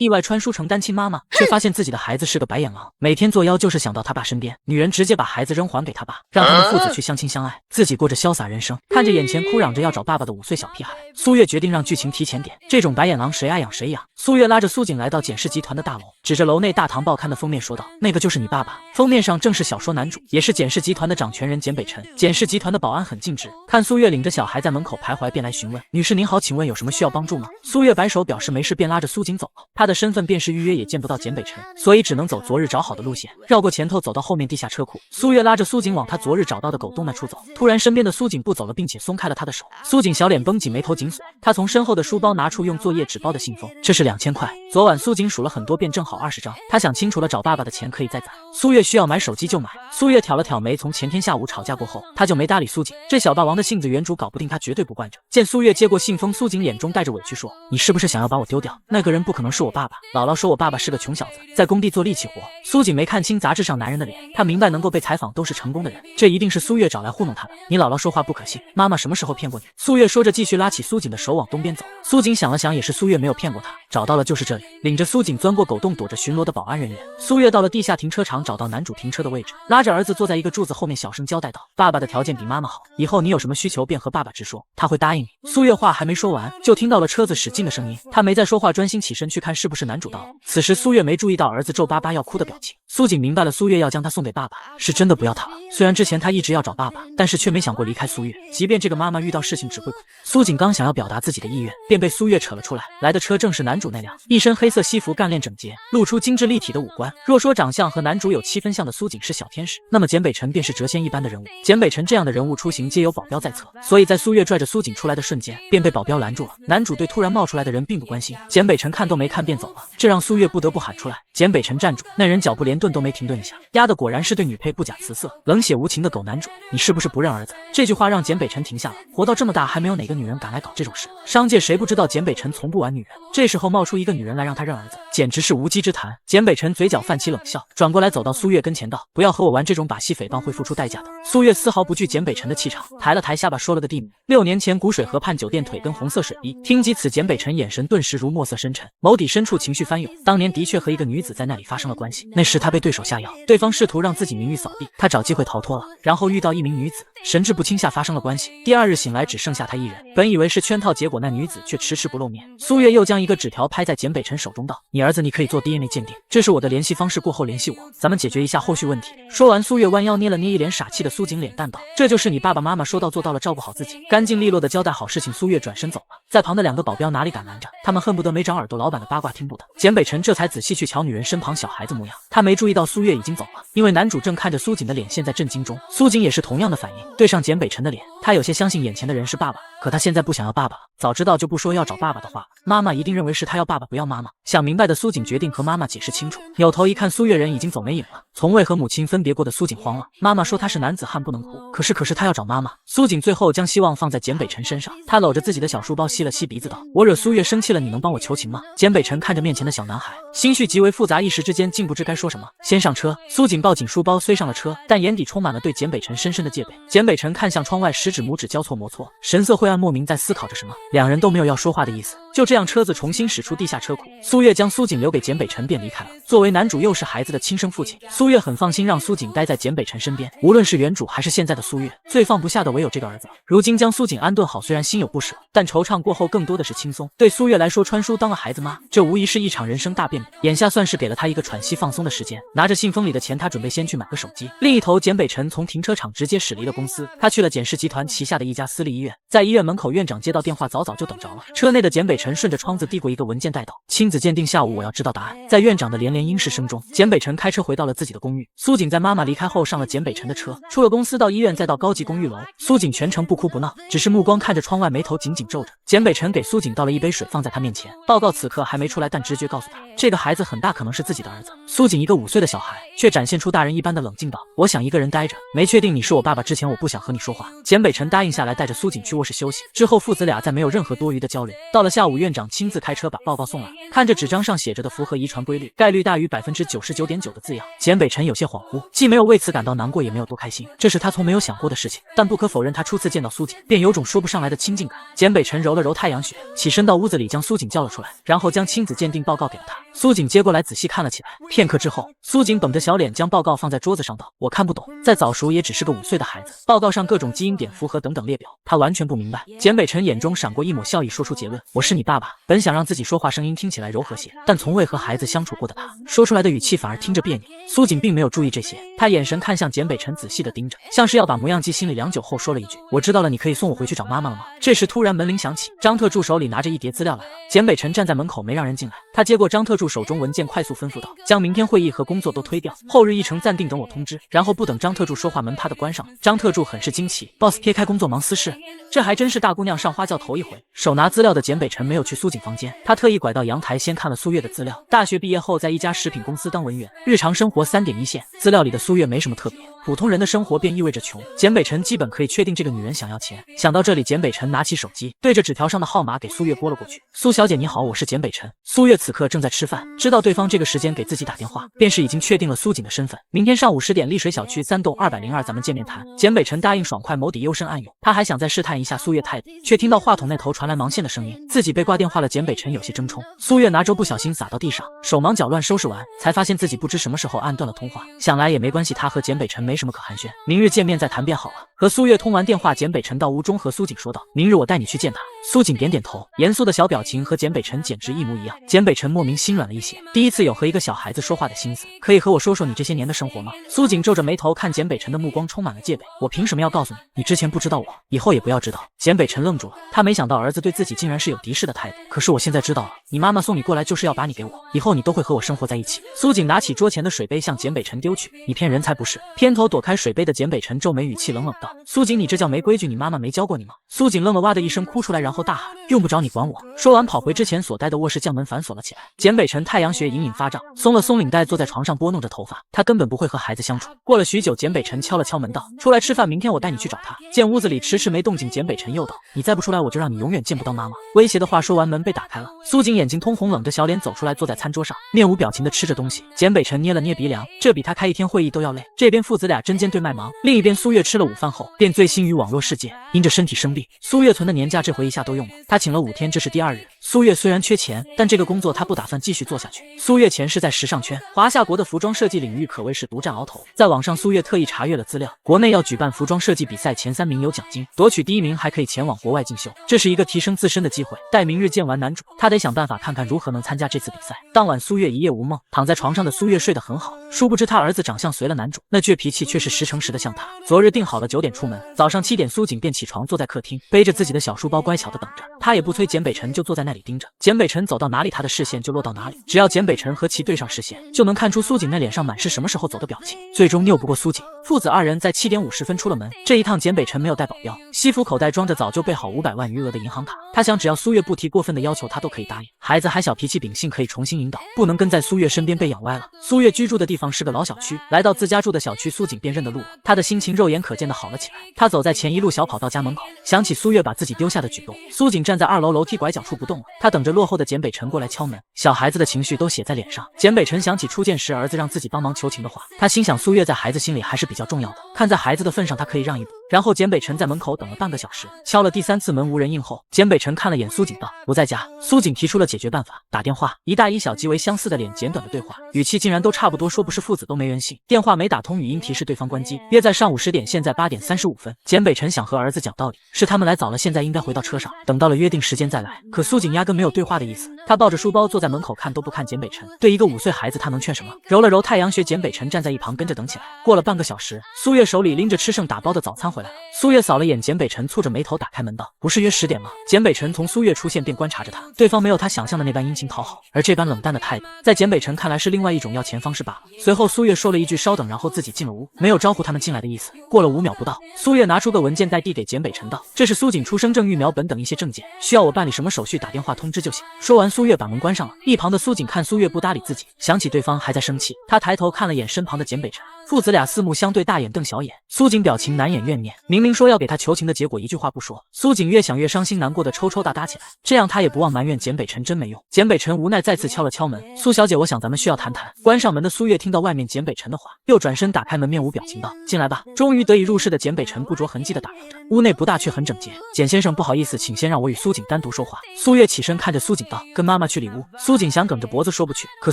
意外穿书成单亲妈妈，却发现自己的孩子是个白眼狼，每天作妖就是想到他爸身边。女人直接把孩子扔还给他爸，让他们父子去相亲相爱，自己过着潇洒人生。看着眼前哭嚷着要找爸爸的5岁小屁孩，苏月决定让剧情提前点，这种白眼狼谁爱养谁养。苏月拉着苏锦来到简氏集团的大楼，指着楼内大唐报刊的封面说道：“那个就是你爸爸。”封面上正是小说男主，也是简氏集团的掌权人简北辰。简氏集团的保安很尽职，看苏月领着小孩在门口徘徊，便来询问：“女士您好，请问有什么需要帮助吗？”苏月摆手表示没事，便拉着苏锦走了。他的身份便是预约也见不到简北辰，所以只能走昨日找好的路线，绕过前头走到后面地下车库。苏月拉着苏锦往他昨日找到的狗洞那处走，突然身边的苏锦不走了，并且松开了他的手。苏锦小脸绷紧，眉头紧锁。他从身后的书包拿出用作业纸包的信封，这是2000块。昨晚苏锦数了很多遍，正好20张。他想清楚了，找爸爸的钱可以再攒。苏月需要买手机就买。苏月挑了挑眉，从前天下午吵架过后，他就没搭理苏锦。这小霸王的性子，原主搞不定，他绝对不惯着。见苏月接过信封，苏锦眼中带着委屈说：“你是不是想要把我丢掉？那个人不可能是我爸爸。姥姥说我爸爸是个穷小子，在工地做力气活。”苏锦没看清杂志上男人的脸，他明白能够被采访都是成功的人，这一定是苏月找来糊弄他的。你姥姥说话不可信，妈妈什么时候骗过你？苏月说着，继续拉起苏锦的手往东边走。苏锦想了想，也是苏月没有骗过他，找到了就是这里。领着苏锦钻过狗洞，躲着巡逻的保安人员。苏月到了地下停车场，找到男主停车的位置，拉着儿子坐在一个柱子后面，小声交代道：“爸爸的条件比妈妈好，以后你有什么需求便和爸爸直说，他会答应你。”苏月话还没说完，就听到了车子驶近的声音，他没再说话，专心起身去看是不是男主到了。此时苏月没注意到儿子皱巴巴要哭的表情。苏锦明白了，苏月要将他送给爸爸，是真的不要他了。虽然之前他一直要找爸爸，但是却没想过离开苏月，即便这个妈妈遇到事情只会哭。苏锦刚想要表达自己的意愿，便被苏月扯了出来。来的车正是男主那辆，一身黑色西服，干练整洁，露出精致立体的五官。若说长相和男主有7分像的苏锦是小天使，那么简北辰便是谪仙一般的人物。简北辰这样的人物出行皆有保镖在侧，所以在苏月拽着苏锦出来的瞬间，便被保镖拦住了。男主对突然冒出来的人并不关心，简北辰看都没看便走了，这让苏月不得不喊出来：“简北辰站住！”那人脚步连顿都没停顿一下，压的果然是对女配不假辞色、冷血无情的狗男主。你是不是不认儿子？这句话让简北辰停下了。活到这么大，还没有哪个女人敢来搞这种事。商界谁不知道简北辰从不玩女人？这时候冒出一个女人来让他认儿子，简直是无稽之谈。简北辰嘴角泛起冷笑，转过来走到苏月跟前道：“不要和我玩这种把戏，诽谤会付出代价的。”苏月丝毫不惧简北辰的气场，抬了抬下巴，说了个地名：6年前古水河畔酒店腿根红色水滴。听及此，简北辰眼神顿时如墨色深沉，眸底深处情绪翻涌。当年的确和一个女子在那里发生了关系，那时他被对手下药，对方试图让自己名誉扫地，他找机会逃脱了，然后遇到一名女子，神志不清下发生了关系。第2日醒来只剩下他一人，本以为是圈套，结果那女子却迟迟不露面。苏月又将一个纸条拍在简北辰手中道：“你儿子你可以做 DNA 鉴定，这是我的联系方式，过后联系我，咱们解决一下后续问题。”说完，苏月弯腰捏了捏一脸傻气的苏锦脸蛋道：“这就是你爸爸妈妈说到做到了，照顾好自己。”干净利落的交代好事情，苏月转身走了。在旁的2个保镖哪里敢拦着，他们恨不得没长耳朵，老板的八卦听不得。简北辰这才仔细去瞧女人身旁小孩子模样，他没注意到苏月已经走了，因为男主正看着苏锦的脸陷在震惊中。苏锦也是同样的反应，对上简北辰的脸，他有些相信眼前的人是爸爸，可他现在不想要爸爸了。早知道就不说要找爸爸的话，妈妈一定认为是他要爸爸不要妈妈。想明白的苏锦决定和妈妈解释清楚，扭头一看，苏月人已经走没影了。从未和母亲分别过的苏锦慌了，妈妈说他是男子汉不能哭，可是他要找妈妈。苏锦最后将希望放在简北辰身上，他搂着自己的小书包吸了吸鼻子道：“我惹苏月生气了，你能帮我求情吗？”简北辰看着面前的小男孩，心绪极为复杂，一时之间竟不知该说什么。先上车，苏锦抱紧书包虽上了车，但眼底充满了对简北辰深深的戒备。简北辰看向窗外，食指拇指交错摩搓，神色灰暗，莫名在思考着什么。2人都没有要说话的意思。就这样，车子重新驶出地下车库，苏月将苏锦留给简北辰便离开了。作为男主又是孩子的亲生父亲，苏月很放心让苏锦待在简北辰身边。无论是原主还是现在的苏月，最放不下的唯有这个儿子。如今将苏锦安顿好，虽然心有不舍，但惆怅过后更多的是轻松。对苏月来说，穿书当了孩子妈，这无疑是一场人生大变故。眼下算是给了他一个喘息放松的时间。拿着信封里的钱，他准备先去买个手机。另一头，简北辰从停车场直接驶离了公司，他去了简氏集团旗下的一家私立医院。在医院门口，院长接到电话，早就等着了。车内的简北辰顺着窗子递过一个文件袋道：“亲子鉴定下午我要知道答案。”在院长的连连应是声中，简北辰开车回到了自己的公寓。苏锦在妈妈离开后上了简北辰的车，出了公司到医院再到高级公寓楼。苏锦全程不哭不闹，只是目光看着窗外，眉头紧紧皱着。简北辰给苏锦倒了一杯水放在他面前，报告此刻还没出来，但直觉告诉他这个孩子很大可能是自己的儿子。苏锦一个5岁的小孩却展现出大人一般的冷静道：“我想一个人待着，没确定你是我爸爸之前我不想和你说话。”简北辰答应下来，带着苏锦去卧室休息。之后父子俩在没有任何多余的交流。到了下午，院长亲自开车把报告送来，看着纸张上写着的符合遗传规律，概率大于99.9%的字样，简北辰有些恍惚，既没有为此感到难过，也没有多开心，这是他从没有想过的事情。但不可否认，他初次见到苏锦，便有种说不上来的亲近感。简北辰揉了揉太阳穴，起身到屋子里将苏锦叫了出来，然后将亲子鉴定报告给了他。苏锦接过来仔细看了起来，片刻之后，苏锦绷着小脸将报告放在桌子上道：“我看不懂，再早熟也只是个5岁的孩子。报告上各种基因点符合等等列表，他完全不明白。”简北辰眼中闪过一抹笑意，说出结论：“我是你爸爸。”本想让自己说话声音听起来柔和些，但从未和孩子相处过的他，说出来的语气反而听着别扭。苏锦并没有注意这些，他眼神看向简北辰，仔细的盯着，像是要把模样记心里良久后，说了一句：“我知道了，你可以送我回去找妈妈了吗？”这时突然门铃响起，张特助手里拿着一叠资料来了。简北辰站在门口没让人进来，他接过张特助手中文件，快速吩咐道：“将明天会议和工作都推掉，后日议程暂定，等我通知。”然后不等张特助说话，门啪的关上了。张特助很是惊奇 ，boss 撇开工作忙私事，这还真是大姑娘上花轿头一回。手拿资料的简北辰没有去苏锦房间，他特意拐到阳台先看了苏月的资料。大学毕业后在一家食品公司当文员，日常生活3点一线。资料里的苏月没什么特别，普通人的生活便意味着穷。简北辰基本可以确定这个女人想要钱。想到这里，简北辰拿起手机，对着纸条上的号码给苏月拨了过去。苏小姐你好，我是简北辰。苏月此刻正在吃饭，知道对方这个时间给自己打电话，便是已经确定了苏锦的身份。明天上午10点，丽水小区3栋202，咱们见面谈。简北辰答应爽快，眸底幽深暗涌。他还想再试探一下苏月态度，却听到话筒那头传来忙线的声音，自己被挂电话了。简北辰有些怔忡。苏月拿粥不小心洒到地上，手忙脚乱收拾完，才发现自己不知什么时候按断了通话。想来也没关系，他和简北辰没什么可寒暄，明日见面再谈便好了。和苏月通完电话，简北辰到屋中和苏锦说道：“明日我带你去见他。”苏锦点点头，严肃的小表情和简北辰简直一模一样。简北辰莫名心软了一些，第一次有和一个小孩子说话的心思。可以和我说说你这些年的生活吗？苏锦皱着眉头看简北辰的目光充满了戒备。我凭什么要告诉你？你之前不知道我，以后也不要知道。简北辰愣住了，他没想到儿子对自己竟然是有敌视的态度。可是我现在知道了，你妈妈送你过来就是要把你给我，以后你都会和我生活在一起。苏锦拿起桌前的水杯向简北辰丢去，你骗人才不是！偏头躲开水杯的简北辰皱眉，语气冷冷道：“苏锦，你这叫没规矩，你妈妈没教过你吗？”苏锦愣了，哇的一声哭出来，然后大喊：“用不着你管我！”说完跑回之前所待的卧室，将门反锁了起来。简北辰太阳穴隐隐发胀，松了松领带，坐在床上拨弄着头发。他根本不会和孩子相处。过了许久，简北辰敲了敲门道：“出来吃饭，明天我带你去找他。”见屋子里迟迟没动静，简北辰又道：“你再不出来，我就让你永远见不到妈妈。”威胁的话说完，门被打开了。苏锦眼睛通红，冷着小脸走出来，坐在餐桌上，面无表情地吃着东西。简北辰捏了捏鼻梁，这比他开一天会议都要累。这边父子俩针尖对麦忙，另一边苏月吃了午饭后便醉心于网络世界，因着身体生病，苏月存的年假这回一下都用了。他请了5天，这是第2日。苏月虽然缺钱，但这个工作他不打算继续做下去。苏月前世在时尚圈，华夏国的服装设计领域可谓是独占鳌头。在网上，苏月特意查阅了资料，国内要举办服装设计比赛，前3名有奖金，夺取第1名还可以前往国外进修，这是一个提升自身的机会。待明日见完男主，他得想办法看看如何能参加这次比赛。当晚，苏月一夜无梦，躺在床上的苏月睡得很好，殊不知他儿子长相随了男主，那倔脾气却是10成10的像他。昨日定好了9点出门，早上7点苏锦便起床坐在客厅，背着自己的小书包乖巧的等着。他也不催简北辰，就坐在那里盯着。简北辰走到哪里，他的视线就落到哪里。只要简北辰和其对上视线，就能看出苏锦那脸上满是什么时候走的表情。最终拗不过苏锦，父子2人在7点50分出了门。这一趟简北辰没有带保镖，西服口袋装着早就备好500万余额的银行卡。他想只要苏月不提过分的要求，他都可以答应。孩子还小，脾气秉性可以重新引导，不能跟在苏月身边被养歪了。苏月居住的地方是个老小区，来到自家住的小区，苏锦便认得路了。他的心情肉眼可见的好了起来。他走在前，一路小跑到家门口，想起苏月把自己丢下的举动。苏锦站在2楼楼梯拐角处不动了，他等着落后的简北辰过来敲门。小孩子的情绪都写在脸上。简北辰想起初见时儿子让自己帮忙求情的话，他心想苏月在孩子心里还是比较重要的，看在孩子的份上，他可以让一步。然后简北辰在门口等了半个小时，敲了第3次门无人应后，简北辰看了眼苏锦道：“不在家。”苏锦提出了解决办法，打电话。一大一小极为相似的脸，简短的对话，语气竟然都差不多，说不是父子都没人性。电话没打通，语音提示对方关机，约在上午10点，现在8点35分。简北辰想和儿子讲道理，是他们来早了，现在应该回到车上，等到了约定时间再来。可苏锦压根没有对话的意思，他抱着书包坐在门口，看都不看简北辰。对一个5岁孩子，他能劝什么？揉了揉太阳穴，简北辰站在一旁跟着等起来。过了半个小时，苏月手里拎着吃剩打包的早餐回来了。苏月扫了眼简北辰，蹙着眉头打开门道：“不是约10点吗？”简北辰从苏月出现便观察着他，对方没有他想象的那般殷勤讨好，而这般冷淡的态度，在简北辰看来是另外一种要钱方式罢了。随后苏月说了一句稍等，然后自己进了屋，没有招呼他们进来的意思。过了5秒不到，苏月拿出个文件袋递给简北辰道：“这是苏锦出生证、育苗本等一些证件，需要我办理什么手续打电话通知就行。”说完苏月把门关上了。一旁的苏锦看苏月不搭理自己，想起对方还在生气，他抬头看了眼身旁的简北辰，父子俩四目相对，大眼瞪小眼。苏锦表情难掩怨念。念，明明说要给他求情的，结果一句话不说。苏锦越想越伤心难过的抽抽搭搭起来，这样他也不忘埋怨简北辰真没用。简北辰无奈再次敲了敲门，苏小姐，我想咱们需要谈谈。关上门的苏月听到外面简北辰的话，又转身打开门，面无表情道：进来吧。终于得以入室的简北辰不着痕迹的打量着，屋内不大却很整洁。简先生，不好意思，请先让我与苏锦单独说话。苏月起身看着苏锦道：跟妈妈去里屋。苏锦想梗着脖子说不去，可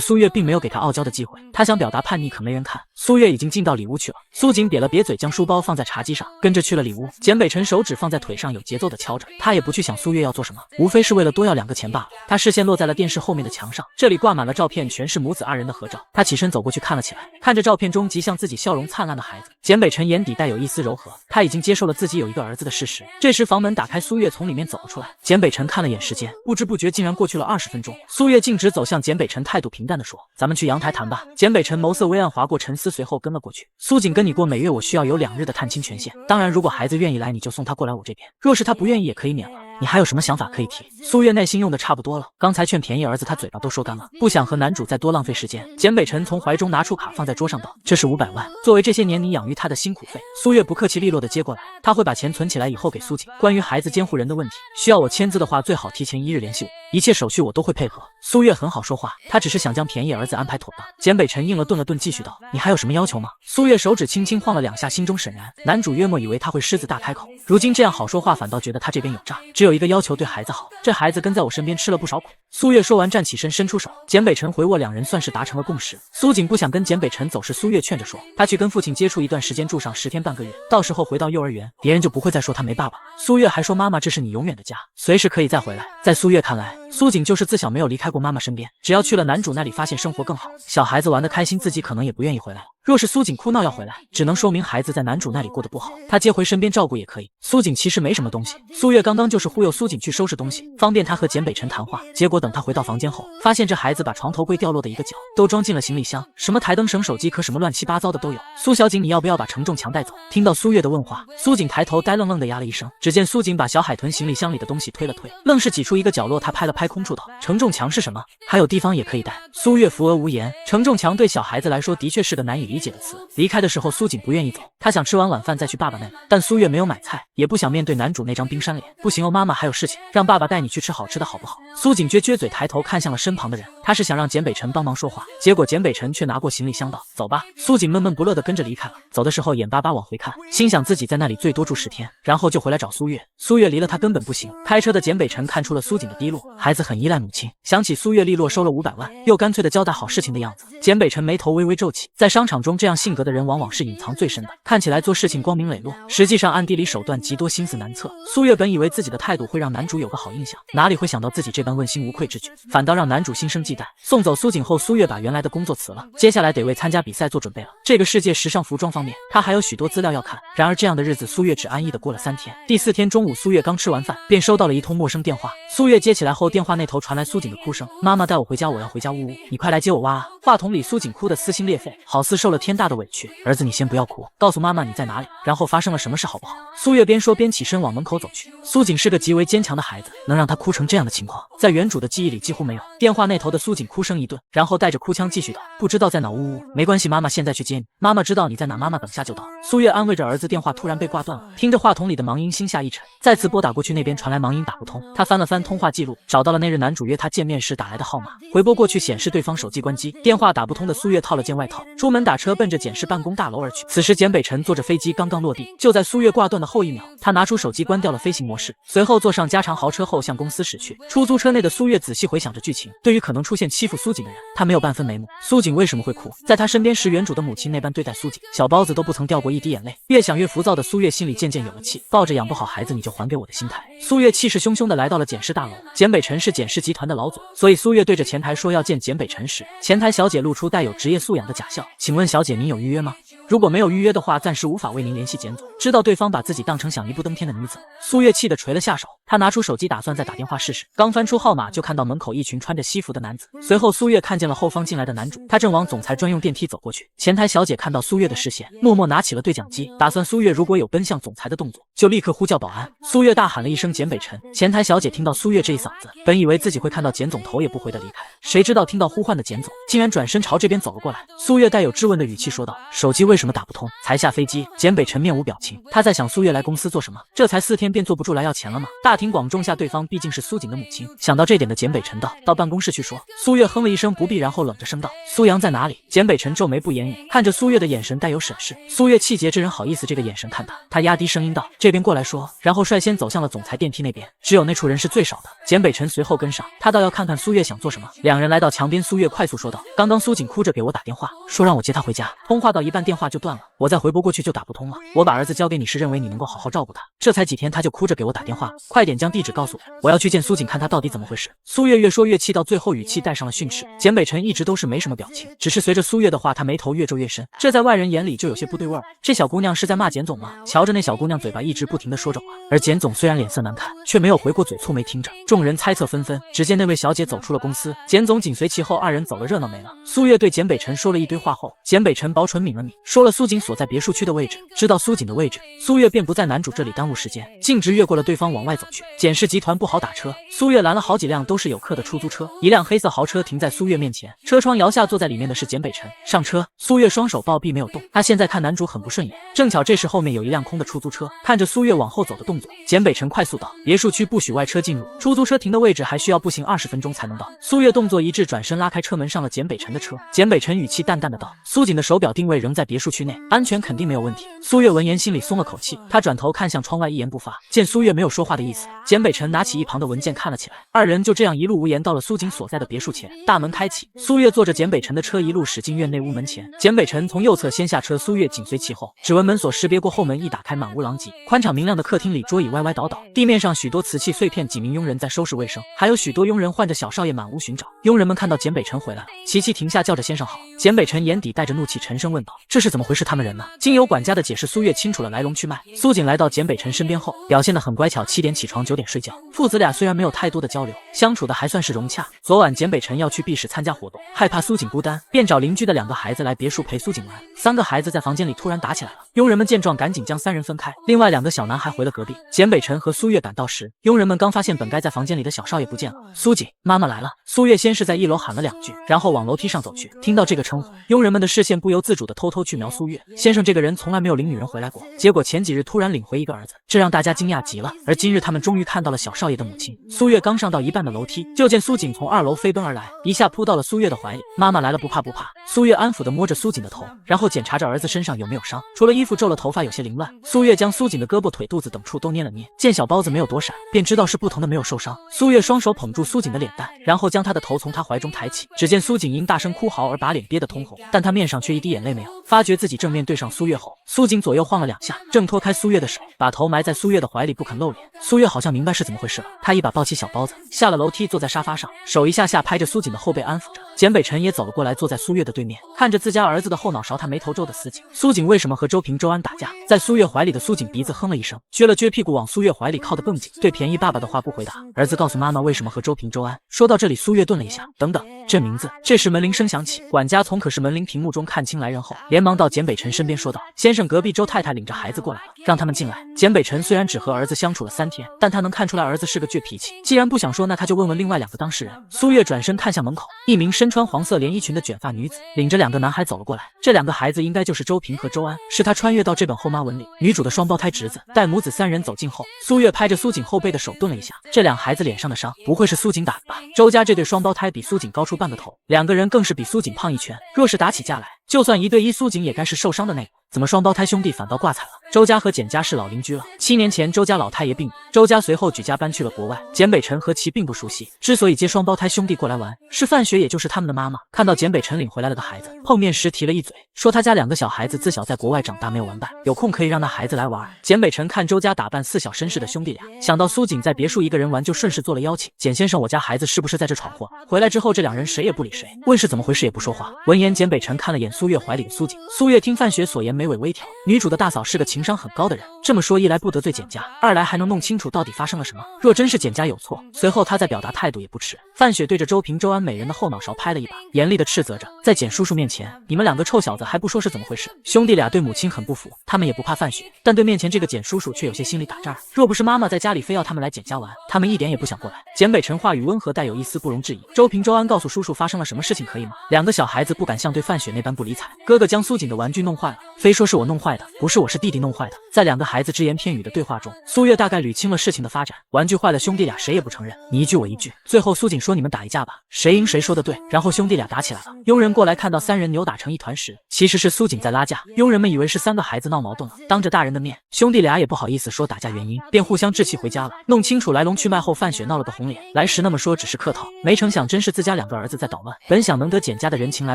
苏月并没有给他傲娇的机会，他想表达叛逆可没人看。苏月已经进到里屋去了，苏锦瘪了瘪嘴，将书包放在茶几上，跟着去了里屋。简北辰手指放在腿上，有节奏的敲着，他也不去想苏月要做什么，无非是为了多要2个钱罢了。他视线落在了电视后面的墙上，这里挂满了照片，全是母子2人的合照。他起身走过去看了起来，看着照片中极像自己笑容灿烂的孩子，简北辰眼底带有一丝柔和，他已经接受了自己有一个儿子的事实。这时房门打开，苏月从里面走了出来。简北辰看了眼时间，不知不觉竟然过去了20分钟。苏月径直走向简北辰，态度平淡的说：咱们去阳台谈吧。简北辰眸色微暗，划过沉思，随后跟了过去。苏锦，跟你过每月我需要有2日的探亲权限，当然如果孩子愿意来，你就送他过来我这边，若是他不愿意也可以免了。你还有什么想法可以提？苏月耐心用的差不多了，刚才劝便宜儿子他嘴巴都说干了，不想和男主再多浪费时间。简北辰从怀中拿出卡放在桌上道：这是500万，作为这些年你养育他的辛苦费。苏月不客气利落的接过来，他会把钱存起来以后给苏锦。关于孩子监护人的问题，需要我签字的话，最好提前1日联系我，一切手续我都会配合。苏月很好说话，他只是想将便宜儿子安排妥当。简北辰应了，顿了顿，继续道：你还有什么要求吗？苏月手指轻轻晃了2下，心中沈然。男主约莫以为他会狮子大开口，如今这样好说话，反倒觉得他这边有诈。只有一个要求，对孩子好，这孩子跟在我身边吃了不少苦。苏月说完站起身，伸出手，简北辰回握，2人算是达成了共识。苏锦不想跟简北辰走，是苏月劝着说，他去跟父亲接触一段时间，住上10天半个月，到时候回到幼儿园，别人就不会再说他没爸爸。苏月还说，妈妈这是你永远的家，随时可以再回来。在苏月看来，苏锦就是自小没有离开过妈妈身边，只要去了男主那里，发现生活更好，小孩子玩得开心，自己可能也不愿意回来了。若是苏锦哭闹要回来，只能说明孩子在男主那里过得不好，他接回身边照顾也可以。苏锦其实没什么东西，苏月刚刚就是忽悠苏锦去收拾东西，方便他和简北辰谈话。结果等他回到房间后，发现这孩子把床头柜掉落的一个角都装进了行李箱，什么台灯、省手机壳，什么乱七八糟的都有。苏小锦，你要不要把承重墙带走？听到苏月的问话，苏锦抬头呆愣愣的呀了一声。只见苏锦把小海豚行李箱里的东西推了推，愣是挤出一个角落，他拍了拍空处道：承重墙是什么？还有地方也可以带。苏月扶额无言。承重墙对小孩子来说的确是个难以理解的词。离开的时候，苏锦不愿意走，他想吃完晚饭再去爸爸那里，但苏月没有买菜，也不想面对男主那张冰山脸。不行哦，妈妈还有事情，让爸爸带你去吃好吃的好不好？苏锦撅撅嘴，抬头看向了身旁的人，他是想让简北辰帮忙说话，结果简北辰却拿过行李箱道：走吧。苏锦闷闷不乐地跟着离开了，走的时候眼巴巴往回看，心想自己在那里最多住10天，然后就回来找苏月。苏月离了他根本不行。开车的简北辰看出了苏锦的低落，孩子很依赖母亲，想起苏月利落收了500万，又干脆的交代好事情的样子，简北辰眉头微微皱起。在商场中，这样性格的人往往是隐藏最深的，看起来做事情光明磊落，实际上暗地里手段极多，心思难测。苏月本以为自己的态度会让男主有个好印象，哪里会想到自己这般问心无愧之举，反倒让男主心生忌惮。送走苏锦后，苏月把原来的工作辞了，接下来得为参加比赛做准备了。这个世界时尚服装方面，她还有许多资料要看。然而这样的日子，苏月只安逸的过了3天。第4天中午，苏月刚吃完饭，便收到了一通陌生电话。苏月接起来后，电话那头传来苏锦的哭声：妈妈，带我回家，我要回家，呜呜，你快来接我哇啊！话筒里苏锦哭得撕心裂肺，好似受了天大的委屈。儿子，你先不要哭，告诉妈妈你在哪里，然后发生了什么事好不好？苏月边说边起身往门口走去。苏锦是个极为坚强的孩子，能让他哭成这样的情况，在原主的记忆里几乎没有。电话那头的苏锦哭声一顿，然后带着哭腔继续道：不知道在哪，呜呜，没关系，妈妈现在去接你，妈妈知道你在哪，妈妈等下就到。苏月安慰着儿子，电话突然被挂断了，听着话筒里的忙音，心下一沉，再次拨打过去，那边传来忙音打不通。他翻了翻通话记录，找到了那日男主约他见面时打来的号码，回拨过去显示对方手机关机，电话打不通的苏月套了件外套，出门打车奔着简氏办公大楼而去。此时简北辰坐着飞机刚刚落地，就在苏月挂断的后1秒，他拿出手机关掉了飞行模式，随后坐上加长豪车后向公司驶去。出租车内的苏月仔细回想着剧情，对于可能出现欺负苏锦的人，他没有半分眉目。苏锦为什么会哭？在他身边时，原主的母亲那般对待苏锦，小包子都不曾掉过一滴眼泪。越想越浮躁的苏月心里渐渐有了气，抱着养不好孩子你就还给我的心态，苏月气势汹汹地来到了简氏大楼。简北辰是简氏集团的老总，所以苏月对着前台说要见简北辰时，前台小姐露出带有职业素养的假笑：请问小姐您有预约吗？如果没有预约的话，暂时无法为您联系简总。知道对方把自己当成想一步登天的女子，苏月气得垂了下手，他拿出手机打算再打电话试试，刚翻出号码就看到门口一群穿着西服的男子。随后苏月看见了后方进来的男主，他正往总裁专用电梯走过去。前台小姐看到苏月的视线，默默拿起了对讲机，打算苏月如果有奔向总裁的动作，就立刻呼叫保安。苏月大喊了一声简北辰，前台小姐听到苏月这一嗓子，本以为自己会看到简总头也不回的离开，谁知道听到呼唤的简总竟然转身朝这边走了过来。苏月带有质问的语气说道：“手机为什么打不通？”才下飞机，简北辰面无表情，他在想苏月来公司做什么？这才4天便坐不住来要钱了吗？大庭广众下，对方毕竟是苏锦的母亲，想到这点的简北辰道：“到办公室去说。”苏月哼了一声不必，然后冷着声道：“苏阳在哪里？”简北辰皱眉不言语，看着苏月的眼神带有审视。苏月气结，这人好意思这个眼神看他，他压低声音道：“这边过来说。”然后率先走向了总裁电梯那边，只有那处人是最少的。简北辰随后跟上，他倒要看看苏月想做什么。两人来到墙边，苏月快速说道：“刚刚苏锦哭着给我打电话，说让我接他回家，通话到一半电话就断了，我再回拨过去就打不通了。我把儿子交给你是认为你能够好好照顾他，这才几天他就哭着给我打电话，快点将地址告诉我，我要去见苏锦看他到底怎么回事。”苏月越说越气，到最后语气带上了训斥。简北辰一直都是没什么表情，只是随着苏月的话，他眉头越皱越深，这在外人眼里就有些不对味儿。这小姑娘是在骂简总吗？瞧着那小姑娘嘴巴一直不停的说着话，而简总虽然脸色难看，却没有回过嘴，蹙眉听着。众人猜测纷纷，只见那位小姐走出了公司，简总紧随其后，二人走了热闹没了。苏月对简北辰说了一堆话后，简北辰薄唇抿了抿，说了苏锦所在别墅区的位置。知道苏锦的位置，苏月便不在男主这里耽误时间，径直越过了对方往外走去。简氏集团不好打车，苏月拦了好几辆都是有客的出租车，一辆黑色豪车停在苏月面前，车窗摇下，坐在里面的是简北辰。上车，苏月双手抱臂没有动，他现在看男主很不顺眼。正巧这时后面有一辆空的出租车，看着苏月往后走的动作，简北辰快速道：“别墅区不许外车进入，出租车停的位置还需要步行20分钟才能到。”苏月动作一致，转身拉开车门上了简北辰的车。简北辰语气淡淡的道：“苏锦的手表定位仍在别墅区内，安全肯定没有问题。”苏月闻言心里松了口气，他转头看向窗外，一言不发。见苏月没有说话的意思，简北辰拿起一旁的文件看了起来。二人就这样一路无言到了苏锦所在的别墅前，大门开启，苏月坐着简北辰的车一路驶进院内屋门前。简北辰从右侧先下车，苏月紧随其后。指纹门锁识别过后，门一打开，满屋狼藉。宽敞明亮的客厅里，桌椅歪歪倒倒，地面上许多瓷器碎片，几名佣人在收拾卫生，还有许多佣人唤着小少爷满屋寻找。佣人们看到简北辰回来了，齐齐停下，叫着先生好。简北辰眼底带着怒气，沉声问道：“这是怎么回事？他们人呢？”经由管家的解释，苏月清楚了来龙去脉。苏锦来到简北辰身边后，表现得很乖巧，7点起床，9点睡觉。父子俩虽然没有太多的交流，相处的还算是融洽。昨晚简北辰要去 B 市参加活动，害怕苏锦孤单，便找邻居的2个孩子来别墅陪苏锦玩。3个孩子在房间里突然打起来了，佣人们见状赶紧将3人分开，另外2个小男孩回了隔壁。简北辰和苏月赶到时，佣人们刚发现本该在房间里的小少爷不见了。苏锦，妈妈来了。苏月先是在1楼喊了2句，然后往楼梯上走去。听到这个称呼，佣人们的视线不由自主地偷偷去瞄苏月。先生这个人从来没有领女人回来过，结果前几日突然领回一个儿子，这让大家惊讶极了。而今日他们终于看到了小少爷的母亲。苏月刚上到一半的楼梯，就见苏锦从2楼飞奔而来，一下扑到了苏月的怀里。妈妈来了，不怕不怕。苏月安抚地摸着苏锦的头，然后检查着儿子身上有没有伤，除了衣服皱了，头发有些凌乱。苏月将苏锦的胳膊、腿、肚子等处都捏了捏，见小包子没有躲闪，便知道是不疼的，没有受伤。苏月双手捧住苏锦的脸蛋，然后将他的头从他怀中抬起。只见苏锦因大声哭嚎而把脸憋得通红，但他面上却一滴眼泪没有。发觉自己正面对上苏月后，苏锦左右晃了2下，挣脱开苏月的手，把头埋在苏月的怀里不肯露脸。苏月好像明白是怎么回事了，他一把抱起小包子，下了楼梯，坐在沙发上，手一下下拍着苏锦的后背安抚着。简北辰也走了过来，坐在苏月的对面，看着自家儿子的后脑勺，他眉头皱得死紧。苏锦为什么和周平、周安打架？在苏月怀里的苏锦鼻子哼了一声，撅了撅屁股往苏月怀里靠得更紧，对便宜爸爸的话不回答。儿子告诉妈妈为什么和周平、周安。说到这里，苏月顿了一下，等等，这名字。这时门铃声响起，管家从可视门铃屏幕中看清来人后，连忙到简北辰身边说道：“先生，隔壁周太太领着孩子过来了，让他们进来。”简北辰虽然只和儿子相处了3天，但他能看出来儿子是个倔脾气。既然不想说，那他就问问另外2个当事人。苏月转身看向门口，一名身穿黄色连衣裙的卷发女子领着2个男孩走了过来。这2个孩子应该就是周平和周安，是他穿越到这本后妈文里女主的双胞胎侄子。待母子3人走近后，苏月拍着苏锦后背的手顿了一下，这2孩子脸上的伤，不会是苏锦打的吧？周家这对双胞胎比苏锦高出半个头，2个人更是比苏锦胖1圈，若是打起架来，就算1对1，苏锦也该是受伤的那个。怎么双胞胎兄弟反倒挂彩了？周家和简家是老邻居了，7年前周家老太爷病，周家随后举家搬去了国外。简北辰和其并不熟悉，之所以接双胞胎兄弟过来玩，是范雪也就是他们的妈妈看到简北辰领回来了个孩子，碰面时提了一嘴，说他家2个小孩子自小在国外长大，没有玩伴，有空可以让那孩子来玩。简北辰看周家打扮4小绅士的兄弟俩，想到苏锦在别墅一个人玩，就顺势做了邀请。简先生，我家孩子是不是在这闯祸？回来之后这2人谁也不理谁，问是怎么回事也不说话。闻言简北辰看了眼苏月怀里的苏锦。苏月听范雪所言，眉尾微挑，女主的大嫂是个情商很高的人，这么说一来不得罪简家，二来还能弄清楚到底发生了什么。若真是简家有错，随后她再表达态度也不迟。范雪对着周平、周安美人的后脑勺拍了一把，严厉的斥责着：在简叔叔面前，你们两个臭小子还不说是怎么回事？兄弟俩对母亲很不服，他们也不怕范雪，但对面前这个简叔叔却有些心里打颤。若不是妈妈在家里非要他们来简家玩，他们一点也不想过来。简北辰话语温和，带有一丝不容置疑。周平、周安告诉叔叔发生了什么事情可以吗？两个小孩子不敢像对范雪那般不理睬。哥哥将苏锦的玩具弄坏了，非说是我弄坏的，不是，我是弟弟弄坏的。在两个孩子只言片语的对话中，苏月大概捋清了事情的发展。玩具坏了，兄弟俩谁也不承认，你一句我一句。最后苏锦说：“你们打一架吧，谁赢谁说的对。”然后兄弟俩打起来了。佣人过来看到三人扭打成一团时，其实是苏锦在拉架。佣人们以为是三个孩子闹矛盾了，当着大人的面，兄弟俩也不好意思说打架原因，便互相置气回家了。弄清楚来龙去脉后，范雪闹了个红脸，来时那么说只是客套，没成想真是自家两个儿子在捣乱。本想能得简家的人情来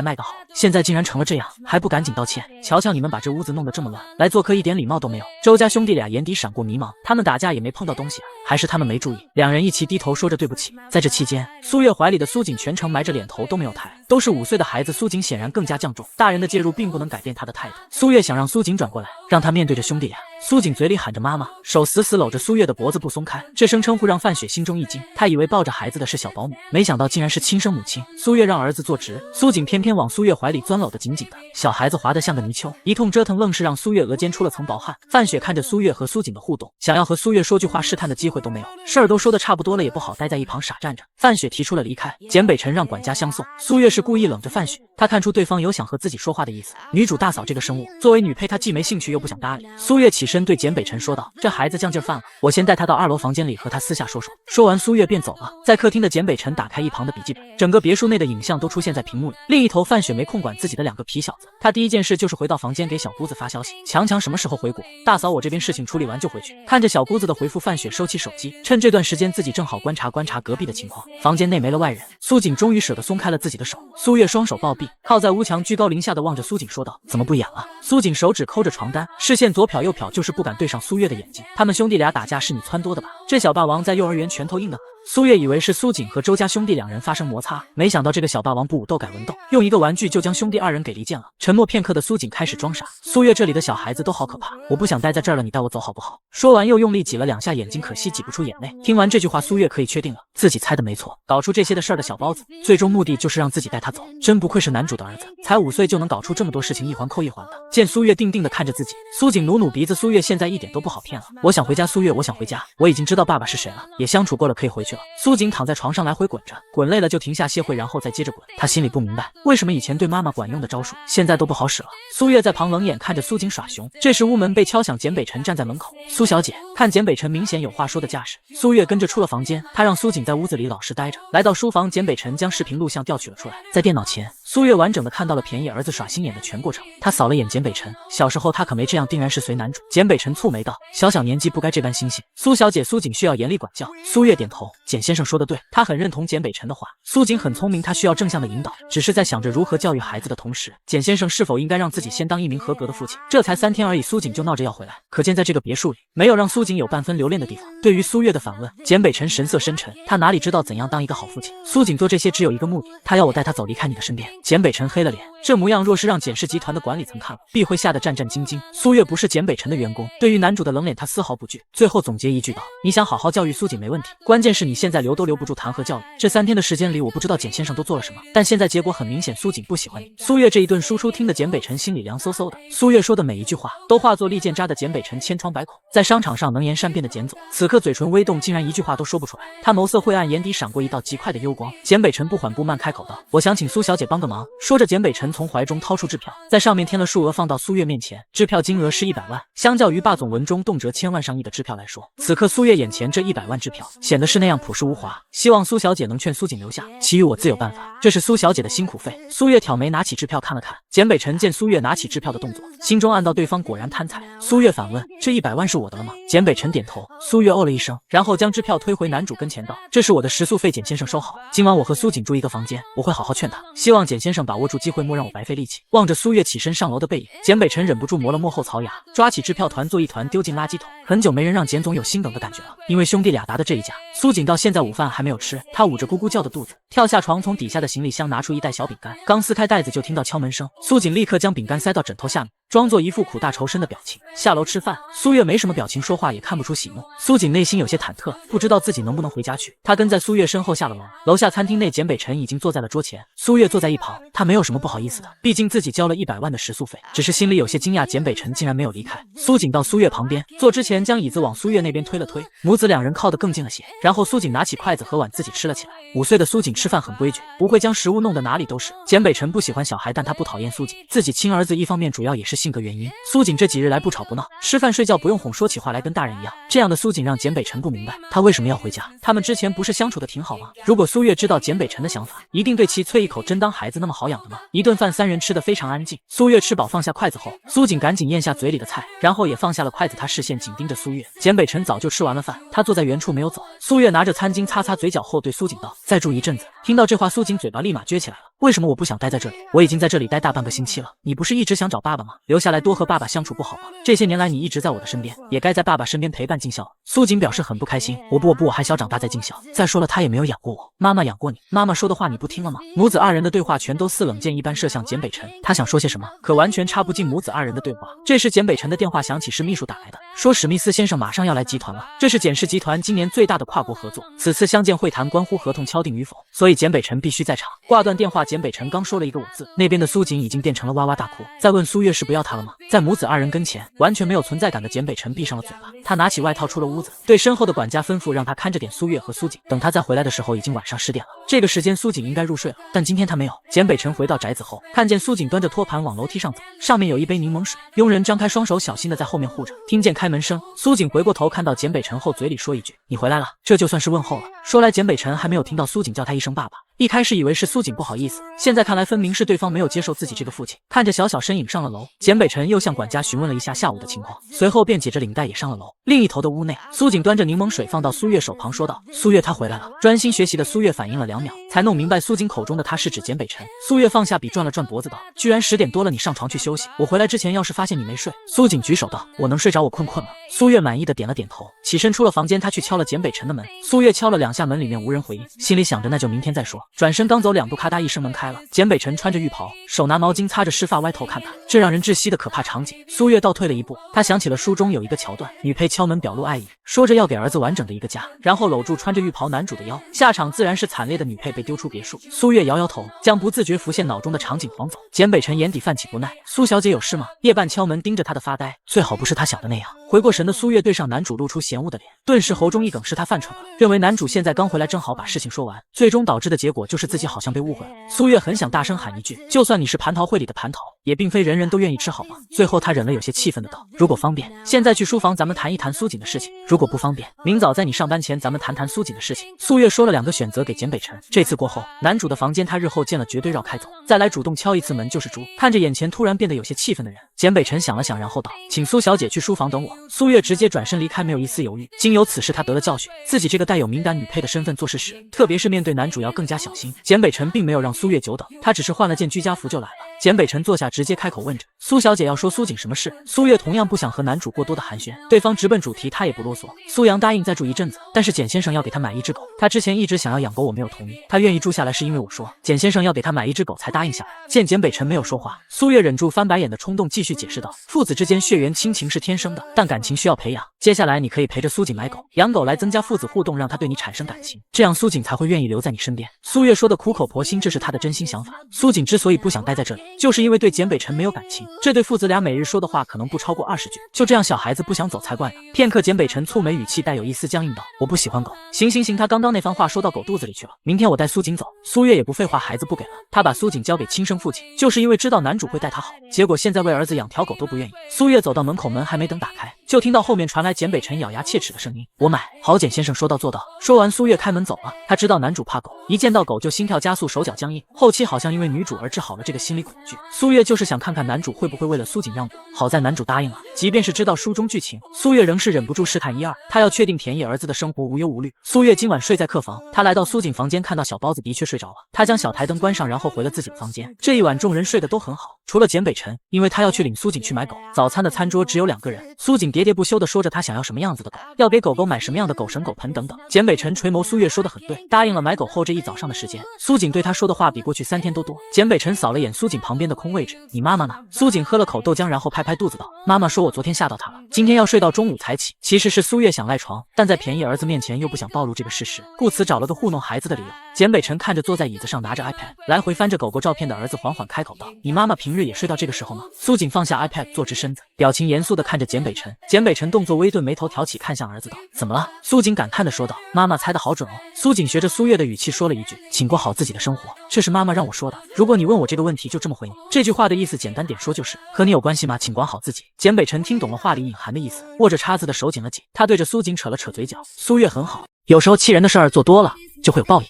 卖个好，现在竟然成了这样，还不赶紧道歉？瞧瞧你们把这屋子弄得这么乱，来做客一点礼貌都没有。周家兄弟俩眼底闪过迷茫，他们打架也没碰到东西啊，还是他们没注意？两人一起低头说着对不起。在这期间，苏月怀里的苏锦全程埋着脸，头都没有抬。都是5岁的孩子，苏锦显然更加降重，大人的介入并不能改变他的态度。苏月想让苏锦转过来，让他面对着兄弟俩。苏锦嘴里喊着妈妈，手死死搂着苏月的脖子不松开，这声称呼让范雪心中一惊，她以为抱着孩子的是小保姆，没想到竟然是亲生母亲。苏月让儿子坐直，苏锦偏偏往苏月怀里钻，搂得紧紧的，小孩子滑得像个泥鳅，一通折腾愣是让苏月额间出了层薄汗。范雪看着苏月和苏锦的互动，想要和苏月说句话试探的机会都没有，事儿都说得差不多了，也不好待在一旁傻站着。范雪提出了离开，简北辰让管家相送。苏月是故意冷着范雪，她看出对方有想和自己说话的意思。女主大嫂这个生物，作为女配，她既没兴趣又不想搭理。苏月起身对简北辰说道：“这孩子犟劲犯了，我先带他到2楼房间里和他私下说说。”说完，苏月便走了。在客厅的简北辰打开一旁的笔记本，整个别墅内的影像都出现在屏幕里。另一头，范雪没空管自己的两个皮小子，她第一件事就是回到房间给小姑子发消息：“强强什么时候回国？大嫂，我这边事情处理完就回去。”看着小姑子的回复，范雪收起手机，趁这段时间自己正好观察隔壁的情况。房间内没了外人，苏锦终于舍得松开了自己的手。苏月双手抱臂，靠在屋墙，居高临下的望着苏锦说道：“怎么不演了？”苏锦手指抠着床单，视线左瞟右瞟，就是不敢对上苏月的眼睛。他们兄弟俩打架是你撺掇的吧？这小霸王在幼儿园拳头硬的很。苏月以为是苏锦和周家兄弟两人发生摩擦，没想到这个小霸王不武斗改文斗，用一个玩具就将兄弟2人给离间了。沉默片刻的苏锦开始装傻：“苏月，这里的小孩子都好可怕，我不想待在这儿了，你带我走好不好？”说完又用力挤了2下眼睛，可惜挤不出眼泪。听完这句话，苏月可以确定了，自己猜的没错，搞出这些的事儿的小包子，最终目的就是让自己带他走。真不愧是男主的儿子，才5岁就能搞出这么多事情，一环扣一环的。见苏月定定地看着自己，苏锦努努鼻子，苏月现在一点都不好骗了。我想回家，苏月，我想回家，我已经知道爸爸是谁了，也相处过了，可以回去了。苏锦躺在床上来回滚着，滚累了就停下歇会，然后再接着滚。他心里不明白，为什么以前对妈妈管用的招数，现在都不好使了。苏月在旁冷眼看着苏锦耍熊。这时屋门被敲响，简北辰站在门口。苏小姐，看简北辰明显有话说的架势，苏月跟着出了房间。他让苏锦在屋子里老实待着。来到书房，简北辰将视频录像调取了出来，在电脑前，苏月完整的看到了便宜儿子耍心眼的全过程。他扫了眼简北辰，小时候他可没这样，定然是随男主。简北辰蹙眉道：“小小年纪不该这般心性，苏小姐，苏锦需要严厉管教。”苏月点头，简先生说的对，他很认同简北辰的话。苏锦很聪明，他需要正向的引导，只是在想着如何教育孩子的同时，简先生是否应该让自己先当一名合格的父亲。这才3天而已，苏锦就闹着要回来，可见在这个别墅里，没有让苏锦有半分留恋的地方。对于苏月的反问，简北辰神色深沉，他哪里知道怎样当一个好父亲。苏锦做这些只有一个目的，他要我带他走，离开你的身边。简北辰黑了脸，这模样若是让简氏集团的管理层看了，必会吓得战战兢兢。苏月不是简北辰的员工，对于男主的冷脸他丝毫不惧。最后总结一句道：“你想好好教育苏锦没问题，关键是你现在留都留不住弹劾教育。这3天的时间里，我不知道简先生都做了什么，但现在结果很明显，苏锦不喜欢你。”苏月这一顿输出听得简北辰心里凉飕飕的。苏月说的每一句话都化作利剑扎的简北辰千疮百孔。在商场上能言善辩的简总，此刻嘴唇微动，竟然一句话都说不出来。他眸色晦暗，眼底闪过一道极快的幽光。简北辰不缓不慢开口道：“我想请苏小姐帮个忙。”说着，简北辰从怀中掏出支票，在上面填了数额，放到苏月面前。支票金额是100万。相较于霸总文中动辄千万上亿的支票来说，此刻苏月眼前这100万支票显得是那样朴实无华。希望苏小姐能劝苏锦留下，其余我自有办法。这是苏小姐的辛苦费。苏月挑眉，拿起支票看了看。简北辰见苏月拿起支票的动作，心中暗道对方果然贪财。苏月反问：“这100万是我的了吗？”简北辰点头。苏月哦了一声，然后将支票推回男主跟前道：“这是我的食宿费，简先生收好。今晚我和苏锦住一个房间，我会好好劝他，希望简先生把握住机会，莫让让我白费力气。望着苏月起身上楼的背影，简北辰忍不住磨了磨后槽牙，抓起支票团做一团丢进垃圾桶。很久没人让简总有心梗的感觉了，因为兄弟俩打的这一架，苏锦到现在午饭还没有吃，他捂着咕咕叫的肚子，跳下床，从底下的行李箱拿出一袋小饼干，刚撕开袋子就听到敲门声，苏锦立刻将饼干塞到枕头下面，装作一副苦大仇深的表情。下楼吃饭，苏月没什么表情，说话也看不出喜怒。苏锦内心有些忐忑，不知道自己能不能回家去。他跟在苏月身后下了楼，楼下餐厅内，简北辰已经坐在了桌前，苏月坐在一旁，他没有什么不好意思的，毕竟自己交了100万的食宿费，只是心里有些惊讶，简北辰竟然没有离开。苏锦到苏月旁边坐之前，将椅子往苏月那边推了推，母子两人靠得更近了些。然后苏锦拿起筷子和碗自己吃了起来。5岁的苏锦吃饭很规矩，不会将食物弄得哪里都是。简北辰不喜欢小孩，但他不讨厌苏锦，自己亲儿子一方面主要也是性格原因。苏锦这几日来不吵不闹，吃饭睡觉不用哄，说起话来跟大人一样。这样的苏锦让简北辰不明白，他为什么要回家？他们之前不是相处的挺好吗？如果苏月知道简北辰的想法，一定对其啐一口，真当孩子那么好养的吗？一顿饭3人吃得非常安静。苏月吃饱放下筷子后，苏锦赶紧咽下嘴里的菜，然后也放下了筷子，他视线紧盯着苏月。简北辰早就吃完了饭，他坐在原处没有走。苏月拿着餐巾擦擦嘴角后对苏锦道：“再住一阵子。”听到这话，苏锦嘴巴立马撅起来了。为什么我不想待在这里？我已经在这里待大半个星期了。你不是一直想找爸爸吗？留下来多和爸爸相处不好吗？这些年来你一直在我的身边，也该在爸爸身边陪伴尽孝。苏锦表示很不开心。我还想长大再尽孝。再说了，他也没有养过我，妈妈养过你。妈妈说的话你不听了吗？母子2人的对话全都似冷箭一般射向简北辰，他想说些什么，可完全插不进母子2人的对话。这时简北辰的电话响起，是秘书打来的，说史密斯先生马上要来集团了，这是简氏集团今年最大的跨国合作，此次相见会谈关乎合同敲定与否，所以简北辰必须在场。挂断电话，简北辰刚说了一个我字，那边的苏锦已经变成了哇哇大哭，在问苏月是不要他了吗？在母子2人跟前，完全没有存在感的简北辰闭上了嘴巴，他拿起外套出了屋子，对身后的管家吩咐让他看着点苏月和苏锦，等他再回来的时候已经晚上10点了，这个时间苏锦应该入睡了，但今天他没有。简北辰回到宅子后，看见苏锦端着托盘往楼梯上走，上面有一杯柠檬水，佣人张开双手小心的在后面护着。听见开门声，苏锦回过头看到简北辰后，嘴里说一句：“你回来了。”这就算是问候了。说来简北辰还没有听到苏锦叫他一声爸爸，一开始以为是苏锦不好意思，现在看来分明是对方没有接受自己这个父亲。看着小小身影上了楼，简北辰又向管家询问了一下下午的情况，随后便解着领带也上了楼。另一头的屋内，苏锦端着柠檬水放到苏月手旁说道：“苏月他回来了。”专心学习的苏月反应了2秒，才弄明白苏锦口中的他是指简北辰。苏月放下笔转了转脖子道：“居然10点多了，你上床去休息，我回来之前要是发现你没睡。”苏锦举手道：“我能睡着，我困了。”苏月满意的点了点头，起身出了房间，他去敲了简北辰的门。苏月敲了2下门，里面无人回应，心里想着那就明天再说。转身刚走2步，咔嗒一声门开了，简北辰穿着浴袍，手拿毛巾擦着湿发，歪头看他，这让人窒息的可怕场景。苏月倒退了一步，他想起了书中有一个桥段，女配敲门表露爱意，说着要给儿子完整的一个家，然后搂住穿着浴袍男主的腰，下场自然是惨烈的女配被丢出别墅。苏月摇摇头，将不自觉浮现脑中的场景晃走。简北辰眼底泛起不耐，苏小姐有事吗？夜半敲门盯着他的发呆，最好不是他想的那样。回过神的苏月对上男主露出嫌恶的脸，顿时喉中一梗，是他犯蠢了，认为男主现在刚回来正好把事情说完，最终导致的结果就是自己好像被误会了。苏月很想大声喊一句，就算你是蟠桃会里的蟠桃，也并非人人都愿意吃好吗？最后他忍了，有些气愤的道：“如果方便，现在去书房咱们谈一谈苏锦的事情；如果不方便，明早在你上班前咱们谈谈苏锦的事情。”苏月说了2个选择给简北辰。这次过后，男主的房间他日后见了绝对绕开走，再来主动敲一次门就是猪。看着眼前突然变得有些气愤的人，简北辰想了想，然后道：“请苏小姐去书房等我。”苏月直接转身离开，没有一丝犹豫。经由此事，他得了教训，自己这个带有敏感女配的身份做事时，特别是面对男主要更加小心。简北辰并没有让苏月久等，他只是换了件居家服就来了。简北辰坐下，直接开口问着：“苏小姐要说苏锦什么事？”苏月同样不想和男主过多的寒暄，对方直奔主题，他也不啰嗦。苏阳答应再住一阵子，但是简先生要给他买一只狗，他之前一直想要养狗，我没有同意，他愿意住下来是因为我说简先生要给他买一只狗才答应下来。见简北辰没有说话，苏月忍住翻白眼的冲动，继续解释道：“父子之间血缘亲情是天生的，但感情需要培养。接下来你可以陪着苏锦买狗、养狗来增加父子互动，让他对你产生感情，这样苏锦才会愿意留在你身边。”苏月说的苦口婆心，这是他的真心想法。苏锦之所以不想待在这里，就是因为对简北辰没有感情。这对父子俩每日说的话可能不超过20句，就这样小孩子不想走才怪呢。片刻，简北辰蹙眉，语气带有一丝僵硬道：“我不喜欢狗。”行，他刚刚那番话说到狗肚子里去了，明天我带苏锦走。苏月也不废话，孩子不给了，他把苏锦交给亲生父亲，就是因为知道男主会待他好，结果现在为儿子养条狗都不愿意。苏月走到门口，门还没等打开，就听到后面传来简北辰咬牙切齿的声音：“我买。”好，简先生说到做到。说完，苏月开门走了。他知道男主怕狗，一见到狗就心跳加速，手脚僵硬。后期好像因为女主而治好了这个心理恐惧。苏月就是想看看男主会不会为了苏锦让步。好在男主答应了，即便是知道书中剧情，苏月仍是忍不住试探一二。他要确定田野儿子的生活无忧无虑。苏月今晚睡在客房，他来到苏锦房间，看到小包子的确睡着了。他将小台灯关上，然后回了自己的房间。这一晚众人睡得都很好，除了简北辰，因为他要去领苏锦去买狗。早餐的餐桌只有2个人。苏锦喋喋不休地说着他想要什么样子的狗，要给狗狗买什么样的狗绳、狗盆等等。简北辰垂眸，苏月说得很对，答应了买狗后这一早上的时间。苏锦对他说的话比过去3天都多。简北辰扫了眼苏锦旁边的空位置，你妈妈呢？苏锦喝了口豆浆，然后拍拍肚子道：妈妈说我昨天吓到她了，今天要睡到中午才起。其实是苏月想赖床，但在便宜儿子面前又不想暴露这个事实，故此找了个糊弄孩子的理由。简北辰看着坐在椅子上拿着 iPad 来回翻着狗狗照片的儿子，缓缓开口道：你妈妈平日也睡到这个时候吗？苏锦放下 iPad， 坐直身子，表情严肃地看着简北辰。简北辰动作微顿，眉头挑起，看向儿子道：怎么了？苏锦感叹地说道：妈妈猜得好准哦。苏锦学着苏月的语气说了一句：请过好自己的生活，这是妈妈让我说的，如果你问我这个问题就这么回你。这句话的意思简单点说就是和你有关系吗？请管好自己。简北辰听懂了话里隐含的意思，握着叉子的手紧了紧。他对着苏锦扯了扯嘴角，苏月很好，有时候气人的事儿做多了就会有报应。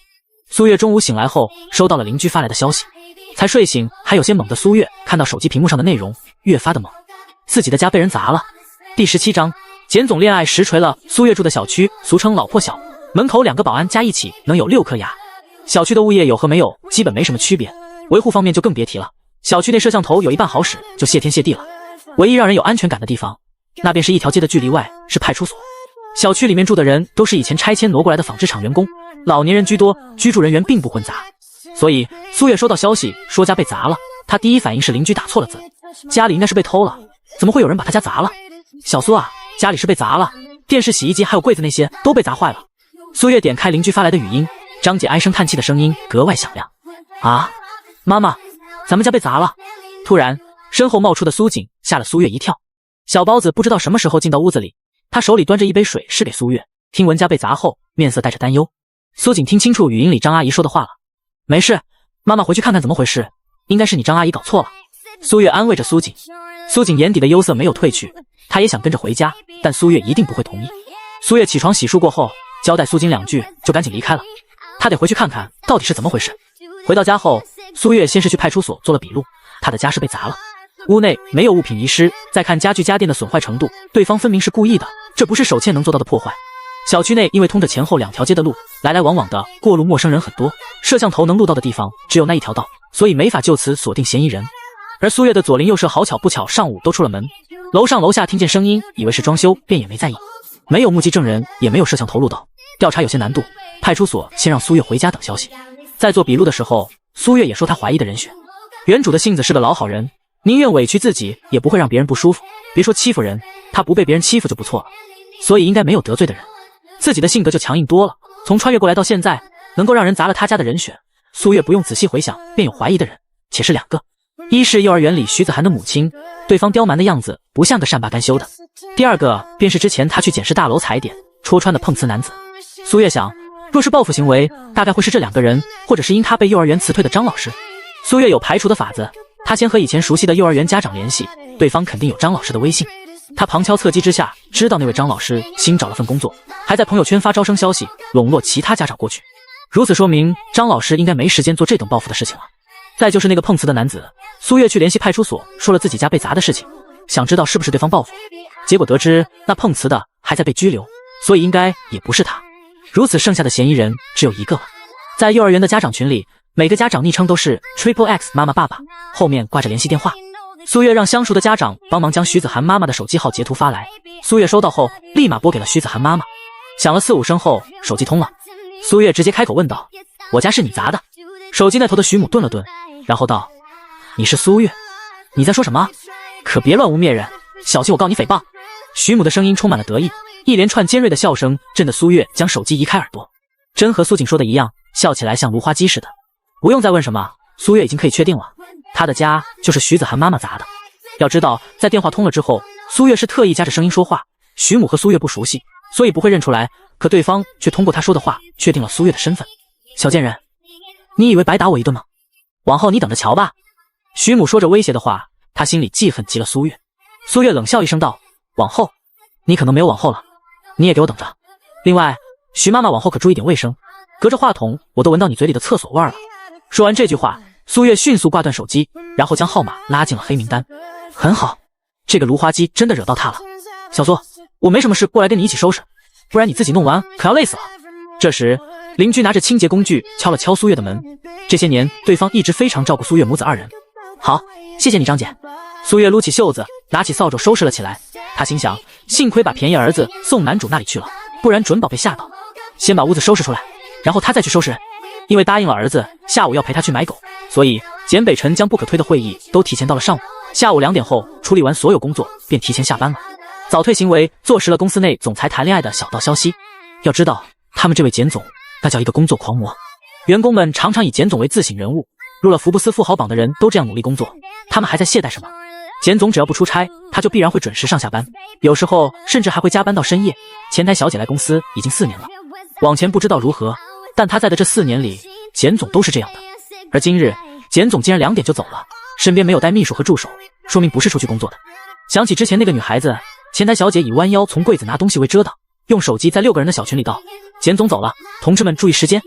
苏月中午醒来后收到了邻居发来的消息，才睡醒还有些懵的苏月看到手机屏幕上的内容越发的懵，自己的家被人砸了。第17章简总恋爱实锤了。苏月住的小区俗称老破小，门口2个保安加一起能有6颗牙。小区的物业有和没有基本没什么区别，维护方面就更别提了。小区内摄像头有一半好使就谢天谢地了，唯一让人有安全感的地方，那便是1条街的距离外是派出所。小区里面住的人都是以前拆迁挪过来的纺织厂员工，老年人居多，居住人员并不混杂。所以苏月收到消息说家被砸了，他第一反应是邻居打错了字，家里应该是被偷了，怎么会有人把他家砸了？小苏啊，家里是被砸了，电视、洗衣机还有柜子那些都被砸坏了。苏月点开邻居发来的语音，张姐唉声叹气的声音格外响亮。啊，妈妈，咱们家被砸了。突然身后冒出的苏锦吓了苏月一跳。小包子不知道什么时候进到屋子里，他手里端着一杯水施给苏月，听闻家被砸后面色带着担忧。苏锦听清楚语音里张阿姨说的话了，没事，妈妈回去看看怎么回事，应该是你张阿姨搞错了。苏月安慰着苏锦。苏锦眼底的忧色没有褪去，他也想跟着回家，但苏月一定不会同意。苏月起床洗漱过后，交代苏锦2句就赶紧离开了，他得回去看看到底是怎么回事。回到家后，苏月先是去派出所做了笔录，他的家是被砸了，屋内没有物品遗失，再看家具家电的损坏程度，对方分明是故意的，这不是手欠能做到的破坏。小区内因为通着前后2条街的路，来来往往的过路陌生人很多，摄像头能录到的地方只有那一条道，所以没法就此锁定嫌疑人。而苏月的左邻右舍好巧不巧上午都出了门，楼上楼下听见声音，以为是装修，便也没在意。没有目击证人，也没有摄像头录到，调查有些难度。派出所先让苏月回家等消息。在做笔录的时候，苏月也说他怀疑的人选。原主的性子是个老好人，宁愿委屈自己也不会让别人不舒服，别说欺负人，他不被别人欺负就不错了，所以应该没有得罪的人。自己的性格就强硬多了，从穿越过来到现在，能够让人砸了他家的人选，苏月不用仔细回想便有怀疑的人，且是2个。一是幼儿园里徐子涵的母亲，对方刁蛮的样子不像个善罢甘休的。第2个便是之前他去检视大楼踩点戳穿的碰瓷男子。苏月想，若是报复行为，大概会是这2个人，或者是因他被幼儿园辞退的张老师。苏月有排除的法子，他先和以前熟悉的幼儿园家长联系，对方肯定有张老师的微信。他旁敲侧击之下知道那位张老师新找了份工作，还在朋友圈发招生消息，笼络其他家长过去。如此说明张老师应该没时间做这等报复的事情了。再就是那个碰瓷的男子，苏月去联系派出所说了自己家被砸的事情，想知道是不是对方报复，结果得知那碰瓷的还在被拘留，所以应该也不是他。如此剩下的嫌疑人只有1个了。在幼儿园的家长群里，每个家长昵称都是 XXX 妈妈爸爸，后面挂着联系电话。苏月让相熟的家长帮忙将徐子涵妈妈的手机号截图发来，苏月收到后立马拨给了徐子涵妈妈。响了4、5声后，手机通了。苏月直接开口问道：我家是你砸的？手机那头的徐母顿了顿，然后道：你是苏月？你在说什么？可别乱污蔑人，小心我告你诽谤。徐母的声音充满了得意，一连串尖锐的笑声震得苏月将手机移开耳朵。真和苏锦说的一样，笑起来像芦花鸡似的。不用再问什么，苏月已经可以确定了，他的家就是徐子涵妈妈砸的。要知道在电话通了之后，苏月是特意夹着声音说话，徐母和苏月不熟悉，所以不会认出来，可对方却通过他说的话确定了苏月的身份。小贱人，你以为白打我一顿吗？往后你等着瞧吧。徐母说着威胁的话，他心里记恨极了苏月。苏月冷笑一声道：往后？你可能没有往后了，你也给我等着。另外，徐妈妈往后可注意点卫生，隔着话筒我都闻到你嘴里的厕所味儿了。说完这句话，苏月迅速挂断手机，然后将号码拉进了黑名单。很好，这个芦花鸡真的惹到他了。小苏，我没什么事，过来跟你一起收拾，不然你自己弄完可要累死了。这时，邻居拿着清洁工具敲了敲苏月的门。这些年，对方一直非常照顾苏月母子二人。好，谢谢你张姐。苏月撸起袖子，拿起扫帚收拾了起来。她心想，幸亏把便宜儿子送男主那里去了，不然准保被吓到。先把屋子收拾出来，然后她再去收拾人。因为答应了儿子下午要陪他去买狗，所以简北辰将不可推的会议都提前到了上午。下午2点后处理完所有工作，便提前下班了。早退行为坐实了公司内总裁谈恋爱的小道消息。要知道，他们这位简总那叫一个工作狂魔。员工们常常以简总为自省人物，入了福布斯富豪榜的人都这样努力工作，他们还在懈怠什么？简总只要不出差，他就必然会准时上下班，有时候甚至还会加班到深夜。前台小姐来公司已经4年了，往前不知道如何，但他在的这4年里，简总都是这样的。而今日，简总竟然2点就走了，身边没有带秘书和助手，说明不是出去工作的。想起之前那个女孩子，前台小姐以弯腰从柜子拿东西为遮挡，用手机在6个人的小群里道：“简总走了，同志们注意时间，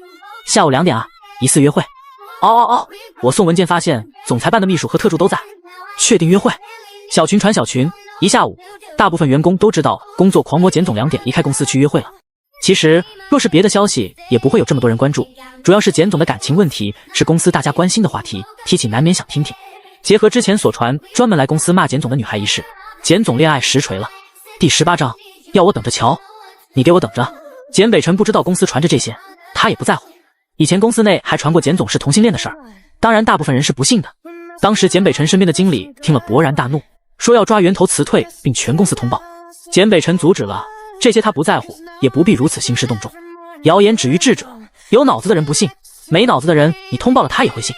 下午2点啊，疑似约会。”我送文件发现总裁办的秘书和特助都在，确定约会。小群传小群，一下午，大部分员工都知道工作狂魔简总2点离开公司去约会了。其实，若是别的消息，也不会有这么多人关注。主要是简总的感情问题是公司大家关心的话题，提起难免想听听。结合之前所传专门来公司骂简总的女孩一事，简总恋爱实锤了。第18章，要我等着瞧，你给我等着。简北辰不知道公司传着这些，他也不在乎。以前公司内还传过简总是同性恋的事儿，当然大部分人是不信的。当时简北辰身边的经理听了勃然大怒，说要抓源头辞退，并全公司通报。简北辰阻止了。这些他不在乎，也不必如此兴师动众。谣言止于智者，有脑子的人不信，没脑子的人你通报了他也会信。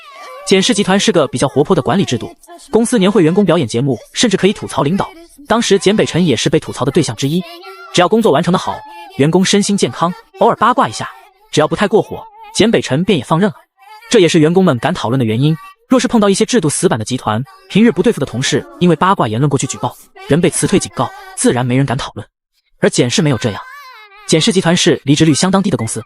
简氏集团是个比较活泼的管理制度，公司年会员工表演节目甚至可以吐槽领导，当时简北辰也是被吐槽的对象之一。只要工作完成的好，员工身心健康，偶尔八卦一下，只要不太过火，简北辰便也放任了。这也是员工们敢讨论的原因。若是碰到一些制度死板的集团，平日不对付的同事因为八卦言论过去举报，人被辞退警告，自然没人敢讨论。而简氏没有这样，简氏集团是离职率相当低的公司。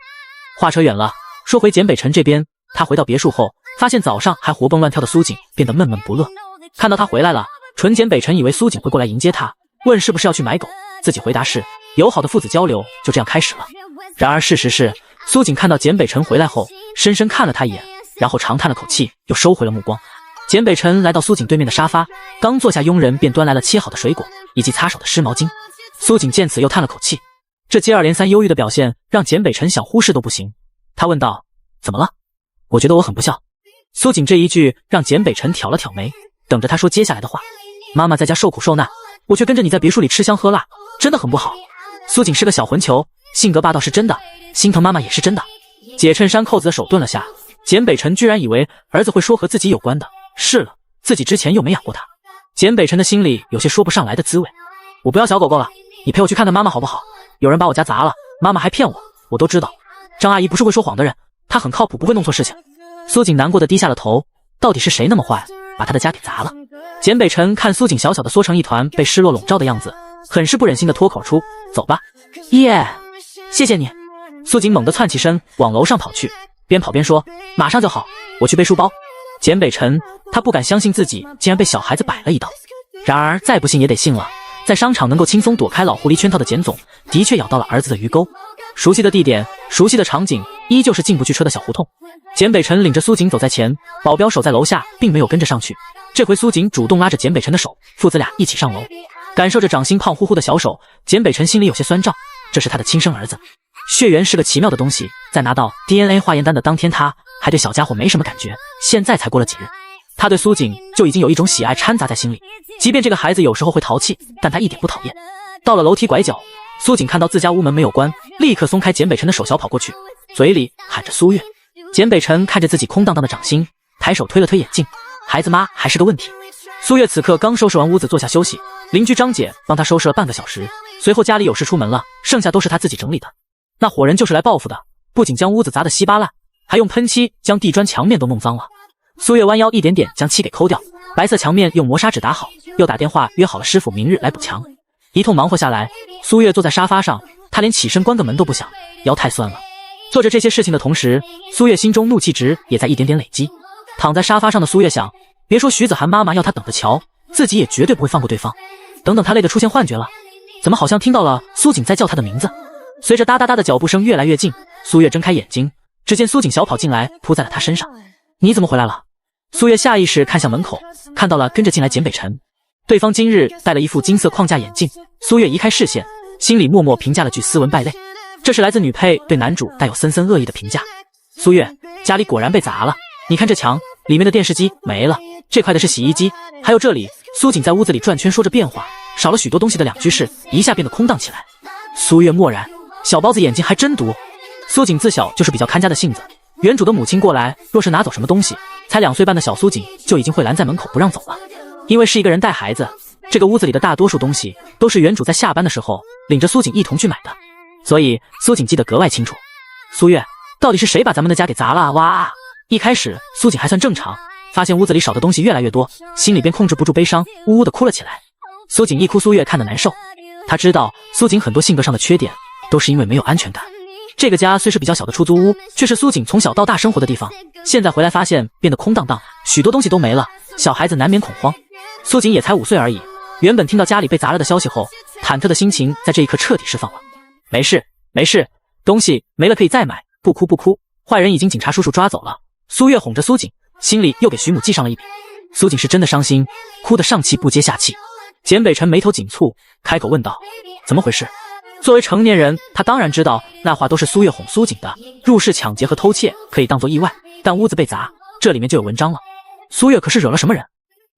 话扯远了，说回简北辰这边，他回到别墅后，发现早上还活蹦乱跳的苏锦变得闷闷不乐。看到他回来了，纯简北辰以为苏锦会过来迎接他，问是不是要去买狗，自己回答是，友好的父子交流就这样开始了。然而事实是，苏锦看到简北辰回来后，深深看了他一眼，然后长叹了口气，又收回了目光。简北辰来到苏锦对面的沙发，刚坐下，佣人便端来了切好的水果以及擦手的湿毛巾。苏锦见此又叹了口气，这接二连三忧郁的表现让简北辰想忽视都不行。他问道：“怎么了？我觉得我很不孝。”苏锦这一句让简北辰挑了挑眉，等着他说接下来的话。妈妈在家受苦受难，我却跟着你在别墅里吃香喝辣，真的很不好。苏锦是个小混球，性格霸道是真的，心疼妈妈也是真的。解衬衫扣子的手顿了下，简北辰居然以为儿子会说和自己有关的。是了，自己之前又没养过他。简北辰的心里有些说不上来的滋味。我不要小狗狗了，你陪我去看看妈妈好不好？有人把我家砸了，妈妈还骗我，我都知道。张阿姨不是会说谎的人，她很靠谱，不会弄错事情。苏锦难过的低下了头，到底是谁那么坏，把她的家给砸了？简北辰看苏锦小小的缩成一团，被失落笼罩的样子，很是不忍心的脱口出：“走吧。”耶，谢谢你。苏锦猛地窜起身往楼上跑去，边跑边说：“马上就好，我去背书包。”简北辰他不敢相信自己竟然被小孩子摆了一道，然而再不信也得信了。在商场能够轻松躲开老狐狸圈套的简总，的确咬到了儿子的鱼钩。熟悉的地点，熟悉的场景，依旧是进不去车的小胡同。简北辰领着苏锦走在前，保镖守在楼下，并没有跟着上去。这回苏锦主动拉着简北辰的手，父子俩一起上楼。感受着掌心胖乎乎的小手，简北辰心里有些酸胀，这是他的亲生儿子。血缘是个奇妙的东西，在拿到 DNA 化验单的当天，他还对小家伙没什么感觉，现在才过了几日，他对苏锦就已经有一种喜爱掺杂在心里。即便这个孩子有时候会淘气，但他一点不讨厌。到了楼梯拐角，苏锦看到自家屋门没有关，立刻松开简北辰的手，小跑过去，嘴里喊着苏月。简北辰看着自己空荡荡的掌心，抬手推了推眼镜，孩子妈还是个问题。苏月此刻刚收拾完屋子坐下休息，邻居张姐帮他收拾了半个小时，随后家里有事出门了，剩下都是他自己整理的。那伙人就是来报复的，不仅将屋子砸得稀巴烂，还用喷漆将地砖墙面都弄脏了。苏月弯腰一点点将漆给抠掉，白色墙面用磨砂纸打好，又打电话约好了师傅明日来补墙。一通忙活下来，苏月坐在沙发上，她连起身关个门都不想，腰太酸了。做着这些事情的同时，苏月心中怒气值也在一点点累积。躺在沙发上的苏月想，别说徐子涵妈妈要她等着瞧，自己也绝对不会放过对方。等等，她累得出现幻觉了，怎么好像听到了苏锦在叫她的名字？随着哒哒哒的脚步声越来越近，苏月睁开眼睛，只见苏锦小跑进来，扑在了她身上。你怎么回来了？苏月下意识看向门口，看到了跟着进来简北辰。对方今日戴了一副金色框架眼镜，苏月移开视线，心里默默评价了句斯文败类。这是来自女配对男主带有森森恶意的评价。苏月，家里果然被砸了，你看这墙里面的电视机没了，这块的是洗衣机，还有这里。苏锦在屋子里转圈说着变化，少了许多东西的两居室一下变得空荡起来。苏月默然，小包子眼睛还真毒。苏锦自小就是比较看家的性子，原主的母亲过来，若是拿走什么东西，才2岁半的小苏锦就已经会拦在门口不让走了。因为是一个人带孩子，这个屋子里的大多数东西都是原主在下班的时候领着苏锦一同去买的，所以苏锦记得格外清楚。苏月，到底是谁把咱们的家给砸了啊？哇！一开始苏锦还算正常，发现屋子里少的东西越来越多，心里便控制不住悲伤，呜呜的哭了起来。苏锦一哭，苏月看得难受。他知道苏锦很多性格上的缺点都是因为没有安全感。这个家虽是比较小的出租屋，却是苏锦从小到大生活的地方，现在回来发现变得空荡荡，许多东西都没了，小孩子难免恐慌。苏锦也才5岁而已，原本听到家里被砸了的消息后，忐忑的心情在这一刻彻底释放了。没事没事，东西没了可以再买，不哭不哭，坏人已经警察叔叔抓走了。苏月哄着苏锦，心里又给徐母记上了一笔。苏锦是真的伤心，哭得上气不接下气。简北辰眉头紧蹙，开口问道：怎么回事？作为成年人，他当然知道那话都是苏月哄苏锦的，入室抢劫和偷窃可以当作意外，但屋子被砸，这里面就有文章了。苏月可是惹了什么人？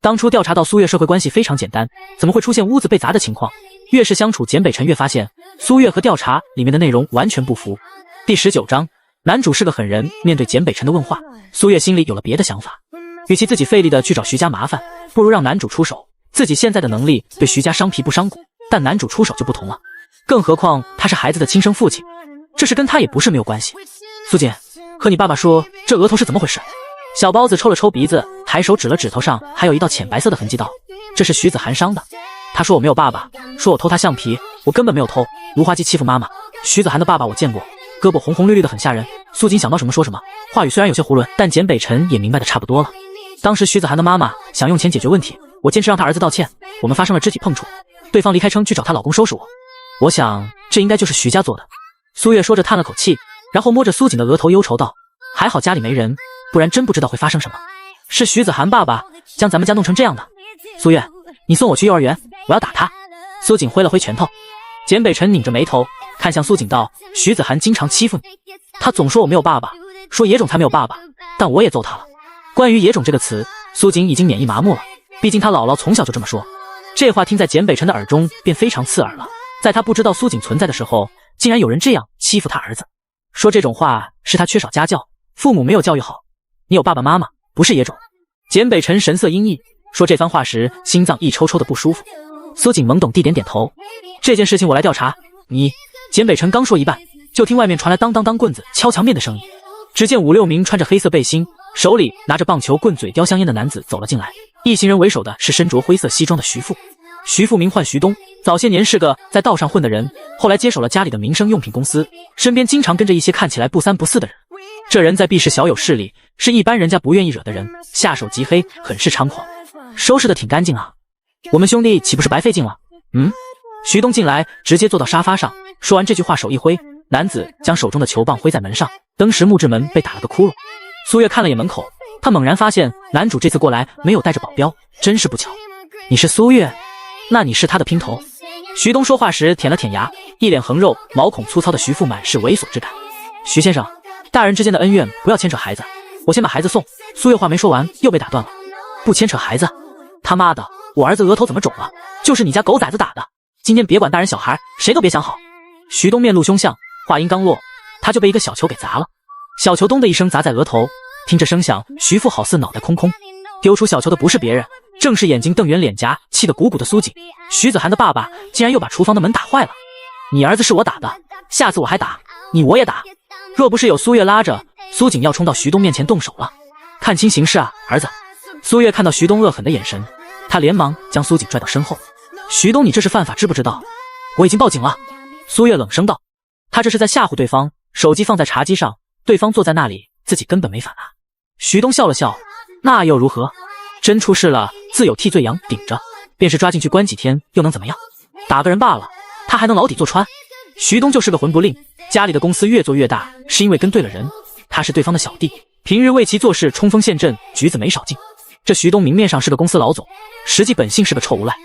当初调查到苏月社会关系非常简单，怎么会出现屋子被砸的情况？越是相处，简北辰越发现苏月和调查里面的内容完全不符。第19章，男主是个狠人。面对简北辰的问话，苏月心里有了别的想法，与其自己费力的去找徐家麻烦，不如让男主出手。自己现在的能力对徐家伤皮不伤骨，但男主出手就不同了，更何况他是孩子的亲生父亲，这事跟他也不是没有关系。苏锦，和你爸爸说这额头是怎么回事？小包子抽了抽鼻子，抬手指了指头上还有一道浅白色的痕迹道：这是徐子涵伤的。他说我没有爸爸，说我偷他橡皮，我根本没有偷。芦花鸡欺负妈妈，徐子涵的爸爸我见过，胳膊红红绿绿的很吓人。苏锦想到什么说什么，话语虽然有些囫囵，但简北辰也明白的差不多了。当时徐子涵的妈妈想用钱解决问题，我坚持让他儿子道歉，我们发生了肢体碰触，对方离开称去找她老公收拾我。我想这应该就是徐家做的。苏月说着叹了口气，然后摸着苏锦的额头忧愁道：还好家里没人，不然真不知道会发生什么。是徐子涵爸爸将咱们家弄成这样的。苏月，你送我去幼儿园，我要打他。苏锦挥了挥拳头。简北辰拧着眉头看向苏锦道：徐子涵经常欺负你，他总说我没有爸爸，说野种才没有爸爸，但我也揍他了。关于野种这个词，苏锦已经免疫麻木了，毕竟他姥姥从小就这么说。这话听在简北辰的耳中便非常刺耳了，在他不知道苏锦存在的时候，竟然有人这样欺负他儿子。说这种话是他缺少家教，父母没有教育好。你有爸爸妈妈，不是野种。简北辰神色阴翳，说这番话时心脏一抽抽的不舒服。苏锦懵懂地点点头，这件事情我来调查。你……简北辰刚说一半，就听外面传来当当当棍子敲墙面的声音。只见5、6名穿着黑色背心，手里拿着棒球棍、嘴叼香烟的男子走了进来。一行人为首的是身着灰色西装的徐父。徐父名唤徐东，早些年是个在道上混的人，后来接手了家里的民生用品公司，身边经常跟着一些看起来不三不四的人。这人在 B 市小有势力，是一般人家不愿意惹的人，下手极黑，很是猖狂，收拾得挺干净啊。我们兄弟岂不是白费劲了？徐东进来，直接坐到沙发上，说完这句话手一挥，男子将手中的球棒挥在门上，登时木质门被打了个窟窿。苏月看了眼门口，他猛然发现男主这次过来没有带着保镖，真是不巧。你是苏月？那你是他的姘头。徐东说话时舔了舔牙，一脸横肉，毛孔粗糙的徐父满是猥琐之感。徐先生，大人之间的恩怨不要牵扯孩子，我先把孩子送。苏月话没说完又被打断了。不牵扯孩子？他妈的，我儿子额头怎么肿了？就是你家狗崽子打的。今天别管大人小孩，谁都别想好。徐东面露凶相，话音刚落，他就被一个小球给砸了。小球咚的一声砸在额头，听着声响，徐父好似脑袋空空。丢出小球的不是别人，正是眼睛瞪圆、脸颊气得鼓鼓的苏锦。徐子涵的爸爸竟然又把厨房的门打坏了。你儿子是我打的，下次我还打你，我也打。若不是有苏月拉着，苏锦要冲到徐东面前动手了。看清形势啊，儿子。苏月看到徐东恶狠的眼神，他连忙将苏锦拽到身后。徐东，你这是犯法，知不知道？我已经报警了。苏月冷声道。他这是在吓唬对方，手机放在茶几上，对方坐在那里，自己根本没法拿。徐东笑了笑，那又如何？真出事了，自有替罪羊顶着，便是抓进去关几天，又能怎么样？打个人罢了，他还能牢底坐穿？徐东就是个魂不吝，家里的公司越做越大，是因为跟对了人。他是对方的小弟，平日为其做事冲锋陷阵，局子没少进。这徐东明面上是个公司老总，实际本性是个臭无赖。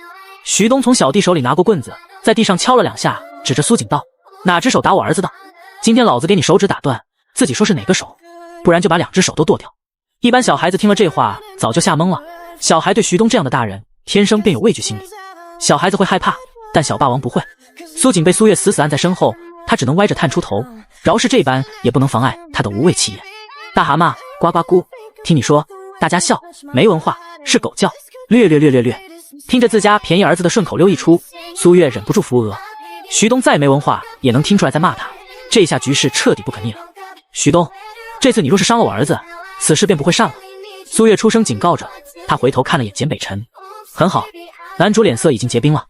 徐东从小弟手里拿过棍子，在地上敲了2下，指着苏锦道：“哪只手打我儿子的？今天老子给你手指打断，自己说是哪个手，不然就把2只手都剁掉。”一般小孩子听了这话，早就吓懵了。小孩对徐东这样的大人，天生便有畏惧心理。小孩子会害怕，但小霸王不会。苏锦被苏月死死按在身后，他只能歪着探出头，饶是这般也不能妨碍他的无畏气焰。大蛤蟆呱呱咕，听你说，大家笑，没文化，是狗叫，略。听着自家便宜儿子的顺口溜一出，苏月忍不住扶额。徐东再没文化，也能听出来在骂他，这下局势彻底不可逆了。徐东，这次你若是伤了我儿子，此事便不会善了。苏月出声警告着，他回头看了眼简北辰。很好，男主脸色已经结冰了。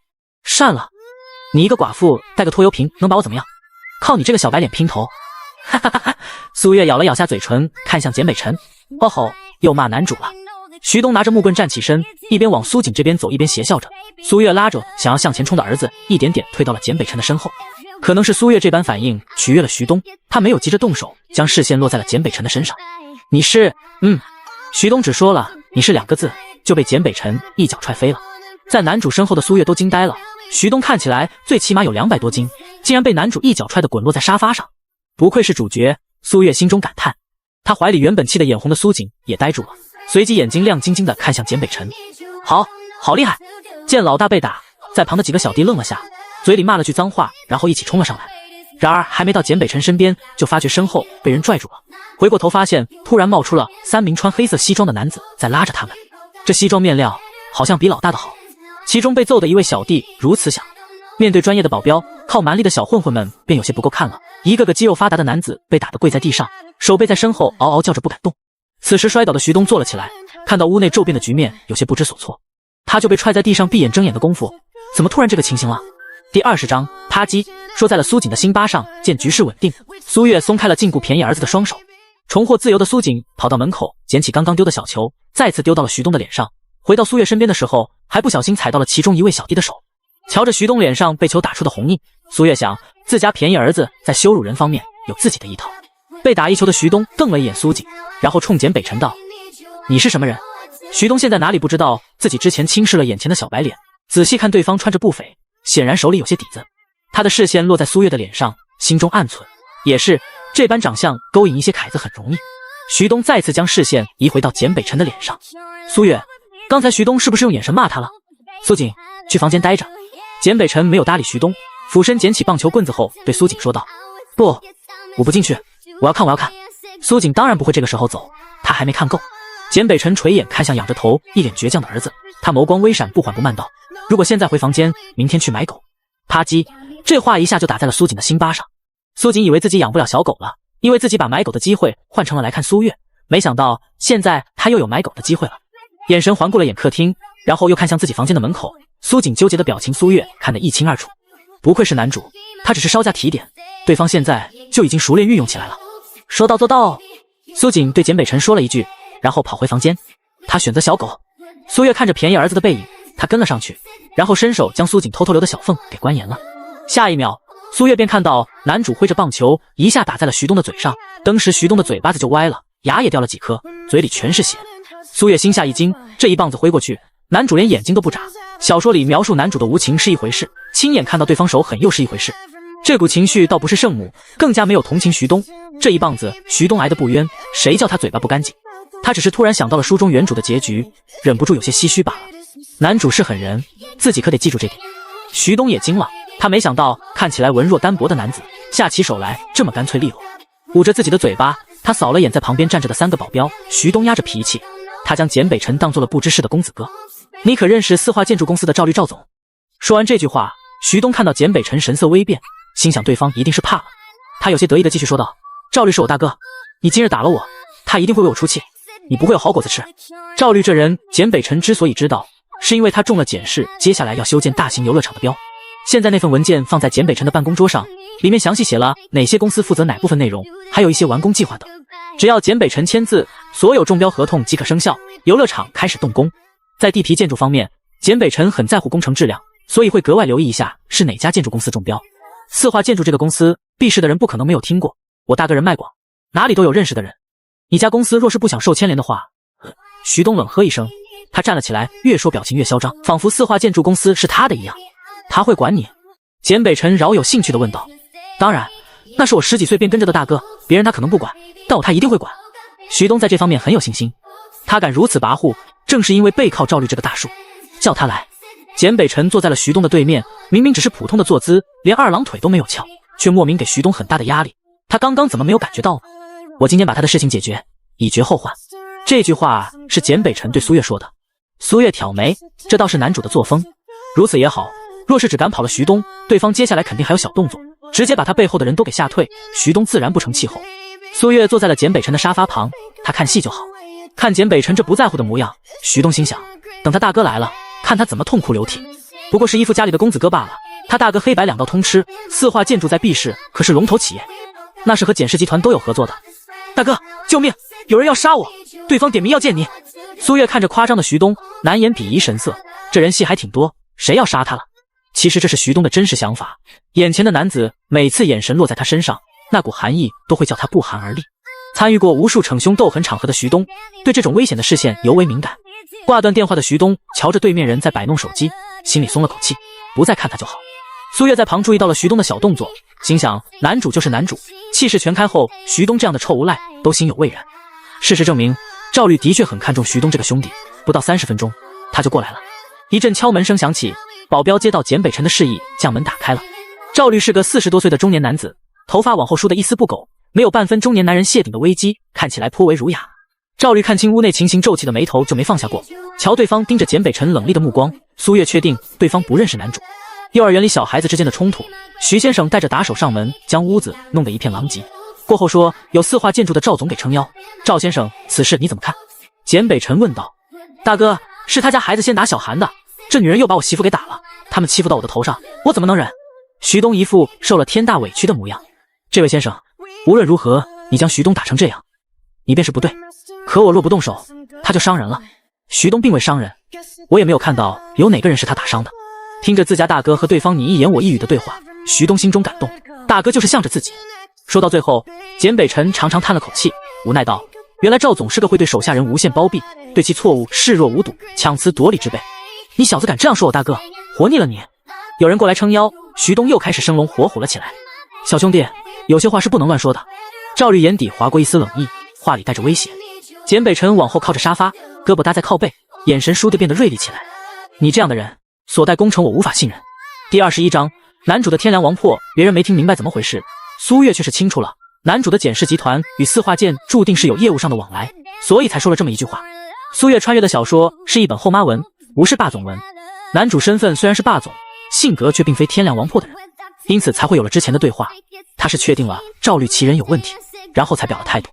善了？你一个寡妇带个拖油瓶能把我怎么样？靠你这个小白脸拼头！哈哈哈哈！苏月咬下嘴唇，看向简北辰。哦吼，又骂男主了。徐东拿着木棍站起身，一边往苏锦这边走，一边邪笑着。苏月拉着想要向前冲的儿子，一点点推到了简北辰的身后。可能是苏月这般反应取悦了徐东，他没有急着动手，将视线落在了简北辰的身上。你是……徐东只说了你是2个字，就被简北辰一脚踹飞了。在男主身后的苏月都惊呆了，徐东看起来最起码有200多斤，竟然被男主一脚踹得滚落在沙发上。不愧是主角，苏月心中感叹。他怀里原本气得眼红的苏锦也呆住了，随即眼睛亮晶晶地看向简北辰。好厉害！见老大被打，在旁的几个小弟愣了下，嘴里骂了句脏话，然后一起冲了上来。然而还没到简北辰身边，就发觉身后被人拽住了。回过头发现突然冒出了3名穿黑色西装的男子在拉着他们，这西装面料好像比老大的好。其中被揍的一位小弟如此想。面对专业的保镖，靠蛮力的小混混们便有些不够看了。一个个肌肉发达的男子被打得跪在地上，手背在身后嗷嗷叫着不敢动。此时摔倒的徐东坐了起来，看到屋内骤变的局面，有些不知所措。他就被踹在地上，闭眼睁眼的功夫，怎么突然这个情形了？第20章啪叽，说在了苏锦的心巴上。见局势稳定，苏月松开了禁锢便宜儿子的双手，重获自由的苏锦跑到门口，捡起刚刚丢的小球，再次丢到了徐东的脸上。回到苏月身边的时候，还不小心踩到了其中一位小弟的手。瞧着徐东脸上被球打出的红印，苏月想自家便宜儿子在羞辱人方面有自己的一套。被打一球的徐东瞪了一眼苏锦，然后冲简北辰道：“你是什么人？”徐东现在哪里不知道自己之前轻视了眼前的小白脸，仔细看对方穿着布匪，显然手里有些底子。他的视线落在苏月的脸上，心中暗忖，也是，这般长相勾引一些凯子很容易。徐东再次将视线移回到简北辰的脸上。苏月，刚才徐东是不是用眼神骂他了？苏锦，去房间待着。简北辰没有搭理徐东，俯身捡起棒球棍子后对苏锦说道：“不，我不进去，我要看。”苏锦当然不会这个时候走，他还没看够。简北辰垂眼看向仰着头一脸倔强的儿子，他眸光微闪，不缓不慢道：“如果现在回房间，明天去买狗。”啪叽，这话一下就打在了苏锦的心巴上。苏锦以为自己养不了小狗了，因为自己把买狗的机会换成了来看苏月，没想到现在他又有买狗的机会了。眼神环顾了眼客厅，然后又看向自己房间的门口，苏锦纠结的表情苏月看得一清二楚。不愧是男主，他只是稍加提点，对方现在就已经熟练运用起来了。说到做到。苏锦对简北辰说了一句，然后跑回房间。他选择小狗。苏月看着便宜儿子的背影，他跟了上去，然后伸手将苏锦偷偷留的小缝给关严了。下一秒，苏月便看到男主挥着棒球一下打在了徐东的嘴上，当时徐东的嘴巴子就歪了，牙也掉了几颗，嘴里全是血。苏月心下一惊，这一棒子挥过去，男主连眼睛都不眨。小说里描述男主的无情是一回事，亲眼看到对方手狠又是一回事。这股情绪倒不是圣母，更加没有同情徐东。这一棒子徐东挨得不冤，谁叫他嘴巴不干净？他只是突然想到了书中原主的结局，忍不住有些唏嘘罢了。男主是狠人，自己可得记住这点。徐东也惊了，他没想到看起来文弱单薄的男子下起手来这么干脆利落。捂着自己的嘴巴，他扫了眼在旁边站着的3个保镖。徐东压着脾气，他将简北辰当做了不知事的公子哥。你可认识四化建筑公司的赵律赵总？说完这句话，徐东看到简北辰神色微变，心想对方一定是怕了。他有些得意的继续说道：“赵律是我大哥，你今日打了我，他一定会为我出气，你不会有好果子吃。”赵律这人，简北辰之所以知道，是因为他中了检视接下来要修建大型游乐场的标。现在那份文件放在简北辰的办公桌上，里面详细写了哪些公司负责哪部分内容，还有一些完工计划等。只要简北辰签字，所有中标合同即可生效，游乐场开始动工。在地皮建筑方面，简北辰很在乎工程质量，所以会格外留意一下是哪家建筑公司中标。四化建筑这个公司，毕氏的人不可能没有听过，我大哥人脉广，哪里都有认识的人。你家公司若是不想受牵连的话，徐东冷喝一声，他站了起来，越说表情越嚣张，仿佛四化建筑公司是他的一样。他会管你？简北辰饶有兴趣地问道。当然，那是我10几岁便跟着的大哥，别人他可能不管，但他一定会管。徐东在这方面很有信心，他敢如此跋扈，正是因为背靠赵律这个大树。叫他来。简北辰坐在了徐东的对面，明明只是普通的坐姿，连二郎腿都没有翘，却莫名给徐东很大的压力。他刚刚怎么没有感觉到呢？我今天把他的事情解决，以绝后患。这句话是简北辰对苏月说的。苏月挑眉，这倒是男主的作风。如此也好，若是只赶跑了徐东，对方接下来肯定还有小动作，直接把他背后的人都给吓退，徐东自然不成气候。苏月坐在了简北辰的沙发旁，他看戏就好。看简北辰这不在乎的模样，徐东心想，等他大哥来了，看他怎么痛哭流涕。不过是依附家里的公子哥罢了，他大哥黑白两道通吃，四化建筑在 B 市可是龙头企业，那是和简氏集团都有合作的。大哥，救命！有人要杀我，对方点名要见你。苏月看着夸张的徐东，难掩鄙夷神色，这人戏还挺多，谁要杀他了？其实这是徐东的真实想法，眼前的男子每次眼神落在他身上，那股寒意都会叫他不寒而栗。参与过无数逞凶斗狠场合的徐东，对这种危险的视线尤为敏感。挂断电话的徐东瞧着对面人在摆弄手机，心里松了口气，不再看他就好。苏月在旁注意到了徐东的小动作，心想男主就是男主，气势全开后，徐东这样的臭无赖都心有畏然。事实证明，赵律的确很看重徐东这个兄弟，不到30分钟他就过来了。一阵敲门声响起，保镖接到简北辰的示意，将门打开了。赵律是个40多岁的中年男子，头发往后梳得一丝不苟，没有半分中年男人谢顶的危机，看起来颇为儒雅。赵律看清屋内情形皱起的眉头就没放下过，瞧对方盯着简北辰冷厉的目光，苏月确定对方不认识男主。幼儿园里小孩子之间的冲突，徐先生带着打手上门，将屋子弄得一片狼藉。过后说有四化建筑的赵总给撑腰，赵先生此事你怎么看？简北辰问道。大哥，是他家孩子先打小韩的，这女人又把我媳妇给打了，他们欺负到我的头上，我怎么能忍？徐东一副受了天大委屈的模样。这位先生，无论如何你将徐东打成这样，你便是不对，可我若不动手，他就伤人了。徐东并未伤人，我也没有看到有哪个人是他打伤的。听着自家大哥和对方你一言我一语的对话，徐东心中感动，大哥就是向着自己。说到最后，简北辰长长叹了口气，无奈道，原来赵总是个会对手下人无限包庇，对其错误视若无睹，强词夺理之辈。你小子敢这样说我大哥，活腻了你。有人过来撑腰，徐东又开始生龙活虎了起来。小兄弟，有些话是不能乱说的。赵律眼底划过一丝冷意，话里带着威胁。简北辰往后靠着沙发，胳膊搭在靠背，眼神倏地变得锐利起来。你这样的人，所带工程我无法信任。第21章，男主的天良王破，别人没听明白怎么回事，苏月却是清楚了。男主的简氏集团与四化建注定是有业务上的往来，所以才说了这么一句话。苏月穿越的小说是一本后妈文，不是霸总文。男主身份虽然是霸总，性格却并非天良王破的人，因此才会有了之前的对话。他是确定了赵律其人有问题，然后才表了态度。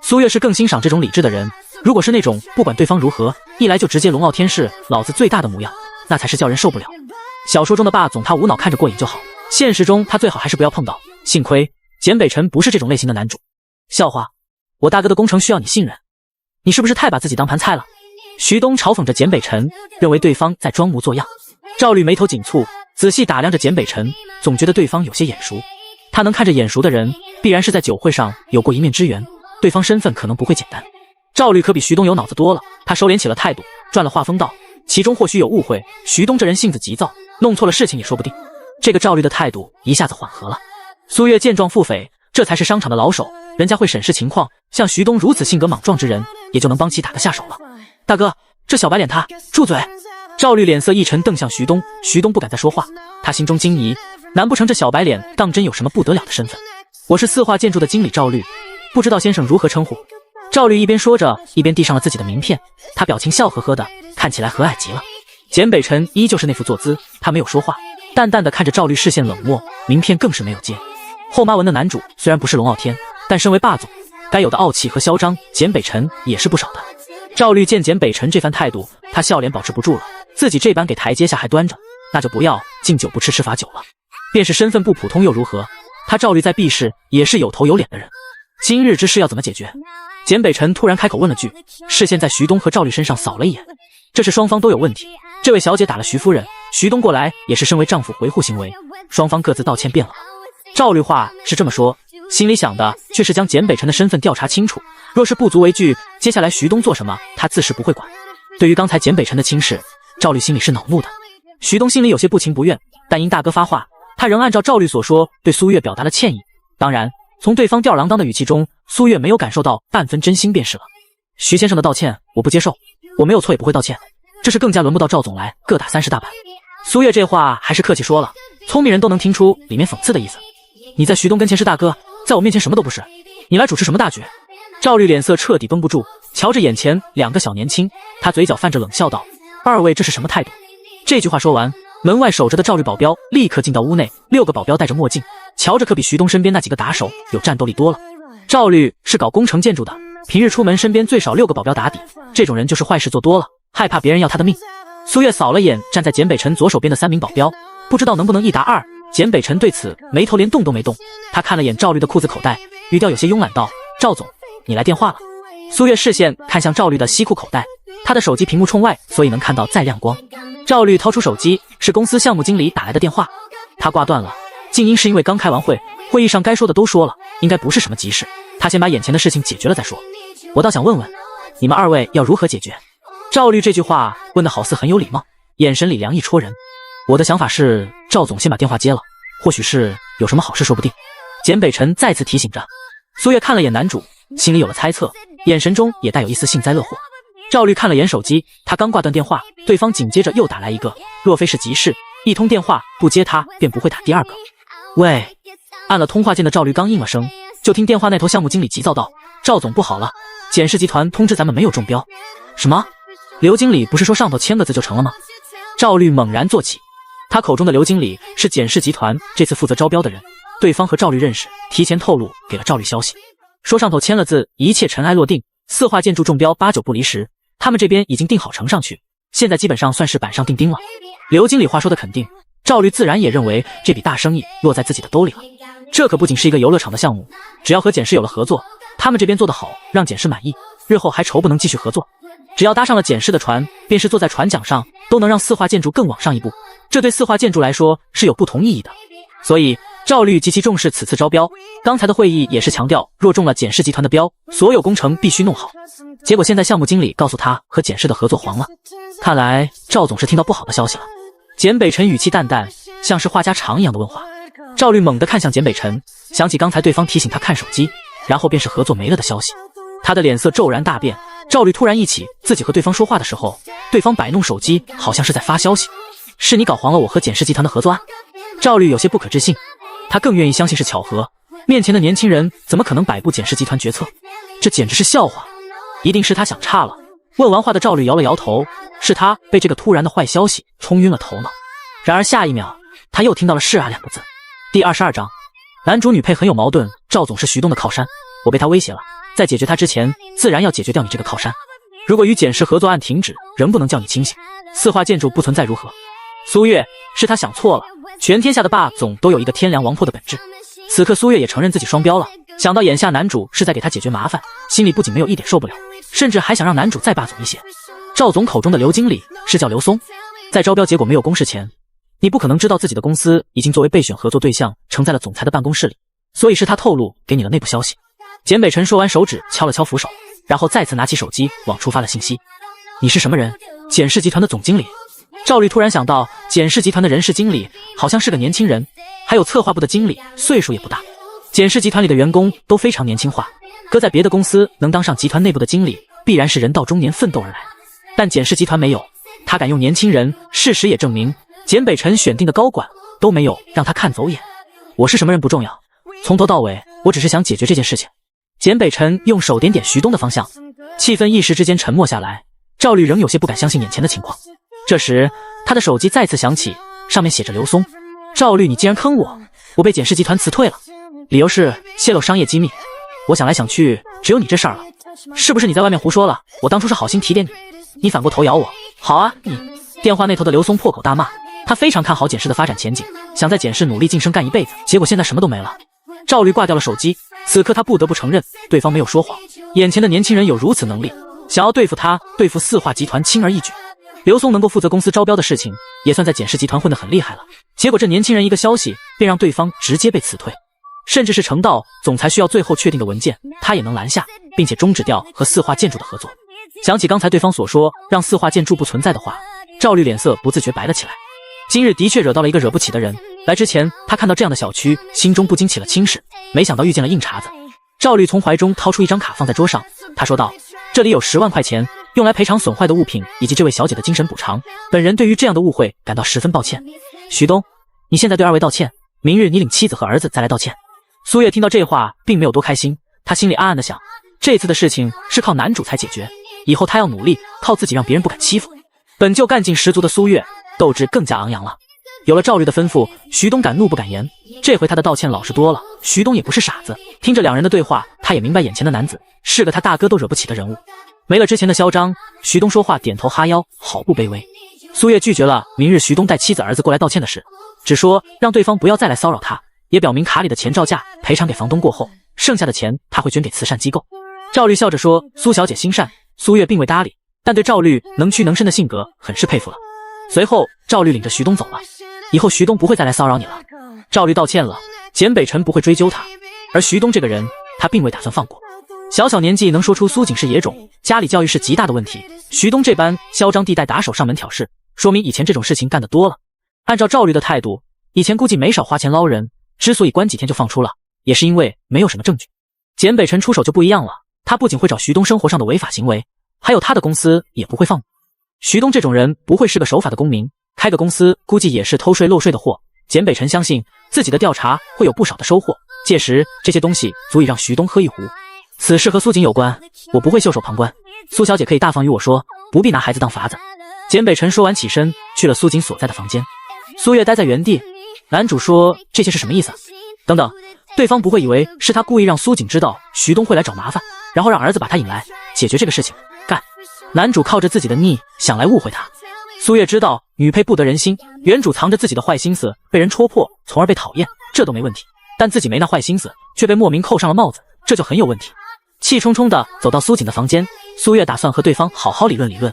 苏月是更欣赏这种理智的人，如果是那种不管对方如何，一来就直接龙傲天是老子最大的模样，那才是叫人受不了。小说中的霸总他无脑看着过瘾就好，现实中他最好还是不要碰到。幸亏简北辰不是这种类型的男主。笑话，我大哥的工程需要你信任，你是不是太把自己当盘菜了？徐东嘲讽着简北辰，认为对方在装模作样。赵律眉头紧蹙，仔细打量着简北辰，总觉得对方有些眼熟。他能看着眼熟的人，必然是在酒会上有过一面之缘，对方身份可能不会简单。赵律可比徐东有脑子多了，他收敛起了态度，转了话锋道，其中或许有误会，徐东这人性子急躁，弄错了事情也说不定。这个赵律的态度一下子缓和了。苏月见状腹诽，这才是商场的老手，人家会审视情况，像徐东如此性格莽撞之人，也就能帮其打个下手了。大哥，这小白脸他住嘴！赵律脸色一沉，瞪向徐东，徐东不敢再说话，他心中惊疑，难不成这小白脸当真有什么不得了的身份？我是四化建筑的经理赵律，不知道先生如何称呼？赵律一边说着，一边递上了自己的名片，他表情笑呵呵的，看起来和蔼极了。简北辰依旧是那副坐姿，他没有说话，淡淡的看着赵律，视线冷漠，名片更是没有接。后妈文的男主虽然不是龙傲天，但身为霸总，该有的傲气和嚣张，简北辰也是不少的。赵律见简北辰这番态度，他笑脸保持不住了，自己这般给台阶下还端着，那就不要敬酒不吃吃罚酒了。便是身份不普通又如何？他赵律在 B 市也是有头有脸的人。今日之事要怎么解决？简北辰突然开口问了句，视线在徐东和赵律身上扫了一眼。这是双方都有问题。这位小姐打了徐夫人，徐东过来也是身为丈夫维护行为，双方各自道歉变了。赵律话是这么说，心里想的却是将简北辰的身份调查清楚。若是不足为惧，接下来徐东做什么，他自是不会管。对于刚才简北辰的轻视，赵律心里是恼怒的。徐东心里有些不情不愿，但因大哥发话，他仍按照赵律所说对苏月表达了歉意。当然，从对方吊儿郎当的语气中，苏月没有感受到半分真心便是了。徐先生的道歉我不接受，我没有错也不会道歉，这事更加轮不到赵总来各打30大板。苏月这话还是客气说了，聪明人都能听出里面讽刺的意思。你在徐东跟前是大哥，在我面前什么都不是，你来主持什么大局？赵律脸色彻底绷不住，瞧着眼前2个小年轻，他嘴角泛着冷笑道：二位这是什么态度？这句话说完，门外守着的赵律保镖立刻进到屋内，6个保镖戴着墨镜，瞧着可比徐东身边那几个打手有战斗力多了。赵律是搞工程建筑的，平日出门身边最少6个保镖打底，这种人就是坏事做多了，害怕别人要他的命。苏月扫了眼站在简北辰左手边的3名保镖，不知道能不能一答二。简北辰对此眉头连动都没动，他看了眼赵律的裤子口袋，语调有些慵懒道：赵总，你来电话了。苏月视线看向赵律的西裤口袋，他的手机屏幕冲外，所以能看到再亮光。赵律掏出手机，是公司项目经理打来的电话，他挂断了，静音是因为刚开完会，会议上该说的都说了，应该不是什么急事，他先把眼前的事情解决了再说。我倒想问问，你们2位要如何解决？赵律这句话问得好似很有礼貌，眼神里凉意戳人。我的想法是，赵总先把电话接了，或许是有什么好事说不定。简北辰再次提醒着。苏月看了眼男主，心里有了猜测，眼神中也带有一丝幸灾乐祸。赵律看了眼手机，他刚挂断电话，对方紧接着又打来一个，若非是急事，一通电话不接他便不会打第2个。喂，按了通话键的赵律刚应了声，就听电话那头项目经理急躁道：赵总不好了，简氏集团通知咱们没有中标。什么？刘经理不是说上头签个字就成了吗？赵律猛然坐起，他口中的刘经理是简氏集团这次负责招标的人，对方和赵律认识，提前透露给了赵律消息，说上头签了字，一切尘埃落定，4化建筑中标8、9不离10，他们这边已经定好呈上去，现在基本上算是板上钉钉了。刘经理话说的肯定，赵律自然也认为这笔大生意落在自己的兜里了。这可不仅是一个游乐场的项目，只要和简氏有了合作，他们这边做得好，让简氏满意，日后还愁不能继续合作。只要搭上了简氏的船，便是坐在船桨上，都能让4化建筑更往上一步，这对4化建筑来说是有不同意义的。所以赵律极其重视此次招标，刚才的会议也是强调，若中了简氏集团的标，所有工程必须弄好。结果现在项目经理告诉他和简氏的合作黄了，看来赵总是听到不好的消息了。简北辰语气淡淡，像是话家常一样的问话。赵律猛地看向简北辰，想起刚才对方提醒他看手机，然后便是合作没了的消息，他的脸色骤然大变。赵律突然忆起自己和对方说话的时候，对方摆弄手机好像是在发消息，是你搞黄了我和简氏集团的合作案？赵律有些不可置信，他更愿意相信是巧合，面前的年轻人怎么可能摆布简氏集团决策？这简直是笑话，一定是他想差了。问完话的赵律摇了摇头，是他被这个突然的坏消息冲晕了头脑。然而下一秒他又听到了是啊2个字。第22章，男主女配很有矛盾，赵总是徐东的靠山，我被他威胁了，在解决他之前，自然要解决掉你这个靠山。如果与简氏合作案停止，仍不能叫你清醒，4化建筑不存在如何？苏月是他想错了，全天下的霸总都有一个天良王破的本质。此刻苏月也承认自己双标了，想到眼下男主是在给他解决麻烦，心里不仅没有一点受不了，甚至还想让男主再霸总一些。赵总口中的刘经理是叫刘松，在招标结果没有公示前，你不可能知道自己的公司已经作为备选合作对象呈在了总裁的办公室里，所以是他透露给你的内部消息。简北辰说完，手指敲了敲扶手，然后再次拿起手机往出发了信息。你是什么人？简氏集团的总经理。赵律突然想到，简氏集团的人事经理好像是个年轻人，还有策划部的经理，岁数也不大。简氏集团里的员工都非常年轻化，搁在别的公司能当上集团内部的经理，必然是人到中年奋斗而来。但简氏集团没有，他敢用年轻人，事实也证明，简北辰选定的高管都没有让他看走眼。我是什么人不重要，从头到尾，我只是想解决这件事情。简北辰用手点点徐东的方向，气氛一时之间沉默下来。赵律仍有些不敢相信眼前的情况。这时他的手机再次响起，上面写着刘松。赵律，你竟然坑我，我被简氏集团辞退了，理由是泄露商业机密。我想来想去，只有你这事儿了，是不是你在外面胡说了？我当初是好心提点你，你反过头咬我。好啊，电话那头的刘松破口大骂，他非常看好简氏的发展前景，想在简氏努力晋升干一辈子，结果现在什么都没了。赵律挂掉了手机，此刻他不得不承认，对方没有说谎，眼前的年轻人有如此能力，想要对付他，对付四化集团轻而易举。刘松能够负责公司招标的事情，也算在简氏集团混得很厉害了。结果这年轻人一个消息，便让对方直接被辞退，甚至是成道总裁需要最后确定的文件，他也能拦下，并且终止掉和四化建筑的合作。想起刚才对方所说让四化建筑不存在的话，赵律脸色不自觉白了起来。今日的确惹到了一个惹不起的人，来之前他看到这样的小区，心中不禁起了轻视，没想到遇见了硬茬子。赵律从怀中掏出一张卡放在桌上，他说道：这里有10万块钱，用来赔偿损坏的物品以及这位小姐的精神补偿，本人对于这样的误会感到十分抱歉。徐东，你现在对二位道歉，明日你领妻子和儿子再来道歉。苏月听到这话并没有多开心，他心里暗暗的想，这次的事情是靠男主才解决，以后他要努力靠自己让别人不敢欺负。本就干劲十足的苏月斗志更加昂扬了。有了赵律的吩咐，徐东敢怒不敢言，这回他的道歉老实多了。徐东也不是傻子，听着两人的对话，他也明白眼前的男子是个他大哥都惹不起的人物。没了之前的嚣张，徐东说话点头哈腰，好不卑微。苏月拒绝了明日徐东带妻子儿子过来道歉的事，只说让对方不要再来骚扰他，也表明卡里的钱照价赔偿给房东过后，剩下的钱他会捐给慈善机构。赵律笑着说，苏小姐心善。苏月并未搭理，但对赵律能屈能伸的性格很是佩服了。随后赵律领着徐东走了，以后徐东不会再来骚扰你了。赵律道歉了，简北辰不会追究他，而徐东这个人他并未打算放过。小小年纪能说出苏锦是野种，家里教育是极大的问题，徐东这般嚣张地带打手上门挑事，说明以前这种事情干得多了。按照赵律的态度，以前估计没少花钱捞人，之所以关几天就放出了，也是因为没有什么证据。简北辰出手就不一样了，他不仅会找徐东生活上的违法行为，还有他的公司也不会放过。徐东这种人不会是个守法的公民，开个公司估计也是偷税漏税的货。简北辰相信自己的调查会有不少的收获，届时这些东西足以让徐东喝一壶。此事和苏锦有关，我不会袖手旁观，苏小姐可以大方与我说，不必拿孩子当法子。简北辰说完起身去了苏锦所在的房间。苏月待在原地，男主说这些是什么意思？等等，对方不会以为是他故意让苏锦知道徐东会来找麻烦，然后让儿子把他引来解决这个事情。干！男主靠着自己的逆想来误会他。苏月知道女配不得人心，原主藏着自己的坏心思被人戳破，从而被讨厌，这都没问题，但自己没那坏心思却被莫名扣上了帽子，这就很有问题。气冲冲地走到苏锦的房间，苏月打算和对方好好理论理论。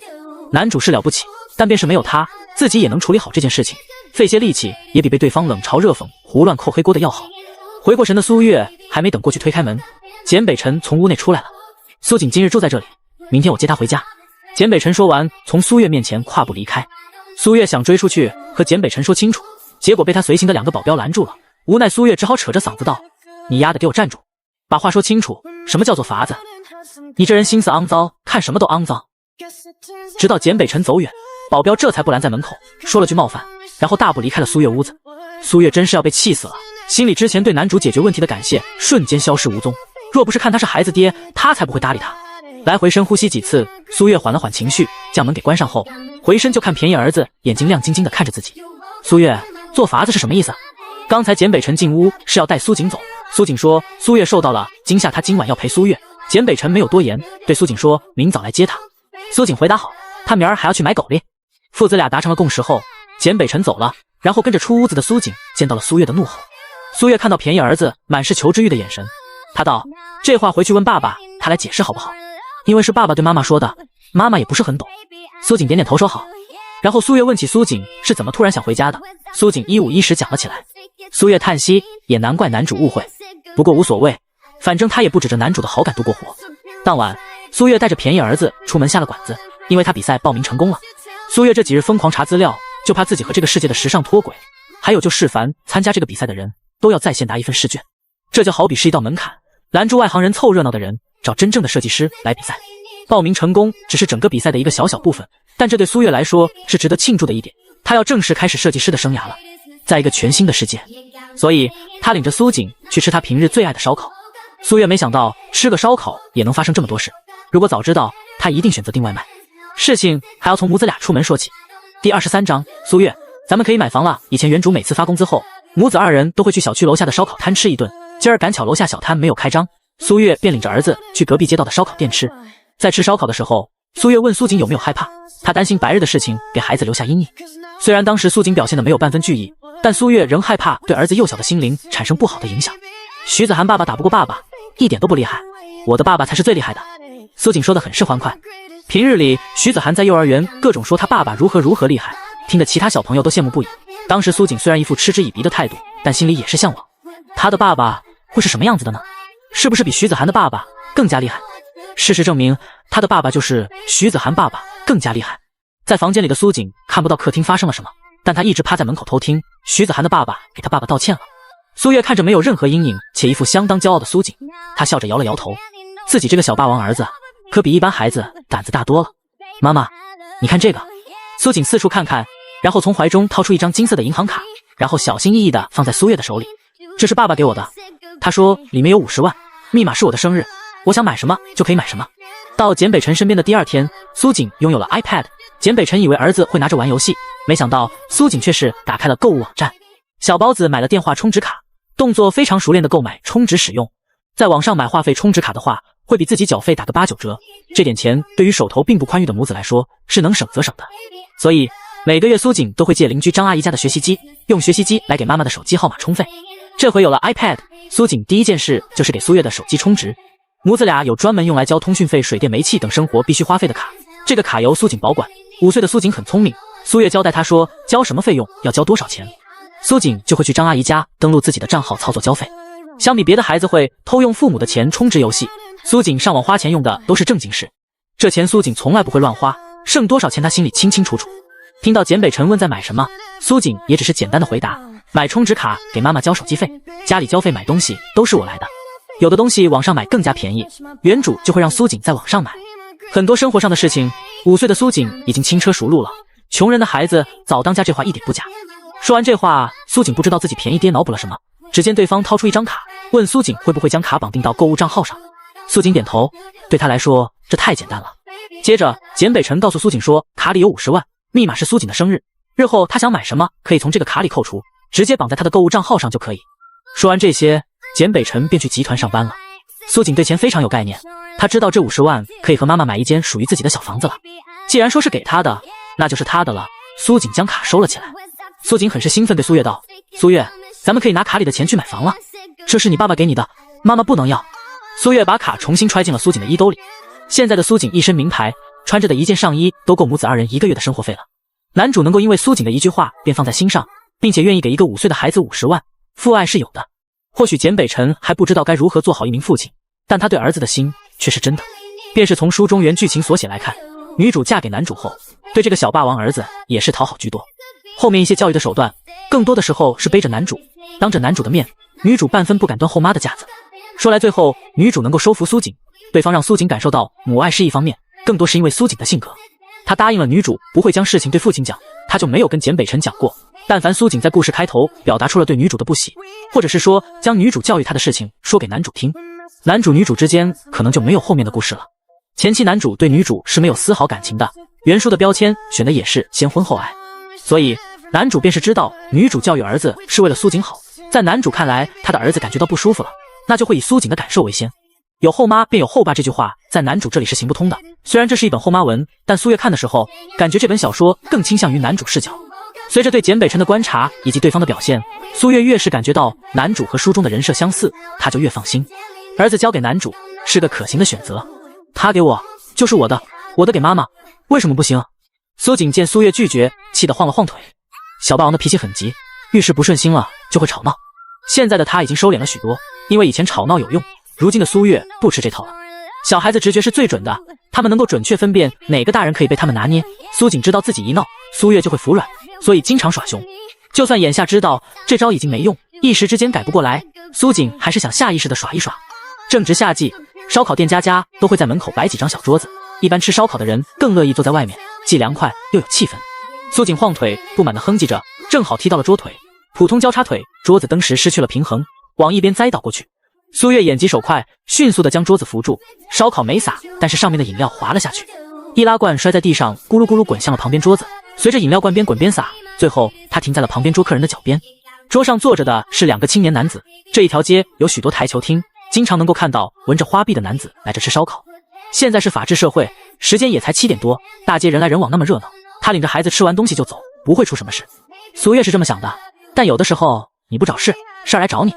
男主是了不起，但便是没有他，自己也能处理好这件事情，费些力气也比被对方冷嘲热讽胡乱扣黑锅的要好。回过神的苏月还没等过去推开门，简北辰从屋内出来了。苏锦今日住在这里，明天我接他回家。简北辰说完，从苏月面前跨步离开。苏月想追出去和简北辰说清楚，结果被他随行的2个保镖拦住了。无奈苏月只好扯着嗓子道：你丫的给我站住，把话说清楚，什么叫做法子？你这人心思肮脏，看什么都肮脏。直到简北辰走远，保镖这才不拦在门口，说了句冒犯，然后大步离开了苏月屋子。苏月真是要被气死了，心里之前对男主解决问题的感谢瞬间消失无踪，若不是看他是孩子爹，他才不会搭理他。来回深呼吸几次，苏月缓了缓情绪，将门给关上后，回身就看便宜儿子眼睛亮晶晶的看着自己。苏月，做法子是什么意思？刚才简北辰进屋是要带苏锦走，苏锦说苏月受到了惊吓，他今晚要陪苏月。简北辰没有多言，对苏锦说明早来接他。苏锦回答好，他明儿还要去买狗哩。父子俩达成了共识后，简北辰走了，然后跟着出屋子的苏锦见到了苏月的怒吼。苏月看到便宜儿子满是求知欲的眼神，他道：这话回去问爸爸，他来解释好不好？因为是爸爸对妈妈说的，妈妈也不是很懂。苏锦点点头说好。然后苏月问起苏锦是怎么突然想回家的，苏锦一五一十讲了起来。苏月叹息，也难怪男主误会，不过无所谓，反正他也不指着男主的好感度过活。当晚，苏月带着便宜儿子出门下了馆子，因为他比赛报名成功了。苏月这几日疯狂查资料，就怕自己和这个世界的时尚脱轨，还有就示范参加这个比赛的人都要在线答一份试卷，这就好比是一道门槛，拦住外行人凑热闹的人，找真正的设计师来比赛。报名成功只是整个比赛的一个小小部分，但这对苏月来说是值得庆祝的一点，他要正式开始设计师的生涯了，在一个全新的世界。所以他领着苏锦去吃他平日最爱的烧烤。苏月没想到吃个烧烤也能发生这么多事，如果早知道他一定选择订外卖。事情还要从母子俩出门说起。第23章，苏月，咱们可以买房了。以前原主每次发工资后，母子2人都会去小区楼下的烧烤摊吃一顿，今儿赶巧楼下小摊没有开张，苏月便领着儿子去隔壁街道的烧烤店吃。在吃烧烤的时候，苏月问苏锦有没有害怕，她担心白日的事情给孩子留下阴影。虽然当时苏锦表现的没有半分惧意，但苏月仍害怕对儿子幼小的心灵产生不好的影响。徐子涵爸爸打不过爸爸，一点都不厉害，我的爸爸才是最厉害的。苏锦说得很是欢快。平日里，徐子涵在幼儿园各种说他爸爸如何厉害，听得其他小朋友都羡慕不已。当时苏锦虽然一副嗤之以鼻的态度，但心里也是向往。他的爸爸会是什么样子的呢？是不是比徐子涵的爸爸更加厉害？事实证明，他的爸爸就是徐子涵爸爸更加厉害。在房间里的苏锦看不到客厅发生了什么，但他一直趴在门口偷听。徐子涵的爸爸给他爸爸道歉了。苏月看着没有任何阴影且一副相当骄傲的苏锦，他笑着摇了摇头，自己这个小霸王儿子可比一般孩子胆子大多了。妈妈，你看这个。苏锦四处看看，然后从怀中掏出一张金色的银行卡，然后小心翼翼地放在苏月的手里。这是爸爸给我的，他说里面有50万，密码是我的生日，我想买什么就可以买什么。到简北辰身边的第二天，苏锦拥有了 iPad。简北辰以为儿子会拿着玩游戏，没想到苏锦却是打开了购物网站。小包子买了电话充值卡，动作非常熟练的购买充值使用。在网上买话费充值卡的话，会比自己缴费打个8、9折，这点钱对于手头并不宽裕的母子来说是能省则省的。所以每个月苏锦都会借邻居张阿姨家的学习机，用学习机来给妈妈的手机号码充费。这回有了 iPad， 苏锦第一件事就是给苏月的手机充值。母子俩有专门用来交通讯费、水电煤气等生活必须花费的卡，这个卡由苏锦保管。5岁的苏锦很聪明，苏月交代他说交什么费用要交多少钱，苏锦就会去张阿姨家登录自己的账号操作交费。相比别的孩子会偷用父母的钱充值游戏，苏锦上网花钱用的都是正经事。这钱苏锦从来不会乱花，剩多少钱他心里清清楚楚。听到简北辰问在买什么，苏锦也只是简单的回答，买充值卡给妈妈交手机费，家里交费买东西都是我来的。有的东西网上买更加便宜，原主就会让苏锦在网上买。很多生活上的事情，5岁的苏锦已经轻车熟路了，穷人的孩子早当家这话一点不假。说完这话，苏锦不知道自己便宜爹脑补了什么，只见对方掏出一张卡，问苏锦会不会将卡绑定到购物账号上。苏锦点头，对他来说这太简单了。接着简北辰告诉苏锦说卡里有50万，密码是苏锦的生日，日后他想买什么可以从这个卡里扣除，直接绑在他的购物账号上就可以。说完这些，简北辰便去集团上班了。苏锦对钱非常有概念，他知道这50万可以和妈妈买一间属于自己的小房子了。既然说是给他的，那就是他的了。苏锦将卡收了起来。苏锦很是兴奋对苏月道，苏月，咱们可以拿卡里的钱去买房了，这是你爸爸给你的，妈妈不能要。苏月把卡重新揣进了苏锦的衣兜里。现在的苏锦一身名牌，穿着的一件上衣都够母子2人1个月的生活费了。男主能够因为苏锦的一句话便放在心上，并且愿意给一个5岁的孩子50万，父爱是有的。或许简北辰还不知道该如何做好一名父亲，但他对儿子的心却是真的。便是从书中原剧情所写来看，女主嫁给男主后，对这个小霸王儿子也是讨好居多。后面一些教育的手段，更多的时候是背着男主，当着男主的面，女主半分不敢端后妈的架子。说来最后，女主能够收服苏锦，对方让苏锦感受到母爱是一方面，更多是因为苏锦的性格。他答应了女主不会将事情对父亲讲，他就没有跟简北辰讲过。但凡苏锦在故事开头表达出了对女主的不喜，或者是说将女主教育他的事情说给男主听，男主女主之间可能就没有后面的故事了。前期男主对女主是没有丝毫感情的，原书的标签选的也是先婚后爱，所以男主便是知道女主教育儿子是为了苏锦好。在男主看来，他的儿子感觉到不舒服了，那就会以苏锦的感受为先。有后妈便有后爸这句话在男主这里是行不通的。虽然这是一本后妈文，但苏月看的时候感觉这本小说更倾向于男主视角。随着对简北辰的观察以及对方的表现，苏月越是感觉到男主和书中的人设相似，他就越放心。儿子交给男主是个可行的选择，他给我就是我的，我的给妈妈，为什么不行？苏锦见苏月拒绝，气得晃了晃腿。小霸王的脾气很急，遇事不顺心了就会吵闹。现在的他已经收敛了许多，因为以前吵闹有用，如今的苏月不吃这套了。小孩子直觉是最准的，他们能够准确分辨哪个大人可以被他们拿捏。苏锦知道自己一闹，苏月就会服软，所以经常耍凶。就算眼下知道这招已经没用，一时之间改不过来，苏锦还是想下意识的耍一耍。正值夏季，烧烤店家都会在门口摆几张小桌子，一般吃烧烤的人更乐意坐在外面，既凉快又有气氛。苏锦晃腿不满地哼唧着，正好踢到了桌腿，普通交叉腿，桌子登时失去了平衡，往一边栽倒过去。苏月眼疾手快，迅速地将桌子扶住，烧烤没洒，但是上面的饮料滑了下去，易拉罐摔在地上，咕噜咕噜滚向了旁边桌子，随着饮料罐边滚边洒，最后他停在了旁边桌客人的脚边。桌上坐着的是2个青年男子，这一条街有许多台球厅，经常能够看到纹着花臂的男子来这吃烧烤。现在是法治社会，时间也才7点多，大街人来人往那么热闹，他领着孩子吃完东西就走，不会出什么事。苏月是这么想的，但有的时候你不找事，事儿来找你。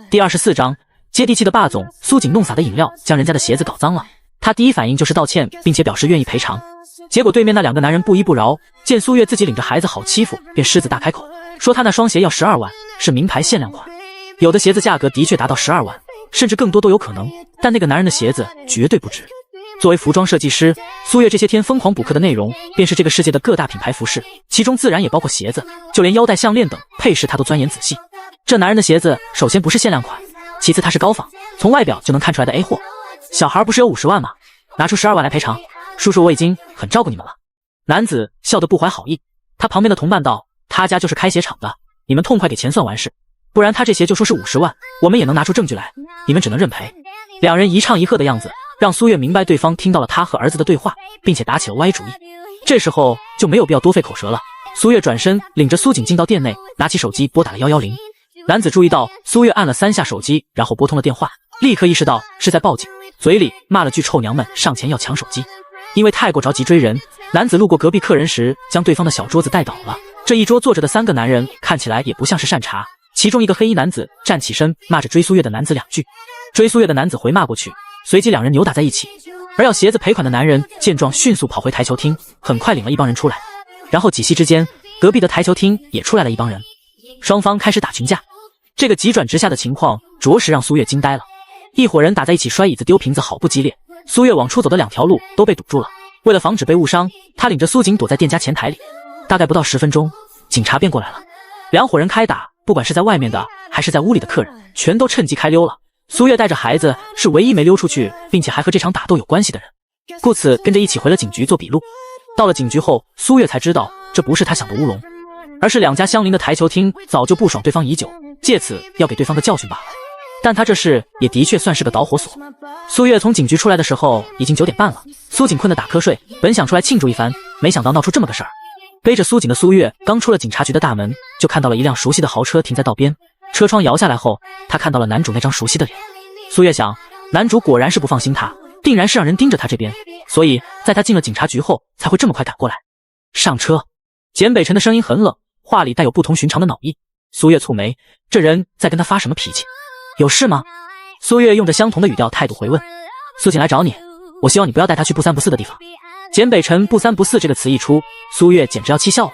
第24章，接地气的霸总苏锦弄洒的饮料将人家的鞋子搞脏了，他第一反应就是道歉，并且表示愿意赔偿。结果对面那2个男人不依不饶，见苏月自己领着孩子好欺负，便狮子大开口，说他那双鞋要12万，是名牌限量款。有的鞋子价格的确达到12万，甚至更多都有可能，但那个男人的鞋子绝对不值。作为服装设计师，苏月这些天疯狂补课的内容便是这个世界的各大品牌服饰，其中自然也包括鞋子，就连腰带、项链等配饰他都钻研仔细。这男人的鞋子首先不是限量款，其次他是高仿，从外表就能看出来的 A 货。小孩不是有50万吗？拿出12万来赔偿，叔叔我已经很照顾你们了。男子笑得不怀好意，他旁边的同伴道，他家就是开鞋厂的，你们痛快给钱算完事，不然他这鞋就说是50万，我们也能拿出证据来，你们只能认赔。两人一唱一和的样子，让苏月明白对方听到了他和儿子的对话，并且打起了歪主意。这时候就没有必要多费口舌了，苏月转身领着苏锦进到店内，拿起手机拨打了110。男子注意到苏月按了3下手机，然后拨通了电话，立刻意识到是在报警，嘴里骂了句臭娘们，上前要抢手机。因为太过着急追人，男子路过隔壁客人时将对方的小桌子带倒了。这一桌坐着的3个男人看起来也不像是善茬，其中一个黑衣男子站起身骂着追苏月的男子2句，追苏月的男子回骂过去，随即两人扭打在一起。而要鞋子赔款的男人见状迅速跑回台球厅，很快领了一帮人出来，然后几息之间隔壁的台球厅也出来了一帮人，双方开始打群架。这个急转直下的情况着实让苏月惊呆了，一伙人打在一起摔椅子丢瓶子，好不激烈。苏月往出走的2条路都被堵住了，为了防止被误伤，他领着苏锦躲在店家前台里。大概不到10分钟，警察便过来了。两伙人开打，不管是在外面的还是在屋里的客人全都趁机开溜了。苏月带着孩子是唯一没溜出去并且还和这场打斗有关系的人，故此跟着一起回了警局做笔录。到了警局后，苏月才知道这不是他想的乌龙，而是2家相邻的台球厅早就不爽对方已久，借此要给对方个教训罢了。但他这事也的确算是个导火索。苏月从警局出来的时候已经9点半了，苏锦困得打瞌睡，本想出来庆祝一番，没想到闹出这么个事儿。背着苏锦的苏月刚出了警察局的大门，就看到了一辆熟悉的豪车停在道边，车窗摇下来后，他看到了男主那张熟悉的脸。苏月想，男主果然是不放心他，定然是让人盯着他这边，所以在他进了警察局后才会这么快赶过来。上车。简北辰的声音很冷，话里带有不同寻常的恼意。苏月蹙眉，这人在跟他发什么脾气？有事吗？苏月用着相同的语调态度回问。苏锦来找你，我希望你不要带他去不三不四的地方。简北辰不三不四这个词一出，苏月简直要气笑了。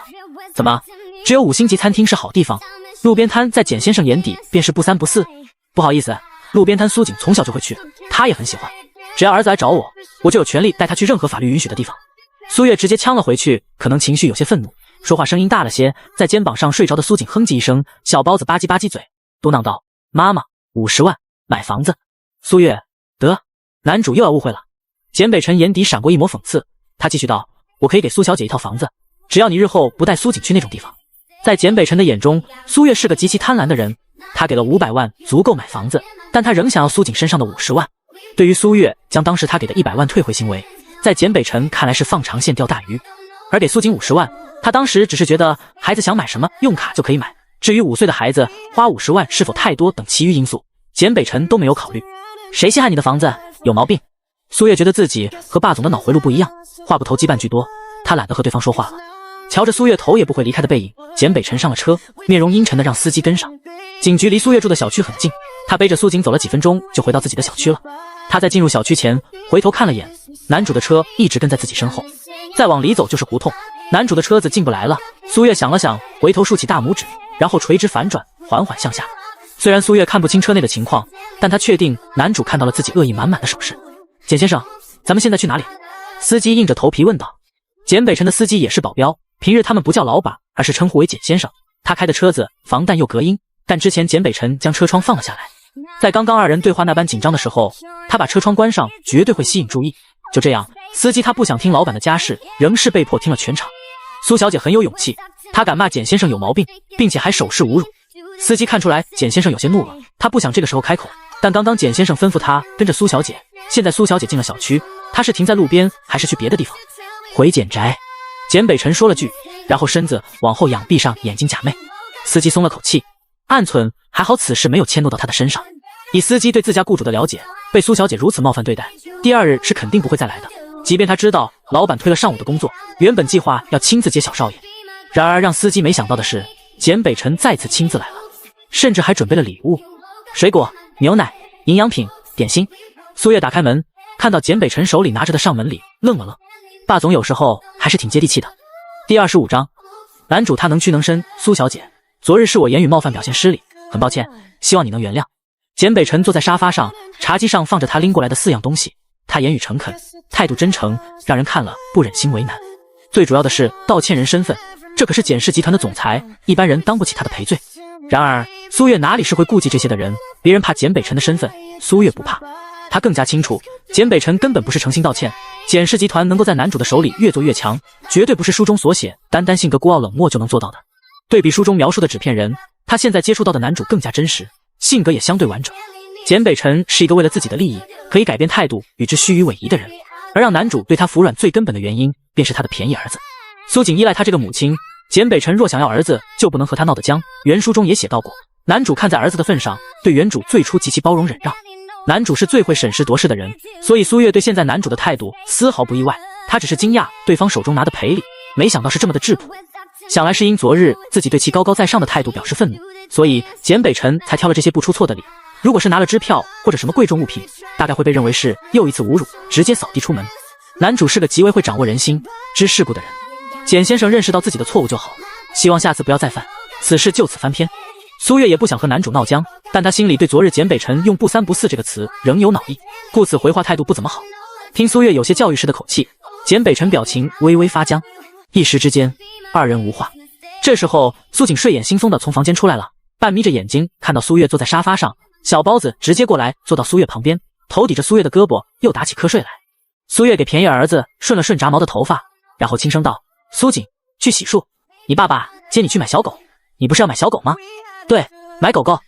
怎么，只有5星级餐厅是好地方，路边摊在简先生眼底便是不三不四？不好意思，路边摊苏锦从小就会去，他也很喜欢，只要儿子来找我，我就有权利带他去任何法律允许的地方。苏月直接呛了回去，可能情绪有些愤怒，说话声音大了些，在肩膀上睡着的苏锦哼唧一声，小包子吧唧吧唧嘴，嘟囔道：妈妈，50万买房子。苏月，得，男主又要误会了。简北辰眼底闪过一抹讽刺，他继续道：我可以给苏小姐一套房子，只要你日后不带苏锦去那种地方。在简北辰的眼中，苏月是个极其贪婪的人，他给了500万足够买房子，但他仍想要苏锦身上的50万。对于苏月将当时他给的100万退回行为，在简北辰看来是放长线钓大鱼，而给苏锦50万，他当时只是觉得孩子想买什么用卡就可以买，至于5岁的孩子花50万是否太多等其余因素，简北辰都没有考虑。谁稀罕你的房子？有毛病！苏月觉得自己和霸总的脑回路不一样，话不投机半句多，他懒得和对方说话了。瞧着苏月头也不会离开的背影，简北辰上了车，面容阴沉的让司机跟上。警局离苏月住的小区很近，他背着苏锦走了几分钟就回到自己的小区了。他在进入小区前回头看了眼，男主的车一直跟在自己身后，再往里走就是胡同，男主的车子进不来了。苏月想了想，回头竖起大拇指，然后垂直反转，缓缓向下。虽然苏月看不清车内的情况，但他确定男主看到了自己恶意满满的手势。简先生，咱们现在去哪里？司机硬着头皮问道。简北辰的司机也是保镖，平日他们不叫老板，而是称呼为简先生。他开的车子防弹又隔音，但之前简北辰将车窗放了下来，在刚刚2人对话那般紧张的时候，他把车窗关上绝对会吸引注意。就这样，司机他不想听老板的家事，仍是被迫听了全场。苏小姐很有勇气，她敢骂简先生有毛病，并且还手势侮辱。司机看出来简先生有些怒了，他不想这个时候开口，但刚刚简先生吩咐他跟着苏小姐，现在苏小姐进了小区，他是停在路边还是去别的地方？回简宅。简北辰说了句，然后身子往后仰，闭上眼睛假寐。司机松了口气，暗忖还好此事没有迁怒到他的身上。以司机对自家雇主的了解，被苏小姐如此冒犯对待，第2日是肯定不会再来的。即便他知道老板推了上午的工作，原本计划要亲自接小少爷，然而让司机没想到的是，简北辰再次亲自来了，甚至还准备了礼物：水果、牛奶、营养品、点心。苏月打开门，看到简北辰手里拿着的上门礼，愣了愣。霸总有时候还是挺接地气的。第25章，男主他能屈能伸。苏小姐，昨日是我言语冒犯，表现失礼，很抱歉，希望你能原谅。简北辰坐在沙发上，茶几上放着他拎过来的4样东西，他言语诚恳，态度真诚，让人看了不忍心为难。最主要的是道歉人身份，这可是简氏集团的总裁，一般人当不起他的赔罪。然而苏月哪里是会顾忌这些的人，别人怕简北辰的身份，苏月不怕。他更加清楚，简北辰根本不是诚心道歉，简氏集团能够在男主的手里越做越强，绝对不是书中所写单单性格孤傲冷漠就能做到的。对比书中描述的纸片人，他现在接触到的男主更加真实，性格也相对完整。简北辰是一个为了自己的利益可以改变态度与之虚与委蛇的人，而让男主对他服软最根本的原因便是他的便宜儿子。苏锦依赖他这个母亲，简北辰若想要儿子就不能和他闹得僵。原书中也写到过，男主看在儿子的份上，对原主最初极其包容忍让。男主是最会审时度势的人，所以苏月对现在男主的态度丝毫不意外，他只是惊讶对方手中拿的赔礼，没想到是这么的质朴。想来是因昨日自己对其高高在上的态度表示愤怒，所以简北辰才挑了这些不出错的礼。如果是拿了支票或者什么贵重物品，大概会被认为是又一次侮辱，直接扫地出门。男主是个极为会掌握人心、知世故的人，简先生认识到自己的错误就好，希望下次不要再犯，此事就此翻篇。苏月也不想和男主闹僵，但他心里对昨日简北辰用不三不四这个词仍有恼意，故此回话态度不怎么好。听苏月有些教育式的口气，简北辰表情微微发僵，一时之间二人无话。这时候苏锦睡眼惺忪的从房间出来了，半眯着眼睛看到苏月坐在沙发上，小包子直接过来坐到苏月旁边，头抵着苏月的胳膊，又打起瞌睡来。苏月给便宜儿子顺了顺杂毛的头发，然后轻声道：苏锦，去洗漱，你爸爸接你去买小狗，你不是要买小狗吗？对，买狗狗。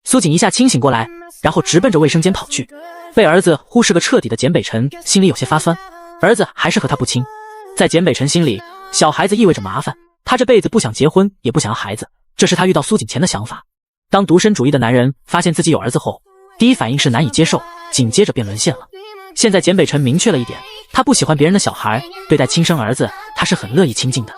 苏锦一下清醒过来，然后直奔着卫生间跑去。被儿子忽视个彻底的简北辰心里有些发酸，儿子还是和他不亲。在简北辰心里，小孩子意味着麻烦，他这辈子不想结婚，也不想要孩子，这是他遇到苏锦前的想法。当独身主义的男人发现自己有儿子后，第一反应是难以接受，紧接着便沦陷了。现在简北辰明确了一点，他不喜欢别人的小孩，对待亲生儿子他是很乐意亲近的。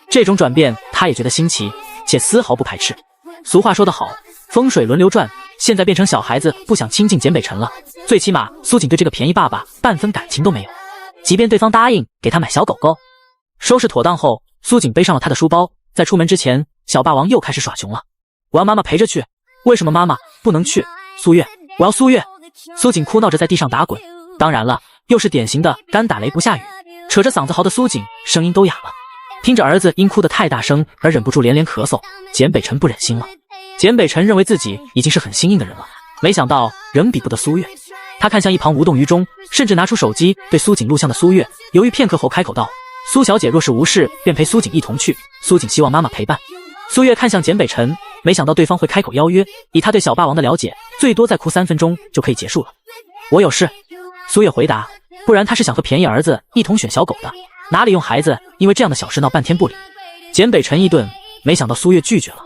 这种转变他也觉得新奇，且丝毫不排斥。俗话说得好，风水轮流转，现在变成小孩子不想亲近简北辰了，最起码苏锦对这个便宜爸爸半分感情都没有，即便对方答应给他买小狗狗。收拾妥当后，苏锦背上了他的书包，在出门之前，小霸王又开始耍穷了。我要妈妈陪着去。为什么妈妈不能去？苏月，我要苏月。苏锦哭闹着在地上打滚，当然了，又是典型的干打雷不下雨，扯着嗓子嚎的苏锦声音都哑了。听着儿子因哭得太大声而忍不住连连咳嗽，简北辰不忍心了。简北辰认为自己已经是很心硬的人了，没想到仍比不得苏月。他看向一旁无动于衷，甚至拿出手机对苏锦录像的苏月，犹豫片刻后开口道：苏小姐若是无事，便陪苏锦一同去。苏锦希望妈妈陪伴。苏月看向简北辰，没想到对方会开口邀约，以他对小霸王的了解，最多再哭3分钟就可以结束了。我有事。苏月回答，不然他是想和便宜儿子一同选小狗的，哪里用孩子因为这样的小事闹半天不理。简北辰一顿，没想到苏月拒绝了。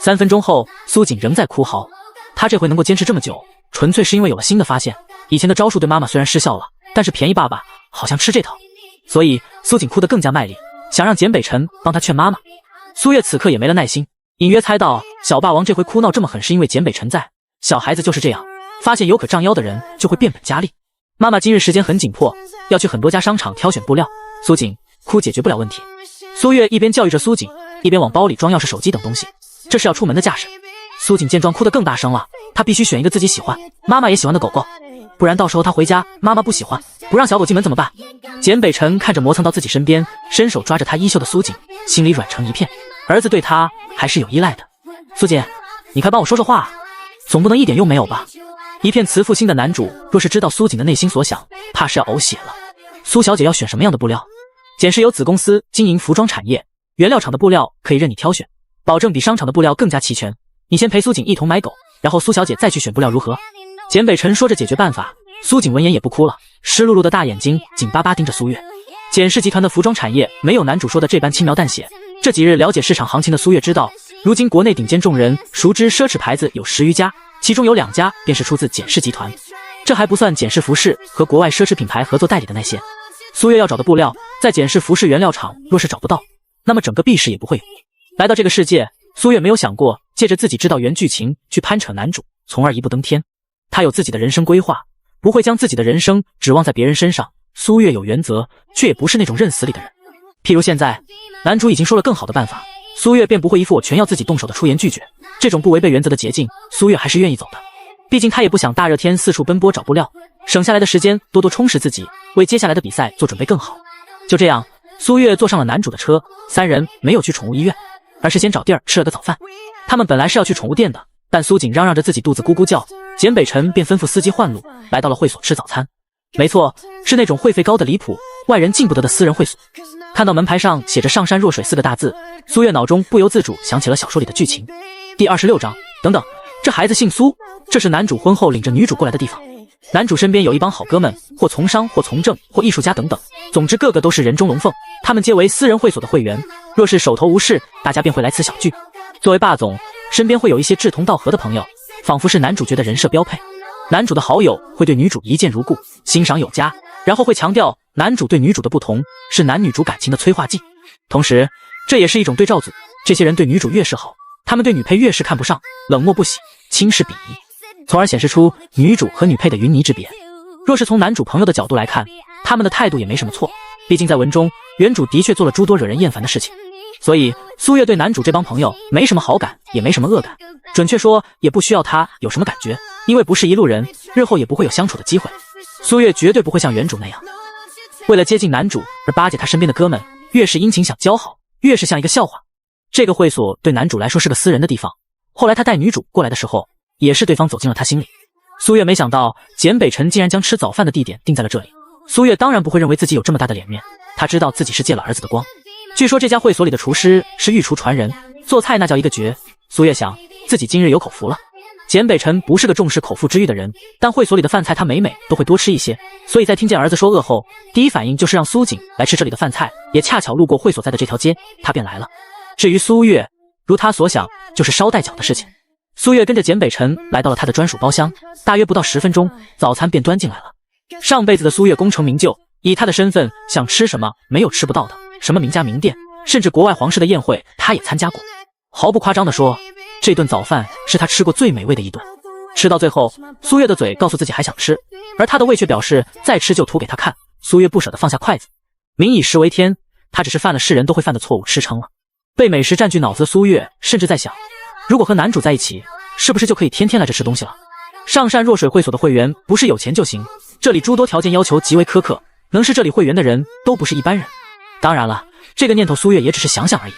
3分钟后，苏锦仍在哭嚎。他这回能够坚持这么久，纯粹是因为有了新的发现。以前的招数对妈妈虽然失效了，但是便宜爸爸好像吃这套，所以苏锦哭得更加卖力，想让简北辰帮他劝妈妈。苏月此刻也没了耐心，隐约猜到小霸王这回哭闹这么狠是因为简北辰在。小孩子就是这样，发现有可仗腰的人就会变本加厉。妈妈今日时间很紧迫，要去很多家商场挑选布料，苏锦，哭解决不了问题。苏月一边教育着苏锦，一边往包里装钥匙、手机等东西，这是要出门的架势。苏锦见状哭得更大声了，他必须选一个自己喜欢、妈妈也喜欢的狗狗，不然到时候他回家妈妈不喜欢，不让小狗进门怎么办？简北辰看着磨蹭到自己身边，伸手抓着他衣袖的苏锦，心里软成一片。儿子对他还是有依赖的。苏锦，你快帮我说说话，总不能一点用没有吧？一片慈父心的男主，若是知道苏锦的内心所想，怕是要呕血了。苏小姐要选什么样的布料？简氏有子公司经营服装产业，原料厂的布料可以任你挑选，保证比商场的布料更加齐全。你先陪苏锦一同买狗，然后苏小姐再去选布料如何？简北辰说着解决办法，苏锦闻言也不哭了，湿漉漉的大眼睛紧巴巴盯着苏月。简氏集团的服装产业没有男主说的这般轻描淡写，这几日了解市场行情的苏月知道，如今国内顶尖众人熟知奢侈牌子有10余家，其中有2家便是出自简氏集团，这还不算简氏服饰和国外奢侈品牌合作代理的那些。苏月要找的布料，在简氏服饰原料厂若是找不到，那么整个 B 市也不会有。来到这个世界，苏月没有想过借着自己知道原剧情去攀扯男主，从而一步登天。他有自己的人生规划，不会将自己的人生指望在别人身上。苏月有原则，却也不是那种认死理的人。譬如现在，男主已经说了更好的办法，苏月便不会一副我全要自己动手的出言拒绝。这种不违背原则的捷径，苏月还是愿意走的。毕竟他也不想大热天四处奔波找布料，省下来的时间多多充实自己，为接下来的比赛做准备更好。就这样，苏月坐上了男主的车，三人没有去宠物医院，而是先找地儿吃了个早饭。他们本来是要去宠物店的，但苏锦嚷嚷着自己肚子咕咕叫，简北辰便吩咐司机换路，来到了会所吃早餐。没错，是那种会费高的离谱，外人进不得的私人会所。看到门牌上写着上善若水4个大字，苏月脑中不由自主想起了小说里的剧情。第26章，等等，这孩子姓苏，这是男主婚后领着女主过来的地方。男主身边有一帮好哥们，或从商，或从政，或艺术家等等，总之个个都是人中龙凤，他们皆为私人会所的会员。若是手头无事，大家便会来此小聚。作为霸总，身边会有一些志同道合的朋友，仿佛是男主角的人设标配。男主的好友会对女主一见如故，欣赏有加，然后会强调男主对女主的不同是男女主感情的催化剂，同时这也是一种对照组。这些人对女主越是好，他们对女配越是看不上，冷漠不喜，轻视鄙夷，从而显示出女主和女配的云泥之别。若是从男主朋友的角度来看，他们的态度也没什么错，毕竟在文中原主的确做了诸多惹人厌烦的事情，所以苏月对男主这帮朋友没什么好感，也没什么恶感，准确说也不需要他有什么感觉，因为不是一路人，日后也不会有相处的机会。苏月绝对不会像原主那样，为了接近男主而巴结他身边的哥们，越是殷勤想交好，越是像一个笑话。这个会所对男主来说是个私人的地方，后来他带女主过来的时候，也是对方走进了他心里。苏月没想到简北辰竟然将吃早饭的地点定在了这里。苏月当然不会认为自己有这么大的脸面，他知道自己是借了儿子的光。据说这家会所里的厨师是御厨传人，做菜那叫一个绝。苏月想自己今日有口福了。简北辰不是个重视口腹之欲的人，但会所里的饭菜他每都会多吃一些，所以在听见儿子说饿后，第一反应就是让苏锦来吃这里的饭菜，也恰巧路过会所在的这条街，他便来了。至于苏月，如他所想，就是捎带脚的事情。苏月跟着简北辰来到了他的专属包厢，大约不到10分钟，早餐便端进来了。上辈子的苏月功成名就，以他的身份，想吃什么没有吃不到的，什么名家名店，甚至国外皇室的宴会，他也参加过。毫不夸张地说，这顿早饭是他吃过最美味的一顿。吃到最后，苏月的嘴告诉自己还想吃，而他的胃却表示再吃就吐给他看。苏月不舍得放下筷子，民以食为天，他只是犯了世人都会犯的错误，吃撑了。被美食占据脑子的苏月甚至在想，如果和男主在一起，是不是就可以天天来这吃东西了？上善若水会所的会员不是有钱就行，这里诸多条件要求极为苛刻，能是这里会员的人都不是一般人。当然了，这个念头苏月也只是想想而已。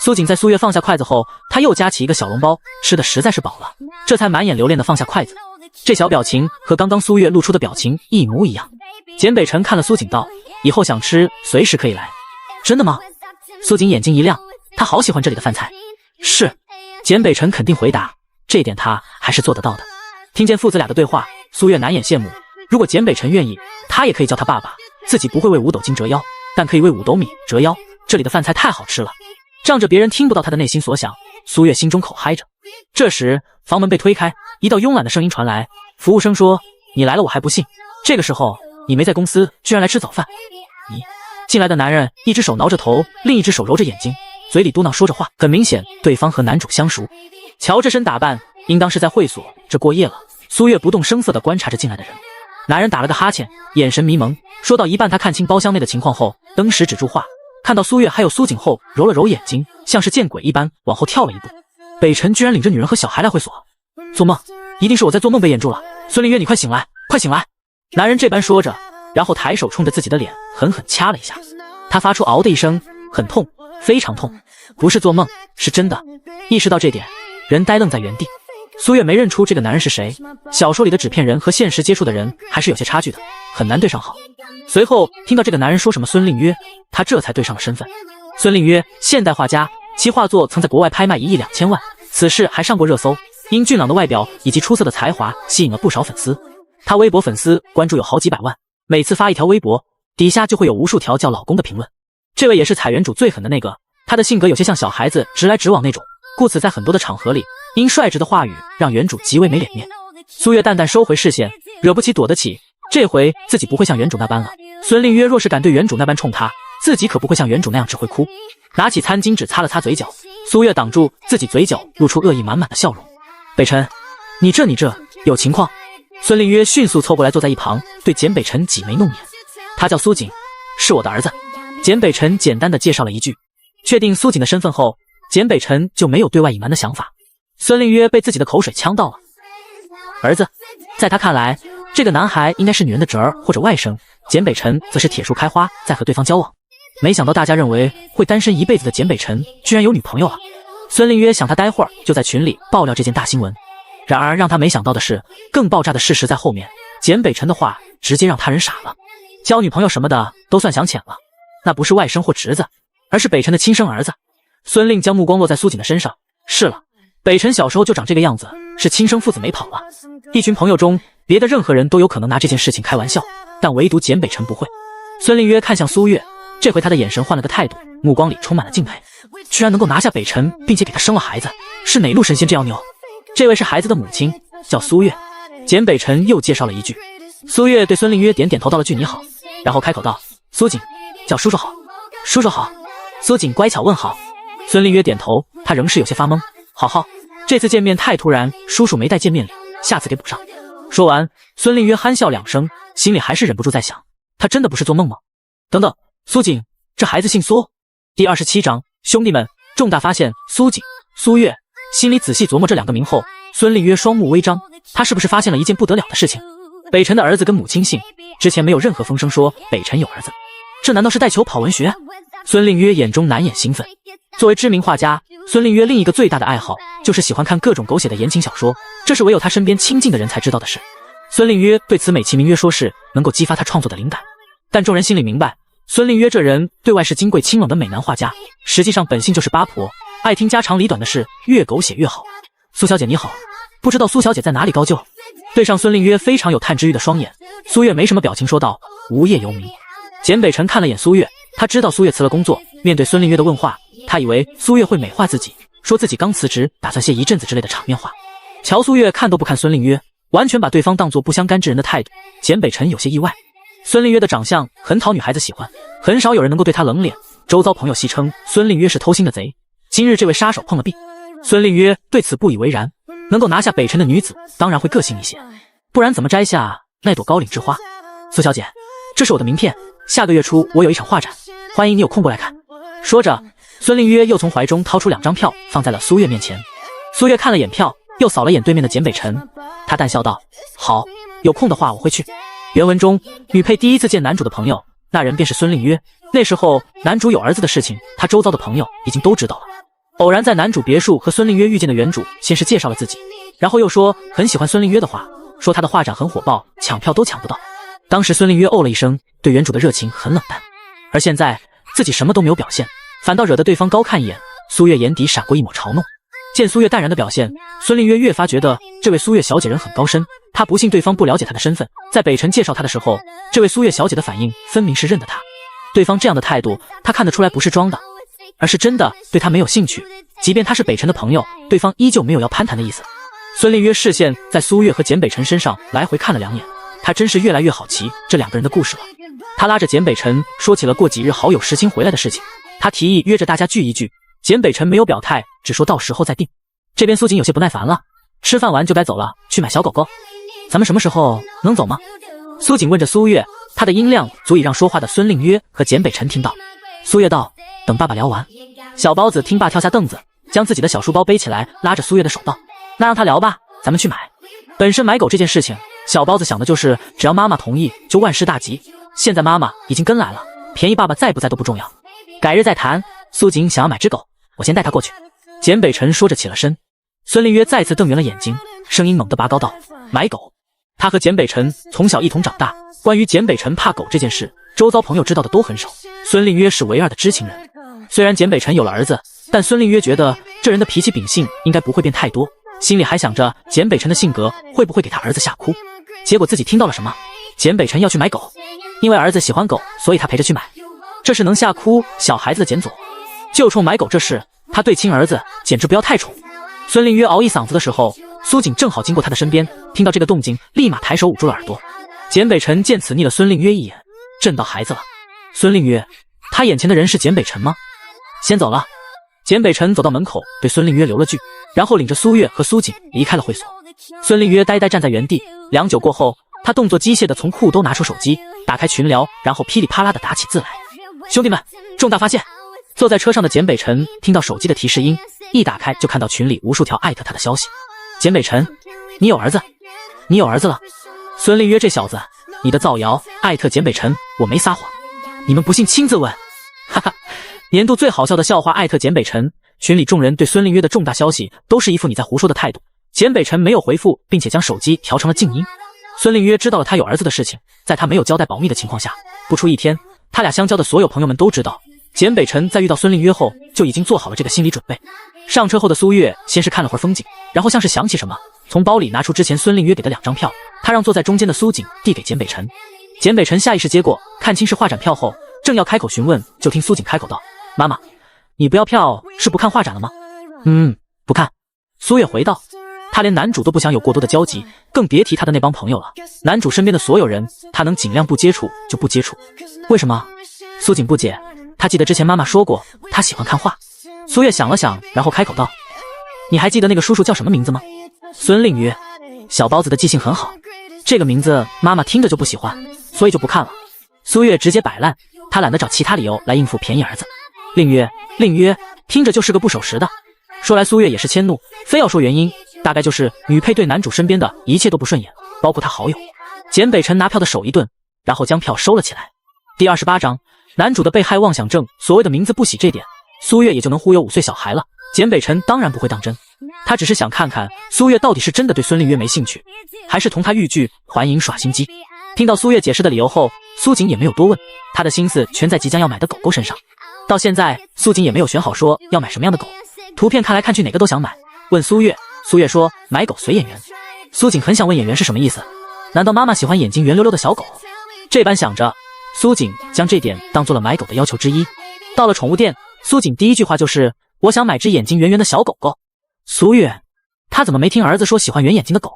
苏锦在苏月放下筷子后，他又夹起一个小笼包，吃的实在是饱了，这才满眼留恋地放下筷子。这小表情和刚刚苏月露出的表情一模一样。简北辰看了苏锦道，以后想吃随时可以来。真的吗？苏锦眼睛一亮，他好喜欢这里的饭菜。是，简北辰肯定回答，这一点他还是做得到的。听见父子俩的对话，苏月难掩羡慕，如果简北辰愿意，他也可以叫他爸爸，自己不会为5斗金折腰，但可以为5斗米折腰。这里的饭菜太好吃了，仗着别人听不到他的内心所想，苏月心中口嗨着。这时房门被推开，一道慵懒的声音传来，服务生说，你来了我还不信，这个时候你没在公司，居然来吃早饭。你进来的男人一只手挠着头，另一只手揉着眼睛，嘴里嘟囔说着话，很明显对方和男主相熟。瞧这身打扮，应当是在会所这过夜了。苏月不动声色地观察着进来的人。男人打了个哈欠，眼神迷蒙，说到一半他看清包厢内的情况后，登时止住话，看到苏月还有苏锦后，揉了揉眼睛，像是见鬼一般往后跳了一步。北辰居然领着女人和小孩来会所，做梦，一定是我在做梦被眼住了。孙林月，你快醒来，快醒来！男人这般说着，然后抬手冲着自己的脸狠狠掐了一下，他发出嗷的一声，很痛，非常痛，不是做梦，是真的。意识到这点，人呆愣在原地。苏月没认出这个男人是谁，小说里的纸片人和现实接触的人还是有些差距的，很难对上号。随后听到这个男人说什么孙令约，他这才对上了身份。孙令约，现代画家，其画作曾在国外拍卖1亿2千万，此事还上过热搜，因俊朗的外表以及出色的才华吸引了不少粉丝。他微博粉丝关注有好几百万，每次发一条微博，底下就会有无数条叫老公的评论。这位也是采原主最狠的那个，他的性格有些像小孩子，直来直往那种，故此在很多的场合里，因率直的话语让原主极为没脸面。苏月淡淡收回视线，惹不起躲得起，这回自己不会像原主那般了。孙令约若是敢对原主那般冲他，自己可不会像原主那样只会哭。拿起餐巾纸擦了擦嘴角，苏月挡住自己嘴角露出恶意满满的笑容。北辰，你这有情况。孙令约迅速凑过来坐在一旁，对简北辰挤眉弄眼。他叫苏锦，是我的儿子。简北辰简单的介绍了一句。确定苏锦的身份后，简北辰就没有对外隐瞒的想法。孙令约被自己的口水呛到了。儿子，在他看来，这个男孩应该是女人的侄儿或者外甥，简北辰则是铁树开花，在和对方交往。没想到大家认为会单身一辈子的简北辰居然有女朋友了。孙令约想他待会儿就在群里爆料这件大新闻。然而让他没想到的是，更爆炸的事实在后面。简北辰的话直接让他人傻了。交女朋友什么的都算想浅了，那不是外甥或侄子，而是北辰的亲生儿子。孙令将目光落在苏锦的身上。是了，北辰小时候就长这个样子，是亲生父子没跑了。一群朋友中，别的任何人都有可能拿这件事情开玩笑，但唯独简北辰不会。孙令约看向苏月，这回他的眼神换了个态度，目光里充满了敬佩。居然能够拿下北辰，并且给他生了孩子，是哪路神仙这样牛？这位是孩子的母亲，叫苏月。简北辰又介绍了一句。苏月对孙令约点点头道了句你好，然后开口道：苏锦，叫叔叔好。叔叔好。苏锦乖巧问好。孙令约点头，他仍是有些发懵。好，这次见面太突然，叔叔没带见面礼，下次给补上。说完，孙令约憨笑两声，心里还是忍不住在想，他真的不是做梦吗？等等，苏锦，这孩子姓苏。第27章，兄弟们，重大发现，苏锦、苏月。心里仔细琢磨这两个名后，孙令约双目微张，他是不是发现了一件不得了的事情？北辰的儿子跟母亲姓，之前没有任何风声说北辰有儿子，这难道是带球跑文学？孙令约眼中难掩兴奋。作为知名画家，孙令约另一个最大的爱好就是喜欢看各种狗血的言情小说，这是唯有他身边亲近的人才知道的事。孙令约对此美其名曰说是能够激发他创作的灵感，但众人心里明白，孙令约这人对外是金贵清冷的美男画家，实际上本性就是八婆，爱听家长里短的事，越狗血越好。苏小姐你好，不知道苏小姐在哪里高就？对上孙令约非常有探知欲的双眼，苏月没什么表情说道：无业游民。简北辰看了眼苏月，他知道苏月辞了工作，面对孙令约的问话，他以为苏月会美化自己，说自己刚辞职，打算歇一阵子之类的场面话。乔苏月看都不看孙令约，完全把对方当作不相干之人的态度。简北辰有些意外，孙令约的长相很讨女孩子喜欢，很少有人能够对他冷脸，周遭朋友戏称孙令约是偷腥的贼。今日这位杀手碰了壁，孙令约对此不以为然，能够拿下北辰的女子当然会个性一些，不然怎么摘下那朵高岭之花？苏小姐，这是我的名片，下个月初我有一场画展，欢迎你有空过来看。说着，孙令约又从怀中掏出2张票放在了苏月面前。苏月看了眼票，又扫了眼对面的简北辰，他淡笑道：好，有空的话我会去。原文中，女配第一次见男主的朋友，那人便是孙令约。那时候男主有儿子的事情，他周遭的朋友已经都知道了。偶然在男主别墅和孙令约遇见的原主，先是介绍了自己，然后又说很喜欢孙令约的话，说他的画展很火爆，抢票都抢不到。当时孙令约哦了一声，对原主的热情很冷淡。而现在自己什么都没有表现，反倒惹得对方高看一眼。苏月眼底闪过一抹嘲弄。见苏月淡然的表现，孙令约越发觉得这位苏月小姐人很高深。他不信对方不了解他的身份，在北辰介绍他的时候，这位苏月小姐的反应分明是认得他。对方这样的态度，他看得出来不是装的，而是真的对他没有兴趣。即便他是北辰的朋友，对方依旧没有要攀谈的意思。孙令约视线在苏月和简北辰身上来回看了2眼，他真是越来越好奇这2个人的故事了。他拉着简北辰说起了过几日好友石青回来的事情，他提议约着大家聚一聚。简北辰没有表态，只说到时候再定。这边苏锦有些不耐烦了，吃饭完就该走了，去买小狗狗。咱们什么时候能走吗？苏锦问着苏月，他的音量足以让说话的孙令约和简北辰听到。苏月道：等爸爸聊完。小包子听罢跳下凳子，将自己的小书包背起来，拉着苏月的手道：那让他聊吧，咱们去买。本身买狗这件事情，小包子想的就是只要妈妈同意就万事大吉，现在妈妈已经跟来了，便宜爸爸在不在都不重要，改日再谈。苏锦想要买只狗，我先带他过去。简北辰说着起了身。孙令约再次瞪圆了眼睛，声音猛地拔高道：买狗。他和简北辰从小一同长大，关于简北辰怕狗这件事，周遭朋友知道的都很少，孙令约是唯二的知情人。虽然简北辰有了儿子，但孙令约觉得这人的脾气秉性应该不会变太多，心里还想着简北辰的性格会不会给他儿子吓哭。结果自己听到了什么？简北辰要去买狗，因为儿子喜欢狗，所以他陪着去买。这是能吓哭小孩子的简左，就冲买狗这事，他对亲儿子简直不要太宠。孙令约嗷一嗓子的时候，苏锦正好经过他的身边，听到这个动静，立马抬手捂住了耳朵。简北辰见此睨了孙令约一眼，震到孩子了。孙令约，他眼前的人是简北辰吗？先走了。简北辰走到门口，对孙令约留了句，然后领着苏月和苏锦离开了会所。孙令约呆呆站在原地，良久过后，他动作机械地从裤兜拿出手机，打开群聊，然后噼里啪啦地打起字来。兄弟们，重大发现！坐在车上的简北辰听到手机的提示音，一打开就看到群里无数条艾特他的消息。简北辰，你有儿子？你有儿子了？孙令约这小子，你的造谣，艾特简北辰，我没撒谎，你们不信亲自问。哈哈，年度最好笑的笑话，艾特简北辰。群里众人对孙令约的重大消息都是一副你在胡说的态度。简北辰没有回复，并且将手机调成了静音。孙令约知道了他有儿子的事情，在他没有交代保密的情况下，不出一天，他俩相交的所有朋友们都知道。简北辰在遇到孙令约后就已经做好了这个心理准备。上车后的苏月先是看了会儿风景，然后像是想起什么，从包里拿出之前孙令约给的2张票，他让坐在中间的苏锦递给简北辰。简北辰下意识接过，看清是画展票后，正要开口询问，就听苏锦开口道：“妈妈，你不要票是不看画展了吗？”“不看。”苏月回道。他连男主都不想有过多的交集，更别提他的那帮朋友了。男主身边的所有人，他能尽量不接触就不接触。为什么？苏锦不解。他记得之前妈妈说过，他喜欢看画。苏月想了想，然后开口道：“你还记得那个叔叔叫什么名字吗？”孙令约。小包子的记性很好，这个名字妈妈听着就不喜欢，所以就不看了。苏月直接摆烂，他懒得找其他理由来应付便宜儿子。令约，听着就是个不守时的。说来苏月也是迁怒，非要说原因，大概就是女配对男主身边的一切都不顺眼，包括他好友。简北辰拿票的手一顿，然后将票收了起来。第28章，男主的被害妄想症，所谓的名字不喜这点，苏月也就能忽悠5岁小孩了。简北辰当然不会当真，他只是想看看苏月到底是真的对孙令约没兴趣，还是同他欲拒还迎耍心机。听到苏月解释的理由后，苏锦也没有多问，他的心思全在即将要买的狗狗身上。到现在，苏锦也没有选好说要买什么样的狗，图片看来看去哪个都想买。问苏月，苏月说买狗随眼缘。苏锦很想问眼缘是什么意思，难道妈妈喜欢眼睛圆溜溜的小狗？这般想着，苏锦将这点当做了买狗的要求之一。到了宠物店，苏锦第一句话就是我想买只眼睛圆圆的小狗狗。苏月，他怎么没听儿子说喜欢圆眼睛的狗？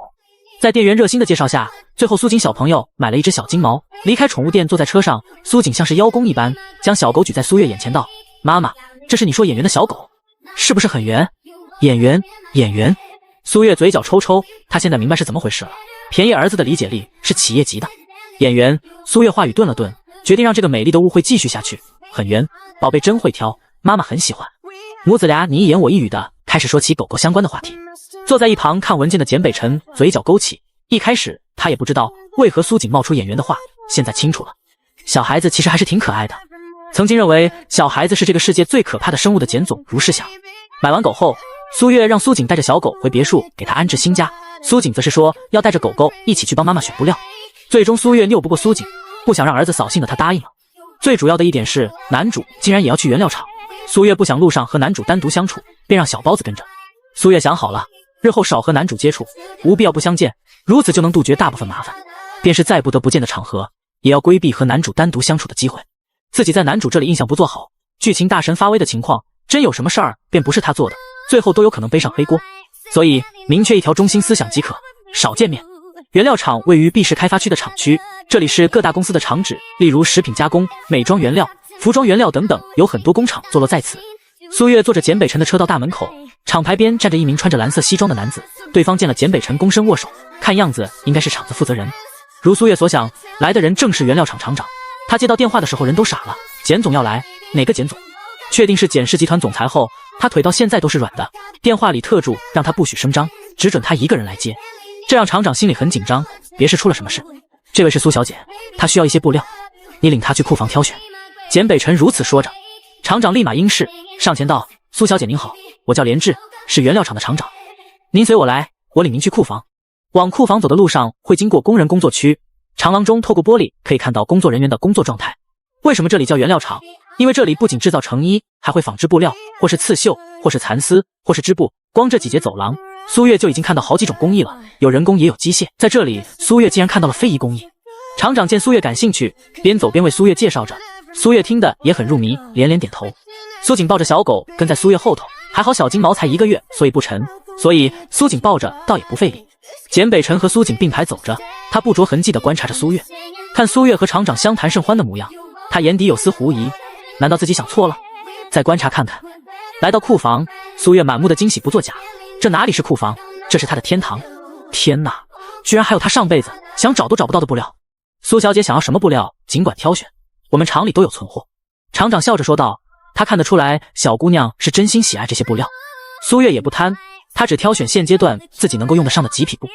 在店员热心的介绍下，最后苏锦小朋友买了一只小金毛。离开宠物店，坐在车上，苏锦像是邀功一般，将小狗举在苏月眼前道：“妈妈，这是你说眼圆的小狗，是不是很圆？”眼圆。苏月嘴角抽抽，他现在明白是怎么回事了。便宜儿子的理解力是企业级的。眼圆，苏月话语顿了顿，决定让这个美丽的误会继续下去。很圆，宝贝真会挑，妈妈很喜欢。母子俩你一言我一语的开始说起狗狗相关的话题。坐在一旁看文件的简北辰嘴角勾起，一开始他也不知道为何苏锦冒出演员的话，现在清楚了。小孩子其实还是挺可爱的。曾经认为小孩子是这个世界最可怕的生物的简总如是想。买完狗后，苏月让苏锦带着小狗回别墅给他安置新家，苏锦则是说要带着狗狗一起去帮妈妈选布料。最终苏月拗不过苏锦，不想让儿子扫兴的他答应了。最主要的一点是男主竟然也要去原料厂，苏月不想路上和男主单独相处，便让小包子跟着。苏月想好了，日后少和男主接触，无必要不相见，如此就能杜绝大部分麻烦。便是再不得不见的场合，也要规避和男主单独相处的机会。自己在男主这里印象不做好，剧情大神发威的情况，真有什么事儿便不是他做的，最后都有可能背上黑锅。所以明确一条中心思想即可，少见面。原料厂位于 B 市开发区的厂区，这里是各大公司的厂址，例如食品加工、美妆原料、服装原料等等，有很多工厂坐落在此。苏月坐着简北辰的车到大门口，厂牌边站着一名穿着蓝色西装的男子，对方见了简北辰躬身握手，看样子应该是厂子负责人。如苏月所想，来的人正是原料厂厂长。他接到电话的时候人都傻了，简总要来？哪个简总？确定是简氏集团总裁后，他腿到现在都是软的。电话里特助让他不许声张，只准他一个人来接，这让厂长心里很紧张，别是出了什么事。这位是苏小姐，她需要一些布料，你领她去库房挑选。简北辰如此说着，厂长立马应是，上前道：苏小姐您好，我叫连志，是原料厂的厂长，您随我来，我领您去库房。往库房走的路上会经过工人工作区，长廊中透过玻璃可以看到工作人员的工作状态。为什么这里叫原料厂？因为这里不仅制造成衣，还会纺织布料，或是刺绣，或是蚕丝，或是织布。光这几节走廊，苏月就已经看到好几种工艺了，有人工也有机械。在这里，苏月竟然看到了非遗工艺。厂长见苏月感兴趣，边走边为苏月介绍着，苏月听得也很入迷，连连点头。苏锦抱着小狗跟在苏月后头，还好小金毛才1个月，所以不沉，所以苏锦抱着倒也不费力。简北辰和苏锦并排走着，他不着痕迹地观察着苏月，看苏月和厂长相谈甚欢的模样，他眼底有丝狐疑，难道自己想错了？再观察看看。来到库房，苏月满目的惊喜不作假，这哪里是库房，这是他的天堂。天哪，居然还有他上辈子想找都找不到的布料。苏小姐想要什么布料尽管挑选，我们厂里都有存货。厂长笑着说道，他看得出来小姑娘是真心喜爱这些布料。苏月也不贪，她只挑选现阶段自己能够用得上的几匹布。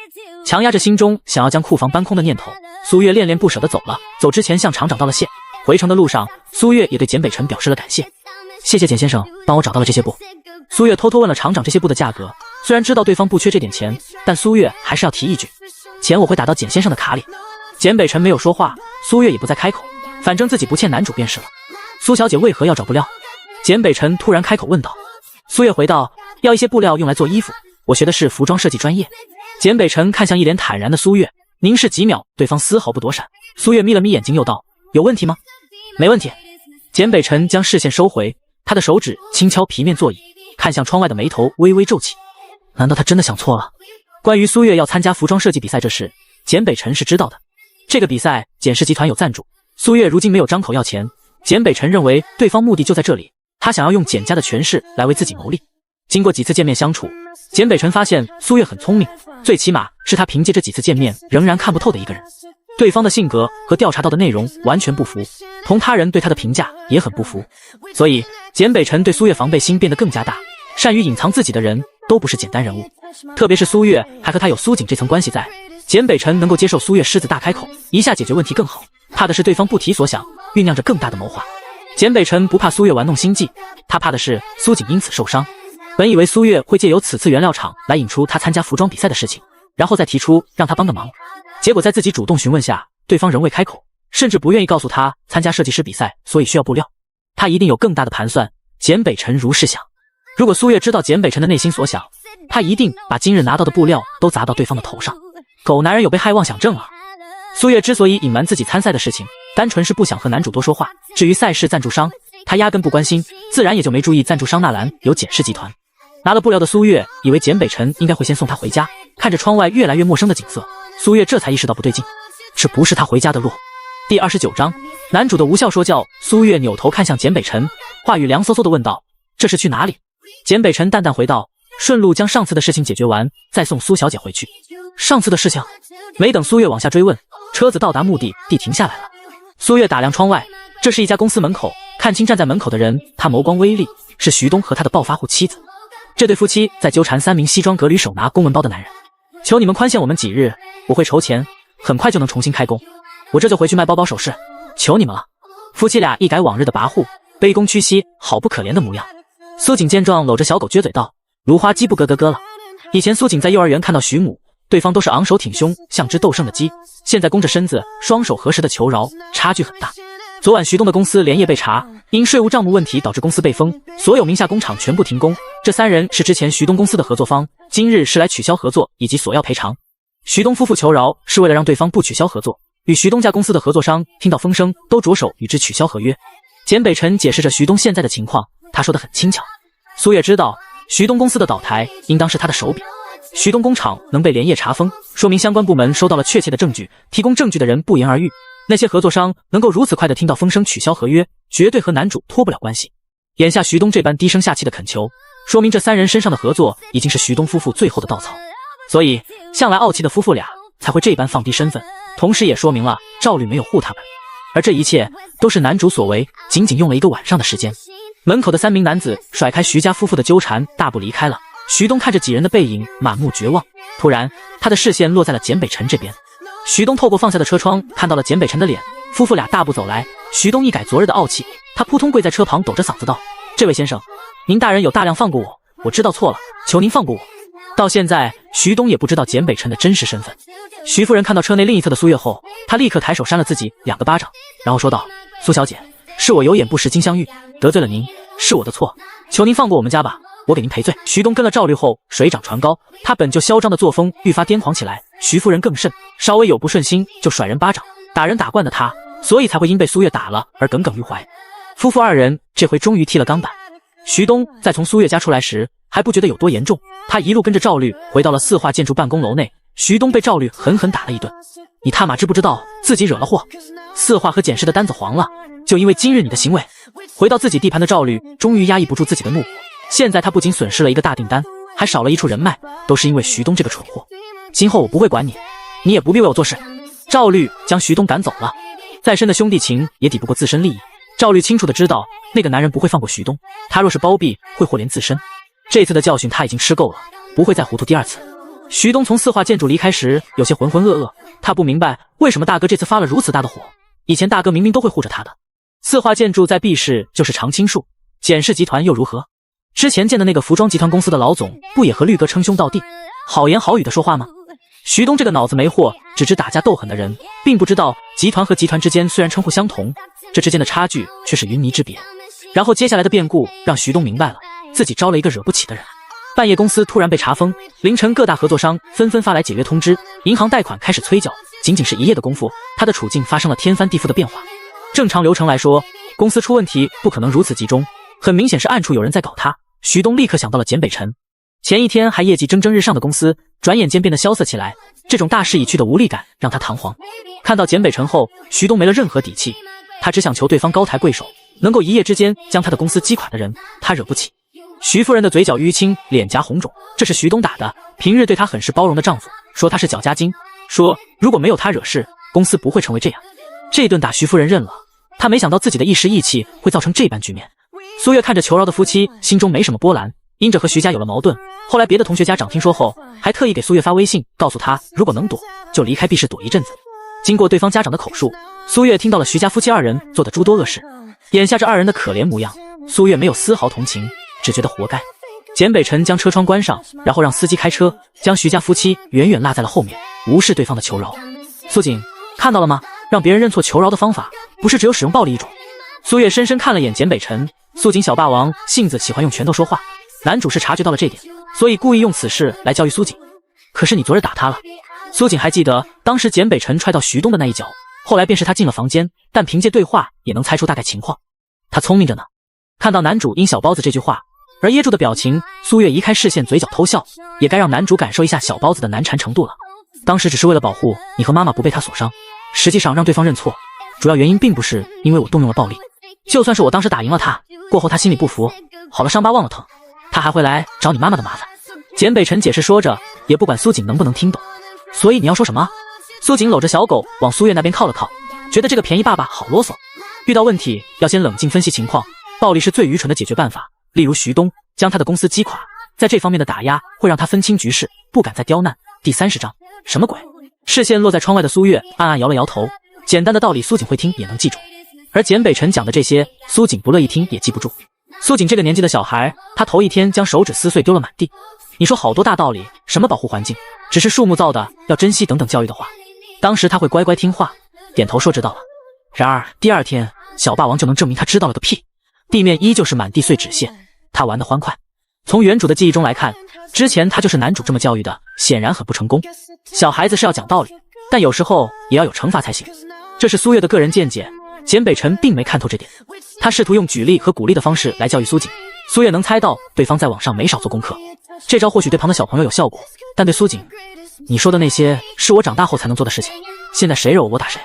强压着心中想要将库房搬空的念头，苏月恋恋不舍地走了。走之前向厂长道了谢。回程的路上，苏月也对简北辰表示了感谢。谢谢简先生帮我找到了这些布。苏月偷偷问了厂长这些布的价格，虽然知道对方不缺这点钱，但苏月还是要提一句，钱我会打到简先生的卡里。简北辰没有说话，苏月也不再开口，反正自己不欠男主便是了。苏小姐为何要找布料？简北辰突然开口问道。苏月回道，要一些布料用来做衣服，我学的是服装设计专业。简北辰看向一脸坦然的苏月，凝视几秒，对方丝毫不躲闪。苏月眯了眯眼睛又道，有问题吗？没问题。简北辰将视线收回，他的手指轻敲皮面座椅，看向窗外的眉头微微皱起。难道他真的想错了？关于苏月要参加服装设计比赛这事，简北辰是知道的。这个比赛简氏集团有赞助，苏月如今没有张口要钱，简北辰认为对方目的就在这里，他想要用简家的权势来为自己谋利。经过几次见面相处，简北辰发现苏月很聪明，最起码是他凭借这几次见面仍然看不透的一个人。对方的性格和调查到的内容完全不符，同他人对他的评价也很不符，所以简北辰对苏月防备心变得更加大。善于隐藏自己的人都不是简单人物，特别是苏月还和他有苏锦这层关系在，简北辰能够接受苏月狮子大开口，一下解决问题更好，怕的是对方不提所想，酝酿着更大的谋划。简北辰不怕苏月玩弄心计，他怕的是苏锦因此受伤。本以为苏月会借由此次原料厂来引出他参加服装比赛的事情，然后再提出让他帮个忙，结果在自己主动询问下，对方仍未开口，甚至不愿意告诉他参加设计师比赛所以需要布料。他一定有更大的盘算，简北辰如是想。如果苏月知道简北辰的内心所想，他一定把今日拿到的布料都砸到对方的头上。狗男人有被害妄想症啊！苏月之所以隐瞒自己参赛的事情，单纯是不想和男主多说话。至于赛事赞助商，他压根不关心，自然也就没注意赞助商纳兰有简氏集团。拿了布料的苏月以为简北辰应该会先送他回家，看着窗外越来越陌生的景色，苏月这才意识到不对劲，这不是他回家的路。第29章，男主的无效说教。苏月扭头看向简北辰，话语凉飕飕地问道：“这是去哪里？”简北辰淡淡回道：“顺路将上次的事情解决完，再送苏小姐回去。”上次的事情？没等苏月往下追问，车子到达目的地停下来了。苏月打量窗外，这是一家公司门口，看清站在门口的人，他眸光微厉，是徐东和他的暴发户妻子。这对夫妻在纠缠3名西装革履手拿公文包的男人。求你们宽限我们几日，我会筹钱，很快就能重新开工。我这就回去卖包包首饰，求你们了。夫妻俩一改往日的跋扈，卑躬屈膝，好不可怜的模样。苏锦见状，搂着小狗撅嘴道：“如花鸡不咯咯咯了。”以前苏锦在幼儿园看到徐母，对方都是昂首挺胸，像只斗胜的鸡，现在弓着身子，双手合十的求饶，差距很大。昨晚徐东的公司连夜被查，因税务账目问题导致公司被封，所有名下工厂全部停工。这3人是之前徐东公司的合作方，今日是来取消合作以及索要赔偿。徐东夫妇求饶是为了让对方不取消合作，与徐东家公司的合作商听到风声都着手与之取消合约。简北辰解释着徐东现在的情况，他说得很轻巧。苏月知道徐东公司的倒台应当是他的手笔，徐东工厂能被连夜查封，说明相关部门收到了确切的证据，提供证据的人不言而喻。那些合作商能够如此快地听到风声取消合约，绝对和男主脱不了关系。眼下徐东这般低声下气的恳求，说明这3人身上的合作已经是徐东夫妇最后的稻草，所以向来傲气的夫妇俩才会这般放低身份，同时也说明了赵律没有护他们。而这一切都是男主所为，仅仅用了1个晚上的时间。门口的3名男子甩开徐家夫妇的纠缠，大步离开了。徐东看着几人的背影，满目绝望。突然他的视线落在了简北辰这边，徐东透过放下的车窗看到了简北辰的脸，夫妇俩大步走来。徐东一改昨日的傲气，他扑通跪在车旁，抖着嗓子道：“这位先生，您大人有大量，放过我，我知道错了，求您放过我。”到现在徐东也不知道简北辰的真实身份。徐夫人看到车内另一侧的苏月后，她立刻抬手扇了自己2个巴掌，然后说道：“苏小姐，是我有眼不识金镶玉，得罪了您，是我的错，求您放过我们家吧，我给您赔罪。”徐东跟了赵律后水涨船高，他本就嚣张的作风愈发癫狂起来，徐夫人更甚，稍微有不顺心就甩人巴掌，打人打惯的他，所以才会因被苏月打了而耿耿于怀。夫妇2人这回终于踢了钢板。徐东在从苏月家出来时还不觉得有多严重，他一路跟着赵律回到了4化建筑办公楼内。徐东被赵律狠狠打了一顿。你他妈知不知道自己惹了祸？四化和检视的单子黄了，就因为今日你的行为。回到自己地盘的赵律终于压抑不住自己的怒火，现在他不仅损失了一个大订单，还少了一处人脉，都是因为徐东这个蠢货。今后我不会管你，你也不必为我做事。赵律将徐东赶走了。再深的兄弟情也抵不过自身利益。赵律清楚地知道那个男人不会放过徐东，他若是包庇会祸连自身。这次的教训他已经吃够了，不会再糊涂第二次。徐东从四化建筑离开时有些浑浑噩噩，他不明白为什么大哥这次发了如此大的火，以前大哥明明都会护着他的。四化建筑在 B 市就是常青树，简氏集团又如何？之前见的那个服装集团公司的老总不也和绿哥称兄道弟，好言好语的说话吗？徐东这个脑子没货，只知打架斗狠的人，并不知道集团和集团之间虽然称呼相同，这之间的差距却是云泥之别。然后接下来的变故让徐东明白了，自己招了一个惹不起的人。半夜公司突然被查封，凌晨各大合作商纷纷发来解约通知，银行贷款开始催缴，仅仅是一夜的功夫，他的处境发生了天翻地覆的变化。正常流程来说，公司出问题不可能如此集中，很明显是暗处有人在搞他。徐东立刻想到了简北辰，前一天还业绩蒸蒸日上的公司，转眼间变得萧瑟起来，这种大势已去的无力感让他彷徨。看到简北辰后，徐东没了任何底气，他只想求对方高抬贵手，能够一夜之间将他的公司击垮的人，他惹不起。徐夫人的嘴角淤青，脸颊红肿，这是徐东打的。平日对她很是包容的丈夫说她是绞家精，说如果没有她惹事，公司不会成为这样。这顿打徐夫人认了，她没想到自己的一时义气会造成这般局面。苏月看着求饶的夫妻，心中没什么波澜，因着和徐家有了矛盾，后来别的同学家长听说后，还特意给苏月发微信，告诉她如果能躲，就离开 B 市躲一阵子。经过对方家长的口述，苏月听到了徐家夫妻二人做的诸多恶事，眼下这二人的可怜模样，苏月没有丝毫同情，只觉得活该。简北辰将车窗关上，然后让司机开车，将徐家夫妻远远落在了后面，无视对方的求饶。苏锦，看到了吗？让别人认错求饶的方法，不是只有使用暴力一种。苏月深深看了眼简北辰，素锦小霸王性子喜欢用拳头说话，男主是察觉到了这点，所以故意用此事来教育苏锦。可是你昨日打他了。苏锦还记得当时简北辰踹到徐东的那一脚，后来便是他进了房间，但凭借对话也能猜出大概情况。他聪明着呢。看到男主因小包子这句话而噎住的表情，苏月移开视线，嘴角偷笑，也该让男主感受一下小包子的难缠程度了。当时只是为了保护你和妈妈不被他所伤，实际上让对方认错，主要原因并不是因为我动用了暴力。就算是我当时打赢了他，过后他心里不服，好了伤疤忘了疼，他还会来找你妈妈的麻烦。简北辰解释说着，也不管苏锦能不能听懂。所以你要说什么？苏锦搂着小狗往苏月那边靠了靠，觉得这个便宜爸爸好啰嗦。遇到问题要先冷静分析情况，暴力是最愚蠢的解决办法。例如徐东将他的公司击垮，在这方面的打压会让他分清局势，不敢再刁难。第30章，什么鬼？视线落在窗外的苏月暗暗摇了摇头，简单的道理苏锦会听也能记住，而简北辰讲的这些苏锦不乐意听也记不住。苏锦这个年纪的小孩，他头一天将手指撕碎丢了满地。你说好多大道理，什么保护环境，只是树木造的，要珍惜等等教育的话，当时他会乖乖听话，点头说知道了。然而第二天，小霸王就能证明他知道了个屁。地面依旧是满地碎纸屑，他玩得欢快。从原主的记忆中来看，之前他就是男主这么教育的，显然很不成功。小孩子是要讲道理，但有时候也要有惩罚才行。这是苏月的个人见解，简北辰并没看透这点。他试图用举例和鼓励的方式来教育苏锦，苏月能猜到对方在网上没少做功课。这招或许对旁的小朋友有效果，但对苏锦，你说的那些是我长大后才能做的事情，现在谁惹我打谁。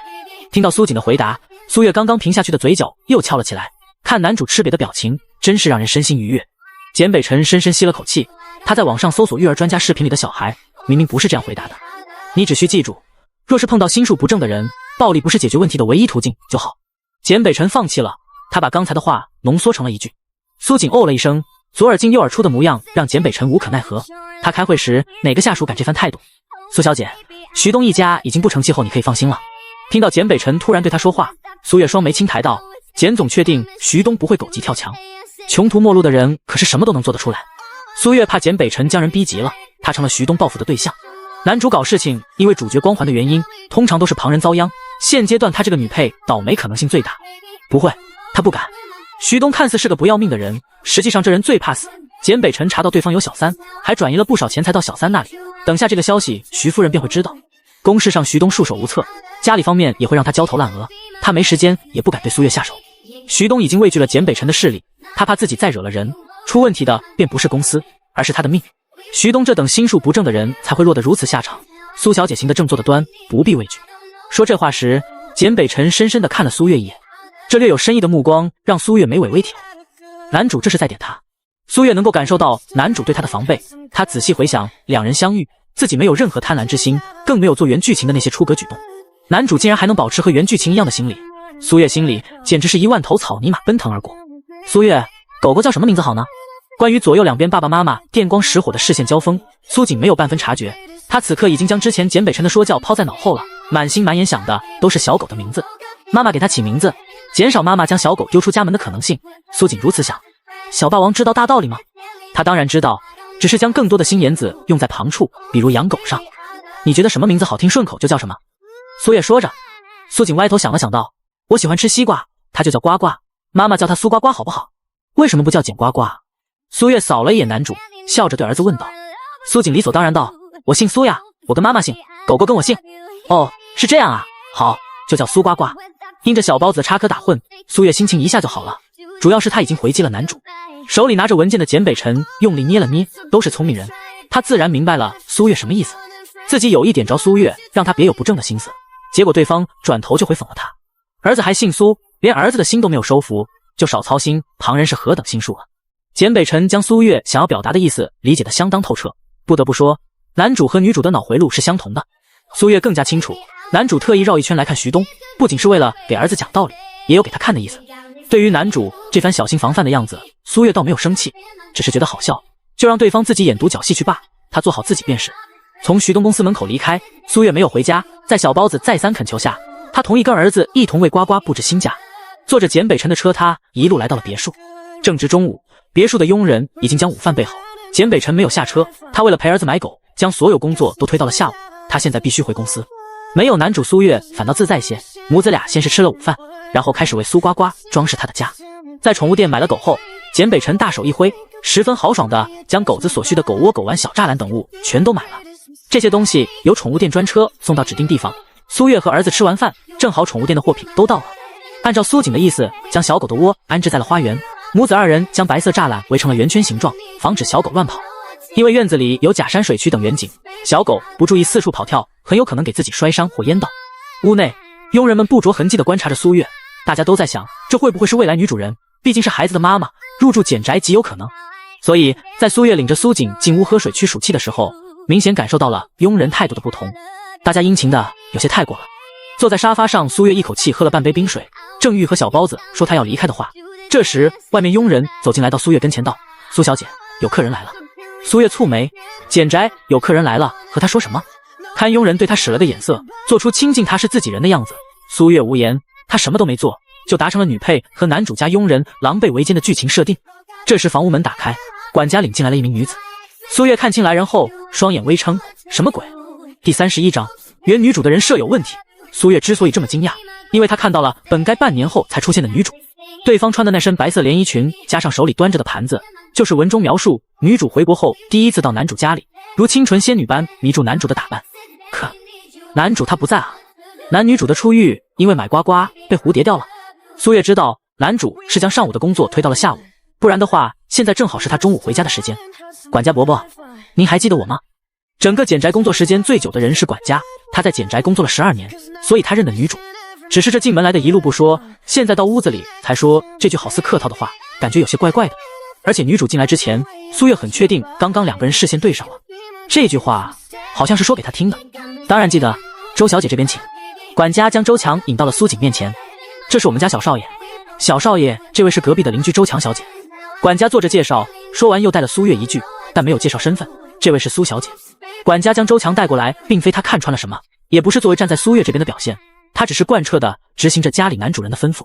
听到苏锦的回答，苏月刚刚平下去的嘴角又翘了起来，看男主吃瘪的表情，真是让人身心愉悦。简北辰深深吸了口气，他在网上搜索育儿专家视频里的小孩，明明不是这样回答的。你只需记住，若是碰到心术不正的人，暴力不是解决问题的唯一途径就好。简北辰放弃了，他把刚才的话浓缩成了一句。苏锦哦了一声，左耳进右耳出的模样让简北辰无可奈何。他开会时哪个下属敢这番态度？苏小姐，徐东一家已经不成气候，你可以放心了。听到简北辰突然对他说话，苏月双眉轻抬道，简总确定徐东不会狗急跳墙？穷途末路的人可是什么都能做得出来。苏月怕简北辰将人逼急了，他成了徐东报复的对象。男主搞事情因为主角光环的原因，通常都是旁人遭殃，现阶段他这个女配倒霉可能性最大。不会，他不敢。徐东看似是个不要命的人，实际上这人最怕死。简北辰查到对方有小三，还转移了不少钱财到小三那里，等下这个消息徐夫人便会知道。公事上徐东束手无策，家里方面也会让他焦头烂额，他没时间也不敢对苏月下手。徐东已经畏惧了简北辰的势力，他怕自己再惹了人，出问题的便不是公司，而是他的命。徐东这等心术不正的人才会落得如此下场，苏小姐行得正坐得端，不必畏惧。说这话时，简北辰深深地看了苏月一眼，这略有深意的目光让苏月眉尾微挑。男主这是在点他。苏月能够感受到男主对她的防备，她仔细回想两人相遇，自己没有任何贪婪之心，更没有做原剧情的那些出格举动。男主竟然还能保持和原剧情一样的心理，苏月心里简直是1万头草泥马奔腾而过。苏月，狗狗叫什么名字好呢？关于左右两边爸爸妈妈电光石火的视线交锋，苏瑾没有半分察觉，他此刻已经将之前简北辰的说教抛在脑后了，满心满眼想的都是小狗的名字。妈妈给他起名字，减少妈妈将小狗丢出家门的可能性。苏瑾如此想。小霸王知道大道理吗？他当然知道，只是将更多的心眼子用在旁处，比如养狗上。你觉得什么名字好听顺口就叫什么。苏月说着，苏瑾歪头想了想道，我喜欢吃西瓜，他就叫呱呱，妈妈叫他苏呱呱好不好？为什么不叫简呱呱？苏月扫了一眼男主，笑着对儿子问道。苏瑾理所当然道，我姓苏呀，我跟妈妈姓，狗狗跟我姓。哦，是这样啊，好，就叫苏呱呱。因着小包子插科打诨，苏月心情一下就好了，主要是他已经回击了男主。手里拿着文件的简北辰用力捏了捏，都是聪明人，他自然明白了苏月什么意思，自己有意点着苏月，让他别有不正的心思，结果对方转头就回讽了他。儿子还姓苏，连儿子的心都没有收服，就少操心旁人是何等心术啊。简北辰将苏月想要表达的意思理解得相当透彻，不得不说，男主和女主的脑回路是相同的。苏月更加清楚，男主特意绕一圈来看徐东，不仅是为了给儿子讲道理，也有给他看的意思。对于男主这番小心防范的样子，苏月倒没有生气，只是觉得好笑，就让对方自己演独角戏去罢，他做好自己便是。从徐东公司门口离开，苏月没有回家，在小包子再三恳求下，他同意跟儿子一同为呱呱布置新家。坐着简北辰的车，他一路来到了别墅。正值中午，别墅的佣人已经将午饭备好，简北辰没有下车，他为了陪儿子买狗，将所有工作都推到了下午，他现在必须回公司。没有男主，苏月反倒自在些，母子俩先是吃了午饭，然后开始为苏呱呱装饰他的家。在宠物店买了狗后，简北辰大手一挥，十分豪爽地将狗子所需的狗窝、狗玩、小栅栏等物全都买了。这些东西由宠物店专车送到指定地方。苏月和儿子吃完饭，正好宠物店的货品都到了。按照苏瑾的意思，将小狗的窝安置在了花园，母子二人将白色栅栏围成了圆圈形状，防止小狗乱跑。因为院子里有假山水渠等远景，小狗不注意四处跑跳，很有可能给自己摔伤或淹到。屋内，佣人们不着痕迹地观察着苏月，大家都在想，这会不会是未来女主人？毕竟是孩子的妈妈，入住简宅极有可能。所以在苏月领着苏瑾进屋喝水驱暑气的时候，明显感受到了佣人态度的不同，大家殷勤的有些太过了。坐在沙发上，苏月一口气喝了半杯冰水，正欲和小包子说他要离开的话，这时外面佣人走进来到苏月跟前道，苏小姐，有客人来了。苏月蹙眉，简宅有客人来了，和他说什么？看佣人对他使了个眼色，做出亲近他是自己人的样子。苏月无言，他什么都没做，就达成了女配和男主家佣人狼狈为奸的剧情设定。这时房屋门打开，管家领进来了一名女子。苏月看清来人后，双眼微撑，什么鬼？第31章，原女主的人设有问题。苏月之所以这么惊讶，因为她看到了本该半年后才出现的女主，对方穿的那身白色连衣裙，加上手里端着的盘子，就是文中描述女主回国后第一次到男主家里，如清纯仙女般迷住男主的打扮。可男主他不在啊，男女主的初遇因为买呱呱被蝴蝶掉了。苏月知道男主是将上午的工作推到了下午，不然的话现在正好是他中午回家的时间。管家伯伯，您还记得我吗？整个简宅工作时间最久的人是管家，他在简宅工作了12年，所以他认得女主。只是这进门来的一路不说，现在到屋子里才说这句好似客套的话，感觉有些怪怪的。而且女主进来之前，苏月很确定刚刚两个人视线对上了，这句话好像是说给他听的。当然记得，周小姐这边请。管家将周强引到了苏瑾面前，这是我们家小少爷。小少爷，这位是隔壁的邻居周强小姐。管家做着介绍，说完又带了苏月一句，但没有介绍身份，这位是苏小姐。管家将周强带过来，并非他看穿了什么，也不是作为站在苏月这边的表现，他只是贯彻的执行着家里男主人的吩咐。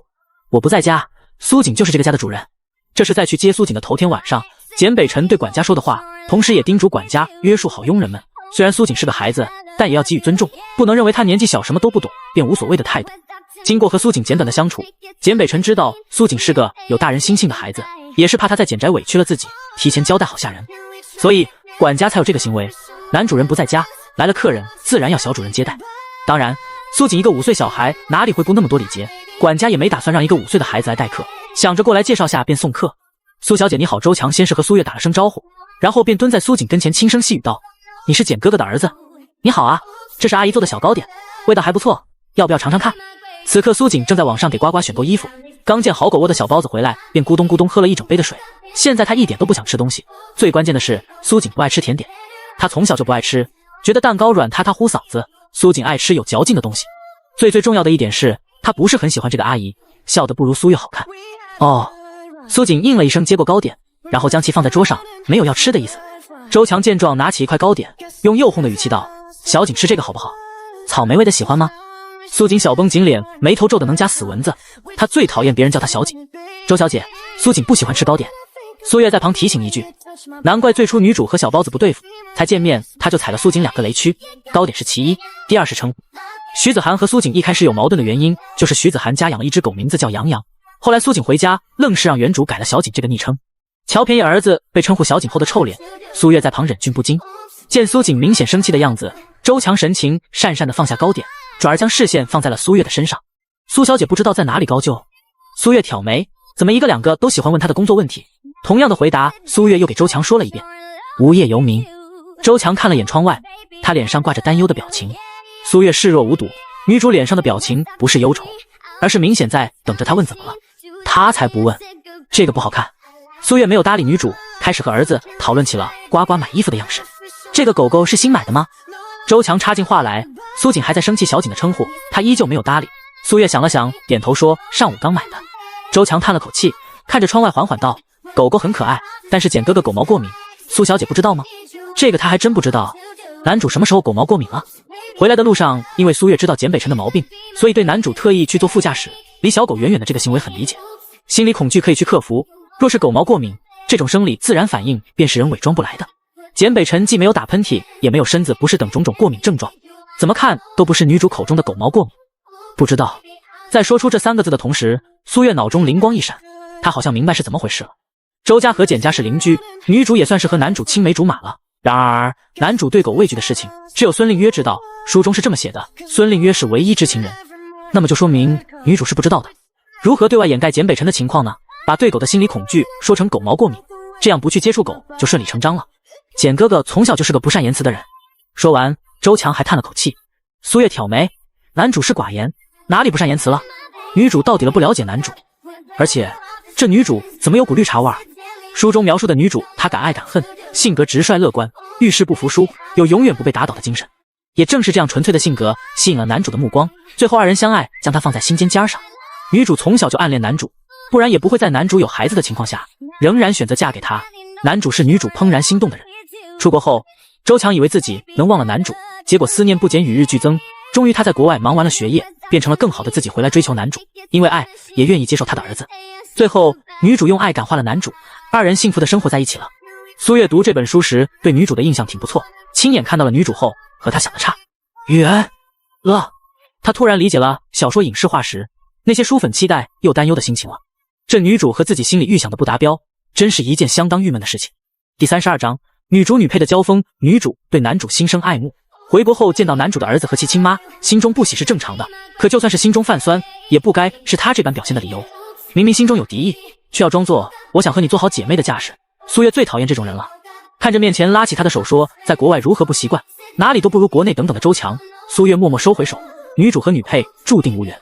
我不在家，苏瑾就是这个家的主人。这是在去接苏瑾的头天晚上，简北辰对管家说的话，同时也叮嘱管家约束好佣人们。虽然苏瑾是个孩子，但也要给予尊重，不能认为他年纪小什么都不懂便无所谓的态度。经过和苏瑾简短的相处，简北辰知道苏瑾是个有大人心性的孩子，也是怕他在简宅委屈了自己，提前交代好下人，所以管家才有这个行为。男主人不在家，来了客人自然要小主人接待。当然苏瑾一个5岁小孩哪里会顾那么多礼节，管家也没打算让一个5岁的孩子来待客，想着过来介绍下便送客。苏小姐你好。周强先是和苏月打了声招呼，然后便蹲在苏瑾跟前轻声细语道，你是简哥哥的儿子。你好啊。这是阿姨做的小糕点，味道还不错，要不要尝尝看？此刻苏锦正在网上给呱呱选购衣服，刚见好狗窝的小包子回来，便咕咚咕咚喝了一整杯的水。现在他一点都不想吃东西，最关键的是苏锦不爱吃甜点，他从小就不爱吃，觉得蛋糕软塌塌糊嗓子。苏锦爱吃有嚼劲的东西，最重要的一点是他不是很喜欢这个阿姨，笑得不如苏月好看。哦，苏锦应了一声，接过糕点，然后将其放在桌上，没有要吃的意思。周强见状，拿起一块糕点，用诱惑的语气道：“小锦吃这个好不好？草莓味的喜欢吗？”苏锦小绷紧脸，眉头皱得能夹死蚊子。他最讨厌别人叫他小锦。周小姐，苏锦不喜欢吃糕点。苏月在旁提醒一句，难怪最初女主和小包子不对付，才见面他就踩了苏锦2个雷区，糕点是其一，第二是称呼。徐子涵和苏锦一开始有矛盾的原因，就是徐子涵家养了一只狗，名字叫杨洋。后来苏锦回家，愣是让原主改了小锦这个昵称。乔便宜儿子被称呼小锦后的臭脸，苏月在旁忍俊不禁。见苏锦明显生气的样子，周强神情讪讪地放下糕点，转而将视线放在了苏月的身上。苏小姐不知道在哪里高就。苏月挑眉，怎么一个两个都喜欢问她的工作问题？同样的回答，苏月又给周强说了一遍。无业游民。周强看了眼窗外，他脸上挂着担忧的表情。苏月视若无睹，女主脸上的表情不是忧愁，而是明显在等着他问怎么了。他才不问，这个不好看。苏月没有搭理女主，开始和儿子讨论起了呱呱买衣服的样式。这个狗狗是新买的吗？周强插进话来，苏锦还在生气小锦的称呼，他依旧没有搭理。苏月想了想，点头说上午刚买的。周强叹了口气，看着窗外缓缓道，狗狗很可爱，但是简哥哥狗毛过敏，苏小姐不知道吗？这个他还真不知道。男主什么时候狗毛过敏了？回来的路上，因为苏月知道简北辰的毛病，所以对男主特意去坐副驾驶，离小狗远远的这个行为很理解。心理恐惧可以去克服，若是狗毛过敏，这种生理自然反应便是人伪装不来的。简北辰既没有打喷嚏，也没有身子不适等种种过敏症状，怎么看都不是女主口中的狗毛过敏。不知道。在说出这3个字的同时，苏月脑中灵光一闪，她好像明白是怎么回事了。周家和简家是邻居，女主也算是和男主青梅竹马了。然而男主对狗畏惧的事情只有孙令约知道，书中是这么写的，孙令约是唯一知情人，那么就说明女主是不知道的。如何对外掩盖简北辰的情况呢？把对狗的心理恐惧说成狗毛过敏，这样不去接触狗就顺理成章了。简哥哥从小就是个不善言辞的人。说完，周强还叹了口气。苏月挑眉，男主是寡言，哪里不善言辞了？女主到底了不了解男主，而且这女主怎么有股绿茶味儿？书中描述的女主，她敢爱敢恨，性格直率乐观，遇事不服输，有永远不被打倒的精神。也正是这样纯粹的性格吸引了男主的目光，最后2人相爱，将她放在心尖尖上。女主从小就暗恋男主，不然也不会在男主有孩子的情况下，仍然选择嫁给他。男主是女主怦然心动的人。出国后，周强以为自己能忘了男主，结果思念不减，与日俱增。终于他在国外忙完了学业，变成了更好的自己回来追求男主，因为爱也愿意接受他的儿子。最后女主用爱感化了男主，2人幸福的生活在一起了。苏月读这本书时对女主的印象挺不错，亲眼看到了女主后和他想的差远了。他突然理解了小说影视化时那些书粉期待又担忧的心情了。这女主和自己心里预想的不达标，真是一件相当郁闷的事情。第32章，女主女配的交锋。女主对男主心生爱慕，回国后见到男主的儿子和其亲妈，心中不喜是正常的，可就算是心中泛酸，也不该是他这般表现的理由。明明心中有敌意，却要装作我想和你做好姐妹的架势。苏月最讨厌这种人了。看着面前拉起他的手说在国外如何不习惯，哪里都不如国内等等的周强，苏月默默收回手。女主和女配注定无缘。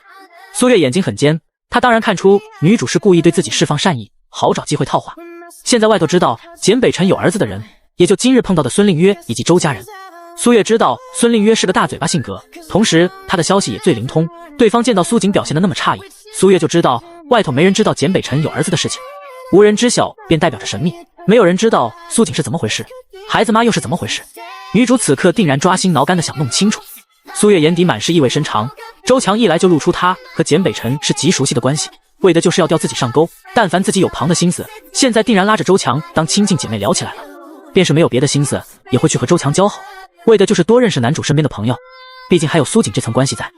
苏月眼睛很尖，她当然看出女主是故意对自己释放善意，好找机会套话。现在外头知道简北辰有儿子的人，也就今日碰到的孙令约以及周家人。苏月知道孙令约是个大嘴巴性格，同时他的消息也最灵通。对方见到苏锦表现得那么诧异，苏月就知道外头没人知道简北辰有儿子的事情。无人知晓便代表着神秘，没有人知道苏锦是怎么回事，孩子妈又是怎么回事。女主此刻定然抓心挠肝的想弄清楚。苏月眼底满是意味深长，周强一来就露出他和简北辰是极熟悉的关系，为的就是要吊自己上钩。但凡自己有旁的心思，现在定然拉着周强当亲近姐妹聊起来了。便是没有别的心思，也会去和周强交好，为的就是多认识男主身边的朋友，毕竟还有苏锦这层关系在。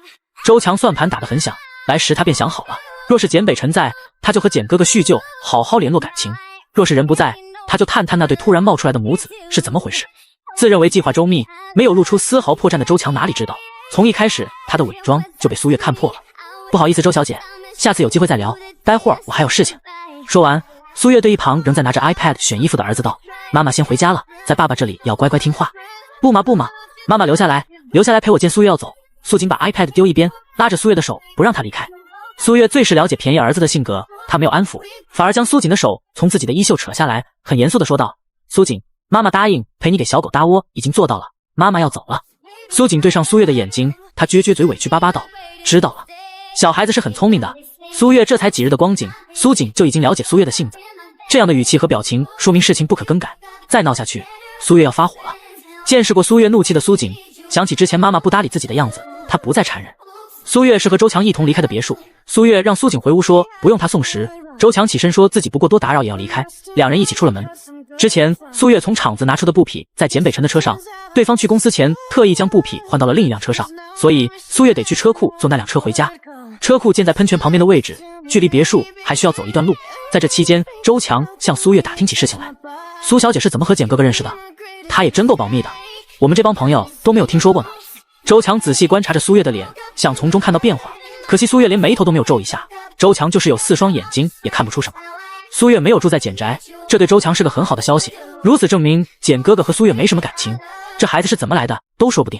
周强算盘打得很响，来时他便想好了，若是简北辰在，他就和简哥哥叙旧，好好联络感情；若是人不在，他就探探那对突然冒出来的母子是怎么回事。自认为计划周密，没有露出丝毫破绽的周强哪里知道，从一开始他的伪装就被苏月看破了。不好意思周小姐，下次有机会再聊，待会儿我还有事情。说完，苏月对一旁仍在拿着 iPad 选衣服的儿子道，妈妈先回家了，在爸爸这里要乖乖听话。不嘛，妈妈留下来，留下来陪我见苏月要走。苏锦把 iPad 丢一边，拉着苏月的手不让他离开。苏月最是了解便宜儿子的性格，他没有安抚，反而将苏锦的手从自己的衣袖扯下来，很严肃地说道：苏锦，妈妈答应陪你给小狗搭窝，已经做到了，妈妈要走了。苏锦对上苏月的眼睛，他撅撅嘴，委屈巴巴道：知道了。小孩子是很聪明的。苏月这才几日的光景，苏锦就已经了解苏月的性子，这样的语气和表情说明事情不可更改，再闹下去苏月要发火了。见识过苏月怒气的苏锦想起之前妈妈不搭理自己的样子，他不再残忍。苏月是和周强一同离开的别墅，苏月让苏锦回屋说不用他送食，周强起身说自己不过多打扰也要离开，两人一起出了门。之前苏月从厂子拿出的布匹在简北辰的车上，对方去公司前特意将布匹换到了另一辆车上，所以苏月得去车库坐那辆车回家。车库建在喷泉旁边的位置，距离别墅还需要走一段路。在这期间，周强向苏月打听起事情来。苏小姐是怎么和简哥哥认识的？她也真够保密的，我们这帮朋友都没有听说过呢。周强仔细观察着苏月的脸，想从中看到变化，可惜苏月连眉头都没有皱一下。周强就是有4双眼睛也看不出什么。苏月没有住在简宅，这对周强是个很好的消息，如此证明简哥哥和苏月没什么感情，这孩子是怎么来的都说不定。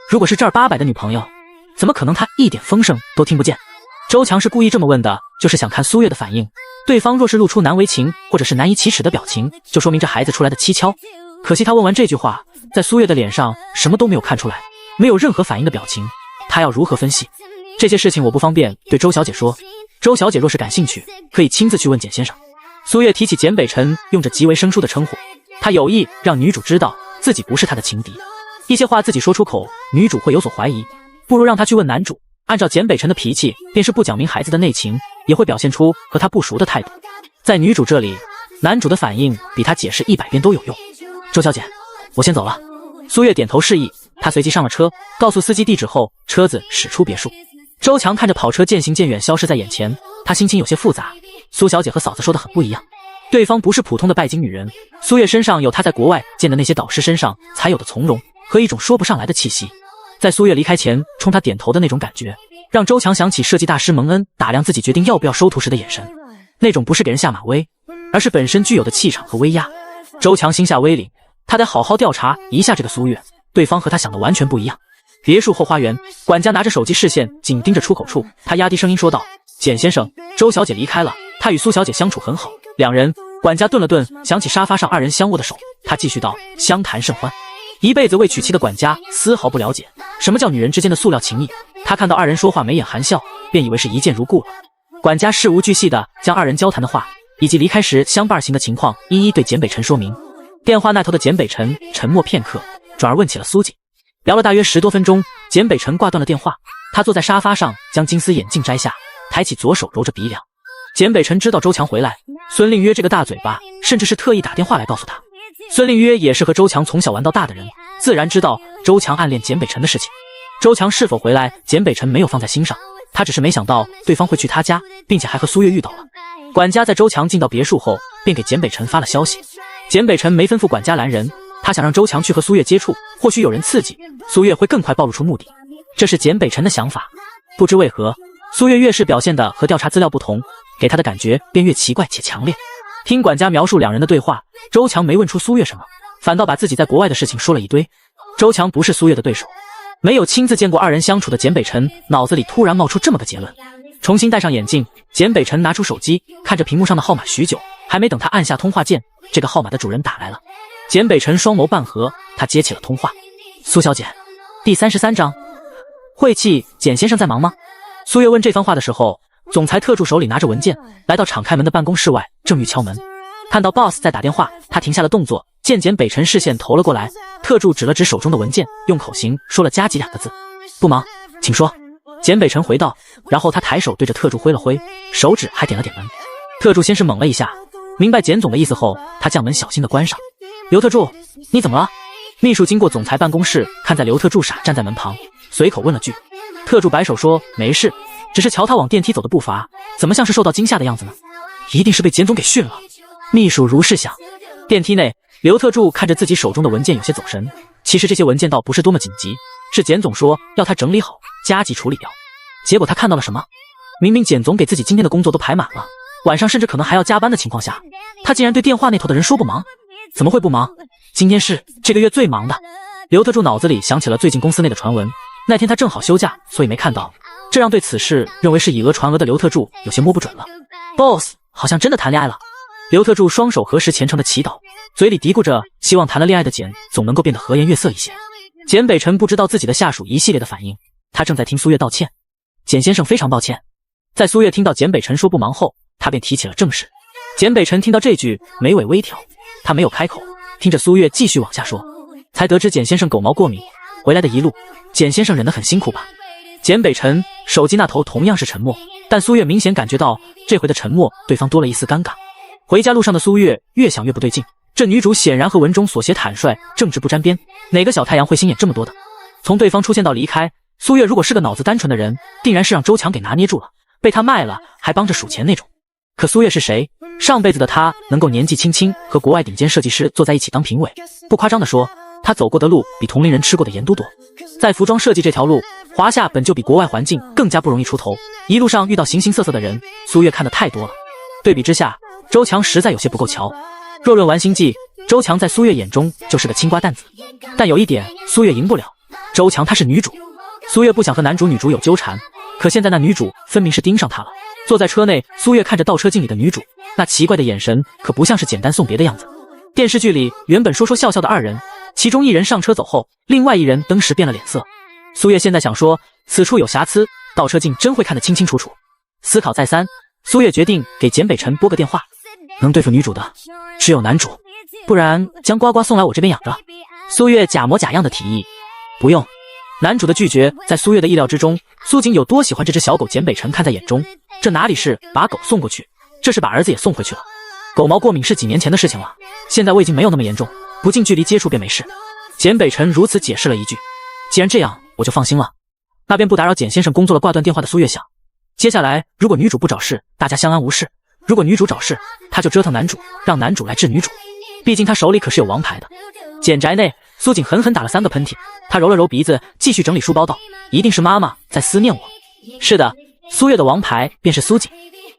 如果是正儿八百的女朋友，怎么可能他一点风声都听不见？周强是故意这么问的，就是想看苏月的反应，对方若是露出难为情或者是难以启齿的表情，就说明这孩子出来的蹊跷。可惜他问完这句话，在苏月的脸上什么都没有看出来，没有任何反应的表情，他要如何分析？这些事情我不方便对周小姐说，周小姐若是感兴趣，可以亲自去问简先生。苏月提起简北辰，用着极为生疏的称呼，他有意让女主知道自己不是他的情敌，一些话自己说出口，女主会有所怀疑，不如让他去问男主。按照简北辰的脾气，便是不讲明孩子的内情，也会表现出和他不熟的态度。在女主这里，男主的反应比他解释100遍都有用。周小姐，我先走了。苏月点头示意，他随即上了车，告诉司机地址后，车子驶出别墅。周强看着跑车渐行渐远消失在眼前，他心情有些复杂。苏小姐和嫂子说的很不一样，对方不是普通的拜金女人，苏月身上有她在国外见的那些导师身上才有的从容和一种说不上来的气息。在苏月离开前冲他点头的那种感觉，让周强想起设计大师蒙恩打量自己决定要不要收徒时的眼神，那种不是给人下马威，而是本身具有的气场和威压。周强心下微凛，他得好好调查一下这个苏月，对方和他想的完全不一样。别墅后花园，管家拿着手机，视线紧盯着出口处，他压低声音说道：简先生，周小姐离开了，她与苏小姐相处很好，两人。管家顿了顿，想起沙发上2人相握的手，他继续道：相谈甚欢。一辈子未娶妻的管家丝毫不了解什么叫女人之间的塑料情谊，他看到2人说话眉眼含笑，便以为是一见如故了。管家事无巨细地将2人交谈的话以及离开时相伴行的情况一一对简北辰说明。电话那头的简北辰沉默片刻，转而问起了苏锦。聊了大约10多分钟，简北辰挂断了电话，他坐在沙发上将金丝眼镜摘下，抬起左手揉着鼻梁。简北辰知道周强回来，孙令约这个大嘴巴甚至是特意打电话来告诉他。孙令约也是和周强从小玩到大的人，自然知道周强暗恋简北辰的事情。周强是否回来，简北辰没有放在心上，他只是没想到对方会去他家，并且还和苏月遇到了。管家在周强进到别墅后，便给简北辰发了消息。简北辰没吩咐管家拦人，他想让周强去和苏月接触，或许有人刺激，苏月会更快暴露出目的。这是简北辰的想法。不知为何，苏月越是表现的和调查资料不同，给他的感觉便越奇怪且强烈。听管家描述2人的对话，周强没问出苏月什么，反倒把自己在国外的事情说了一堆。周强不是苏月的对手，没有亲自见过2人相处的简北辰脑子里突然冒出这么个结论。重新戴上眼镜，简北辰拿出手机，看着屏幕上的号码许久，还没等他按下通话键，这个号码的主人打来了。简北辰双眸半合，他接起了通话。苏小姐，第33章，晦气，简先生在忙吗？苏月问这番话的时候，总裁特助手里拿着文件，来到敞开门的办公室外，正欲敲门，看到 boss 在打电话，他停下了动作，见简北辰视线投了过来，特助指了指手中的文件，用口型说了加急2个字：不忙，请说。简北辰回道，然后他抬手对着特助挥了挥，手指还点了点门。特助先是懵了一下，明白简总的意思后，他将门小心地关上。刘特助，你怎么了？秘书经过总裁办公室，看在刘特助傻站在门旁，随口问了句。特助摆手说没事，只是瞧他往电梯走的步伐，怎么像是受到惊吓的样子呢？一定是被简总给训了。秘书如是想。电梯内，刘特助看着自己手中的文件有些走神，其实这些文件倒不是多么紧急，是简总说要他整理好加急处理掉。结果他看到了什么？明明简总给自己今天的工作都排满了，晚上甚至可能还要加班的情况下，他竟然对电话那头的人说不忙。怎么会不忙？今天是这个月最忙的。刘特助脑子里想起了最近公司内的传闻，那天他正好休假，所以没看到，这让对此事认为是以讹传讹的刘特助有些摸不准了。Boss 好像真的谈恋爱了。刘特助双手合十虔诚的祈祷，嘴里嘀咕着希望谈了恋爱的简总能够变得和颜悦色一些。简北辰不知道自己的下属一系列的反应，他正在听苏月道歉。简先生非常抱歉。在苏月听到简北辰说不忙后，他便提起了正事。简北辰听到这句眉尾微挑，他没有开口，听着苏月继续往下说，才得知简先生狗毛过敏，回来的一路简先生忍得很辛苦吧。简北辰手机那头同样是沉默，但苏月明显感觉到这回的沉默对方多了一丝尴尬。回家路上的苏月越想越不对劲，这女主显然和文中所写坦率正直不沾边，哪个小太阳会心眼这么多的？从对方出现到离开，苏月如果是个脑子单纯的人，定然是让周强给拿捏住了，被他卖了还帮着数钱那种。可苏月是谁？上辈子的她能够年纪轻轻和国外顶尖设计师坐在一起当评委，不夸张地说，她走过的路比同龄人吃过的盐都多。在服装设计这条路，华夏本就比国外环境更加不容易出头，一路上遇到形形色色的人，苏月看得太多了。对比之下，周强实在有些不够瞧。若论玩心计，周强在苏月眼中就是个青瓜蛋子。但有一点，苏月赢不了，周强她是女主。苏月不想和男主女主有纠缠，可现在那女主分明是盯上她了。坐在车内，苏月看着倒车镜里的女主，那奇怪的眼神可不像是简单送别的样子。电视剧里原本说说笑笑的二人，其中一人上车走后，另外一人登时变了脸色。苏月现在想说，此处有瑕疵，倒车镜真会看得清清楚楚。思考再三，苏月决定给简北辰拨个电话。能对付女主的只有男主，不然将呱呱送来我这边养着。苏月假模假样的提议。不用。男主的拒绝在苏月的意料之中，苏锦有多喜欢这只小狗，简北辰看在眼中，这哪里是把狗送过去，这是把儿子也送回去了。狗毛过敏是几年前的事情了，现在我已经没有那么严重，不近距离接触便没事。简北辰如此解释了一句。既然这样，我就放心了。那边不打扰简先生工作了，挂断电话的苏月想，接下来如果女主不找事，大家相安无事；如果女主找事，他就折腾男主，让男主来治女主，毕竟他手里可是有王牌的。简宅内，苏锦狠狠打了3个喷嚏，他揉了揉鼻子，继续整理书包道，一定是妈妈在思念我。是的，苏月的王牌便是苏锦。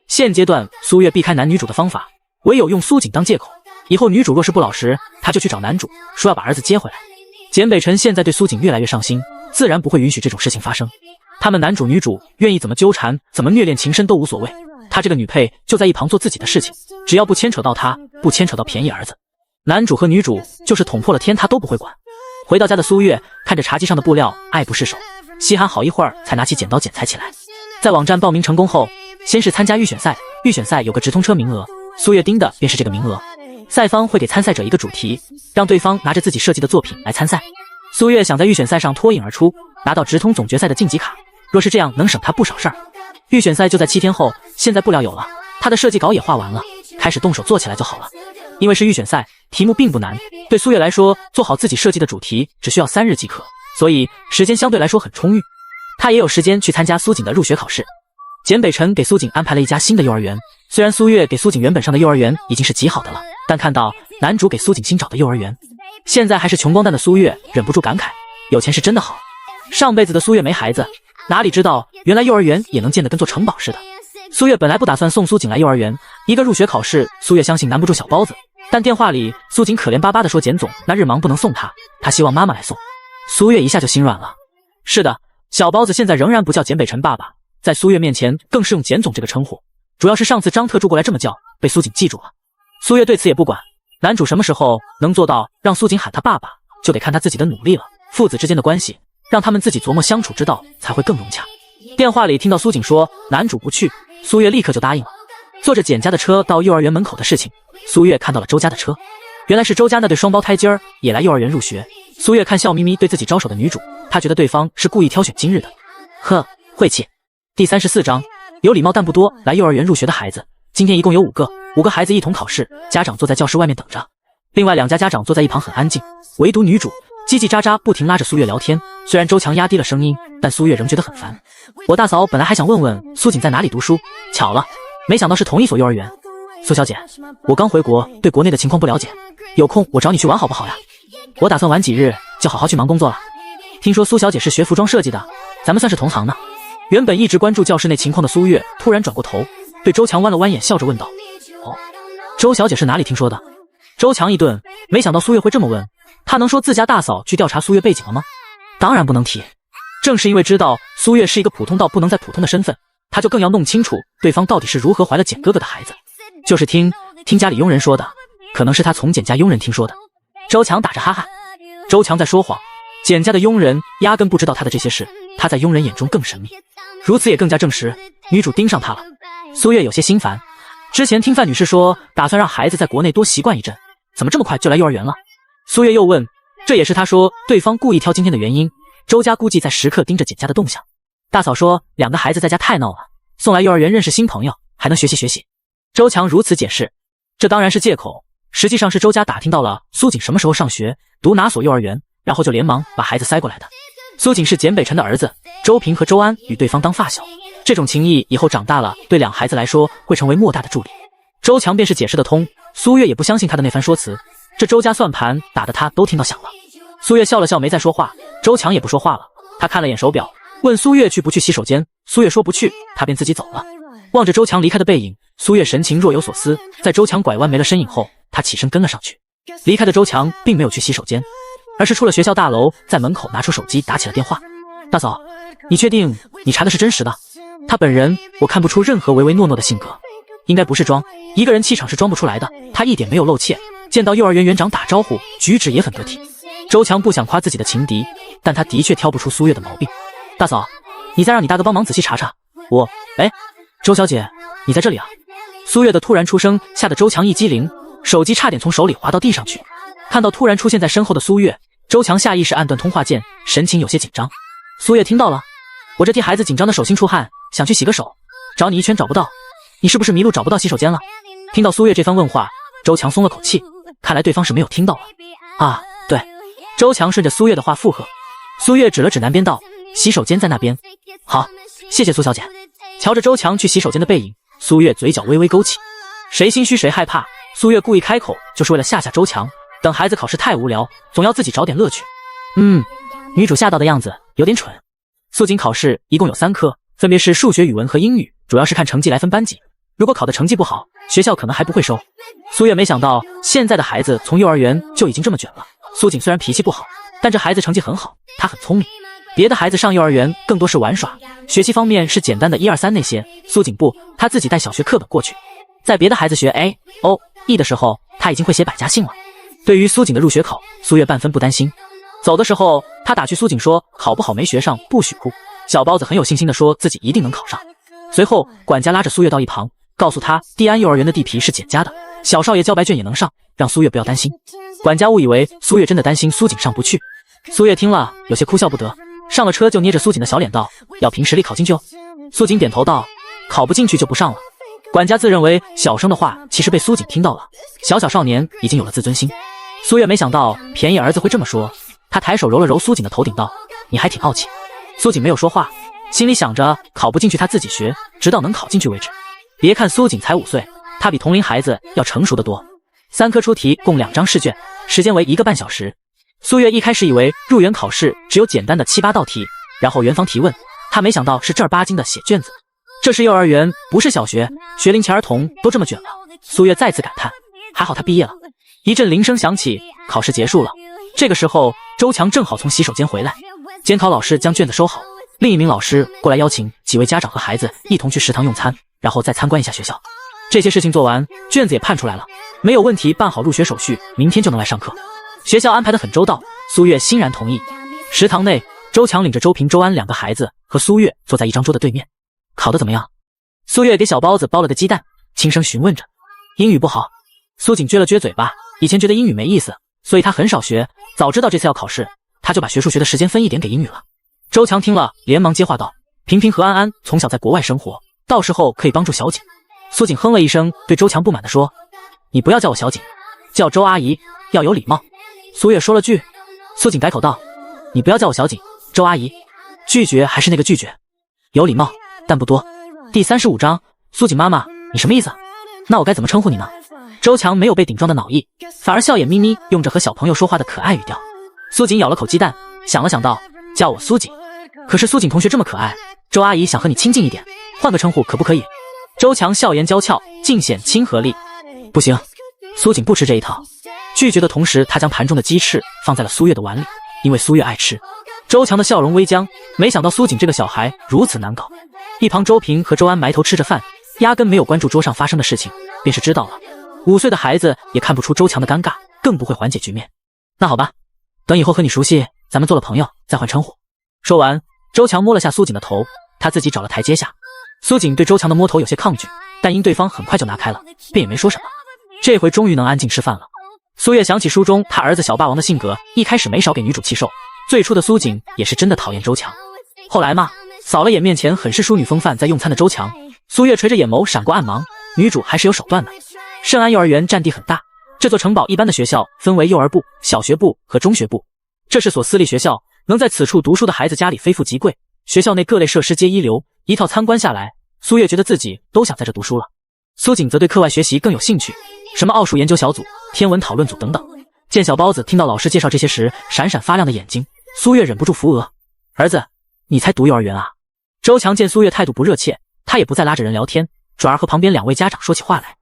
现阶段苏月避开男女主的方法，唯有用苏锦当借口，以后女主若是不老实，他就去找男主，说要把儿子接回来。简北辰现在对苏锦越来越上心，自然不会允许这种事情发生。他们男主女主愿意怎么纠缠，怎么虐恋情深都无所谓，他这个女配就在一旁做自己的事情，只要不牵扯到他，不牵扯到便宜儿子，男主和女主就是捅破了天他都不会管。回到家的苏月看着茶几上的布料，爱不释手，稀罕好一会儿才拿起剪刀剪裁起来。在网站报名成功后，先是参加预选赛，预选赛有个直通车名额，苏月盯的便是这个名额。赛方会给参赛者一个主题，让对方拿着自己设计的作品来参赛。苏月想在预选赛上脱颖而出，拿到直通总决赛的晋级卡，若是这样能省他不少事儿。预选赛就在7天后，现在布料有了，他的设计稿也画完了，开始动手做起来就好了。因为是预选赛，题目并不难，对苏月来说，做好自己设计的主题只需要3日即可，所以时间相对来说很充裕。他也有时间去参加苏锦的入学考试。简北辰给苏锦安排了一家新的幼儿园，虽然苏月给苏锦原本上的幼儿园已经是极好的了，但看到男主给苏锦新找的幼儿园，现在还是穷光蛋的苏月忍不住感慨，有钱是真的好。上辈子的苏月没孩子，哪里知道原来幼儿园也能建得跟座城堡似的。苏月本来不打算送苏锦来幼儿园，一个入学考试，苏月相信难不住小包子，但电话里苏锦可怜巴巴地说简总那日忙不能送他，他希望妈妈来送。苏月一下就心软了。是的，小包子现在仍然不叫简北辰爸爸，在苏月面前更是用简总这个称呼，主要是上次张特助过来这么叫，被苏锦记住了。苏月对此也不管，男主什么时候能做到让苏锦喊他爸爸，就得看他自己的努力了。父子之间的关系，让他们自己琢磨相处之道才会更融洽。电话里听到苏锦说男主不去，苏月立刻就答应了。坐着简家的车到幼儿园门口的事情，苏月看到了周家的车，原来是周家那对双胞胎今儿也来幼儿园入学。苏月看笑眯眯对自己招手的女主，她觉得对方是故意挑选今日的，呵，晦气。第34章，有礼貌但不多，来幼儿园入学的孩子，今天一共有5个，5个孩子一同考试，家长坐在教室外面等着，另外2家家长坐在一旁很安静，唯独女主叽叽喳喳不停拉着苏月聊天，虽然周强压低了声音，但苏月仍觉得很烦。我大嫂本来还想问问苏锦在哪里读书，巧了，没想到是同一所幼儿园。苏小姐，我刚回国，对国内的情况不了解，有空我找你去玩好不好呀？我打算玩几日就好好去忙工作了。听说苏小姐是学服装设计的，咱们算是同行呢。原本一直关注教室内情况的苏月突然转过头，对周强弯了弯眼，笑着问道：哦，周小姐是哪里听说的？周强一顿，没想到苏月会这么问，他能说自家大嫂去调查苏月背景了吗？当然不能提。正是因为知道苏月是一个普通到不能再普通的身份，他就更要弄清楚对方到底是如何怀了简哥哥的孩子。就是听家里佣人说的，可能是他从简家佣人听说的。周强打着哈哈，周强在说谎，简家的佣人压根不知道他的这些事，他在佣人眼中更神秘。如此也更加证实女主盯上他了。苏月有些心烦，之前听范女士说打算让孩子在国内多习惯一阵，怎么这么快就来幼儿园了？苏月又问，这也是他说对方故意挑今天的原因。周家估计在时刻盯着简家的动向。大嫂说两个孩子在家太闹了，送来幼儿园认识新朋友，还能学习学习。周强如此解释，这当然是借口，实际上是周家打听到了苏锦什么时候上学，读哪所幼儿园，然后就连忙把孩子塞过来的。苏锦是简北辰的儿子，周平和周安与对方当发小，这种情谊以后长大了对两孩子来说会成为莫大的助力。周强便是解释得通，苏月也不相信他的那番说辞，这周家算盘打得他都听到响了。苏月笑了笑没再说话，周强也不说话了，他看了眼手表，问苏月去不去洗手间，苏月说不去，他便自己走了。望着周强离开的背影，苏月神情若有所思，在周强拐弯没了身影后，他起身跟了上去。离开的周强并没有去洗手间，而是出了学校大楼，在门口拿出手机打起了电话。大嫂，你确定你查的是真实的？他本人我看不出任何唯唯诺诺的性格，应该不是装，一个人气场是装不出来的，他一点没有露怯，见到幼儿园园长打招呼，举止也很得体。周强不想夸自己的情敌，但他的确挑不出苏月的毛病。大嫂，你再让你大哥帮忙仔细查查。哎，周小姐，你在这里啊？苏月的突然出声吓得周强一激灵，手机差点从手里滑到地上去。看到突然出现在身后的苏月，周强下意识按断通话键，神情有些紧张。苏月听到了，我这替孩子紧张的手心出汗，想去洗个手，找你一圈找不到，你是不是迷路找不到洗手间了？听到苏月这番问话，周强松了口气，看来对方是没有听到了。啊，对。周强顺着苏月的话附和。苏月指了指南边道，洗手间在那边。好，谢谢苏小姐。瞧着周强去洗手间的背影，苏月嘴角微微勾起。谁心虚谁害怕，苏月故意开口就是为了吓吓周强，等孩子考试太无聊，总要自己找点乐趣。女主吓到的样子有点蠢。苏锦考试一共有3科，分别是数学、语文和英语，主要是看成绩来分班级，如果考的成绩不好，学校可能还不会收。苏月没想到现在的孩子从幼儿园就已经这么卷了。苏锦虽然脾气不好，但这孩子成绩很好，他很聪明。别的孩子上幼儿园更多是玩耍，学习方面是简单的1、2、3那些，苏锦不，他自己带小学课本过去。在别的孩子学 A、O、E 的时候，他已经会写百家姓了。对于苏锦的入学考，苏月半分不担心。走的时候，他打趣苏锦说考不好没学上不许哭。小包子很有信心地说自己一定能考上。随后管家拉着苏月到一旁，告诉他地安幼儿园的地皮是简家的，小少爷交白卷也能上，让苏月不要担心。管家误以为苏月真的担心苏锦上不去。苏月听了有些哭笑不得，上了车就捏着苏锦的小脸道，要凭实力考进去哦。苏锦点头道，考不进去就不上了。管家自认为小声的话其实被苏锦听到了，小少年已经有了自尊心。苏月没想到便宜儿子会这么说，他抬手揉了揉苏锦的头顶道，你还挺傲气。苏锦没有说话，心里想着考不进去他自己学，直到能考进去为止。别看苏锦才5岁，他比同龄孩子要成熟得多。3科出题共2张试卷，时间为1个半小时。苏月一开始以为入园考试只有简单的7、8道题，然后园方提问，他没想到是正儿八经的写卷子。这是幼儿园，不是小学，学龄前儿童都这么卷了。苏月再次感叹，还好他毕业了。一阵铃声响起，考试结束了。这个时候，周强正好从洗手间回来，监考老师将卷子收好，另一名老师过来邀请几位家长和孩子一同去食堂用餐，然后再参观一下学校。这些事情做完，卷子也判出来了，没有问题，办好入学手续，明天就能来上课。学校安排得很周到，苏月欣然同意。食堂内，周强领着周平、周安2个孩子和苏月坐在一张桌的对面。考得怎么样？苏月给小包子包了个鸡蛋，轻声询问着。英语不好。苏锦撅了撅嘴巴，以前觉得英语没意思，所以他很少学，早知道这次要考试，他就把学数学的时间分一点给英语了。周强听了连忙接话道，平平和安安从小在国外生活，到时候可以帮助小锦。苏锦哼了一声，对周强不满地说，你不要叫我小锦，叫周阿姨，要有礼貌。苏月说了句，苏锦改口道，你不要叫我小锦，周阿姨。拒绝还是那个拒绝，有礼貌但不多。第35章，苏锦妈妈，你什么意思？那我该怎么称呼你呢？周强没有被顶撞的恼意，反而笑眼眯眯，用着和小朋友说话的可爱语调。苏锦咬了口鸡蛋，想了想道，叫我苏锦。可是苏锦同学这么可爱，周阿姨想和你亲近一点，换个称呼可不可以？周强笑颜娇俏，尽显亲和力。不行，苏锦不吃这一套，拒绝的同时，他将盘中的鸡翅放在了苏月的碗里，因为苏月爱吃。周强的笑容微僵，没想到苏锦这个小孩如此难搞。一旁周平和周安埋头吃着饭，压根没有关注桌上发生的事情，便是知道了。5岁的孩子也看不出周强的尴尬，更不会缓解局面。那好吧，等以后和你熟悉，咱们做了朋友再换称呼。说完，周强摸了下苏锦的头，他自己找了台阶下。苏锦对周强的摸头有些抗拒，但因对方很快就拿开了，便也没说什么。这回终于能安静吃饭了。苏月想起书中他儿子小霸王的性格，一开始没少给女主气受。最初的苏锦也是真的讨厌周强，后来嘛，扫了眼面前很是淑女风范在用餐的周强，苏月垂着眼眸闪过暗芒，女主还是有手段的。圣安幼儿园占地很大，这座城堡一般的学校分为幼儿部、小学部和中学部，这是所私立学校，能在此处读书的孩子家里非富即贵，学校内各类设施皆一流，一套参观下来，苏月觉得自己都想在这读书了。苏锦则对课外学习更有兴趣，什么奥数研究小组、天文讨论组等等。见小包子听到老师介绍这些时闪闪发亮的眼睛，苏月忍不住扶额：“儿子，你才读幼儿园啊？”周强见苏月态度不热切，他也不再拉着人聊天，转而和旁边2位家长说起话来。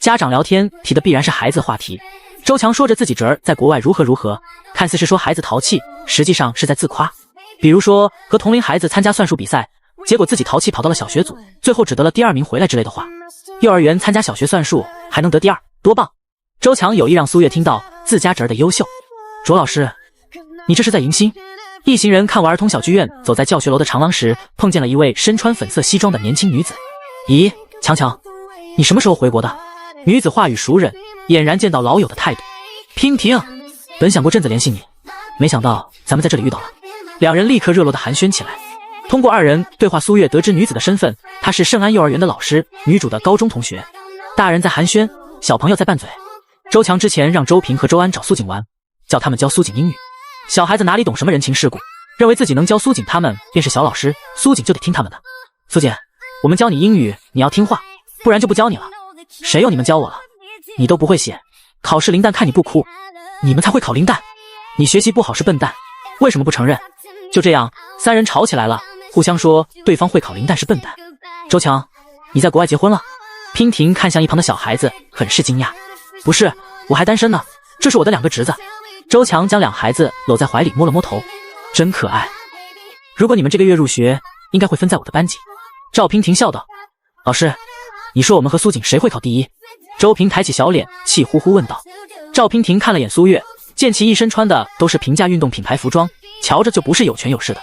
家长聊天提的必然是孩子话题，周强说着自己侄儿在国外如何如何，看似是说孩子淘气，实际上是在自夸。比如说和同龄孩子参加算术比赛，结果自己淘气跑到了小学组，最后只得了第2名回来之类的话。幼儿园参加小学算术还能得第2，多棒！周强有意让苏月听到自家侄儿的优秀。卓老师，你这是在迎新？一行人看完儿童小剧院，走在教学楼的长廊时，碰见了一位身穿粉色西装的年轻女子。咦，强强，你什么时候回国的？女子话语熟稔，俨然见到老友的态度。娉婷，本想过阵子联系你，没想到咱们在这里遇到了。2人立刻热络地寒暄起来。通过2人对话，苏月得知女子的身份，她是圣安幼儿园的老师，女主的高中同学。大人在寒暄，小朋友在拌嘴。周强之前让周平和周安找苏锦玩，叫他们教苏锦英语。小孩子哪里懂什么人情世故，认为自己能教苏锦他们便是小老师，苏锦就得听他们的。苏锦，我们教你英语，你要听话，不然就不教你了。谁有你们教我了？你都不会写，考试零蛋看你不哭，你们才会考零蛋。你学习不好是笨蛋，为什么不承认？就这样，3人吵起来了，互相说对方会考零蛋是笨蛋。周强，你在国外结婚了？娉婷看向一旁的小孩子，很是惊讶。不是，我还单身呢，这是我的2个侄子。周强将2孩子搂在怀里摸了摸头，真可爱。如果你们这个月入学，应该会分在我的班级。赵娉婷笑道。老师，你说我们和苏锦谁会考第1？周平抬起小脸，气呼呼问道。赵娉婷看了眼苏月，见其一身穿的都是平价运动品牌服装，瞧着就不是有权有势的。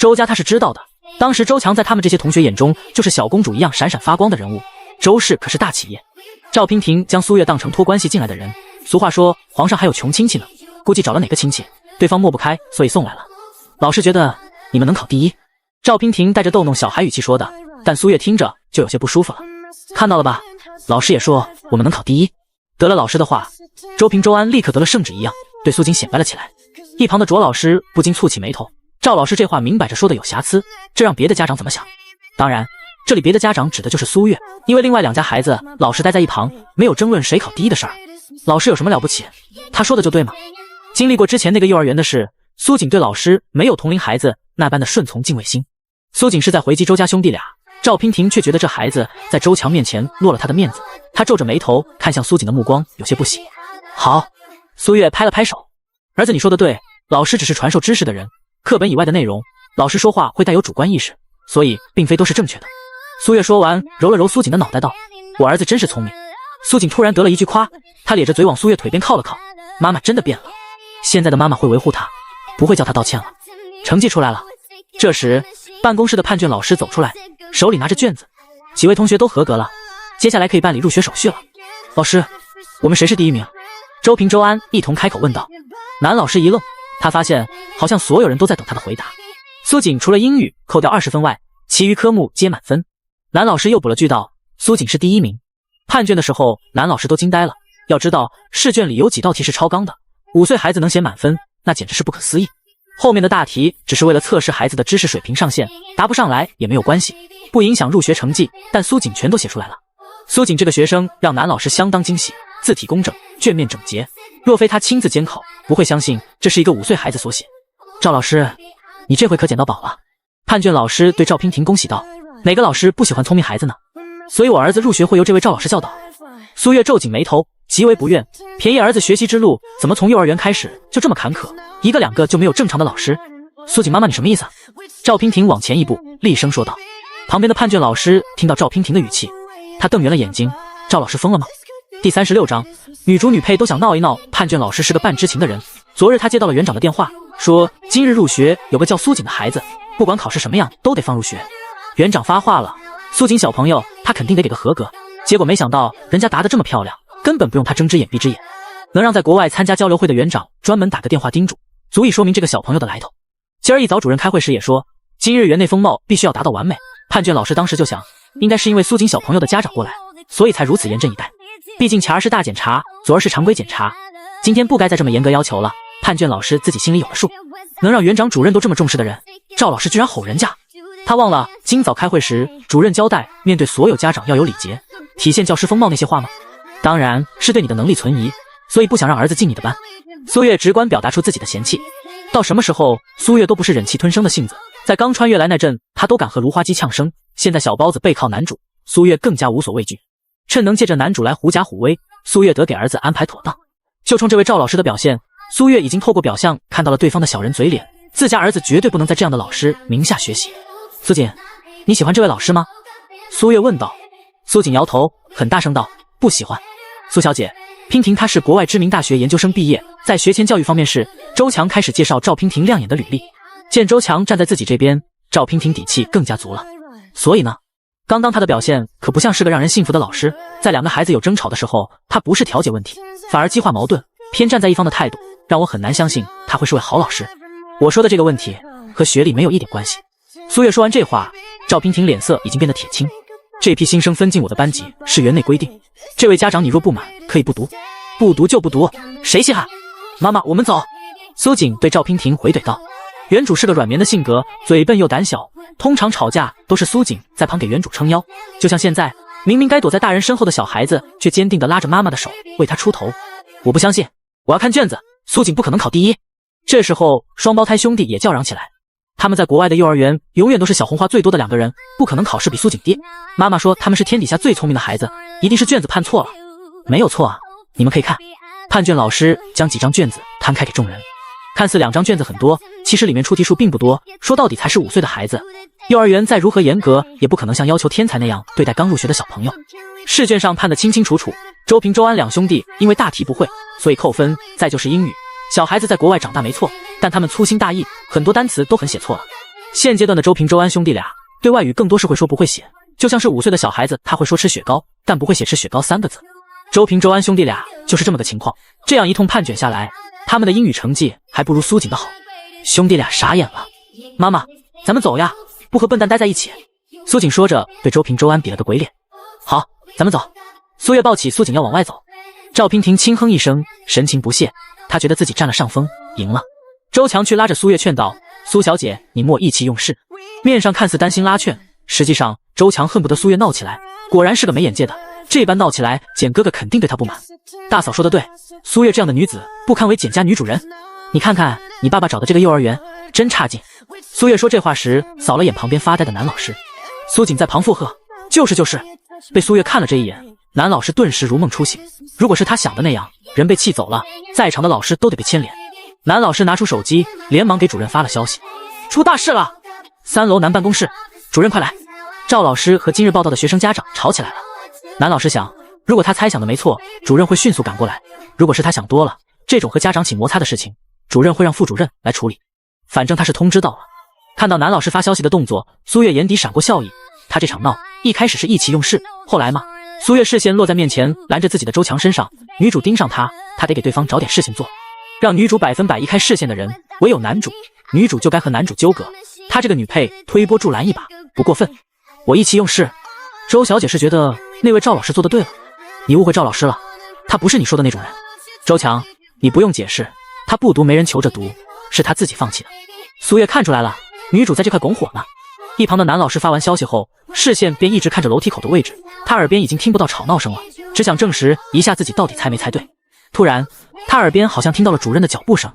周家他是知道的，当时周强在他们这些同学眼中就是小公主一样闪闪发光的人物，周氏可是大企业。赵娉婷将苏月当成托关系进来的人，俗话说皇上还有穷亲戚呢，估计找了哪个亲戚，对方抹不开，所以送来了。老师觉得你们能考第1。赵娉婷带着逗弄小孩语气说的，但苏月听着就有些不舒服了。看到了吧，老师也说我们能考第1。得了老师的话，周平周安立刻得了圣旨一样，对苏锦显摆了起来。一旁的卓老师不禁蹙起眉头，赵老师这话明摆着说的有瑕疵，这让别的家长怎么想？当然这里别的家长指的就是苏月，因为另外2家孩子老师待在一旁，没有争论谁考第1的事儿。老师有什么了不起？他说的就对吗？经历过之前那个幼儿园的事，苏锦对老师没有同龄孩子那般的顺从敬畏心。苏锦是在回击周家兄弟俩，赵娉婷却觉得这孩子在周强面前落了他的面子，他皱着眉头看向苏锦的目光有些不喜。好，苏月拍了拍手，儿子你说的对，老师只是传授知识的人，课本以外的内容，老师说话会带有主观意识，所以并非都是正确的。苏月说完，揉了揉苏锦的脑袋道：“我儿子真是聪明。”苏锦突然得了一句夸，他咧着嘴往苏月腿边靠了靠。妈妈真的变了，现在的妈妈会维护他，不会叫他道歉了。成绩出来了。这时，办公室的判卷老师走出来，手里拿着卷子。几位同学都合格了，接下来可以办理入学手续了。老师，我们谁是第1名？周平、周安一同开口问道。男老师一愣，他发现好像所有人都在等他的回答。苏锦除了英语扣掉20分外，其余科目皆满分。男老师又补了句道：“苏锦是第1名。”判卷的时候，男老师都惊呆了。要知道，试卷里有几道题是超纲的，5岁孩子能写满分，那简直是不可思议。后面的大题只是为了测试孩子的知识水平上限，答不上来也没有关系，不影响入学成绩。但苏锦全都写出来了。苏锦这个学生让男老师相当惊喜，字体工整，卷面整洁。若非他亲自监考，不会相信这是一个5岁孩子所写。赵老师，你这回可捡到宝了。判卷老师对赵娉婷恭喜道：“哪个老师不喜欢聪明孩子呢？所以我儿子入学会由这位赵老师教导。”苏月皱紧眉头，极为不愿。便宜儿子学习之路怎么从幼儿园开始就这么坎坷？一个两个就没有正常的老师？苏锦妈妈，你什么意思啊？赵娉婷往前一步，厉声说道。旁边的判卷老师听到赵娉婷的语气，他瞪圆了眼睛，赵老师疯了吗？第36章，女主女配都想闹一闹。判卷老师是个半知情的人，昨日他接到了园长的电话，说今日入学有个叫苏锦的孩子，不管考试什么样都得放入学。园长发话了，苏锦小朋友他肯定得给个合格。结果没想到人家答得这么漂亮，根本不用他睁只眼闭只眼。能让在国外参加交流会的园长专门打个电话叮嘱，足以说明这个小朋友的来头。今儿一早主任开会时也说，今日园内风貌必须要达到完美。判卷老师当时就想，应该是因为苏锦小朋友的家长过来，所以才如此严阵以待。毕竟前儿是大检查，昨儿是常规检查，今天不该再这么严格要求了。判卷老师自己心里有了数。能让园长主任都这么重视的人，赵老师居然吼人家。他忘了今早开会时主任交代面对所有家长要有礼节，体现教师风貌那些话吗？当然是对你的能力存疑，所以不想让儿子进你的班。苏月直观表达出自己的嫌弃。到什么时候苏月都不是忍气吞声的性子，在刚穿越来那阵他都敢和芦花姬呛声，现在小包子背靠男主，苏月更加无所畏惧。趁能借着男主来狐假虎威，苏月得给儿子安排妥当。就冲这位赵老师的表现，苏月已经透过表象看到了对方的小人嘴脸，自家儿子绝对不能在这样的老师名下学习。苏锦，你喜欢这位老师吗？苏月问道。苏锦摇头，很大声道，不喜欢。苏小姐，娉婷她是国外知名大学研究生毕业，在学前教育方面是。周强开始介绍赵娉婷亮眼的履历，见周强站在自己这边，赵娉婷底气更加足了。所以呢，刚刚他的表现可不像是个让人信服的老师，在两个孩子有争吵的时候，他不是调解问题，反而激化矛盾，偏站在一方的态度，让我很难相信他会是位好老师。我说的这个问题和学历没有一点关系。苏月说完这话，赵娉婷脸色已经变得铁青。这批新生分进我的班级是园内规定，这位家长你若不满可以不读，不读就不读，谁稀罕？妈妈，我们走。苏锦对赵娉婷回怼道。园主是个软绵的性格，嘴笨又胆小，通常吵架都是苏锦在旁给园主撑腰，就像现在明明该躲在大人身后的小孩子，却坚定地拉着妈妈的手为他出头。我不相信，我要看卷子，苏锦不可能考第一。这时候双胞胎兄弟也叫嚷起来，他们在国外的幼儿园永远都是小红花最多的两个人，不可能考试比苏锦低。妈妈说他们是天底下最聪明的孩子，一定是卷子判错了。没有错啊，你们可以看。判卷老师将几张卷子摊开给众人，看似2张卷子很多，其实里面出题数并不多，说到底才是5岁的孩子。幼儿园再如何严格，也不可能像要求天才那样对待刚入学的小朋友。试卷上判得清清楚楚，周平周安两兄弟因为大题不会，所以扣分。再就是英语，小孩子在国外长大没错，但他们粗心大意，很多单词都很写错了。现阶段的周平周安兄弟俩对外语更多是会说不会写，就像是5岁的小孩子，他会说吃雪糕，但不会写吃雪糕3个字。周平周安兄弟俩就是这么个情况。这样一通判卷下来，他们的英语成绩还不如苏锦的好。兄弟俩傻眼了。妈妈，咱们走呀，不和笨蛋待在一起。苏锦说着对周平周安比了个鬼脸。好，咱们走。苏月抱起苏锦要往外走。赵娉婷轻哼一声，神情不屑，她觉得自己占了上风，赢了。周强去拉着苏月劝道，苏小姐，你莫意气用事。面上看似担心拉劝，实际上周强恨不得苏月闹起来，果然是个没眼界的，这般闹起来简哥哥肯定对他不满。大嫂说的对，苏月这样的女子不堪为简家女主人，你看看你爸爸找的这个幼儿园真差劲。苏月说这话时扫了眼旁边发呆的男老师，苏锦在旁附和，就是。被苏月看了这一眼，男老师顿时如梦初醒，如果是他想的那样，人被气走了，在场的老师都得被牵连。男老师拿出手机连忙给主任发了消息，出大事了，3楼男办公室，主任快来。赵老师和今日报道的学生家长吵起来了。男老师想，如果他猜想的没错，主任会迅速赶过来，如果是他想多了，这种和家长起摩擦的事情，主任会让副主任来处理，反正他是通知到了。看到男老师发消息的动作，苏月眼底闪过笑意，他这场闹一开始是意气用事，后来嘛，苏月视线落在面前拦着自己的周强身上，女主盯上他，他得给对方找点事情做。让女主100%移开视线的人唯有男主，女主就该和男主纠葛，他这个女配推波助澜一把不过分。我意气用事，周小姐是觉得那位赵老师做的对了，你误会赵老师了，他不是你说的那种人。周强，你不用解释，他不读没人求着读，是他自己放弃的。苏月看出来了，女主在这块拱火呢。一旁的男老师发完消息后，视线便一直看着楼梯口的位置，他耳边已经听不到吵闹声了，只想证实一下自己到底猜没猜对。突然他耳边好像听到了主任的脚步声，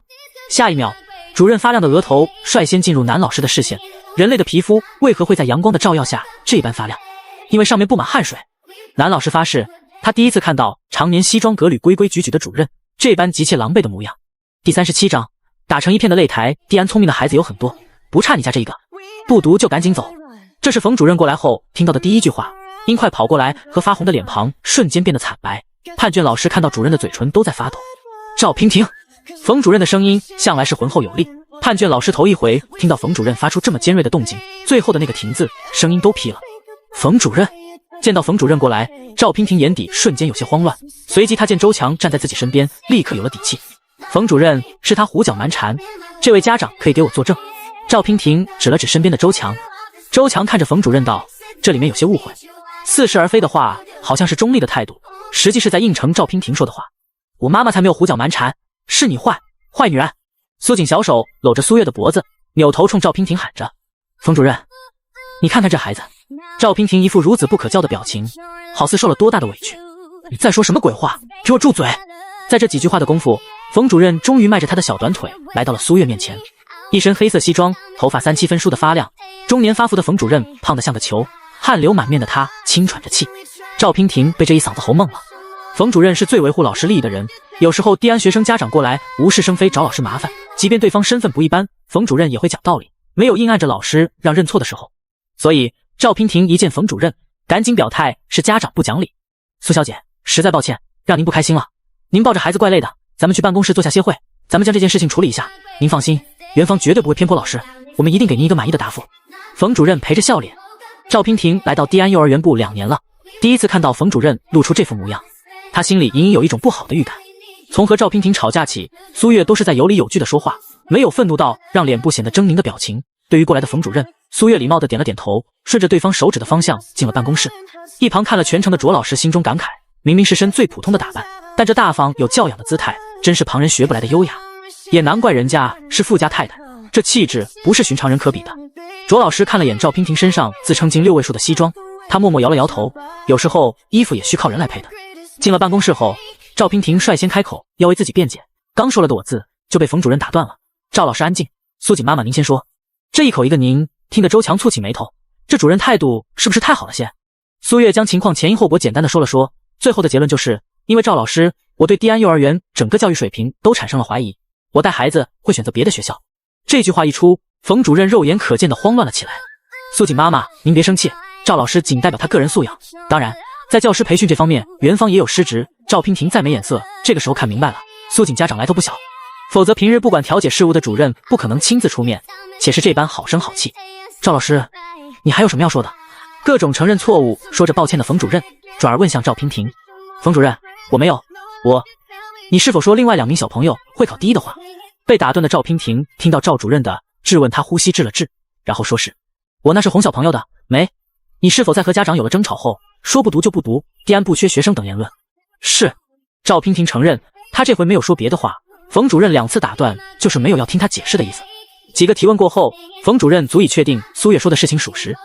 下一秒主任发亮的额头率先进入男老师的视线。人类的皮肤为何会在阳光的照耀下这般发亮？因为上面布满汗水。男老师发誓他第一次看到常年西装革履、规规矩矩的主任这般急切狼狈的模样。第37章，打成一片的擂台。蒂安聪明的孩子有很多，不差你家这一个，不读就赶紧走。这是冯主任过来后听到的第一句话。殷快跑过来，和发红的脸庞瞬间变得惨白。判卷老师看到主任的嘴唇都在发抖。赵娉婷，冯主任的声音向来是浑厚有力。判卷老师头一回听到冯主任发出这么尖锐的动静，最后的那个停字，声音都劈了。冯主任。见到冯主任过来，赵娉婷眼底瞬间有些慌乱，随即他见周强站在自己身边，立刻有了底气。冯主任是他胡搅蛮缠，这位家长可以给我作证。赵娉婷指了指身边的周强。周强看着冯主任道，这里面有些误会，似是而非的话好像是中立的态度，实际是在应承赵娉婷说的话。我妈妈才没有胡搅蛮缠，是你坏女人。苏锦小手搂着苏月的脖子，扭头冲赵娉婷喊着，冯主任，你看看这孩子。赵娉婷一副孺子不可教的表情，好似受了多大的委屈。你在说什么鬼话，给我住嘴。在这几句话的功夫，冯主任终于迈着他的小短腿来到了苏月面前。一身黑色西装，头发3-7分梳得发亮，中年发福的冯主任胖得像个球，汗流满面的他轻喘着气。赵娉婷被这一嗓子喉懵了。冯主任是最维护老师利益的人，有时候蒂安学生家长过来无事生非找老师麻烦，即便对方身份不一般，冯主任也会讲道理，没有硬按着老师让认错的时候。所以赵娉婷一见冯主任，赶紧表态是家长不讲理。苏小姐，实在抱歉，让您不开心了。您抱着孩子怪累的，咱们去办公室坐下歇会，咱们将这件事情处理一下。您放心，园方绝对不会偏颇老师，我们一定给您一个满意的答复。冯主任陪着笑脸。赵娉婷来到蒂安幼儿园部2年了，第一次看到冯主任露出这副模样，他心里隐隐有一种不好的预感。从和赵娉婷吵架起，苏月都是在有理有据的说话，没有愤怒到让脸部显得狰狞的表情。对于过来的冯主任，苏月礼貌地点了点头，顺着对方手指的方向进了办公室。一旁看了全程的卓老师心中感慨，明明是身最普通的打扮，但这大方有教养的姿态，真是旁人学不来的优雅。也难怪人家是富家太太，这气质不是寻常人可比的。卓老师看了眼赵娉婷身上自称近6位数的西装，他默默摇了摇头，有时候衣服也需靠人来配的。进了办公室后，赵娉婷率先开口要为自己辩解，刚说了个我字，就被冯主任打断了。赵老师安静，苏锦妈妈您先说。这一口一个您，听得周强蹙起眉头，这主任态度是不是太好了些？苏月将情况前因后果简单的说了说，最后的结论就是因为赵老师，我对蒂安幼儿园整个教育水平都产生了怀疑，我带孩子会选择别的学校。这句话一出，冯主任肉眼可见的慌乱了起来。苏锦妈妈您别生气，赵老师仅代表他个人素养，当然在教师培训这方面园方也有失职。赵娉婷再没眼色，这个时候看明白了，苏锦家长来头不小，否则平日不管调解事务的主任不可能亲自出面，且是这般好声好气。赵老师，你还有什么要说的？各种承认错误，说着抱歉的冯主任转而问向赵娉婷。冯主任，我没有，你是否说另外2名小朋友会考第一的话？被打断的赵娉婷听到赵主任的质问，他呼吸滞了滞，然后说是我那是哄小朋友的，没。你是否在和家长有了争吵后说不读就不读，蒂安不缺学生等言论？是。赵娉婷承认，他这回没有说别的话，冯主任2次打断就是没有要听他解释的意思。几个提问过后，冯主任足以确定苏月说的事情属实。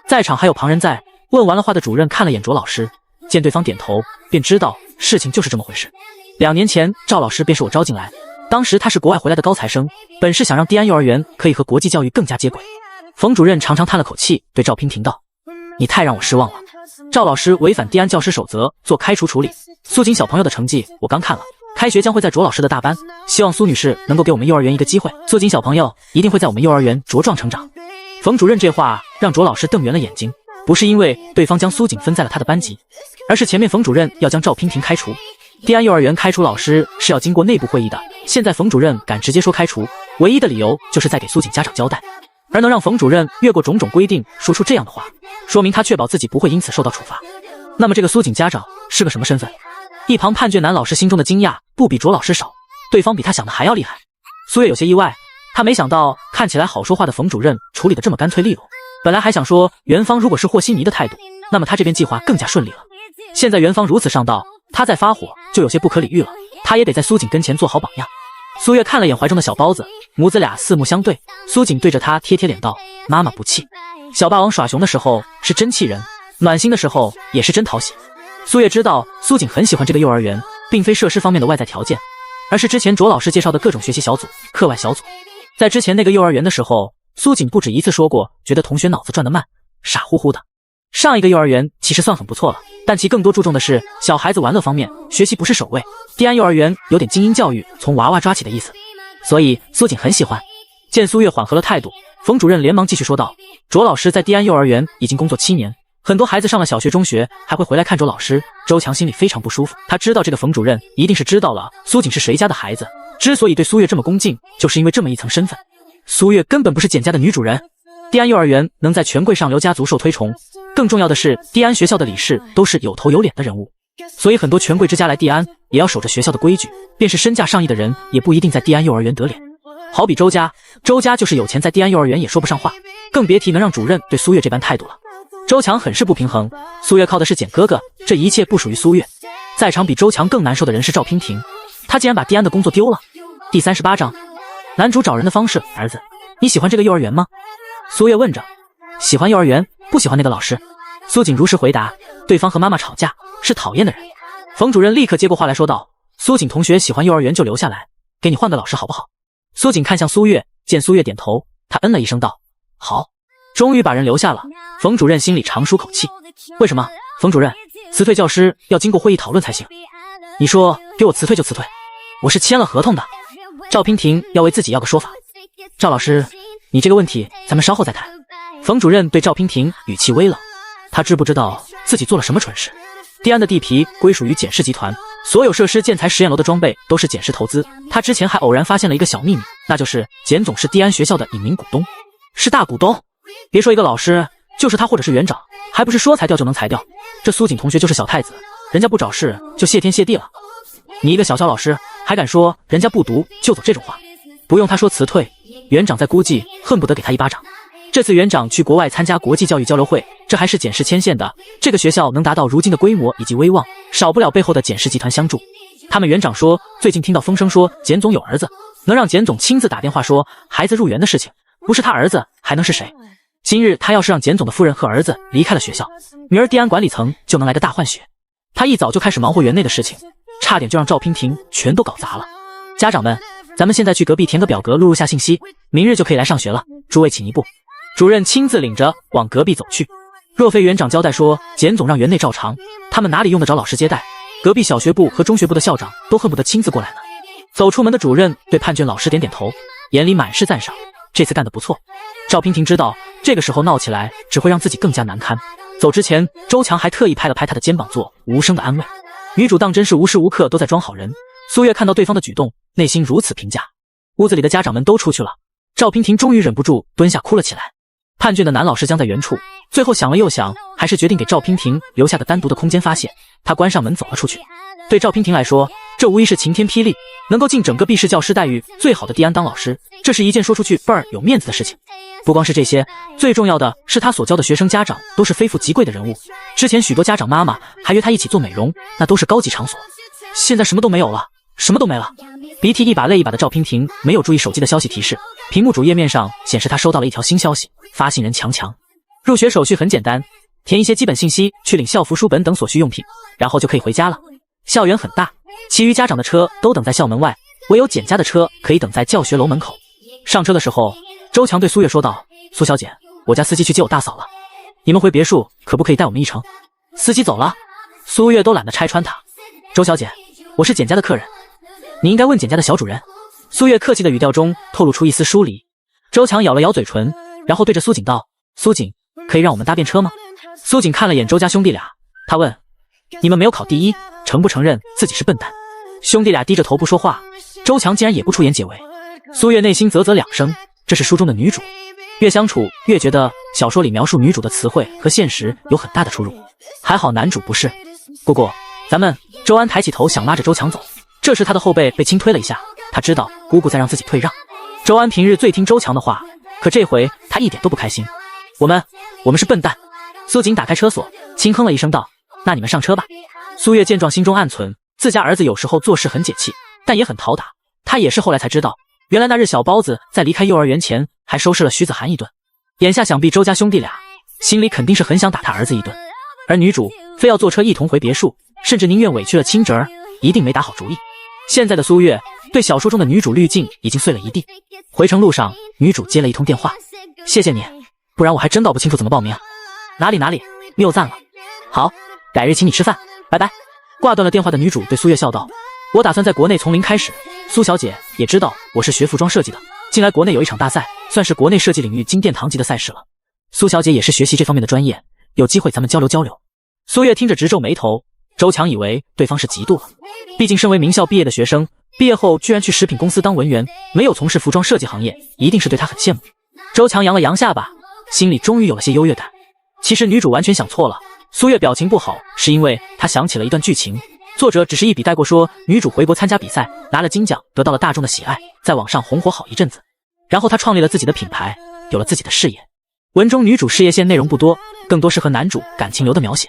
在场还有旁人在，问完了话的主任看了眼卓老师，见对方点头，便知道事情就是这么回事。2年前赵老师便是我招进来，当时他是国外回来的高材生，本是想让蒂安幼儿园可以和国际教育更加接轨。冯主任长长叹了口气，对赵娉婷道，你太让我失望了。赵老师违反蒂安教师守则做开除处理，苏锦小朋友的成绩我刚看了，开学将会在卓老师的大班，希望苏女士能够给我们幼儿园一个机会，苏锦小朋友一定会在我们幼儿园茁壮成长。冯主任这话让卓老师瞪圆了眼睛，不是因为对方将苏锦分在了他的班级，而是前面冯主任要将赵娉婷开除。蒂安幼儿园开除老师是要经过内部会议的，现在冯主任敢直接说开除，唯一的理由就是在给苏锦家长交代。而能让冯主任越过种种规定说出这样的话，说明他确保自己不会因此受到处罚。那么这个苏锦家长是个什么身份？一旁判卷男老师心中的惊讶不比卓老师少，对方比他想的还要厉害。苏月有些意外，他没想到看起来好说话的冯主任处理得这么干脆利落。本来还想说园方如果是和稀泥的态度，那么他这边计划更加顺利了。现在园方如此上道，他再发火就有些不可理喻了，他也得在苏锦跟前做好榜样。苏月看了眼怀中的小包子，母子俩四目相对，苏锦对着他贴贴脸道，妈妈不气。小霸王耍熊的时候是真气人，暖心的时候也是真讨喜。苏月知道苏锦很喜欢这个幼儿园，并非设施方面的外在条件，而是之前卓老师介绍的各种学习小组、课外小组。在之前那个幼儿园的时候，苏锦不止一次说过，觉得同学脑子转得慢，傻乎乎的。上一个幼儿园其实算很不错了，但其更多注重的是小孩子玩乐方面，学习不是首位。蒂安幼儿园有点精英教育，从娃娃抓起的意思，所以苏锦很喜欢。见苏月缓和了态度，冯主任连忙继续说道：卓老师在蒂安幼儿园已经工作7年，很多孩子上了小学中学还会回来看卓老师。周强心里非常不舒服，他知道这个冯主任一定是知道了苏锦是谁家的孩子，之所以对苏月这么恭敬，就是因为这么一层身份。苏月根本不是简家的女主人，蒂安幼儿园能在权贵上流家族受推崇，更重要的是蒂安学校的理事都是有头有脸的人物，所以很多权贵之家来蒂安也要守着学校的规矩，便是身价上亿的人也不一定在蒂安幼儿园得脸。好比周家就是有钱，在蒂安幼儿园也说不上话，更别提能让主任对苏月这般态度了。周强很是不平衡，苏月靠的是简哥哥，这一切不属于苏月。在场比周强更难受的人是赵娉婷，他竟然把蒂安的工作丢了。第38章，男主找人的方式。儿子，你喜欢这个幼儿园吗？苏月问着。喜欢幼儿园，不喜欢那个老师。苏锦如实回答，对方和妈妈吵架，是讨厌的人。冯主任立刻接过话来说道：苏锦同学喜欢幼儿园就留下来，给你换个老师好不好？苏锦看向苏月，见苏月点头，他嗯了一声道：好。终于把人留下了，冯主任心里长舒口气。为什么？冯主任，辞退教师要经过会议讨论才行。你说给我辞退就辞退，我是签了合同的。赵娉婷要为自己要个说法。赵老师，你这个问题咱们稍后再谈。冯主任对赵娉婷语气微冷，他知不知道自己做了什么蠢事？蒂安的地皮归属于简氏集团，所有设施、建材、实验楼的装备都是简氏投资。他之前还偶然发现了一个小秘密，那就是简总是蒂安学校的隐名股东，是大股东。别说一个老师，就是他或者是园长，还不是说裁掉就能裁掉。这苏锦同学就是小太子，人家不找事就谢天谢地了。你一个小老师还敢说人家不读就走这种话？不用他说辞退，园长在估计恨不得给他一巴掌。这次园长去国外参加国际教育交流会，这还是简氏牵线的。这个学校能达到如今的规模以及威望，少不了背后的简氏集团相助。他们园长说，最近听到风声说简总有儿子，能让简总亲自打电话说孩子入园的事情，不是他儿子还能是谁？今日他要是让简总的夫人和儿子离开了学校，明儿蒂安管理层就能来个大换血。他一早就开始忙活园内的事情，差点就让赵娉婷全都搞砸了。家长们，咱们现在去隔壁填个表格，录入下信息，明日就可以来上学了。诸位请一步。主任亲自领着往隔壁走去。若非园长交代说简总让园内照常，他们哪里用得着老师接待？隔壁小学部和中学部的校长都恨不得亲自过来呢。走出门的主任对判卷老师点点头，眼里满是赞赏，这次干得不错。赵娉婷知道这个时候闹起来只会让自己更加难堪。走之前，周强还特意拍了拍他的肩膀做无声的安慰。女主当真是无时无刻都在装好人。苏月看到对方的举动，内心如此评价。屋子里的家长们都出去了，赵娉婷终于忍不住蹲下哭了起来。判卷的男老师僵在原处，最后想了又想，还是决定给赵娉婷留下个单独的空间发泄。他关上门走了出去。对赵娉婷来说，这无疑是晴天霹雳，能够进整个毕氏教师待遇最好的蒂安当老师，这是一件说出去倍儿有面子的事情。不光是这些，最重要的是他所教的学生家长都是非富即贵的人物，之前许多家长妈妈还约他一起做美容，那都是高级场所。现在什么都没有了，什么都没了。鼻涕一把泪一把的赵娉婷没有注意手机的消息提示，屏幕主页面上显示她收到了一条新消息，发信人强强。入学手续很简单，填一些基本信息，去领校服、书本等所需用品，然后就可以回家了。校园很大，其余家长的车都等在校门外，唯有简家的车可以等在教学楼门口。上车的时候，周强对苏月说道：苏小姐，我家司机去接我大嫂了，你们回别墅可不可以带我们一程？司机走了，苏月都懒得拆穿他。周小姐，我是简家的客人，你应该问简家的小主人。苏月客气的语调中透露出一丝疏离。周强咬了咬嘴唇，然后对着苏锦道：苏锦，可以让我们搭便车吗？苏锦看了眼周家兄弟俩，他问：你们没有考第一，承不承认自己是笨蛋？兄弟俩低着头不说话，周强竟然也不出言解围。苏月内心啧啧两声，这是书中的女主，越相处越觉得小说里描述女主的词汇和现实有很大的出入。还好男主不是。姑姑，咱们。周安抬起头想拉着周强走，这时他的后背被轻推了一下，他知道姑姑在让自己退让。周安平日最听周强的话，可这回他一点都不开心。我们是笨蛋。苏锦打开车锁，轻哼了一声道：那你们上车吧。苏月见状心中暗忖，自家儿子有时候做事很解气，但也很讨打。他也是后来才知道，原来那日小包子在离开幼儿园前还收拾了徐子涵一顿。眼下想必周家兄弟俩心里肯定是很想打他儿子一顿，而女主非要坐车一同回别墅，甚至宁愿委屈了亲侄儿，一定没打好主意。现在的苏月对小说中的女主滤镜已经碎了一地。回程路上，女主接了一通电话：谢谢你，不然我还真搞不清楚怎么报名。哪里，谬赞了。好，改日请你吃饭，拜拜。挂断了电话的女主对苏月笑道：我打算在国内从零开始，苏小姐也知道我是学服装设计的，近来国内有一场大赛，算是国内设计领域金殿堂级的赛事了。苏小姐也是学习这方面的专业，有机会咱们交流交流。苏月听着直皱眉头，周强以为对方是嫉妒了，毕竟身为名校毕业的学生，毕业后居然去食品公司当文员，没有从事服装设计行业，一定是对他很羡慕。周强扬了扬下巴，心里终于有了些优越感。其实女主完全想错了，苏月表情不好是因为她想起了一段剧情，作者只是一笔带过说女主回国参加比赛，拿了金奖，得到了大众的喜爱，在网上红火好一阵子，然后她创立了自己的品牌，有了自己的事业。文中女主事业线内容不多，更多是和男主感情流的描写。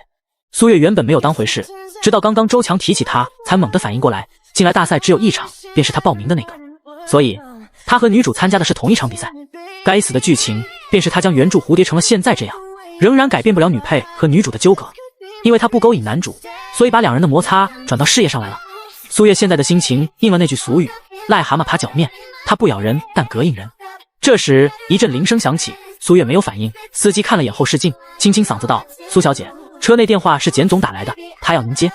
苏月原本没有当回事，直到刚刚周强提起她，才猛地反应过来，近来大赛只有一场，便是她报名的那个，所以她和女主参加的是同一场比赛。该死的剧情便是她将原著蝴蝶成了现在这样，仍然改变不了女配和女主的纠葛，因为她不勾引男主，所以把两人的摩擦转到事业上来了。苏月现在的心情应了那句俗语，癞蛤蟆爬脚面，她不咬人但膈应人。这时一阵铃声响起，苏月没有反应，司机看了眼后视镜，清清嗓子道：苏小姐，车内电话是简总打来的，他要您接。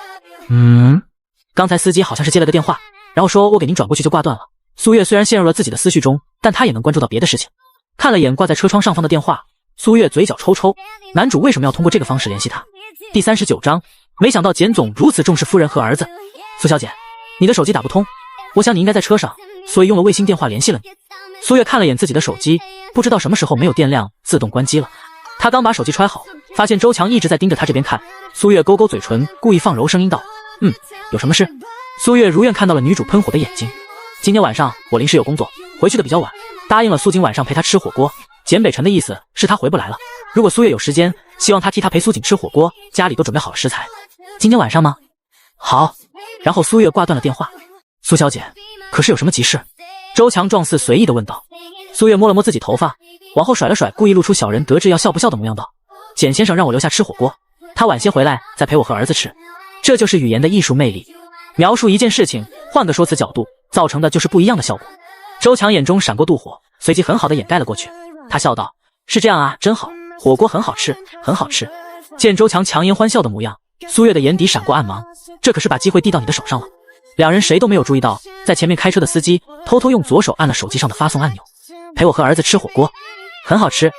刚才司机好像是接了个电话，然后说我给您转过去就挂断了。苏月虽然陷入了自己的思绪中，但她也能关注到别的事情。看了眼挂在车窗上方的电话，苏月嘴角抽抽，男主为什么要通过这个方式联系她？第39章，没想到简总如此重视夫人和儿子。苏小姐，你的手机打不通，我想你应该在车上，所以用了卫星电话联系了你。苏月看了眼自己的手机，不知道什么时候没有电量自动关机了。她刚把手机揣好，发现周强一直在盯着她这边看。苏月勾勾嘴唇，故意放柔声音道：有什么事？苏月如愿看到了女主喷火的眼睛。今天晚上我临时有工作，回去的比较晚，答应了苏锦晚上陪她吃火锅。简北辰的意思是他回不来了，如果苏月有时间，希望他替他陪苏锦吃火锅，家里都准备好了食材。今天晚上吗？好。然后苏月挂断了电话。苏小姐，可是有什么急事？周强状似随意地问道。苏月摸了摸自己头发，往后甩了甩，故意露出小人得志要笑不笑的模样道：简先生让我留下吃火锅，他晚些回来再陪我和儿子吃。这就是语言的艺术魅力，描述一件事情，换个说辞角度，造成的就是不一样的效果。周强眼中闪过妒火，随即很好的掩盖了过去。他笑道：是这样啊，真好，火锅很好吃，很好吃。见周强强颜欢笑的模样，苏月的眼底闪过暗芒，这可是把机会递到你的手上了。两人谁都没有注意到，在前面开车的司机偷偷用左手按了手机上的发送按钮。陪我和儿子吃火锅，很好吃。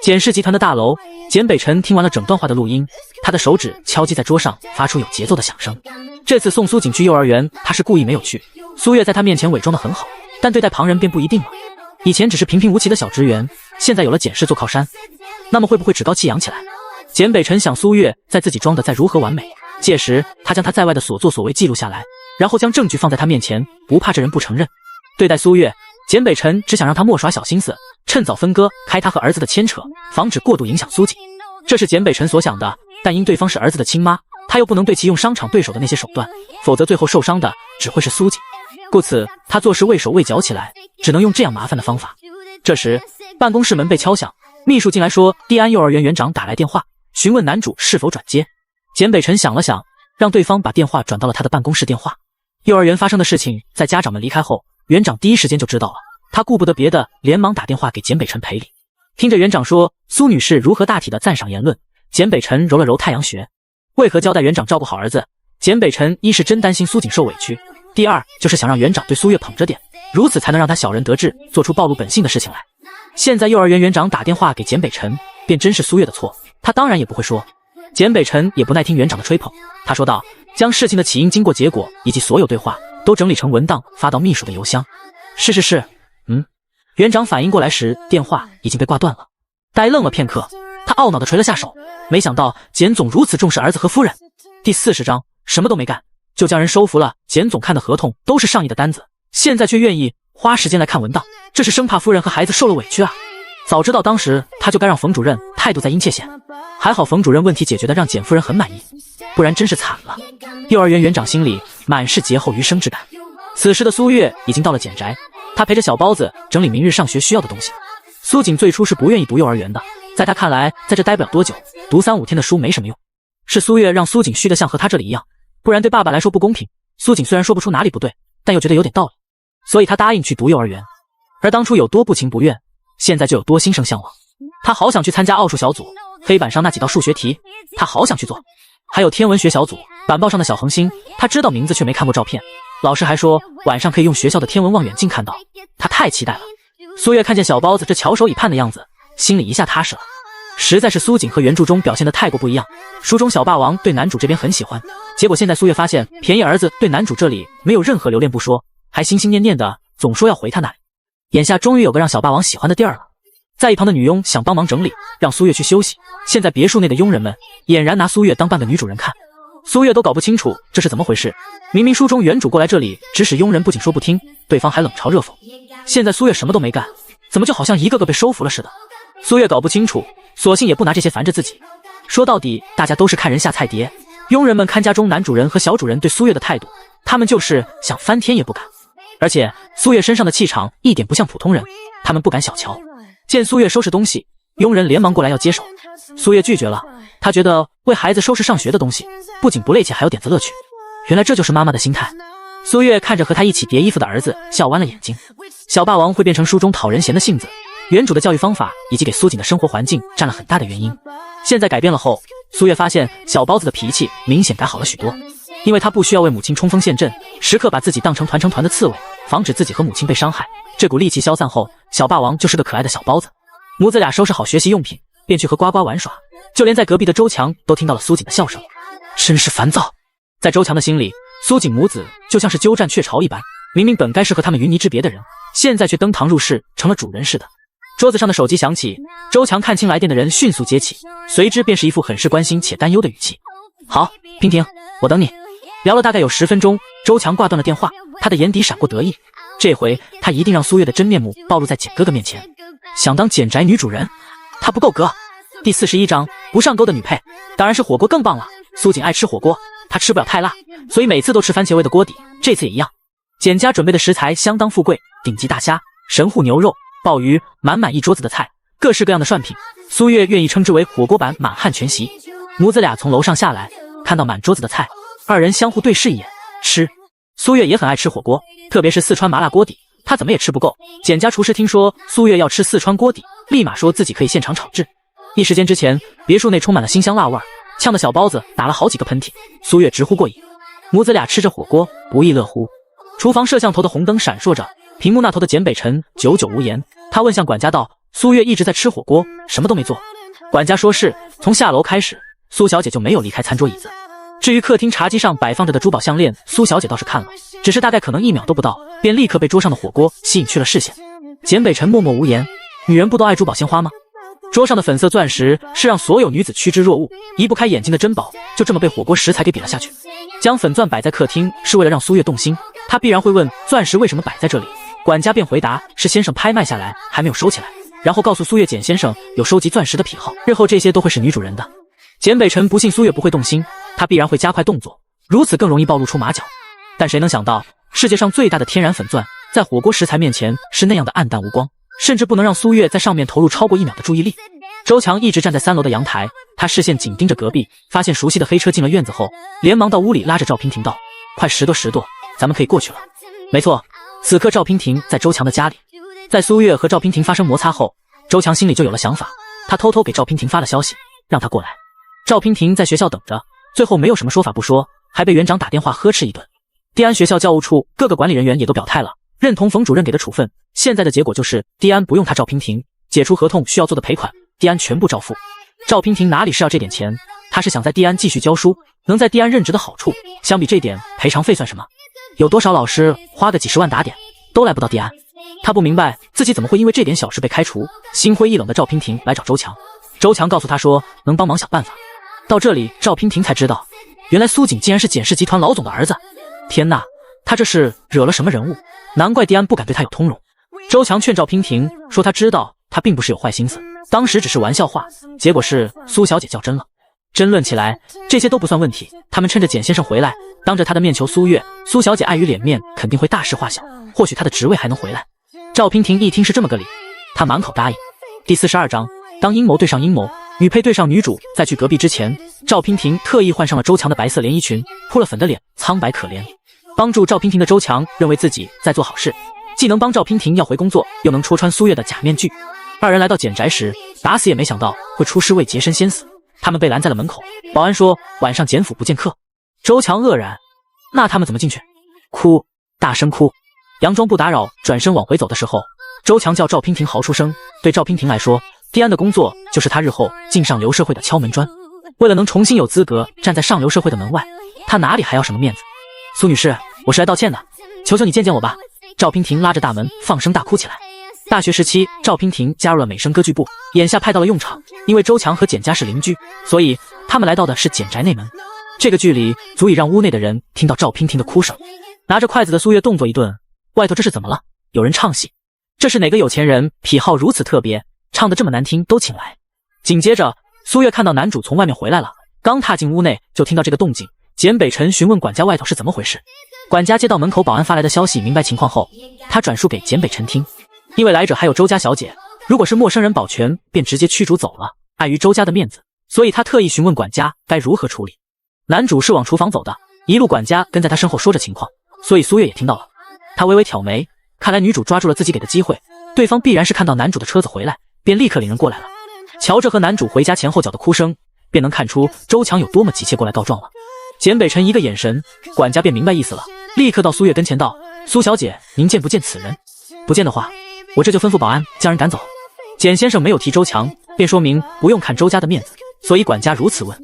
简氏集团的大楼，简北辰听完了整段话的录音，他的手指敲击在桌上，发出有节奏的响声。这次送苏锦去幼儿园，他是故意没有去。苏月在他面前伪装得很好，但对待旁人便不一定了。以前只是平平无奇的小职员，现在有了简氏做靠山，那么会不会趾高气扬起来？简北辰想苏月在自己装的再如何完美，届时他将他在外的所作所为记录下来，然后将证据放在他面前，不怕这人不承认。对待苏月，简北辰只想让他莫耍小心思，趁早分割开他和儿子的牵扯，防止过度影响苏锦。这是简北辰所想的，但因对方是儿子的亲妈，他又不能对其用商场对手的那些手段，否则最后受伤的只会是苏锦。故此他做事畏手畏脚起来，只能用这样麻烦的方法。这时办公室门被敲响，秘书进来说蒂安幼儿园园长打来电话，询问男主是否转接。简北辰想了想，让对方把电话转到了他的办公室电话。幼儿园发生的事情在家长们离开后，园长第一时间就知道了，他顾不得别的，连忙打电话给简北辰赔礼。听着园长说苏女士如何大体的赞赏言论，简北辰揉了揉太阳穴。为何交代园长照顾好儿子？简北辰一是真担心苏锦受委屈，第二就是想让园长对苏月捧着点，如此才能让他小人得志，做出暴露本性的事情来。现在幼儿园园长打电话给简北辰，便真是苏月的错，他当然也不会说。简北辰也不耐听园长的吹捧，他说道：将事情的起因、经过、结果以及所有对话都整理成文档，发到秘书的邮箱。是。园长反应过来时，电话已经被挂断了。呆愣了片刻，他懊恼地捶了下手，没想到简总如此重视儿子和夫人。第40章，什么都没干就将人收服了。简总看的合同都是上亿的单子，现在却愿意花时间来看文档，这是生怕夫人和孩子受了委屈啊。早知道当时他就该让冯主任态度再殷切些，还好冯主任问题解决的让简夫人很满意，不然真是惨了。幼儿园园长心里满是劫后余生之感。此时的苏月已经到了简宅，他陪着小包子整理明日上学需要的东西。苏锦最初是不愿意读幼儿园的，在他看来在这待不了多久，读3-5天的书没什么用。是苏月让苏锦虚得像和他这里一样，不然对爸爸来说不公平。苏锦虽然说不出哪里不对，但又觉得有点道理，所以他答应去读幼儿园。而当初有多不情不愿，现在就有多心生向往。他好想去参加奥数小组，黑板上那几道数学题，他好想去做。还有天文学小组，板报上的小恒星，他知道名字却没看过照片。老师还说晚上可以用学校的天文望远镜看到，他太期待了。苏月看见小包子这翘首以盼的样子，心里一下踏实了。实在是苏锦和原著中表现得太过不一样。书中小霸王对男主这边很喜欢，结果现在苏月发现便宜儿子对男主这里没有任何留恋不说，还心心念念的总说要回他那里。眼下终于有个让小霸王喜欢的地儿了。在一旁的女佣想帮忙整理，让苏月去休息。现在别墅内的佣人们俨然拿苏月当半个女主人看，苏月都搞不清楚这是怎么回事。明明书中原主过来这里指使佣人，不仅说不听，对方还冷嘲热讽。现在苏月什么都没干，怎么就好像一个个被收服了似的？苏月搞不清楚，索性也不拿这些烦着自己。说到底，大家都是看人下菜碟。佣人们看家中男主人和小主人对苏月的态度，他们就是想翻天也不敢。而且苏月身上的气场一点不像普通人，他们不敢小瞧。见苏月收拾东西，佣人连忙过来要接手，苏月拒绝了。他觉得为孩子收拾上学的东西，不仅不累且还有点子乐趣。原来这就是妈妈的心态。苏月看着和他一起叠衣服的儿子，笑弯了眼睛。小霸王会变成书中讨人嫌的性子，原主的教育方法以及给苏锦的生活环境占了很大的原因。现在改变了后，苏月发现小包子的脾气明显改好了许多，因为他不需要为母亲冲锋陷阵，时刻把自己当成团成团的刺猬，防止自己和母亲被伤害。这股戾气消散后，小霸王就是个可爱的小包子。母子俩收拾好学习用品，便去和呱呱玩耍。就连在隔壁的周强都听到了苏锦的笑声，真是烦躁。在周强的心里，苏锦母子就像是鸠占鹊巢一般，明明本该是和他们云泥之别的人，现在却登堂入室成了主人似的。桌子上的手机响起，周强看清来电的人，迅速接起，随之便是一副很是关心且担忧的语气。好，娉婷，我等你。聊了大概有10分钟，周强挂断了电话，他的眼底闪过得意，这回他一定让苏月的真面目暴露在简哥哥面前。想当简宅女主人，他不够格。第41章不上钩的女配，当然是火锅更棒了。苏锦爱吃火锅，她吃不了太辣，所以每次都吃番茄味的锅底，这次也一样。简家准备的食材相当富贵，顶级大虾、神户牛肉、鲍鱼，满满一桌子的菜，各式各样的涮品。苏月愿意称之为火锅版满汉全席。母子俩从楼上下来，看到满桌子的菜，二人相互对视一眼，吃。苏月也很爱吃火锅，特别是四川麻辣锅底，她怎么也吃不够。简家厨师听说苏月要吃四川锅底，立马说自己可以现场炒制。一时间之前，别墅内充满了辛香辣味，呛得小包子打了好几个喷嚏。苏月直呼过瘾。母子俩吃着火锅，不亦乐乎。厨房摄像头的红灯闪烁着，屏幕那头的简北辰久久无言。他问向管家道：“苏月一直在吃火锅，什么都没做。”管家说是从下楼开始，苏小姐就没有离开餐桌椅子。至于客厅茶几上摆放着的珠宝项链，苏小姐倒是看了，只是大概可能1秒都不到，便立刻被桌上的火锅吸引去了视线。简北辰默默无言，女人不都爱珠宝鲜花吗？桌上的粉色钻石是让所有女子趋之若鹜，移不开眼睛的珍宝，就这么被火锅食材给比了下去。将粉钻摆在客厅是为了让苏月动心，她必然会问钻石为什么摆在这里，管家便回答是先生拍卖下来还没有收起来，然后告诉苏月简先生有收集钻石的癖好，日后这些都会是女主人的。简北辰不信苏月不会动心，他必然会加快动作，如此更容易暴露出马脚。但谁能想到世界上最大的天然粉钻在火锅食材面前是那样的暗淡无光，甚至不能让苏月在上面投入超过1秒的注意力。周强一直站在3楼的阳台，他视线紧盯着隔壁，发现熟悉的黑车进了院子后，连忙到屋里拉着赵娉婷道：“快拾掇，咱们可以过去了。”没错，此刻赵娉婷在周强的家里。在苏月和赵娉婷发生摩擦后，周强心里就有了想法，他偷偷给赵娉婷发了消息，让她过来。赵娉婷在学校等着，最后没有什么说法不说，还被园长打电话呵斥一顿。地安学校教务处各个管理人员也都表态了，认同冯主任给的处分。现在的结果就是地安不用他赵娉婷，解除合同需要做的赔款，地安全部照付。赵娉婷哪里是要这点钱，他是想在地安继续教书，能在地安任职的好处，相比这点赔偿费算什么？有多少老师花个几十万打点都来不到地安？他不明白自己怎么会因为这点小事被开除。心灰意冷的赵娉婷来找周强，周强告诉他说能帮忙想办法。到这里赵娉婷才知道，原来苏锦竟然是简氏集团老总的儿子。天哪，他这是惹了什么人物？难怪地安不敢对他有通融。周强劝赵娉婷说他知道他并不是有坏心思，当时只是玩笑话，结果是苏小姐较真了。争论起来这些都不算问题，他们趁着简先生回来，当着他的面求苏月，苏小姐碍于脸面肯定会大事化小，或许他的职位还能回来。赵娉婷一听是这么个理，他满口答应。第42章，当阴谋对上阴谋，女配对上女主。在去隔壁之前，赵娉婷特意换上了周强的白色连衣裙，铺了粉的脸苍白可怜。帮助赵娉婷的周强认为自己在做好事，既能帮赵娉婷要回工作，又能戳穿苏月的假面具。二人来到简宅时，打死也没想到会出师位洁身先死。他们被拦在了门口，保安说晚上检府不见客。周强愕然，那他们怎么进去？哭，大声哭。佯装不打扰，转身往回走的时候，周强叫赵娉婷嚎出声。对赵娉婷来说，蒂安的工作就是他日后进上流社会的敲门砖。为了能重新有资格站在上流社会的门外，他哪里还要什么面子？苏女士，我是来道歉的，求求你见见我吧。赵娉婷拉着大门放声大哭起来。大学时期，赵娉婷加入了美声歌剧部，眼下派到了用场。因为周强和简家是邻居，所以他们来到的是简宅内门。这个距离足以让屋内的人听到赵娉婷的哭声。拿着筷子的苏月动作一顿，外头这是怎么了？有人唱戏？这是哪个有钱人癖好如此特别，唱得这么难听都请来？紧接着，苏月看到男主从外面回来了，刚踏进屋内就听到这个动静。简北辰询问管家外头是怎么回事。管家接到门口保安发来的消息，明白情况后，他转述给简北辰听。因为来者还有周家小姐，如果是陌生人保全，便直接驱逐走了。碍于周家的面子，所以他特意询问管家该如何处理。男主是往厨房走的，一路管家跟在他身后说着情况，所以苏月也听到了。他微微挑眉，看来女主抓住了自己给的机会，对方必然是看到男主的车子回来，便立刻领人过来了。瞧着和男主回家前后脚的哭声，便能看出周强有多么急切过来告状了。简北辰一个眼神，管家便明白意思了，立刻到苏月跟前道：“苏小姐，您见不见此人？不见的话，我这就吩咐保安将人赶走。”简先生没有提周强，便说明不用看周家的面子，所以管家如此问：“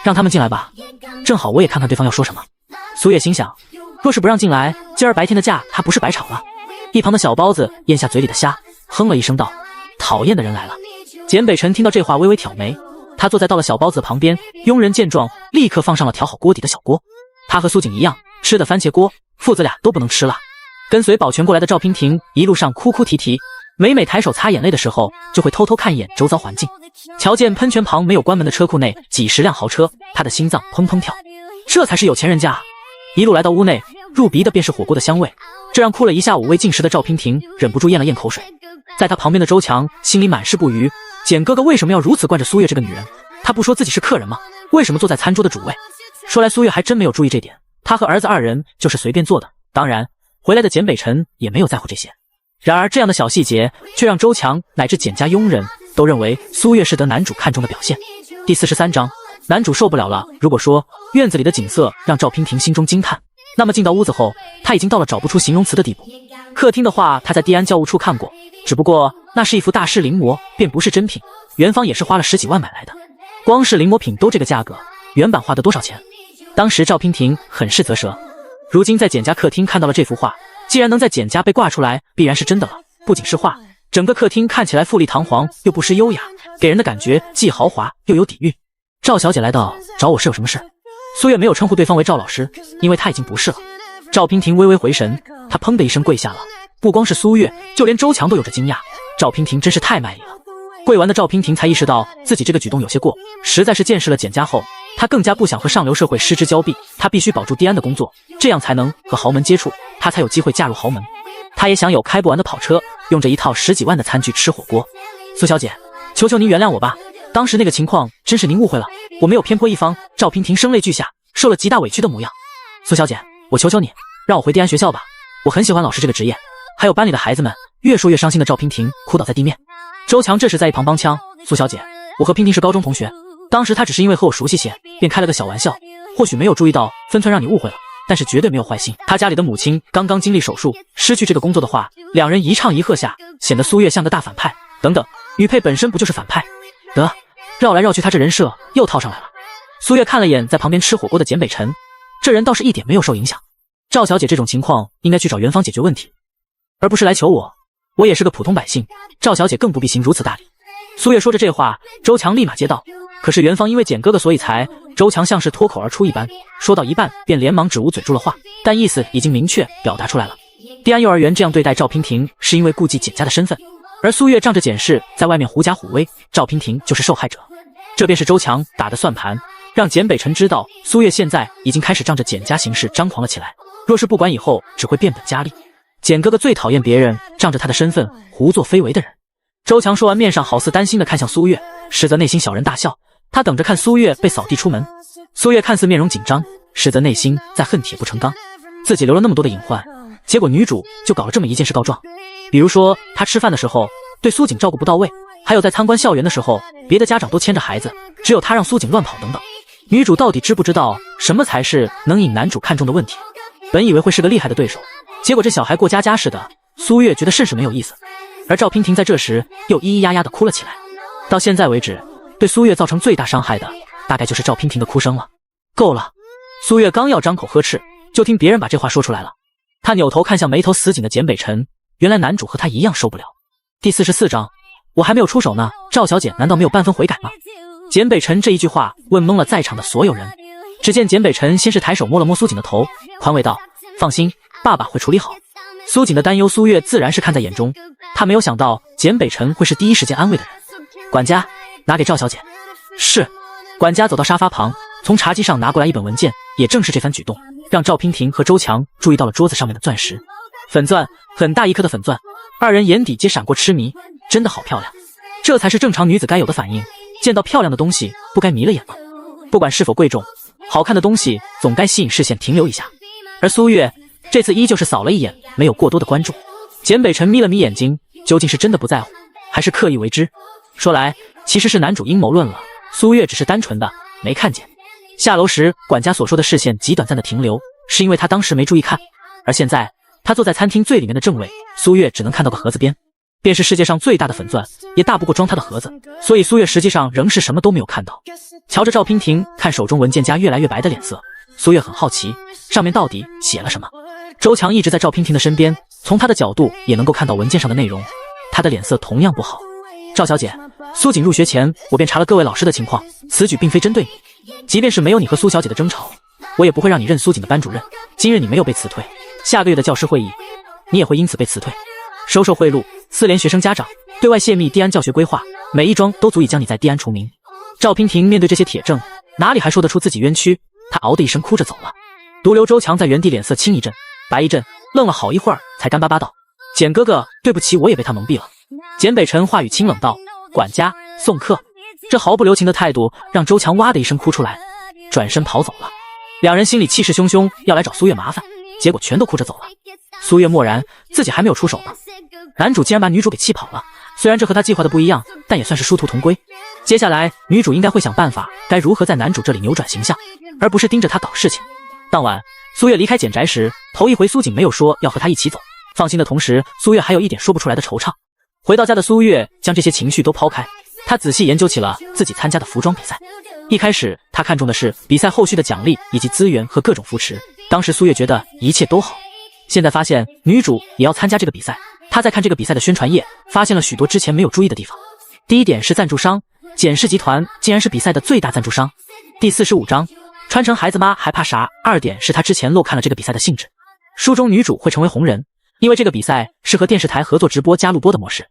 让他们进来吧，正好我也看看对方要说什么。”苏月心想，若是不让进来，今儿白天的架他不是白吵了。一旁的小包子咽下嘴里的虾，哼了一声道：“讨厌的人来了。”简北辰听到这话微微挑眉，他坐在到了小包子旁边，佣人见状立刻放上了调好锅底的小锅。他和苏景一样吃的番茄锅，父子俩都不能吃辣。跟随保全过来的赵娉婷一路上哭哭啼啼，每抬手擦眼泪的时候，就会偷偷看一眼周遭环境。瞧见喷泉旁没有关门的车库内几十辆豪车，他的心脏砰砰跳。这才是有钱人家啊！一路来到屋内，入鼻的便是火锅的香味，这让哭了一下午未进食的赵娉婷忍不住咽了咽口水。在他旁边的周强心里满是不愉，简哥哥为什么要如此惯着苏月这个女人？他不说自己是客人吗？为什么坐在餐桌的主位？说来苏月还真没有注意这点，他和儿子二人就是随便坐的，当然回来的简北辰也没有在乎这些。然而这样的小细节却让周强乃至简家佣人都认为苏月是得男主看中的表现。第43章，男主受不了了。如果说院子里的景色让赵娉婷心中惊叹，那么进到屋子后，他已经到了找不出形容词的地步。客厅的话他在地安教务处看过，只不过那是一幅大师临摹，便不是真品，元芳也是花了10几万买来的。光是临摹品都这个价格，原版画的多少钱？当时赵娉婷很是啧舌，如今在简家客厅看到了这幅画，既然能在简家被挂出来，必然是真的了。不仅是画，整个客厅看起来富丽堂皇又不失优雅，给人的感觉既豪华又有底蕴。赵小姐来到找我是有什么事？苏月没有称呼对方为赵老师，因为他已经不是了。赵娉婷微微回神，她砰的一声跪下了。不光是苏月，就连周强都有着惊讶，赵娉婷真是太卖力了。跪完的赵娉婷才意识到自己这个举动有些过，实在是见识了简家后，她更加不想和上流社会失之交臂，她必须保住蒂安的工作，这样才能和豪门接触，她才有机会嫁入豪门。她也想有开不完的跑车，用着一套10几万的餐具吃火锅。苏小姐，求求您原谅我吧，当时那个情况真是您误会了，我没有偏颇一方。赵娉婷声泪俱下，受了极大委屈的模样。苏小姐，我求求你，让我回蒂安学校吧，我很喜欢老师这个职业。还有班里的孩子们。越说越伤心的赵娉婷哭倒在地面。周强这时在一旁帮腔：苏小姐，我和娉婷是高中同学，当时她只是因为和我熟悉些，便开了个小玩笑，或许没有注意到分寸让你误会了，但是绝对没有坏心。她家里的母亲刚刚经历手术，失去这个工作的话，两人一唱一和下，显得苏月像个大反派。等等，女配本身不就是反派？得，绕来绕去，她这人设又套上来了。苏月看了眼在旁边吃火锅的简北辰，这人倒是一点没有受影响。赵小姐这种情况应该去找元芳解决问题，而不是来求我。我也是个普通百姓，赵小姐更不必行如此大礼。苏月说着这话，周强立马接道：可是元芳因为简哥哥所以才……周强像是脱口而出一般，说到一半便连忙止捂嘴住了话，但意思已经明确表达出来了。蒂安幼儿园这样对待赵娉婷，是因为顾忌简家的身份，而苏月仗着简氏在外面狐假虎威，赵娉婷就是受害者。这便是周强打的算盘，让简北辰知道苏月现在已经开始仗着简家行事张狂了起来，若是不管以后只会变本加厉。简哥哥最讨厌别人仗着他的身份胡作非为的人。周强说完，面上好似担心的看向苏月，实则内心小人大笑。他等着看苏月被扫地出门。苏月看似面容紧张，实则内心在恨铁不成钢，自己留了那么多的隐患，结果女主就搞了这么一件事告状。比如说他吃饭的时候对苏景照顾不到位，还有在参观校园的时候别的家长都牵着孩子，只有他让苏锦乱跑等等。女主到底知不知道什么才是能引男主看中的问题？本以为会是个厉害的对手，结果这小孩过家家似的，苏月觉得甚是没有意思。而赵娉婷在这时又咿咿呀呀地哭了起来。到现在为止，对苏月造成最大伤害的，大概就是赵娉婷的哭声了。够了！苏月刚要张口呵斥，就听别人把这话说出来了。他扭头看向眉头死紧的简北辰，原来男主和他一样受不了。第44章，我还没有出手呢，赵小姐难道没有半分悔改吗？简北辰这一句话问懵了在场的所有人。只见简北辰先是抬手摸了摸苏锦的头，宽慰道：放心，爸爸会处理好。苏锦的担忧苏月自然是看在眼中，他没有想到简北辰会是第一时间安慰的人。管家，拿给赵小姐。是。管家走到沙发旁，从茶几上拿过来一本文件，也正是这番举动，让赵娉婷和周强注意到了桌子上面的钻石。粉钻，很大一颗的粉钻，二人眼底皆闪过痴迷，真的好漂亮。这才是正常女子该有的反应，见到漂亮的东西不该迷了眼吗？不管是否贵重，好看的东西总该吸引视线停留一下。而苏月这次依旧是扫了一眼，没有过多的关注。简北辰眯了眯眼睛，究竟是真的不在乎，还是刻意为之？说来其实是男主阴谋论了，苏月只是单纯的没看见。下楼时管家所说的视线极短暂的停留，是因为他当时没注意看，而现在他坐在餐厅最里面的正位，苏月只能看到个盒子边，便是世界上最大的粉钻，也大不过装他的盒子，所以苏月实际上仍是什么都没有看到。瞧着赵娉婷看手中文件夹越来越白的脸色，苏月很好奇上面到底写了什么。周强一直在赵娉婷的身边，从他的角度也能够看到文件上的内容，他的脸色同样不好。赵小姐，苏锦入学前我便查了各位老师的情况，此举并非针对你，即便是没有你和苏小姐的争吵，我也不会让你任苏锦的班主任。今日你没有被辞退，下个月的教师会议你也会因此被辞退。收受贿赂，私联学生家长，对外泄密地安教学规划，每一桩都足以将你在地安除名。赵娉婷面对这些铁证，哪里还说得出自己冤屈？她嗷的一声哭着走了。独留周强在原地脸色青一阵白一阵，愣了好一会儿才干巴巴道：简哥哥，对不起，我也被他蒙蔽了。简北辰话语清冷道：管家，送客。这毫不留情的态度让周强哇的一声哭出来，转身跑走了。两人心里气势汹汹，要来找苏月麻烦，结果全都哭着走了。苏月默然，自己还没有出手呢，男主竟然把女主给气跑了。虽然这和他计划的不一样，但也算是殊途同归。接下来女主应该会想办法该如何在男主这里扭转形象，而不是盯着他搞事情。当晚苏月离开简宅时，头一回苏锦没有说要和他一起走，放心的同时，苏月还有一点说不出来的惆怅。回到家的苏月将这些情绪都抛开，她仔细研究起了自己参加的服装比赛。一开始她看重的是比赛后续的奖励以及资源和各种扶持，当时苏月觉得一切都好。现在发现女主也要参加这个比赛，她在看这个比赛的宣传页，发现了许多之前没有注意的地方。第一点是赞助商，简氏集团竟然是比赛的最大赞助商。第45章，穿成孩子妈还怕啥？二点是她之前漏看了这个比赛的性质，书中女主会成为红人，因为这个比赛是和电视台合作直播加录播的模式。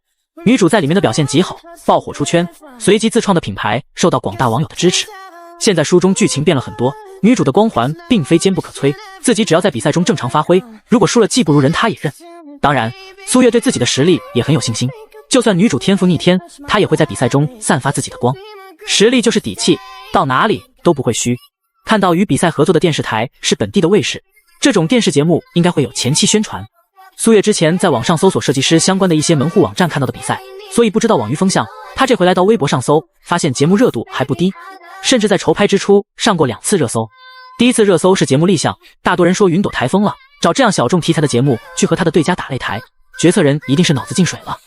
女主在里面的表现极好，爆火出圈，随即自创的品牌受到广大网友的支持。现在书中剧情变了很多，女主的光环并非坚不可摧，自己只要在比赛中正常发挥，如果输了技不如人她也认。当然苏月对自己的实力也很有信心，就算女主天赋逆天，她也会在比赛中散发自己的光。实力就是底气，到哪里都不会虚。看到与比赛合作的电视台是本地的卫视，这种电视节目应该会有前期宣传。苏月之前在网上搜索设计师相关的一些门户网站看到的比赛，所以不知道网娱风向，他这回来到微博上搜，发现节目热度还不低，甚至在筹拍之初上过2次热搜。第一次热搜是节目立项，大多人说云朵台疯了，找这样小众题材的节目去和他的对家打擂台，决策人一定是脑子进水了。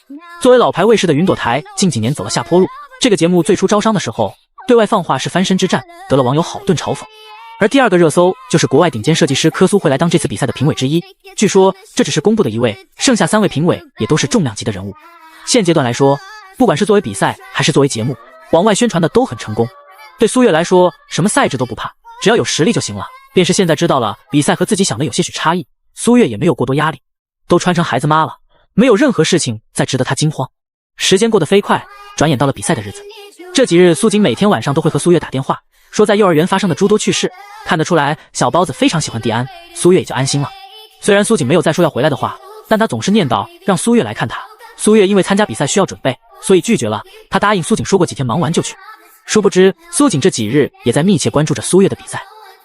作为老牌卫视的云朵台近几年走了下坡路，这个节目最初招商的时候，对外放话是翻身之战，得了网友好顿嘲讽。而第二个热搜就是国外顶尖设计师科苏会来当这次比赛的评委之一，据说这只是公布的一位，剩下3位评委也都是重量级的人物。现阶段来说，不管是作为比赛还是作为节目，往外宣传的都很成功。对苏月来说，什么赛制都不怕，只要有实力就行了。便是现在知道了比赛和自己想的有些许差异，苏月也没有过多压力，都穿成孩子妈了，没有任何事情再值得她惊慌。时间过得飞快，转眼到了比赛的日子。这几日苏锦每天晚上都会和苏月打电话，说在幼儿园发生的诸多趣事，看得出来小包子非常喜欢蒂安，苏月也就安心了。虽然苏锦没有再说要回来的话，但他总是念叨让苏月来看他。苏月因为参加比赛需要准备，所以拒绝了，他答应苏锦说过几天忙完就去。殊不知苏锦这几日也在密切关注着苏月的比赛，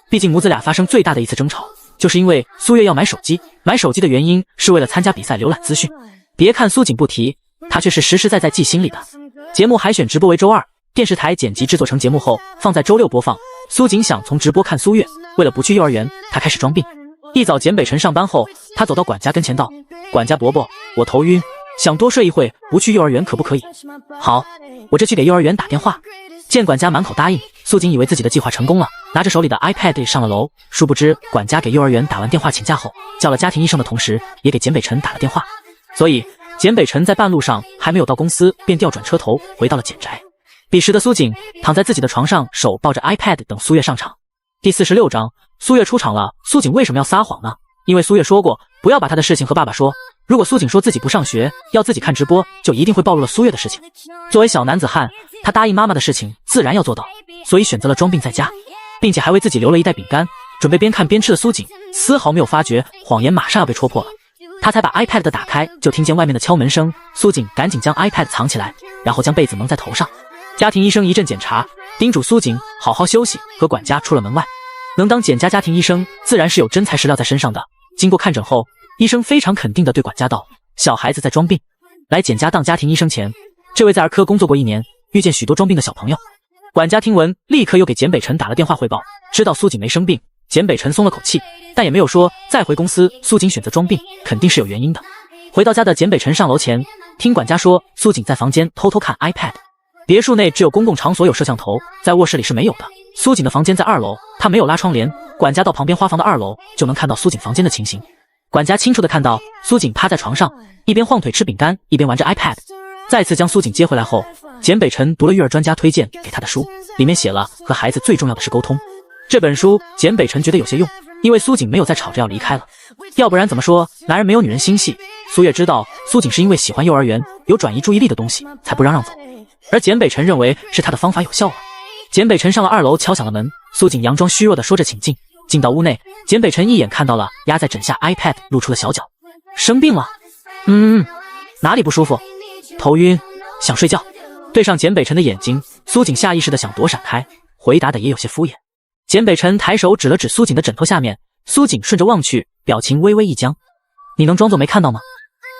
毕竟母子俩发生最大的一次争吵，就是因为苏月要买手机，买手机的原因是为了参加比赛浏览资讯。别看苏锦不提，他却是实实在在记心里的。节目海选直播为周2，电视台剪辑制作成节目后，放在周6播放。苏锦想从直播看苏月，为了不去幼儿园，他开始装病。一早简北辰上班后，他走到管家跟前道：“管家伯伯，我头晕，想多睡一会，不去幼儿园可不可以？”“好，我这去给幼儿园打电话。”见管家满口答应，苏锦以为自己的计划成功了，拿着手里的 iPad 上了楼。殊不知，管家给幼儿园打完电话请假后，叫了家庭医生的同时，也给简北辰打了电话。所以，简北辰在半路上还没有到公司，便调转车头回到了简宅。彼时的苏锦躺在自己的床上，手抱着 iPad 等苏月上场。第46章，苏月出场了。苏锦为什么要撒谎呢？因为苏月说过，不要把他的事情和爸爸说。如果苏锦说自己不上学，要自己看直播，就一定会暴露了苏月的事情。作为小男子汉，他答应妈妈的事情自然要做到，所以选择了装病在家，并且还为自己留了一袋饼干，准备边看边吃的苏锦丝毫没有发觉谎言马上要被戳破了。他才把 iPad 打开，就听见外面的敲门声。苏锦赶紧将 iPad 藏起来，然后将被子蒙在头上。家庭医生一阵检查，叮嘱苏锦好好休息，和管家出了门外。能当简家家庭医生，自然是有真材实料在身上的。经过看诊后，医生非常肯定地对管家道：“小孩子在装病。”来简家当家庭医生前，这位在儿科工作过1年，遇见许多装病的小朋友。管家听闻，立刻又给简北辰打了电话汇报，知道苏锦没生病，简北辰松了口气，但也没有说再回公司。苏锦选择装病，肯定是有原因的。回到家的简北辰上楼前，听管家说苏锦在房间偷偷看 iPad。别墅内只有公共场所有摄像头，在卧室里是没有的。苏锦的房间在2楼，他没有拉窗帘，管家到旁边花房的2楼就能看到苏锦房间的情形。管家清楚地看到苏锦趴在床上，一边晃腿吃饼干，一边玩着 iPad。再次将苏锦接回来后，简北辰读了育儿专家推荐给他的书，里面写了和孩子最重要的是沟通。这本书简北辰觉得有些用，因为苏锦没有再吵着要离开了。要不然怎么说男人没有女人心细？苏月知道苏锦是因为喜欢幼儿园，有转移注意力的东西才不让走，而简北辰认为是他的方法有效了。简北辰上了2楼，敲响了门。苏锦佯装虚弱地说着请进。进到屋内，简北辰一眼看到了压在枕下 iPad， 露出了小脚。生病了？哪里不舒服？头晕，想睡觉。对上简北辰的眼睛，苏锦下意识地想躲闪开，回答的也有些敷衍。简北辰抬手指了指苏锦的枕头下面，苏锦顺着望去，表情微微一僵。你能装作没看到吗？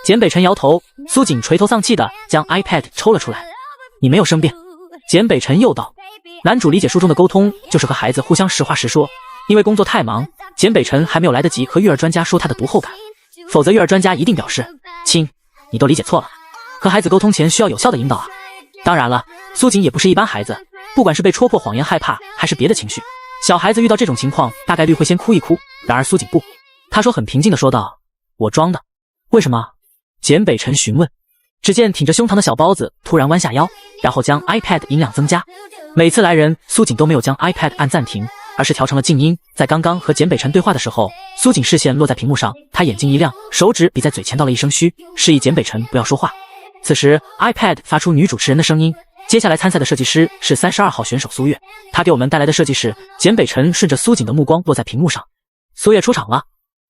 简北辰摇头。苏锦垂头丧气地将 iPad 抽了出来。你没有生病。简北辰又道。男主理解书中的沟通就是和孩子互相实话实说，因为工作太忙，简北辰还没有来得及和育儿专家说他的读后感，否则育儿专家一定表示，亲，你都理解错了，和孩子沟通前需要有效的引导啊。当然了，苏锦也不是一般孩子，不管是被戳破谎言害怕，还是别的情绪，小孩子遇到这种情况大概率会先哭一哭。然而苏锦不，他说很平静地说道，我装的。为什么？简北辰询问。只见挺着胸膛的小包子突然弯下腰，然后将 iPad 音量增加。每次来人，苏锦都没有将 iPad 按暂停，而是调成了静音。在刚刚和简北辰对话的时候，苏锦视线落在屏幕上，他眼睛一亮，手指比在嘴前道了一声嘘，示意简北辰不要说话。此时 iPad 发出女主持人的声音，接下来参赛的设计师是32号选手苏月，他给我们带来的设计是。简北辰顺着苏锦的目光落在屏幕上，苏月出场了。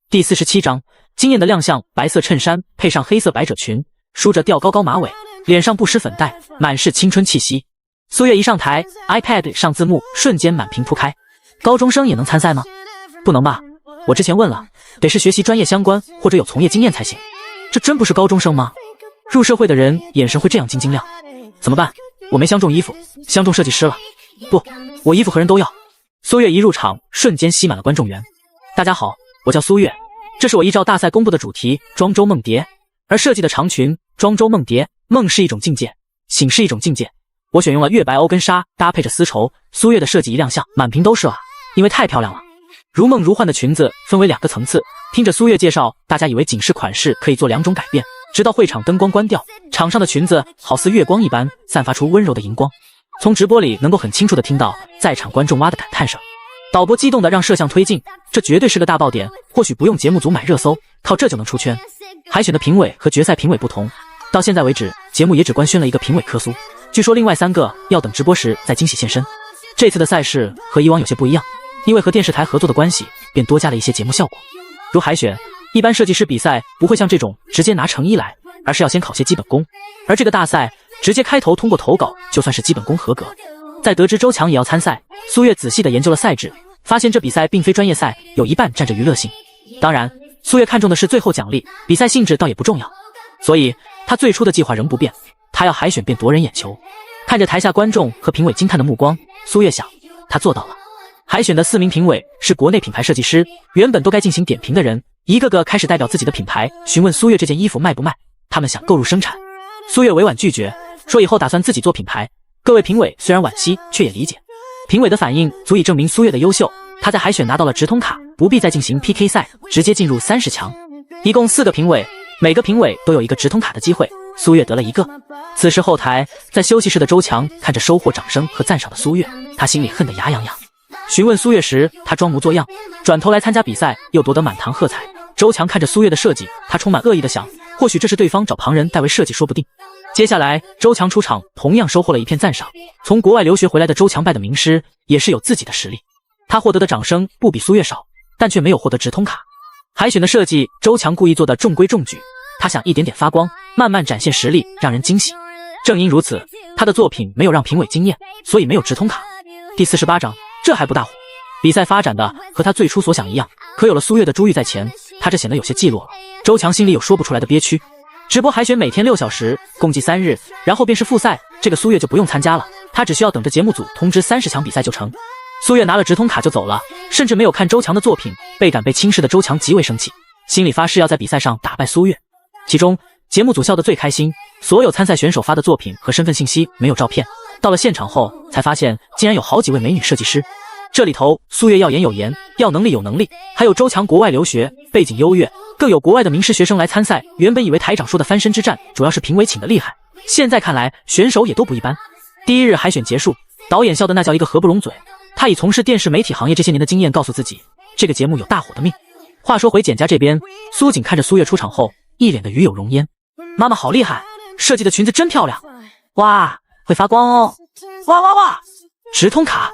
第47章，惊艳的亮相，白色衬衫配上黑色百褶裙，梳着吊高高马尾，脸上不施粉黛，满是青春气息。苏月一上台 ，iPad 上字幕瞬间满屏铺开。高中生也能参赛吗？不能吧？我之前问了，得是学习专业相关或者有从业经验才行。这真不是高中生吗？入社会的人眼神会这样晶晶亮？怎么办？我没相中衣服，相中设计师了。不，我衣服和人都要。苏月一入场，瞬间吸满了观众缘。大家好，我叫苏月，这是我依照大赛公布的主题庄周梦蝶，而设计的长裙庄周梦蝶，梦是一种境界，醒是一种境界。我选用了月白欧根纱搭配着丝绸，苏月的设计一亮相，满屏都是啊，因为太漂亮了。如梦如幻的裙子分为2个层次，听着苏月介绍，大家以为仅是款式可以做2种改变，直到会场灯光关掉，场上的裙子好似月光一般，散发出温柔的荧光。从直播里能够很清楚地听到在场观众哇的感叹声。导播激动地让摄像推进，这绝对是个大爆点，或许不用节目组买热搜，靠这就能出圈。海选的评委和决赛评委不同，到现在为止，节目也只官宣了1个评委科苏，据说另外3个要等直播时再惊喜现身。这次的赛事和以往有些不一样，因为和电视台合作的关系，便多加了一些节目效果。如海选，一般设计师比赛不会像这种直接拿成衣来，而是要先考些基本功，而这个大赛直接开头通过投稿就算是基本功合格。在得知周强也要参赛，苏月仔细地研究了赛制，发现这比赛并非专业赛，有一半占着娱乐性。当然，苏月看重的是最后奖励，比赛性质倒也不重要。所以他最初的计划仍不变，他要海选便夺人眼球。看着台下观众和评委惊叹的目光，苏月想，他做到了。海选的4名评委是国内品牌设计师，原本都该进行点评的人，一个个开始代表自己的品牌询问苏月这件衣服卖不卖，他们想购入生产。苏月委婉拒绝，说以后打算自己做品牌。各位评委虽然惋惜，却也理解。评委的反应足以证明苏月的优秀，她在海选拿到了直通卡，不必再进行 PK 赛，直接进入30强。一共4个评委，每个评委都有一个直通卡的机会，苏月得了1个。此时后台在休息室的周强看着收获掌声和赞赏的苏月，他心里恨得牙痒痒。询问苏月时，他装模作样，转头来参加比赛又夺得满堂喝彩。周强看着苏月的设计，他充满恶意的想，或许这是对方找旁人代为设计说不定。接下来周强出场，同样收获了一片赞赏。从国外留学回来的周强拜的名师，也是有自己的实力。他获得的掌声不比苏月少，但却没有获得直通卡。海选的设计，周强故意做的中规中矩，他想一点点发光，慢慢展现实力，让人惊喜。正因如此，他的作品没有让评委惊艳，所以没有直通卡。第48章，这还不大火。比赛发展的和他最初所想一样，可有了苏月的珠玉在前，他这显得有些寂寞了。周强心里有说不出来的憋屈。直播海选每天6小时，共计3日，然后便是复赛，这个苏月就不用参加了，他只需要等着节目组通知30强比赛就成。苏月拿了直通卡就走了，甚至没有看周强的作品，倍感被轻视的周强极为生气，心里发誓要在比赛上打败苏月。其中节目组笑得最开心，所有参赛选手发的作品和身份信息没有照片，到了现场后才发现竟然有好几位美女设计师。这里头苏月要颜有颜，要能力有能力，还有周强国外留学，背景优越，更有国外的名师学生来参赛。原本以为台长说的翻身之战主要是评委请的厉害，现在看来选手也都不一般。第1日海选结束，导演笑得那叫一个合不拢嘴，他以从事电视媒体行业这些年的经验告诉自己，这个节目有大火的命。话说回简家这边，苏锦看着苏月出场后，一脸的与有荣焉。妈妈好厉害，设计的裙子真漂亮，哇，会发光哦，哇哇哇，直通卡。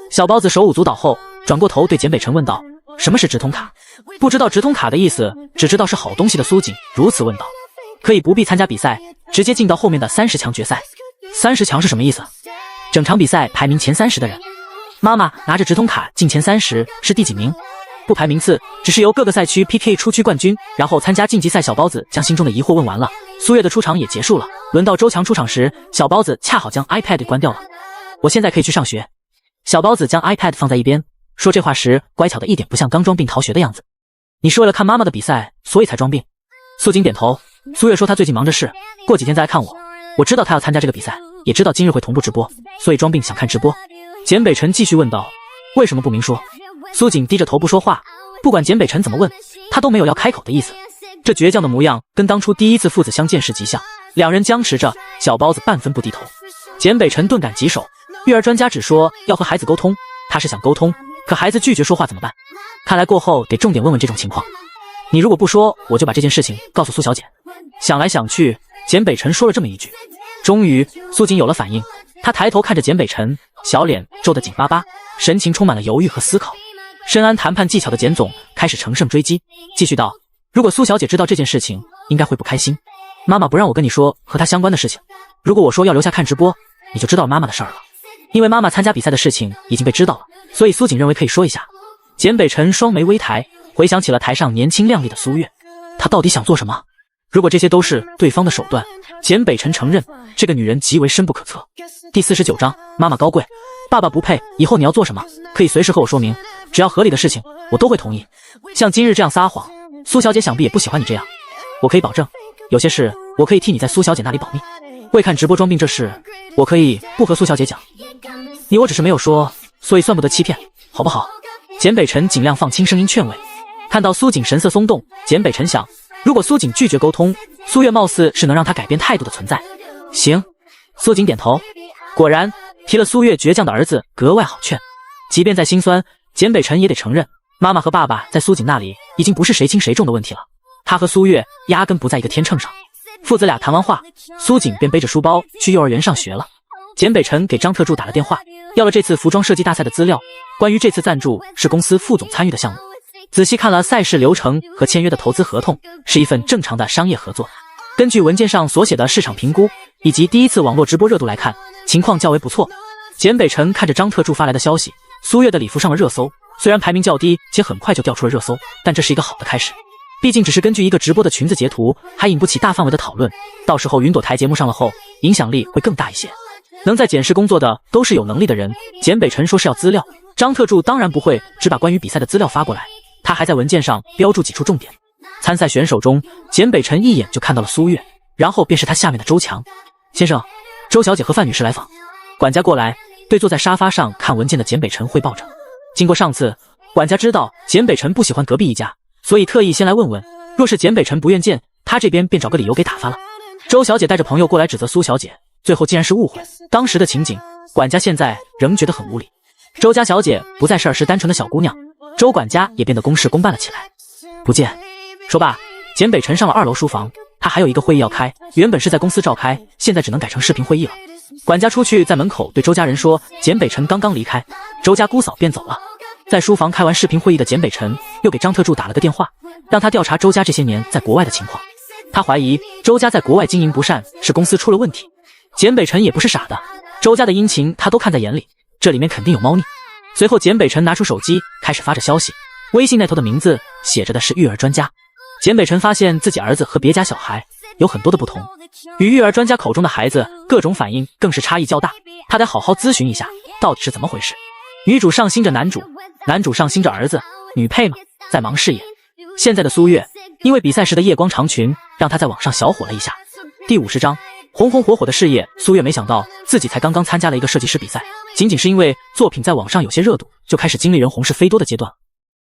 小包子手舞足蹈后，转过头对简北辰问道，什么是直通卡？不知道直通卡的意思，只知道是好东西的苏锦如此问道。可以不必参加比赛，直接进到后面的30强决赛。30强是什么意思？整场比赛排名前30的人。妈妈拿着直通卡进前30是第几名？不排名次，只是由各个赛区 PK 出区冠军，然后参加晋级赛。小包子将心中的疑惑问完了，苏月的出场也结束了。轮到周强出场时，小包子恰好将 iPad 关掉了。我现在可以去上学。小包子将 iPad 放在一边，说这话时乖巧的一点不像刚装病逃学的样子。你是为了看妈妈的比赛，所以才装病？苏锦点头。苏月说她最近忙着事，过几天再来看我。我知道她要参加这个比赛，也知道今日会同步直播，所以装病想看直播。简北辰继续问道，为什么不明说？苏锦低着头不说话，不管简北辰怎么问，他都没有要开口的意思。这倔强的模样跟当初第一次父子相见时极像，两人僵持着，小包子半分不低头。简北辰顿感棘手，育儿专家只说要和孩子沟通，他是想沟通，可孩子拒绝说话怎么办？看来过后得重点问问这种情况。你如果不说，我就把这件事情告诉苏小姐。想来想去，简北辰说了这么一句。终于苏锦有了反应，他抬头看着简北辰，小脸皱得紧巴巴，神情充满了犹豫和思考。深谙谈判技巧的简总开始乘胜追击，继续道，如果苏小姐知道这件事情，应该会不开心。妈妈不让我跟你说和她相关的事情，如果我说要留下看直播，你就知道了妈妈的事儿了。因为妈妈参加比赛的事情已经被知道了，所以苏锦认为可以说一下。简北辰双眉微抬，回想起了台上年轻靓丽的苏月，她到底想做什么？如果这些都是对方的手段，简北辰承认这个女人极为深不可测。第49章，妈妈高贵，爸爸不配，以后你要做什么，可以随时和我说明，只要合理的事情，我都会同意。像今日这样撒谎，苏小姐想必也不喜欢你这样。我可以保证，有些事我可以替你在苏小姐那里保密。为看直播装病这事，我可以不和苏小姐讲。我只是没有说，所以算不得欺骗，好不好？简北辰尽量放轻声音劝慰。看到苏锦神色松动，简北辰想，如果苏锦拒绝沟通，苏月貌似是能让他改变态度的存在。行，苏锦点头。果然提了苏月倔强的儿子格外好劝，即便再心酸，简北辰也得承认，妈妈和爸爸在苏锦那里已经不是谁轻谁重的问题了，他和苏月压根不在一个天秤上。父子俩谈完话，苏锦便背着书包去幼儿园上学了。简北辰给张特助打了电话，要了这次服装设计大赛的资料，关于这次赞助是公司副总参与的项目。仔细看了赛事流程和签约的投资合同，是一份正常的商业合作。根据文件上所写的市场评估以及第一次网络直播热度来看，情况较为不错。简北辰看着张特助发来的消息，苏月的礼服上了热搜，虽然排名较低且很快就调出了热搜，但这是一个好的开始。毕竟只是根据一个直播的裙子截图，还引不起大范围的讨论，到时候云朵台节目上了后，影响力会更大一些。能在检视工作的都是有能力的人。简北辰说是要资料，张特助当然不会只把关于比赛的资料发过来，他还在文件上标注几处重点。参赛选手中，简北辰一眼就看到了苏月，然后便是他下面的周强。先生，周小姐和范女士来访。管家过来，对坐在沙发上看文件的简北辰汇报着。经过上次，管家知道简北辰不喜欢隔壁一家，所以特意先来问问，若是简北辰不愿见，他这边便找个理由给打发了。周小姐带着朋友过来指责苏小姐，最后竟然是误会。当时的情景，管家现在仍觉得很无理。周家小姐不再是儿时单纯的小姑娘，周管家也变得公事公办了起来。不见。说罢，简北辰上了2楼书房，他还有一个会议要开，原本是在公司召开，现在只能改成视频会议了。管家出去，在门口对周家人说简北辰刚刚离开，周家姑嫂便走了。在书房开完视频会议的简北辰又给张特助打了个电话，让他调查周家这些年在国外的情况。他怀疑周家在国外经营不善，是公司出了问题。简北辰也不是傻的，周家的殷勤他都看在眼里，这里面肯定有猫腻。随后简北辰拿出手机开始发着消息，微信那头的名字写着的是育儿专家。简北辰发现自己儿子和别家小孩有很多的不同，与育儿专家口中的孩子各种反应更是差异较大，他得好好咨询一下到底是怎么回事。女主上心着男主，男主上心着儿子，女配嘛，在忙事业。现在的苏月因为比赛时的夜光长裙让她在网上小火了一下。第50章红红火火的事业，苏月没想到自己才刚刚参加了一个设计师比赛，仅仅是因为作品在网上有些热度，就开始经历人红是非多的阶段。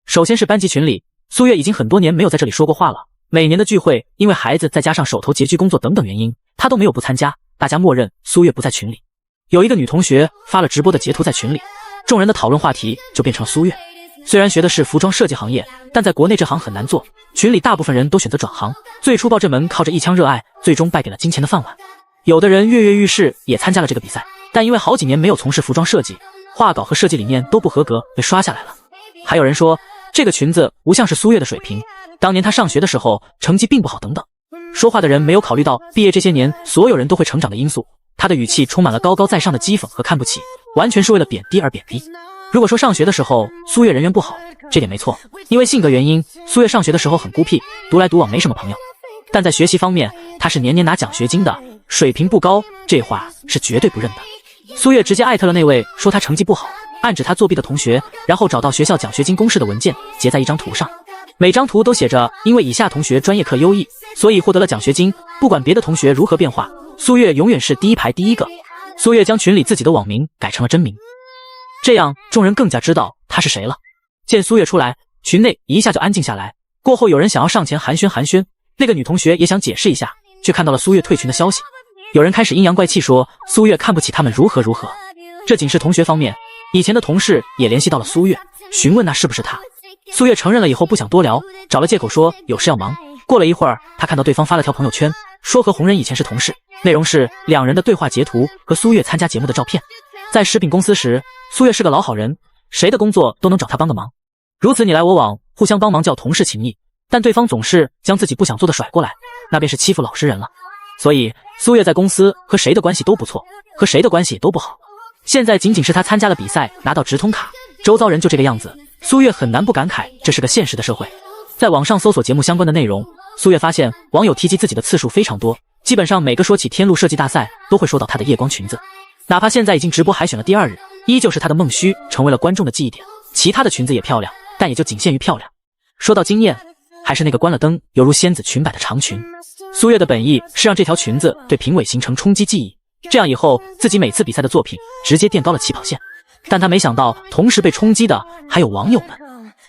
首先是班级群里，苏月已经很多年没有在这里说过话了，每年的聚会因为孩子再加上手头拮据工作等等原因，她都没有不参加，大家默认苏月不在群里。有一个女同学发了直播的截图在群里，众人的讨论话题就变成了苏月。虽然学的是服装设计行业，但在国内这行很难做，群里大部分人都选择转行，最初报这门靠着一腔热爱，最终败给了金钱的饭碗。有的人跃跃欲试也参加了这个比赛，但因为好几年没有从事服装设计，画稿和设计理念都不合格，被刷下来了。还有人说这个裙子不像是苏月的水平，当年她上学的时候成绩并不好等等。说话的人没有考虑到毕业这些年所有人都会成长的因素，他的语气充满了高高在上的讥讽和看不起，完全是为了贬低而贬低。如果说上学的时候苏月人缘不好，这点没错，因为性格原因，苏月上学的时候很孤僻，独来独往没什么朋友。但在学习方面，她是年年拿奖学金的，水平不高，这话是绝对不认的。苏月直接艾特了那位说她成绩不好，暗指她作弊的同学，然后找到学校奖学金公示的文件，截在一张图上，每张图都写着因为以下同学专业课优异，所以获得了奖学金，不管别的同学如何变化，苏月永远是第一排第一个。苏月将群里自己的网名改成了真名，这样众人更加知道她是谁了。见苏月出来，群内一下就安静下来，过后有人想要上前寒暄，那个女同学也想解释一下，却看到了苏月退群的消息。有人开始阴阳怪气说苏月看不起他们如何。这仅是同学方面，以前的同事也联系到了苏月，询问那是不是她。苏月承认了以后不想多聊，找了借口说有事要忙。过了一会儿，他看到对方发了条朋友圈，说和红人以前是同事，内容是2人的对话截图和苏月参加节目的照片。在食品公司时，苏月是个老好人，谁的工作都能找他帮个忙，如此你来我往，互相帮忙叫同事情谊。但对方总是将自己不想做的甩过来，那便是欺负老实人了。所以苏月在公司和谁的关系都不错，和谁的关系都不好。现在仅仅是他参加了比赛，拿到直通卡，周遭人就这个样子，苏月很难不感慨这是个现实的社会。在网上搜索节目相关的内容，苏月发现网友提及自己的次数非常多，基本上每个说起天路设计大赛都会说到他的夜光裙子。哪怕现在已经直播海选了第2日，依旧是他的梦须成为了观众的记忆点。其他的裙子也漂亮，但也就仅限于漂亮。说到惊艳，还是那个关了灯犹如仙子裙摆的长裙。苏月的本意是让这条裙子对评委形成冲击记忆，这样以后自己每次比赛的作品直接垫高了起跑线。但他没想到同时被冲击的还有网友们。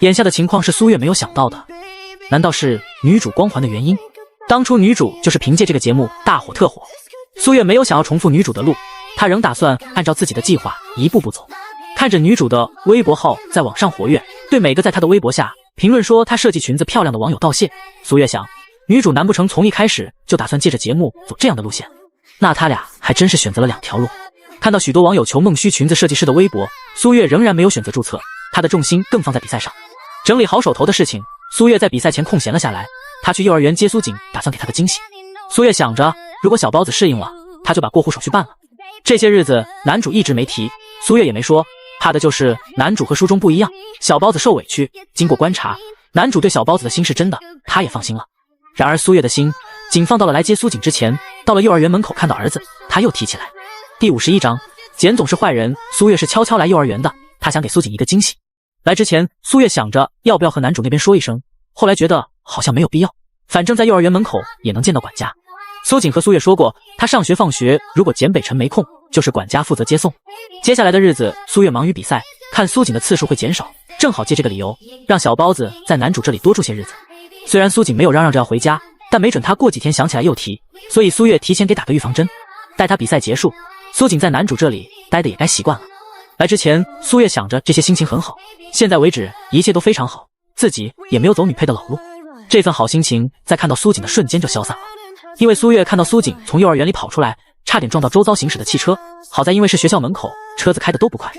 眼下的情况是苏月没有想到的，难道是女主光环的原因？当初女主就是凭借这个节目大火特火，苏月没有想要重复女主的路，她仍打算按照自己的计划一步步走。看着女主的微博号在网上活跃，对每个在她的微博下评论说她设计裙子漂亮的网友道谢，苏月想，女主难不成从一开始就打算借着节目走这样的路线？那他俩还真是选择了2条路。看到许多网友求梦须裙子设计师的微博，苏月仍然没有选择注册，她的重心更放在比赛上。整理好手头的事情，苏月在比赛前空闲了下来，她去幼儿园接苏锦，打算给她个惊喜。苏月想着，如果小包子适应了，她就把过户手续办了。这些日子男主一直没提，苏月也没说，怕的就是男主和书中不一样，小包子受委屈。经过观察，男主对小包子的心是真的，他也放心了。然而苏月的心仅放到了来接苏锦之前，到了幼儿园门口看到儿子，他又提起来。第51章，简总是坏人。苏月是悄悄来幼儿园的，他想给苏锦一个惊喜。来之前，苏月想着要不要和男主那边说一声，后来觉得好像没有必要，反正在幼儿园门口也能见到管家。苏锦和苏月说过，他上学放学如果简北辰没空，就是管家负责接送。接下来的日子，苏月忙于比赛，看苏锦的次数会减少，正好借这个理由让小包子在男主这里多住些日子。虽然苏锦没有嚷嚷着要回家，但没准他过几天想起来又提，所以苏月提前给打个预防针。待他比赛结束，苏锦在男主这里待的也该习惯了。来之前，苏月想着这些心情很好，现在为止一切都非常好，自己也没有走女配的老路。这份好心情在看到苏锦的瞬间就消散了，因为苏月看到苏锦从幼儿园里跑出来，差点撞到周遭行驶的汽车，好在因为是学校门口，车子开得都不快。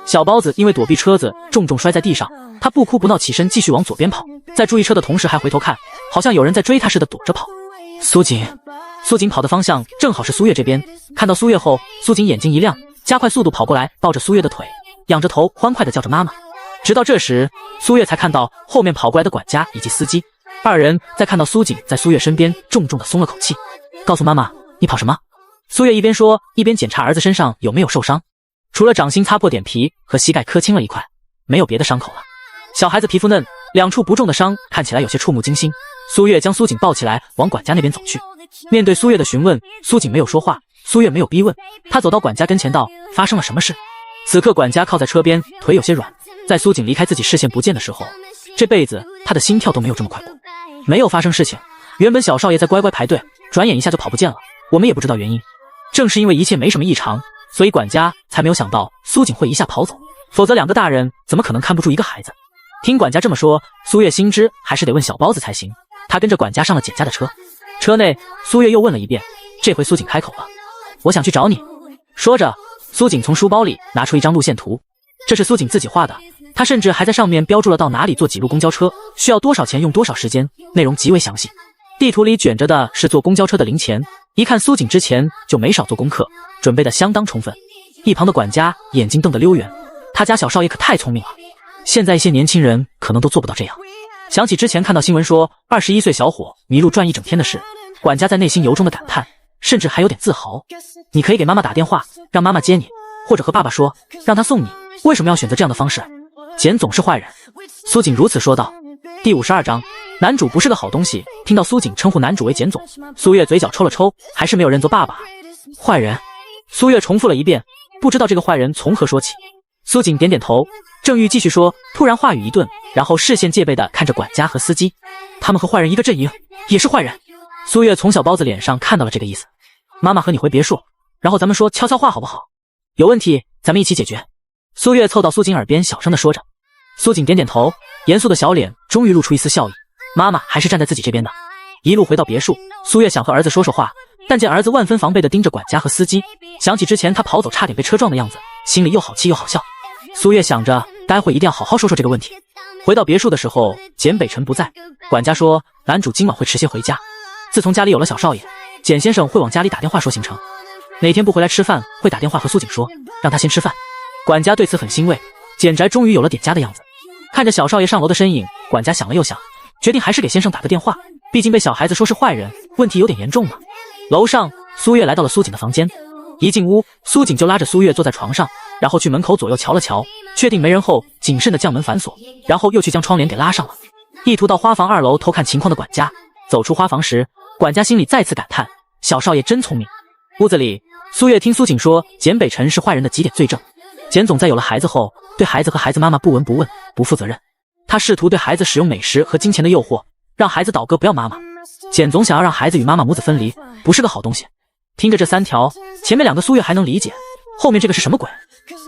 小包子因为躲避车子，重重摔在地上，他不哭不闹起身继续往左边跑，在注意车的同时还回头看，好像有人在追他似的躲着跑。苏锦跑的方向正好是苏月这边，看到苏月后，苏锦眼睛一亮，加快速度跑过来，抱着苏月的腿，仰着头欢快地叫着妈妈。直到这时，苏月才看到后面跑过来的管家以及司机，二人在看到苏锦在苏月身边，重重地松了口气，告诉妈妈，你跑什么？苏月一边说一边检查儿子身上有没有受伤，除了掌心擦破点皮和膝盖磕青了一块，没有别的伤口了。小孩子皮肤嫩，两处不重的伤看起来有些触目惊心。苏月将苏锦抱起来往管家那边走去。面对苏月的询问，苏锦没有说话，苏月没有逼问，他走到管家跟前道，发生了什么事？此刻管家靠在车边，腿有些软，在苏锦离开自己视线不见的时候，这辈子他的心跳都没有这么快过。没有发生事情，原本小少爷在乖乖排队，转眼一下就跑不见了，我们也不知道原因。正是因为一切没什么异常，所以管家才没有想到苏锦会一下跑走，否则两个大人怎么可能看不住一个孩子？听管家这么说，苏月心知还是得问小包子才行，他跟着管家上了简家的车。车内，苏月又问了一遍，这回苏锦开口了，我想去找你。说着，苏锦从书包里拿出一张路线图，这是苏锦自己画的，他甚至还在上面标注了到哪里坐几路公交车，需要多少钱用多少时间，内容极为详细。地图里卷着的是坐公交车的零钱，一看苏锦之前就没少做功课，准备的相当充分。一旁的管家眼睛瞪得溜圆，他家小少爷可太聪明了，现在一些年轻人可能都做不到这样。想起之前看到新闻说21岁小伙迷路转一整天的事，管家在内心由衷的感叹，甚至还有点自豪。你可以给妈妈打电话，让妈妈接你，或者和爸爸说，让他送你，为什么要选择这样的方式？简总是坏人。苏锦如此说道。第52章，男主不是个好东西。听到苏锦称呼男主为简总，苏月嘴角抽了抽，还是没有认作爸爸。坏人。苏月重复了一遍，不知道这个坏人从何说起。苏锦点点头，正欲继续说，突然话语一顿，然后视线戒备地看着管家和司机，他们和坏人一个阵营，也是坏人。苏月从小包子脸上看到了这个意思。妈妈和你回别墅，然后咱们说悄悄话好不好？有问题咱们一起解决。苏月凑到苏锦耳边小声地说着。苏锦点点头，严肃的小脸终于露出一丝笑意，妈妈还是站在自己这边的。一路回到别墅，苏月想和儿子说说话，但见儿子万分防备地盯着管家和司机，想起之前他跑走差点被车撞的样子，心里又好气又好笑。苏月想着待会一定要好好说说这个问题。回到别墅的时候，简北辰不在，管家说男主今晚会迟些回家，自从家里有了小少爷，简先生会往家里打电话说行程，哪天不回来吃饭会打电话和苏锦说，让他先吃饭。管家对此很欣慰，简宅终于有了点家的样子。看着小少爷上楼的身影，管家想了又想，决定还是给先生打个电话，毕竟被小孩子说是坏人，问题有点严重嘛。楼上，苏月来到了苏锦的房间，一进屋，苏锦就拉着苏月坐在床上，然后去门口左右瞧了瞧，确定没人后，谨慎地将门反锁，然后又去将窗帘给拉上了，意图到花房2楼偷看情况的管家。走出花房时，管家心里再次感叹，小少爷真聪明。屋子里，苏月听苏锦说简北辰是坏人的几点罪证。简总在有了孩子后，对孩子和孩子妈妈不闻不问，不负责任。他试图对孩子使用美食和金钱的诱惑，让孩子倒戈不要妈妈。简总想要让孩子与妈妈母子分离，不是个好东西。听着这3条，前面2个苏月还能理解，后面这个是什么鬼？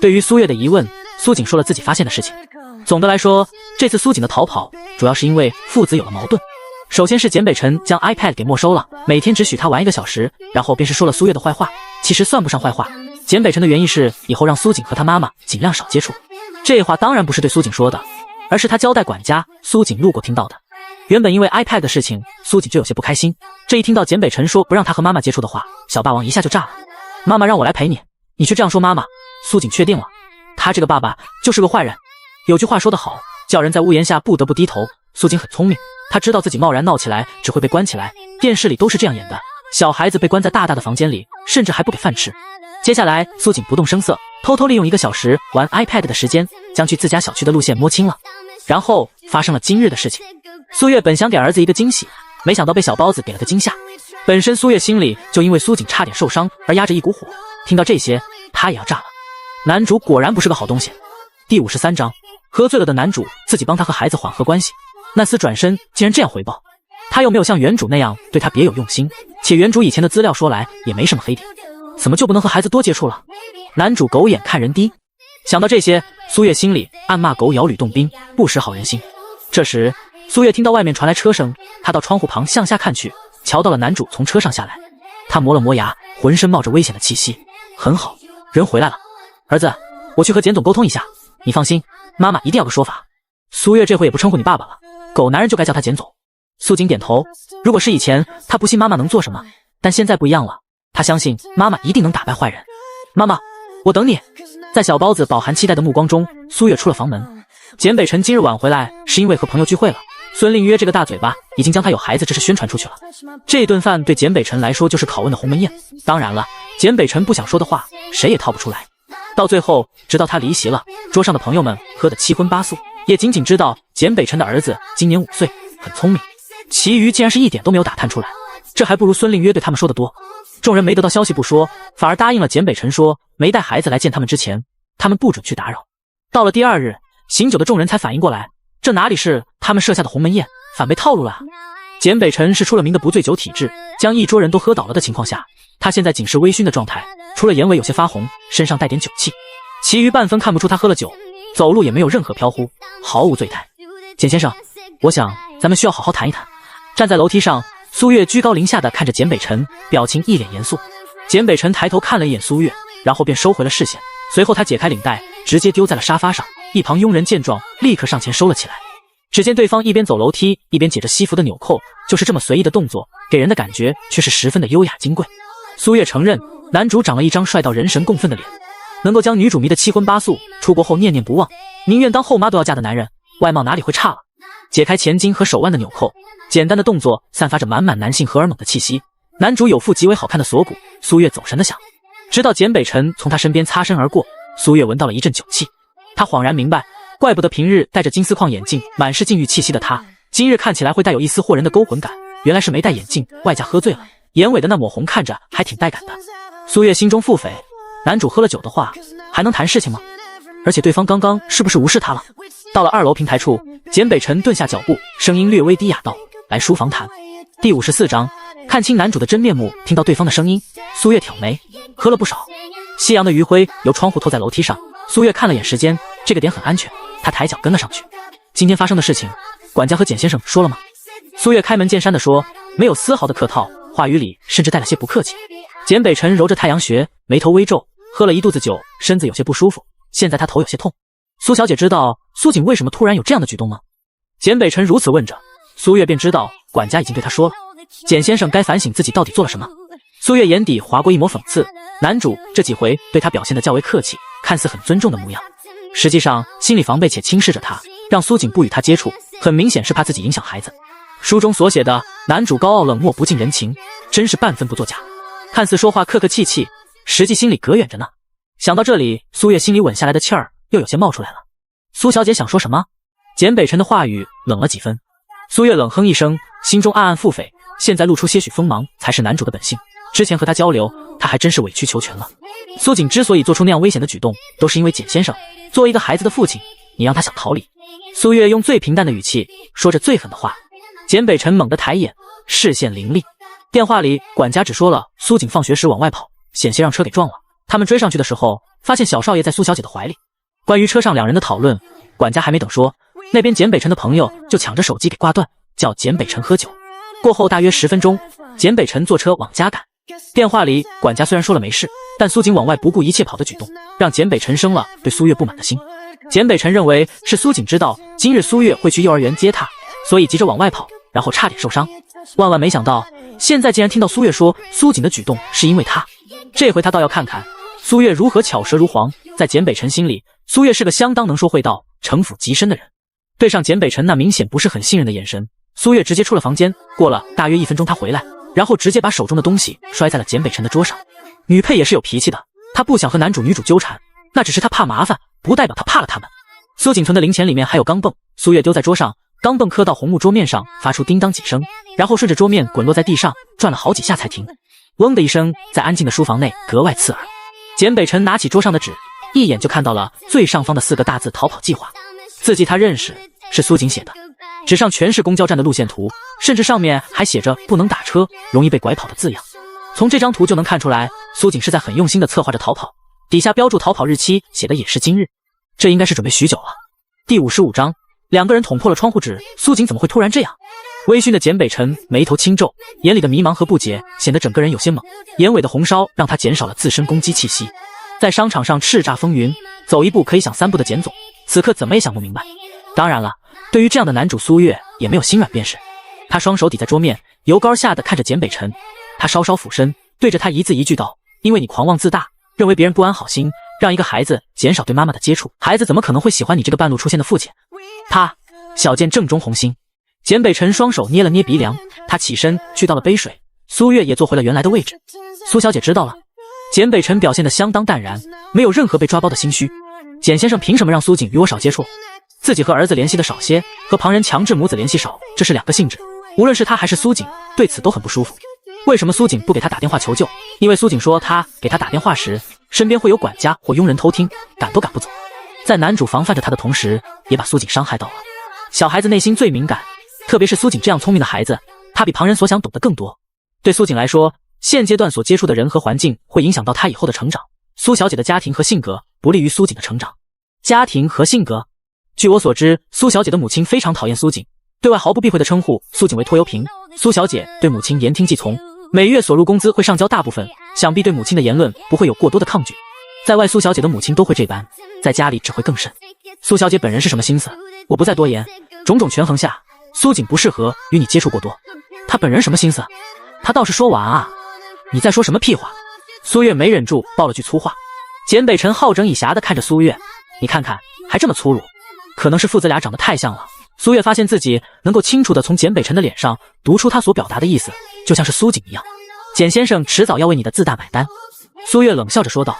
对于苏月的疑问，苏锦说了自己发现的事情。总的来说，这次苏锦的逃跑主要是因为父子有了矛盾。首先是简北辰将 iPad 给没收了，每天只许他玩1个小时，然后便是说了苏月的坏话，其实算不上坏话。简北辰的原意是以后让苏锦和他妈妈尽量少接触，这话当然不是对苏锦说的，而是他交代管家，苏锦路过听到的。原本因为 iPad 的事情，苏锦就有些不开心，这一听到简北辰说不让他和妈妈接触的话，小霸王一下就炸了。妈妈让我来陪你，你却这样说妈妈。苏锦确定了，他这个爸爸就是个坏人。有句话说得好，叫人在屋檐下不得不低头。苏锦很聪明，他知道自己贸然闹起来只会被关起来，电视里都是这样演的，小孩子被关在大大的房间里，甚至还不给饭吃。接下来，苏锦不动声色，偷偷利用1个小时玩 iPad 的时间，将去自家小区的路线摸清了。然后发生了今日的事情。苏月本想给儿子一个惊喜，没想到被小包子给了个惊吓。本身苏月心里就因为苏锦差点受伤而压着一股火，听到这些，他也要炸了。男主果然不是个好东西。第53章，喝醉了的男主自己帮他和孩子缓和关系，那厮转身竟然这样回报，他又没有像原主那样对他别有用心，且原主以前的资料说来也没什么黑点，怎么就不能和孩子多接触了？男主狗眼看人低。想到这些，苏月心里暗骂狗咬吕洞宾，不识好人心。这时，苏月听到外面传来车声，他到窗户旁向下看去，瞧到了男主从车上下来。他磨了磨牙，浑身冒着危险的气息。很好，人回来了。儿子，我去和简总沟通一下，你放心，妈妈一定要个说法。苏月这回也不称呼你爸爸了，狗男人就该叫他简总。苏锦点头，如果是以前，他不信妈妈能做什么，但现在不一样了，他相信妈妈一定能打败坏人。妈妈，我等你。在小包子饱含期待的目光中，苏月出了房门。简北辰今日晚回来是因为和朋友聚会了，孙令约这个大嘴巴已经将他有孩子这事宣传出去了。这顿饭对简北辰来说就是拷问的鸿门宴，当然了，简北辰不想说的话谁也套不出来。到最后，直到他离席了，桌上的朋友们喝得七荤八素，也仅仅知道简北辰的儿子今年5岁，很聪明，其余竟然是一点都没有打探出来，这还不如孙令约对他们说的多。众人没得到消息不说，反而答应了简北辰说没带孩子来见他们之前，他们不准去打扰。到了第2日，醒酒的众人才反应过来，这哪里是他们设下的鸿门宴，反被套路了啊。简北辰是出了名的不醉酒体质，将一桌人都喝倒了的情况下，他现在仅是微醺的状态，除了眼尾有些发红，身上带点酒气，其余半分看不出他喝了酒，走路也没有任何飘忽，毫无醉态。简先生，我想咱们需要好好谈一谈。站在楼梯上，苏月居高临下的看着简北辰，表情一脸严肃。简北辰抬头看了一眼苏月，然后便收回了视线，随后他解开领带，直接丢在了沙发上。一旁佣人见状，立刻上前收了起来。只见对方一边走楼梯，一边解着西服的纽扣，就是这么随意的动作，给人的感觉却是十分的优雅金贵。苏月承认，男主长了一张帅到人神共愤的脸，能够将女主迷得七荤八素，出国后念念不忘，宁愿当后妈都要嫁的男人，外貌哪里会差了？解开前襟和手腕的纽扣，简单的动作散发着满满男性荷尔蒙的气息。男主有副极为好看的锁骨，苏月走神的想。直到简北辰从他身边擦身而过，苏月闻到了一阵酒气，他恍然明白，怪不得平日戴着金丝框眼镜，满是禁欲气息的他，今日看起来会带有一丝惑人的勾魂感，原来是没戴眼镜，外加喝醉了，眼尾的那抹红看着还挺带感的。苏月心中腹诽，男主喝了酒的话，还能谈事情吗？而且对方刚刚是不是无视他了？到了2楼平台处，简北辰顿下脚步，声音略微低哑道：“来书房谈。”第54章，看清男主的真面目，听到对方的声音，苏月挑眉，喝了不少。夕阳的余晖由窗户透在楼梯上，苏月看了眼时间，这个点很安全，他抬脚跟了上去。今天发生的事情，管家和简先生说了吗？苏月开门见山地说，没有丝毫的客套，话语里甚至带了些不客气。简北辰揉着太阳穴，眉头微皱，喝了一肚子酒，身子有些不舒服，现在他头有些痛。苏小姐知道苏锦为什么突然有这样的举动吗？简北辰如此问着，苏月便知道管家已经对他说了，简先生该反省自己到底做了什么。苏月眼底划过一抹讽刺，男主这几回对他表现得较为客气，看似很尊重的模样，实际上心里防备且轻视着他，让苏锦不与他接触，很明显是怕自己影响孩子。书中所写的男主高傲冷漠不近人情，真是半分不作假，看似说话客客气气，实际心里隔远着呢。想到这里，苏月心里稳下来的气儿又有些冒出来了。苏小姐想说什么？简北辰的话语冷了几分。苏月冷哼一声，心中暗暗腹诽，现在露出些许锋芒才是男主的本性，之前和他交流，他还真是委曲求全了。苏锦之所以做出那样危险的举动，都是因为简先生作为一个孩子的父亲，你让他想逃离。苏月用最平淡的语气说着最狠的话。简北辰猛地抬眼，视线凌厉。电话里管家只说了苏锦放学时往外跑，险些让车给撞了，他们追上去的时候发现小少爷在苏小姐的怀里。关于车上2人的讨论，管家还没等说，那边简北辰的朋友就抢着手机给挂断，叫简北辰喝酒。过后大约10分钟，简北辰坐车往家赶。电话里管家虽然说了没事，但苏锦往外不顾一切跑的举动，让简北辰生了对苏月不满的心。简北辰认为是苏锦知道今日苏月会去幼儿园接他，所以急着往外跑，然后差点受伤。万万没想到，现在竟然听到苏月说苏锦的举动是因为他。这回他倒要看看苏月如何巧舌如簧。在简北辰心里，苏月是个相当能说会道、城府极深的人。对上简北辰那明显不是很信任的眼神，苏月直接出了房间。过了大约1分钟，他回来，然后直接把手中的东西摔在了简北辰的桌上。女配也是有脾气的，她不想和男主女主纠缠，那只是她怕麻烦，不代表她怕了他们。苏锦存的零钱里面还有钢镚，苏月丢在桌上，钢镚磕到红木桌面上，发出叮当几声，然后顺着桌面滚落在地上，转了好几下才停。嗡的一声，在安静的书房内格外刺耳。简北辰拿起桌上的纸，一眼就看到了最上方的4个大字：逃跑计划。字迹他认识，是苏锦写的。纸上全是公交站的路线图，甚至上面还写着不能打车，容易被拐跑的字样。从这张图就能看出来，苏锦是在很用心地策划着逃跑，底下标注逃跑日期写的也是今日，这应该是准备许久了。第55章，2个人捅破了窗户纸，苏锦怎么会突然这样？微醺的简北辰眉头轻皱，眼里的迷茫和不解显得整个人有些懵，眼尾的红烧让他减少了自身攻击气息。在商场上叱咤风云，走一步可以想3步的简总，此刻怎么也想不明白。当然了，对于这样的男主，苏月也没有心软便是。他双手抵在桌面，油膏下的看着简北辰，他稍稍俯身，对着他一字一句道：因为你狂妄自大，认为别人不安好心，让一个孩子减少对妈妈的接触，孩子怎么可能会喜欢你这个半路出现的父亲？啪！小剑正中红心。简北辰双手捏了捏鼻梁，他起身去倒了杯水，苏月也坐回了原来的位置。苏小姐知道了。简北辰表现得相当淡然，没有任何被抓包的心虚。简先生凭什么让苏锦与我少接触？自己和儿子联系的少些，和旁人强制母子联系少，这是2个性质。无论是他还是苏锦，对此都很不舒服。为什么苏锦不给他打电话求救？因为苏锦说他给他打电话时，身边会有管家或佣人偷听，赶都赶不走。在男主防范着他的同时，也把苏锦伤害到了。小孩子内心最敏感，特别是苏锦这样聪明的孩子，他比旁人所想懂得更多。对苏锦来说，现阶段所接触的人和环境会影响到他以后的成长。苏小姐的家庭和性格不利于苏锦的成长。家庭和性格，据我所知，苏小姐的母亲非常讨厌苏锦，对外毫不避讳地称呼苏锦为拖油瓶。苏小姐对母亲言听计从，每月所入工资会上交大部分，想必对母亲的言论不会有过多的抗拒。在外，苏小姐的母亲都会这般，在家里只会更甚。苏小姐本人是什么心思，我不再多言。种种权衡下，苏锦不适合与你接触过多。她本人什么心思？她倒是说完啊！你在说什么屁话？苏月没忍住爆了句粗话。简北辰好整以暇地看着苏月，你看看，还这么粗鲁。可能是父子俩长得太像了，苏月发现自己能够清楚地从简北辰的脸上读出他所表达的意思，就像是苏锦一样。简先生迟早要为你的自大买单。苏月冷笑着说道。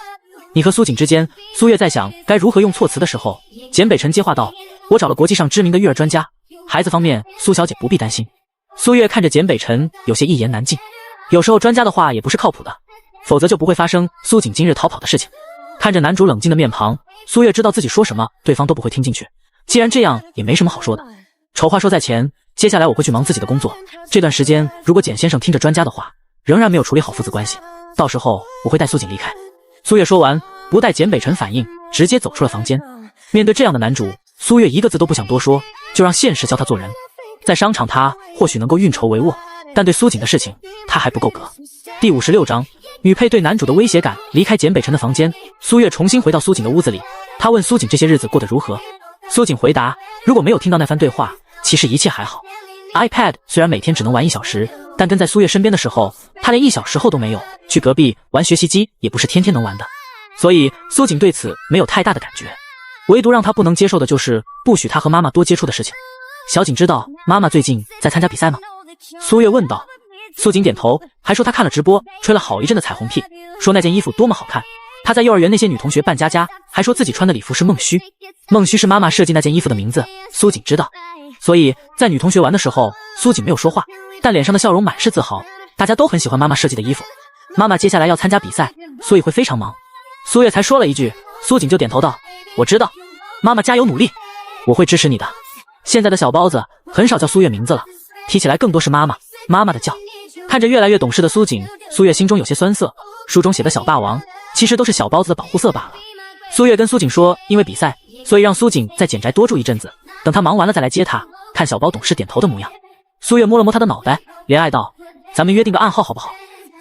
你和苏锦之间，苏月在想该如何用措辞的时候，简北辰接话道：我找了国际上知名的育儿专家，孩子方面苏小姐不必担心。苏月看着简北辰，有些一言难尽。有时候专家的话也不是靠谱的，否则就不会发生苏锦今日逃跑的事情。看着男主冷静的面庞，苏月知道自己说什么对方都不会听进去，既然这样也没什么好说的。丑话说在前，接下来我会去忙自己的工作，这段时间如果简先生听着专家的话，仍然没有处理好父子关系，到时候我会带苏锦离开。苏月说完，不待简北辰反应，直接走出了房间。面对这样的男主，苏月一个字都不想多说，就让现实教他做人。在商场他或许能够运筹帷幄，但对苏锦的事情他还不够格。第56章，女配对男主的威胁感。离开简北辰的房间，苏月重新回到苏锦的屋子里，他问苏锦这些日子过得如何。苏锦回答，如果没有听到那番对话，其实一切还好。iPad 虽然每天只能玩1小时，但跟在苏月身边的时候，他连1小时后都没有。去隔壁玩学习机也不是天天能玩的，所以苏锦对此没有太大的感觉。唯独让他不能接受的就是不许他和妈妈多接触的事情。小锦知道妈妈最近在参加比赛吗？苏月问道。苏锦点头，还说他看了直播，吹了好一阵的彩虹屁，说那件衣服多么好看。他在幼儿园那些女同学扮佳佳，还说自己穿的礼服是梦虚。梦虚是妈妈设计那件衣服的名字，苏锦知道。所以在女同学玩的时候，苏锦没有说话，但脸上的笑容满是自豪。大家都很喜欢妈妈设计的衣服。妈妈接下来要参加比赛，所以会非常忙。苏月才说了一句，苏锦就点头道：我知道，妈妈加油努力，我会支持你的。现在的小包子很少叫苏月名字了，提起来更多是妈妈妈妈的叫。看着越来越懂事的苏锦，苏月心中有些酸涩。书中写的小霸王其实都是小包子的保护色罢了。苏月跟苏锦说，因为比赛，所以让苏锦在简宅多住一阵子，等他忙完了再来接他。看小包懂事点头的模样，苏月摸了摸他的脑袋，怜爱道：咱们约定个暗号好不好？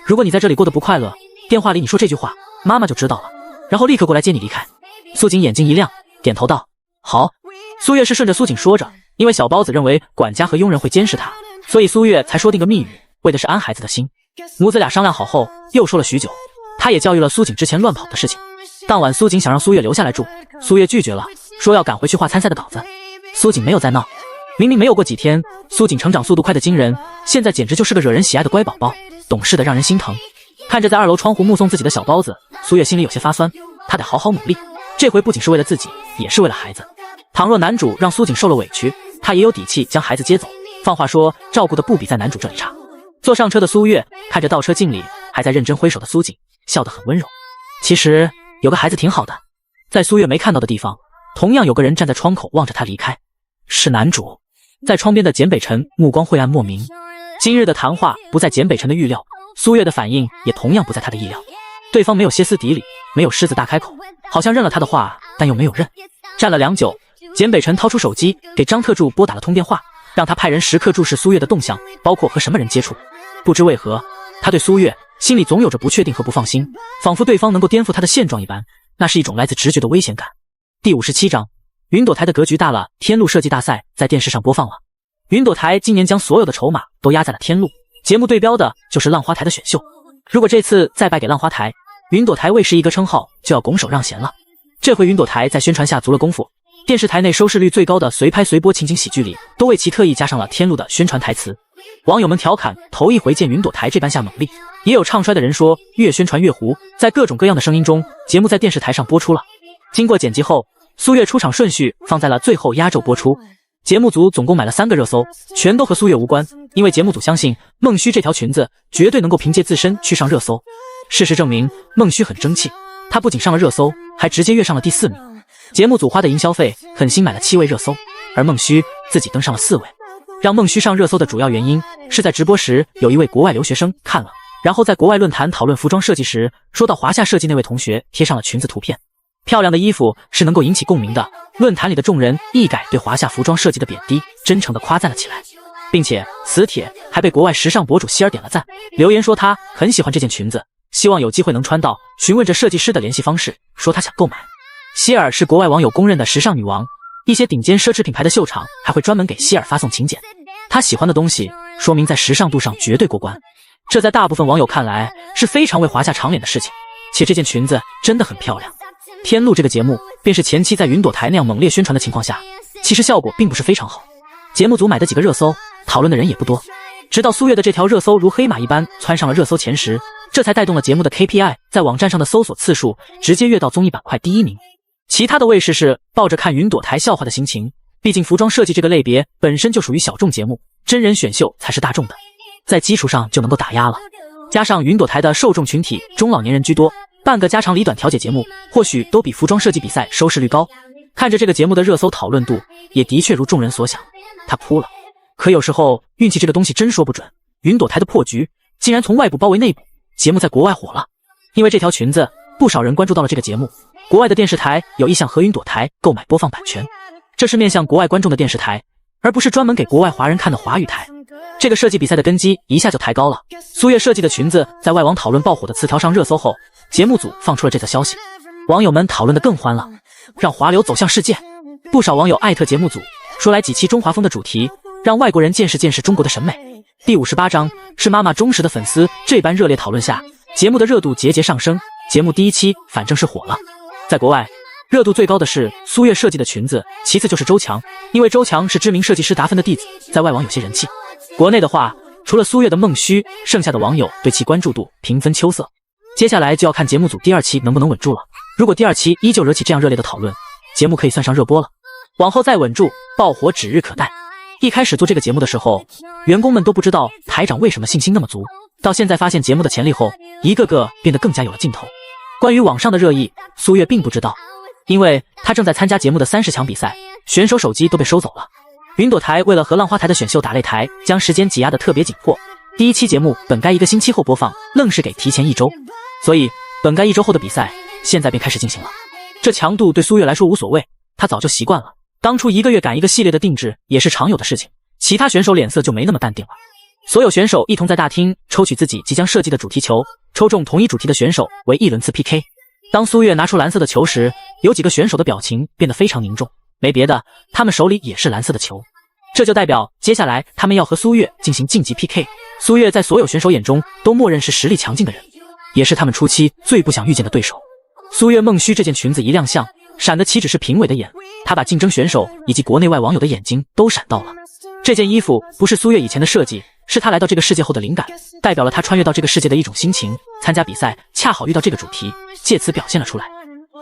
如果你在这里过得不快乐，电话里你说这句话，妈妈就知道了，然后立刻过来接你离开。苏锦眼睛一亮，点头道：好。苏月是顺着苏锦说着，因为小包子认为管家和佣人会监视他，所以苏月才说定个密语，为的是安孩子的心。母子俩商量好后，又说了许久。他也教育了苏锦之前乱跑的事情。当晚苏锦想让苏月留下来住，苏月拒绝了，说要赶回去画参赛的稿子。苏锦没有再闹。明明没有过几天，苏锦成长速度快得惊人，现在简直就是个惹人喜爱的乖宝宝，懂事的让人心疼。看着在2楼窗户目送自己的小包子，苏月心里有些发酸，她得好好努力，这回不仅是为了自己，也是为了孩子。倘若男主让苏锦受了委屈，她也有底气将孩子接走。放话说，照顾的不比在男主这里差。坐上车的苏月看着倒车镜里还在认真挥手的苏锦，笑得很温柔。其实有个孩子挺好的。在苏月没看到的地方，同样有个人站在窗口望着他离开，是男主。在窗边的简北辰目光晦暗莫名。今日的谈话不在简北辰的预料，苏月的反应也同样不在他的意料。对方没有歇斯底里，没有狮子大开口，好像认了他的话，但又没有认。站了良久，简北辰掏出手机给张特助拨打了通电话，让他派人时刻注视苏月的动向，包括和什么人接触。不知为何，他对苏月心里总有着不确定和不放心，仿佛对方能够颠覆他的现状一般，那是一种来自直觉的危险感。第57章，云朵台的格局大了，天路设计大赛在电视上播放了。云朵台今年将所有的筹码都压在了天路，节目对标的就是浪花台的选秀。如果这次再败给浪花台，云朵台卫视一哥称号就要拱手让贤了。这回云朵台在宣传下足了功夫，电视台内收视率最高的随拍随播情景喜剧里，都为其特意加上了天路的宣传台词。网友们调侃头一回见云朵台这般下猛力，也有唱衰的人说越宣传越糊。在各种各样的声音中，节目在电视台上播出了。经过剪辑后，苏月出场顺序放在了最后压轴播出。节目组总共买了3个热搜，全都和苏月无关，因为节目组相信孟虚这条裙子绝对能够凭借自身去上热搜。事实证明，孟虚很争气，她不仅上了热搜，还直接跃上了第4名。节目组花的营销费狠心买了7位热搜，而孟虚自己登上了4位。让孟虚上热搜的主要原因是在直播时有一位国外留学生看了，然后在国外论坛讨论服装设计时，说到华夏设计那位同学贴上了裙子图片。漂亮的衣服是能够引起共鸣的，论坛里的众人一改对华夏服装设计的贬低，真诚地夸赞了起来，并且此帖还被国外时尚博主希尔点了赞，留言说他很喜欢这件裙子，希望有机会能穿到，询问着设计师的联系方式，说他想购买。希尔是国外网友公认的时尚女王，一些顶尖奢侈品牌的秀场还会专门给希尔发送请柬，她喜欢的东西说明在时尚度上绝对过关，这在大部分网友看来是非常为华夏长脸的事情，且这件裙子真的很漂亮。天路这个节目便是前期在云朵台那样猛烈宣传的情况下，其实效果并不是非常好，节目组买的几个热搜讨论的人也不多，直到苏月的这条热搜如黑马一般窜上了热搜前10，这才带动了节目的 KPI 在网站上的搜索次数直接跃到综艺板块第1名。其他的卫视是抱着看云朵台笑话的心情，毕竟服装设计这个类别本身就属于小众节目，真人选秀才是大众的，在基础上就能够打压了。加上云朵台的受众群体中老年人居多，半个家长里短调解节目或许都比服装设计比赛收视率高。看着这个节目的热搜讨论度，也的确如众人所想，他哭了。可有时候运气这个东西真说不准，云朵台的破局竟然从外部包围内部，节目在国外火了。因为这条裙子，不少人关注到了这个节目，国外的电视台有意向和云朵台购买播放版权，这是面向国外观众的电视台，而不是专门给国外华人看的华语台。这个设计比赛的根基一下就抬高了。苏月设计的裙子在外网讨论爆火的词条上热搜后，节目组放出了这则消息，网友们讨论得更欢了，让华流走向世界。不少网友艾特节目组，说来几期中华风的主题，让外国人见识见识中国的审美。第58章是妈妈忠实的粉丝这般热烈讨论下，节目的热度节节上升，节目第1期反正是火了。在国外，热度最高的是苏月设计的裙子，其次就是周强，因为周强是知名设计师达芬的弟子，在外网有些人气。国内的话，除了苏月的孟虚，剩下的网友对其关注度平分秋色。接下来就要看节目组第2期能不能稳住了，如果第2期依旧惹起这样热烈的讨论，节目可以算上热播了，往后再稳住爆火指日可待。一开始做这个节目的时候，员工们都不知道台长为什么信心那么足，到现在发现节目的潜力后，一个个变得更加有了劲头。关于网上的热议，苏月并不知道，因为他正在参加节目的30强比赛，选手手机都被收走了。云朵台为了和浪花台的选秀打擂台，将时间挤压得特别紧迫，第1期节目本该1个星期后播放，愣是给提前1周，所以本该1周后的比赛现在便开始进行了。这强度对苏月来说无所谓，他早就习惯了，当初1个月赶1个系列的定制也是常有的事情，其他选手脸色就没那么淡定了。所有选手一同在大厅抽取自己即将设计的主题球，抽中同一主题的选手为1轮次 PK。 当苏月拿出蓝色的球时，有几个选手的表情变得非常凝重，没别的，他们手里也是蓝色的球，这就代表接下来他们要和苏月进行晋级 PK。 苏月在所有选手眼中都默认是实力强劲的人，也是他们初期最不想遇见的对手。苏月孟虚这件裙子一亮相，闪的岂止是评委的眼，她把竞争选手以及国内外网友的眼睛都闪到了。这件衣服不是苏月以前的设计，是她来到这个世界后的灵感，代表了她穿越到这个世界的一种心情。参加比赛恰好遇到这个主题，借此表现了出来，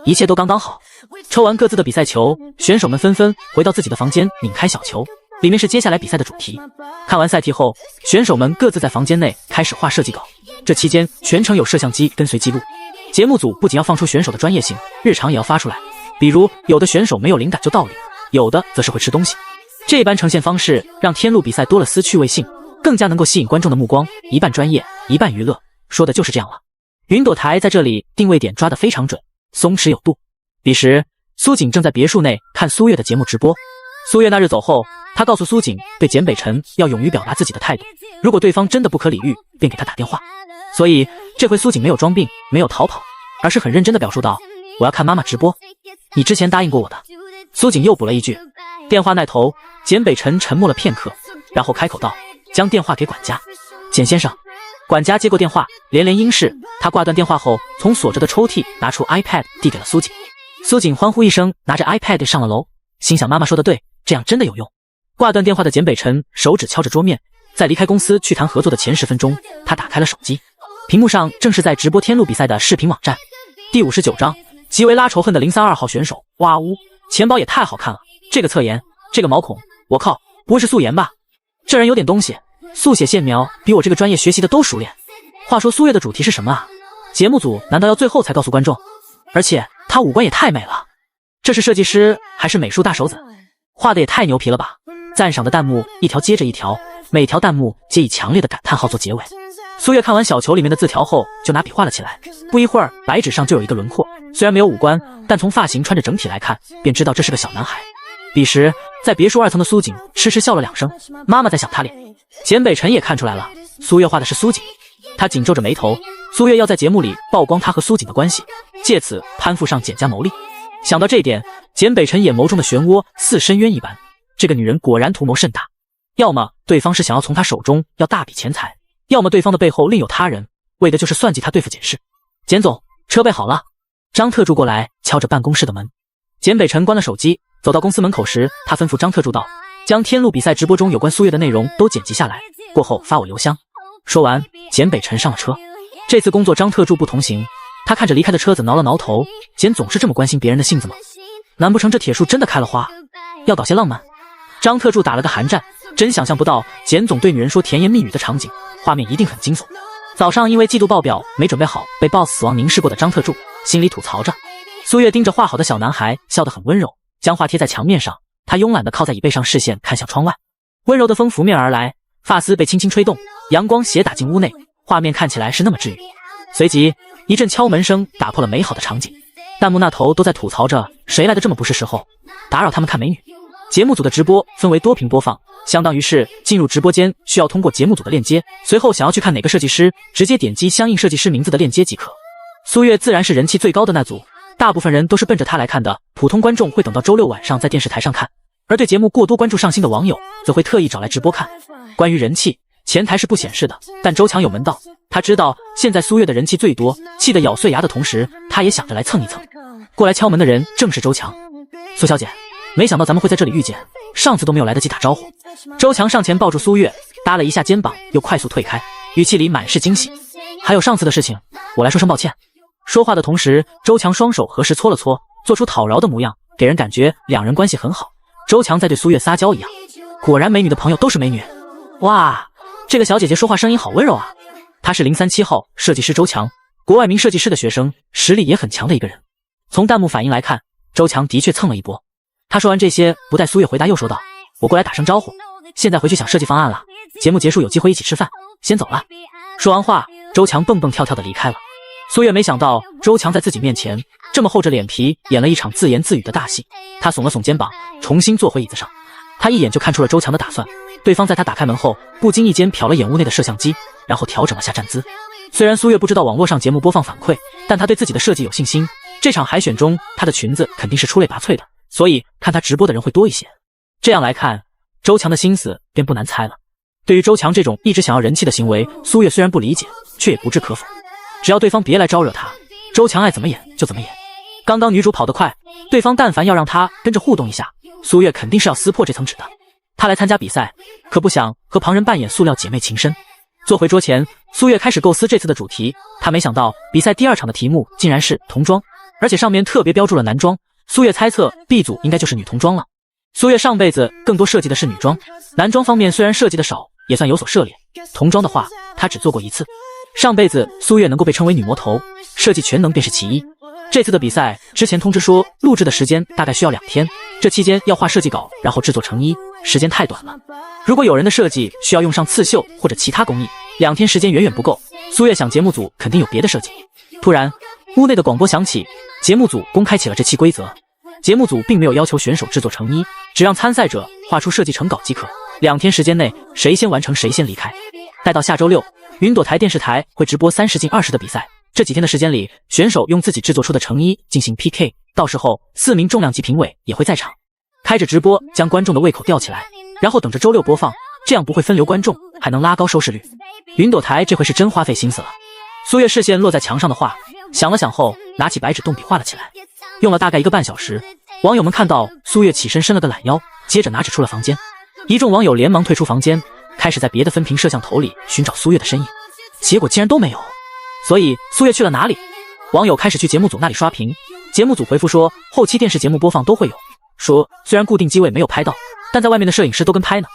一切都刚刚好。抽完各自的比赛球，选手们纷纷回到自己的房间，拧开小球，里面是接下来比赛的主题。看完赛题后，选手们各自在房间内开始画设计稿，这期间全程有摄像机跟随记录。节目组不仅要放出选手的专业性，日常也要发出来，比如有的选手没有灵感就倒立，有的则是会吃东西。这般呈现方式让天路比赛多了丝趣味性，更加能够吸引观众的目光，一半专业，一半娱乐，说的就是这样了。云朵台在这里定位点抓得非常准，松弛有度。彼时，苏锦正在别墅内看苏月的节目直播。苏月那日走后，他告诉苏锦，对简北辰要勇于表达自己的态度，如果对方真的不可理喻，便给他打电话。所以这回苏锦没有装病，没有逃跑，而是很认真地表述道：“我要看妈妈直播，你之前答应过我的。”苏锦又补了一句。电话那头，简北辰沉默了片刻，然后开口道：“将电话给管家。”简先生。管家接过电话，连连应是。他挂断电话后，从锁着的抽屉拿出 iPad 递给了苏锦。苏锦欢呼一声，拿着 iPad 上了楼，心想妈妈说的对，这样真的有用。挂断电话的简北辰手指敲着桌面，在离开公司去谈合作的前10分钟，他打开了手机，屏幕上正是在直播天路比赛的视频网站。第59章，极为拉仇恨的032号选手，哇呜，钱包也太好看了，这个侧颜，这个毛孔，我靠，不会是素颜吧？这人有点东西，速写线描比我这个专业学习的都熟练。话说苏月的主题是什么啊？节目组难道要最后才告诉观众？而且她五官也太美了，这是设计师还是美术大手子？画的也太牛皮了吧！赞赏的弹幕一条接着一条，每条弹幕皆以强烈的感叹号做结尾。苏月看完小球里面的字条后，就拿笔画了起来。不一会儿，白纸上就有一个轮廓，虽然没有五官，但从发型穿着整体来看，便知道这是个小男孩。彼时，在别墅2层的苏锦痴痴笑了2声，妈妈在想他脸。简北辰也看出来了，苏月画的是苏锦，他紧皱着眉头。苏月要在节目里曝光他和苏锦的关系，借此攀附上简家牟利。想到这点，简北辰眼眸中的漩涡似深渊一般，这个女人果然图谋甚大。要么对方是想要从他手中要大笔钱财，要么对方的背后另有他人，为的就是算计他对付简氏。简总，车备好了。张特助过来敲着办公室的门。简北辰关了手机，走到公司门口时，他吩咐张特助道：“将天路比赛直播中有关苏月的内容都剪辑下来，过后发我邮箱。”说完，简北辰上了车。这次工作张特助不同行，他看着离开的车子挠了挠头。简总是这么关心别人的性子吗？难不成这铁树真的开了花，要搞些浪漫？张特助打了个寒战，真想象不到简总对女人说甜言蜜语的场景，画面一定很惊悚。早上因为季度报表没准备好，被 boss 死亡凝视过的张特助心里吐槽着。苏月盯着画好的小男孩，笑得很温柔，将画贴在墙面上。他慵懒地靠在椅背上，视线看向窗外。温柔的风拂面而来，发丝被轻轻吹动，阳光斜打进屋内，画面看起来是那么治愈。随即一阵敲门声打破了美好的场景，弹幕那头都在吐槽着谁来的这么不是时候，打扰他们看美女。节目组的直播分为多屏播放，相当于是进入直播间需要通过节目组的链接，随后想要去看哪个设计师，直接点击相应设计师名字的链接即可。苏月自然是人气最高的那组，大部分人都是奔着他来看的，普通观众会等到周六晚上在电视台上看，而对节目过多关注上心的网友则会特意找来直播看。关于人气，前台是不显示的，但周强有门道，他知道现在苏月的人气最多，气得咬碎牙的同时，他也想着来蹭一蹭。过来敲门的人正是周强。苏小姐，没想到咱们会在这里遇见，上次都没有来得及打招呼。周强上前抱住苏月，搭了一下肩膀，又快速退开，语气里满是惊喜。还有上次的事情，我来说声抱歉。说话的同时，周强双手合十搓了搓，做出讨饶的模样，给人感觉两人关系很好。周强在对苏月撒娇一样。果然美女的朋友都是美女。哇，这个小姐姐说话声音好温柔啊。她是037号设计师周强，国外名设计师的学生，实力也很强的一个人。从弹幕反应来看，周强的确蹭了一波。他说完这些，不待苏月回答，又说道：“我过来打声招呼，现在回去想设计方案了，节目结束有机会一起吃饭，先走了。”说完话，周强蹦蹦跳跳的离开了。苏月没想到周强在自己面前这么厚着脸皮演了一场自言自语的大戏，他耸了耸肩膀，重新坐回椅子上。他一眼就看出了周强的打算，对方在他打开门后，不经意间瞟了眼屋内的摄像机，然后调整了下站姿。虽然苏月不知道网络上节目播放反馈，但他对自己的设计有信心，这场海选中他的裙子肯定是出类拔萃的，所以看他直播的人会多一些。这样来看，周强的心思便不难猜了。对于周强这种一直想要人气的行为，苏月虽然不理解，却也不置可否。只要对方别来招惹他，周强爱怎么演就怎么演。刚刚女主跑得快，对方但凡要让他跟着互动一下，苏月肯定是要撕破这层纸的。她来参加比赛，可不想和旁人扮演塑料姐妹情深。坐回桌前，苏月开始构思这次的主题。她没想到比赛第2场的题目竟然是童装，而且上面特别标注了男装。苏月猜测 B 组应该就是女童装了。苏月上辈子更多设计的是女装，男装方面虽然设计的少，也算有所涉猎。童装的话，她只做过1次。上辈子苏月能够被称为女魔头，设计全能便是其一。这次的比赛之前通知说，录制的时间大概需要2天，这期间要画设计稿，然后制作成衣，时间太短了。如果有人的设计需要用上刺绣或者其他工艺，2天时间远远不够。苏月想节目组肯定有别的设计。突然，屋内的广播响起，节目组公开起了这期规则。节目组并没有要求选手制作成衣，只让参赛者画出设计成稿即可。2天时间内，谁先完成谁先离开。待到下周6，云朵台电视台会直播30进20的比赛。这几天的时间里，选手用自己制作出的成衣进行 PK， 到时候4名重量级评委也会在场，开着直播将观众的胃口吊起来，然后等着周6播放，这样不会分流观众，还能拉高收视率。云朵台这回是真花费心思了。苏月视线落在墙上的画，想了想后，拿起白纸动笔画了起来，用了大概1个半小时。网友们看到苏月起身伸了个懒腰，接着拿纸出了房间。一众网友连忙退出房间，开始在别的分屏摄像头里寻找苏月的身影，结果竟然都没有。所以苏月去了哪里？网友开始去节目组那里刷屏，节目组回复说后期电视节目播放都会有，说虽然固定机位没有拍到，但在外面的摄影师都跟拍呢。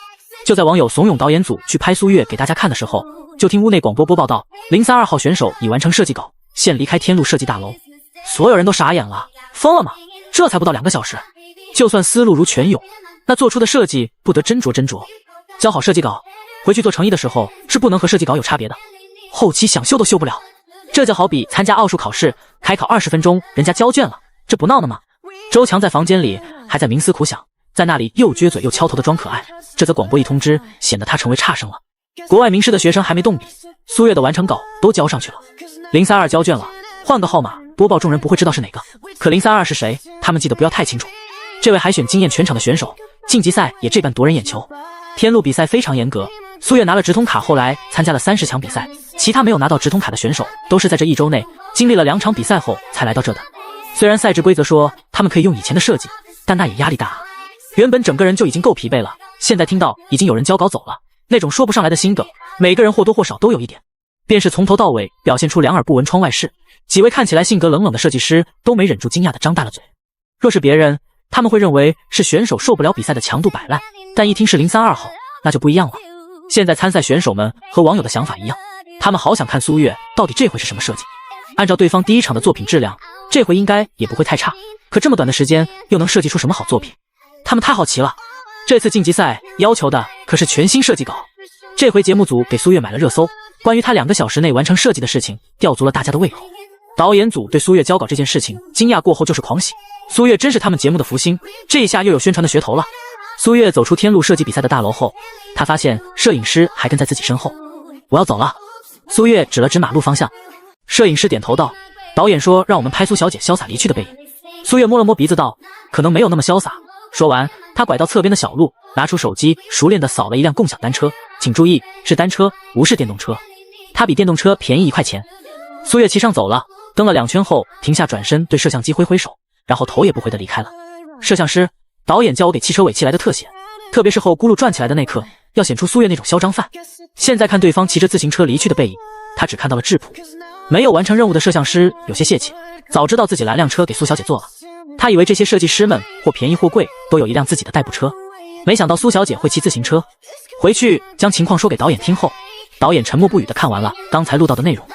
就在网友怂恿导演组去拍苏月给大家看的时候，就听屋内广播播报道032号选手已完成设计稿，现离开天路设计大楼。所有人都傻眼了，疯了吗？这才不到2个小时，就算思路如泉涌，那做出的设计不得斟酌斟酌。交好设计稿，回去做成衣的时候是不能和设计稿有差别的，后期想修都修不了。这就好比参加奥数考试，开考20分钟，人家交卷了，这不闹呢吗？周强在房间里还在冥思苦想，在那里又撅嘴又敲头的装可爱。这则广播一通知，显得他成为差生了。国外名师的学生还没动笔，苏月的完成稿都交上去了。032交卷了，换个号码播报，众人不会知道是哪个，可032是谁，他们记得不要太清楚。这位海选惊艳全场的选手，晋级赛也这般夺人眼球。天路比赛非常严格，苏月拿了直通卡后来参加了30强比赛，其他没有拿到直通卡的选手都是在这1周内经历了2场比赛后才来到这的。虽然赛制规则说他们可以用以前的设计，但那也压力大啊。原本整个人就已经够疲惫了，现在听到已经有人交稿走了，那种说不上来的心梗，每个人或多或少都有一点。便是从头到尾表现出两耳不闻窗外事，几位看起来性格冷冷的设计师都没忍住惊讶地张大了嘴。若是别人，他们会认为是选手受不了比赛的强度摆烂，但一听是032号，那就不一样了。现在参赛选手们和网友的想法一样，他们好想看苏月到底这回是什么设计。按照对方第1场的作品质量，这回应该也不会太差，可这么短的时间又能设计出什么好作品？他们太好奇了。这次晋级赛要求的可是全新设计稿，这回节目组给苏月买了热搜，关于他2个小时内完成设计的事情吊足了大家的胃口。导演组对苏月交稿这件事情惊讶过后就是狂喜，苏月真是他们节目的福星，这一下又有宣传的噱头了。苏月走出天路设计比赛的大楼后，他发现摄影师还跟在自己身后。我要走了。苏月指了指马路方向，摄影师点头道，导演说让我们拍苏小姐潇洒离去的背影。苏月摸了摸鼻子道，可能没有那么潇洒。说完，他拐到侧边的小路，拿出手机熟练地扫了一辆共享单车，请注意，是单车，不是电动车。它比电动车便宜1块钱。苏月骑上走了，蹬了2圈后停下，转身对摄像机挥挥手，然后头也不回地离开了。摄像师，导演叫我给汽车尾气来的特写，特别是后轱辘转起来的那刻，要显出苏月那种嚣张范。现在看对方骑着自行车离去的背影，他只看到了质朴。没有完成任务的摄像师有些泄气，早知道自己拦辆车给苏小姐坐了。他以为这些设计师们或便宜或贵都有一辆自己的代步车，没想到苏小姐会骑自行车。回去将情况说给导演听后，导演沉默不语地看完了刚才录到的内容。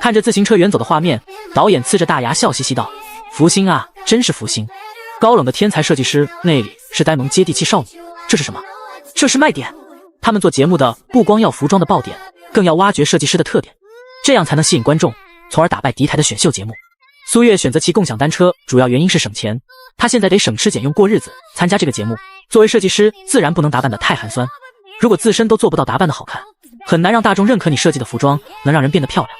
看着自行车远走的画面，导演呲着大牙笑嘻嘻道，福星啊，真是福星。高冷的天才设计师，那里是呆萌接地气少女，这是什么？这是卖点。他们做节目的不光要服装的爆点，更要挖掘设计师的特点，这样才能吸引观众，从而打败敌台的选秀节目。苏月选择骑共享单车，主要原因是省钱。她现在得省吃俭用过日子，参加这个节目，作为设计师，自然不能打扮得太寒酸。如果自身都做不到打扮得好看，很难让大众认可你设计的服装能让人变得漂亮。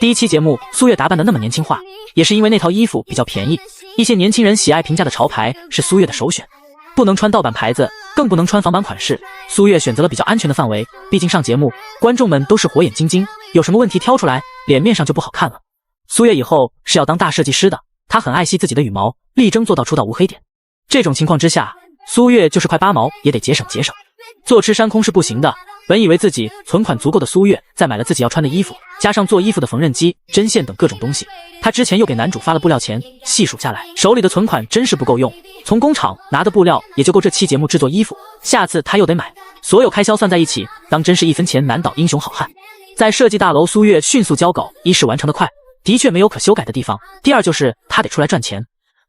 第1期节目，苏月打扮得那么年轻化，也是因为那套衣服比较便宜，一些年轻人喜爱平价的潮牌是苏月的首选。不能穿盗版牌子，更不能穿仿版款式，苏月选择了比较安全的范围，毕竟上节目，观众们都是火眼金睛，有什么问题挑出来，脸面上就不好看了。苏月以后是要当大设计师的，她很爱惜自己的羽毛，力争做到出道无黑点。这种情况之下，苏月就是块8毛也得节省节省。坐吃山空是不行的。本以为自己存款足够的苏月，再买了自己要穿的衣服，加上做衣服的缝纫机、针线等各种东西。他之前又给男主发了布料钱，细数下来，手里的存款真是不够用。从工厂拿的布料也就够这期节目制作衣服，下次他又得买。所有开销算在一起，当真是一分钱难倒英雄好汉。在设计大楼，苏月迅速交稿，一是完成的快，的确没有可修改的地方；第二就是他得出来赚钱。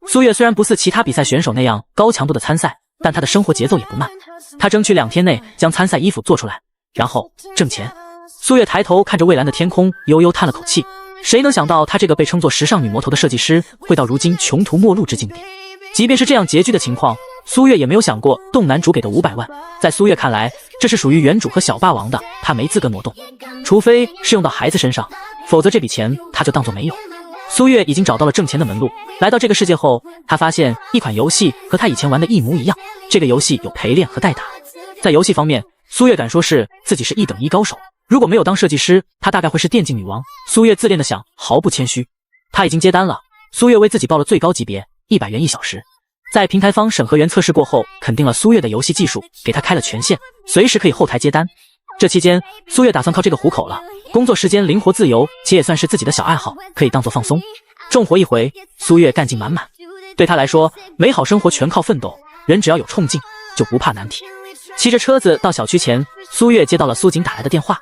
苏月虽然不似其他比赛选手那样高强度的参赛，但他的生活节奏也不慢。他争取2天内将参赛衣服做出来，然后挣钱。苏月抬头看着蔚蓝的天空，悠悠叹了口气。谁能想到她这个被称作时尚女魔头的设计师，会到如今穷途末路之境地？即便是这样拮据的情况，苏月也没有想过动男主给的500万。在苏月看来，这是属于原主和小霸王的，他没资格挪动，除非是用到孩子身上，否则这笔钱他就当作没有。苏月已经找到了挣钱的门路。来到这个世界后，他发现一款游戏和他以前玩的一模一样。这个游戏有陪练和代打。在游戏方面，苏月敢说是自己是1等1高手。如果没有当设计师，他大概会是电竞女王。苏月自恋的想，毫不谦虚。他已经接单了。苏月为自己报了最高级别，100元1小时。在平台方审核员测试过后，肯定了苏月的游戏技术，给他开了权限，随时可以后台接单。这期间，苏月打算靠这个糊口了。工作时间灵活自由，且也算是自己的小爱好，可以当作放松。重活一回，苏月干劲满满。对他来说，美好生活全靠奋斗，人只要有冲劲，就不怕难题。骑着车子到小区前，苏月接到了苏锦打来的电话。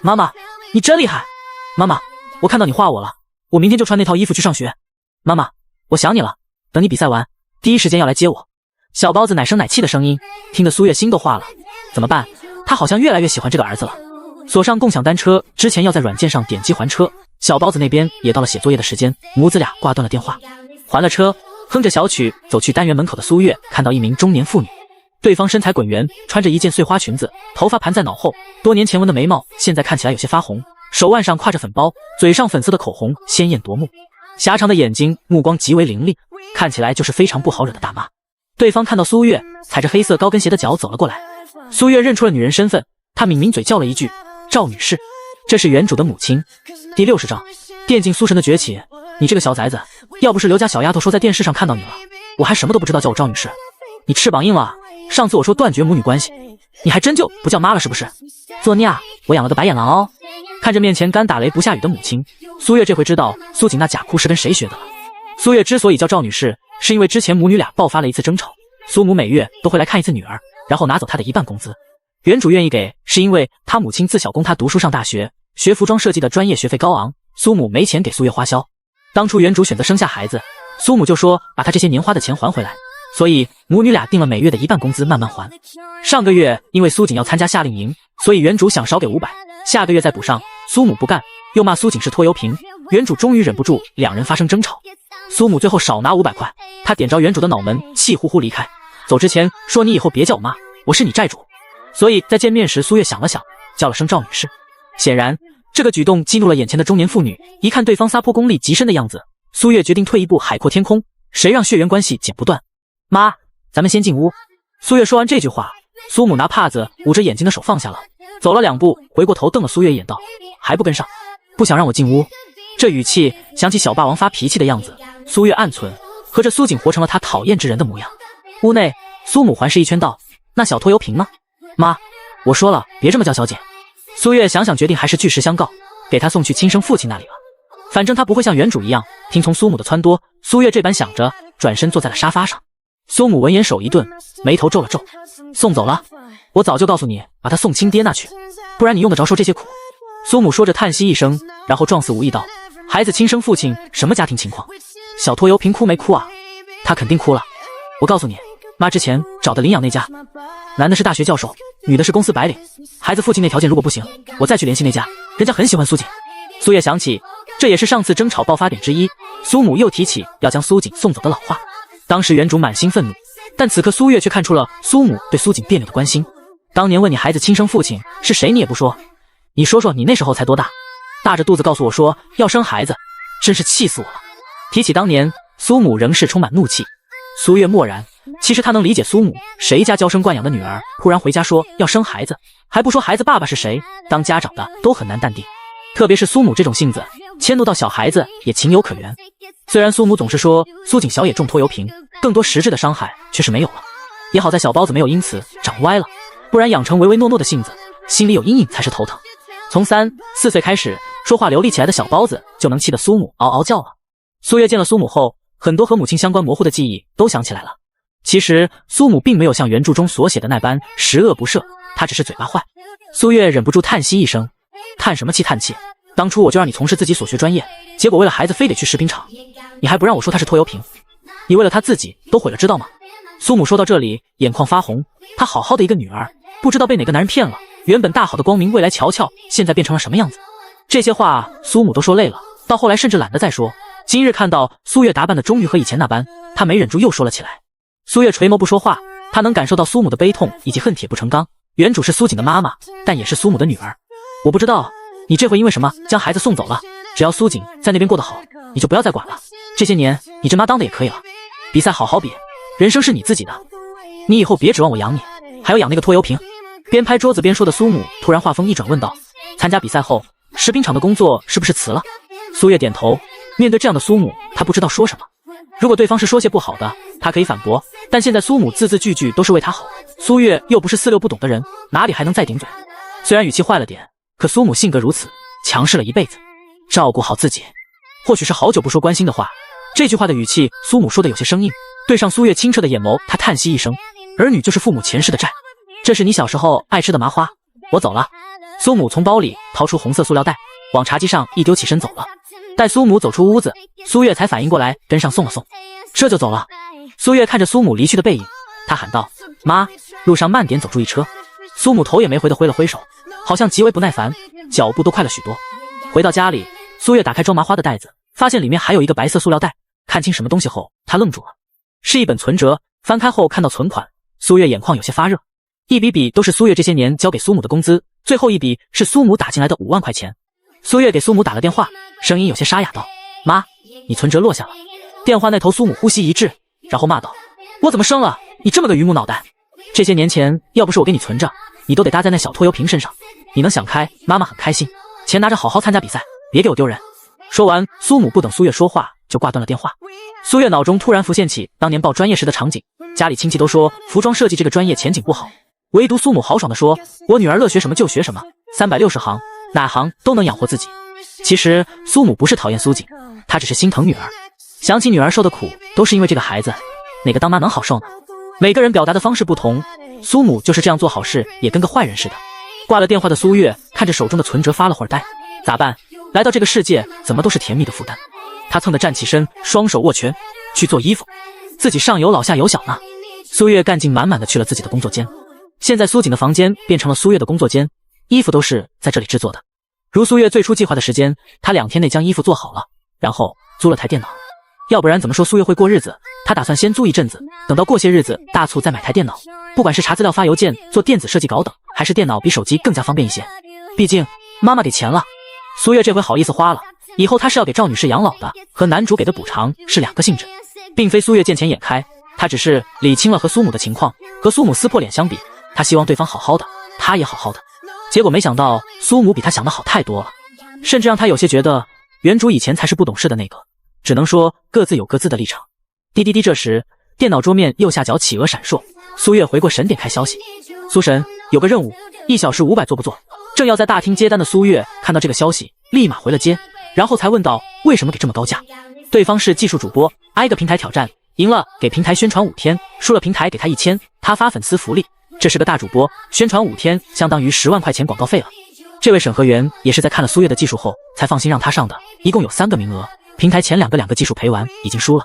妈妈，你真厉害！妈妈，我看到你画我了，我明天就穿那套衣服去上学。妈妈，我想你了，等你比赛完，第一时间要来接我。小包子奶声奶气的声音，听得苏月心都化了。怎么办？他好像越来越喜欢这个儿子了。锁上共享单车之前要在软件上点击还车，小包子那边也到了写作业的时间，母子俩挂断了电话。还了车，哼着小曲走去单元门口的苏月看到一名中年妇女。对方身材滚圆，穿着一件碎花裙子，头发盘在脑后，多年前纹的眉毛现在看起来有些发红，手腕上挎着粉包，嘴上粉色的口红鲜艳夺目，狭长的眼睛目光极为凌厉，看起来就是非常不好惹的大妈。对方看到苏月踩着黑色高跟鞋的脚走了过来，苏月认出了女人身份，她抿抿嘴叫了一句赵女士，这是原主的母亲。第60章电竞苏神的崛起。你这个小崽子，要不是刘家小丫头说在电视上看到你了，我还什么都不知道叫我赵女士。你翅膀硬了，上次我说断绝母女关系，你还真就不叫妈了是不是？作孽啊，我养了个白眼狼哦。看着面前干打雷不下雨的母亲，苏月这回知道苏锦那假哭是跟谁学的了。苏月之所以叫赵女士，是因为之前母女俩爆发了一次争吵，苏母每月都会来看一次女儿，然后拿走她的1半工资。原主愿意给，是因为她母亲自小供她读书上大学，学服装设计的专业学费高昂，苏母没钱给苏月花销。当初原主选择生下孩子，苏母就说把她这些年花的钱还回来，所以母女俩定了每月的1半工资慢慢还。上个月因为苏锦要参加夏令营，所以原主想少给500，下个月再补上，苏母不干，又骂苏锦是拖油瓶，原主终于忍不住，两人发生争吵。苏母最后少拿500块，她点着原主的脑门，气呼呼离开。走之前说你以后别叫我妈，我是你债主。所以在见面时，苏月想了想，叫了声赵女士。显然这个举动激怒了眼前的中年妇女，一看对方撒泼功力极深的样子，苏月决定退一步海阔天空，谁让血缘关系剪不断。妈，咱们先进屋。苏月说完这句话，苏母拿帕子捂着眼睛的手放下了，走了2步，回过头瞪了苏月一眼道，还不跟上，不想让我进屋？这语气想起小霸王发脾气的样子，苏月暗忖，合着苏锦活成了他讨厌之人的模样。屋内，苏母环视一圈道，那小拖油瓶呢？妈，我说了别这么叫小姐。苏月想想决定还是据实相告，给他送去亲生父亲那里了。反正他不会像原主一样听从苏母的撺掇，苏月这般想着，转身坐在了沙发上。苏母闻言手一顿，眉头皱了皱，送走了？我早就告诉你把他送亲爹那去，不然你用得着受这些苦。苏母说着叹息一声，然后状似无意道，孩子亲生父亲什么家庭情况？小拖油瓶哭没哭啊？他肯定哭了。我告诉你，妈之前找的领养那家，男的是大学教授，女的是公司白领，孩子父亲那条件如果不行，我再去联系那家，人家很喜欢苏锦。苏叶想起这也是上次争吵爆发点之一，苏母又提起要将苏锦送走的老话。当时原主满心愤怒，但此刻苏月却看出了苏母对苏锦别扭的关心。当年问你孩子亲生父亲是谁，你也不说，你说说你那时候才多大？大着肚子告诉我说要生孩子，真是气死我了。提起当年，苏母仍是充满怒气。苏月默然，其实他能理解苏母，谁家娇生惯养的女儿突然回家说要生孩子，还不说孩子爸爸是谁，当家长的都很难淡定。特别是苏母这种性子，迁怒到小孩子也情有可原。虽然苏母总是说苏锦小也中拖油瓶，更多实质的伤害却是没有了。也好在小包子没有因此长歪了，不然养成唯唯诺诺的性子，心里有阴影才是头疼。从3、4岁开始，说话流利起来的小包子就能气得苏母嗷嗷叫了。苏月见了苏母后，很多和母亲相关模糊的记忆都想起来了。其实苏母并没有像原著中所写的那般十恶不赦，她只是嘴巴坏。苏月忍不住叹息一声，叹什么气叹气？当初我就让你从事自己所学专业，结果为了孩子非得去食品厂，你还不让我说他是拖油瓶，你为了他自己都毁了，知道吗？苏母说到这里眼眶发红，她好好的一个女儿，不知道被哪个男人骗了，原本大好的光明未来瞧瞧现在变成了什么样子。这些话苏母都说累了，到后来甚至懒得再说。今日看到苏月打扮的终于和以前那般，她没忍住又说了起来。苏月垂眸不说话，她能感受到苏母的悲痛以及恨铁不成钢。原主是苏锦的妈妈，但也是苏母的女儿。我不知道你这回因为什么将孩子送走了，只要苏锦在那边过得好，你就不要再管了。这些年你这妈当的也可以了，比赛好好比，人生是你自己的，你以后别指望我养你，还有养那个拖油瓶。边拍桌子边说的苏母突然话锋一转问道，参加比赛后食品厂的工作是不是辞了？苏月点头，面对这样的苏母，她不知道说什么。如果对方是说些不好的，她可以反驳，但现在苏母字字句句都是为她好，苏月又不是4、6不懂的人，哪里还能再顶嘴？虽然语气坏了点，可苏母性格如此，强势了一辈子，照顾好自己。或许是好久不说关心的话，这句话的语气苏母说的有些生硬，对上苏月清澈的眼眸，她叹息一声，儿女就是父母前世的债，这是你小时候爱吃的麻花，我走了。苏母从包里掏出红色塑料袋，往茶几上一丢，起身走了。待苏母走出屋子，苏月才反应过来，跟上送了送，这就走了。苏月看着苏母离去的背影，她喊道，妈，路上慢点走，注意车。苏母头也没回的挥了挥手，好像极为不耐烦，脚步都快了许多。回到家里，苏月打开装麻花的袋子，发现里面还有一个白色塑料袋，看清什么东西后，她愣住了，是一本存折。翻开后看到存款，苏月眼眶有些发热，一笔笔都是苏月这些年交给苏母的工资，最后一笔是苏母打进来的5万块钱。苏月给苏母打了电话，声音有些沙哑道，妈，你存折落下了。电话那头苏母呼吸一滞，然后骂道，我怎么生了你这么个榆木脑袋？这些年前要不是我给你存着，你都得搭在那小拖油瓶身上。你能想开，妈妈很开心，钱拿着好好参加比赛，别给我丢人。说完，苏母不等苏月说话就挂断了电话。苏月脑中突然浮现起当年报专业时的场景，家里亲戚都说服装设计这个专业前景不好，唯独苏母豪爽地说，我女儿乐学什么就学什么，360行哪行都能养活自己。其实苏母不是讨厌苏锦，她只是心疼女儿，想起女儿受的苦都是因为这个孩子，哪个当妈能好受呢？每个人表达的方式不同，苏母就是这样做好事也跟个坏人似的。挂了电话的苏月看着手中的存折发了会儿呆，咋办？来到这个世界怎么都是甜蜜的负担。她蹭地站起身，双手握拳，去做衣服，自己上有老下有小呢。苏月干劲满满的去了自己的工作间，现在苏锦的房间变成了苏月的工作间，衣服都是在这里制作的。如苏月最初计划的时间，她2天内将衣服做好了，然后租了台电脑。要不然怎么说苏月会过日子？她打算先租一阵子，等到过些日子大促再买台电脑。不管是查资料、发邮件、做电子设计稿等，还是电脑比手机更加方便一些。毕竟妈妈给钱了，苏月这回好意思花了。以后她是要给赵女士养老的，和男主给的补偿是2个性质，并非苏月见钱眼开，她只是理清了和苏母的情况。和苏母撕破脸相比，她希望对方好好的，她也好好的。结果没想到苏母比她想的好太多了，甚至让她有些觉得原主以前才是不懂事的那个。只能说各自有各自的立场。滴滴滴，这时电脑桌面右下角企鹅闪烁，苏月回过神，点开消息，苏神有个任务，1小时500，做不做？正要在大厅接单的苏月看到这个消息，立马回了接，然后才问道为什么给这么高价。对方是技术主播，挨个平台挑战，赢了给平台宣传5天，输了平台给他1000，他发粉丝福利。这是个大主播，宣传5天相当于10万块钱广告费了。这位审核员也是在看了苏月的技术后才放心让他上的，一共有3个名额，平台前2个技术陪玩已经输了，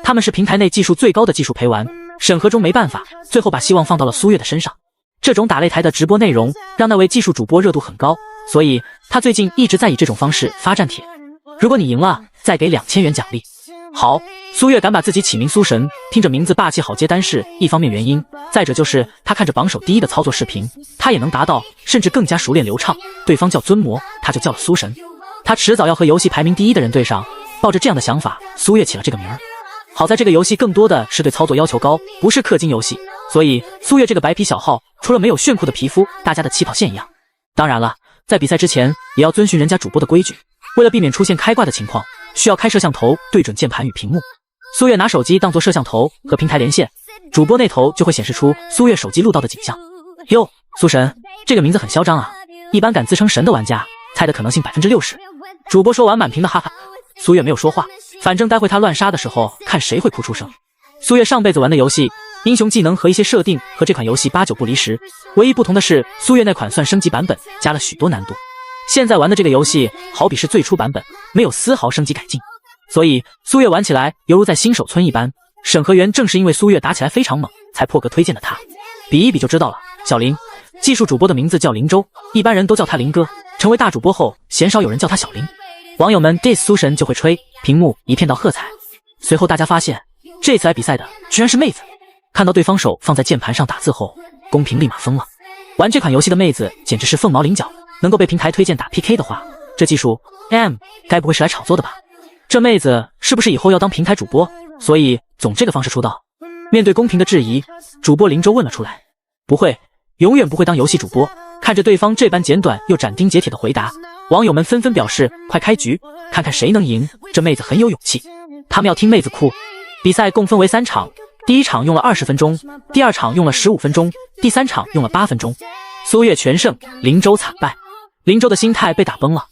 他们是平台内技术最高的技术陪玩，审核中没办法，最后把希望放到了苏月的身上。这种打擂台的直播内容让那位技术主播热度很高，所以他最近一直在以这种方式发战帖。如果你赢了，再给2000元奖励。好，苏月敢把自己起名苏神，听着名字霸气好接单是一方面原因，再者就是他看着榜首第一的操作视频，他也能达到，甚至更加熟练流畅。对方叫尊魔，他就叫了苏神，他迟早要和游戏排名第一的人对上。抱着这样的想法，苏月起了这个名儿。好在这个游戏更多的是对操作要求高，不是氪金游戏，所以苏月这个白皮小号除了没有炫酷的皮肤，大家的起跑线一样。当然了，在比赛之前也要遵循人家主播的规矩，为了避免出现开挂的情况，需要开摄像头对准键盘与屏幕。苏月拿手机当作摄像头和平台连线，主播那头就会显示出苏月手机录到的景象。哟，苏神，这个名字很嚣张啊！一般敢自称神的玩家，猜的可能性60%。主播说完满屏的哈哈。苏月没有说话，反正待会他乱杀的时候，看谁会哭出声。苏月上辈子玩的游戏，英雄技能和一些设定和这款游戏8、9不离10，唯一不同的是，苏月那款算升级版本，加了许多难度。现在玩的这个游戏，好比是最初版本，没有丝毫升级改进，所以苏月玩起来犹如在新手村一般。审核员正是因为苏月打起来非常猛，才破格推荐的他。比一比就知道了。小林，技术主播的名字叫林州，一般人都叫他林哥。成为大主播后，鲜少有人叫他小林。网友们 diss 苏神就会吹，屏幕一片到喝彩。随后大家发现，这次来比赛的居然是妹子。看到对方手放在键盘上打字后，公屏立马疯了。玩这款游戏的妹子简直是凤毛麟角，能够被平台推荐打 PK 的话，这技术 该不会是来炒作的吧？这妹子是不是以后要当平台主播，所以总这个方式出道？面对公屏的质疑，主播林州问了出来：不会，永远不会当游戏主播。看着对方这般简短又斩钉截铁的回答，网友们纷纷表示快开局，看看谁能赢。这妹子很有勇气，他们要听妹子哭。比赛共分为3场，第1场用了20分钟，第2场用了15分钟，第3场用了8分钟。苏月全胜，林州惨败。林州的心态被打崩了，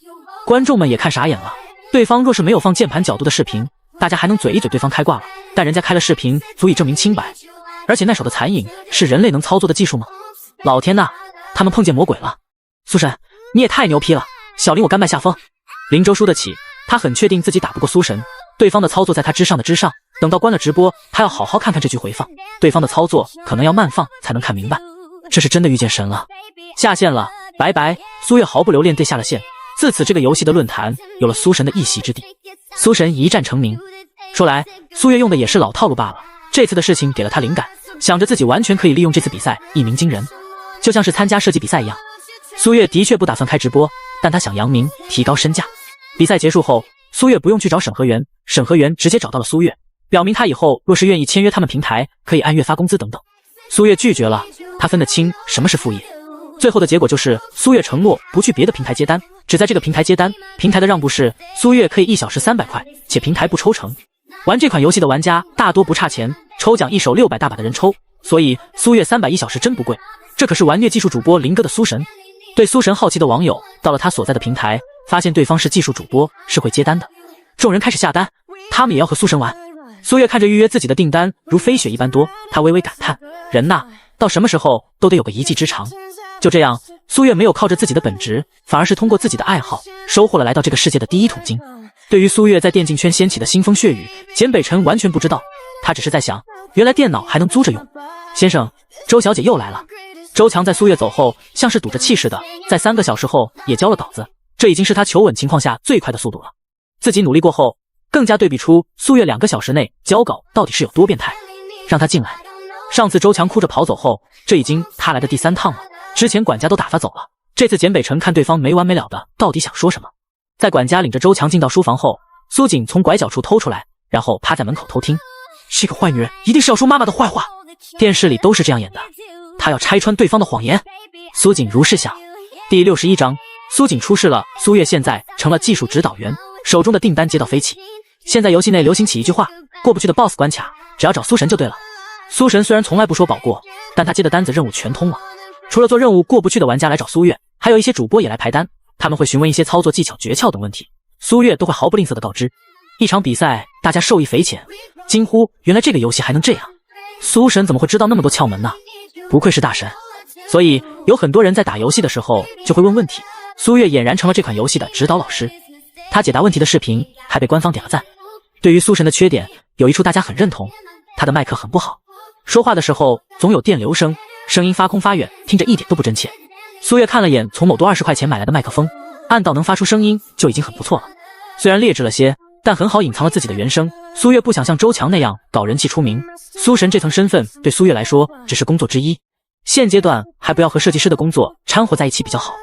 观众们也看傻眼了。对方若是没有放键盘角度的视频，大家还能嘴一嘴对方开挂了，但人家开了视频，足以证明清白。而且那手的残影是人类能操作的技术吗？老天呐，他们碰见魔鬼了！苏神，你也太牛批了！小林我甘拜下风。林州输得起，他很确定自己打不过苏神，对方的操作在他之上的之上。等到关了直播，他要好好看看这局回放，对方的操作可能要慢放才能看明白。这是真的遇见神了。下线了，拜拜！苏月毫不留恋地下了线。自此，这个游戏的论坛有了苏神的一席之地。苏神一战成名。说来，苏月用的也是老套路罢了。这次的事情给了他灵感，想着自己完全可以利用这次比赛一鸣惊人，就像是参加设计比赛一样。苏月的确不打算开直播，但他想扬名，提高身价。比赛结束后，苏月不用去找审核员，审核员直接找到了苏月，表明他以后若是愿意签约他们平台，可以按月发工资等等。苏月拒绝了，他分得清什么是副业。最后的结果就是苏月承诺不去别的平台接单，只在这个平台接单。平台的让步是苏月可以1小时300块，且平台不抽成。玩这款游戏的玩家大多不差钱，抽奖一手600大把的人抽，所以苏月3001小时真不贵。这可是玩虐技术主播林哥的苏神。对苏神好奇的网友到了他所在的平台，发现对方是技术主播，是会接单的。众人开始下单，他们也要和苏神玩。苏月看着预约自己的订单如飞雪一般多，他微微感叹：人呐，到什么时候都得有个一技之长。就这样，苏月没有靠着自己的本职，反而是通过自己的爱好，收获了来到这个世界的第1桶金。对于苏月在电竞圈掀起的腥风血雨，简北辰完全不知道，他只是在想，原来电脑还能租着用。先生，周小姐又来了。周强在苏月走后，像是赌着气似的，在3个小时后也交了稿子，这已经是他求稳情况下最快的速度了。自己努力过后，更加对比出苏月2个小时内交稿到底是有多变态。让他进来。上次周强哭着跑走后，这已经他来的第3趟了。之前管家都打发走了，这次简北辰看对方没完没了的，到底想说什么？在管家领着周强进到书房后，苏锦从拐角处偷出来，然后趴在门口偷听。这个坏女人一定是要说妈妈的坏话，电视里都是这样演的。她要拆穿对方的谎言。苏锦如是想。第61章，苏锦出事了。苏月现在成了技术指导员，手中的订单接到飞起。现在游戏内流行起一句话：过不去的 BOSS 关卡，只要找苏神就对了。苏神虽然从来不说保过，但他接的单子任务全通了。除了做任务过不去的玩家来找苏月，还有一些主播也来排单，他们会询问一些操作技巧、诀窍等问题，苏月都会毫不吝啬的告知。一场比赛，大家受益匪浅，惊呼原来这个游戏还能这样，苏神怎么会知道那么多窍门呢？不愧是大神。所以有很多人在打游戏的时候就会问问题，苏月俨然成了这款游戏的指导老师。他解答问题的视频还被官方点了赞。对于苏神的缺点，有一处大家很认同，他的麦克很不好，说话的时候总有电流声，声音发空发远，听着一点都不真切。苏月看了眼从某多20块钱买来的麦克风，按到能发出声音就已经很不错了。虽然劣质了些，但很好隐藏了自己的原声。苏月不想像周强那样搞人气出名，苏神这层身份对苏月来说只是工作之一，现阶段还不要和设计师的工作掺和在一起比较好。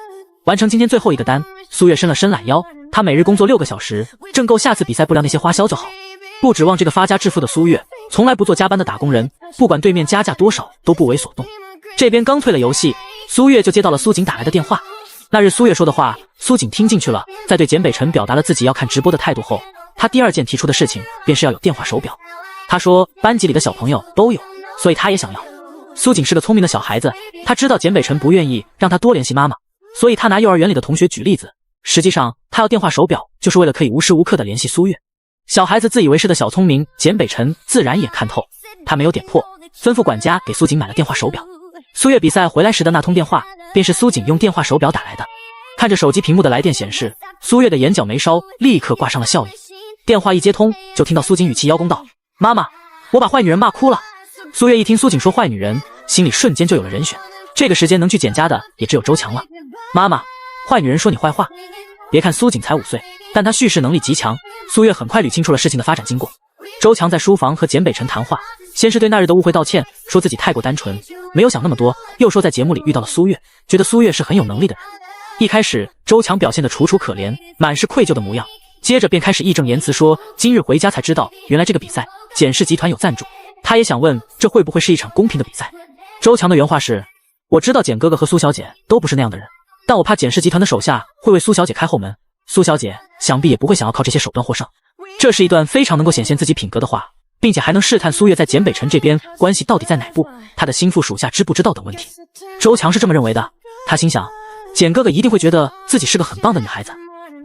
完成今天最后一个单，苏月伸了伸懒腰，他每日工作6个小时，挣够下次比赛不聊那些花销就好。不指望这个发家致富的苏月，从来不做加班的打工人，不管对面加价多少都不为所动。这边刚退了游戏，苏月就接到了苏锦打来的电话。那日苏月说的话，苏锦听进去了，在对简北辰表达了自己要看直播的态度后，他第2件提出的事情便是要有电话手表。他说班级里的小朋友都有，所以他也想要。苏锦是个聪明的小孩子，他知道简北辰不愿意让他多联系妈妈，所以他拿幼儿园里的同学举例子。实际上，他要电话手表就是为了可以无时无刻的联系苏月。小孩子自以为是的小聪明，简北辰自然也看透。他没有点破，吩咐管家给苏锦买了电话手表。苏月比赛回来时的那通电话，便是苏锦用电话手表打来的。看着手机屏幕的来电显示，苏月的眼角眉梢立刻挂上了笑意。电话一接通，就听到苏锦语气邀功道：“妈妈，我把坏女人骂哭了。”苏月一听苏锦说坏女人，心里瞬间就有了人选。这个时间能去简家的也只有周强了。妈妈，坏女人说你坏话。别看苏锦才5岁，但他叙事能力极强。苏月很快捋清楚了事情的发展经过。周强在书房和简北辰谈话，先是对那日的误会道歉，说自己太过单纯，没有想那么多，又说在节目里遇到了苏月，觉得苏月是很有能力的人。一开始周强表现得楚楚可怜，满是愧疚的模样，接着便开始义正言辞说今日回家才知道原来这个比赛简氏集团有赞助，他也想问这会不会是一场公平的比赛。周强的原话是：我知道简哥哥和苏小姐都不是那样的人，但我怕简氏集团的手下会为苏小姐开后门，苏小姐想必也不会想要靠这些手段获胜。这是一段非常能够显现自己品格的话，并且还能试探苏月在简北辰这边关系到底在哪步，他的心腹属下知不知道等问题。周强是这么认为的，他心想简哥哥一定会觉得自己是个很棒的女孩子。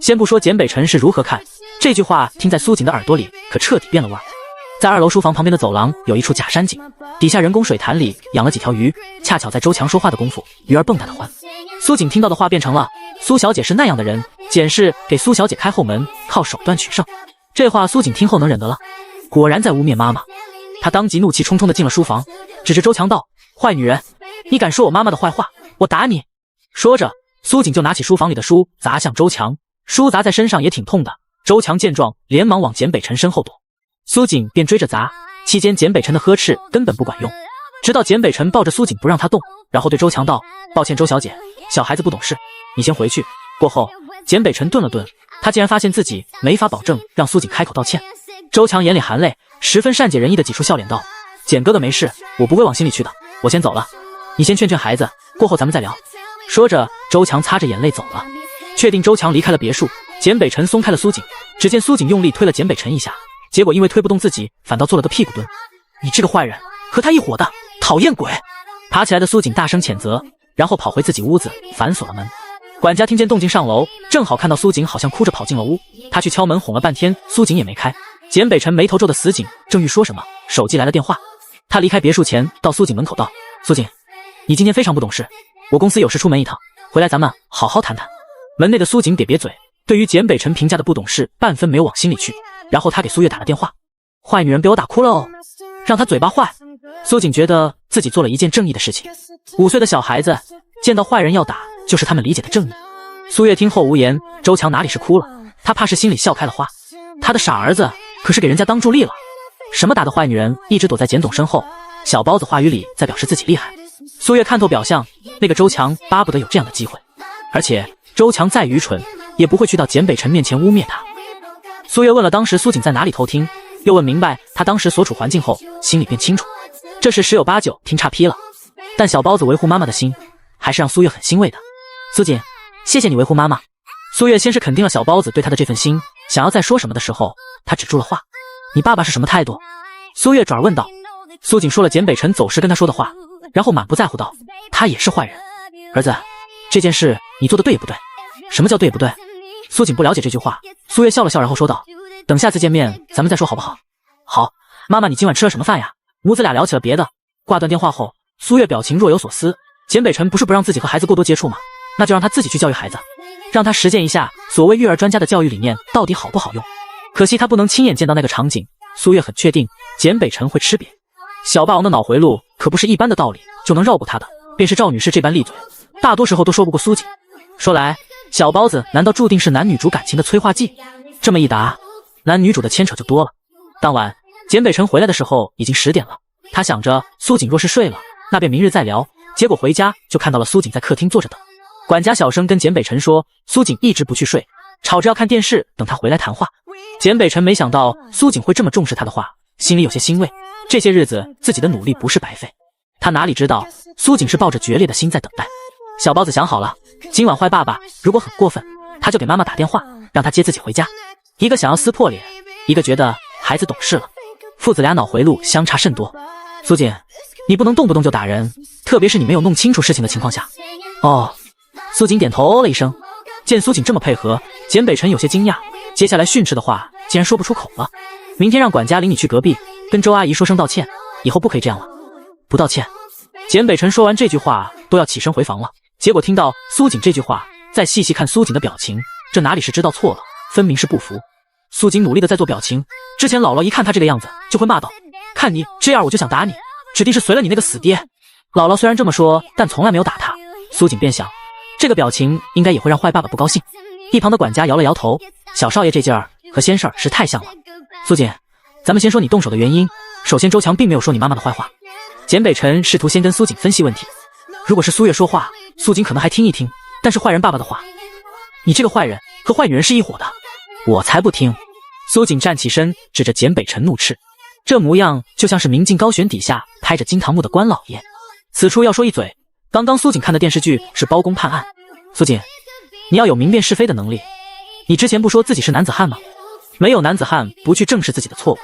先不说简北辰是如何看，这句话听在苏锦的耳朵里可彻底变了味儿。在2楼书房旁边的走廊有一处假山井，底下人工水潭里养了几条鱼，恰巧在周强说话的功夫，鱼儿蹦跶的欢。苏锦听到的话变成了苏小姐是那样的人，简氏给苏小姐开后门，靠手段取胜。这话苏锦听后能忍得了，果然在污蔑妈妈。他当即怒气冲冲地进了书房，指着周强道：坏女人，你敢说我妈妈的坏话，我打你。说着苏锦就拿起书房里的书砸向周强，书砸在身上也挺痛的。周强见状连忙往简北辰身后躲，苏锦便追着砸，期间简北辰的呵斥根本不管用，直到简北辰抱着苏锦不让他动，然后对周强道：抱歉周小姐，小孩子不懂事，你先回去。过后简北辰顿了顿，他竟然发现自己没法保证让苏锦开口道歉。周强眼里含泪，十分善解人意的挤出笑脸道：简哥哥没事，我不会往心里去的，我先走了，你先劝劝孩子，过后咱们再聊。说着周强擦着眼泪走了。确定周强离开了别墅，简北辰松开了苏锦，只见苏锦用力推了简北辰一下，结果因为推不动自己，反倒做了个屁股蹲。你这个坏人，和他一伙的，讨厌鬼！爬起来的苏锦大声谴责，然后跑回自己屋子，反锁了门。管家听见动静上楼，正好看到苏锦好像哭着跑进了屋，他去敲门哄了半天，苏锦也没开。简北辰眉头皱得死紧，正欲说什么，手机来了电话。他离开别墅前到苏锦门口道：苏锦，你今天非常不懂事，我公司有事出门一趟，回来咱们好好谈谈。门内的苏锦瘪瘪嘴，对于简北辰评价的不懂事半分没有往心里去。然后他给苏月打了电话：坏女人被我打哭了哦，让她嘴巴坏。苏锦觉得自己做了一件正义的事情。5岁的小孩子见到坏人要打，就是他们理解的正义。苏月听后无言，周强哪里是哭了，他怕是心里笑开了花。他的傻儿子可是给人家当助力了。什么打的坏女人一直躲在简总身后，小包子话语里在表示自己厉害。苏月看透表象，那个周强巴不得有这样的机会，而且周强再愚蠢也不会去到简北辰面前污蔑他。苏月问了当时苏锦在哪里偷听，又问明白他当时所处环境后，心里便清楚，这事十有八九听差批了。但小包子维护妈妈的心还是让苏月很欣慰的。苏锦，谢谢你维护妈妈。苏月先是肯定了小包子对他的这份心，想要再说什么的时候，他止住了话。你爸爸是什么态度？苏月转问道。苏锦说了简北辰走时跟他说的话，然后满不在乎道：他也是坏人。儿子，这件事你做的对也不对？什么叫对也不对？苏锦不了解这句话。苏月笑了笑，然后说道：等下次见面咱们再说好不好？好。妈妈你今晚吃了什么饭呀？母子俩聊起了别的。挂断电话后，苏月表情若有所思。简北辰不是不让自己和孩子过多接触吗？那就让他自己去教育孩子，让他实践一下所谓育儿专家的教育理念到底好不好用。可惜他不能亲眼见到那个场景。苏月很确定简北辰会吃瘪。小霸王的脑回路可不是一般的道理就能绕过他的，便是赵女士这般利嘴，大多时候都说不过苏锦。说来小包子难道注定是男女主感情的催化剂？这么一答，男女主的牵扯就多了。当晚简北辰回来的时候已经10点了，他想着苏锦若是睡了，那便明日再聊。结果回家就看到了苏锦在客厅坐着等。管家小声跟简北辰说，苏锦一直不去睡，吵着要看电视，等他回来谈话。简北辰没想到苏锦会这么重视他的话，心里有些欣慰。这些日子自己的努力不是白费。他哪里知道苏锦是抱着决裂的心在等待。小包子想好了，今晚坏爸爸如果很过分，他就给妈妈打电话，让他接自己回家。一个想要撕破脸，一个觉得孩子懂事了，父子俩脑回路相差甚多。苏锦，你不能动不动就打人，特别是你没有弄清楚事情的情况下。哦，苏锦点头哦了一声。见苏锦这么配合，简北辰有些惊讶，接下来训斥的话竟然说不出口了。明天让管家领你去隔壁，跟周阿姨说声道歉，以后不可以这样了。不道歉。简北辰说完这句话都要起身回房了，结果听到苏锦这句话，再细细看苏锦的表情，这哪里是知道错了，分明是不服。苏锦努力的在做表情，之前姥姥一看他这个样子就会骂道：看你这样我就想打你，指定是随了你那个死爹。姥姥虽然这么说，但从来没有打他。苏锦便想，这个表情应该也会让坏爸爸不高兴。一旁的管家摇了摇头，小少爷这劲儿和仙事儿是太像了。苏锦，咱们先说你动手的原因。首先周强并没有说你妈妈的坏话。简北辰试图先跟苏锦分析问题，如果是苏月说话，苏锦可能还听一听，但是坏人爸爸的话，你这个坏人和坏女人是一伙的，我才不听。苏锦站起身，指着简北辰怒斥，这模样就像是明镜高悬底下拍着金堂木的官老爷。此处要说一嘴，刚刚苏锦看的电视剧是包公判案。苏锦，你要有明辨是非的能力，你之前不说自己是男子汉吗？没有男子汉不去正视自己的错误。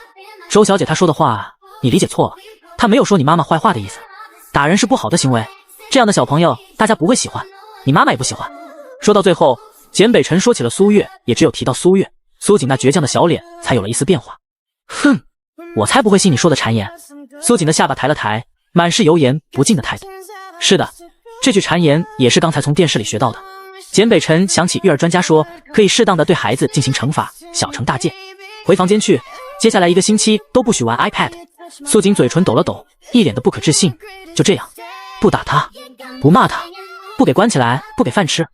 周小姐她说的话你理解错了，她没有说你妈妈坏话的意思。打人是不好的行为，这样的小朋友大家不会喜欢，你妈妈也不喜欢。说到最后，简北辰说起了苏月，也只有提到苏月，苏锦那倔强的小脸才有了一丝变化。哼，我才不会信你说的谗言。苏锦的下巴抬了抬，满是油盐不进的态度。是的，这句谗言也是刚才从电视里学到的。简北辰想起育儿专家说可以适当的对孩子进行惩罚，小惩大戒。回房间去，接下来1个星期都不许玩 iPad。苏锦嘴唇抖了抖，一脸的不可置信。就这样，不打他，不骂他，不给关起来，不给饭吃，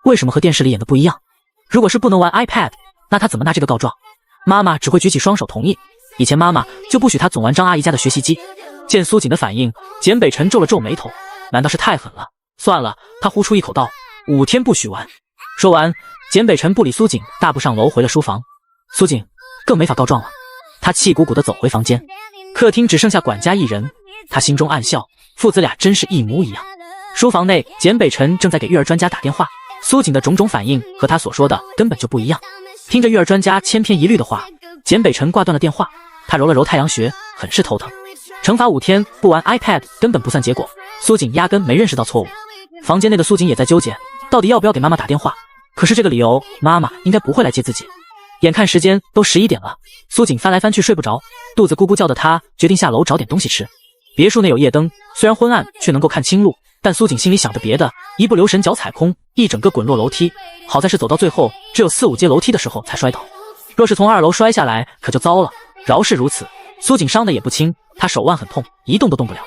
为什么和电视里演的不一样？如果是不能玩 iPad， 那他怎么拿这个告状？妈妈只会举起双手同意，以前妈妈就不许他总玩张阿姨家的学习机。见苏锦的反应，简北辰皱了皱眉头，难道是太狠了？算了，他呼出一口道：5天不许玩。说完，简北辰不理苏锦，大步上楼回了书房。苏锦更没法告状了，他气鼓鼓地走回房间。客厅只剩下管家一人，他心中暗笑，父子俩真是一模一样。书房内，简北辰正在给育儿专家打电话，苏锦的种种反应和他所说的根本就不一样。听着育儿专家千篇一律的话，简北辰挂断了电话，他揉了揉太阳穴，很是头疼。惩罚5天不玩 iPad 根本不算结果，苏锦压根没认识到错误。房间内的苏锦也在纠结，到底要不要给妈妈打电话，可是这个理由妈妈应该不会来接自己。眼看时间都11点了，苏锦翻来翻去睡不着，肚子咕咕叫的他决定下楼找点东西吃。别墅内有夜灯，虽然昏暗却能够看清路，但苏锦心里想着别的，一不留神脚踩空，一整个滚落楼梯。好在是走到最后只有4、5阶楼梯的时候才摔倒，若是从2楼摔下来可就糟了。饶是如此，苏锦伤得也不轻，他手腕很痛，一动都动不了。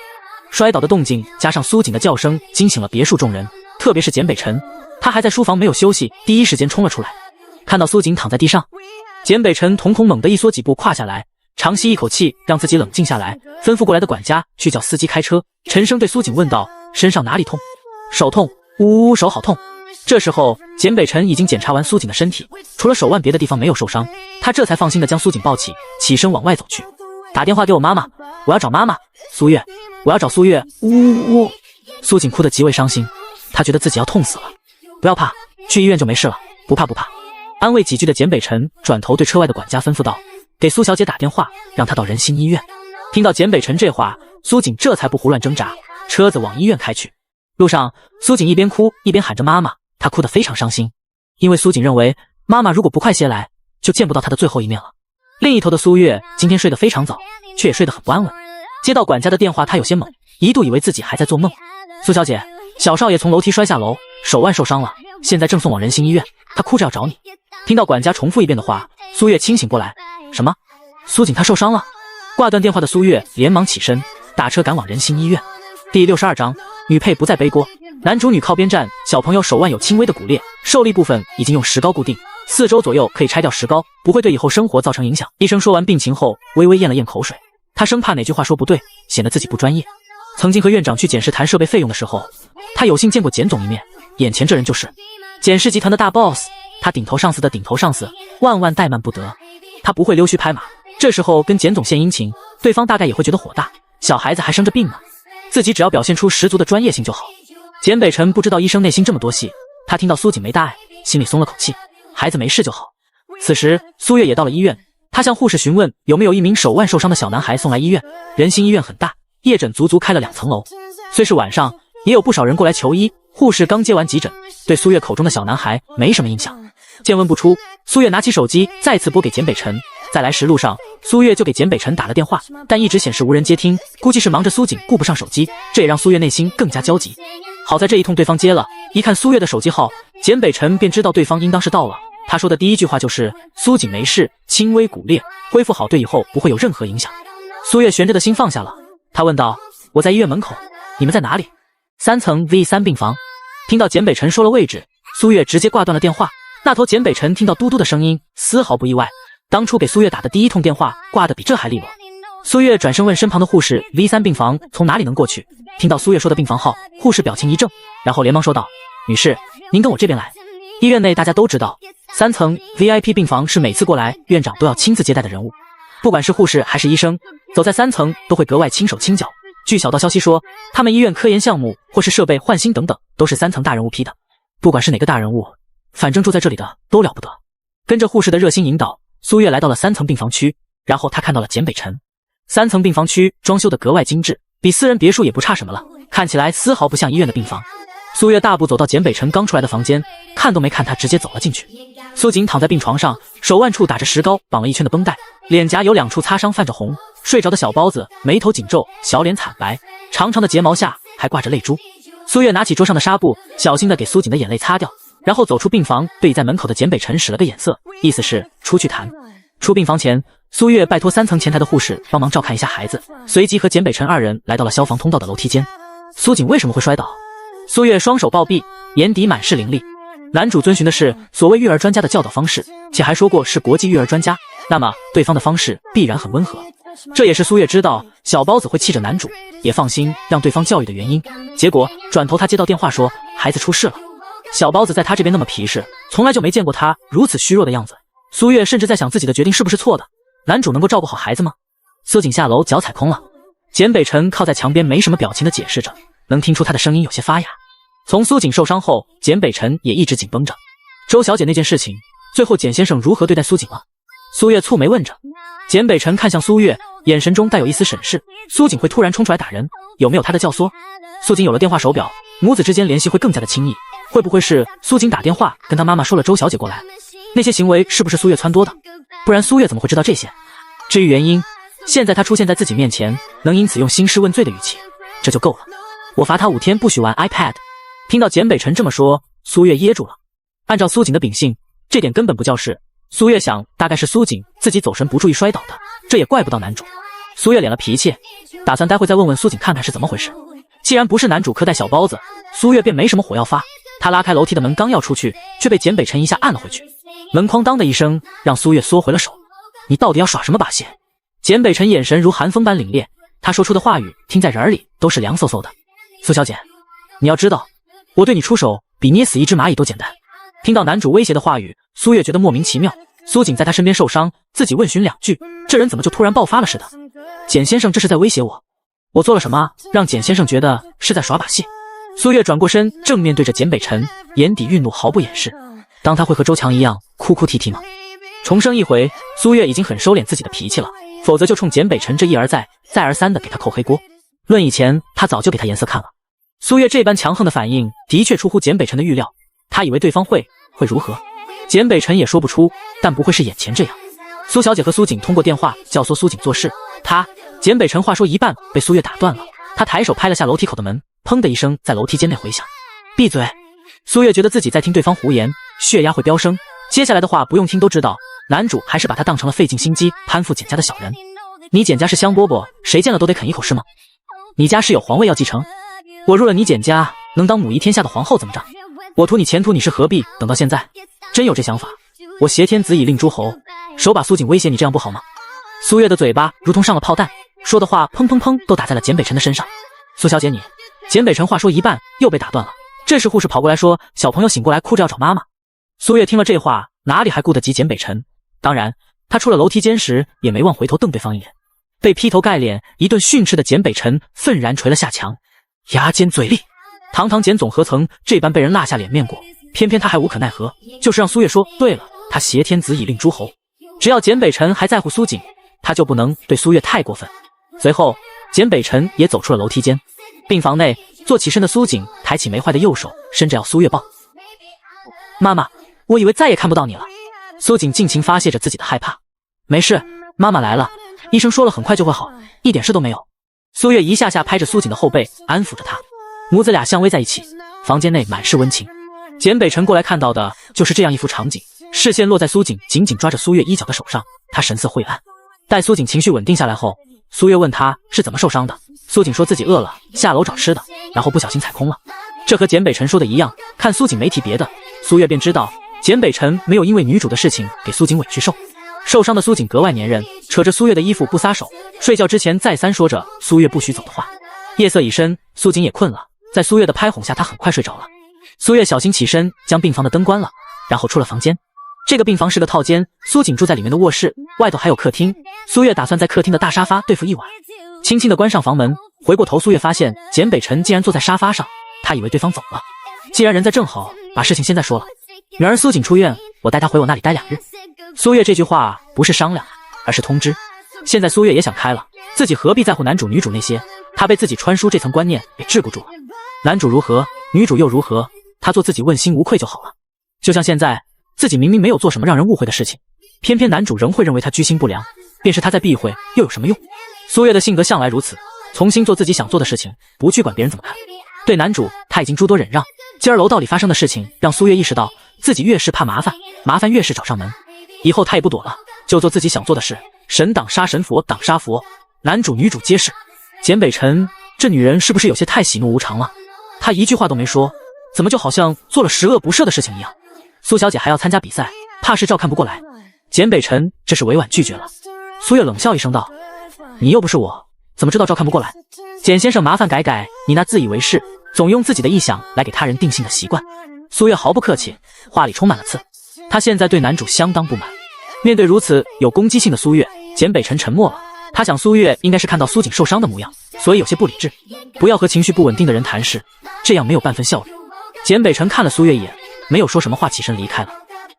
摔倒的动静加上苏锦的叫声惊醒了别墅众人，特别是简北辰，他还在书房没有休息，第一时间冲了出来。看到苏锦躺在地上，简北辰瞳孔猛地一缩几步跨下来，长吸一口气让自己冷静下来，吩咐过来的管家去叫司机开车，沉声对苏锦问道：身上哪里痛？手痛，呜呜，手好痛。这时候简北辰已经检查完苏锦的身体，除了手腕别的地方没有受伤，他这才放心的将苏锦抱起，起身往外走去。打电话给我妈妈，我要找妈妈。苏月，我要找苏月。呜呜呜！苏锦哭得极为伤心，他觉得自己要痛死了。不要怕，去医院就没事了，不怕不怕。安慰几句的简北辰转头对车外的管家吩咐道：给苏小姐打电话，让她到仁心医院。听到简北辰这话，苏锦这才不胡乱挣扎，车子往医院开去。路上，苏锦一边哭一边喊着妈妈，她哭得非常伤心，因为苏锦认为妈妈如果不快些来，就见不到她的最后一面了。另一头的苏月今天睡得非常早，却也睡得很不安稳。接到管家的电话，她有些懵，一度以为自己还在做梦。苏小姐，小少爷从楼梯摔下楼，手腕受伤了，现在正送往仁心医院，他哭着要找你。听到管家重复一遍的话，苏月清醒过来。什么？苏锦他受伤了？挂断电话的苏月连忙起身，打车赶往仁心医院。第62章，女配不再背锅。男主女靠边站，小朋友手腕有轻微的骨裂，受力部分已经用石膏固定，4周左右可以拆掉石膏，不会对以后生活造成影响。医生说完病情后，微微咽了咽口水，他生怕哪句话说不对，显得自己不专业。曾经和院长去检视谈设备费用的时候，他有幸见过简总一面，眼前这人就是简氏集团的大 boss， 他顶头上司的顶头上司，万万怠慢不得。他不会溜须拍马，这时候跟简总献殷勤，对方大概也会觉得火大，小孩子还生着病呢，自己只要表现出十足的专业性就好。简北辰不知道医生内心这么多戏，他听到苏锦没大碍，心里松了口气，孩子没事就好。此时苏月也到了医院，他向护士询问有没有一名手腕受伤的小男孩送来医院。仁心医院很大，夜诊足足开了2层楼。虽是晚上，也有不少人过来求医。护士刚接完急诊，对苏月口中的小男孩没什么印象。见问不出，苏月拿起手机再次拨给简北辰。在来时路上，苏月就给简北辰打了电话，但一直显示无人接听，估计是忙着苏锦顾不上手机，这也让苏月内心更加焦急。好在这一通对方接了，一看苏月的手机号，简北辰便知道对方应当是到了。他说的第一句话就是苏锦没事，轻微骨裂，恢复好对以后不会有任何影响。苏月悬着的心放下了，他问道：我在医院门口，你们在哪里？3层 V3 病房。听到简北辰说了位置，苏月直接挂断了电话。那头简北辰听到嘟嘟的声音，丝毫不意外。当初给苏月打的第一通电话挂得比这还利落。苏月转身问身旁的护士 ：“V3 病房从哪里能过去？”听到苏月说的病房号，护士表情一正，然后连忙说道：“女士，您跟我这边来。医院内大家都知道，3层 VIP 病房是每次过来院长都要亲自接待的人物，不管是护士还是医生，走在3层都会格外轻手轻脚。据小道消息说，他们医院科研项目或是设备换新等等，都是3层大人物批的。不管是哪个大人物，反正住在这里的都了不得。”跟着护士的热心引导，苏月来到了3层病房区，然后他看到了简北辰。3层病房区装修的格外精致，比私人别墅也不差什么了，看起来丝毫不像医院的病房。苏月大步走到简北辰刚出来的房间，看都没看他，直接走了进去。苏锦躺在病床上，手腕处打着石膏绑了一圈的绷带，脸颊有2处擦伤泛着红。睡着的小包子眉头紧皱，小脸惨白，长长的睫毛下还挂着泪珠。苏月拿起桌上的纱布，小心地给苏锦的眼泪擦掉，然后走出病房，对在门口的简北辰使了个眼色，意思是出去谈。出病房前，苏月拜托3层前台的护士帮忙照看一下孩子，随即和简北辰2人来到了消防通道的楼梯间。苏锦为什么会摔倒？苏月双手抱臂，眼底满是凌厉。男主遵循的是所谓育儿专家的教导方式，且还说过是国际育儿专家，那么对方的方式必然很温和。这也是苏月知道小包子会气着男主，也放心让对方教育的原因。结果转头他接到电话说孩子出事了。小包子在他这边那么皮实，从来就没见过他如此虚弱的样子。苏月甚至在想自己的决定是不是错的，男主能够照顾好孩子吗？苏锦下楼脚踩空了，简北辰靠在墙边没什么表情的解释着，能听出他的声音有些发哑。从苏锦受伤后，简北辰也一直紧绷着。周小姐那件事情，最后简先生如何对待苏锦了？苏月蹙眉问着。简北辰看向苏月，眼神中带有一丝审视。苏锦会突然冲出来打人，有没有他的教唆？苏锦有了电话手表，母子之间联系会更加的亲密。会不会是苏锦打电话跟他妈妈说了周小姐过来？那些行为是不是苏月撺掇的？不然苏月怎么会知道这些？至于原因，现在他出现在自己面前，能因此用兴师问罪的语气，这就够了。我罚他5天不许玩 iPad。听到简北辰这么说，苏月噎住了。按照苏锦的秉性，这点根本不叫事。苏月想，大概是苏锦自己走神不注意摔倒的，这也怪不到男主。苏月脸了脾气，打算待会再问问苏锦看看是怎么回事。既然不是男主苛待小包子，苏月便没什么火要发。他拉开楼梯的门刚要出去，却被简北辰一下按了回去。门哐当的一声，让苏月缩回了手。你到底要耍什么把戏？简北辰眼神如寒风般凛冽，他说出的话语听在人里都是凉飕飕的。苏小姐，你要知道，我对你出手比捏死一只蚂蚁都简单。听到男主威胁的话语，苏月觉得莫名其妙。苏锦在他身边受伤，自己问询2句，这人怎么就突然爆发了似的？简先生这是在威胁我？我做了什么让简先生觉得是在耍把戏？苏月转过身，正面对着简北辰，眼底愠怒毫不掩饰。当他会和周强一样哭哭啼啼吗？重生一回，苏月已经很收敛自己的脾气了，否则就冲简北辰这一而再再而三的给他扣黑锅。论以前，他早就给他颜色看了。苏月这般强横的反应的确出乎简北辰的预料，他以为对方会如何？简北辰也说不出，但不会是眼前这样。苏小姐和苏锦通过电话教唆苏锦做事，简北辰话说一半被苏月打断了，他抬手拍了下楼梯口的门，砰的一声在楼梯间内回响。闭嘴！苏月觉得自己在听对方胡言，血压会飙升。接下来的话不用听都知道，男主还是把他当成了费尽心机攀附简家的小人。你简家是香饽饽，谁见了都得啃一口是吗？你家是有皇位要继承？我入了你简家，能当母仪天下的皇后怎么着？我图你前途，你是何必等到现在？真有这想法，我挟天子以令诸侯，手把苏锦威胁你，这样不好吗？苏月的嘴巴如同上了炮弹，说的话砰砰砰都打在了简北辰的身上。苏小姐你……简北辰话说一半又被打断了。这时护士跑过来说，小朋友醒过来哭着要找妈妈。苏月听了这话，哪里还顾得及简北辰？当然，他出了楼梯间时也没忘回头瞪对方一眼。被劈头盖脸一顿训斥的简北辰愤然捶了下墙，牙尖嘴利。堂堂简总何曾这般被人落下脸面过？偏偏他还无可奈何，就是让苏月说对了，他挟天子以令诸侯。只要简北辰还在乎苏锦，他就不能对苏月太过分。随后简北辰也走出了楼梯间。病房内，坐起身的苏锦抬起没坏的右手，伸着要苏月抱。妈妈，我以为再也看不到你了。苏锦尽情发泄着自己的害怕。没事，妈妈来了，医生说了很快就会好，一点事都没有。苏月一下下拍着苏锦的后背，安抚着他。母子俩相偎在一起，房间内满是温情。简北辰过来看到的就是这样一幅场景，视线落在苏锦紧紧抓着苏月衣角的手上，他神色晦暗。待苏锦情绪稳定下来后，苏月问他是怎么受伤的。苏锦说自己饿了，下楼找吃的，然后不小心踩空了。这和简北辰说的一样，看苏锦没提别的，苏月便知道简北辰没有因为女主的事情给苏锦委屈受。受伤的苏锦格外粘人，扯着苏月的衣服不撒手，睡觉之前再三说着苏月不许走的话。夜色已深，苏锦也困了，在苏月的拍哄下，他很快睡着了。苏月小心起身，将病房的灯关了，然后出了房间。这个病房是个套间，苏锦住在里面的卧室，外头还有客厅。苏月打算在客厅的大沙发对付一晚。轻轻地关上房门，回过头，苏月发现简北辰竟然坐在沙发上，他以为对方走了。既然人在正好，把事情现在说了。女儿苏锦出院，我带她回我那里待2日。苏月这句话不是商量，而是通知。现在苏月也想开了，自己何必在乎男主女主那些，她被自己传输这层观念给桎梏住了。男主如何，女主又如何，她做自己问心无愧就好了。就像现在，自己明明没有做什么让人误会的事情，偏偏男主仍会认为她居心不良，便是他在避讳又有什么用？苏月的性格向来如此，重新做自己想做的事情，不去管别人怎么看。对男主，他已经诸多忍让。今儿楼道里发生的事情，让苏月意识到自己越是怕麻烦，麻烦越是找上门。以后他也不躲了，就做自己想做的事，神挡杀神，佛挡杀佛，男主女主皆是。简北辰，这女人是不是有些太喜怒无常了？她一句话都没说，怎么就好像做了十恶不赦的事情一样？苏小姐还要参加比赛，怕是照看不过来。简北辰这是委婉拒绝了。苏月冷笑一声道：你又不是我，怎么知道照看不过来？简先生，麻烦改改你那自以为是，总用自己的臆想来给他人定性的习惯。苏月毫不客气，话里充满了刺。他现在对男主相当不满。面对如此有攻击性的苏月，简北辰沉默了。他想苏月应该是看到苏锦受伤的模样，所以有些不理智。不要和情绪不稳定的人谈事，这样没有半分效率。简北辰看了苏月一眼，没有说什么话，起身离开了。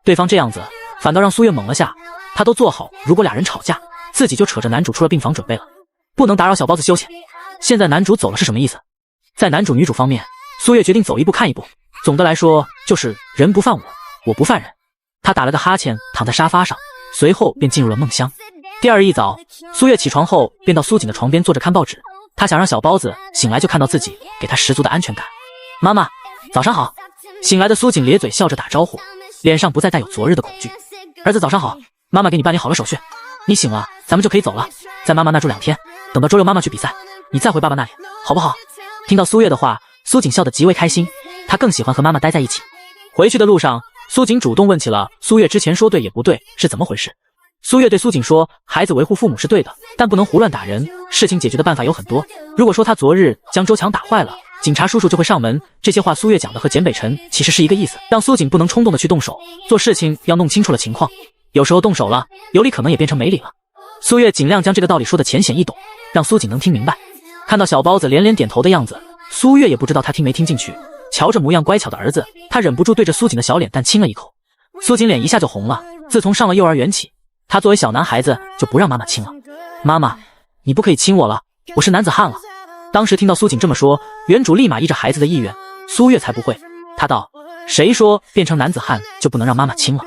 对方这样子，反倒让苏月懵了下。他都做好如果俩人吵架，自己就扯着男主出了病房准备了，不能打扰小包子休息。现在男主走了是什么意思？在男主女主方面，苏月决定走一步看一步。总的来说，就是人不犯我，我不犯人。他打了个哈欠，躺在沙发上，随后便进入了梦乡。第二日一早，苏月起床后便到苏锦的床边坐着看报纸。他想让小包子醒来就看到自己，给他十足的安全感。妈妈，早上好。醒来的苏锦咧嘴笑着打招呼，脸上不再带有昨日的恐惧。儿子早上好，妈妈给你办理好了手续，你醒了咱们就可以走了，在妈妈那住2天，等到周六妈妈去比赛，你再回爸爸那里，好不好？听到苏月的话，苏锦笑得极为开心，他更喜欢和妈妈待在一起。回去的路上，苏锦主动问起了苏月之前说对也不对是怎么回事。苏月对苏锦说，孩子维护父母是对的，但不能胡乱打人，事情解决的办法有很多。如果说他昨日将周强打坏了，警察叔叔就会上门。这些话苏月讲的和简北辰其实是一个意思，让苏锦不能冲动的去动手，做事情要弄清楚了情况，有时候动手了，有理可能也变成没理了。苏月尽量将这个道理说得浅显易懂，让苏锦能听明白。看到小包子连连点头的样子，苏月也不知道他听没听进去。瞧着模样乖巧的儿子，他忍不住对着苏锦的小脸蛋亲了一口。苏锦脸一下就红了，自从上了幼儿园起，他作为小男孩子就不让妈妈亲了。妈妈，你不可以亲我了，我是男子汉了。当时听到苏锦这么说，原主立马依着孩子的意愿，苏月才不会。他道：谁说变成男子汉就不能让妈妈亲了？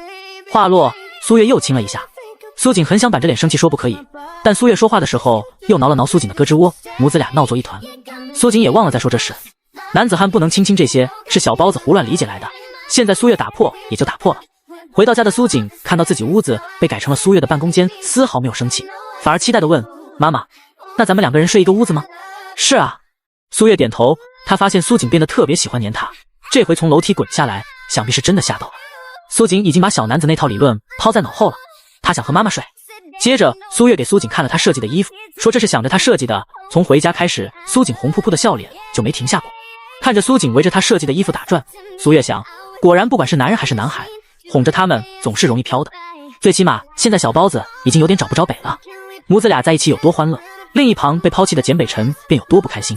话落，苏月又亲了一下。苏锦很想板着脸生气说不可以，但苏月说话的时候又挠了挠苏锦的胳肢窝，母子俩闹作一团。苏锦也忘了再说这事。男子汉不能亲这些是小包子胡乱理解来的，现在苏月打破也就打破了。回到家的苏锦看到自己屋子被改成了苏月的办公间，丝毫没有生气，反而期待地问妈妈，那咱们2个人睡一个屋子吗？是啊。苏月点头，他发现苏锦变得特别喜欢黏他，这回从楼梯滚下来，想必是真的吓到了。苏锦已经把小男子那套理论抛在脑后了，他想和妈妈睡。接着苏月给苏锦看了他设计的衣服，说这是想着他设计的。从回家开始，苏锦红扑扑的笑脸就没停下过。看着苏锦围着他设计的衣服打转，苏月想，果然不管是男人还是男孩，哄着他们总是容易飘的。最起码现在小包子已经有点找不着北了。母子俩在一起有多欢乐，另一旁被抛弃的简北辰便有多不开心。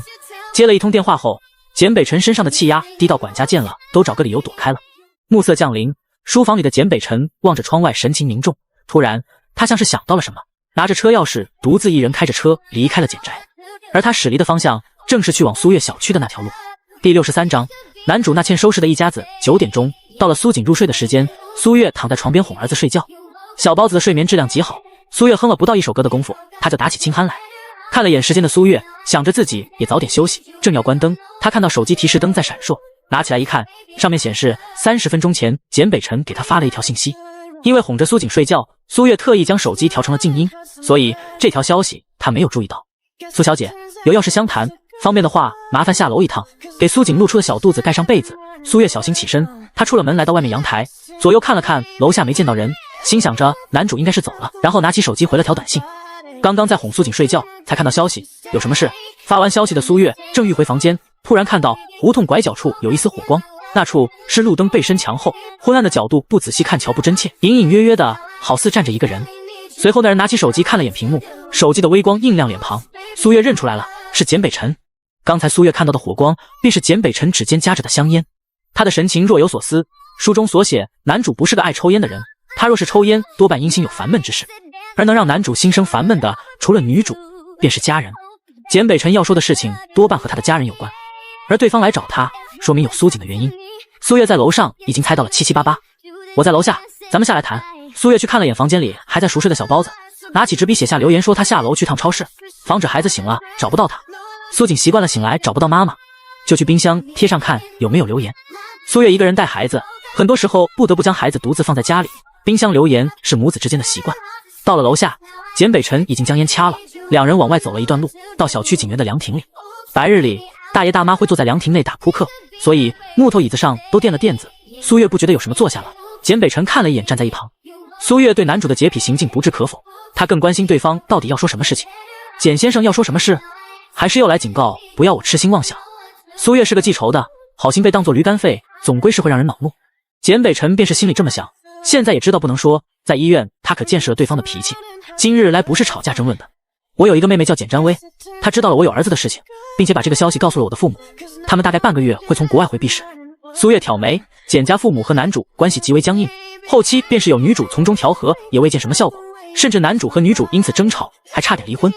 接了一通电话后，简北辰身上的气压低到管家见了都找个理由躲开了。暮色降临，书房里的简北辰望着窗外，神情凝重。突然他像是想到了什么，拿着车钥匙独自一人开着车离开了简宅。而他驶离的方向正是去往苏月小区的那条路。第63章，男主那欠收拾的一家子。9点钟到了苏瑾入睡的时间，苏月躺在床边哄儿子睡觉。小包子的睡眠质量极好，苏月哼了不到1首歌的功夫，他就打起轻鼾来。看了眼时间的苏月，想着自己也早点休息，正要关灯，他看到手机提示灯在闪烁，拿起来一看，上面显示30分钟前简北辰给他发了一条信息。因为哄着苏瑾睡觉，苏月特意将手机调成了静音，所以这条消息他没有注意到。苏小姐，有要事相谈，方便的话麻烦下楼一趟。给苏瑾露出的小肚子盖上被子，苏月小心起身，她出了门来到外面阳台，左右看了看，楼下没见到人，心想着男主应该是走了，然后拿起手机回了条短信。刚刚在哄苏瑾睡觉，才看到消息，有什么事？发完消息的苏月正欲回房间，突然看到胡同拐角处有一丝火光，那处是路灯背身墙后，昏暗的角度不仔细看瞧不真切，隐隐约约的好似站着一个人。随后那人拿起手机看了眼屏幕，手机的微光映亮脸庞，苏月认出来了，是简北辰。刚才苏月看到的火光便是简北辰指尖夹着的香烟。他的神情若有所思，书中所写男主不是个爱抽烟的人，他若是抽烟多半因心有烦闷之事，而能让男主心生烦闷的除了女主便是家人。简北辰要说的事情多半和他的家人有关，而对方来找他说明有苏瑾的原因。苏月在楼上已经猜到了七七八八，我在楼下，咱们下来谈。苏月去看了眼房间里还在熟睡的小包子，拿起纸笔写下留言，说他下楼去趟超市，防止孩子醒了找不到他。苏瑾习惯了醒来找不到妈妈，就去冰箱贴上看有没有留言。苏月一个人带孩子，很多时候不得不将孩子独自放在家里，冰箱留言是母子之间的习惯。到了楼下，简北辰已经将烟掐了，两人往外走了一段路，到小区警员的凉亭里。白日里大爷大妈会坐在凉亭内打扑克，所以木头椅子上都垫了垫子，苏月不觉得有什么，坐下了。简北辰看了一眼站在一旁，苏月对男主的洁癖行径不置可否，他更关心对方到底要说什么事情。简先生要说什么事？还是又来警告不要我痴心妄想？苏月是个记仇的，好心被当作驴肝肺，总归是会让人恼怒。简北辰便是心里这么想，现在也知道不能说，在医院他可见识了对方的脾气，今日来不是吵架争论的。我有一个妹妹叫简占薇，她知道了我有儿子的事情，并且把这个消息告诉了我的父母，他们大概半个月会从国外回避时。苏月挑眉，简家父母和男主关系极为僵硬，后期便是有女主从中调和，也未见什么效果，甚至男主和女主因此争吵，还差点离婚。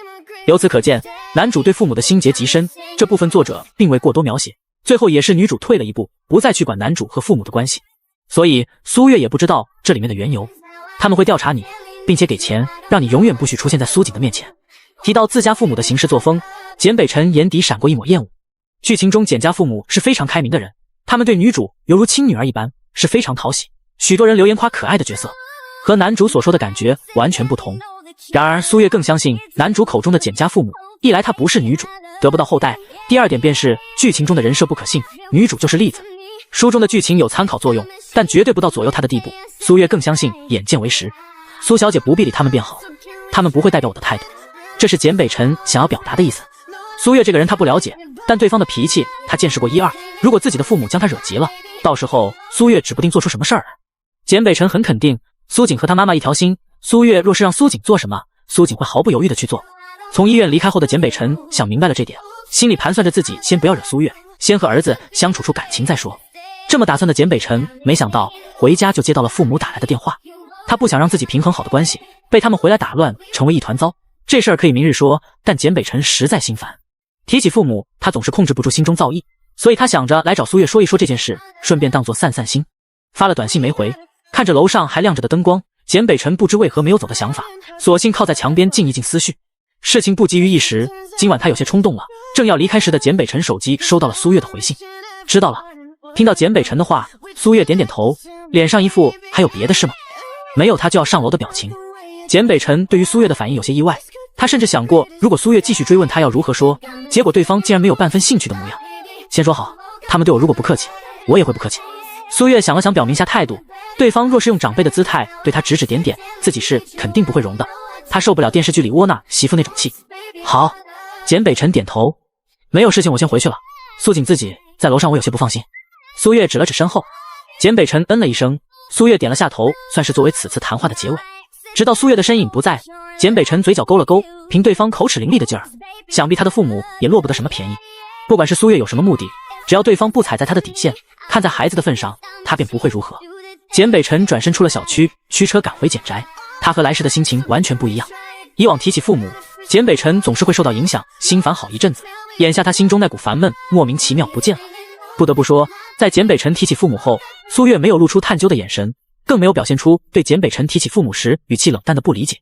由此可见，男主对父母的心结极深，这部分作者并未过多描写。最后也是女主退了一步，不再去管男主和父母的关系，所以苏月也不知道这里面的缘由。他们会调查你，并且给钱，让你永远不许出现在苏瑾的面前。提到自家父母的行事作风，简北辰眼底闪过一抹厌恶。剧情中简家父母是非常开明的人，他们对女主犹如亲女儿一般，是非常讨喜，许多人留言夸可爱的角色，和男主所说的感觉完全不同。然而苏月更相信男主口中的简家父母，一来他不是女主，得不到后代，第二点便是剧情中的人设不可信，女主就是例子。书中的剧情有参考作用，但绝对不到左右他的地步。苏月更相信眼见为实，苏小姐不必理他们便好，他们不会代表我的态度，这是简北辰想要表达的意思。苏月这个人他不了解，但对方的脾气他见识过一二，如果自己的父母将他惹急了，到时候苏月指不定做出什么事儿来。简北辰很肯定苏瑾和他妈妈一条心，苏月若是让苏瑾做什么，苏瑾会毫不犹豫地去做。从医院离开后的简北辰想明白了这点，心里盘算着自己先不要惹苏月，先和儿子相处出感情再说。这么打算的简北辰，没想到回家就接到了父母打来的电话。他不想让自己平衡好的关系被他们回来打乱，成为一团糟。这事儿可以明日说，但简北辰实在心烦。提起父母，他总是控制不住心中造诣，所以他想着来找苏月说一说这件事，顺便当作散散心。发了短信没回，看着楼上还亮着的灯光，简北辰不知为何没有走的想法，索性靠在墙边静一静思绪。事情不急于一时，今晚他有些冲动了。正要离开时的简北辰手机收到了苏月的回信，知道了。听到简北辰的话，苏月点点头，脸上一副还有别的事吗？没有他就要上楼的表情。简北辰对于苏月的反应有些意外，他甚至想过如果苏月继续追问他要如何说，结果对方竟然没有半分兴趣的模样。先说好，他们对我如果不客气，我也会不客气。苏月想了想表明下态度，对方若是用长辈的姿态对他指指点点，自己是肯定不会容的。他受不了电视剧里窝囊媳妇那种气。好，简北辰点头，没有事情我先回去了，苏瑾自己在楼上我有些不放心。苏月指了指身后，简北辰嗯了一声，苏月点了下头，算是作为此次谈话的结尾。直到苏月的身影不在，简北辰嘴角勾了勾，凭对方口齿伶俐的劲儿，想必他的父母也落不得什么便宜。不管是苏月有什么目的，只要对方不踩在他的底线，看在孩子的份上，他便不会如何。简北辰转身出了小区，驱车赶回简宅。他和来时的心情完全不一样。以往提起父母，简北辰总是会受到影响，心烦好一阵子。眼下他心中那股烦闷莫名其妙不见了。不得不说，在简北辰提起父母后，苏月没有露出探究的眼神，更没有表现出对简北辰提起父母时语气冷淡的不理解。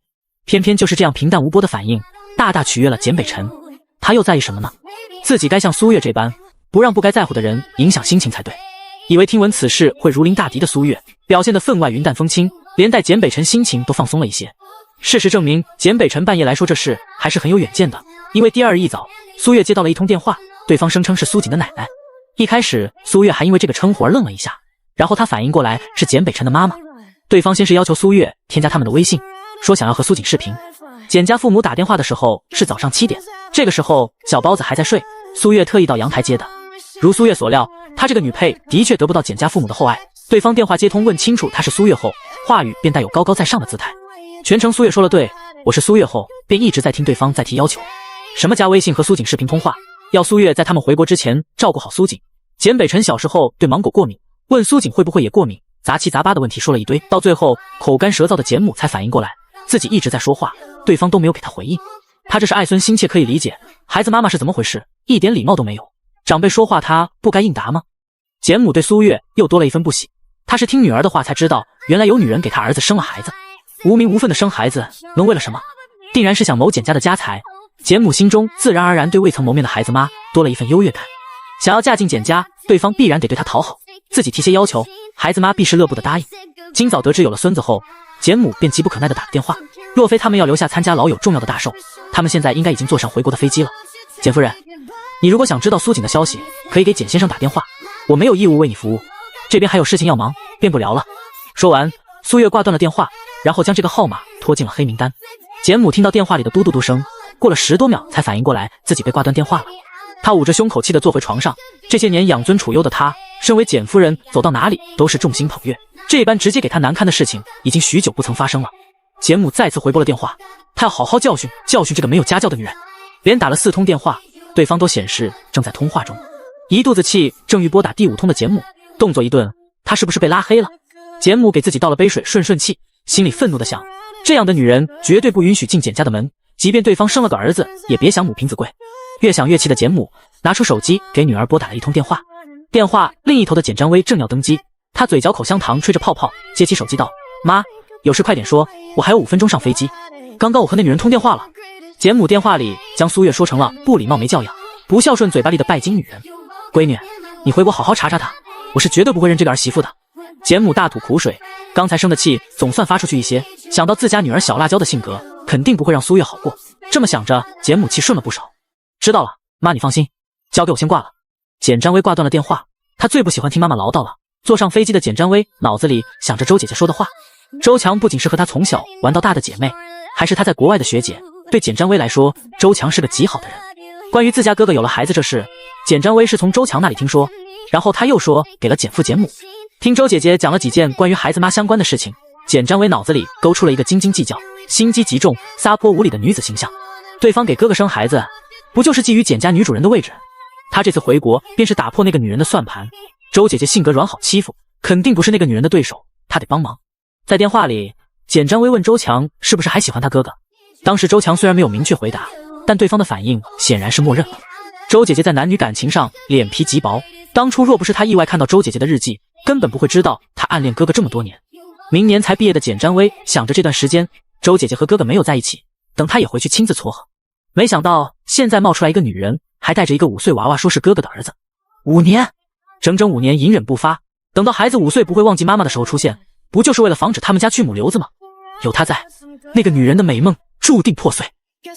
偏偏就是这样平淡无波的反应，大大取悦了简北辰。他又在意什么呢？自己该像苏月这般，不让不该在乎的人影响心情才对。以为听闻此事会如临大敌的苏月，表现得分外云淡风轻，连带简北辰心情都放松了一些。事实证明，简北辰半夜来说这事还是很有远见的。因为第二日一早，苏月接到了一通电话，对方声称是苏锦的奶奶。一开始，苏月还因为这个称呼而愣了一下，然后他反应过来是简北辰的妈妈。对方先是要求苏月添加他们的微信，说想要和苏锦视频。简家父母打电话的时候是早上7点，这个时候小包子还在睡，苏月特意到阳台接的。如苏月所料，他这个女配的确得不到简家父母的厚爱。对方电话接通问清楚他是苏月后，话语便带有高高在上的姿态。全程苏月说了对，我是苏月后，便一直在听对方在提要求，什么加微信和苏锦视频通话，要苏月在他们回国之前照顾好苏锦。简北辰小时候对芒果过敏，问苏锦会不会也过敏，杂七杂八的问题说了一堆，到最后口干舌燥的简母才反应过来，自己一直在说话，对方都没有给他回应。他这是爱孙心切可以理解，孩子妈妈是怎么回事，一点礼貌都没有，长辈说话他不该应答吗？简母对苏月又多了一分不喜，他是听女儿的话才知道，原来有女人给他儿子生了孩子，无名无分的生孩子能为了什么？定然是想谋简家的家财。简母心中自然而然对未曾谋面的孩子妈多了一份优越感，想要嫁进简家，对方必然得对她讨好，自己提些要求，孩子妈必是乐不得答应。今早得知有了孙子后，简母便急不可耐地打了电话，若非他们要留下参加老友重要的大寿，他们现在应该已经坐上回国的飞机了。简夫人，你如果想知道苏锦的消息，可以给简先生打电话，我没有义务为你服务，这边还有事情要忙，便不聊了。说完，苏月挂断了电话，然后将这个号码拖进了黑名单。简母听到电话里的嘟嘟嘟声，过了10多秒才反应过来自己被挂断电话了。她捂着胸口气地坐回床上，这些年养尊处优的她，身为简夫人，走到哪里都是众星捧月，这般直接给她难堪的事情已经许久不曾发生了。简母再次回拨了电话，她要好好教训教训这个没有家教的女人。连打了4通电话，对方都显示正在通话中。一肚子气正欲拨打第5通的简母，动作一顿，她是不是被拉黑了？简母给自己倒了杯水顺顺气，心里愤怒地想，这样的女人绝对不允许进简家的门，即便对方生了个儿子，也别想母凭子贵。越想越气的简母拿出手机给女儿拨打了一通电话，电话另一头的简占威正要登机，他嘴嚼口香糖吹着泡泡，接起手机道：妈，有事快点说，我还有5分钟上飞机。刚刚我和那女人通电话了。简母电话里将苏月说成了不礼貌没教养，不孝顺嘴巴里的拜金女人。闺女，你回国好好查查她，我是绝对不会认这个儿媳妇的。简母大吐苦水，刚才生的气总算发出去一些，想到自家女儿小辣椒的性格，肯定不会让苏月好过。这么想着，简母气顺了不少。知道了，妈你放心，交给我先挂了。简占威挂断了电话，他最不喜欢听妈妈唠叨了。坐上飞机的简占威脑子里想着周姐姐说的话。周强不仅是和他从小玩到大的姐妹，还是他在国外的学姐。对简占威来说，周强是个极好的人。关于自家哥哥有了孩子这事，简占威是从周强那里听说，然后他又说给了简父简母。听周姐姐讲了几件关于孩子妈相关的事情，简占威脑子里勾出了一个斤斤计较、心机极重、撒泼无礼的女子形象。对方给哥哥生孩子，不就是觊觎简家女主人的位置？他这次回国便是打破那个女人的算盘。周姐姐性格软好欺负，肯定不是那个女人的对手，他得帮忙。在电话里，简占威问周强是不是还喜欢他哥哥。当时周强虽然没有明确回答，但对方的反应显然是默认了。周姐姐在男女感情上脸皮极薄，当初若不是她意外看到周姐姐的日记，根本不会知道她暗恋哥哥这么多年。明年才毕业的简占威想着这段时间周姐姐和哥哥没有在一起，等她也回去亲自撮合。没想到现在冒出来一个女人，还带着一个5岁娃娃，说是哥哥的儿子。5年，整整5年隐忍不发，等到孩子5岁不会忘记妈妈的时候出现，不就是为了防止他们家去母瘤子吗？有她在，那个女人的美梦注定破碎。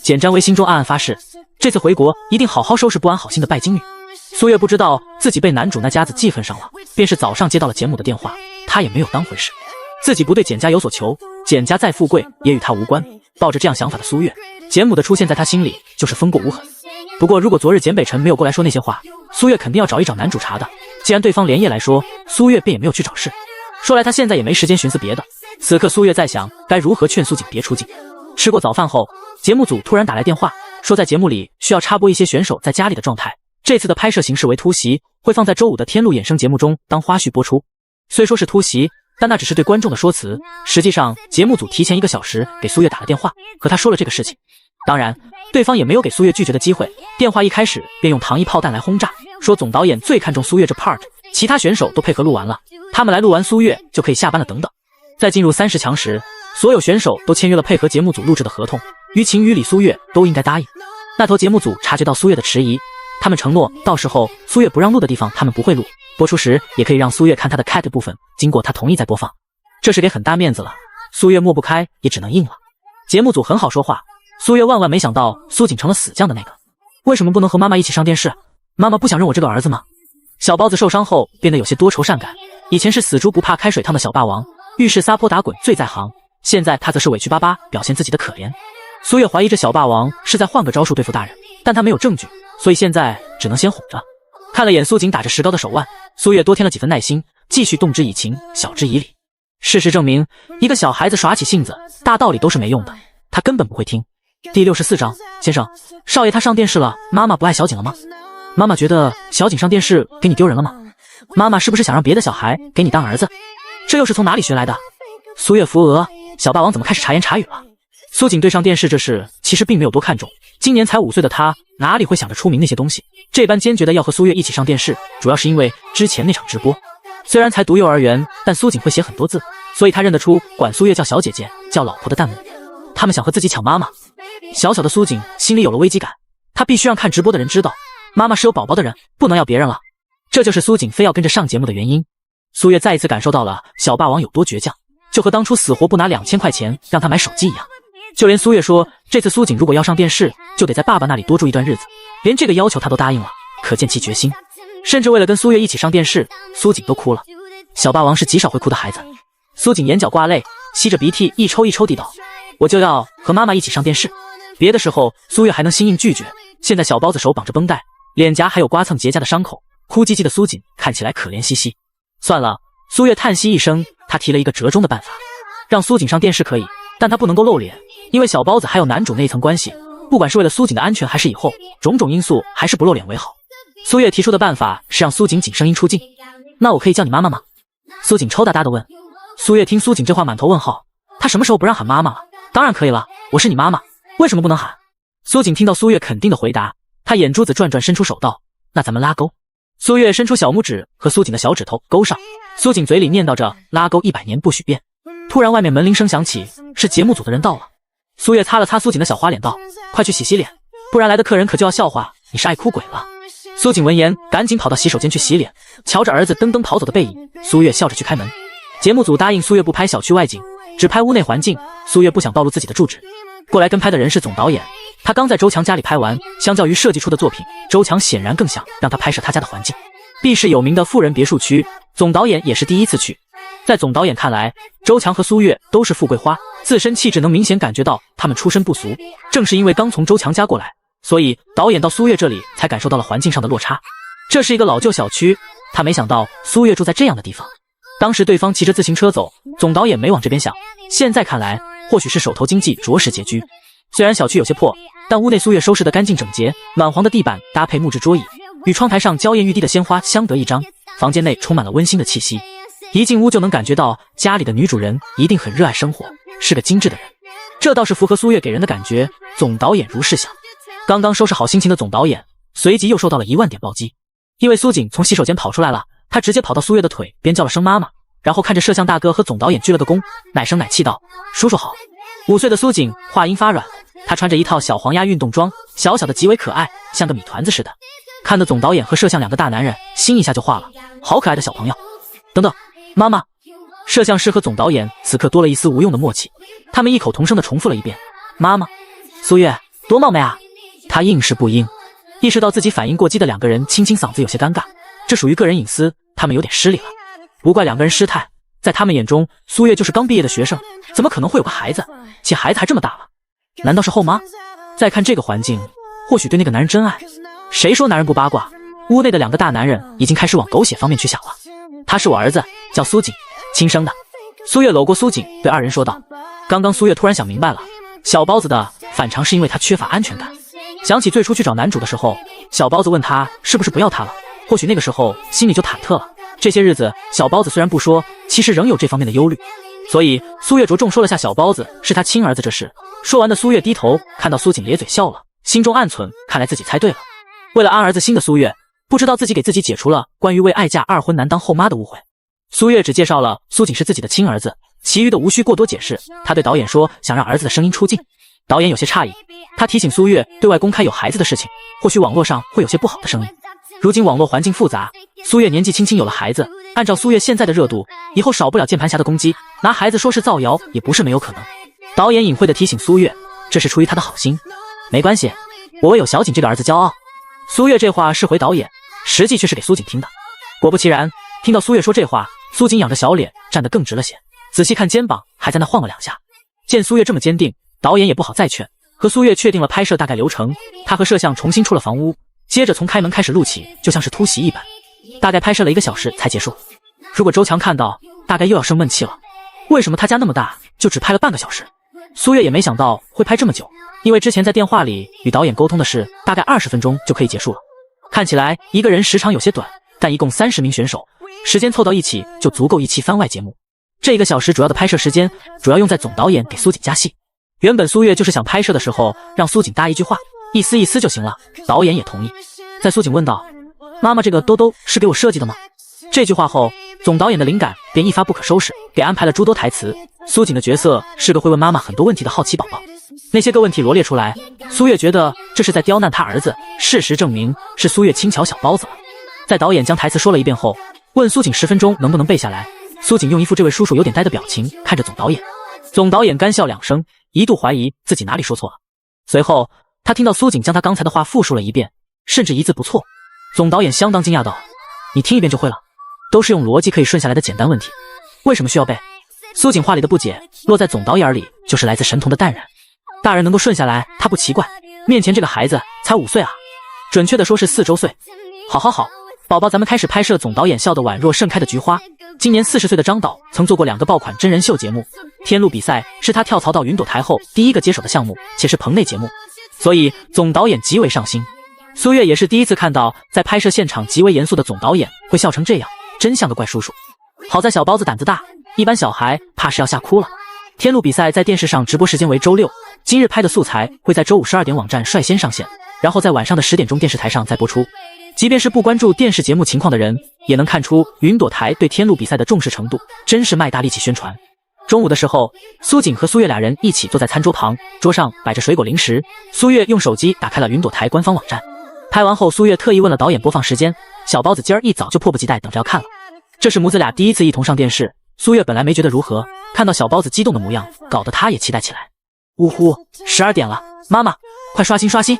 简占威心中暗暗发誓，这次回国一定好好收拾不安好心的拜金女。苏月不知道自己被男主那家子记恨上了，便是早上接到了简母的电话，她也没有当回事，自己不对简家有所求，简家再富贵也与她无关。抱着这样想法的苏月，简母的出现在她心里就是风过无痕。不过如果昨日简北辰没有过来说那些话，苏月肯定要找一找男主查的。既然对方连夜来说，苏月便也没有去找事。说来她现在也没时间寻思别的，此刻苏月在想该如何劝苏锦别出镜。吃过早饭后，节目组突然打来电话，说在节目里需要插播一些选手在家里的状态，这次的拍摄形式为突袭，会放在周5的天路衍生节目中当花絮播出。虽说是突袭，但那只是对观众的说辞。实际上，节目组提前1个小时给苏月打了电话，和他说了这个事情。当然，对方也没有给苏月拒绝的机会。电话一开始便用糖衣炮弹来轰炸，说总导演最看重苏月这 part， 其他选手都配合录完了，他们来录完苏月就可以下班了等等。在进入30强时，所有选手都签约了配合节目组录制的合同，于情于理苏月都应该答应。那头节目组察觉到苏月的迟疑，他们承诺到时候苏月不让录的地方他们不会录，播出时也可以让苏月看他的 cat 部分，经过他同意再播放。这是给很大面子了，苏月抹不开也只能应了。节目组很好说话，苏月万万没想到苏瑾成了死犟的那个。为什么不能和妈妈一起上电视？妈妈不想认我这个儿子吗？小包子受伤后变得有些多愁善感，以前是死猪不怕开水烫的小霸王，遇事撒泼打滚最在行，现在他则是委屈巴巴表现自己的可怜。苏月怀疑这小霸王是在换个招数对付大人，但他没有证据，所以现在只能先哄着。看了眼苏瑾打着石膏的手腕，苏月多添了几分耐心，继续动之以情，晓之以理。事实证明，一个小孩子耍起性子，大道理都是没用的，他根本不会听。第64章，先生，少爷他上电视了，妈妈不爱小瑾了吗？妈妈觉得小瑾上电视给你丢人了吗？妈妈是不是想让别的小孩给你当儿子？这又是从哪里学来的？苏月扶额，小霸王怎么开始察言察语了？苏瑾对上电视这事其实并没有多看重，今年才5岁的他哪里会想着出名那些东西，这般坚决的要和苏月一起上电视，主要是因为之前那场直播。虽然才读幼儿园，但苏瑾会写很多字，所以他认得出管苏月叫小姐姐叫老婆的弹幕。他们想和自己抢妈妈。小小的苏瑾心里有了危机感，他必须让看直播的人知道妈妈是有宝宝的人，不能要别人了。这就是苏瑾非要跟着上节目的原因。苏月再一次感受到了小霸王有多倔强，就和当初死活不拿2000块钱让他买手机一样。就连苏月说这次苏瑾如果要上电视，就得在爸爸那里多住一段日子，连这个要求他都答应了，可见其决心。甚至为了跟苏月一起上电视，苏瑾都哭了。小霸王是极少会哭的孩子。苏瑾眼角挂泪，吸着鼻涕一抽一抽地道，我就要和妈妈一起上电视。别的时候苏月还能心硬拒绝，现在小包子手绑着绷带，脸颊还有刮蹭结痂的伤口，哭唧唧的苏瑾看起来可怜兮兮。算了，苏月叹息一声，他提了一个折中的办法，让苏瑾上电视可以，但他不能够露脸，因为小包子还有男主那一层关系，不管是为了苏瑾的安全还是以后种种因素，还是不露脸为好。苏月提出的办法是让苏瑾紧声音出镜。那我可以叫你妈妈吗？苏瑾抽搭搭地问。苏月听苏瑾这话满头问号，他什么时候不让喊妈妈了？当然可以了，我是你妈妈，为什么不能喊？苏瑾听到苏月肯定的回答，他眼珠子转转，伸出手道，那咱们拉钩。苏月伸出小拇指和苏瑾的小指头勾上，苏瑾嘴里念叨着拉钩100年不许变。突然外面门铃声响起，是节目组的人到了。苏月擦了擦苏瑾的小花脸道，快去洗洗脸，不然来的客人可就要笑话你是爱哭鬼了。苏瑾闻言赶紧跑到洗手间去洗脸，瞧着儿子噔噔跑走的背影，苏月笑着去开门。节目组答应苏月不拍小区外景，只拍屋内环境，苏月不想暴露自己的住址。过来跟拍的人是总导演，他刚在周强家里拍完，相较于设计出的作品，周强显然更想让他拍摄他家的环境。毕是有名的富人别墅区，总导演也是第一次去。在总导演看来，周强和苏月都是富贵花，自身气质能明显感觉到他们出身不俗。正是因为刚从周强家过来，所以导演到苏月这里才感受到了环境上的落差。这是一个老旧小区，他没想到苏月住在这样的地方。当时对方骑着自行车走，总导演没往这边想，现在看来或许是手头经济着实拮据。虽然小区有些破，但屋内苏月收拾得干净整洁，暖黄的地板搭配木质桌椅，与窗台上娇艳欲滴的鲜花相得益彰，房间内充满了温馨的气息。一进屋就能感觉到家里的女主人一定很热爱生活，是个精致的人。这倒是符合苏月给人的感觉，总导演如是想。刚刚收拾好心情的总导演随即又受到了1万点暴击，因为苏瑾从洗手间跑出来了，他直接跑到苏月的腿边叫了声妈妈，然后看着摄像大哥和总导演鞠了个躬，奶声奶气道叔叔好。5岁的苏瑾话音发软，他穿着一套小黄鸭运动装，小小的极为可爱，像个米团子似的，看得总导演和摄像2个大男人心一下就化了，好可爱的小朋友。等等，妈妈。摄像师和总导演此刻多了一丝无用的默契，他们异口同声地重复了一遍妈妈。苏月多冒昧啊，他应是不应。意识到自己反应过激的2个人清清嗓子有些尴尬，这属于个人隐私，他们有点失礼了。不怪2个人失态，在他们眼中苏月就是刚毕业的学生，怎么可能会有个孩子，且孩子还这么大了？难道是后妈？再看这个环境，或许对那个男人真爱。谁说男人不八卦？屋内的2个大男人已经开始往狗血方面去想了。他是我儿子，叫苏瑾，亲生的。苏月搂过苏瑾，对2人说道。刚刚苏月突然想明白了，小包子的反常是因为他缺乏安全感。想起最初去找男主的时候，小包子问他是不是不要他了，或许那个时候心里就忐忑了，这些日子，小包子虽然不说，其实仍有这方面的忧虑。所以苏月着重说了下小包子是他亲儿子这事。说完的苏月低头看到苏锦咧嘴笑了，心中暗忖，看来自己猜对了。为了安儿子心的苏月，不知道自己给自己解除了关于为爱嫁二婚难当后妈的误会。苏月只介绍了苏锦是自己的亲儿子，其余的无需过多解释。他对导演说想让儿子的声音出镜，导演有些诧异，他提醒苏月对外公开有孩子的事情，或许网络上会有些不好的声音。如今网络环境复杂，苏月年纪轻轻有了孩子，按照苏月现在的热度，以后少不了键盘侠的攻击，拿孩子说是造谣也不是没有可能。导演隐晦地提醒苏月，这是出于他的好心，没关系，我为有小锦这个儿子骄傲。苏月这话是回导演，实际却是给苏锦听的。果不其然，听到苏月说这话，苏锦仰着小脸站得更直了些，仔细看肩膀还在那晃了两下。见苏月这么坚定，导演也不好再劝，和苏月确定了拍摄大概流程，他和摄像重新出了房屋，接着从开门开始录起，就像是突袭一般，大概拍摄了1个小时才结束。如果周强看到，大概又要生闷气了，为什么他家那么大就只拍了半个小时？苏月也没想到会拍这么久，因为之前在电话里与导演沟通的是大概20分钟就可以结束了。看起来一个人时长有些短，但一共30名选手，时间凑到一起就足够一期番外节目。这1个小时主要的拍摄时间主要用在总导演给苏锦加戏。原本苏月就是想拍摄的时候让苏锦搭一句话，意思就行了，导演也同意。在苏锦问道：妈妈这个兜是给我设计的吗？这句话后，总导演的灵感便一发不可收拾，给安排了诸多台词。苏锦的角色是个会问妈妈很多问题的好奇宝宝，那些个问题罗列出来，苏月觉得这是在刁难他儿子，事实证明是苏月轻巧小包子了。在导演将台词说了一遍后，问苏锦10分钟能不能背下来，苏锦用一副这位叔叔有点呆的表情看着总导演。总导演干笑2声，一度怀疑自己哪里说错了。随后他听到苏锦将他刚才的话复述了一遍，甚至一字不错。总导演相当惊讶道：你听一遍就会了，都是用逻辑可以顺下来的简单问题，为什么需要背？苏锦话里的不解落在总导眼里就是来自神童的淡然。大人能够顺下来他不奇怪，面前这个孩子才5岁啊，准确的说是4周岁。好，宝宝咱们开始拍摄。总导演笑得宛若盛开的菊花。今年40岁的张导曾做过2个爆款真人秀节目，天路比赛是他跳槽到云朵台后第1个接手的项目，且是棚内节目，所以总导演极为上心。苏月也是第一次看到在拍摄现场极为严肃的总导演会笑成这样，真像个怪叔叔。好在小包子胆子大，一般小孩怕是要吓哭了。天路比赛在电视上直播时间为周6，今日拍的素材会在周5 12点网站率先上线，然后在晚上的10点钟电视台上再播出。即便是不关注电视节目情况的人，也能看出云朵台对天路比赛的重视程度，真是卖大力气宣传。中午的时候，苏锦和苏月俩人一起坐在餐桌旁，桌上摆着水果零食。苏月用手机打开了云朵台官方网站。拍完后，苏月特意问了导演播放时间，小包子今儿一早就迫不及待等着要看了。这是母子俩第一次一同上电视，苏月本来没觉得如何，看到小包子激动的模样，搞得她也期待起来。呜呼，12点了，妈妈，快刷新刷新！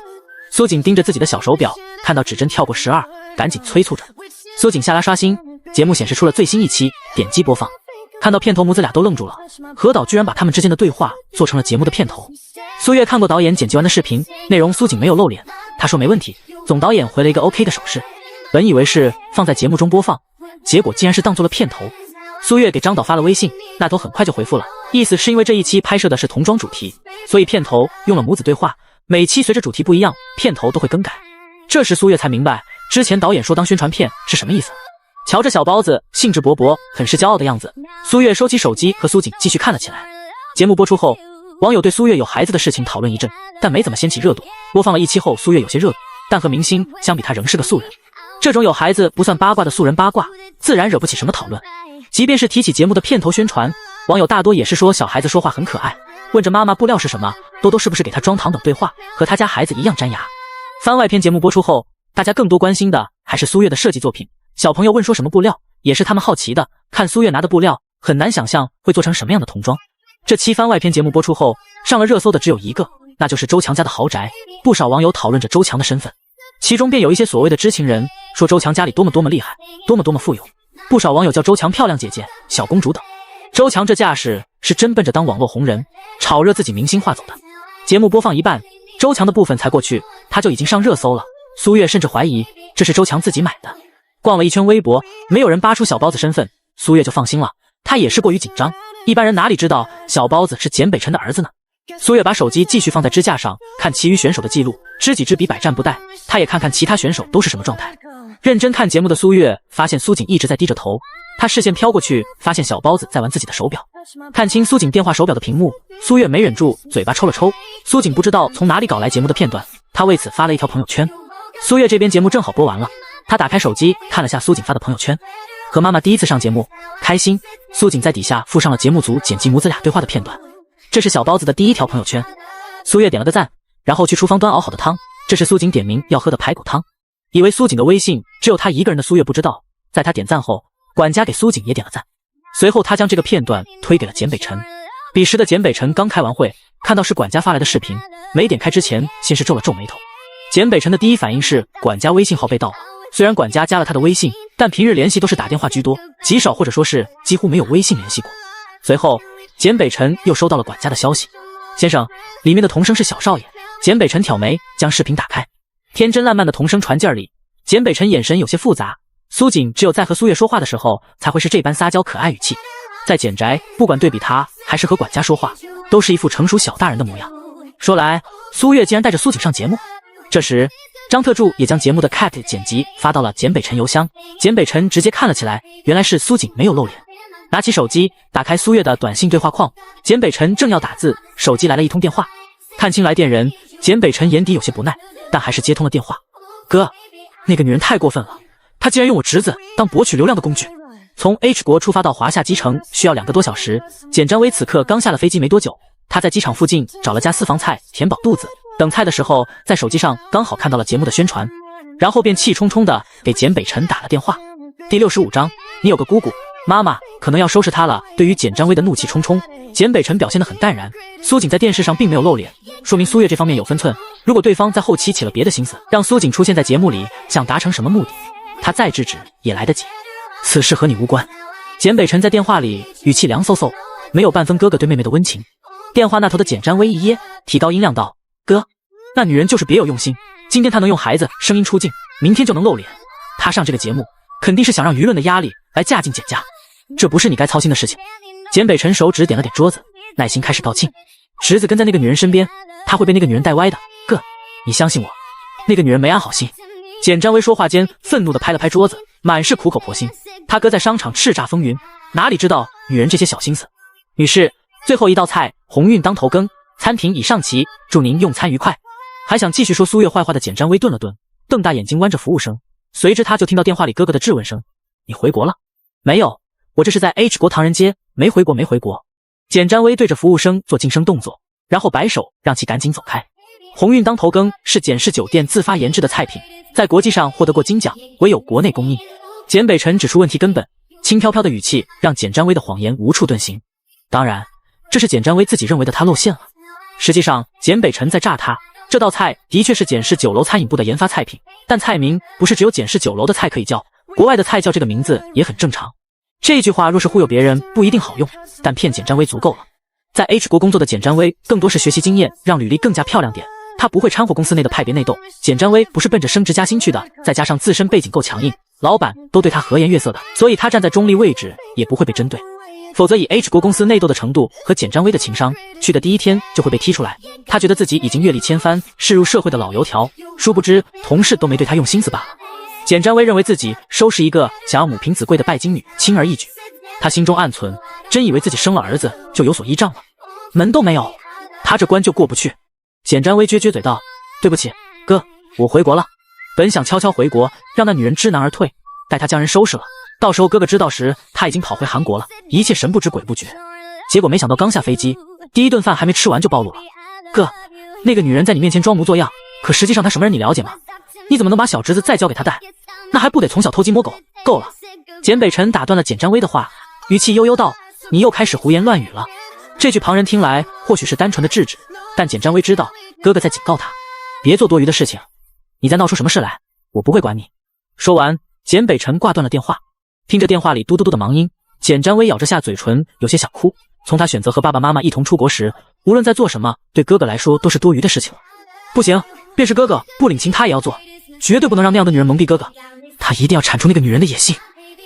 苏锦盯着自己的小手表，看到指针跳过12，赶紧催促着。苏锦下拉刷新，节目显示出了最新一期，点击播放。看到片头，母子俩都愣住了，何导居然把他们之间的对话做成了节目的片头。苏月看过导演剪辑完的视频，内容苏锦没有露脸，他说没问题。总导演回了一个 OK 的手势，本以为是放在节目中播放，结果竟然是当做了片头。苏月给张导发了微信，那头很快就回复了，意思是因为这一期拍摄的是童装主题，所以片头用了母子对话，每期随着主题不一样，片头都会更改。这时苏月才明白之前导演说当宣传片是什么意思。瞧着小包子兴致勃勃很是骄傲的样子，苏月收起手机和苏锦继续看了起来。节目播出后，网友对苏月有孩子的事情讨论一阵，但没怎么掀起热度。播放了1期后，苏月有些热度，但和明星相比她仍是个素人。这种有孩子不算八卦的素人八卦，自然惹不起什么讨论。即便是提起节目的片头宣传，网友大多也是说小孩子说话很可爱，问着妈妈布料是什么，多多是不是给他装糖等对话，和他家孩子一样粘牙。番外篇节目播出后，大家更多关心的还是苏月的设计作品。小朋友问说什么布料，也是他们好奇的。看苏月拿的布料，很难想象会做成什么样的童装。这期番外篇节目播出后，上了热搜的只有一个，那就是周强家的豪宅。不少网友讨论着周强的身份，其中便有一些所谓的知情人说周强家里多么厉害，多么富有。不少网友叫周强漂亮姐姐、小公主等。周强这架势是真奔着当网络红人、炒热自己明星化走的。节目播放一半，周强的部分才过去，他就已经上热搜了。苏月甚至怀疑这是周强自己买的。逛了一圈微博，没有人扒出小包子身份，苏月就放心了。他也是过于紧张，一般人哪里知道小包子是简北辰的儿子呢？苏月把手机继续放在支架上，看其余选手的记录，知己知彼，百战不殆。他也看看其他选手都是什么状态。认真看节目的苏月发现苏锦一直在低着头，他视线飘过去，发现小包子在玩自己的手表。看清苏锦电话手表的屏幕，苏月没忍住嘴巴抽了抽。苏锦不知道从哪里搞来节目的片段，他为此发了一条朋友圈。苏月这边节目正好播完了，他打开手机看了下苏锦发的朋友圈，和妈妈第一次上节目，开心。苏锦在底下附上了节目组剪辑母子俩对话的片段。这是小包子的第一条朋友圈。苏月点了个赞，然后去厨房端熬好的汤，这是苏锦点名要喝的排骨汤。以为苏锦的微信只有他一个人的苏月不知道，在他点赞后，管家给苏锦也点了赞。随后他将这个片段推给了简北辰。彼时的简北辰刚开完会，看到是管家发来的视频，没点开之前先是皱了皱眉头。简北辰的第一反应是管家微信号被盗了。虽然管家加了他的微信，但平日联系都是打电话居多，极少或者说是几乎没有微信联系过。随后简北辰又收到了管家的消息，先生，里面的童声是小少爷。简北辰挑眉将视频打开，天真烂漫的童声传劲里，简北辰眼神有些复杂。苏锦只有在和苏月说话的时候才会是这般撒娇可爱语气，在简宅不管对比他还是和管家说话，都是一副成熟小大人的模样。说来苏月竟然带着苏锦上节目。这时张特助也将节目的 cut 剪辑发到了简北辰邮箱，简北辰直接看了起来，原来是苏锦没有露脸。拿起手机打开苏月的短信对话框，简北辰正要打字，手机来了一通电话。看清来电人，简北辰眼底有些不耐，但还是接通了电话。哥，那个女人太过分了，她竟然用我侄子当博取流量的工具。从 H 国出发到华夏机城需要2个多小时，简占威此刻刚下了飞机没多久，他在机场附近找了家私房菜填饱肚子，等菜的时候在手机上刚好看到了节目的宣传，然后便气冲冲的给简北辰打了电话。第65章，你有个姑姑，妈妈可能要收拾她了。对于简占威的怒气冲冲，简北辰表现得很淡然。苏锦在电视上并没有露脸，说明苏月这方面有分寸。如果对方在后期起了别的心思，让苏锦出现在节目里，想达成什么目的，他再制止也来得及。此事和你无关。简北辰在电话里语气凉飕飕，没有半分哥哥对妹妹的温情。电话那头的简占威一噎，提高音量道：哥，那女人就是别有用心，今天她能用孩子声音出镜，明天就能露脸。她上这个节目肯定是想让舆论的压力来嫁进简家，这不是你该操心的事情。简北辰手指点了点桌子，耐心开始道歉。侄子跟在那个女人身边，他会被那个女人带歪的。哥，你相信我，那个女人没安好心。简占威说话间愤怒地拍了拍桌子，满是苦口婆心。他哥在商场叱咤风云，哪里知道女人这些小心思。女士，最后一道菜鸿运当头羹，餐品已上齐，祝您用餐愉快。还想继续说苏月坏话的简占威顿了顿，瞪大眼睛弯着服务生，随之他就听到电话里哥哥的质问声：你回国了？没有，我这是在 H 国唐人街，没回国没回国。简占威对着服务生做噤声动作，然后摆手让其赶紧走开。鸿运当头羹是简氏酒店自发研制的菜品，在国际上获得过金奖，唯有国内供应。简北辰指出问题根本，轻飘飘的语气让简占威的谎言无处遁形。当然，这是简占威自己认为的他露馅了。实际上，简北辰在诈他。这道菜的确是简氏酒楼餐饮部的研发菜品，但菜名不是只有简氏酒楼的菜可以叫，国外的菜叫这个名字也很正常。这句话若是忽悠别人不一定好用，但骗简占威足够了。在 H 国工作的简占威更多是学习经验，让履历更加漂亮点。他不会掺和公司内的派别内斗，简占威不是奔着升职加薪去的，再加上自身背景够强硬，老板都对他和颜悦色的，所以他站在中立位置也不会被针对。否则以 H 国公司内斗的程度和简占威的情商，去的第一天就会被踢出来。他觉得自己已经阅历千帆，是入社会的老油条，殊不知同事都没对他用心思罢了。简占威认为自己收拾一个想要母凭子贵的拜金女轻而易举，他心中暗存，真以为自己生了儿子就有所依仗了，门都没有，他这关就过不去。简占威撅撅嘴道：对不起哥，我回国了。本想悄悄回国，让那女人知难而退，待她将人收拾了，到时候哥哥知道时，他已经跑回韩国了，一切神不知鬼不觉。结果没想到刚下飞机，第一顿饭还没吃完就暴露了。哥，那个女人在你面前装模作样，可实际上她什么人你了解吗？你怎么能把小侄子再交给她带？那还不得从小偷鸡摸狗？够了！简北辰打断了简占威的话，语气悠悠道：你又开始胡言乱语了。这句旁人听来或许是单纯的制止，但简占威知道哥哥在警告他，别做多余的事情。你在闹出什么事来，我不会管你。说完，简北辰挂断了电话。听着电话里嘟嘟嘟的忙音，简占威咬着下嘴唇，有些想哭。从他选择和爸爸妈妈一同出国时，无论在做什么，对哥哥来说都是多余的事情了。不行，便是哥哥不领情他也要做，绝对不能让那样的女人蒙蔽哥哥。他一定要铲除那个女人的野性。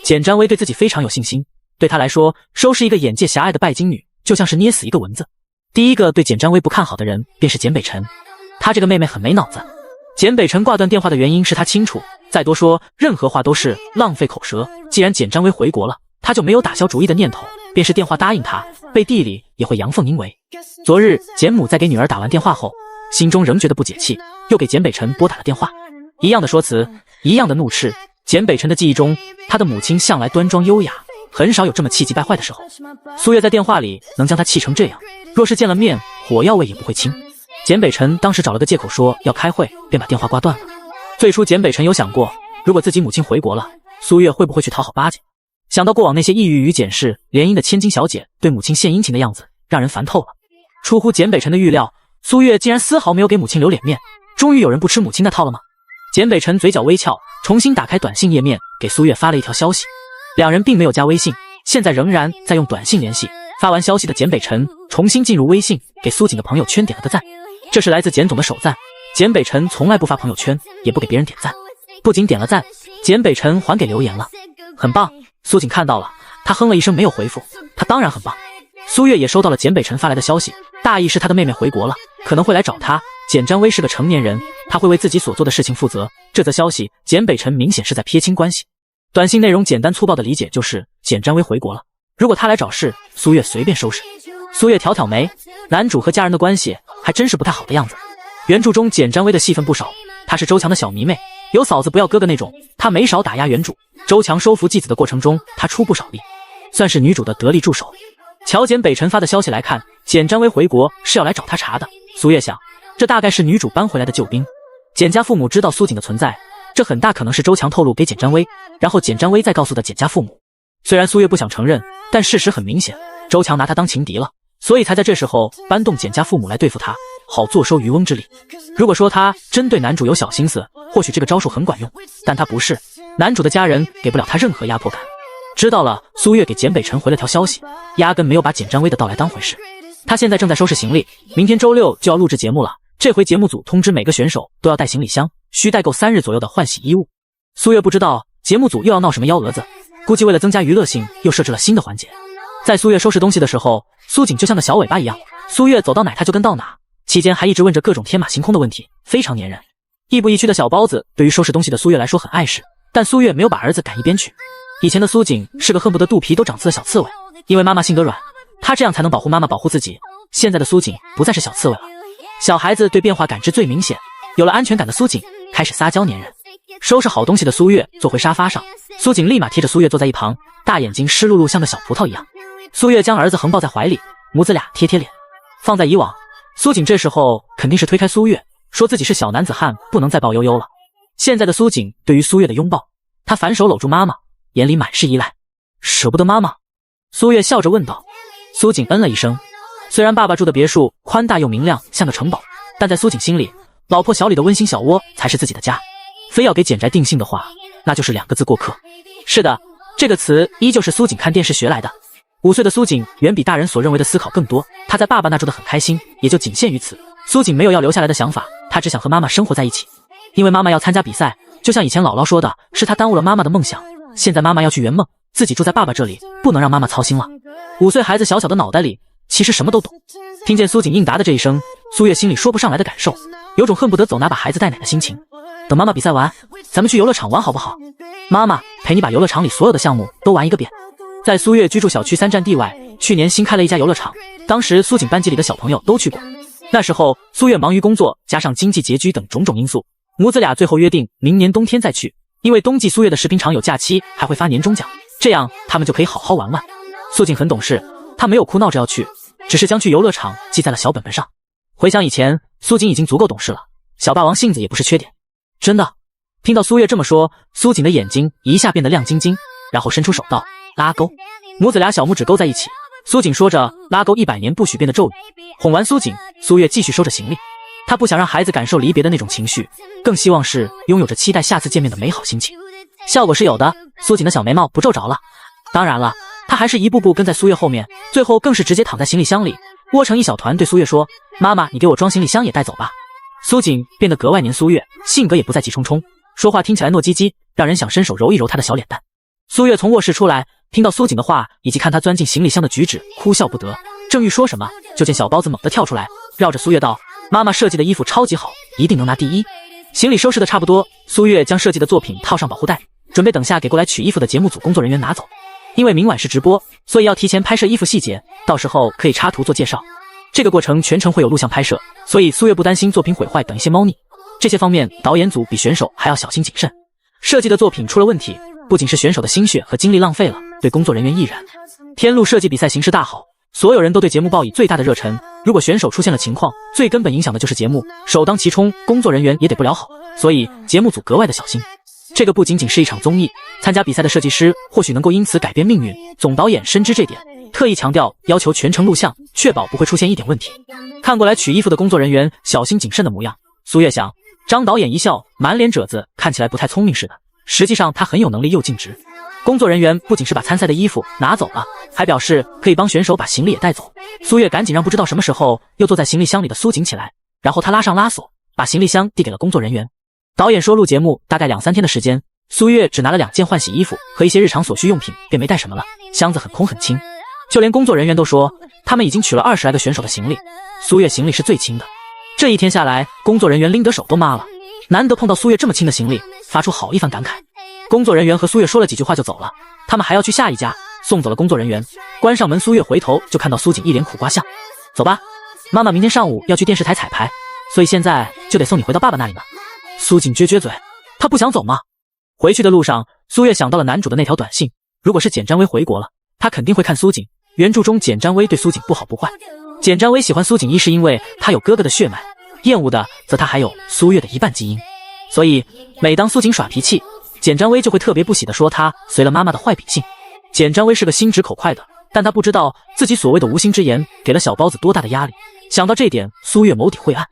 简占威对自己非常有信心，对他来说，收拾一个眼界狭隘的拜金女，就像是捏死一个蚊子。第一个对简占薇不看好的人便是简北辰，他这个妹妹很没脑子。简北辰挂断电话的原因是他清楚，再多说任何话都是浪费口舌。既然简占薇回国了，他就没有打消主意的念头，便是电话答应他，背地里也会阳奉阴违。昨日简母在给女儿打完电话后，心中仍觉得不解气，又给简北辰拨打了电话，一样的说辞，一样的怒斥。简北辰的记忆中，他的母亲向来端庄优雅，很少有这么气急败坏的时候。苏月在电话里能将他气成这样，若是见了面，火药味也不会轻。简北辰当时找了个借口说要开会，便把电话挂断了。最初简北辰有想过，如果自己母亲回国了，苏月会不会去讨好巴结。想到过往那些抑郁与简氏联姻的千金小姐对母亲献殷勤的样子，让人烦透了。出乎简北辰的预料，苏月竟然丝毫没有给母亲留脸面。终于有人不吃母亲那套了吗？简北辰嘴角微翘，重新打开短信页面，给苏月发了一条消息。两人并没有加微信，现在仍然在用短信联系。发完消息的简北辰重新进入微信，给苏锦的朋友圈点了个赞。这是来自简总的首赞。简北辰从来不发朋友圈，也不给别人点赞，不仅点了赞，简北辰还给留言了，很棒。苏锦看到了，他哼了一声没有回复，他当然很棒。苏月也收到了简北辰发来的消息，大意是他的妹妹回国了，可能会来找他。简占薇是个成年人，他会为自己所做的事情负责。这则消息简北辰明显是在撇清关系。短信内容简单粗暴的理解就是简占薇回国了，如果他来找事，苏月随便收拾。苏月挑挑眉，男主和家人的关系还真是不太好的样子。原著中简占薇的戏份不少，她是周强的小迷妹，有嫂子不要哥哥那种，她没少打压原主。周强收服继子的过程中，她出不少力，算是女主的得力助手。瞧简北辰发的消息来看，简占薇回国是要来找他茬的。苏月想，这大概是女主搬回来的救兵。简家父母知道苏锦的存在，这很大可能是周强透露给简占薇，然后简占薇再告诉的简家父母。虽然苏月不想承认，但事实很明显，周强拿他当情敌了，所以才在这时候搬动简家父母来对付他，好坐收渔翁之利。如果说他针对男主有小心思，或许这个招数很管用，但他不是，男主的家人给不了他任何压迫感。知道了，苏月给简北辰回了条消息，压根没有把简占薇的到来当回事。他现在正在收拾行李，明天周六就要录制节目了。这回节目组通知每个选手都要带行李箱，需带够3日左右的换洗衣物。苏月不知道节目组又要闹什么幺蛾子，估计为了增加娱乐性，又设置了新的环节。在苏月收拾东西的时候，苏锦就像个小尾巴一样，苏月走到哪他就跟到哪，期间还一直问着各种天马行空的问题，非常粘人。亦步亦趋的小包子对于收拾东西的苏月来说很碍事，但苏月没有把儿子赶一边去。以前的苏锦是个恨不得肚皮都长刺的小刺猬，因为妈妈性格软，她这样才能保护妈妈保护自己。现在的苏锦不再是小刺猬了，小孩子对变化感知最明显，有了安全感的苏锦开始撒娇粘人。收拾好东西的苏月坐回沙发上，苏锦立马贴着苏月坐在一旁，大眼睛湿漉漉像个小葡萄一样。苏月将儿子横抱在怀里，母子俩贴贴脸。放在以往，苏锦这时候肯定是推开苏月，说自己是小男子汉，不能再抱悠悠了。现在的苏锦对于苏月的拥抱，他反手搂住妈妈，眼里满是依赖。舍不得妈妈？苏月笑着问道。苏锦嗯了一声。虽然爸爸住的别墅宽大又明亮，像个城堡，但在苏锦心里，老婆小李的温馨小窝才是自己的家。非要给简宅定性的话，那就是2个字：过客。是的，这个词依旧是苏锦看电视学来的。5岁的苏锦远比大人所认为的思考更多，他在爸爸那住得很开心，也就仅限于此。苏锦没有要留下来的想法，他只想和妈妈生活在一起。因为妈妈要参加比赛，就像以前姥姥说的，是他耽误了妈妈的梦想。现在妈妈要去圆梦，自己住在爸爸这里，不能让妈妈操心了。5岁孩子小小的脑袋里其实什么都懂。听见苏锦应答的这一声，苏月心里说不上来的感受，有种恨不得走拿把孩子带奶的心情。等妈妈比赛完，咱们去游乐场玩好不好？妈妈陪你把游乐场里所有的项目都玩一个遍。在苏月居住小区3站地外，去年新开了一家游乐场，当时苏锦班级里的小朋友都去过。那时候苏月忙于工作，加上经济拮据等种种因素，母子俩最后约定明年冬天再去，因为冬季苏月的食品厂有假期，还会发年终奖，这样他们就可以好好玩玩。苏锦很懂事，他没有哭闹着要去，只是将去游乐场记在了小本本上。回想以前，苏锦已经足够懂事了，小霸王性子也不是缺点。真的？听到苏月这么说，苏锦的眼睛一下变得亮晶晶，然后伸出手道：拉钩。母子俩小拇指勾在一起，苏锦说着拉钩100年不许变的咒语。哄完苏锦，苏月继续收着行李。他不想让孩子感受离别的那种情绪，更希望是拥有着期待下次见面的美好心情。效果是有的，苏锦的小眉毛不皱着了。当然了，他还是一步步跟在苏月后面，最后更是直接躺在行李箱里，窝成一小团，对苏月说：妈妈，你给我装行李箱也带走吧。苏锦变得格外黏苏月，性格也不再急冲冲，说话听起来糯叽叽，让人想伸手揉一揉他的小脸蛋。苏月从卧室出来，听到苏锦的话以及看他钻进行李箱的举止，哭笑不得。正欲说什么，就见小包子猛地跳出来，绕着苏月道：“妈妈设计的衣服超级好，一定能拿第一。”行李收拾的差不多，苏月将设计的作品套上保护袋，准备等下给过来取衣服的节目组工作人员拿走。因为明晚是直播，所以要提前拍摄衣服细节，到时候可以插图做介绍。这个过程全程会有录像拍摄，所以苏月不担心作品毁坏等一些猫腻。这些方面导演组比选手还要小心谨慎。设计的作品出了问题，不仅是选手的心血和精力浪费了，对工作人员亦然。天路设计比赛形势大好，所有人都对节目抱以最大的热忱。如果选手出现了情况，最根本影响的就是节目，首当其冲，工作人员也得不了好，所以节目组格外的小心。这个不仅仅是一场综艺，参加比赛的设计师或许能够因此改变命运。总导演深知这点，特意强调要求全程录像，确保不会出现一点问题。看过来取衣服的工作人员小心谨慎的模样，苏月想，张导演一笑，满脸褶子，看起来不太聪明似的，实际上他很有能力又尽职。工作人员不仅是把参赛的衣服拿走了，还表示可以帮选手把行李也带走。苏月赶紧让不知道什么时候又坐在行李箱里的苏瑾起来，然后他拉上拉锁，把行李箱递给了工作人员。导演说录节目大概2-3天的时间，苏月只拿了2件换洗衣服和一些日常所需用品，便没带什么了，箱子很空很轻。就连工作人员都说他们已经取了20来个选手的行李，苏月行李是最轻的。这一天下来，工作人员拎得手都麻了，难得碰到苏月这么轻的行李，发出好一番感慨。工作人员和苏月说了几句话就走了，他们还要去下一家，送走了工作人员，关上门，苏月回头就看到苏瑾一脸苦瓜相。走吧，妈妈明天上午要去电视台彩排，所以现在就得送你回到爸爸那里呢。苏瑾撅撅嘴，他不想走吗？回去的路上，苏月想到了男主的那条短信，如果是简占威回国了，他肯定会看苏瑾。原著中简占威对苏瑾不好不坏，简占威喜欢苏瑾一是因为他有哥哥的血脉，厌恶的则他还有苏月的一半基因，所以每当苏瑾耍脾气，简占威就会特别不喜地说他随了妈妈的坏秉性。简占威是个心直口快的，但他不知道自己所谓的无心之言给了小包子多大的压力。想到这点，苏月眸底晦暗。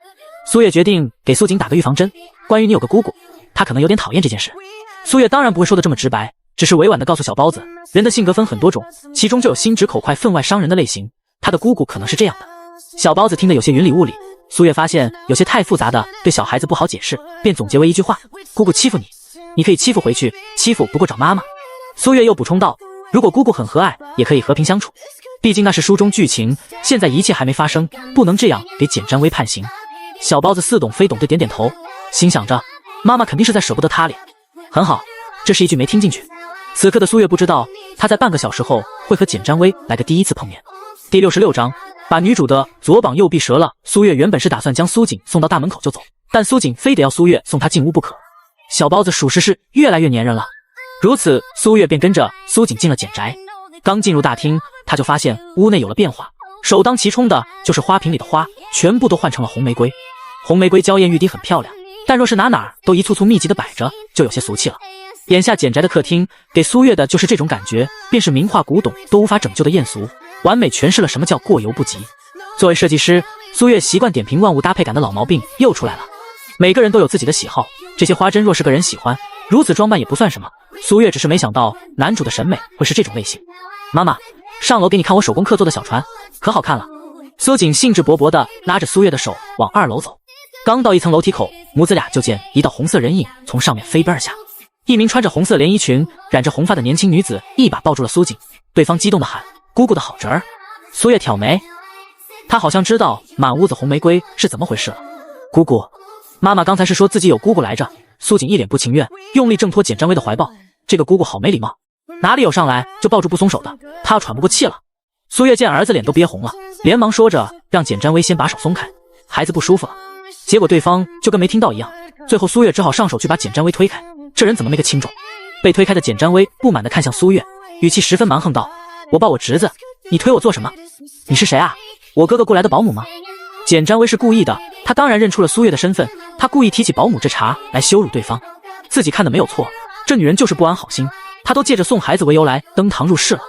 苏月决定给苏瑾打个预防针，关于你有个姑姑，他可能有点讨厌这件事。苏月当然不会说的这么直白，只是委婉地告诉小包子，人的性格分很多种，其中就有心直口快分外伤人的类型，他的姑姑可能是这样的。小包子听得有些云里雾里，苏月发现有些太复杂的对小孩子不好解释，便总结为一句话：姑姑欺负你，你可以欺负回去，欺负不过找妈妈。苏月又补充道，如果姑姑很和蔼，也可以和平相处，毕竟那是书中剧情，现在一切还没发生，不能这样给简占威判刑。小包子似懂非懂地点点头，心想着妈妈肯定是在舍不得他脸。很好，这是一句没听进去。此刻的苏月不知道，他在半个小时后会和简占威来个第一次碰面。第66章，把女主的左膀右臂折了。苏月原本是打算将苏瑾送到大门口就走，但苏瑾非得要苏月送她进屋不可。小包子属实是越来越粘人了。如此，苏月便跟着苏瑾进了简宅。刚进入大厅，他就发现屋内有了变化，首当其冲的就是花瓶里的花全部都换成了红玫瑰。红玫瑰娇艳欲滴，很漂亮，但若是哪儿都一簇簇密集的摆着，就有些俗气了。眼下简宅的客厅给苏月的就是这种感觉，便是名画古董都无法拯救的艳俗，完美诠释了什么叫过犹不及。作为设计师，苏月习惯点评万物搭配感的老毛病又出来了。每个人都有自己的喜好，这些花针若是个人喜欢，如此装扮也不算什么。苏月只是没想到男主的审美会是这种类型。妈妈，上楼给你看我手工课做的小船，可好看了。苏瑾兴致勃勃地拉着苏月的手往2楼走。刚到一层楼梯口，母子俩就见一道红色人影从上面飞奔而下。一名穿着红色连衣裙、染着红发的年轻女子一把抱住了苏瑾，对方激动地喊：姑姑的好侄儿。苏月挑眉，她好像知道满屋子红玫瑰是怎么回事了。姑姑，妈妈刚才是说自己有姑姑来着。苏瑾一脸不情愿，用力挣脱简占威的怀抱。这个姑姑好没礼貌，哪里有上来就抱住不松手的，她要喘不过气了。苏月见儿子脸都憋红了，连忙说着让简占威先把手松开，孩子不舒服了。结果对方就跟没听到一样，最后苏月只好上手去把简占威推开。这人怎么没个轻重？被推开的简占威不满地看向苏月，语气十分蛮横道：我抱我侄子，你推我做什么？你是谁啊？我哥哥雇来的保姆吗？简占威是故意的，他当然认出了苏月的身份，他故意提起保姆这茬来羞辱对方。自己看的没有错，这女人就是不安好心，她都借着送孩子为由来登堂入室了。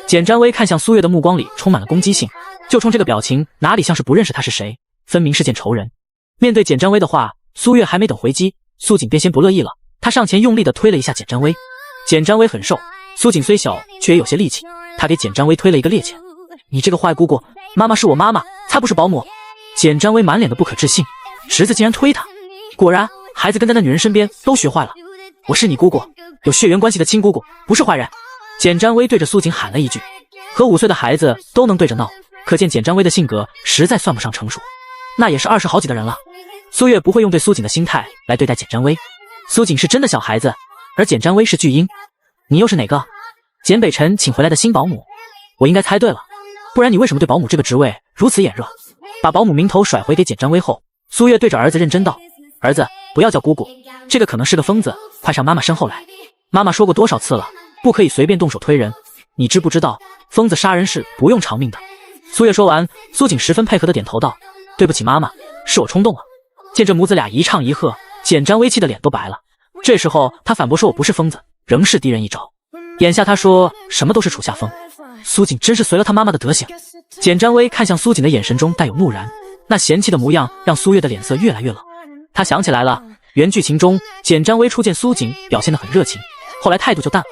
简占威看向苏月的目光里充满了攻击性，就冲这个表情，哪里像是不认识他是谁，分明是件仇人。面对简占威的话，苏月还没等回击，苏瑾便先不乐意了，他上前用力地推了一下简占威。简占威很瘦，苏瑾虽小却也有些力气，他给简占威推了一个趔趄。你这个坏姑姑，妈妈是我妈妈，才不是保姆。简占威满脸的不可置信，侄子竟然推他，果然孩子跟在那女人身边都学坏了。我是你姑姑，有血缘关系的亲姑姑，不是坏人。简占威对着苏瑾喊了一句，和5岁的孩子都能对着闹，可见简占威的性格实在算不上成熟，那也是20好几的人了。苏月不会用对苏锦的心态来对待简占威，苏锦是真的小孩子，而简占威是巨婴。你又是哪个？简北辰请回来的新保姆？我应该猜对了，不然你为什么对保姆这个职位如此眼热？把保姆名头甩回给简占威后，苏月对着儿子认真道：儿子，不要叫姑姑，这个可能是个疯子，快上妈妈身后来。妈妈说过多少次了，不可以随便动手推人，你知不知道疯子杀人是不用偿命的。苏月说完，苏锦十分配合的点头道：对不起妈妈，是我冲动了。见这母子俩一唱一和，简占威气的脸都白了。这时候他反驳说我不是疯子，仍是低人一招。眼下他说什么都是处下风，苏锦真是随了他妈妈的德行。简占威看向苏锦的眼神中带有木然，那嫌弃的模样让苏月的脸色越来越冷。他想起来了，原剧情中简占威初见苏锦表现得很热情，后来态度就淡了。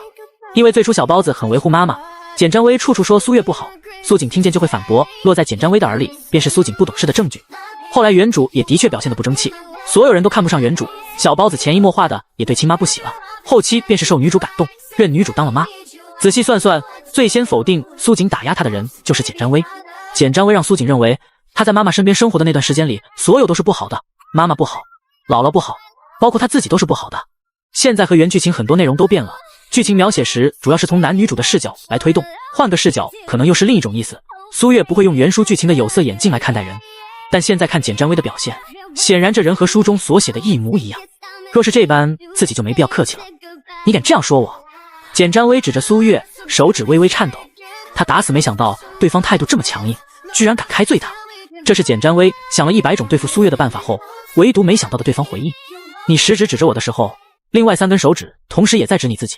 因为最初小包子很维护妈妈，简占威处处说苏月不好，苏锦听见就会反驳，落在简占威的耳里便是苏锦不懂事的证据。后来原主也的确表现得不争气，所有人都看不上原主，小包子潜移默化的也对亲妈不喜了，后期便是受女主感动，认女主当了妈。仔细算算，最先否定苏锦打压他的人就是简占威。简占威让苏锦认为他在妈妈身边生活的那段时间里，所有都是不好的，妈妈不好，姥姥不好，包括他自己都是不好的。现在和原剧情很多内容都变了，剧情描写时主要是从男女主的视角来推动，换个视角可能又是另一种意思。苏月不会用原书剧情的有色眼镜来看待人，但现在看简占威的表现，显然这人和书中所写的一模一样。若是这般，自己就没必要客气了。你敢这样说我？简占威指着苏月，手指微微颤抖。他打死没想到对方态度这么强硬，居然敢开罪他。这是简占威想了100种对付苏月的办法后，唯独没想到的对方回应。你食指指着我的时候，另外3根手指同时也在指你自己。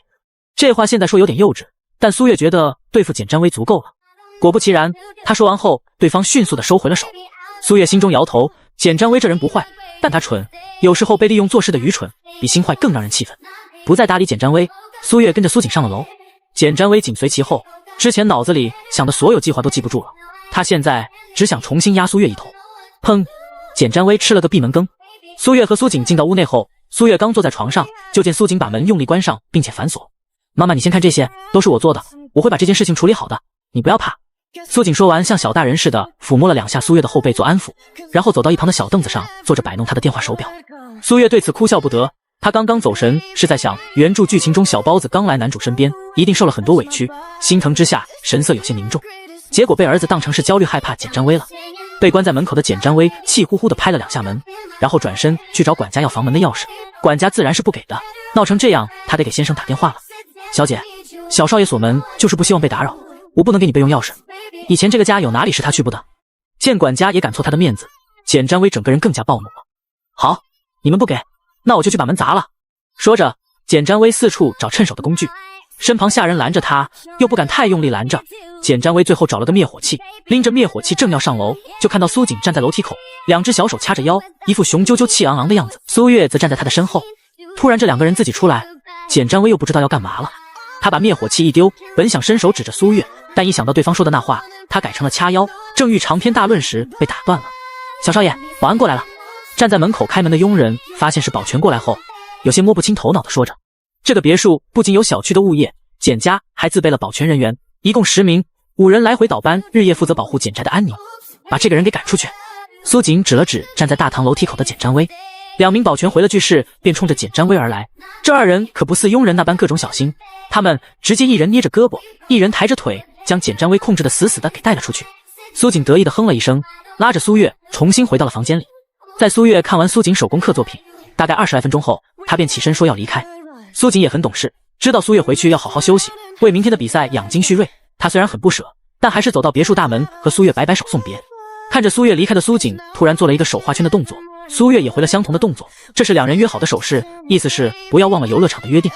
这话现在说有点幼稚，但苏月觉得对付简占威足够了。果不其然，他说完后，对方迅速地收回了手。苏月心中摇头，简占威这人不坏，但他蠢，有时候被利用做事的愚蠢比心坏更让人气愤。不再搭理简占威，苏月跟着苏锦上了楼，简占威紧随其后。之前脑子里想的所有计划都记不住了，他现在只想重新压苏月一头。砰！简占威吃了个闭门羹。苏月和苏锦进到屋内后，苏月刚坐在床上，就见苏锦把门用力关上并且反锁。妈妈，你先看，这些都是我做的，我会把这件事情处理好的，你不要怕。苏锦说完，像小大人似的抚摸了2下苏月的后背做安抚，然后走到一旁的小凳子上坐着摆弄他的电话手表。苏月对此哭笑不得，他刚刚走神是在想原著剧情中小包子刚来男主身边，一定受了很多委屈，心疼之下神色有些凝重，结果被儿子当成是焦虑害怕简占威了。被关在门口的简占威气呼呼地拍了2下门，然后转身去找管家要房门的钥匙，管家自然是不给的，闹成这样他得给先生打电话了。小姐，小少爷锁门就是不希望被打扰，我不能给你备用钥匙，以前这个家有哪里是他去不的。见管家也敢挫他的面子，简占威整个人更加暴怒了。好，你们不给，那我就去把门砸了。说着，简占威四处找趁手的工具，身旁下人拦着他，又不敢太用力拦着。简占威最后找了个灭火器，拎着灭火器正要上楼，就看到苏锦站在楼梯口，2只小手掐着腰，一副雄赳赳气昂昂的样子。苏月则站在他的身后。突然这2个人自己出来，简占威又不知道要干嘛了。他把灭火器一丢，本想伸手指着苏月，但一想到对方说的那话，他改成了掐腰，正欲长篇大论时被打断了。小少爷，保安过来了。站在门口开门的佣人发现是保全过来后，有些摸不清头脑的说着，这个别墅不仅有小区的物业，简家还自备了保全人员，一共10名，5人来回倒班，日夜负责保护简宅的安宁。把这个人给赶出去。苏锦指了指站在大堂楼梯口的简占威，2名保全回了句是便冲着简占威而来。这2人可不似佣人那般各种小心，他们直接一人捏着胳膊，一人抬着腿，将简占威控制得死死的给带了出去。苏锦得意地哼了一声，拉着苏月重新回到了房间里。在苏月看完苏锦手工课作品，大概20来分钟后，他便起身说要离开。苏锦也很懂事，知道苏月回去要好好休息，为明天的比赛养精蓄锐。他虽然很不舍，但还是走到别墅大门和苏月摆摆手送别。看着苏月离开的苏锦突然做了一个手画圈的动作，苏月也回了相同的动作，这是2人约好的手势，意思是不要忘了游乐场的约定。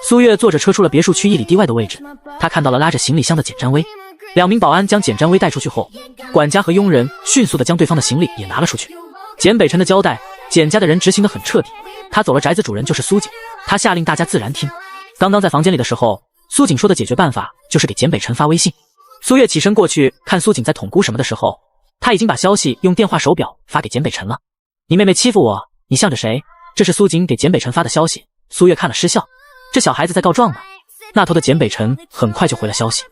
苏月坐着车出了别墅区1里地外的位置，他看到了拉着行李箱的简占威。2名保安将简占威带出去后，管家和佣人迅速地将对方的行李也拿了出去。简北辰的交代，简家的人执行得很彻底，他走了宅子主人就是苏锦，他下令大家自然听。刚刚在房间里的时候，苏锦说的解决办法就是给简北辰发微信。苏月起身过去看苏锦在捅咕什么的时候，他已经把消息用电话手表发给简北辰了。你妹妹欺负我，你向着谁？这是苏锦给简北辰发的消息。苏月看了失笑，这小孩子在告状呢。那头的简北辰很快就回了消息，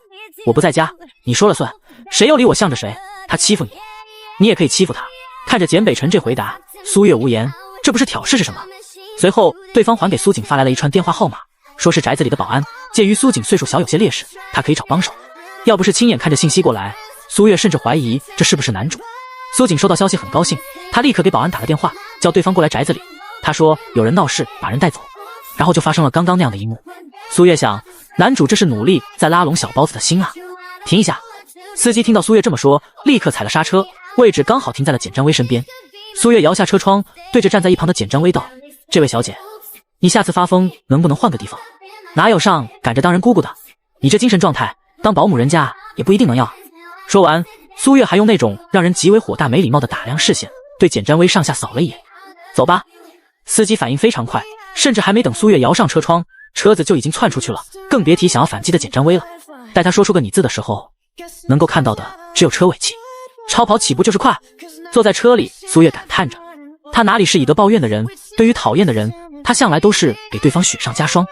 我不在家，你说了算，谁又理我向着谁？他欺负你，你也可以欺负他。看着简北辰这回答，苏月无言，这不是挑事是什么？随后对方还给苏锦发来了一串电话号码，说是宅子里的保安，鉴于苏锦岁数小有些劣势，他可以找帮手。要不是亲眼看着信息过来，苏月甚至怀疑这是不是男主。苏锦收到消息很高兴，他立刻给保安打了电话，叫对方过来宅子里。他说有人闹事，把人带走，然后就发生了刚刚那样的一幕。苏月想，男主这是努力在拉拢小包子的心啊。停一下！司机听到苏月这么说，立刻踩了刹车，位置刚好停在了简占薇身边。苏月摇下车窗，对着站在一旁的简占薇道：“这位小姐，你下次发疯能不能换个地方？哪有上赶着当人姑姑的？你这精神状态，当保姆人家也不一定能要。”说完，苏月还用那种让人极为火大没礼貌的打量视线，对简占薇上下扫了一眼。走吧。司机反应非常快，甚至还没等苏月摇上车窗，车子就已经窜出去了，更别提想要反击的简占薇了。待他说出个你字的时候，能够看到的只有车尾气。超跑起步就是快。坐在车里，苏月感叹着，他哪里是以德报怨的人，对于讨厌的人，他向来都是给对方雪上加霜。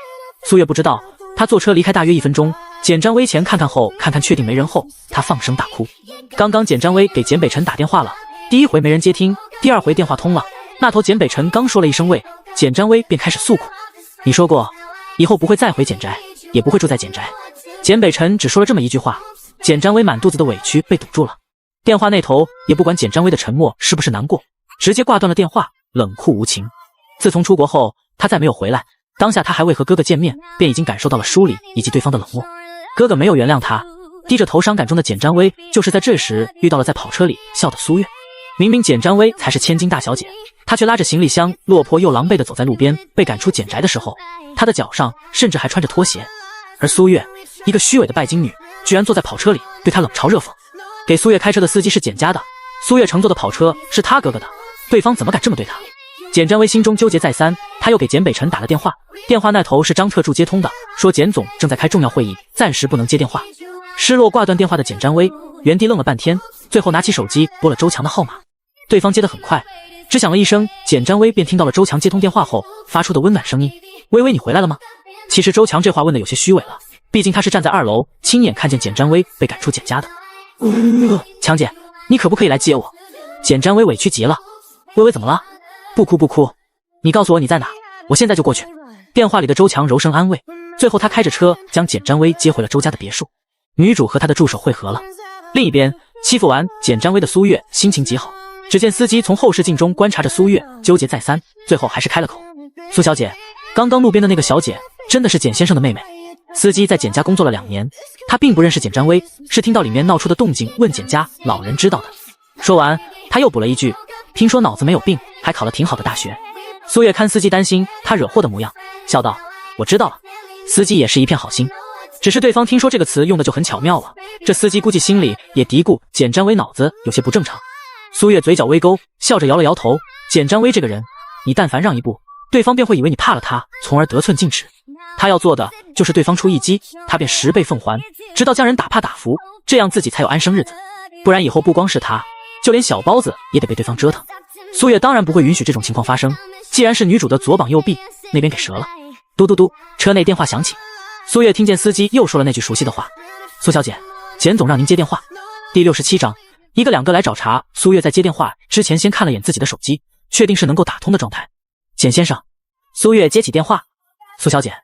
苏月不知道，他坐车离开大约1分钟，简占薇前看看后看看，确定没人后，他放声大哭。刚刚简占薇给简北辰打电话了，第一回没人接听，第二回电话通了，那头简北辰刚说了一声喂，简占薇便开始诉苦。你说过以后不会再回简宅，也不会住在简宅。简北辰只说了这么一句话，简占薇满肚子的委屈被堵住了。电话那头也不管简占薇的沉默是不是难过，直接挂断了电话，冷酷无情。自从出国后，他再没有回来，当下他还未和哥哥见面，便已经感受到了疏离以及对方的冷漠。哥哥没有原谅他，低着头伤感中的简占薇就是在这时遇到了在跑车里笑的苏月。明明简占薇才是千金大小姐，她却拉着行李箱落魄又狼狈地走在路边。被赶出简宅的时候，她的脚上甚至还穿着拖鞋。而苏月，一个虚伪的拜金女，居然坐在跑车里对她冷嘲热讽。给苏月开车的司机是简家的，苏月乘坐的跑车是他哥哥的，对方怎么敢这么对他？简占薇心中纠结再三，他又给简北辰打了电话，电话那头是张特助接通的，说简总正在开重要会议，暂时不能接电话。失落挂断电话的简占薇原地愣了半天，最后拿起手机拨了周强的号码。对方接得很快，只响了一声，简占薇便听到了周强接通电话后发出的温暖声音：“薇薇，你回来了吗？”其实周强这话问的有些虚伪了，毕竟他是站在2楼亲眼看见简占薇被赶出简家的。强姐，你可不可以来接我？简占薇委屈极了。薇薇怎么了？不哭不哭，你告诉我你在哪，我现在就过去。电话里的周强柔声安慰，最后他开着车将简占薇接回了周家的别墅。女主和她的助手会合了。另一边，欺负完简占薇的苏月心情极好，只见司机从后视镜中观察着苏月，纠结再三，最后还是开了口：“苏小姐，刚刚路边的那个小姐真的是简先生的妹妹。”司机在简家工作了2年，他并不认识简占薇，是听到里面闹出的动静问简家老人知道的。说完，他又补了一句：“听说脑子没有病，还考了挺好的大学。”苏月看司机担心他惹祸的模样，笑道：“我知道了。”司机也是一片好心，只是对方听说这个词用的就很巧妙了，这司机估计心里也嘀咕简占薇脑子有些不正常。苏月嘴角微勾，笑着摇了摇头：“简占薇这个人，你但凡让一步，对方便会以为你怕了他，从而得寸进尺。他要做的就是对方出一击，他便10倍奉还，直到将人打怕打服，这样自己才有安生日子。不然以后不光是他，就连小包子也得被对方折腾。”苏月当然不会允许这种情况发生，既然是女主的左膀右臂，那边给折了。嘟嘟嘟，车内电话响起，苏月听见司机又说了那句熟悉的话：“苏小姐，简总让您接电话。”第67章，一个两个来找茬。苏月在接电话之前先看了眼自己的手机，确定是能够打通的状态。简先生。苏月接起电话：“苏小姐，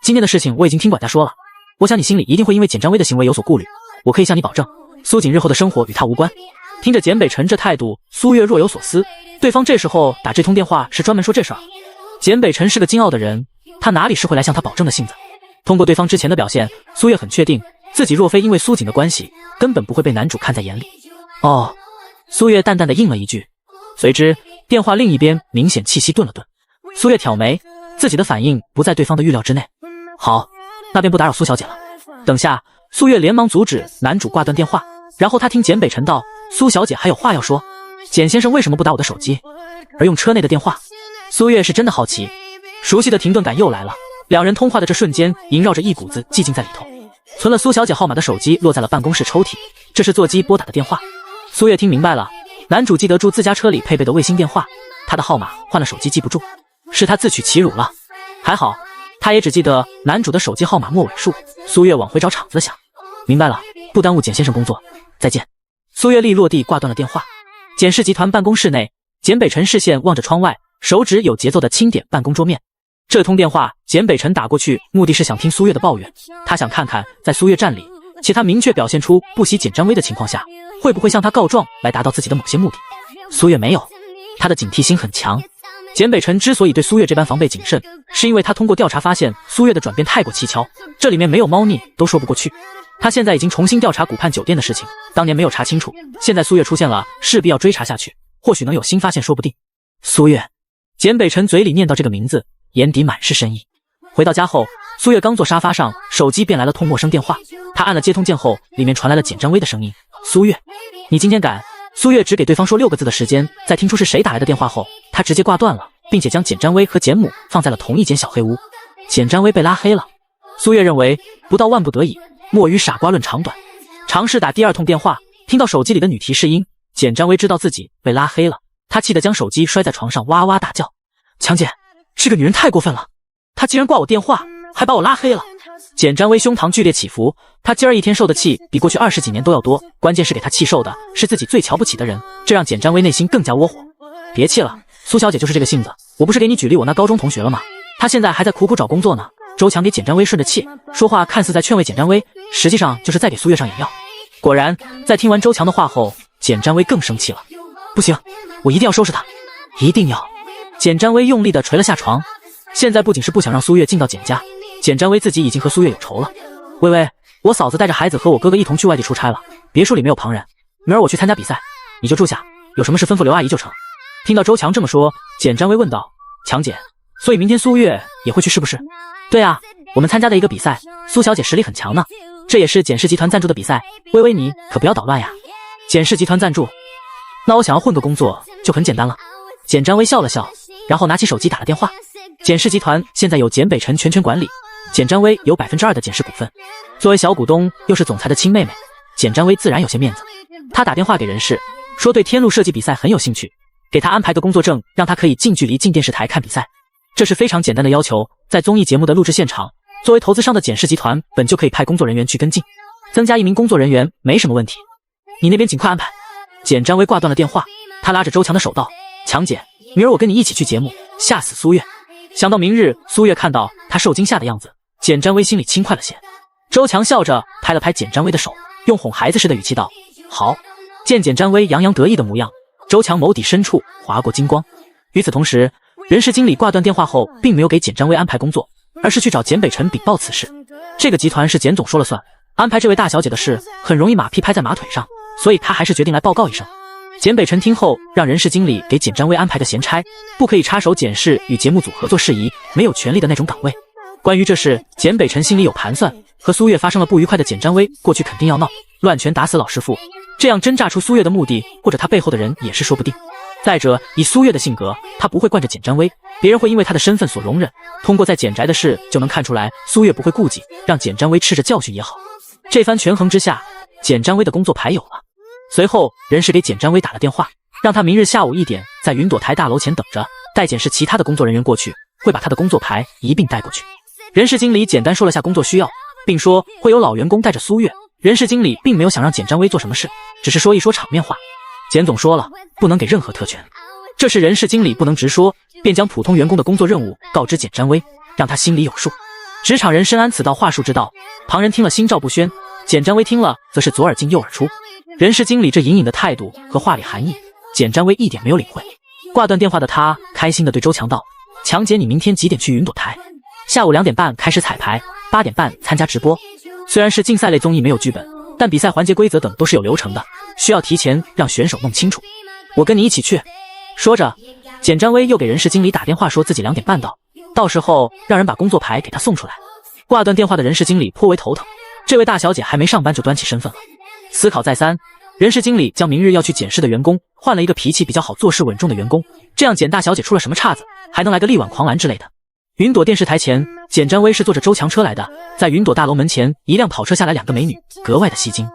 今天的事情我已经听管家说了，我想你心里一定会因为简占薇的行为有所顾虑，我可以向你保证，苏锦日后的生活与他无关。”听着简北辰这态度，苏月若有所思，对方这时候打这通电话是专门说这事儿。简北辰是个金傲的人，他哪里是会来向他保证的性子。通过对方之前的表现，苏月很确定自己若非因为苏锦的关系，根本不会被男主看在眼里。哦，苏月淡淡的应了一句，随之电话另一边明显气息顿了顿。苏月挑眉，自己的反应不在对方的预料之内。好，那便不打扰苏小姐了。等下，苏月连忙阻止男主挂断电话，然后他听简北辰道：“苏小姐还有话要说，简先生为什么不打我的手机，而用车内的电话？”苏月是真的好奇，熟悉的停顿感又来了。两人通话的这瞬间，萦绕着一股子寂静在里头。存了苏小姐号码的手机落在了办公室抽屉，这是座机拨打的电话。苏月听明白了，男主记得住自家车里配备的卫星电话，他的号码换了手机记不住，是他自取其辱了。还好，他也只记得男主的手机号码末尾数。苏月往回找场子想，明白了，不耽误简先生工作，再见。苏月丽落地挂断了电话。简氏集团办公室内，简北辰视线望着窗外，手指有节奏的轻点办公桌面。这通电话简北辰打过去，目的是想听苏月的抱怨，他想看看在苏月站里，且他明确表现出不喜简占薇的情况下，会不会向他告状来达到自己的某些目的。苏月没有，他的警惕心很强。简北辰之所以对苏月这般防备谨慎，是因为他通过调查发现苏月的转变太过蹊跷，这里面没有猫腻都说不过去。他现在已经重新调查古畔酒店的事情，当年没有查清楚，现在苏月出现了，势必要追查下去，或许能有新发现说不定。苏月，简北辰嘴里念叨这个名字，眼底满是深意。回到家后，苏月刚坐沙发上，手机便来了通陌生电话。他按了接通键后，里面传来了简占薇的声音：苏月，你今天赶。苏月只给对方说6个字的时间，在听出是谁打来的电话后，他直接挂断了，并且将简占薇和简母放在了同一间小黑屋。简占薇被拉黑了。苏月认为不到万不得已，莫与傻瓜论长短。尝试打第2通电话，听到手机里的女提示音，简占薇知道自己被拉黑了，她气得将手机摔在床上，哇哇大叫：强姐，这个女人太过分了，她竟然挂我电话，还把我拉黑了。简占薇胸膛剧烈起伏，她今儿一天受的气比过去20几年都要多，关键是给她气受的是自己最瞧不起的人，这让简占薇内心更加窝火。别气了，苏小姐就是这个性子，我不是给你举例我那高中同学了吗？她现在还在苦苦找工作呢。周强给简占薇顺着气，说话看似在劝慰简占薇，实际上就是在给苏月上眼药。果然，在听完周强的话后，简占薇更生气了。不行，我一定要收拾她，一定要！简占薇用力地捶了下床。现在不仅是不想让苏月进到简家，简占薇自己已经和苏月有仇了。薇薇，我嫂子带着孩子和我哥哥一同去外地出差了，别墅里没有旁人，明儿我去参加比赛，你就住下，有什么事吩咐刘阿姨就成。听到周强这么说，简占薇问道：强姐，所以明天苏月也会去是不是？对啊，我们参加的一个比赛，苏小姐实力很强呢，这也是简氏集团赞助的比赛，薇薇你可不要捣乱呀。简氏集团赞助，那我想要混个工作就很简单了。简占薇笑了笑，然后拿起手机打了电话。简氏集团现在由简北辰全权管理，简占薇有2%的简氏股份，作为小股东又是总裁的亲妹妹，简占薇自然有些面子。她打电话给人事，说对天路设计比赛很有兴趣，给她安排个工作证，让她可以近距离进电视台看比赛。这是非常简单的要求，在综艺节目的录制现场，作为投资商的简氏集团本就可以派工作人员去跟进，增加1名工作人员没什么问题。你那边尽快安排。简占薇挂断了电话，她拉着周强的手道：强姐，明儿我跟你一起去节目，吓死苏月。想到明日苏月看到她受惊吓的样子，简占薇心里轻快了些。周强笑着拍了拍简占薇的手，用哄孩子似的语气道：好。见简占薇洋洋得意的模样，周强眸底深处划过金光。与此同时，人事经理挂断电话后，并没有给简占薇安排工作，而是去找简北辰禀报此事。这个集团是简总说了算，安排这位大小姐的事很容易马屁拍在马腿上，所以他还是决定来报告一声。简北辰听后，让人事经理给简占薇安排个闲差，不可以插手简氏与节目组合作事宜，没有权利的那种岗位。关于这事，简北辰心里有盘算，和苏月发生了不愉快的简占薇过去肯定要闹，乱拳打死老师傅，这样侦炸出苏月的目的或者他背后的人也是说不定。再者，以苏月的性格，他不会惯着简占薇，别人会因为他的身份所容忍。通过在简宅的事就能看出来，苏月不会顾忌，让简占薇吃着教训也好。这番权衡之下，简占薇的工作牌有了。随后，人事给简占薇打了电话，让他明日下午1点在云朵台大楼前等着，待简氏其他的工作人员过去，会把他的工作牌一并带过去。人事经理简单说了下工作需要，并说会有老员工带着苏月。人事经理并没有想让简占薇做什么事，只是说一说场面话。简总说了，不能给任何特权，这是人事经理不能直说，便将普通员工的工作任务告知简占薇，让他心里有数。职场人深谙此道话术之道，旁人听了心照不宣，简占薇听了则是左耳进右耳出。人事经理这隐隐的态度和话里含义，简占薇一点没有领会。挂断电话的他开心地对周强道：强姐，你明天几点去云朵台？下午2点半开始彩排，8点半参加直播。虽然是竞赛类综艺没有剧本，但比赛环节规则等都是有流程的，需要提前让选手弄清楚。我跟你一起去。说着，简占薇又给人事经理打电话，说自己2点半到时候让人把工作牌给他送出来。挂断电话的人事经理颇为头疼，这位大小姐还没上班就端起身份了。思考再三，人事经理将明日要去简氏的员工换了一个脾气比较好、做事稳重的员工，这样简大小姐出了什么岔子，还能来个力挽狂澜之类的。云朵电视台前，简占薇是坐着周强车来的，在云朵大楼门前，一辆跑车下来2个美女，格外的吸睛。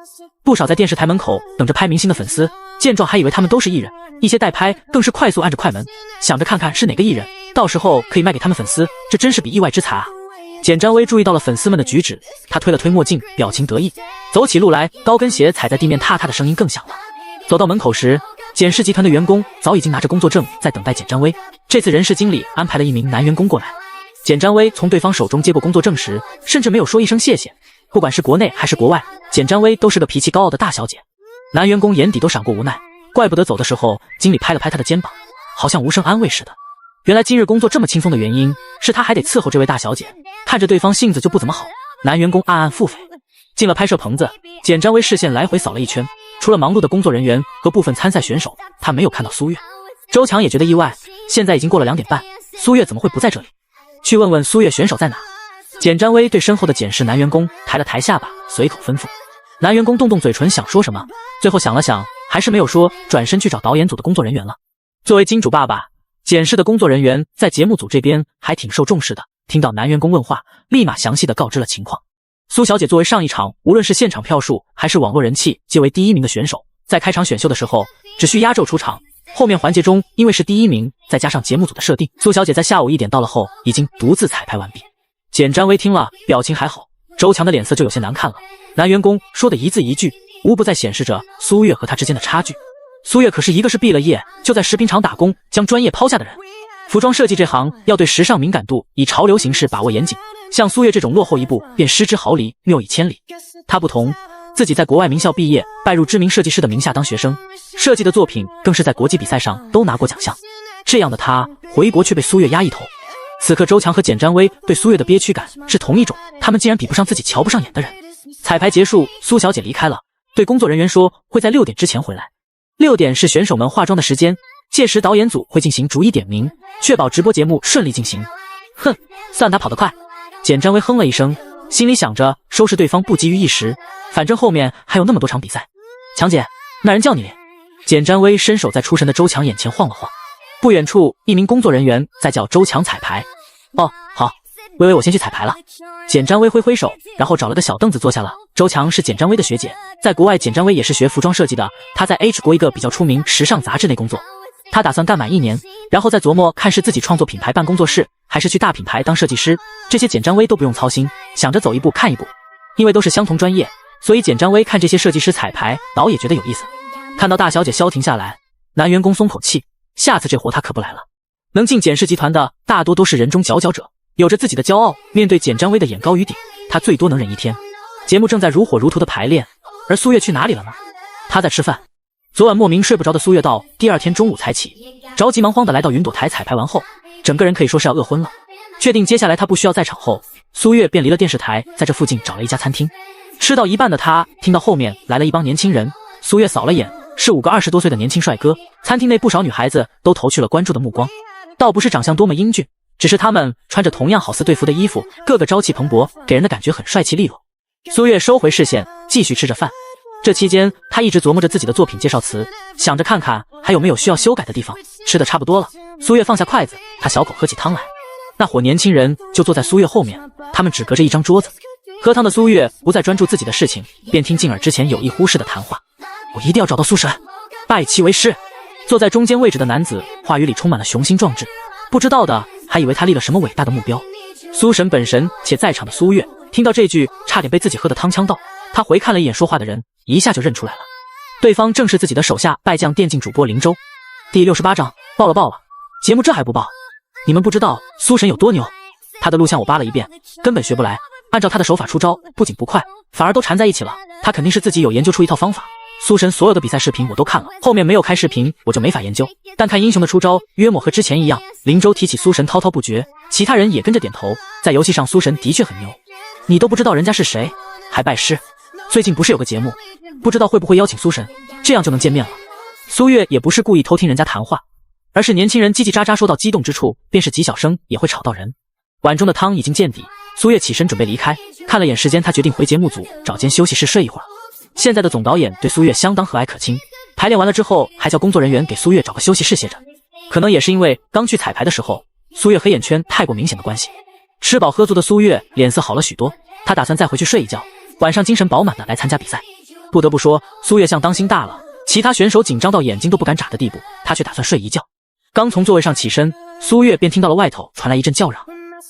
不少在电视台门口等着拍明星的粉丝见状还以为他们都是艺人，一些代拍更是快速按着快门，想着看看是哪个艺人，到时候可以卖给他们粉丝，这真是笔意外之财啊。简占薇注意到了粉丝们的举止，她推了推墨镜，表情得意，走起路来高跟鞋踩在地面踏踏的声音更响了。走到门口时，简氏集团的员工早已经拿着工作证在等待简占威。这次人事经理安排了一名男员工过来。简占威从对方手中接过工作证时，甚至没有说一声谢谢。不管是国内还是国外，简占威都是个脾气高傲的大小姐。男员工眼底都闪过无奈，怪不得走的时候经理拍了拍他的肩膀，好像无声安慰似的。原来今日工作这么轻松的原因是他还得伺候这位大小姐，看着对方性子就不怎么好。男员工暗暗腹诽。进了拍摄棚子，简占威视线来回扫了一圈，除了忙碌的工作人员和部分参赛选手，他没有看到苏月。周强也觉得意外，现在已经过了2点半，苏月怎么会不在这里？去问问苏月选手在哪。简占威对身后的简氏男员工抬了抬下巴，随口吩咐。男员工动动嘴唇想说什么，最后想了想，还是没有说，转身去找导演组的工作人员了。作为金主爸爸，简氏的工作人员在节目组这边还挺受重视的，听到男员工问话，立马详细的告知了情况。苏小姐作为上一场无论是现场票数还是网络人气皆为第1名的选手，在开场选秀的时候只需压轴出场，后面环节中因为是第1名，再加上节目组的设定，苏小姐在下午1点到了后已经独自彩排完毕。简占威听了表情还好，周强的脸色就有些难看了。男员工说的一字一句无不在显示着苏月和他之间的差距。苏月可是一个是毕了业就在食品厂打工将专业抛下的人，服装设计这行要对时尚敏感度以潮流形式把握严谨，像苏月这种落后一步便失之毫厘谬以千里。他不同，自己在国外名校毕业，拜入知名设计师的名下当学生，设计的作品更是在国际比赛上都拿过奖项。这样的他回国却被苏月压一头。此刻周强和简占威对苏月的憋屈感是同一种，他们竟然比不上自己瞧不上眼的人。彩排结束，苏小姐离开了，对工作人员说会在6点之前回来。6点是选手们化妆的时间，届时导演组会进行逐一点名，确保直播节目顺利进行。哼，算他跑得快。简占威哼了一声，心里想着收拾对方不急于一时，反正后面还有那么多场比赛。强姐，那人叫你。简占威伸手在出神的周强眼前晃了晃。不远处一名工作人员在叫周强彩排。哦，好，微微我先去彩排了。简占威挥挥手，然后找了个小凳子坐下了。周强是简占威的学姐，在国外简占威也是学服装设计的，她在 H 国一个比较出名时尚杂志内工作。他打算干满1年，然后再琢磨看是自己创作品牌办工作室，还是去大品牌当设计师。这些简占威都不用操心，想着走一步看一步。因为都是相同专业，所以简占威看这些设计师彩排，倒也觉得有意思。看到大小姐消停下来，男员工松口气，下次这活他可不来了。能进简氏集团的大多都是人中佼佼者，有着自己的骄傲，面对简占威的眼高于顶，他最多能忍1天。节目正在如火如荼的排练，而苏月去哪里了呢？他在吃饭。昨晚莫名睡不着的苏月到第2天中午才起，着急忙慌的来到云朵台彩排完后，整个人可以说是要饿昏了。确定接下来他不需要在场后，苏月便离了电视台，在这附近找了一家餐厅。吃到一半的他听到后面来了一帮年轻人，苏月扫了眼，是5个20多岁的年轻帅哥。餐厅内不少女孩子都投去了关注的目光，倒不是长相多么英俊，只是他们穿着同样好似队服的衣服，个个朝气蓬勃，给人的感觉很帅气利落。苏月收回视线，继续吃着饭。这期间他一直琢磨着自己的作品介绍词，想着看看还有没有需要修改的地方。吃的差不多了，苏月放下筷子，他小口喝起汤来。那伙年轻人就坐在苏月后面，他们只隔着一张桌子。喝汤的苏月不再专注自己的事情，便听进耳之前有意忽视的谈话。我一定要找到苏神，拜其为师。坐在中间位置的男子话语里充满了雄心壮志，不知道的还以为他立了什么伟大的目标。苏神本神且在场的苏月听到这句，差点被自己喝的汤呛到。他回看了一眼说话的人，一下就认出来了，对方正是自己的手下败将电竞主播林州。第68章爆了，节目这还不爆？你们不知道苏神有多牛，他的录像我扒了一遍，根本学不来，按照他的手法出招不仅不快，反而都缠在一起了。他肯定是自己有研究出一套方法。苏神所有的比赛视频我都看了，后面没有开视频我就没法研究，但看英雄的出招约莫和之前一样。林州提起苏神滔滔不绝，其他人也跟着点头。在游戏上苏神的确很牛，你都不知道人家是谁还拜师。最近不是有个节目，不知道会不会邀请苏神，这样就能见面了。苏月也不是故意偷听人家谈话，而是年轻人叽叽喳喳说到激动之处，便是极小声也会吵到人。碗中的汤已经见底，苏月起身准备离开，看了眼时间，他决定回节目组找间休息室睡一会儿。现在的总导演对苏月相当和蔼可亲，排练完了之后还叫工作人员给苏月找个休息室歇着。可能也是因为刚去彩排的时候苏月黑眼圈太过明显的关系，吃饱喝足的苏月脸色好了许多，他打算再回去睡一觉，晚上精神饱满的来参加比赛。不得不说，苏月像当心大了，其他选手紧张到眼睛都不敢眨的地步，他却打算睡一觉。刚从座位上起身，苏月便听到了外头传来一阵叫嚷。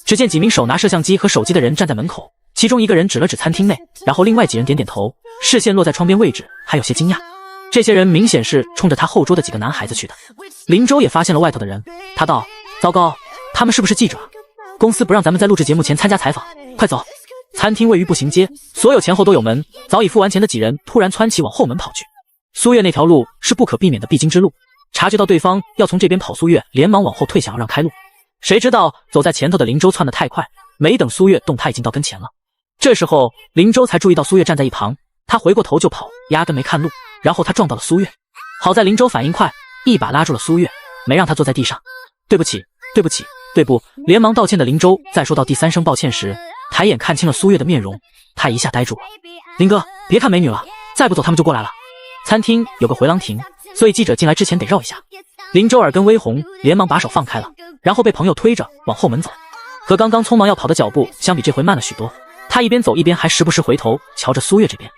只见几名手拿摄像机和手机的人站在门口，其中一个人指了指餐厅内，然后另外几人点点头，视线落在窗边位置，还有些惊讶。这些人明显是冲着他后桌的几个男孩子去的。林州也发现了外头的人，他道：糟糕，他们是不是记者？公司不让咱们在录制节目前参加采访，快走！餐厅位于步行街，所有前后都有门，早已付完钱的几人突然窜起往后门跑去。苏月那条路是不可避免的必经之路，察觉到对方要从这边跑，苏月连忙往后退，想要让开路。谁知道走在前头的林州窜得太快，没等苏月动，他已经到跟前了。这时候林州才注意到苏月站在一旁，他回过头就跑，压根没看路，然后他撞到了苏月。好在林州反应快，一把拉住了苏月，没让他坐在地上。对不起，对不起，对不，连忙道歉的林州在说到第3声抱歉时，抬眼看清了苏月的面容，他一下呆住了。林哥，别看美女了，再不走他们就过来了。餐厅有个回廊亭，所以记者进来之前得绕一下。林州耳根微红，连忙把手放开了，然后被朋友推着往后门走。和刚刚匆忙要跑的脚步相比，这回慢了许多。他一边走一边还时不时回头瞧着苏月这边。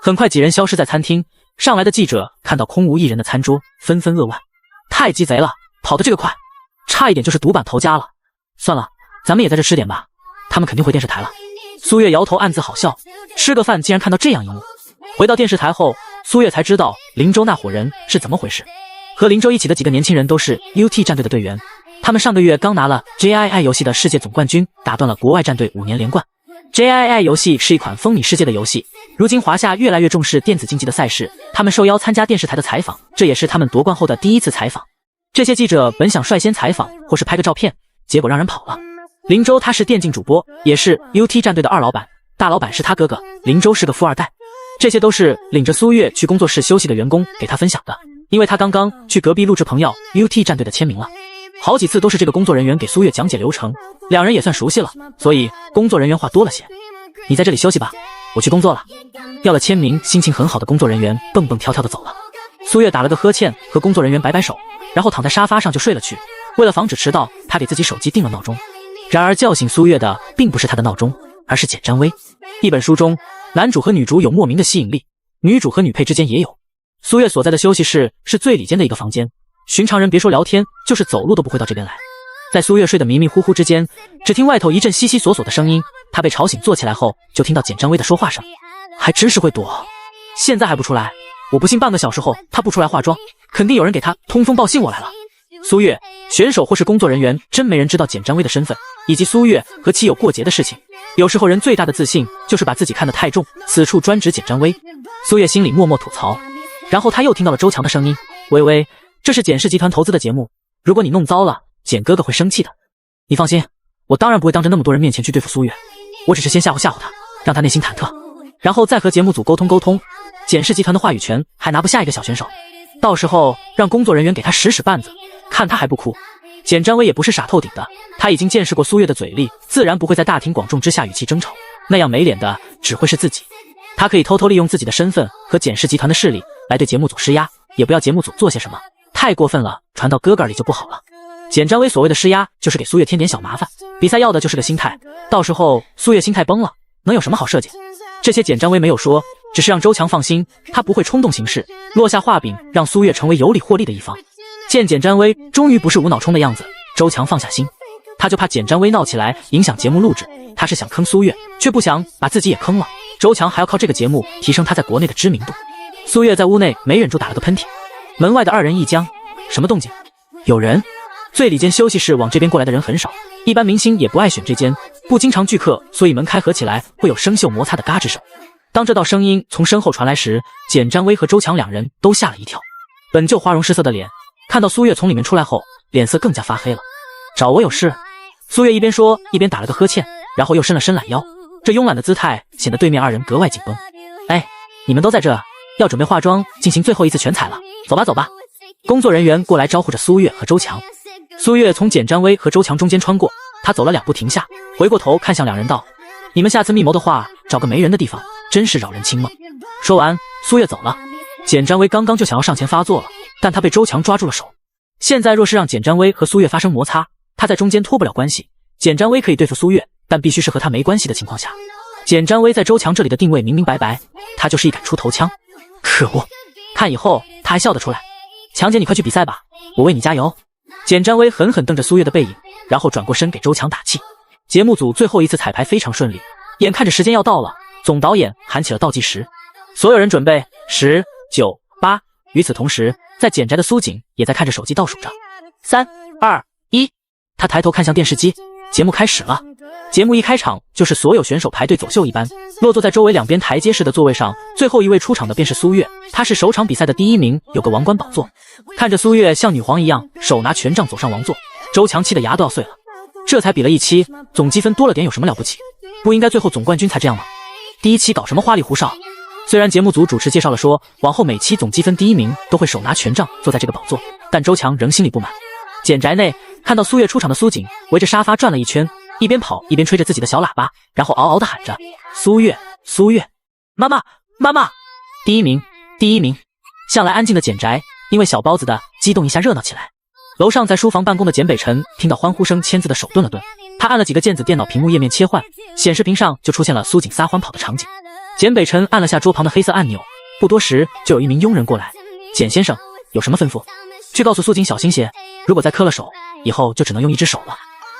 很快几人消失在餐厅，上来的记者看到空无一人的餐桌，纷纷扼腕。太鸡贼了，跑得这个快，差一点就是独板头家了。算了，咱们也在这吃点吧，他们肯定回电视台了。苏月摇头暗自好笑，吃个饭竟然看到这样一幕。回到电视台后，苏月才知道林州那伙人是怎么回事。和林州一起的几个年轻人都是 UT 战队的队员，他们上个月刚拿了 JII 游戏的世界总冠军，打断了国外战队5年连冠。JII 游戏是一款风靡世界的游戏，如今华夏越来越重视电子竞技的赛事，他们受邀参加电视台的采访，这也是他们夺冠后的第一次采访。这些记者本想率先采访或是拍个照片，结果让人跑了。林州他是电竞主播，也是 UT 战队的2老板，大老板是他哥哥，林州是个富二代。这些都是领着苏月去工作室休息的员工给他分享的，因为他刚刚去隔壁录制朋友 UT 战队的签名了。好几次都是这个工作人员给苏月讲解流程，两人也算熟悉了，所以工作人员话多了些。你在这里休息吧，我去工作了。要了签名，心情很好的工作人员蹦蹦跳跳的走了。苏月打了个呵欠，和工作人员摆摆手，然后躺在沙发上就睡了去。为了防止迟到，他给自己手机定了闹钟。然而叫醒苏月的并不是他的闹钟，而是简占薇。一本书中，男主和女主有莫名的吸引力，女主和女配之间也有。苏月所在的休息室是最里间的一个房间，寻常人别说聊天，就是走路都不会到这边来。在苏月睡得迷迷糊糊之间，只听外头一阵悉悉索索的声音，他被吵醒，坐起来后就听到简占薇的说话声。还真是会躲，现在还不出来，我不信半个小时后他不出来化妆，肯定有人给他通风报信我来了。苏月，选手或是工作人员，真没人知道简占薇的身份，以及苏月和其有过节的事情。有时候人最大的自信就是把自己看得太重，此处专指简占薇。苏月心里默默吐槽，然后他又听到了周强的声音：微微，这是简氏集团投资的节目，如果你弄糟了，简哥哥会生气的。你放心，我当然不会当着那么多人面前去对付苏月，我只是先吓唬吓唬他，让他内心忐忑，然后再和节目组沟通沟通。简氏集团的话语权还拿不下一个小选手，到时候让工作人员给他使绊子，看他还不哭。简占薇也不是傻透顶的，他已经见识过苏月的嘴力，自然不会在大庭广众之下与其争吵，那样没脸的只会是自己。他可以偷偷利用自己的身份和简氏集团的势力来对节目组施压，也不要节目组做些什么，太过分了，传到哥哥里就不好了。简占薇所谓的施压，就是给苏月添点小麻烦，比赛要的就是个心态，到时候苏月心态崩了，能有什么好设计？这些简占薇没有说，只是让周强放心，他不会冲动行事，落下画饼，让苏月成为有理获利的一方。见简占薇终于不是无脑冲的样子，周强放下心，他就怕简占薇闹起来影响节目录制，他是想坑苏月，却不想把自己也坑了。周强还要靠这个节目提升他在国内的知名度。苏月在屋内没忍住打了个喷嚏，门外的2人一僵，什么动静？有人。最里间休息室往这边过来的人很少，一般明星也不爱选这间，不经常聚客，所以门开合起来会有生锈摩擦的嘎吱声。当这道声音从身后传来时，简占薇和周强2人都吓了一跳。本就花容失色的脸，看到苏月从里面出来后，脸色更加发黑了。找我有事？苏月一边说一边打了个呵欠，然后又伸了伸懒腰，这慵懒的姿态显得对面2人格外紧绷。哎，你们都在这，要准备化妆进行最后一次全彩了，走吧走吧。工作人员过来招呼着苏月和周强。苏月从简占薇和周强中间穿过，他走了2步停下，回过头看向2人道：你们下次密谋的话，找个没人的地方，真是扰人清梦。说完，苏月走了。简占薇刚刚就想要上前发作了，但他被周强抓住了手。现在若是让简占薇和苏月发生摩擦，他在中间脱不了关系。简占薇可以对付苏月，但必须是和他没关系的情况下。简占薇在周强这里的定位明明白白，他就是一杆出头枪。可恶，看以后他还笑得出来。强姐，你快去比赛吧，我为你加油。简占薇狠狠瞪着苏月的背影，然后转过身给周强打气。节目组最后一次彩排非常顺利，眼看着时间要到了，总导演喊起了倒计时，所有人准备，10、9、8、与此同时，在简宅的苏锦也在看着手机倒数着，3、2、1。他抬头看向电视机，节目开始了。节目一开场就是所有选手排队走秀一般，落座在周围两边台阶式的座位上。最后一位出场的便是苏月，她是首场比赛的第1名，有个王冠宝座。看着苏月像女皇一样，手拿权杖走上王座，周强气的牙都要碎了。这才比了1期，总积分多了点有什么了不起？不应该最后总冠军才这样吗？第1期搞什么花里胡哨？虽然节目组主持介绍了说，往后每期总积分第1名都会手拿权杖坐在这个宝座，但周强仍心里不满。简宅内看到苏月出场的苏锦围着沙发转了一圈，一边跑一边吹着自己的小喇叭，然后嗷嗷地喊着：“苏月，苏月，妈妈，妈妈！第1名，第1名！”向来安静的简宅因为小包子的激动一下热闹起来。楼上在书房办公的简北辰听到欢呼声，签字的手顿了顿，他按了几个键子，电脑屏幕页面切换，显示屏上就出现了苏锦撒欢跑的场景。简北辰按了下桌旁的黑色按钮，不多时就有一名佣人过来：“简先生，有什么吩咐？去告诉苏锦小心些，如果再磕了手，以后就只能用1只手了。”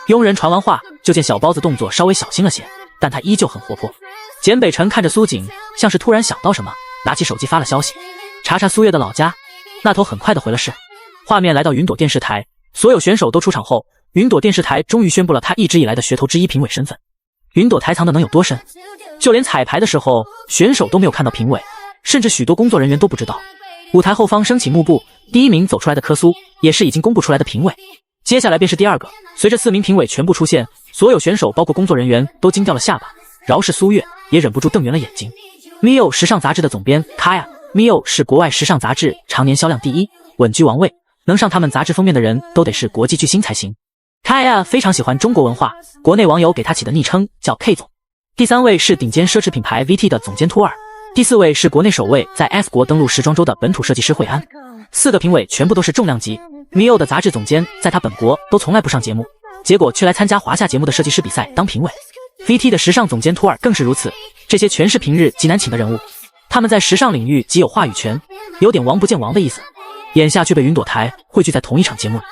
佣人传完话，就见小包子动作稍微小心了些，但他依旧很活泼。简北辰看着苏锦，像是突然想到什么，拿起手机发了消息：“查查苏月的老家。”那头很快的回了是。画面来到云朵电视台，所有选手都出场后，云朵电视台终于宣布了他一直以来的噱头之一评委身份。云朵台藏的能有多深？就连彩排的时候，选手都没有看到评委，甚至许多工作人员都不知道。舞台后方升起幕布，第1名走出来的柯苏也是已经公布出来的评委。接下来便是第2个，随着4名评委全部出现，所有选手包括工作人员都惊掉了下巴，饶是苏月也忍不住瞪圆了眼睛。Mio 时尚杂志的总编卡亚 ，Mio 是国外时尚杂志常年销量第1，稳居王位，能上他们杂志封面的人都得是国际巨星才行。卡亚非常喜欢中国文化，国内网友给他起的昵称叫 K 总。第3位是顶尖奢侈品牌 VT 的总监托尔，第4位是国内首位在 F 国登陆时装周的本土设计师惠安。4个评委全部都是重量级。Mio 的杂志总监在他本国都从来不上节目，结果却来参加华夏节目的设计师比赛当评委。VT 的时尚总监托尔更是如此，这些全是平日极难请的人物，他们在时尚领域极有话语权，有点王不见王的意思，眼下却被云朵台汇聚在同一场节目里。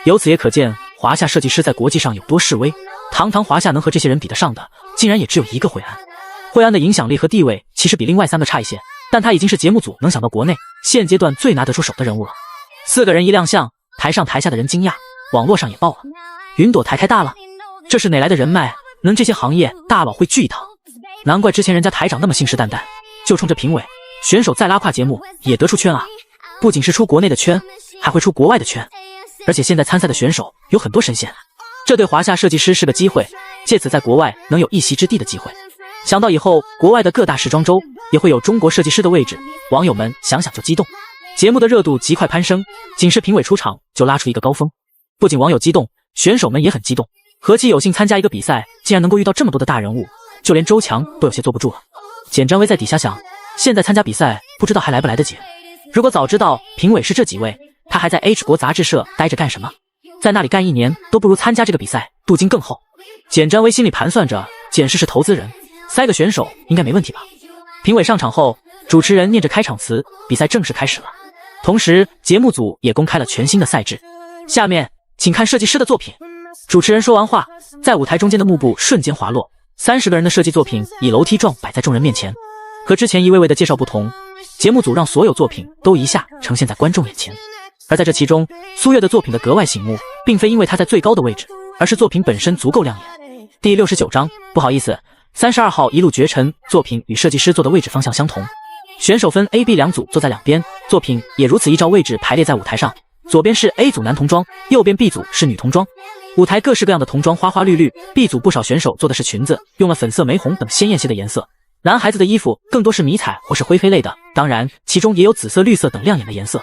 由此也可见华夏设计师在国际上有多示威，堂堂华夏能和这些人比得上的，竟然也只有一个惠安。惠安的影响力和地位其实比另外3个差一些，但他已经是节目组能想到国内现阶段最拿得出手的人物了。4个人一亮相，台上台下的人惊讶，网络上也爆了。云朵台太大了，这是哪来的人脉，能这些行业大佬会聚一堂？难怪之前人家台长那么信誓旦旦，就冲着评委选手再拉胯节目也得出圈啊！不仅是出国内的圈，还会出国外的圈。而且现在参赛的选手有很多神仙，这对华夏设计师是个机会，借此在国外能有一席之地的机会。想到以后国外的各大时装周也会有中国设计师的位置，网友们想想就激动。节目的热度极快攀升，仅是评委出场就拉出一个高峰。不仅网友激动，选手们也很激动。何其有幸参加一个比赛，竟然能够遇到这么多的大人物，就连周强都有些坐不住了。简占威在底下想，现在参加比赛不知道还来不来得及。如果早知道评委是这几位，他还在 H 国杂志社待着干什么？在那里干1年都不如参加这个比赛镀金更厚。简占威心里盘算着，简氏是投资人，塞个选手应该没问题吧。评委上场后，主持人念着开场词，比赛正式开始了。同时节目组也公开了全新的赛制，下面请看设计师的作品。主持人说完话，在舞台中间的幕布瞬间滑落，30个人的设计作品以楼梯状摆在众人面前。和之前一位位的介绍不同，节目组让所有作品都一下呈现在观众眼前。而在这其中，苏月的作品的格外醒目，并非因为她在最高的位置，而是作品本身足够亮眼。第69章，不好意思，32号一路绝尘作品与设计师坐的位置方向相同，选手分 A、B 两组坐在两边，作品也如此依照位置排列在舞台上。左边是 A 组男童装，右边 B 组是女童装。舞台各式各样的童装花花绿绿， B 组不少选手做的是裙子，用了粉色、玫红等鲜艳些的颜色。男孩子的衣服更多是迷彩或是灰黑类的，当然其中也有紫色、绿色等亮眼的颜色。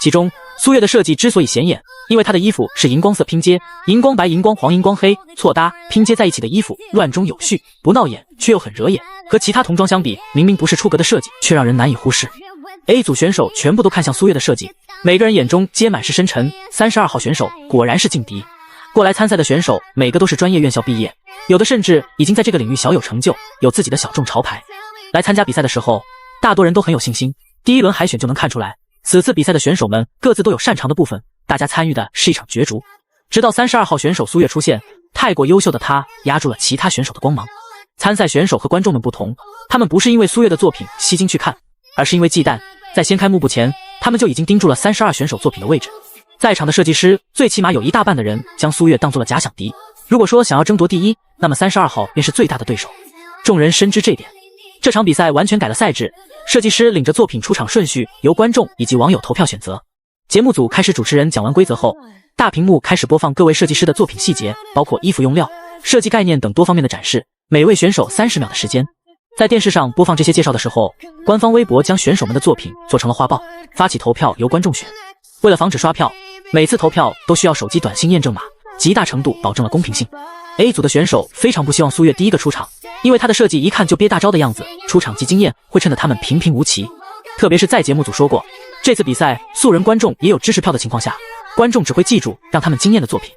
其中苏月的设计之所以显眼，因为她的衣服是荧光色拼接，荧光白、荧光黄、荧光黑错搭拼接在一起的衣服，乱中有序，不闹眼却又很惹眼。和其他童装相比，明明不是出格的设计，却让人难以忽视。A 组选手全部都看向苏月的设计，每个人眼中皆满是深沉。32号选手果然是劲敌。过来参赛的选手每个都是专业院校毕业，有的甚至已经在这个领域小有成就，有自己的小众潮牌。来参加比赛的时候，大多人都很有信心，第一轮海选就能看出来，此次比赛的选手们各自都有擅长的部分，大家参与的是一场角逐。直到32号选手苏月出现，太过优秀的他压住了其他选手的光芒。参赛选手和观众们不同，他们不是因为苏月的作品吸睛去看，而是因为忌惮。在掀开幕布前，他们就已经盯住了32选手作品的位置。在场的设计师最起码有一大半的人将苏月当做了假想敌。如果说想要争夺第一，那么32号便是最大的对手。众人深知这点，这场比赛完全改了赛制，设计师领着作品出场顺序由观众以及网友投票选择。节目组开始，主持人讲完规则后，大屏幕开始播放各位设计师的作品细节，包括衣服用料、设计概念等多方面的展示。每位选手30秒的时间。在电视上播放这些介绍的时候，官方微博将选手们的作品做成了画报，发起投票由观众选。为了防止刷票，每次投票都需要手机短信验证码，极大程度保证了公平性。A 组的选手非常不希望苏月第一个出场，因为他的设计一看就憋大招的样子，出场即经验会衬得他们平平无奇。特别是在节目组说过，这次比赛素人观众也有支持票的情况下，观众只会记住让他们惊艳的作品。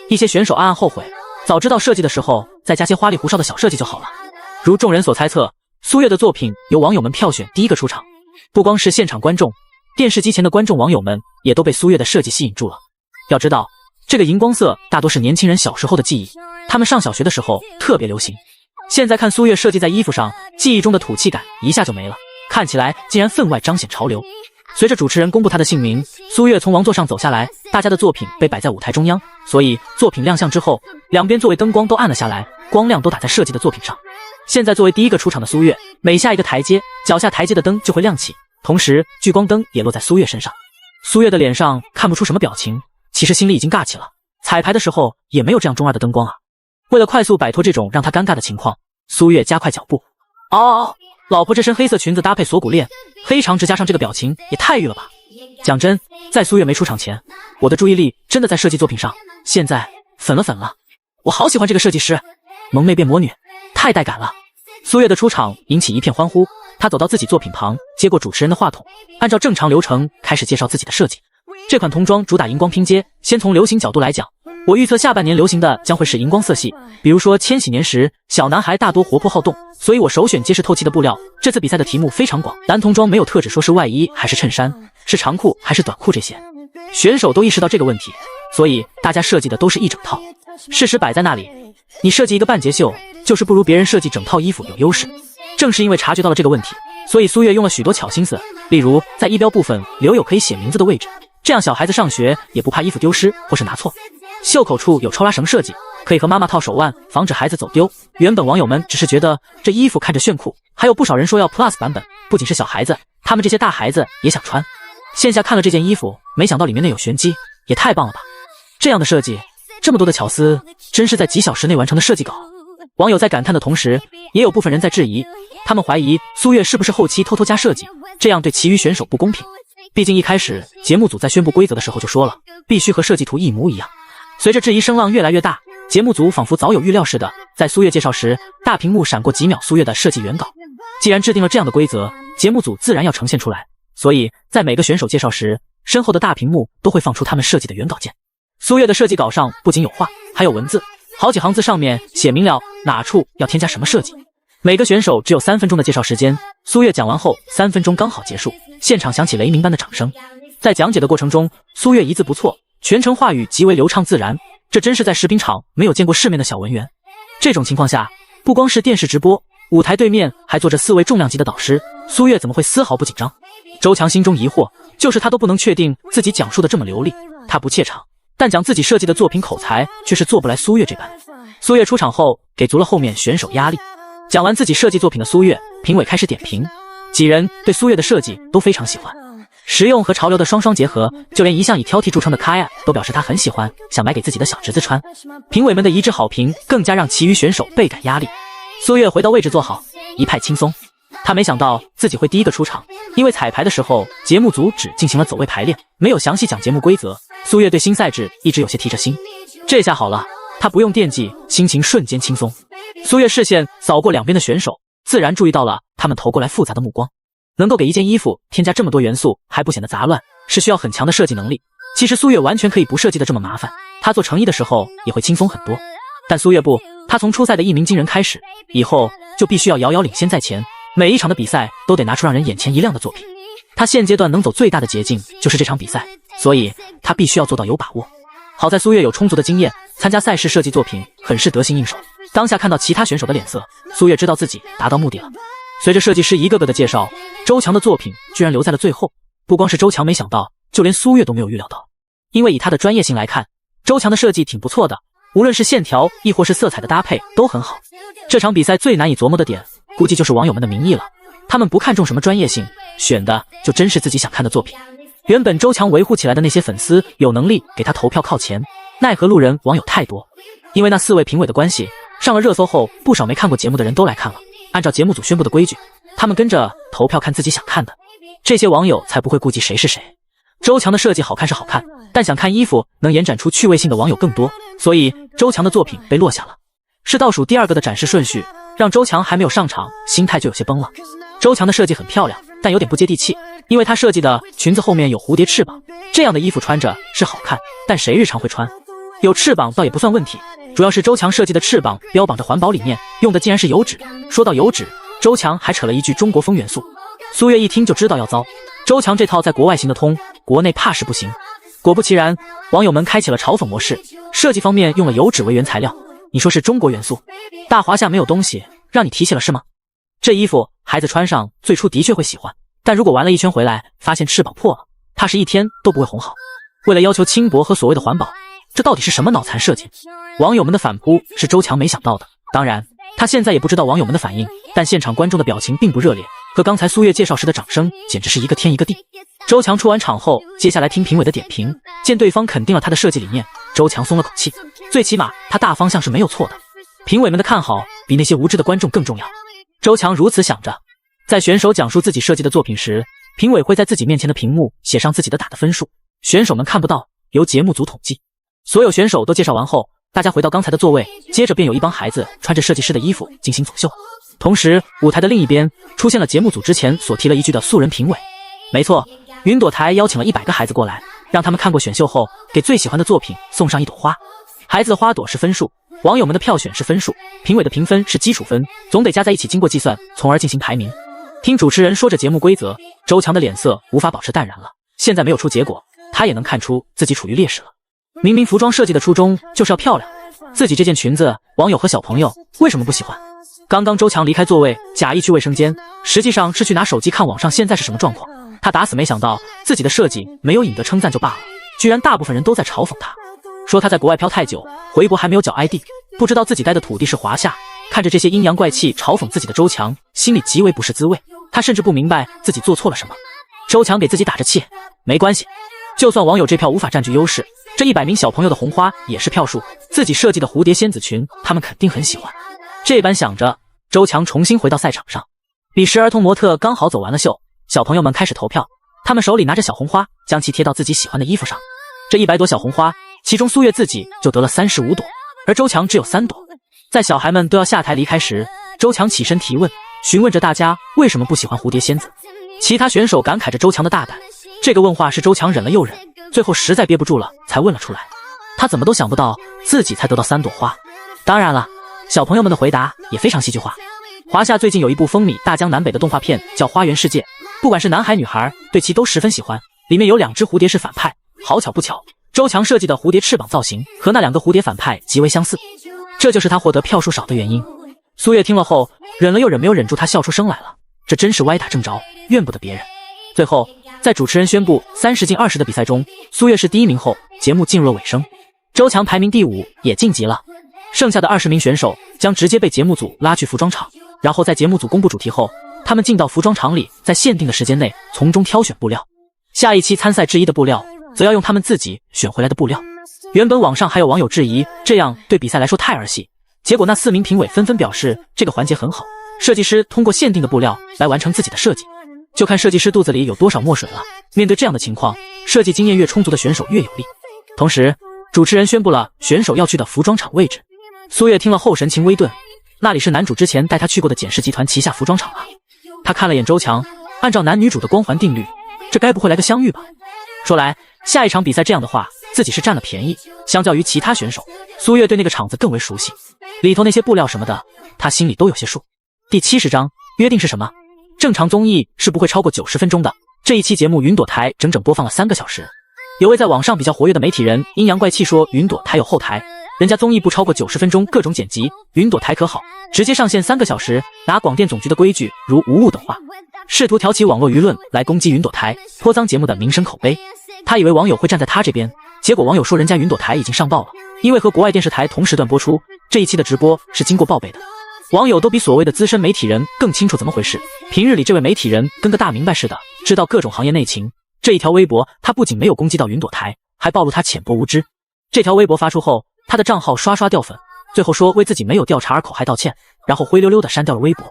一些选手暗暗后悔，早知道设计的时候再加些花里胡哨的小设计就好了。如众人所猜测，苏月的作品由网友们票选第一个出场。不光是现场观众，电视机前的观众网友们也都被苏月的设计吸引住了。要知道，这个荧光色大多是年轻人小时候的记忆，他们上小学的时候特别流行。现在看苏月设计在衣服上，记忆中的土气感一下就没了，看起来竟然分外彰显潮流。随着主持人公布他的姓名，苏月从王座上走下来，大家的作品被摆在舞台中央，所以作品亮相之后，两边座位灯光都暗了下来，光亮都打在设计的作品上。现在作为第一个出场的苏月，每下一个台阶，脚下台阶的灯就会亮起，同时聚光灯也落在苏月身上。苏月的脸上看不出什么表情，其实心里已经尬气了。彩排的时候也没有这样中二的灯光啊。为了快速摆脱这种让他尴尬的情况，苏月加快脚步。老婆这身黑色裙子搭配锁骨链，黑长直加上这个表情也太御了吧。讲真，在苏月没出场前，我的注意力真的在设计作品上，现在粉了。我好喜欢这个设计师，萌妹变魔女，太带感了。苏月的出场引起一片欢呼，她走到自己作品旁，接过主持人的话筒，按照正常流程开始介绍自己的设计。这款童装主打荧光拼接，先从流行角度来讲，我预测下半年流行的将会是荧光色系，比如说千禧年时，小男孩大多活泼好动，所以我首选结实透气的布料。这次比赛的题目非常广，男童装没有特指说是外衣还是衬衫，是长裤还是短裤这些，选手都意识到这个问题，所以大家设计的都是一整套。事实摆在那里，你设计一个半截袖，就是不如别人设计整套衣服有优势。正是因为察觉到了这个问题，所以苏月用了许多巧心思，例如在衣标部分留有可以写名字的位置，这样小孩子上学也不怕衣服丢失或是拿错。袖口处有抽拉绳设计，可以和妈妈套手腕，防止孩子走丢。原本网友们只是觉得这衣服看着炫酷，还有不少人说要 Plus 版本，不仅是小孩子，他们这些大孩子也想穿。线下看了这件衣服，没想到里面内有玄机，也太棒了吧！这样的设计，这么多的巧思，真是在几小时内完成的设计稿。网友在感叹的同时，也有部分人在质疑，他们怀疑苏月是不是后期偷偷加设计，这样对其余选手不公平。毕竟一开始节目组在宣布规则的时候就说了，必须和设计图一模一样。随着质疑声浪越来越大，节目组仿佛早有预料似的，在苏月介绍时，大屏幕闪过几秒苏月的设计原稿。既然制定了这样的规则，节目组自然要呈现出来，所以在每个选手介绍时，身后的大屏幕都会放出他们设计的原稿件。苏月的设计稿上不仅有画，还有文字，好几行字上面写明了哪处要添加什么设计。每个选手只有3分钟的介绍时间，苏月讲完后3分钟刚好结束，现场响起雷鸣般的掌声。在讲解的过程中，苏月一字不错，全程话语极为流畅自然，这真是在食品厂没有见过世面的小文员。这种情况下，不光是电视直播，舞台对面还坐着4位重量级的导师，苏月怎么会丝毫不紧张？周强心中疑惑，就是他都不能确定自己讲述的这么流利，他不怯场，但讲自己设计的作品口才却是做不来苏月这般。苏月出场后给足了后面选手压力，讲完自己设计作品的苏月，评委开始点评，几人对苏月的设计都非常喜欢，实用和潮流的双双结合，就连一向以挑剔著称的卡亚都表示他很喜欢，想买给自己的小侄子穿。评委们的一致好评更加让其余选手倍感压力。苏月回到位置坐好，一派轻松。他没想到自己会第一个出场，因为彩排的时候节目组只进行了走位排练，没有详细讲节目规则。苏月对新赛制一直有些提着心，这下好了，他不用惦记，心情瞬间轻松。苏月视线扫过两边的选手，自然注意到了他们投过来复杂的目光。能够给一件衣服添加这么多元素还不显得杂乱，是需要很强的设计能力。其实苏月完全可以不设计的这么麻烦，他做成衣的时候也会轻松很多。但苏月不，他从初赛的一鸣惊人开始，以后就必须要遥遥领先在前，每一场的比赛都得拿出让人眼前一亮的作品。他现阶段能走最大的捷径就是这场比赛，所以他必须要做到有把握。好在苏月有充足的经验，参加赛事设计作品很是得心应手。当下看到其他选手的脸色，苏月知道自己达到目的了。随着设计师一个个的介绍，周强的作品居然留在了最后。不光是周强没想到，就连苏月都没有预料到。因为以他的专业性来看，周强的设计挺不错的，无论是线条亦或是色彩的搭配都很好。这场比赛最难以琢磨的点，估计就是网友们的民意了。他们不看重什么专业性，选的就真是自己想看的作品。原本周强维护起来的那些粉丝有能力给他投票靠前，奈何路人网友太多。因为那4位评委的关系，上了热搜后，不少没看过节目的人都来看了。按照节目组宣布的规矩，他们跟着投票看自己想看的，这些网友才不会顾忌谁是谁。周强的设计好看是好看，但想看衣服能延展出趣味性的网友更多，所以周强的作品被落下了。是倒数第2个的展示顺序，让周强还没有上场，心态就有些崩了。周强的设计很漂亮，但有点不接地气，因为他设计的裙子后面有蝴蝶翅膀，这样的衣服穿着是好看，但谁日常会穿？有翅膀倒也不算问题，主要是周强设计的翅膀标榜着环保理念，用的竟然是油脂。说到油脂，周强还扯了一句中国风元素，苏月一听就知道要糟。周强这套在国外行得通，国内怕是不行。果不其然，网友们开启了嘲讽模式，设计方面用了油脂为原材料，你说是中国元素？大华夏没有东西让你提起了是吗？这衣服孩子穿上最初的确会喜欢，但如果玩了一圈回来发现翅膀破了，怕是一天都不会哄好。为了要求轻薄和所谓的环保，这到底是什么脑残设计？网友们的反扑是周强没想到的，当然他现在也不知道网友们的反应，但现场观众的表情并不热烈，和刚才苏月介绍时的掌声简直是一个天一个地。周强出完场后，接下来听评委的点评，见对方肯定了他的设计理念，周强松了口气，最起码他大方向是没有错的。评委们的看好比那些无知的观众更重要。周强如此想着，在选手讲述自己设计的作品时，评委会在自己面前的屏幕写上自己的打的分数，选手们看不到，由节目组统计。所有选手都介绍完后，大家回到刚才的座位，接着便有一帮孩子穿着设计师的衣服进行走秀。同时，舞台的另一边出现了节目组之前所提了一句的素人评委。没错，云朵台邀请了100个孩子过来，让他们看过选秀后，给最喜欢的作品送上一朵花。孩子的花朵是分数，网友们的票选是分数，评委的评分是基础分，总得加在一起经过计算，从而进行排名。听主持人说着节目规则，周强的脸色无法保持淡然了。现在没有出结果，他也能看出自己处于劣势了。明明服装设计的初衷就是要漂亮，自己这件裙子，网友和小朋友为什么不喜欢？刚刚周强离开座位，假意去卫生间，实际上是去拿手机看网上现在是什么状况。他打死没想到自己的设计没有引得称赞就罢了，居然大部分人都在嘲讽他，说他在国外漂太久，回国还没有缴 ID， 不知道自己待的土地是华夏。看着这些阴阳怪气嘲讽自己的周强，心里极为不是滋味。他甚至不明白自己做错了什么。周强给自己打着气，没关系，就算网友这票无法占据优势，这100名小朋友的红花也是票数，自己设计的蝴蝶仙子裙他们肯定很喜欢。这般想着，周强重新回到赛场上。彼时儿童模特刚好走完了秀，小朋友们开始投票，他们手里拿着小红花，将其贴到自己喜欢的衣服上。这100朵小红花，其中苏月自己就得了35朵，而周强只有3朵。在小孩们都要下台离开时，周强起身提问，询问着大家为什么不喜欢蝴蝶仙子。其他选手感慨着周强的大胆，这个问话是周强忍了又忍，最后实在憋不住了才问了出来。他怎么都想不到自己才得到3朵花。当然了，小朋友们的回答也非常戏剧化。华夏最近有一部风靡大江南北的动画片叫《花园世界》，不管是男孩女孩对其都十分喜欢，里面有2只蝴蝶是反派，好巧不巧，周强设计的蝴蝶翅膀造型和那2个蝴蝶反派极为相似，这就是他获得票数少的原因。苏月听了后忍了又忍，没有忍住他笑出声来了，这真是歪打正着，怨不得别人。最后在主持人宣布30进20的比赛中，苏月是第1名后，节目进入了尾声，周强排名第5也晋级了。剩下的20名选手将直接被节目组拉去服装厂，然后在节目组公布主题后，他们进到服装厂里，在限定的时间内从中挑选布料。下一期参赛之一的布料则要用他们自己选回来的布料。原本网上还有网友质疑这样对比赛来说太儿戏，结果那4名评委纷纷表示这个环节很好，设计师通过限定的布料来完成自己的设计，就看设计师肚子里有多少墨水了。面对这样的情况，设计经验越充足的选手越有利。同时主持人宣布了选手要去的服装厂位置。苏月听了后神情微顿，那里是男主之前带他去过的简氏集团旗下服装厂啊。他看了眼周强，按照男女主的光环定律，这该不会来个相遇吧？说来下一场比赛这样的话，自己是占了便宜，相较于其他选手，苏月对那个场子更为熟悉，里头那些布料什么的他心里都有些数。第70章约定是什么？正常综艺是不会超过90分钟的，这一期节目云朵台整整播放了3个小时。有位在网上比较活跃的媒体人阴阳怪气说云朵台有后台，人家综艺不超过90分钟，各种剪辑，云朵台可好，直接上线3个小时，拿广电总局的规矩如无物等话，试图挑起网络舆论来攻击云朵台，泼脏节目的名声口碑。他以为网友会站在他这边，结果网友说人家云朵台已经上报了，因为和国外电视台同时段播出，这一期的直播是经过报备的。网友都比所谓的资深媒体人更清楚怎么回事，平日里这位媒体人跟个大明白似的，知道各种行业内情。这一条微博他不仅没有攻击到云朵台，还暴露他浅薄无知。这条微博发出后，他的账号刷刷掉粉，最后说为自己没有调查而口嗨道歉，然后灰溜溜的删掉了微博。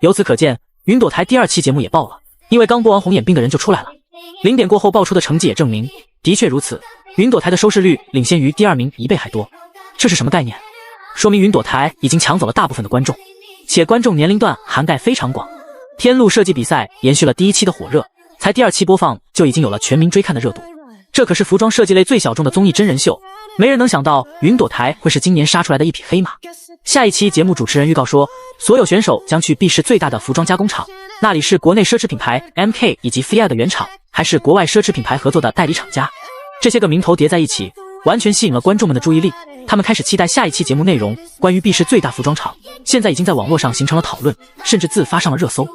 由此可见，云朵台第2期节目也爆了，因为刚播完红眼病的人就出来了。0点过后爆出的成绩也证明，的确如此，云朵台的收视率领先于第2名1倍还多。这是什么概念？说明云朵台已经抢走了大部分的观众，且观众年龄段涵盖非常广。天路设计比赛延续了第1期的火热，才第2期播放就已经有了全民追看的热度。这可是服装设计类最小众的综艺真人秀，没人能想到云朵台会是今年杀出来的一匹黑马。下一期节目主持人预告说，所有选手将去 B 市最大的服装加工厂，那里是国内奢侈品牌 MK 以及 Fiat 的原厂，还是国外奢侈品牌合作的代理厂家。这些个名头叠在一起，完全吸引了观众们的注意力。他们开始期待下一期节目内容。关于 B 市最大服装厂，现在已经在网络上形成了讨论，甚至自发上了热搜。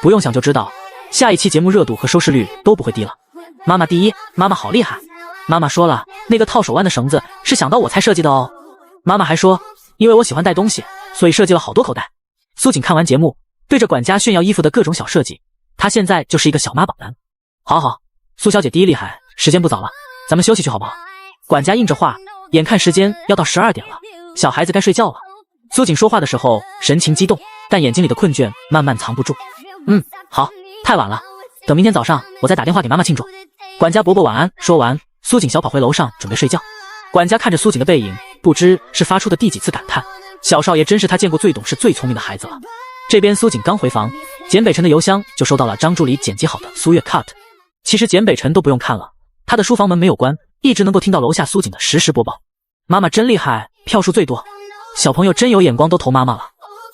不用想就知道，下一期节目热度和收视率都不会低了。妈妈第一，妈妈好厉害。妈妈说了，那个套手腕的绳子是想到我才设计的哦。妈妈还说，因为我喜欢带东西，所以设计了好多口袋。苏锦看完节目，对着管家炫耀衣服的各种小设计，她现在就是一个小妈宝男。好好，苏小姐第一厉害，时间不早了，咱们休息去好不好？管家应着话，眼看时间要到12点了，小孩子该睡觉了。苏锦说话的时候神情激动，但眼睛里的困倦慢慢藏不住。好，太晚了，等明天早上我再打电话给妈妈庆祝。管家伯伯晚安。说完，苏锦小跑回楼上准备睡觉。管家看着苏锦的背影，不知是发出的第几次感叹，小少爷真是他见过最懂事最聪明的孩子了。这边苏锦刚回房，简北辰的邮箱就收到了张助理剪辑好的苏月 cut。 其实简北辰都不用看了，他的书房门没有关，一直能够听到楼下苏锦的实时播报。妈妈真厉害，票数最多，小朋友真有眼光，都投妈妈了。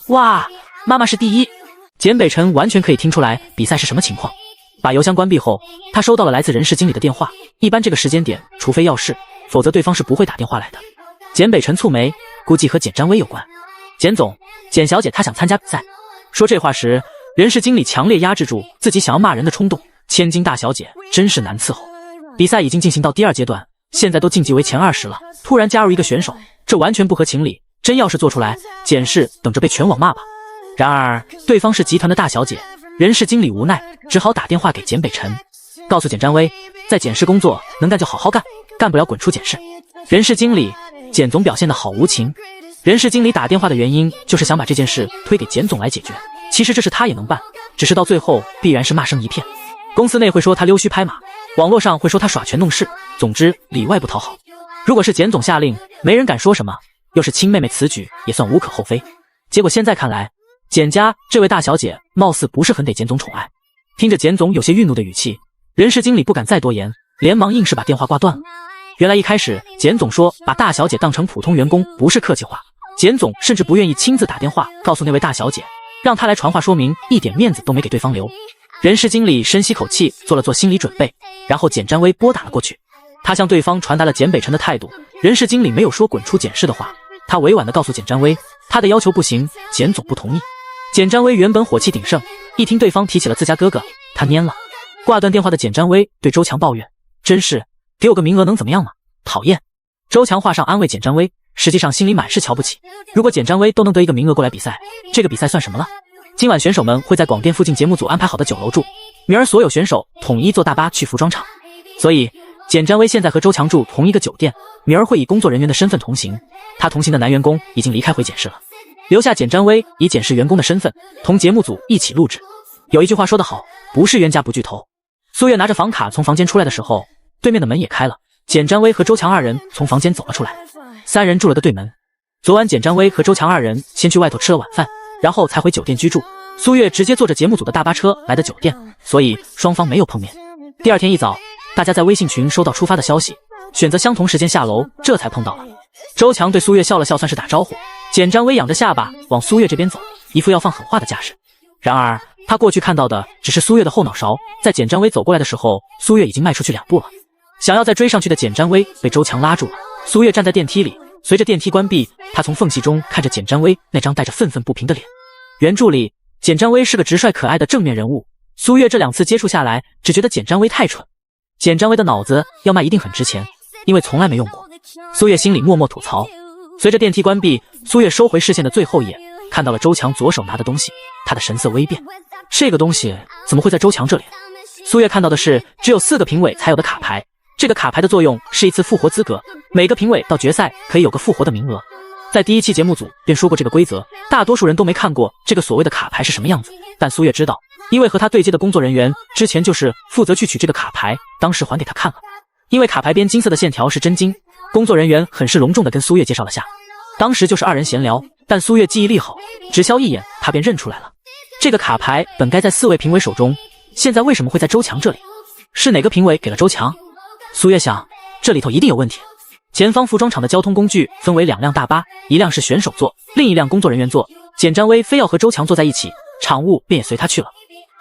哇，妈妈是第一。简北辰完全可以听出来比赛是什么情况。把邮箱关闭后，他收到了来自人事经理的电话，一般这个时间点除非要事，否则对方是不会打电话来的。简北辰蹙眉，估计和简占威有关。简总，简小姐她想参加比赛。说这话时，人事经理强烈压制住自己想要骂人的冲动，千金大小姐真是难伺候。比赛已经进行到第2阶段，现在都晋级为前20了，突然加入一个选手，这完全不合情理，真要是做出来，简氏等着被全网骂吧。然而对方是集团的大小姐，人事经理无奈只好打电话给简北辰，告诉简占威，在简氏工作能干就好好干，干不了滚出简氏。人事经理，简总表现得好无情。人事经理打电话的原因就是想把这件事推给简总来解决，其实这事他也能办，只是到最后必然是骂声一片。公司内会说他溜须拍马，网络上会说他耍权弄事，总之里外不讨好。如果是简总下令，没人敢说什么，又是亲妹妹，此举也算无可厚非。结果现在看来，简家这位大小姐貌似不是很得简总宠爱。听着简总有些愠怒的语气，人事经理不敢再多言，连忙硬是把电话挂断了。原来一开始简总说把大小姐当成普通员工不是客气话，简总甚至不愿意亲自打电话告诉那位大小姐，让她来传话说明，一点面子都没给对方留。人事经理深吸口气，做心理准备，然后简占威拨打了过去。他向对方传达了简北辰的态度。人事经理没有说滚出简氏的话，他委婉地告诉简占威，他的要求不行，简总不同意。简占威原本火气鼎盛，一听对方提起了自家哥哥，他蔫了。挂断电话的简占威对周强抱怨，真是给我个名额能怎么样嘛，讨厌。周强话上安慰简占威，实际上心里满是瞧不起。如果简占威都能得一个名额过来比赛，这个比赛算什么了？今晚选手们会在广电附近节目组安排好的酒楼住，明儿所有选手统一坐大巴去服装厂。所以简占威现在和周强住同一个酒店，明儿会以工作人员的身份同行。他同行的男员工已经离开回简氏了，留下简占威以简氏员工的身份同节目组一起录制。有一句话说得好，不是冤家不聚头。苏月拿着房卡从房间出来的时候，对面的门也开了，简占威和周强二人从房间走了出来，三人住了个对门。昨晚简占威和周强二人先去外头吃了晚饭，然后才回酒店居住。苏月直接坐着节目组的大巴车来的酒店，所以双方没有碰面。第二天一早，大家在微信群收到出发的消息，选择相同时间下楼，这才碰到了。周强对苏月笑了笑，算是打招呼。简占威仰着下巴往苏月这边走，一副要放狠话的架势。然而他过去看到的只是苏月的后脑勺，在简占威走过来的时候，苏月已经迈出去2步了。想要再追上去的简占威被周强拉住了。苏月站在电梯里，随着电梯关闭，他从缝隙中看着简占威那张带着愤愤不平的脸。原著里，简占威是个直率可爱的正面人物，苏月这2次接触下来，只觉得简占威太蠢。简占威的脑子要卖一定很值钱，因为从来没用过。苏月心里默默吐槽。随着电梯关闭，苏月收回视线的最后一眼，看到了周强左手拿的东西，他的神色微变。这个东西怎么会在周强这里？苏月看到的是只有4个评委才有的卡牌，这个卡牌的作用是一次复活资格，每个评委到决赛可以有个复活的名额。在第1期节目组便说过这个规则，大多数人都没看过这个所谓的卡牌是什么样子，但苏月知道，因为和他对接的工作人员之前就是负责去取这个卡牌，当时还给他看了。因为卡牌边金色的线条是真金，工作人员很是隆重地跟苏月介绍了下。当时就是2人闲聊，但苏月记忆力好，只消一眼他便认出来了。这个卡牌本该在4位评委手中，现在为什么会在周强这里？是哪个评委给了周强？苏月想，这里头一定有问题。前方服装厂的交通工具分为2辆大巴，一辆是选手座，另一辆工作人员座。简占威非要和周强坐在一起，场务便也随他去了。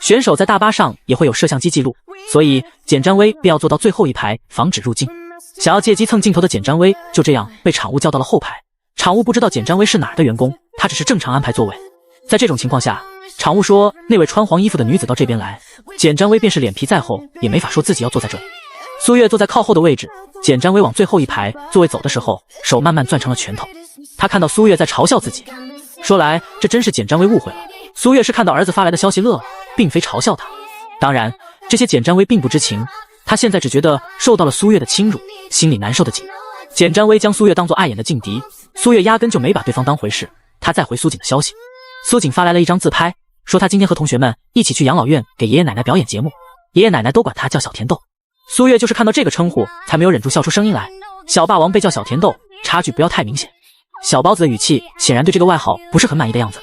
选手在大巴上也会有摄像机记录，所以简占威便要坐到最后一排，防止入镜。想要借机蹭镜头的简占威就这样被场务叫到了后排。场务不知道简占威是哪儿的员工，他只是正常安排座位。在这种情况下，场务说那位穿黄衣服的女子到这边来，简占威便是脸皮再厚也没法说自己要坐在这里。苏月坐在靠后的位置，简占威往最后一排座位走的时候，手慢慢攥成了拳头。他看到苏月在嘲笑自己，说来这真是简占威误会了，苏月是看到儿子发来的消息乐了，并非嘲笑他。当然这些简占威并不知情，他现在只觉得受到了苏月的侵辱，心里难受的紧。简占威将苏月当作碍眼的劲敌，苏月压根就没把对方当回事。他再回苏锦的消息，苏锦发来了一张自拍，说他今天和同学们一起去养老院给爷爷奶奶表演节目，爷爷奶奶都管他叫小甜豆。苏月就是看到这个称呼才没有忍住笑出声音来。小霸王被叫小甜豆，差距不要太明显。小包子的语气显然对这个外号不是很满意的样子。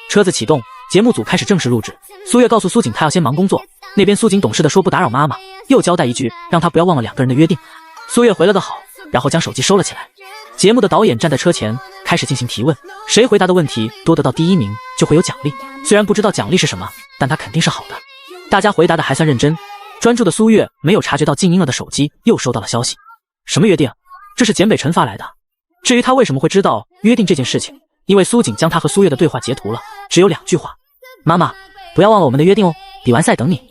车子启动，节目组开始正式录制。苏月告诉苏锦他要先忙工作，那边苏锦懂事的说不打扰妈妈，又交代一句让他不要忘了2个人的约定。苏月回了个好，然后将手机收了起来。节目的导演站在车前开始进行提问，谁回答的问题多得到第1名就会有奖励，虽然不知道奖励是什么，但他肯定是好的。大家回答的还算认真，专注的苏月没有察觉到静音了的手机又收到了消息。什么约定？这是简北辰发来的。至于他为什么会知道约定这件事情，因为苏锦将他和苏月的对话截图了，只有2句话：妈妈，不要忘了我们的约定哦，比完赛等你。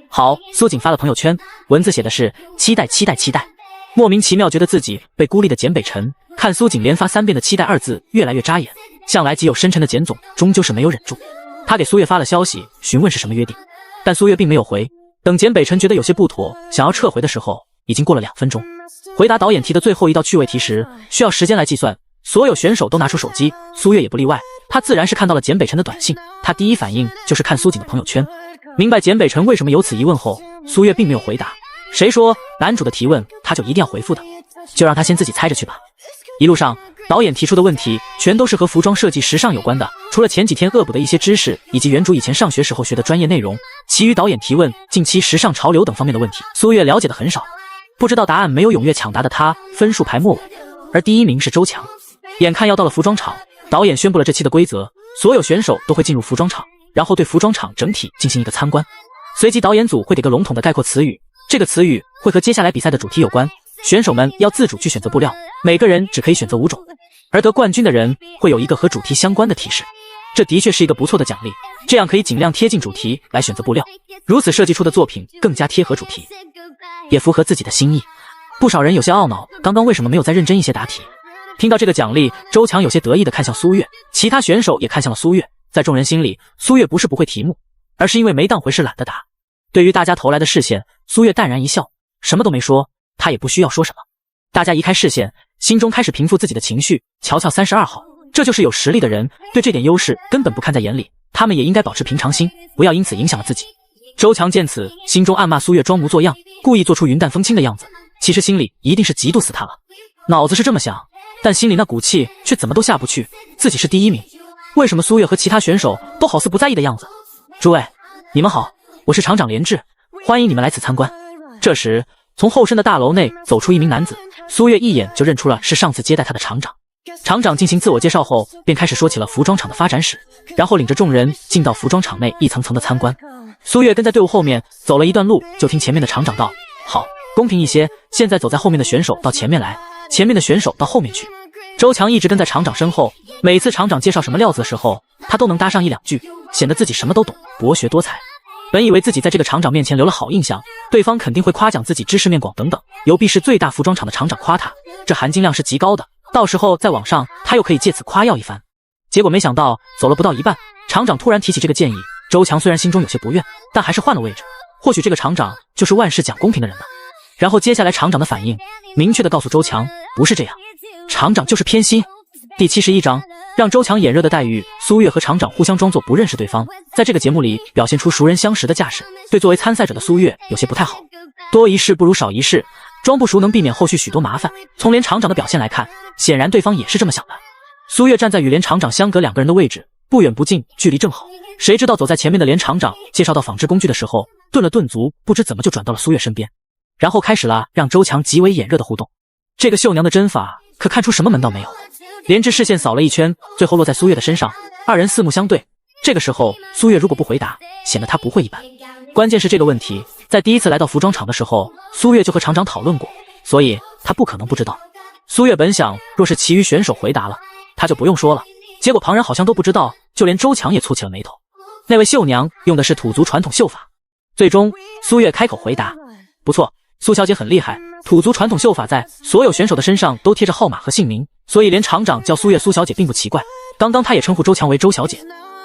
好，苏锦发了朋友圈，文字写的是期待期待期待。莫名其妙觉得自己被孤立的简北辰，看苏锦连发3遍的期待2字越来越扎眼，向来极有深沉的简总终究是没有忍住，他给苏月发了消息询问是什么约定，但苏月并没有回。等简北辰觉得有些不妥，想要撤回的时候，已经过了2分钟。回答导演提的最后一道趣味题时需要时间来计算，所有选手都拿出手机，苏月也不例外。他自然是看到了简北辰的短信，他第一反应就是看苏锦的朋友圈。明白简北辰为什么有此疑问后，苏月并没有回答。谁说男主的提问他就一定要回复的？就让他先自己猜着去吧。一路上导演提出的问题全都是和服装设计时尚有关的，除了前几天恶补的一些知识以及原主以前上学时候学的专业内容，其余导演提问近期时尚潮流等方面的问题，苏月了解的很少。不知道答案没有踊跃抢答的他分数排末尾，而第1名是周强。眼看要到了服装厂，导演宣布了这期的规则，所有选手都会进入服装厂，然后对服装厂整体进行一个参观。随即导演组会给个笼统的概括词语，这个词语会和接下来比赛的主题有关，选手们要自主去选择布料，每个人只可以选择5种，而得冠军的人会有一个和主题相关的提示。这的确是一个不错的奖励，这样可以尽量贴近主题来选择布料，如此设计出的作品更加贴合主题，也符合自己的心意。不少人有些懊恼，刚刚为什么没有再认真一些答题。听到这个奖励，周强有些得意地看向苏月，其他选手也看向了苏月。在众人心里，苏月不是不会题目，而是因为没当回事懒得答。对于大家投来的视线，苏月淡然一笑，什么都没说，他也不需要说什么。大家移开视线，心中开始平复自己的情绪。瞧瞧32号，这就是有实力的人，对这点优势根本不看在眼里，他们也应该保持平常心，不要因此影响了自己。周强见此，心中暗骂苏月装模作样，故意做出云淡风轻的样子，其实心里一定是嫉妒死他了。脑子是这么想，但心里那股气却怎么都下不去，自己是第1名，为什么苏月和其他选手都好似不在意的样子？诸位，你们好，我是厂长连志，欢迎你们来此参观。这时，从后身的大楼内走出一名男子，苏月一眼就认出了是上次接待他的厂长。厂长进行自我介绍后，便开始说起了服装厂的发展史，然后领着众人进到服装厂内一层层的参观。苏月跟在队伍后面走了一段路，就听前面的厂长道：好，公平一些，现在走在后面的选手到前面来，前面的选手到后面去。周强一直跟在厂长身后，每次厂长介绍什么料子的时候，他都能搭上一两句，显得自己什么都懂，博学多才。本以为自己在这个厂长面前留了好印象，对方肯定会夸奖自己知识面广等等，有必是最大服装厂的厂长夸他，这含金量是极高的，到时候在网上他又可以借此夸耀一番。结果没想到走了不到一半，厂长突然提起这个建议，周强虽然心中有些不愿，但还是换了位置。或许这个厂长就是万事讲公平的人呢。然后接下来厂长的反应明确的告诉周强，不是这样，厂长就是偏心。第71章，让周强眼热的待遇。苏月和厂长互相装作不认识对方，在这个节目里表现出熟人相识的架势，对作为参赛者的苏月有些不太好。多一事不如少一事，装不熟能避免后续许多麻烦。从连厂长的表现来看，显然对方也是这么想的。苏月站在与连厂长相隔2个人的位置，不远不近，距离正好。谁知道走在前面的连厂长介绍到纺织工具的时候，顿了顿足，不知怎么就转到了苏月身边，然后开始了让周强极为眼热的互动。这个绣娘的针法可看出什么门道没有？连枝视线扫了一圈，最后落在苏月的身上，二人四目相对。这个时候苏月如果不回答，显得他不会一般。关键是这个问题在第一次来到服装厂的时候，苏月就和厂长讨论过，所以他不可能不知道。苏月本想若是其余选手回答了，他就不用说了，结果旁人好像都不知道，就连周强也蹙起了眉头。那位绣娘用的是土族传统绣法。最终苏月开口回答，不错，苏小姐很厉害，土族传统绣法在所有选手的身上都贴着号码和姓名，所以连厂长叫苏月苏小姐并不奇怪。刚刚他也称呼周强为周小姐。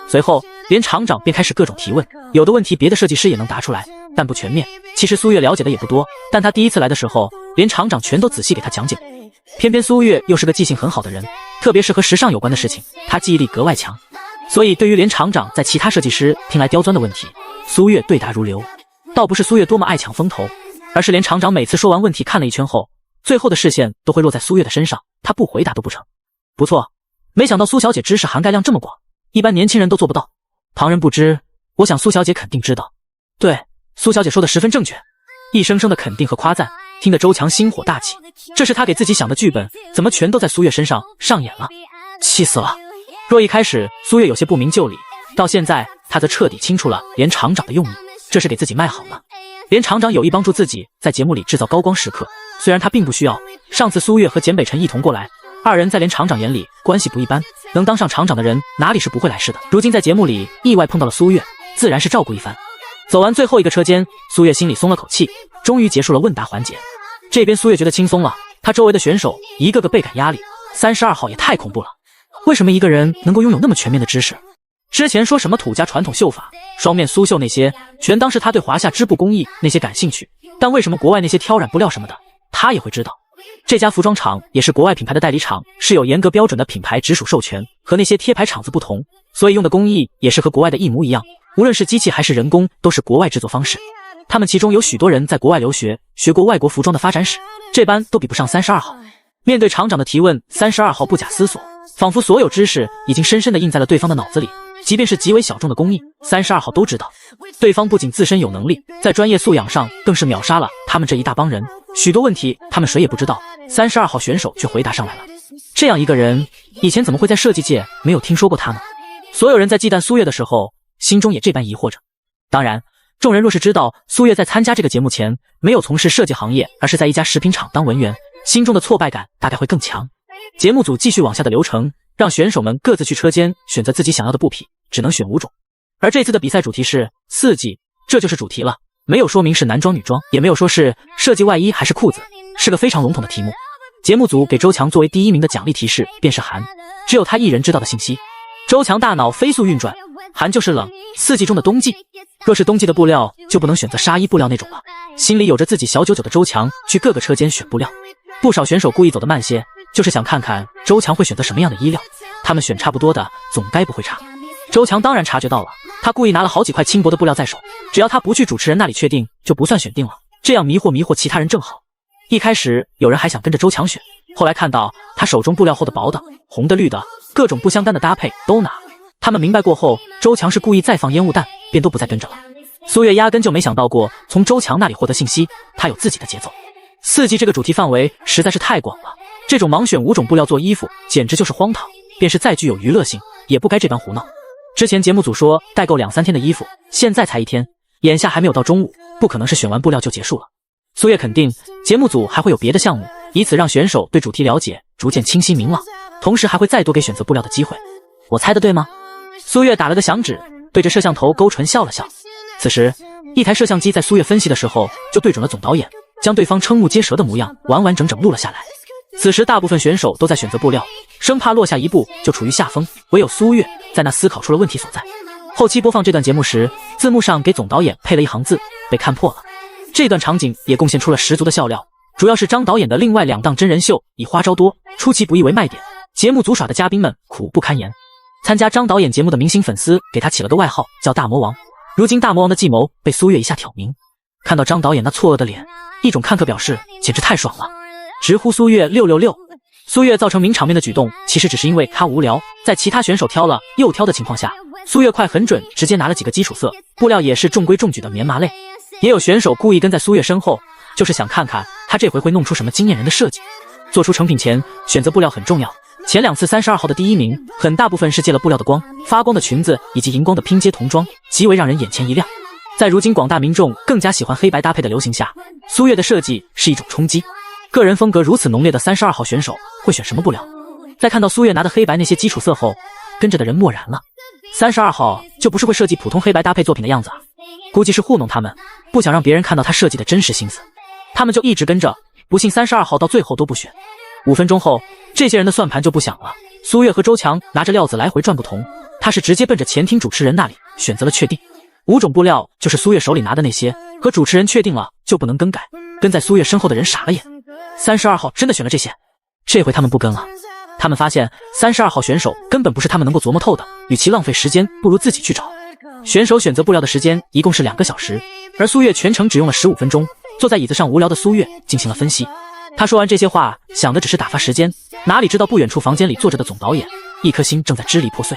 随后连厂长便开始各种提问，有的问题别的设计师也能答出来，但不全面。其实苏月了解的也不多，但他第一次来的时候，连厂长全都仔细给他讲解。偏偏苏月又是个记性很好的人，特别是和时尚有关的事情，他记忆力格外强，所以对于连厂长在其他设计师听来刁钻的问题，苏月对答如流。倒不是苏月多么爱抢风头，而是连厂长每次说完问题看了一圈后，最后的视线都会落在苏月的身上，他不回答都不成。不错，没想到苏小姐知识涵盖量这么广，一般年轻人都做不到。旁人不知，我想苏小姐肯定知道。对，苏小姐说的十分正确。一声声的肯定和夸赞，听得周强心火大起，这是他给自己想的剧本，怎么全都在苏月身上上演了？气死了！若一开始苏月有些不明就里，到现在他则彻底清楚了连厂长的用意，这是给自己卖好了。连厂长有意帮助自己在节目里制造高光时刻，虽然他并不需要。上次苏月和简北辰一同过来，二人在连厂长眼里关系不一般，能当上厂长的人哪里是不会来事的。如今在节目里意外碰到了苏月，自然是照顾一番。走完最后一个车间，苏月心里松了口气，终于结束了问答环节。这边苏月觉得轻松了，他周围的选手一个个倍感压力。32号也太恐怖了，为什么一个人能够拥有那么全面的知识？之前说什么土家传统绣法、双面苏绣那些，全当是他对华夏织布工艺那些感兴趣，但为什么国外那些挑染布料什么的，他也会知道？这家服装厂也是国外品牌的代理厂，是有严格标准的品牌直属授权，和那些贴牌厂子不同，所以用的工艺也是和国外的一模一样，无论是机器还是人工，都是国外制作方式。他们其中有许多人在国外留学，学过外国服装的发展史，这般都比不上32号。面对厂长的提问，32号不假思索，仿佛所有知识已经深深地印在了对方的脑子里，即便是极为小众的工艺，32号都知道。对方不仅自身有能力，在专业素养上更是秒杀了他们这一大帮人。许多问题他们谁也不知道，32号选手却回答上来了。这样一个人，以前怎么会在设计界没有听说过他呢？所有人在忌惮苏月的时候，心中也这般疑惑着。当然，众人若是知道苏月在参加这个节目前没有从事设计行业，而是在一家食品厂当文员，心中的挫败感大概会更强。节目组继续往下的流程，让选手们各自去车间选择自己想要的布匹，只能选5种。而这次的比赛主题是四季，这就是主题了，没有说明是男装女装，也没有说是设计外衣还是裤子，是个非常笼统的题目。节目组给周强作为第1名的奖励提示便是寒，只有他一人知道的信息。周强大脑飞速运转，寒就是冷，四季中的冬季，若是冬季的布料就不能选择纱衣布料那种了。心里有着自己小九九的周强去各个车间选布料，不少选手故意走得慢些，就是想看看周强会选择什么样的衣料，他们选差不多的总该不会差。周强当然察觉到了，他故意拿了好几块轻薄的布料在手，只要他不去主持人那里确定，就不算选定了，这样迷惑其他人正好。一开始有人还想跟着周强选，后来看到他手中布料厚的薄的、红的绿的，各种不相干的搭配都拿。他们明白过后，周强是故意再放烟雾弹，便都不再跟着了。苏月压根就没想到过从周强那里获得信息，他有自己的节奏。四季这个主题范围实在是太广了，这种盲选5种布料做衣服简直就是荒唐，便是再具有娱乐性也不该这般胡闹。之前节目组说代购2-3天的衣服，现在才1天，眼下还没有到中午，不可能是选完布料就结束了。苏月肯定节目组还会有别的项目，以此让选手对主题了解逐渐清晰明朗，同时还会再多给选择布料的机会。我猜的对吗？苏月打了个响指，对着摄像头勾唇笑了笑。此时，一台摄像机在苏月分析的时候就对准了总导演，将对方瞠目结舌的模样完完整整录了下来。此时大部分选手都在选择布料，生怕落下一步就处于下风，唯有苏月在那思考出了问题所在。后期播放这段节目时，字幕上给总导演配了一行字，被看破了。这段场景也贡献出了十足的笑料，主要是张导演的另外2档真人秀以花招多、出其不意为卖点，节目组耍的嘉宾们苦不堪言。参加张导演节目的明星粉丝给他起了个外号叫大魔王，如今大魔王的计谋被苏月一下挑明。看到张导演那错愕的脸，一种看客表示简直太爽了，直呼苏月666。苏月造成名场面的举动其实只是因为他无聊，在其他选手挑了又挑的情况下，苏月快很准直接拿了几个基础色，布料也是中规中矩的棉麻类。也有选手故意跟在苏月身后，就是想看看他这回会弄出什么惊艳人的设计。做出成品前，选择布料很重要。前2次32号的第1名，很大部分是借了布料的光、发光的裙子以及荧光的拼接童装，极为让人眼前一亮。在如今广大民众更加喜欢黑白搭配的流行下，苏月的设计是一种冲击。个人风格如此浓烈的32号选手会选什么布料？在看到苏月拿的黑白那些基础色后，跟着的人默然了。32号就不是会设计普通黑白搭配作品的样子啊，估计是糊弄他们，不想让别人看到他设计的真实心思。他们就一直跟着，不信32号到最后都不选。5分钟后，这些人的算盘就不响了。苏月和周强拿着料子来回转不同，他是直接奔着前厅主持人那里选择了确定。5种布料就是苏月手里拿的那些，和主持人确定了就不能更改。跟在苏月身后的人傻了眼，32号真的选了这些，这回他们不跟了。他们发现32号选手根本不是他们能够琢磨透的，与其浪费时间，不如自己去找。选手选择布料的时间一共是2个小时，而苏月全程只用了15分钟。坐在椅子上无聊的苏月进行了分析。他说完这些话，想的只是打发时间，哪里知道不远处房间里坐着的总导演，一颗心正在支离破碎。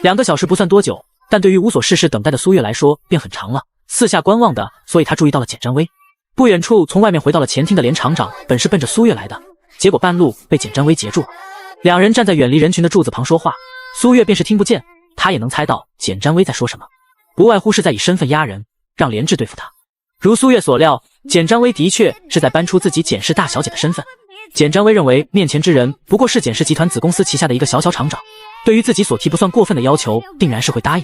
2个小时不算多久，但对于无所事事等待的苏月来说便很长了。四下观望的，所以他注意到了简占威。不远处从外面回到了前厅的连厂长本是奔着苏月来的，结果半路被简占威截住了。2人站在远离人群的柱子旁说话，苏月便是听不见，他也能猜到简占威在说什么，不外乎是在以身份压人，让连志对付他。如苏月所料，简占威的确是在搬出自己简氏大小姐的身份。简占威认为面前之人不过是简氏集团子公司旗下的一个小小厂长，对于自己所提不算过分的要求，定然是会答应，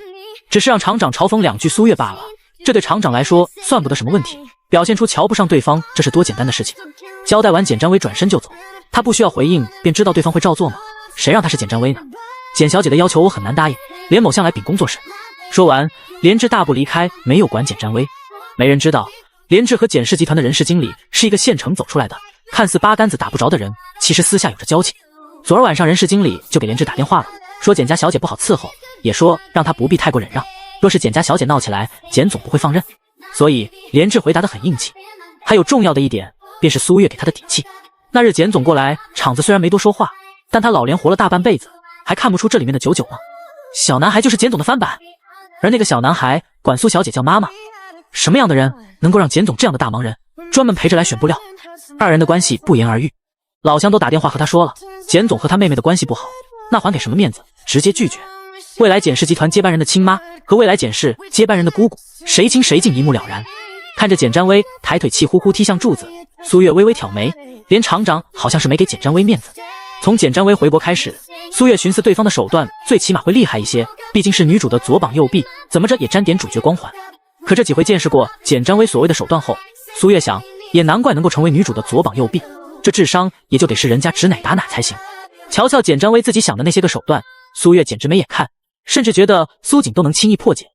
只是让厂长嘲讽2句苏月罢了。这对厂长来说算不得什么问题，表现出瞧不上对方，这是多简单的事情。交代完，简占威转身就走，他不需要回应便知道对方会照做吗？谁让他是简占威呢？简小姐的要求我很难答应，连某项来禀工作室。说完，连志大步离开，没有管简占威。没人知道，连志和简氏集团的人事经理是一个县城走出来的，看似八竿子打不着的人，其实私下有着交情。昨儿晚上人事经理就给连志打电话了，说简家小姐不好伺候，也说让他不必太过忍让，若是简家小姐闹起来，简总不会放任。所以连志回答得很硬气。还有重要的一点，便是苏月给他的底气。那日简总过来，厂子虽然没多说话，但他老连活了大半辈子，还看不出这里面的99吗？小男孩就是简总的翻版，而那个小男孩管苏小姐叫妈妈。什么样的人能够让简总这样的大忙人专门陪着来选布料？2人的关系不言而喻，老乡都打电话和他说了，简总和他妹妹的关系不好，那还给什么面子？直接拒绝。未来简氏集团接班人的亲妈和未来简氏接班人的姑姑，谁亲谁近一目了然。看着简占威抬腿气呼呼踢向柱子，苏月微微挑眉，连厂长好像是没给简占威面子。从简占威回国开始，苏月寻思对方的手段最起码会厉害一些，毕竟是女主的左膀右臂，怎么着也沾点主角光环。可这几回见识过简占威所谓的手段后，苏月想，也难怪能够成为女主的左膀右臂，这智商也就得是人家指哪打哪才行。瞧瞧简占威自己想的那些个手段，苏月简直没眼看，甚至觉得苏锦都能轻易破解。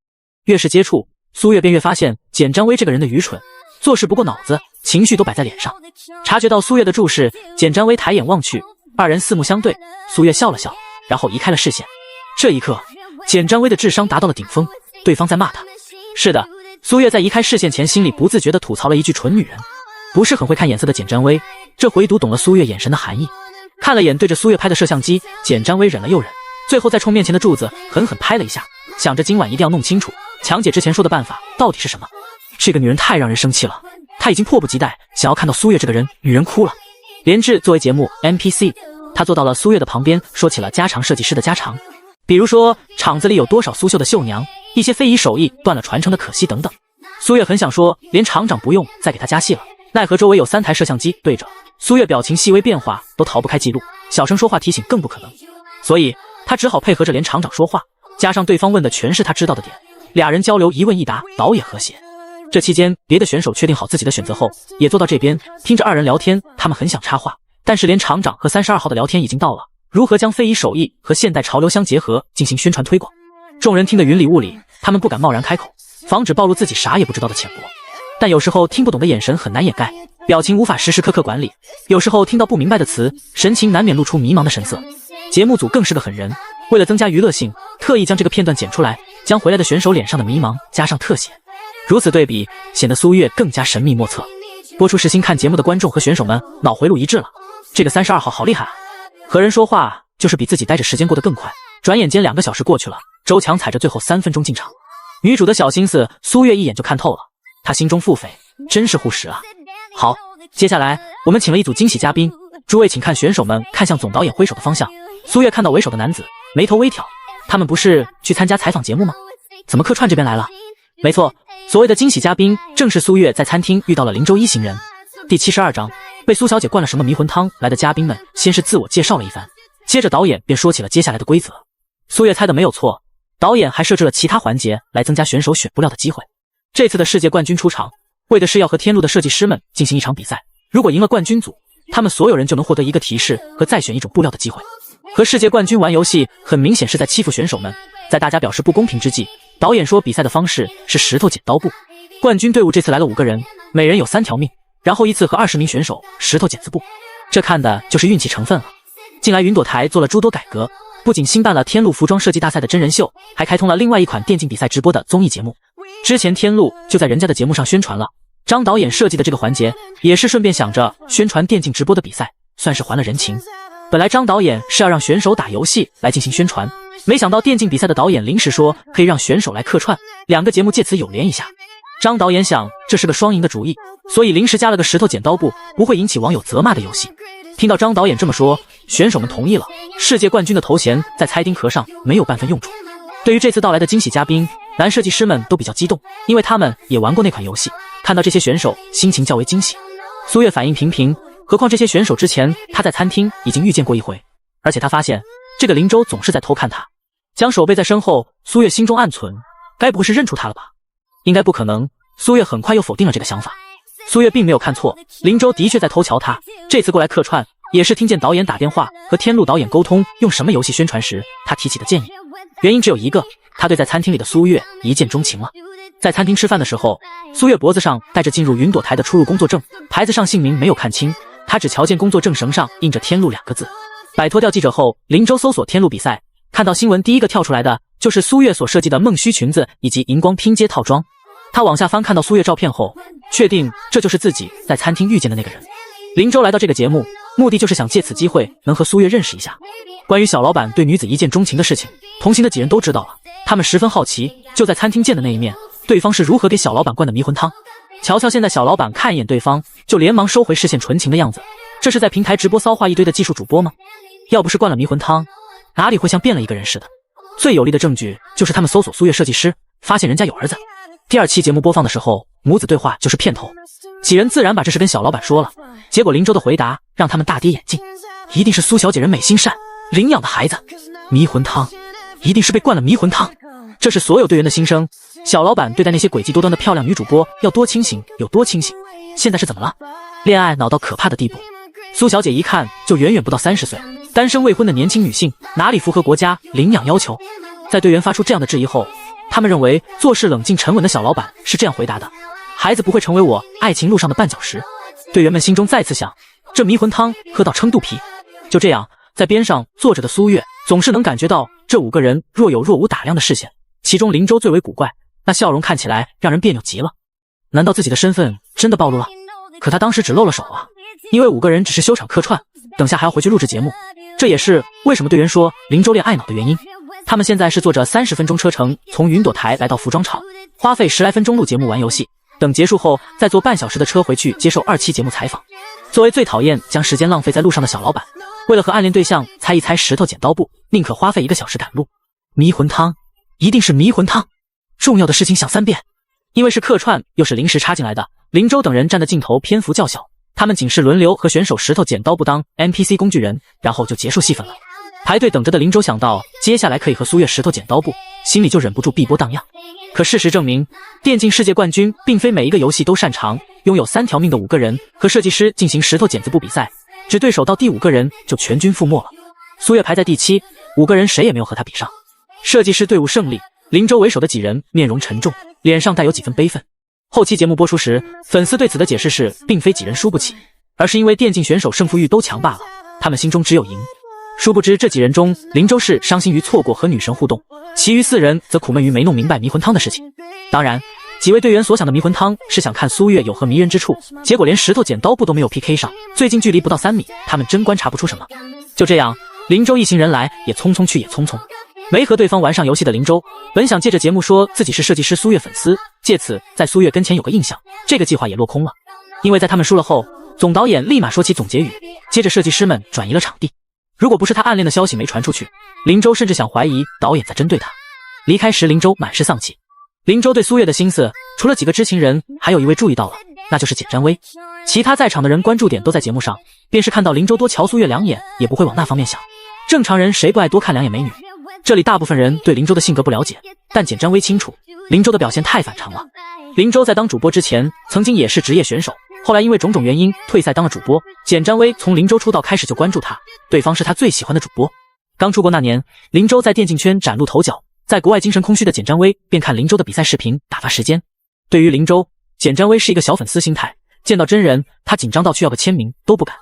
越是接触，苏月便越发现简占威这个人的愚蠢，做事不过脑子，情绪都摆在脸上。察觉到苏月的注视，简占威抬眼望去，2人四目相对，苏月笑了笑，然后移开了视线。这一刻，简占威的智商达到了顶峰，对方在骂他。是的，苏月在移开视线前，心里不自觉地吐槽了一句蠢女人。不是很会看眼色的简占威，这回读懂了苏月眼神的含义。看了眼对着苏月拍的摄像机，简占威忍了又忍，最后再冲面前的柱子狠狠拍了一下，想着今晚一定要弄清楚强姐之前说的办法到底是什么。这个女人太让人生气了，她已经迫不及待想要看到苏月这个人女人哭了。连志作为节目 NPC， 他坐到了苏月的旁边，说起了家常设计师的家常，比如说厂子里有多少苏绣的绣娘，一些非遗手艺断了传承的可惜等等。苏月很想说连厂长不用再给他加戏了，奈何周围有3台摄像机对着，苏月表情细微变化都逃不开记录，小声说话提醒更不可能，所以他只好配合着连厂长说话，加上对方问的全是他知道的点，俩人交流一问一答，倒也和谐。这期间，别的选手确定好自己的选择后，也坐到这边听着二人聊天，他们很想插话，但是连厂长和32号的聊天已经到了，如何将非遗手艺和现代潮流相结合进行宣传推广。众人听得云里雾里，他们不敢贸然开口，防止暴露自己啥也不知道的浅薄。但有时候听不懂的眼神很难掩盖，表情无法时时刻刻管理，有时候听到不明白的词，神情难免露出迷茫的神色。节目组更是个狠人，为了增加娱乐性，特意将这个片段剪出来，将回来的选手脸上的迷茫加上特写，如此对比，显得苏月更加神秘莫测。播出时新看节目的观众和选手们脑回路一致了，这个32号好厉害啊！和人说话就是比自己待着时间过得更快，转眼间2个小时过去了，周强踩着最后3分钟进场。女主的小心思，苏月一眼就看透了，她心中腹诽，真是护食啊！好，接下来我们请了一组惊喜嘉宾，诸位请看选手们看向总导演挥手的方向。苏月看到为首的男子，眉头微挑，他们不是去参加采访节目吗？怎么客串这边来了？没错，所谓的惊喜嘉宾正是苏月在餐厅遇到了林周一行人。第72章，被苏小姐灌了什么迷魂汤来的嘉宾们先是自我介绍了一番，接着导演便说起了接下来的规则。苏月猜的没有错，导演还设置了其他环节来增加选手选布料的机会。这次的世界冠军出场，为的是要和天路的设计师们进行一场比赛，如果赢了冠军组，他们所有人就能获得一个提示和再选一种布料的机会。和世界冠军玩游戏很明显是在欺负选手们，在大家表示不公平之际，导演说比赛的方式是石头剪刀布。冠军队伍这次来了5个人，每人有3条命，然后依次和20名选手石头剪子布，这看的就是运气成分了。近来云朵台做了诸多改革，不仅新办了天路服装设计大赛的真人秀，还开通了另外一款电竞比赛直播的综艺节目。之前天路就在人家的节目上宣传了，张导演设计的这个环节也是顺便想着宣传电竞直播的比赛，算是还了人情。本来张导演是要让选手打游戏来进行宣传，没想到电竞比赛的导演临时说可以让选手来客串，2个节目借此有连一下。张导演想这是个双赢的主意，所以临时加了个石头剪刀布，不会引起网友责骂的游戏。听到张导演这么说，选手们同意了，世界冠军的头衔在猜丁壳上没有半分用处。对于这次到来的惊喜嘉宾，男设计师们都比较激动，因为他们也玩过那款游戏，看到这些选手心情较为惊喜。苏月反应平平，何况这些选手之前他在餐厅已经遇见过一回，而且他发现这个林州总是在偷看他。将手背在身后，苏月心中暗存，该不会是认出他了吧？应该不可能，苏月很快又否定了这个想法。苏月并没有看错，林州的确在偷瞧他，这次过来客串也是听见导演打电话和天路导演沟通用什么游戏宣传时他提起的建议。原因只有一个，他对在餐厅里的苏月一见钟情了。在餐厅吃饭的时候，苏月脖子上戴着进入云朵台的出入工作证，牌子上姓名没有看清，他只瞧见工作证绳上印着天路2个字。摆脱掉记者后，林州搜索天路比赛，看到新闻第一个跳出来的就是苏月所设计的梦须裙子以及荧光拼接套装。他往下翻看到苏月照片后，确定这就是自己在餐厅遇见的那个人。林州来到这个节目，目的就是想借此机会能和苏月认识一下。关于小老板对女子一见钟情的事情，同行的几人都知道了，他们十分好奇，就在餐厅见的那一面，对方是如何给小老板灌的迷魂汤。瞧瞧现在小老板看一眼对方，就连忙收回视线纯情的样子，这是在平台直播骚话一堆的技术主播吗？要不是灌了迷魂汤，哪里会像变了一个人似的？最有力的证据就是他们搜索苏月设计师，发现人家有儿子。第2期节目播放的时候，母子对话就是片头，几人自然把这事跟小老板说了，结果林州的回答让他们大跌眼镜，一定是苏小姐人美心善，领养的孩子，迷魂汤，一定是被灌了迷魂汤。这是所有队员的心声。小老板对待那些诡计多端的漂亮女主播要多清醒有多清醒，现在是怎么了？恋爱脑到可怕的地步。苏小姐一看就远远不到30岁，单身未婚的年轻女性，哪里符合国家领养要求？在队员发出这样的质疑后，他们认为做事冷静沉稳的小老板是这样回答的：孩子不会成为我爱情路上的绊脚石。队员们心中再次想，这迷魂汤喝到撑肚皮。就这样，在边上坐着的苏月总是能感觉到这5个人若有若无打量的视线，其中林州最为古怪，那笑容看起来让人别扭极了。难道自己的身份真的暴露了？可他当时只露了手啊，因为5个人只是休场客串，等下还要回去录制节目。这也是为什么队员说林州恋爱脑的原因。他们现在是坐着30分钟车程从云朵台来到服装厂，花费10来分钟录节目玩游戏，等结束后再坐半小时的车回去接受2期节目采访。作为最讨厌将时间浪费在路上的小老板，为了和暗恋对象猜一猜石头剪刀布，宁可花费1个小时赶路。迷魂汤，一定是迷魂汤，重要的事情想3遍。因为是客串又是临时插进来的，林州等人站的镜头篇幅较小，他们仅是轮流和选手石头剪刀布当 NPC 工具人，然后就结束戏份了。排队等着的林州想到接下来可以和苏月石头剪刀布，心里就忍不住碧波荡漾。可事实证明，电竞世界冠军并非每一个游戏都擅长，拥有3条命的5个人和设计师进行石头剪子布比赛，只对手到第5个人就全军覆没了。苏月排在第7，5个人谁也没有和他比上。设计师队伍胜利，林州为首的几人面容沉重，脸上带有几分悲愤。后期节目播出时，粉丝对此的解释是，并非几人输不起，而是因为电竞选手胜负欲都强罢了，他们心中只有赢。殊不知这几人中，林州是伤心于错过和女神互动，其余4人则苦闷于没弄明白迷魂汤的事情。当然，几位队员所想的迷魂汤是想看苏月有何迷人之处，结果连石头剪刀布都没有 PK 上，最近距离不到3米，他们真观察不出什么。就这样，林州一行人来也匆匆去也匆匆。没和对方玩上游戏的林州，本想借着节目说自己是设计师苏月粉丝，借此在苏月跟前有个印象，这个计划也落空了。因为在他们输了后，总导演立马说起总结语，接着设计师们转移了场地。如果不是他暗恋的消息没传出去，林州甚至想怀疑导演在针对他。离开时，林州满是丧气。林州对苏月的心思，除了几个知情人，还有一位注意到了，那就是简占薇。其他在场的人关注点都在节目上，便是看到林州多瞧苏月2眼，也不会往那方面想。正常人谁不爱多看2眼美女？这里大部分人对林州的性格不了解，但简占薇清楚，林州的表现太反常了。林州在当主播之前，曾经也是职业选手，后来因为种种原因退赛当了主播。简占薇从林州出道开始就关注他，对方是他最喜欢的主播。刚出国那年，林州在电竞圈崭露头角，在国外精神空虚的简占薇便看林州的比赛视频打发时间。对于林州，简占薇是一个小粉丝心态，见到真人他紧张到去要个签名都不敢。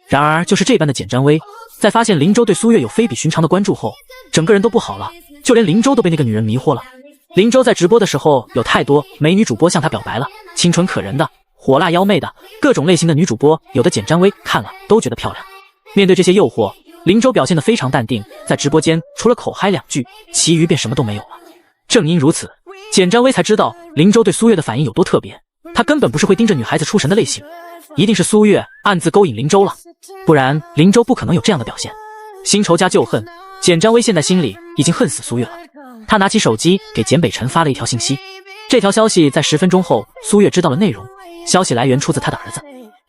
然而就是这般的简占薇，在发现林州对苏月有非比寻常的关注后，整个人都不好了，就连林州都被那个女人迷惑了。林州在直播的时候，有太多美女主播向他表白了，清纯可人的、火辣妖媚的，各种类型的女主播，有的简占薇看了都觉得漂亮。面对这些诱惑，林州表现得非常淡定，在直播间除了口嗨2句，其余便什么都没有了。正因如此，简占薇才知道林州对苏月的反应有多特别，他根本不是会盯着女孩子出神的类型，一定是苏月暗自勾引林州了，不然林州不可能有这样的表现。新仇加旧恨，简占薇现在心里已经恨死苏月了。他拿起手机给简北辰发了一条信息，这条消息在10分钟后，苏月知道了内容，消息来源出自他的儿子。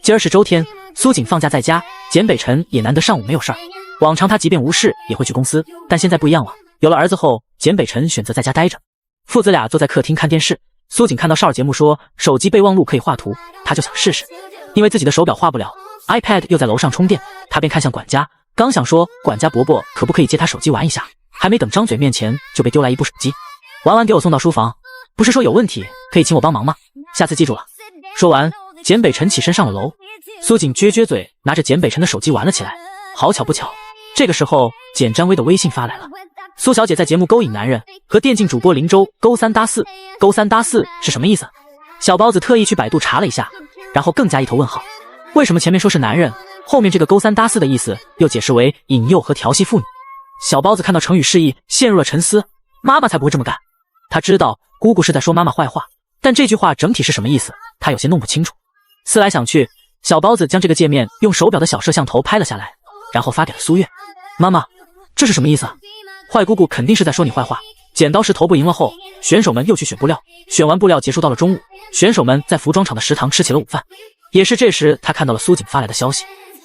今儿是周天，苏瑾放假在家，简北辰也难得上午没有事儿。往常他即便无事也会去公司，但现在不一样了，有了儿子后，简北辰选择在家待着。父子俩坐在客厅看电视，苏瑾看到少儿节目说手机备忘录可以画图，他就想试试，因为自己的手表画不了， iPad 又在楼上充电，他便看向管家，刚想说管家伯伯可不可以借他手机玩一下，还没等张嘴面前就被丢来一部手机，玩完给我送到书房，不是说有问题可以请我帮忙吗？下次记住了。说完，简北辰起身上了楼，苏瑾撅撅嘴，拿着简北辰的手机玩了起来。好巧不巧，这个时候简占薇的微信发来了，苏小姐在节目勾引男人，和电竞主播林州勾三搭四。勾三搭四是什么意思？小包子特意去百度查了一下，然后更加一头问号，为什么前面说是男人，后面这个勾三搭四的意思又解释为引诱和调戏妇女？小包子看到成语释义陷入了沉思，妈妈才不会这么干。他知道姑姑是在说妈妈坏话，但这句话整体是什么意思他有些弄不清楚。思来想去，小包子将这个界面用手表的小摄像头拍了下来，然后发给了苏月。妈妈，这是什么意思？坏姑姑肯定是在说你坏话。剪刀石头布赢了后，选手们又去选布料，选完布料结束到了中午，选手们在服装厂的食堂吃起了午饭。也是这时他看到了苏瑾发来的消息，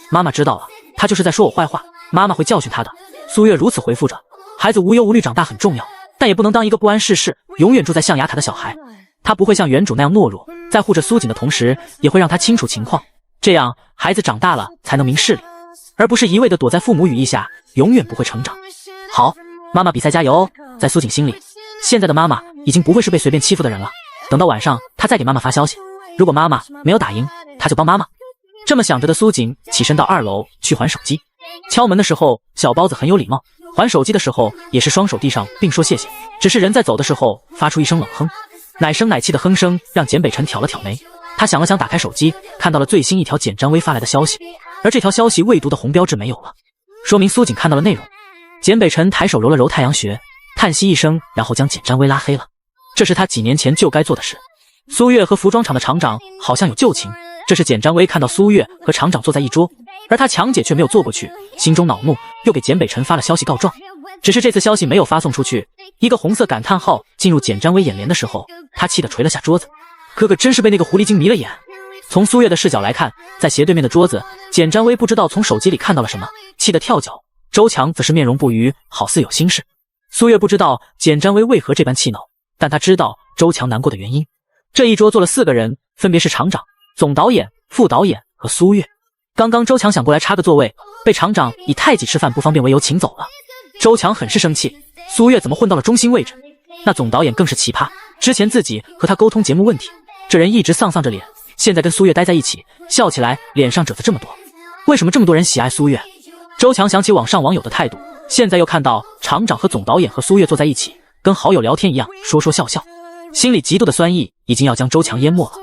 妈妈知道了，他就是在说我坏话，妈妈会教训他的。苏月如此回复着，孩子无忧无虑长大很重要，但也不能当一个不谙世事永远住在象牙塔的小孩。他不会像原主那样懦弱，在护着苏瑾的同时也会让他清楚情况，这样孩子长大了才能明事理，而不是一味的躲在父母羽翼下，永远不会成长。好，妈妈比赛加油哦。在苏瑾心里，现在的妈妈已经不会是被随便欺负的人了。等到晚上他再给妈妈发消息，如果妈妈没有打赢，他就帮妈妈。这么想着的苏瑾起身到2楼去还手机。敲门的时候小包子很有礼貌，还手机的时候也是双手递上并说谢谢，只是人在走的时候发出一声冷哼，奶声奶气的哼声让简北辰挑了挑眉。他想了想，打开手机看到了最新一条简占薇发来的消息，而这条消息未读的红标志没有了，说明苏瑾看到了内容。简北辰抬手揉了揉太阳穴，叹息一声，然后将简占薇拉黑了。这是他几年前就该做的事。苏月和服装厂的厂长好像有旧情，这是简占薇看到苏月和厂长坐在一桌，而他强姐却没有坐过去，心中恼怒，又给简北辰发了消息告状。只是这次消息没有发送出去，一个红色感叹号进入简占薇眼帘的时候，他气得捶了下桌子。哥哥真是被那个狐狸精迷了眼，从苏月的视角来看，在斜对面的桌子，简占薇不知道从手机里看到了什么，气得跳脚。周强则是面容不愉，好似有心事。苏月不知道简占薇为何这般气恼，但他知道周强难过的原因。这一桌坐了4个人，分别是厂长、总导演、副导演和苏月。刚刚周强想过来插个座位，被厂长以太极吃饭不方便为由请走了。周强很是生气，苏月怎么混到了中心位置？那总导演更是奇葩，之前自己和他沟通节目问题，这人一直丧丧着脸，现在跟苏月待在一起，笑起来脸上褶子这么多。为什么这么多人喜爱苏月？周强想起网上网友的态度，现在又看到厂长和总导演和苏月坐在一起，跟好友聊天一样，说说笑笑，心里极度的酸意已经要将周强淹没了。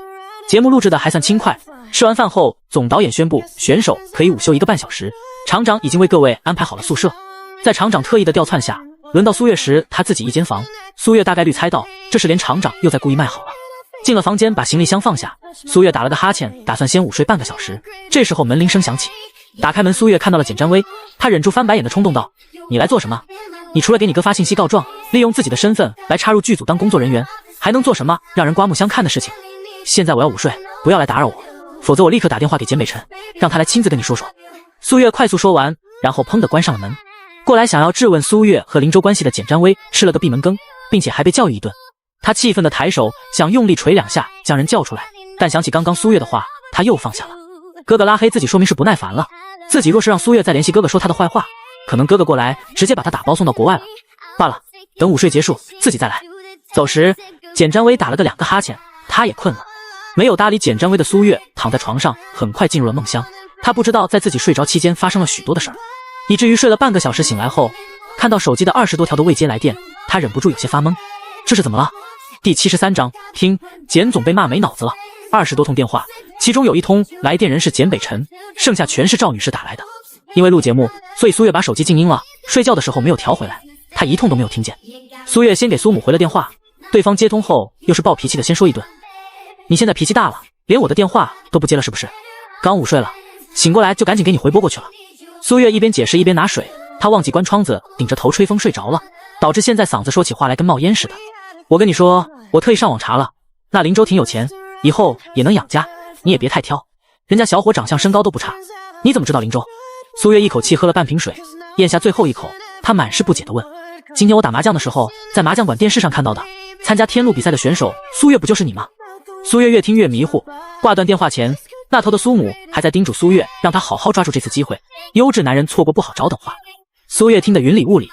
节目录制的还算轻快，吃完饭后，总导演宣布选手可以午休1个半小时，厂长已经为各位安排好了宿舍。在厂长特意的调窜下，轮到苏月时，他自己一间房。苏月大概率猜到这是连厂长又在故意卖好了。进了房间，把行李箱放下，苏月打了个哈欠，打算先午睡半个小时。这时候门铃声响起，打开门，苏月看到了简占薇，她忍住翻白眼的冲动道：“你来做什么？你除了给你哥发信息告状，利用自己的身份来插入剧组当工作人员，还能做什么让人刮目相看的事情？现在我要午睡，不要来打扰我，否则我立刻打电话给简北辰，让他来亲自跟你说说。”苏月快速说完，然后砰地关上了门。过来想要质问苏月和林州关系的简占薇吃了个闭门羹，并且还被教育一顿。他气愤的抬手想用力捶2下将人叫出来，但想起刚刚苏月的话，他又放下了。哥哥拉黑自己说明是不耐烦了，自己若是让苏月再联系哥哥说他的坏话，可能哥哥过来直接把他打包送到国外了。罢了，等午睡结束自己再来。走时，简占薇打了个2个哈欠，他也困了。没有搭理简占薇的苏月躺在床上，很快进入了梦乡。他不知道在自己睡着期间发生了许多的事儿，以至于睡了半个小时醒来后，看到手机的20多条的未接来电，他忍不住有些发懵。这是怎么了？第73章，听简总被骂没脑子了。20多通电话，其中有1通来电人是简北辰，剩下全是赵女士打来的。因为录节目，所以苏月把手机静音了，睡觉的时候没有调回来，她1通都没有听见。苏月先给苏母回了电话，对方接通后又是暴脾气的先说一顿：“你现在脾气大了，连我的电话都不接了是不是？刚午睡了，醒过来就赶紧给你回拨过去了。”苏月一边解释一边拿水，她忘记关窗子，顶着头吹风睡着了，导致现在嗓子说起话来跟冒烟似的。我跟你说，我特意上网查了，那林州挺有钱，以后也能养家，你也别太挑，人家小伙长相身高都不差，你怎么知道林州？苏月一口气喝了半瓶水，咽下最后一口，她满是不解地问：“今天我打麻将的时候，在麻将馆电视上看到的，参加天路比赛的选手苏月不就是你吗？”苏月越听越迷糊，挂断电话前，那头的苏母还在叮嘱苏月，让她好好抓住这次机会，优质男人错过不好找等话。苏月听得云里雾里，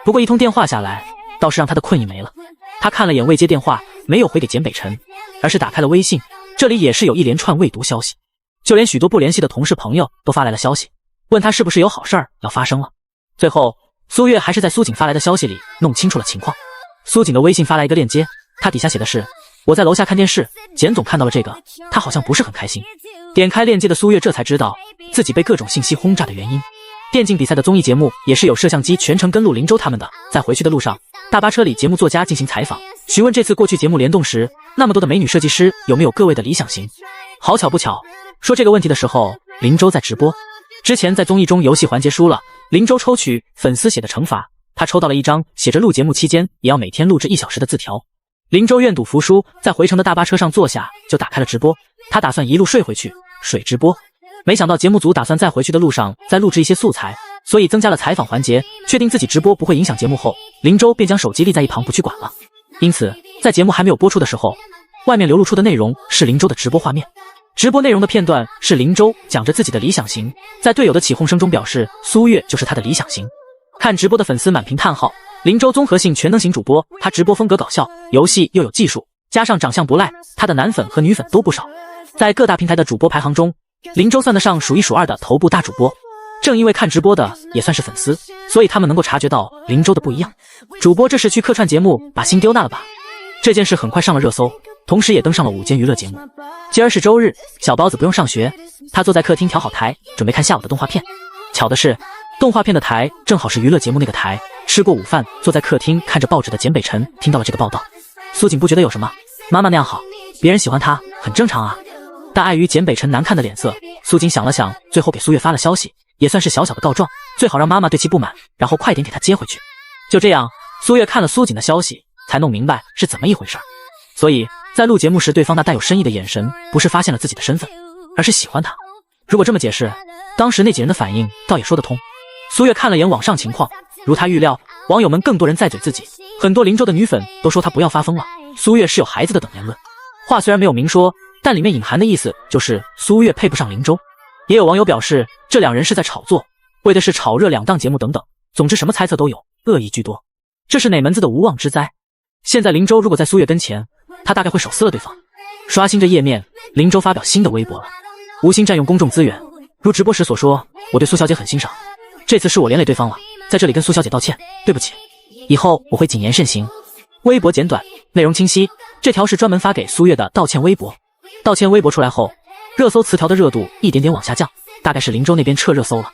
不过1通电话下来，倒是让她的困意没了。她看了眼未接电话，没有回给简北辰，而是打开了微信，这里也是有一连串未读消息，就连许多不联系的同事朋友都发来了消息，问她是不是有好事儿要发生了。最后苏月还是在苏锦发来的消息里弄清楚了情况。苏锦的微信发来一个链接，他底下写的是：“我在楼下看电视，简总看到了这个，他好像不是很开心。”点开链接的苏月这才知道自己被各种信息轰炸的原因。电竞比赛的综艺节目也是有摄像机全程跟录林州他们的，在回去的路上，大巴车里节目作家进行采访，询问这次过去节目联动时那么多的美女设计师有没有各位的理想型。好巧不巧，说这个问题的时候林州在直播。之前在综艺中游戏环节输了，林州抽取粉丝写的惩罚，他抽到了一张写着录节目期间也要每天录制1小时的字条。林州愿赌服输，在回程的大巴车上坐下就打开了直播，他打算一路睡回去，水直播。没想到节目组打算在回去的路上再录制一些素材，所以增加了采访环节，确定自己直播不会影响节目后，林州便将手机立在一旁不去管了。因此在节目还没有播出的时候，外面流露出的内容是林州的直播画面。直播内容的片段是林州讲着自己的理想型，在队友的起哄声中表示苏月就是他的理想型。看直播的粉丝满屏叹号，林州综合性全能型主播，他直播风格搞笑，游戏又有技术，加上长相不赖，他的男粉和女粉都不少。在各大平台的主播排行中，林州算得上数1数2的头部大主播。正因为看直播的也算是粉丝，所以他们能够察觉到林州的不一样。主播这是去客串节目把心丢那了吧？这件事很快上了热搜，同时也登上了午间娱乐节目。今儿是周日，小包子不用上学，他坐在客厅调好台，准备看下午的动画片。巧的是，动画片的台正好是娱乐节目那个台。吃过午饭，坐在客厅看着报纸的简北辰听到了这个报道。苏锦不觉得有什么，妈妈那样好，别人喜欢她很正常啊。但碍于简北辰难看的脸色，苏锦想了想，最后给苏月发了消息，也算是小小的告状，最好让妈妈对其不满，然后快点给她接回去。就这样，苏月看了苏锦的消息，才弄明白是怎么一回事。所以在录节目时，对方那带有深意的眼神，不是发现了自己的身份，而是喜欢他。如果这么解释，当时那几人的反应倒也说得通。苏月看了眼网上情况，如他预料，网友们更多人在嘴自己，很多林州的女粉都说他不要发疯了，苏月是有孩子的等言论。话虽然没有明说，但里面隐含的意思就是苏月配不上林州。也有网友表示，这两人是在炒作，为的是炒热两档节目等等，总之什么猜测都有，恶意居多。这是哪门子的无妄之灾？现在林州如果在苏月跟前，他大概会手撕了对方。刷新着页面，林州发表新的微博了，无心占用公众资源，如直播时所说，我对苏小姐很欣赏，这次是我连累对方了，在这里跟苏小姐道歉，对不起，以后我会谨言慎行。微博简短，内容清晰，这条是专门发给苏月的道歉微博。道歉微博出来后，热搜词条的热度一点点往下降，大概是林州那边撤热搜了。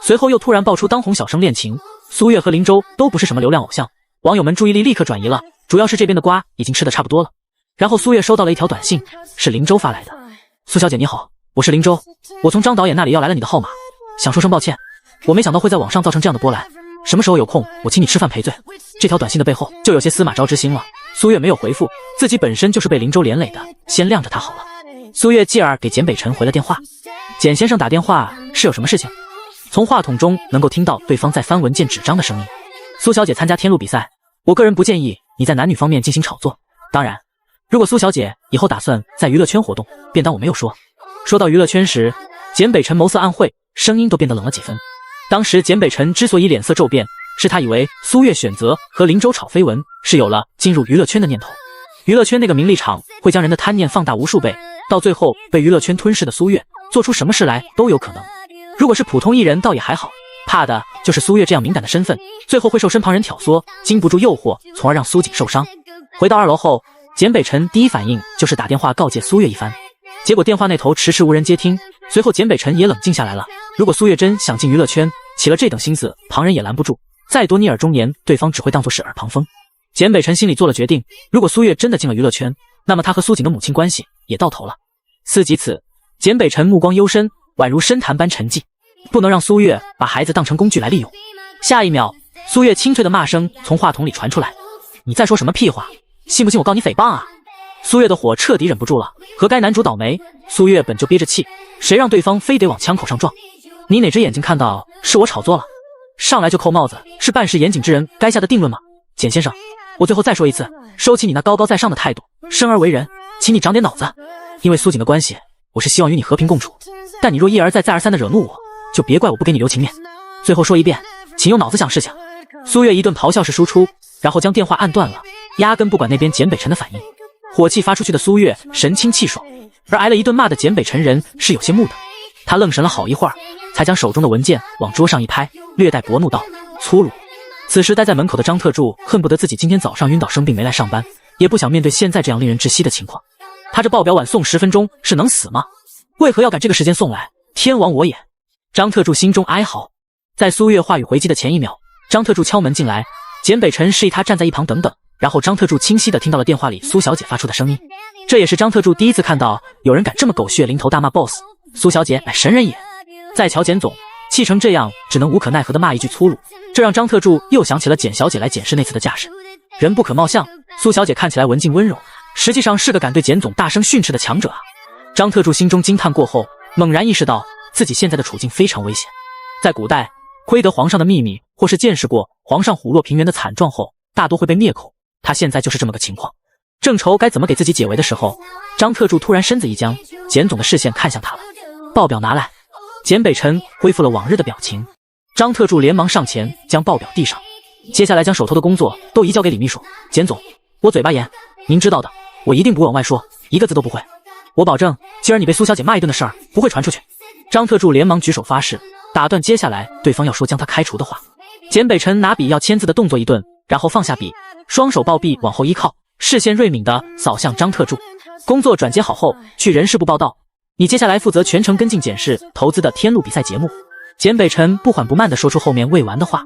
随后又突然爆出当红小生恋情，苏月和林州都不是什么流量偶像，网友们注意力立刻转移了，主要是这边的瓜已经吃得差不多了。然后苏月收到了一条短信，是林州发来的：苏小姐你好，我是林州，我从张导演那里要来了你的号码，想说声抱歉，我没想到会在网上造成这样的波澜，什么时候有空我请你吃饭赔罪。这条短信的背后就有些司马昭之心了。苏月没有回复，自己本身就是被林州连累的，先晾着他好了。苏月继而给简北辰回了电话，简先生打电话是有什么事情？从话筒中能够听到对方在翻文件纸张的声音。苏小姐参加天路比赛，我个人不建议你在男女方面进行炒作，当然如果苏小姐以后打算在娱乐圈活动，便当我没有说。说到娱乐圈时，简北辰眸色暗晦，声音都变得冷了几分。当时简北辰之所以脸色骤变，是他以为苏月选择和林州炒绯闻，是有了进入娱乐圈的念头。娱乐圈那个名利场会将人的贪念放大无数倍，到最后被娱乐圈吞噬的苏月，做出什么事来都有可能。如果是普通艺人倒也还好，怕的就是苏月这样敏感的身份，最后会受身旁人挑唆，经不住诱惑，从而让苏锦受伤。回到2楼后，简北辰第一反应就是打电话告诫苏月一番，结果电话那头迟迟无人接听。随后简北辰也冷静下来了，如果苏月真想进娱乐圈，起了这等心思，旁人也拦不住，再多逆耳忠言，对方只会当作是耳旁风。简北辰心里做了决定，如果苏月真的进了娱乐圈，那么他和苏锦的母亲关系也到头了。思及此，简北辰目光幽深，宛如深潭般沉寂，不能让苏月把孩子当成工具来利用。下一秒，苏月清脆的骂声从话筒里传出来：你在说什么屁话？信不信我告你诽谤啊？苏月的火彻底忍不住了，和该男主倒霉。苏月本就憋着气，谁让对方非得往枪口上撞？你哪只眼睛看到是我炒作了？上来就扣帽子，是办事严谨之人该下的定论吗？简先生，我最后再说一次，收起你那高高在上的态度，生而为人，请你长点脑子。因为苏锦的关系，我是希望与你和平共处，但你若一而再再而三的惹怒我，就别怪我不给你留情面。最后说一遍，请用脑子想事情。苏月一顿咆哮式输出，然后将电话按断了，压根不管那边简北辰的反应。火气发出去的苏月神清气爽，而挨了一顿骂的简北辰人是有些木的。他愣神了好一会儿，才将手中的文件往桌上一拍，略带薄怒道：粗鲁。此时待在门口的张特助恨不得自己今天早上晕倒生病没来上班，也不想面对现在这样令人窒息的情况。他这报表晚送10分钟是能死吗？为何要赶这个时间送来？天亡我也！张特助心中哀嚎。在苏月话语回击的前一秒，张特助敲门进来，简北辰示意他站在一旁等等，然后张特助清晰地听到了电话里苏小姐发出的声音。这也是张特助第一次看到有人敢这么狗血淋头大骂 boss， 苏小姐乃神人也。再瞧简总气成这样，只能无可奈何地骂一句粗鲁，这让张特助又想起了简小姐来检视那次的架势。人不可貌相，苏小姐看起来文静温柔，实际上是个敢对简总大声训斥的强者啊。张特助心中惊叹过后，猛然意识到自己现在的处境非常危险。在古代，窥得皇上的秘密或是见识过皇上虎落平原的惨状后，大多会被灭口，他现在就是这么个情况。正愁该怎么给自己解围的时候，张特助突然身子一僵，简总的视线看向他了。报表拿来。简北辰恢复了往日的表情，张特助连忙上前将报表递上，接下来将手头的工作都移交给李秘书。简总，我嘴巴严，您知道的，我一定不会往外说，一个字都不会。我保证，今儿你被苏小姐骂一顿的事儿不会传出去。张特助连忙举手发誓，打断接下来对方要说将他开除的话。简北辰拿笔要签字的动作一顿，然后放下笔，双手抱臂往后依靠，视线锐敏地扫向张特助。工作转接好后，去人事部报道。你接下来负责全程跟进检视投资的天路比赛节目。简北辰不缓不慢地说出后面未完的话，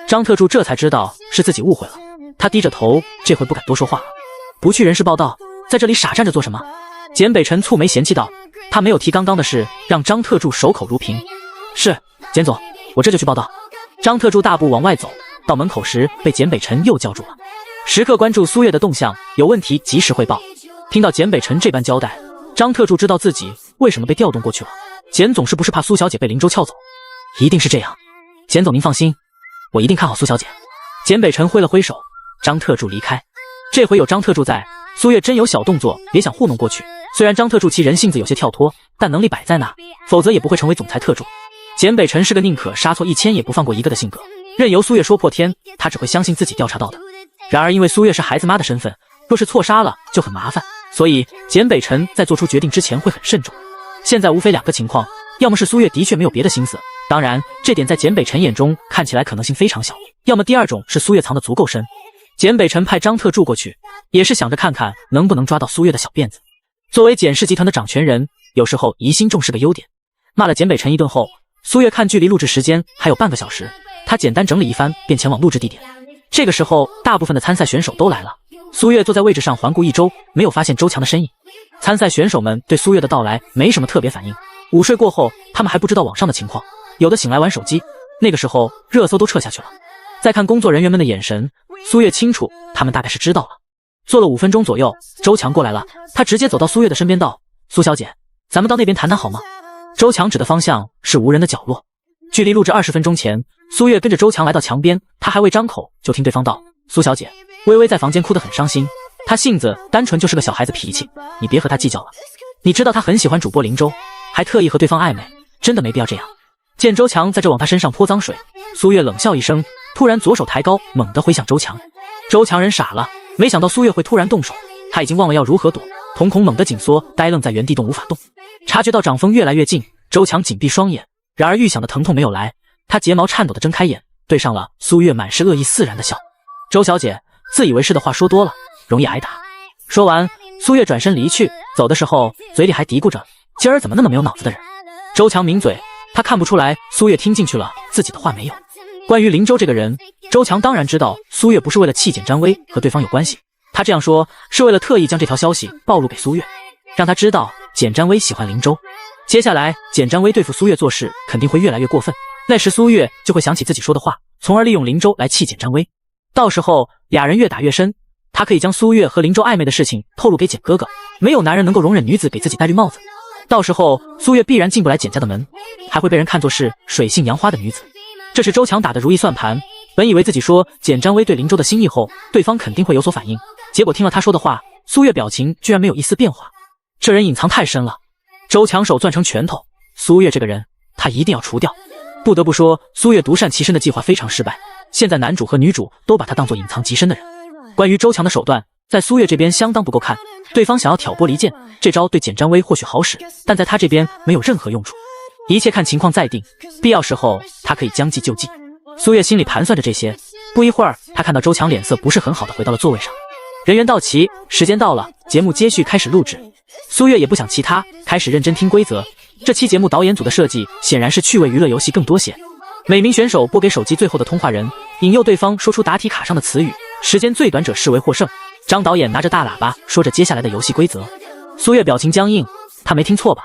张特助这才知道是自己误会了，他低着头，这回不敢多说话了。不去人事报道，在这里傻站着做什么？简北辰蹙眉嫌弃道，他没有提刚刚的事，让张特助守口如瓶。是，简总，我这就去报道。张特助大步往外走，到门口时被简北辰又叫住了。时刻关注苏月的动向，有问题及时汇报。听到简北辰这般交代，张特助知道自己为什么被调动过去了。简总是不是怕苏小姐被林州撬走？一定是这样。简总您放心，我一定看好苏小姐。简北辰挥了挥手，张特助离开。这回有张特助在，苏月真有小动作别想糊弄过去。虽然张特助其人性子有些跳脱，但能力摆在那，否则也不会成为总裁特助。简北辰是个宁可杀错1000也不放过一个的性格，任由苏月说破天，他只会相信自己调查到的。然而因为苏月是孩子妈的身份，若是错杀了就很麻烦，所以简北辰在做出决定之前会很慎重。现在无非2个情况，要么是苏月的确没有别的心思，当然这点在简北辰眼中看起来可能性非常小，要么第2种是苏月藏得足够深。简北辰派张特助过去，也是想着看看能不能抓到苏月的小辫子。作为简氏集团的掌权人，有时候疑心重是个优点。骂了简北辰一顿后，苏月看距离录制时间还有半个小时，他简单整理一番便前往录制地点。这个时候大部分的参赛选手都来了，苏月坐在位置上环顾一周，没有发现周强的身影。参赛选手们对苏月的到来没什么特别反应，午睡过后他们还不知道网上的情况，有的醒来玩手机，那个时候热搜都撤下去了。再看工作人员们的眼神，苏月清楚他们大概是知道了。坐了5分钟左右，周强过来了，他直接走到苏月的身边道：苏小姐，咱们到那边谈谈好吗？周强指的方向是无人的角落。距离录制20分钟前，苏月跟着周强来到墙边，他还未张口，就听对方道：苏小姐，微微在房间哭得很伤心，她性子单纯就是个小孩子脾气，你别和她计较了。你知道她很喜欢主播林州，还特意和对方暧昧，真的没必要这样。见周强在这往他身上泼脏水，苏月冷笑一声，突然左手抬高，猛地挥向周强。周强人傻了，没想到苏月会突然动手，他已经忘了要如何躲，瞳孔猛地紧缩，呆愣在原地动无法动。察觉到掌风越来越近，周强紧闭双眼，然而预想的疼痛没有来，他睫毛颤抖地睁开眼，对上了苏月满是恶意肆然的笑。周小姐，自以为是的话说多了，容易挨打。说完，苏月转身离去，走的时候嘴里还嘀咕着，今儿怎么那么没有脑子的人。周强抿嘴，他看不出来苏月听进去了自己的话没有。关于林州这个人，周强当然知道苏月不是为了气简占威和对方有关系，他这样说是为了特意将这条消息暴露给苏月，让他知道简占威喜欢林州。接下来简占威对付苏月做事肯定会越来越过分，那时苏月就会想起自己说的话，从而利用林州来气简占威。到时候俩人越打越深，他可以将苏月和林州暧昧的事情透露给简哥哥，没有男人能够容忍女子给自己戴绿帽子，到时候苏月必然进不来简家的门，还会被人看作是水性杨花的女子。这是周强打的如意算盘，本以为自己说简占威对林州的心意后，对方肯定会有所反应，结果听了他说的话，苏月表情居然没有一丝变化，这人隐藏太深了。周强手攥成拳头，苏月这个人他一定要除掉。不得不说，苏月独善其身的计划非常失败，现在男主和女主都把他当作隐藏极深的人。关于周强的手段，在苏月这边相当不够看，对方想要挑拨离间，这招对简占威或许好使，但在他这边没有任何用处。一切看情况再定，必要时候他可以将计就计。苏月心里盘算着这些，不一会儿，他看到周强脸色不是很好的回到了座位上。人员到齐，时间到了，节目接续开始录制。苏月也不想其他，开始认真听规则。这期节目导演组的设计显然是趣味娱乐游戏更多些。每名选手拨给手机最后的通话人，引诱对方说出答题卡上的词语，时间最短者视为获胜。张导演拿着大喇叭说着接下来的游戏规则。苏月表情僵硬，他没听错吧？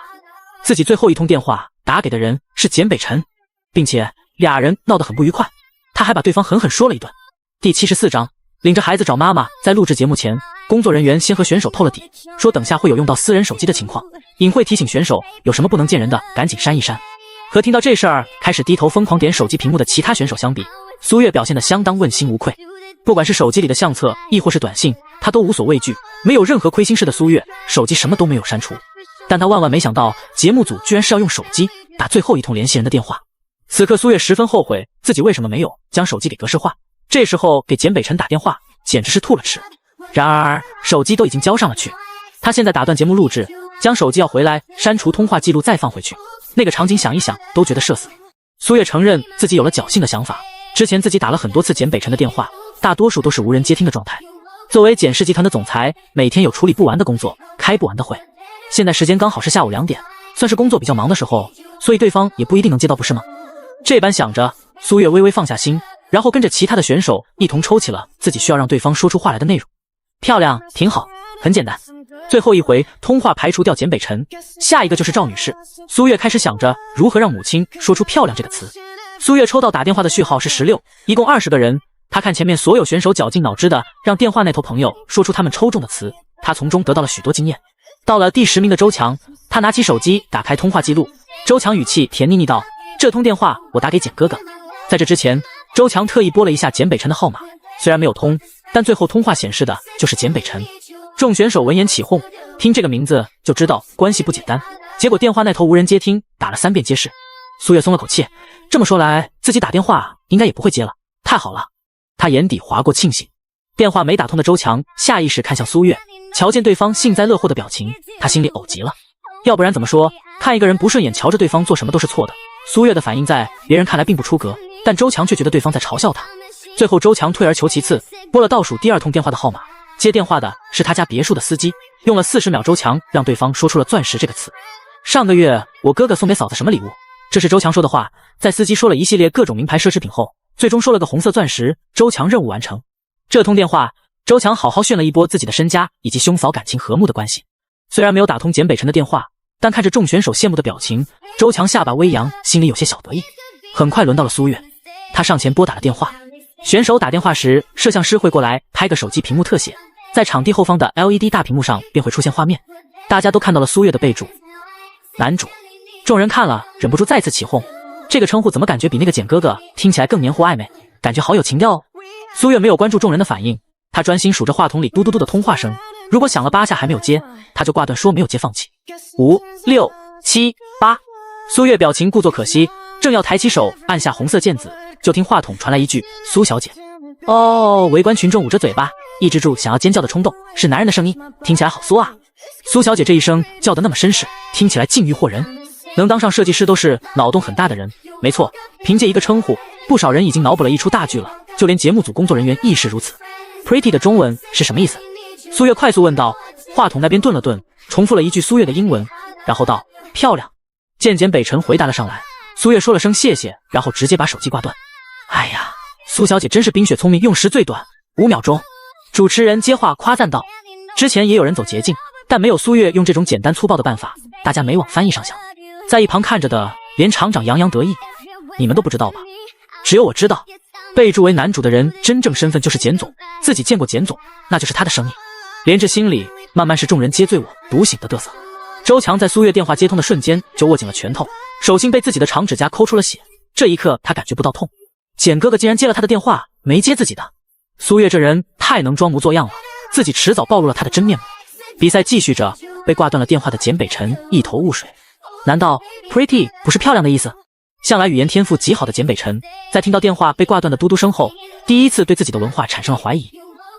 自己最后一通电话打给的人是简北辰，并且俩人闹得很不愉快，他还把对方狠狠说了一顿。第74章，领着孩子找妈妈。在录制节目前，工作人员先和选手透了底，说等下会有用到私人手机的情况，隐晦提醒选手有什么不能见人的赶紧删一删。和听到这事儿开始低头疯狂点手机屏幕的其他选手相比，苏月表现得相当问心无愧。不管是手机里的相册亦或是短信，他都无所畏惧，没有任何亏心事的苏月，手机什么都没有删除。但他万万没想到，节目组居然是要用手机打最后一通联系人的电话。此刻苏月十分后悔自己为什么没有将手机给格式化，这时候给简北辰打电话简直是吐了齿。然而手机都已经交上了去，他现在打断节目录制，将手机要回来删除通话记录再放回去，那个场景想一想都觉得社死。苏月承认自己有了侥幸的想法，之前自己打了很多次简北辰的电话，大多数都是无人接听的状态。作为简氏集团的总裁，每天有处理不完的工作，开不完的会，现在时间刚好是下午2点，算是工作比较忙的时候，所以对方也不一定能接到，不是吗？这般想着，苏月微微放下心，然后跟着其他的选手一同抽起了自己需要让对方说出话来的内容。漂亮，挺好，很简单。最后一回通话排除掉简北辰，下一个就是赵女士。苏月开始想着如何让母亲说出漂亮这个词。苏月抽到打电话的序号是16，一共20个人，他看前面所有选手绞尽脑汁的让电话那头朋友说出他们抽中的词，他从中得到了许多经验。到了第10名的周强，他拿起手机打开通话记录，周强语气甜腻腻道：“这通电话我打给简哥哥。”在这之前，周强特意拨了一下简北辰的号码，虽然没有通，但最后通话显示的就是简北辰。众选手闻言起哄，听这个名字就知道关系不简单。结果电话那头无人接听，打了3遍皆是。苏月松了口气，这么说来，自己打电话应该也不会接了，太好了。他眼底划过庆幸。电话没打通的周强下意识看向苏月，瞧见对方幸灾乐祸的表情，他心里呕极了。要不然怎么说，看一个人不顺眼，瞧着对方做什么都是错的。苏月的反应在别人看来并不出格，但周强却觉得对方在嘲笑他。最后周强退而求其次，拨了倒数第2通电话的号码，接电话的是他家别墅的司机。用了40秒，周强让对方说出了钻石这个词。上个月我哥哥送给嫂子什么礼物？这是周强说的话。在司机说了一系列各种名牌奢侈品后，最终说了个红色钻石。周强任务完成。这通电话，周强好好炫了一波自己的身家以及兄嫂感情和睦的关系。虽然没有打通简北辰的电话，但看着众选手羡慕的表情，周强下巴微扬，心里有些小得意。很快轮到了苏月，他上前拨打了电话。选手打电话时，摄像师会过来拍个手机屏幕特写，在场地后方的 LED 大屏幕上便会出现画面。大家都看到了苏月的备注男主，众人看了忍不住再次起哄，这个称呼怎么感觉比那个简哥哥听起来更黏糊暧昧，感觉好有情调哦。苏月没有关注众人的反应，他专心数着话筒里嘟嘟嘟的通话声，如果响了8下还没有接，他就挂断说没有接放弃。5、6、7、8，苏月表情故作可惜，正要抬起手按下红色键子，就听话筒传来一句苏小姐。哦，围观群众捂着嘴巴，抑制住想要尖叫的冲动，是男人的声音，听起来好酥啊。苏小姐这一声叫得那么绅士，听起来境遇惑人。能当上设计师都是脑洞很大的人，没错，凭借一个称呼，不少人已经脑补了一出大剧了，就连节目组工作人员亦是如此。Pretty 的中文是什么意思？苏月快速问道。话筒那边顿了顿，重复了一句苏月的英文，然后道漂亮。见简北辰回答了上来，苏月说了声谢谢，然后直接把手机挂断。哎呀，苏小姐真是冰雪聪明，用时最短5秒钟。主持人接话夸赞道。之前也有人走捷径，但没有苏月用这种简单粗暴的办法，大家没往翻译上想。在一旁看着的连厂长洋洋得意，你们都不知道吧？只有我知道，备注为男主的人真正身份就是简总，自己见过简总，那就是他的声音。连着心里慢慢是众人皆醉我独醒的嘚瑟。周强在苏月电话接通的瞬间就握紧了拳头，手心被自己的长指甲抠出了血，这一刻他感觉不到痛。简哥哥竟然接了他的电话，没接自己的。苏月这人太能装模作样了，自己迟早暴露了他的真面目。比赛继续着，被挂断了电话的简北辰一头雾水。难道 pretty 不是漂亮的意思？向来语言天赋极好的简北辰，在听到电话被挂断的嘟嘟声后，第一次对自己的文化产生了怀疑。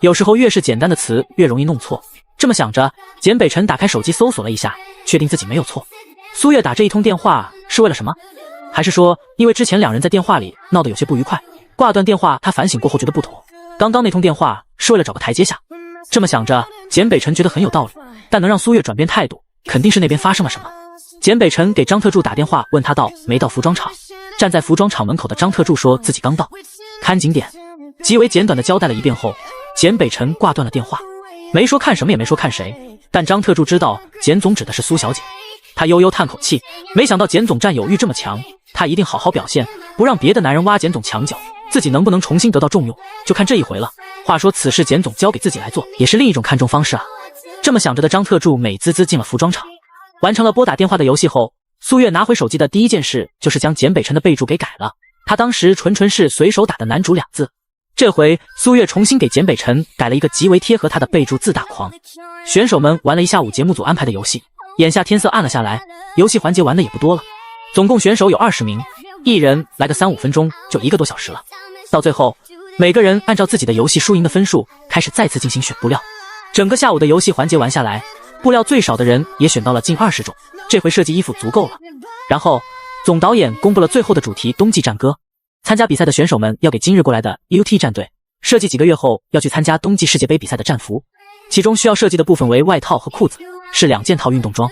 有时候越是简单的词越容易弄错。这么想着，简北辰打开手机搜索了一下，确定自己没有错。苏月打这一通电话是为了什么？还是说因为之前2人在电话里闹得有些不愉快，挂断电话他反省过后觉得不妥，刚刚那通电话是为了找个台阶下。这么想着，简北辰觉得很有道理，但能让苏月转变态度，肯定是那边发生了什么。简北辰给张特助打电话问他到没到服装厂，站在服装厂门口的张特助说自己刚到，看景点。极为简短的交代了一遍后，简北辰挂断了电话，没说看什么也没说看谁，但张特助知道简总指的是苏小姐。他悠悠叹口气，没想到简总占有欲这么强，他一定好好表现，不让别的男人挖简总墙角，自己能不能重新得到重用，就看这一回了。话说此事简总交给自己来做，也是另一种看重方式啊。这么想着的张特助美滋滋进了服装厂。完成了拨打电话的游戏后，苏月拿回手机的第一件事就是将简北辰的备注给改了。他当时纯是随手打的男主2字，这回苏月重新给简北辰改了一个极为贴合他的备注自大狂。选手们玩了一下午节目组安排的游戏，眼下天色暗了下来，游戏环节玩的也不多了。总共选手有20名，一人来个3-5分钟就1个多小时了。到最后，每个人按照自己的游戏输赢的分数开始再次进行选布料。整个下午的游戏环节玩下来，布料最少的人也选到了近20种，这回设计衣服足够了。然后总导演公布了最后的主题冬季战歌。参加比赛的选手们要给今日过来的 UT 战队设计几个月后要去参加冬季世界杯比赛的战服，其中需要设计的部分为外套和裤子，是2件套运动装。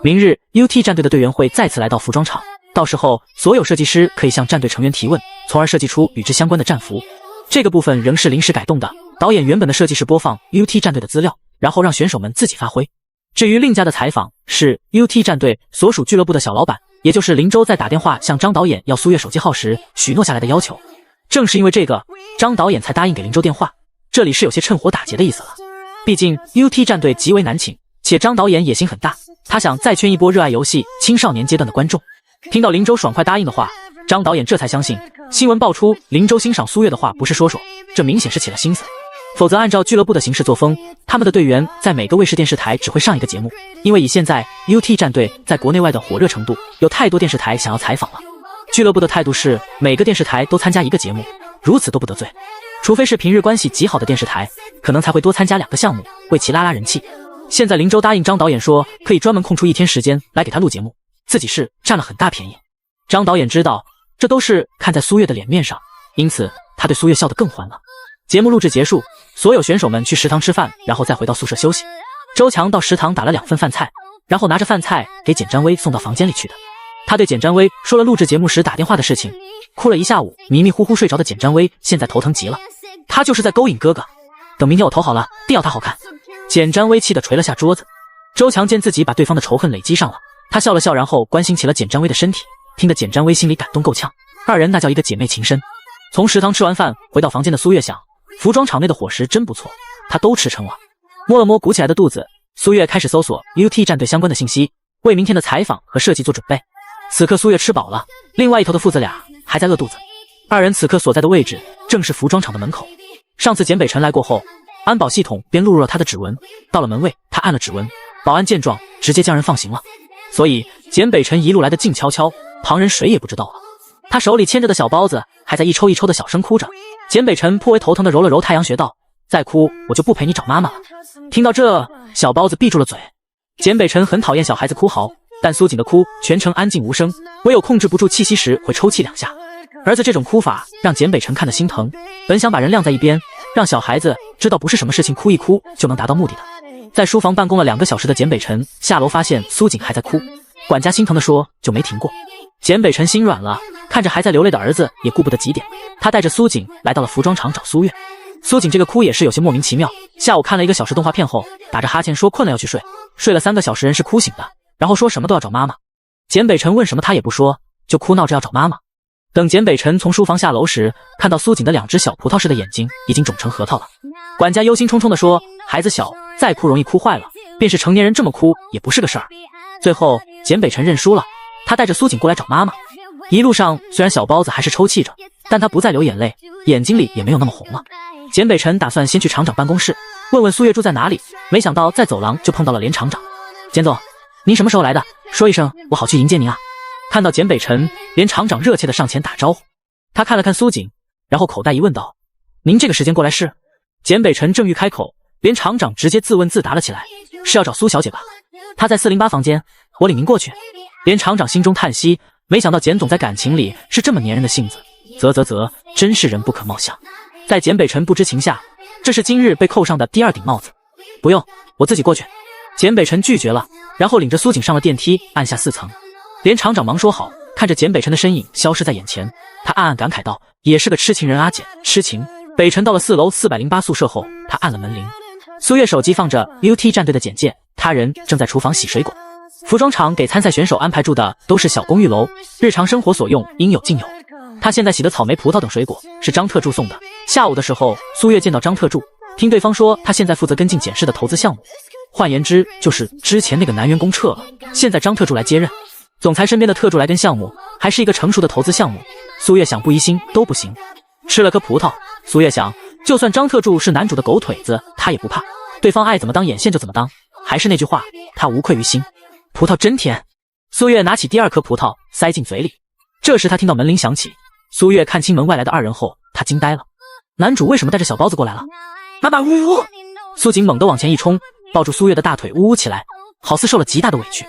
明日 UT 战队的队员会再次来到服装厂，到时候所有设计师可以向战队成员提问，从而设计出与之相关的战服。这个部分仍是临时改动的，导演原本的设计是播放 UT 战队的资料，然后让选手们自己发挥。至于另家的采访，是 UT 战队所属俱乐部的小老板，也就是林州在打电话向张导演要苏月手机号时许诺下来的要求。正是因为这个，张导演才答应给林州电话，这里是有些趁火打劫的意思了。毕竟 UT 战队极为难请，且张导演野心很大，他想再圈一波热爱游戏青少年阶段的观众。听到林州爽快答应的话，张导演这才相信新闻爆出林州欣赏苏月的话不是说说，这明显是起了心思。否则按照俱乐部的行事作风，他们的队员在每个卫视电视台只会上一个节目，因为以现在 UT 战队在国内外的火热程度，有太多电视台想要采访了。俱乐部的态度是每个电视台都参加一个节目，如此都不得罪，除非是平日关系极好的电视台，可能才会多参加2个项目，为其拉人气。现在林州答应张导演说可以专门空出1天时间来给他录节目，自己是占了很大便宜。张导演知道这都是看在苏月的脸面上，因此他对苏月笑得更欢了。节目录制结束，所有选手们去食堂吃饭，然后再回到宿舍休息。周强到食堂打了2份饭菜，然后拿着饭菜给简占薇送到房间里去的。他对简占薇说了录制节目时打电话的事情，哭了一下午，迷迷糊糊睡着的简占薇现在头疼极了，他就是在勾引哥哥。等明天我头好了，定要他好看。简占薇气得捶了下桌子。周强见自己把对方的仇恨累积上了，他笑了笑，然后关心起了简占薇的身体，听得简占薇心里感动够呛，二人那叫一个姐妹情深。从食堂吃完饭回到房间的苏月想，服装厂内的伙食真不错，她都吃撑了。摸了摸鼓起来的肚子，苏月开始搜索 UT 战队相关的信息，为明天的采访和设计做准备。此刻苏月吃饱了，另外一头的父子俩还在饿肚子。二人此刻所在的位置正是服装厂的门口。上次简北辰来过后，安保系统便录入了他的指纹，到了门卫，他按了指纹，保安见状直接将人放行了。所以简北辰一路来的静悄悄，旁人谁也不知道了。他手里牵着的小包子还在一抽一抽的小声哭着。简北辰颇为头疼的揉了揉太阳穴道，再哭我就不陪你找妈妈了。听到这，小包子闭住了嘴。简北辰很讨厌小孩子哭嚎，但苏锦的哭全程安静无声，唯有控制不住气息时会抽泣2下。儿子这种哭法让简北辰看得心疼，本想把人晾在一边，让小孩子知道不是什么事情哭一哭就能达到目的的。在书房办公了2个小时的简北辰下楼发现苏锦还在哭，管家心疼地说就没停过。简北辰心软了，看着还在流泪的儿子也顾不得几点，他带着苏锦来到了服装厂找苏月。苏锦这个哭也是有些莫名其妙，下午看了1个小时动画片后，打着哈欠说困了要去睡，睡了3个小时人是哭醒的，然后说什么都要找妈妈。简北辰问什么他也不说，就哭闹着要找妈妈。等简北辰从书房下楼时，看到苏锦的2只小葡萄似的眼睛已经肿成核桃了。管家忧心忡忡地说孩子小，再哭容易哭坏了，便是成年人这么哭也不是个事儿。最后简北辰认输了，他带着苏锦过来找妈妈。一路上虽然小包子还是抽泣着，但他不再流眼泪，眼睛里也没有那么红了。简北辰打算先去厂长办公室问问苏月住在哪里，没想到在走廊就碰到了连厂长。简总，您什么时候来的？说一声我好去迎接您啊。看到简北辰，连厂长热切地上前打招呼。他看了看苏锦，然后口袋一问道，您这个时间过来是？简北辰正欲开口，连厂长直接自问自答了起来，是要找苏小姐吧？她在408房间，我领您过去。连厂长心中叹息，没想到简总在感情里是这么粘人的性子，真是人不可貌相。在简北辰不知情下，这是今日被扣上的第2顶帽子。不用，我自己过去。简北辰拒绝了，然后领着苏锦上了电梯，按下4层。连厂长忙说好，看着简北辰的身影消失在眼前，他暗暗感慨道，也是个痴情人啊，简痴情。北辰到了4楼408宿舍后，他按了门铃。苏月手机放着 UT 战队的简介，他人正在厨房洗水果。服装厂给参赛选手安排住的都是小公寓楼，日常生活所用应有尽有。他现在洗的草莓、葡萄等水果是张特助送的。下午的时候，苏月见到张特助，听对方说他现在负责跟进简氏的投资项目，换言之就是之前那个男员工撤了，现在张特助来接任。总裁身边的特助来跟项目，还是一个成熟的投资项目，苏月想不疑心都不行。吃了颗葡萄，苏月想，就算张特助是男主的狗腿子，他也不怕，对方爱怎么当眼线就怎么当。还是那句话，他无愧于心。葡萄真甜。苏月拿起第2颗葡萄塞进嘴里，这时他听到门铃响起。苏月看清门外来的2人后，他惊呆了，男主为什么带着小包子过来了？妈妈，呜呜！苏锦猛地往前一冲，抱住苏月的大腿呜呜起来，好似受了极大的委屈。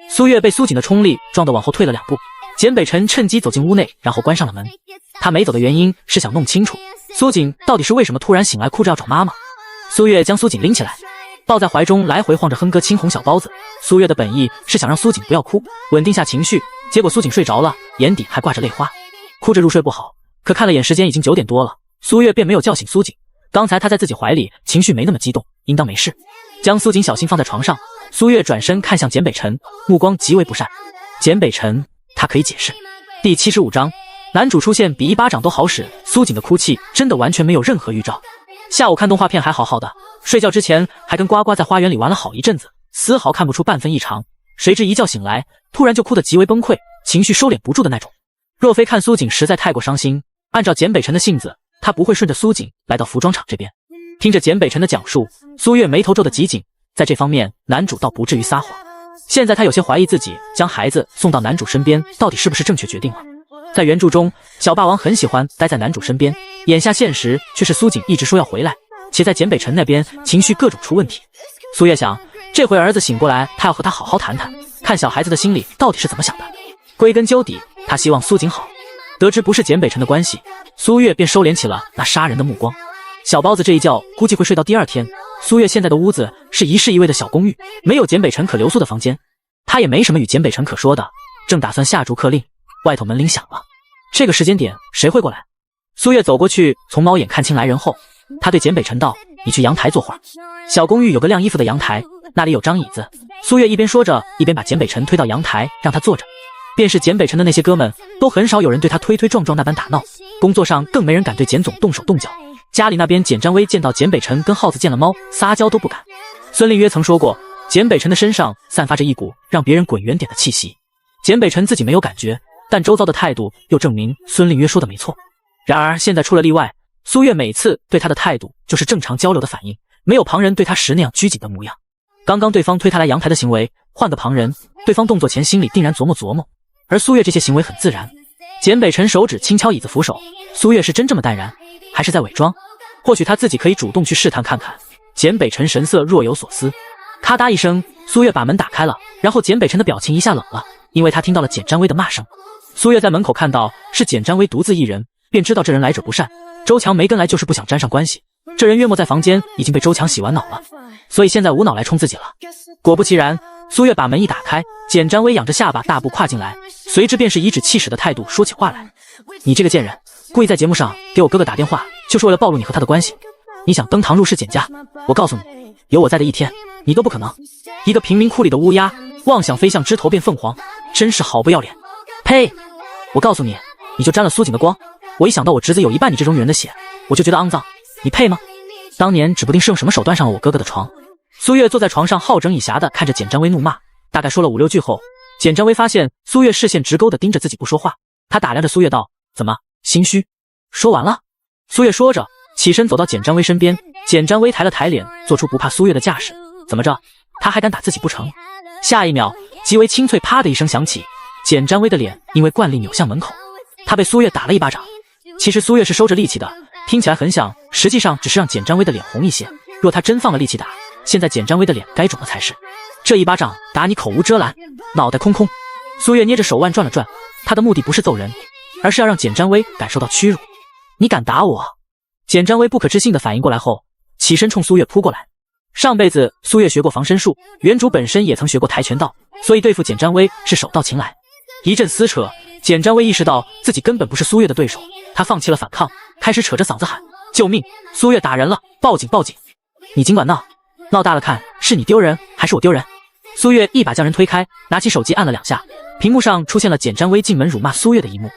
苏月被苏锦的冲力撞得往后退了2步，简北辰趁机走进屋内，然后关上了门。他没走的原因是想弄清楚苏锦到底是为什么突然醒来哭着要找妈妈。苏月将苏锦拎起来，抱在怀中来回晃着哼歌青红小包子。苏月的本意是想让苏锦不要哭，稳定下情绪，结果苏锦睡着了，眼底还挂着泪花，哭着入睡不好。可看了眼时间已经9点多了，苏月便没有叫醒苏锦。刚才他在自己怀里，情绪没那么激动，应当没事。将苏锦小心放在床上，苏月转身看向简北辰，目光极为不善。简北辰，他可以解释。第75章，男主出现比一巴掌都好使，苏锦的哭泣真的完全没有任何预兆。下午看动画片还好好的，睡觉之前还跟呱呱在花园里玩了好一阵子，丝毫看不出半分异常。谁知一觉醒来，突然就哭得极为崩溃，情绪收敛不住的那种。若非看苏锦实在太过伤心，按照简北辰的性子，他不会顺着苏锦来到服装厂这边。听着简北辰的讲述，苏月眉头皱得极紧，在这方面男主倒不至于撒谎。现在他有些怀疑自己将孩子送到男主身边到底是不是正确决定了。在原著中，小霸王很喜欢待在男主身边，眼下现实却是苏锦一直说要回来，且在简北辰那边情绪各种出问题。苏月想，这回儿子醒过来，他要和他好好谈谈，看小孩子的心里到底是怎么想的。归根究底，他希望苏锦好。得知不是简北辰的关系，苏月便收敛起了那杀人的目光。小包子这一觉估计会睡到第二天。苏月现在的屋子是一室一卫的小公寓，没有简北辰可留宿的房间，他也没什么与简北辰可说的，正打算下逐客令，外头门铃响了。这个时间点谁会过来？苏月走过去，从猫眼看清来人后，他对简北辰道：“你去阳台坐会儿。”小公寓有个晾衣服的阳台，那里有张椅子。苏月一边说着，一边把简北辰推到阳台，让他坐着。便是简北辰的那些哥们，都很少有人对他推推撞撞那般打闹，工作上更没人敢对简总动手动脚。家里那边简占威见到简北辰跟耗子见了猫，撒娇都不敢。孙令约曾说过，简北辰的身上散发着一股让别人滚远点的气息。简北辰自己没有感觉，但周遭的态度又证明孙令约说的没错。然而现在出了例外，苏月每次对他的态度就是正常交流的反应，没有旁人对他时那样拘谨的模样。刚刚对方推他来阳台的行为，换个旁人，对方动作前心里定然琢磨琢磨，而苏月这些行为很自然。简北辰手指轻敲椅子扶手，苏月是真这么淡然，还是在伪装？或许他自己可以主动去试探看看。简北辰神色若有所思，咔嗒一声，苏月把门打开了，然后简北辰的表情一下冷了，因为他听到了简占威的骂声。苏月在门口看到是简占威独自一人，便知道这人来者不善，周强没跟来就是不想沾上关系。这人约莫在房间已经被周强洗完脑了，所以现在无脑来冲自己了。果不其然，苏月把门一打开，简占威仰着下巴大步跨进来，随之便是颐指气使的态度说起话来：“你这个贱人，故意在节目上给我哥哥打电话，就是为了暴露你和他的关系。你想登堂入室简家，我告诉你，有我在的一天，你都不可能。一个贫民窟里的乌鸦，妄想飞向枝头变凤凰，真是好不要脸！呸！我告诉你，你就沾了苏锦的光。我一想到我侄子有一半你这种女人的血，我就觉得肮脏。你配吗？当年指不定是用什么手段上了我哥哥的床。”苏月坐在床上好整以暇地看着简占威怒骂，大概说了5、6句后，简占威发现苏月视线直勾地盯着自己不说话，他打量着苏月道：“怎么心虚？”说完了。苏月说着起身走到简占威身边，简占威抬了抬脸，做出不怕苏月的架势：“怎么着，他还敢打自己不成？”下一秒极为清脆啪的一声响起，简占威的脸因为惯例扭向门口，他被苏月打了一巴掌。其实苏月是收着力气的，听起来很响，实际上只是让简占威的脸红一些。若他真放了力气打，现在简占威的脸该肿了才是。这一巴掌打你口无遮拦，脑袋空空。苏月捏着手腕转了转，他的目的不是揍人，而是要让简占威感受到屈辱。你敢打我？简占威不可置信的反应过来后，起身冲苏月扑过来。上辈子苏月学过防身术，原主本身也曾学过跆拳道，所以对付简占威是手到擒来。一阵撕扯，简占威意识到自己根本不是苏月的对手，他放弃了反抗，开始扯着嗓子喊：“救命！苏月打人了，报警报警！你尽管闹，闹大了看是你丢人还是我丢人。”苏月一把将人推开，拿起手机按了2下，屏幕上出现了简占威进门辱骂苏月的一幕。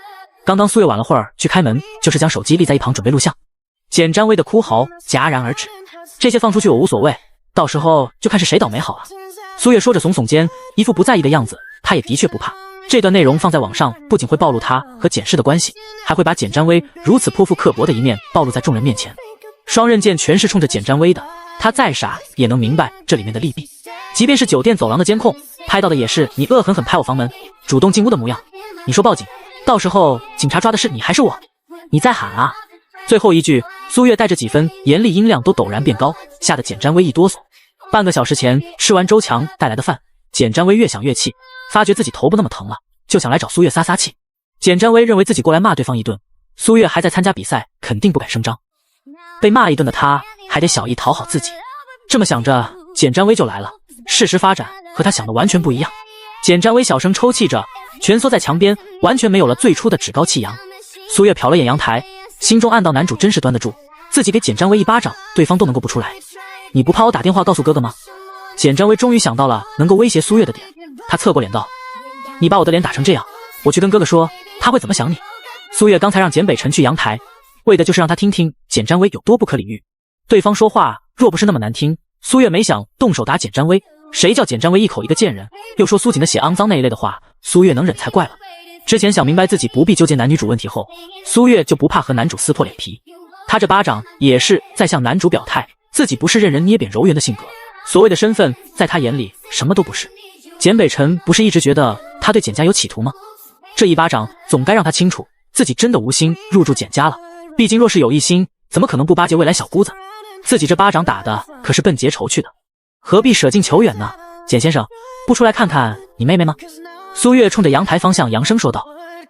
刚刚苏月晚了会儿去开门，就是将手机立在一旁准备录像。简占威的哭嚎戛然而止，这些放出去我无所谓，到时候就看是谁倒霉好了。苏月说着耸耸肩，一副不在意的样子，他也的确不怕。这段内容放在网上，不仅会暴露他和简氏的关系，还会把简占威如此颇负刻薄的一面暴露在众人面前。双刃剑全是冲着简占威的，他再傻也能明白这里面的利弊。即便是酒店走廊的监控拍到的也是你恶狠狠拍我房门，主动进屋的模样。你说报警，到时候警察抓的是你还是我？你再喊啊！最后一句，苏月带着几分严厉，音量都陡然变高，吓得简占威一哆嗦。半个小时前吃完周强带来的饭，简占威越想越气，发觉自己头不那么疼了，就想来找苏月撒撒气。简占威认为自己过来骂对方一顿，苏月还在参加比赛，肯定不敢声张。被骂一顿的他还得小意讨好自己，这么想着，简占威就来了。事实发展和他想的完全不一样。简占威小声抽泣着，蜷缩在墙边，完全没有了最初的趾高气扬。苏月瞟了眼阳台，心中暗道男主真是端得住，自己给简占威一巴掌，对方都能够不出来。你不怕我打电话告诉哥哥吗？简占威终于想到了能够威胁苏月的点，他侧过脸道：“你把我的脸打成这样，我去跟哥哥说，他会怎么想你？”苏月刚才让简北辰去阳台，为的就是让他听听简占威有多不可理喻。对方说话若不是那么难听，苏月没想动手打简占威，谁叫简占威一口一个贱人，又说苏锦的血肮脏那一类的话，苏月能忍才怪了。之前想明白自己不必纠结男女主问题后，苏月就不怕和男主撕破脸皮。他这巴掌也是在向男主表态，自己不是任人捏扁揉圆的性格，所谓的身份在他眼里什么都不是。简北辰不是一直觉得他对简家有企图吗？这一巴掌总该让他清楚，自己真的无心入住简家了。毕竟若是有一心，怎么可能不巴结未来小姑子？自己这巴掌打的可是奔结仇去的，何必舍近求远呢？简先生，不出来看看你妹妹吗？苏月冲着阳台方向扬声说道。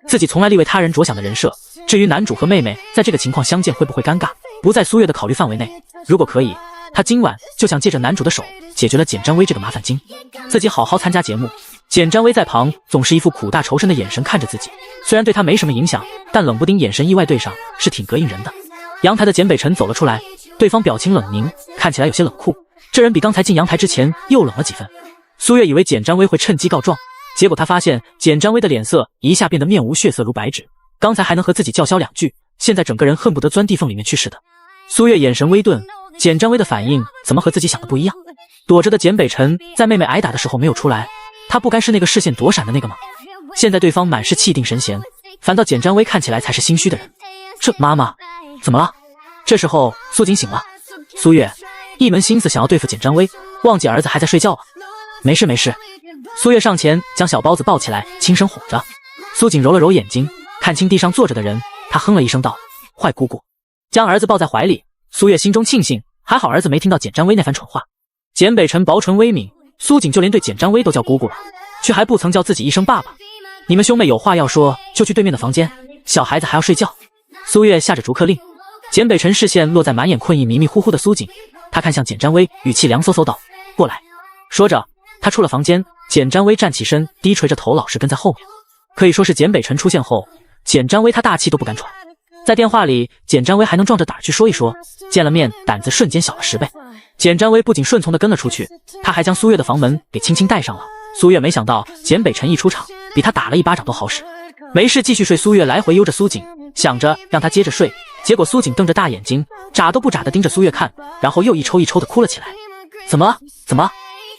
自己从来立为他人着想的人设，至于男主和妹妹在这个情况相见会不会尴尬，不在苏月的考虑范围内。如果可以，他今晚就想借着男主的手解决了简占威这个麻烦精，自己好好参加节目。简占威在旁总是一副苦大仇深的眼神看着自己，虽然对他没什么影响，但冷不丁眼神意外对上是挺膈应人的。阳台的简北辰走了出来，对方表情冷凝，看起来有些冷酷，这人比刚才进阳台之前又冷了几分。苏月以为简占威会趁机告状，结果他发现简占威的脸色一下变得面无血色如白纸，刚才还能和自己叫嚣两句，现在整个人恨不得钻地缝里面去似的。苏月眼神微顿，简占威的反应怎么和自己想的不一样？躲着的简北辰在妹妹挨打的时候没有出来，他不该是那个视线躲闪的那个吗？现在对方满是气定神闲，反倒简占威看起来才是心虚的人。这妈妈怎么了？这时候苏锦醒了，苏月一门心思想要对付简占威，忘记儿子还在睡觉了。没事没事。苏月上前将小包子抱起来，轻声哄着。苏锦揉了揉眼睛，看清地上坐着的人，他哼了一声道：坏姑姑。将儿子抱在怀里，苏月心中庆幸，还好儿子没听到简占威那番蠢话。简北辰薄唇微抿，苏锦就连对简占威都叫姑姑了，却还不曾叫自己一声爸爸。你们兄妹有话要说，就去对面的房间，小孩子还要睡觉。苏月下着逐客令。简北辰视线落在满眼困意迷迷糊糊的苏锦，他看向简占威，语气凉飕飕道：过来。说着他出了房间，简占威站起身，低垂着头老实跟在后面。可以说是简北辰出现后，简占威他大气都不敢喘。在电话里，简占威还能壮着胆去说一说，见了面胆子瞬间小了10倍。简占威不仅顺从地跟了出去，他还将苏月的房门给轻轻带上了。苏月没想到简北辰一出场，比他打了一巴掌都好使。没事继续睡，苏月来回悠着苏锦，想着让他接着睡，结果苏锦瞪着大眼睛，眨都不眨地盯着苏月看，然后又一抽一抽地哭了起来。怎么了？怎么？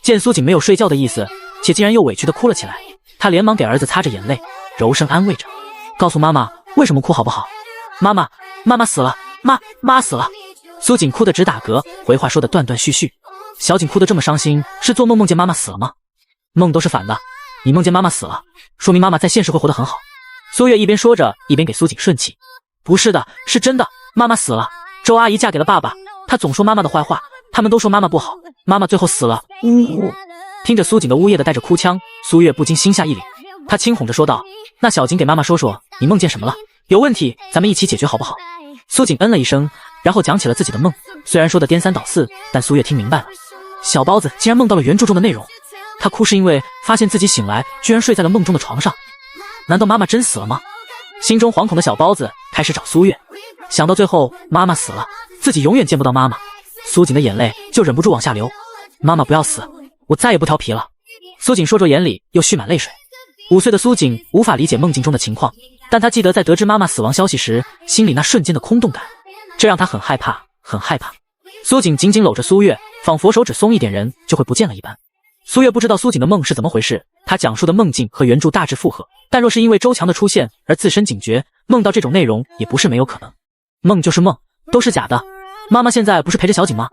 见苏锦没有睡觉的意思，且竟然又委屈地哭了起来，他连忙给儿子擦着眼泪，柔声安慰着，告诉妈妈为什么哭好不好？妈妈死了，妈死了。苏锦哭得直打嗝，回话说得断断续续。小锦哭得这么伤心，是做梦梦见妈妈死了吗？梦都是反的，你梦见妈妈死了，说明妈妈在现实会活得很好。苏月一边说着，一边给苏锦顺气。不是的，是真的，妈妈死了，周阿姨嫁给了爸爸，她总说妈妈的坏话，他们都说妈妈不好，妈妈最后死了。呜。听着苏锦的呜咽的带着哭腔，苏月不禁心下一凛，她轻哄着说道：那小锦给妈妈说说你梦见什么了，有问题咱们一起解决好不好？苏锦嗯了一声，然后讲起了自己的梦，虽然说的颠三倒四，但苏月听明白了。小包子竟然梦到了原著中的内容，他哭是因为发现自己醒来居然睡在了梦中的床上，难道妈妈真死了吗？心中惶恐的小包子开始找苏月，想到最后妈妈死了，自己永远见不到妈妈，苏锦的眼泪就忍不住往下流。妈妈不要死，我再也不调皮了。苏锦说着眼里又蓄满泪水。5岁的苏锦无法理解梦境中的情况，但他记得在得知妈妈死亡消息时，心里那瞬间的空洞感，这让他很害怕，很害怕。苏锦紧紧搂着苏月，仿佛手指松一点人就会不见了一般。苏月不知道苏锦的梦是怎么回事，他讲述的梦境和原著大致符合，但若是因为周强的出现而自身警觉，梦到这种内容也不是没有可能。梦就是梦，都是假的。妈妈现在不是陪着小锦吗？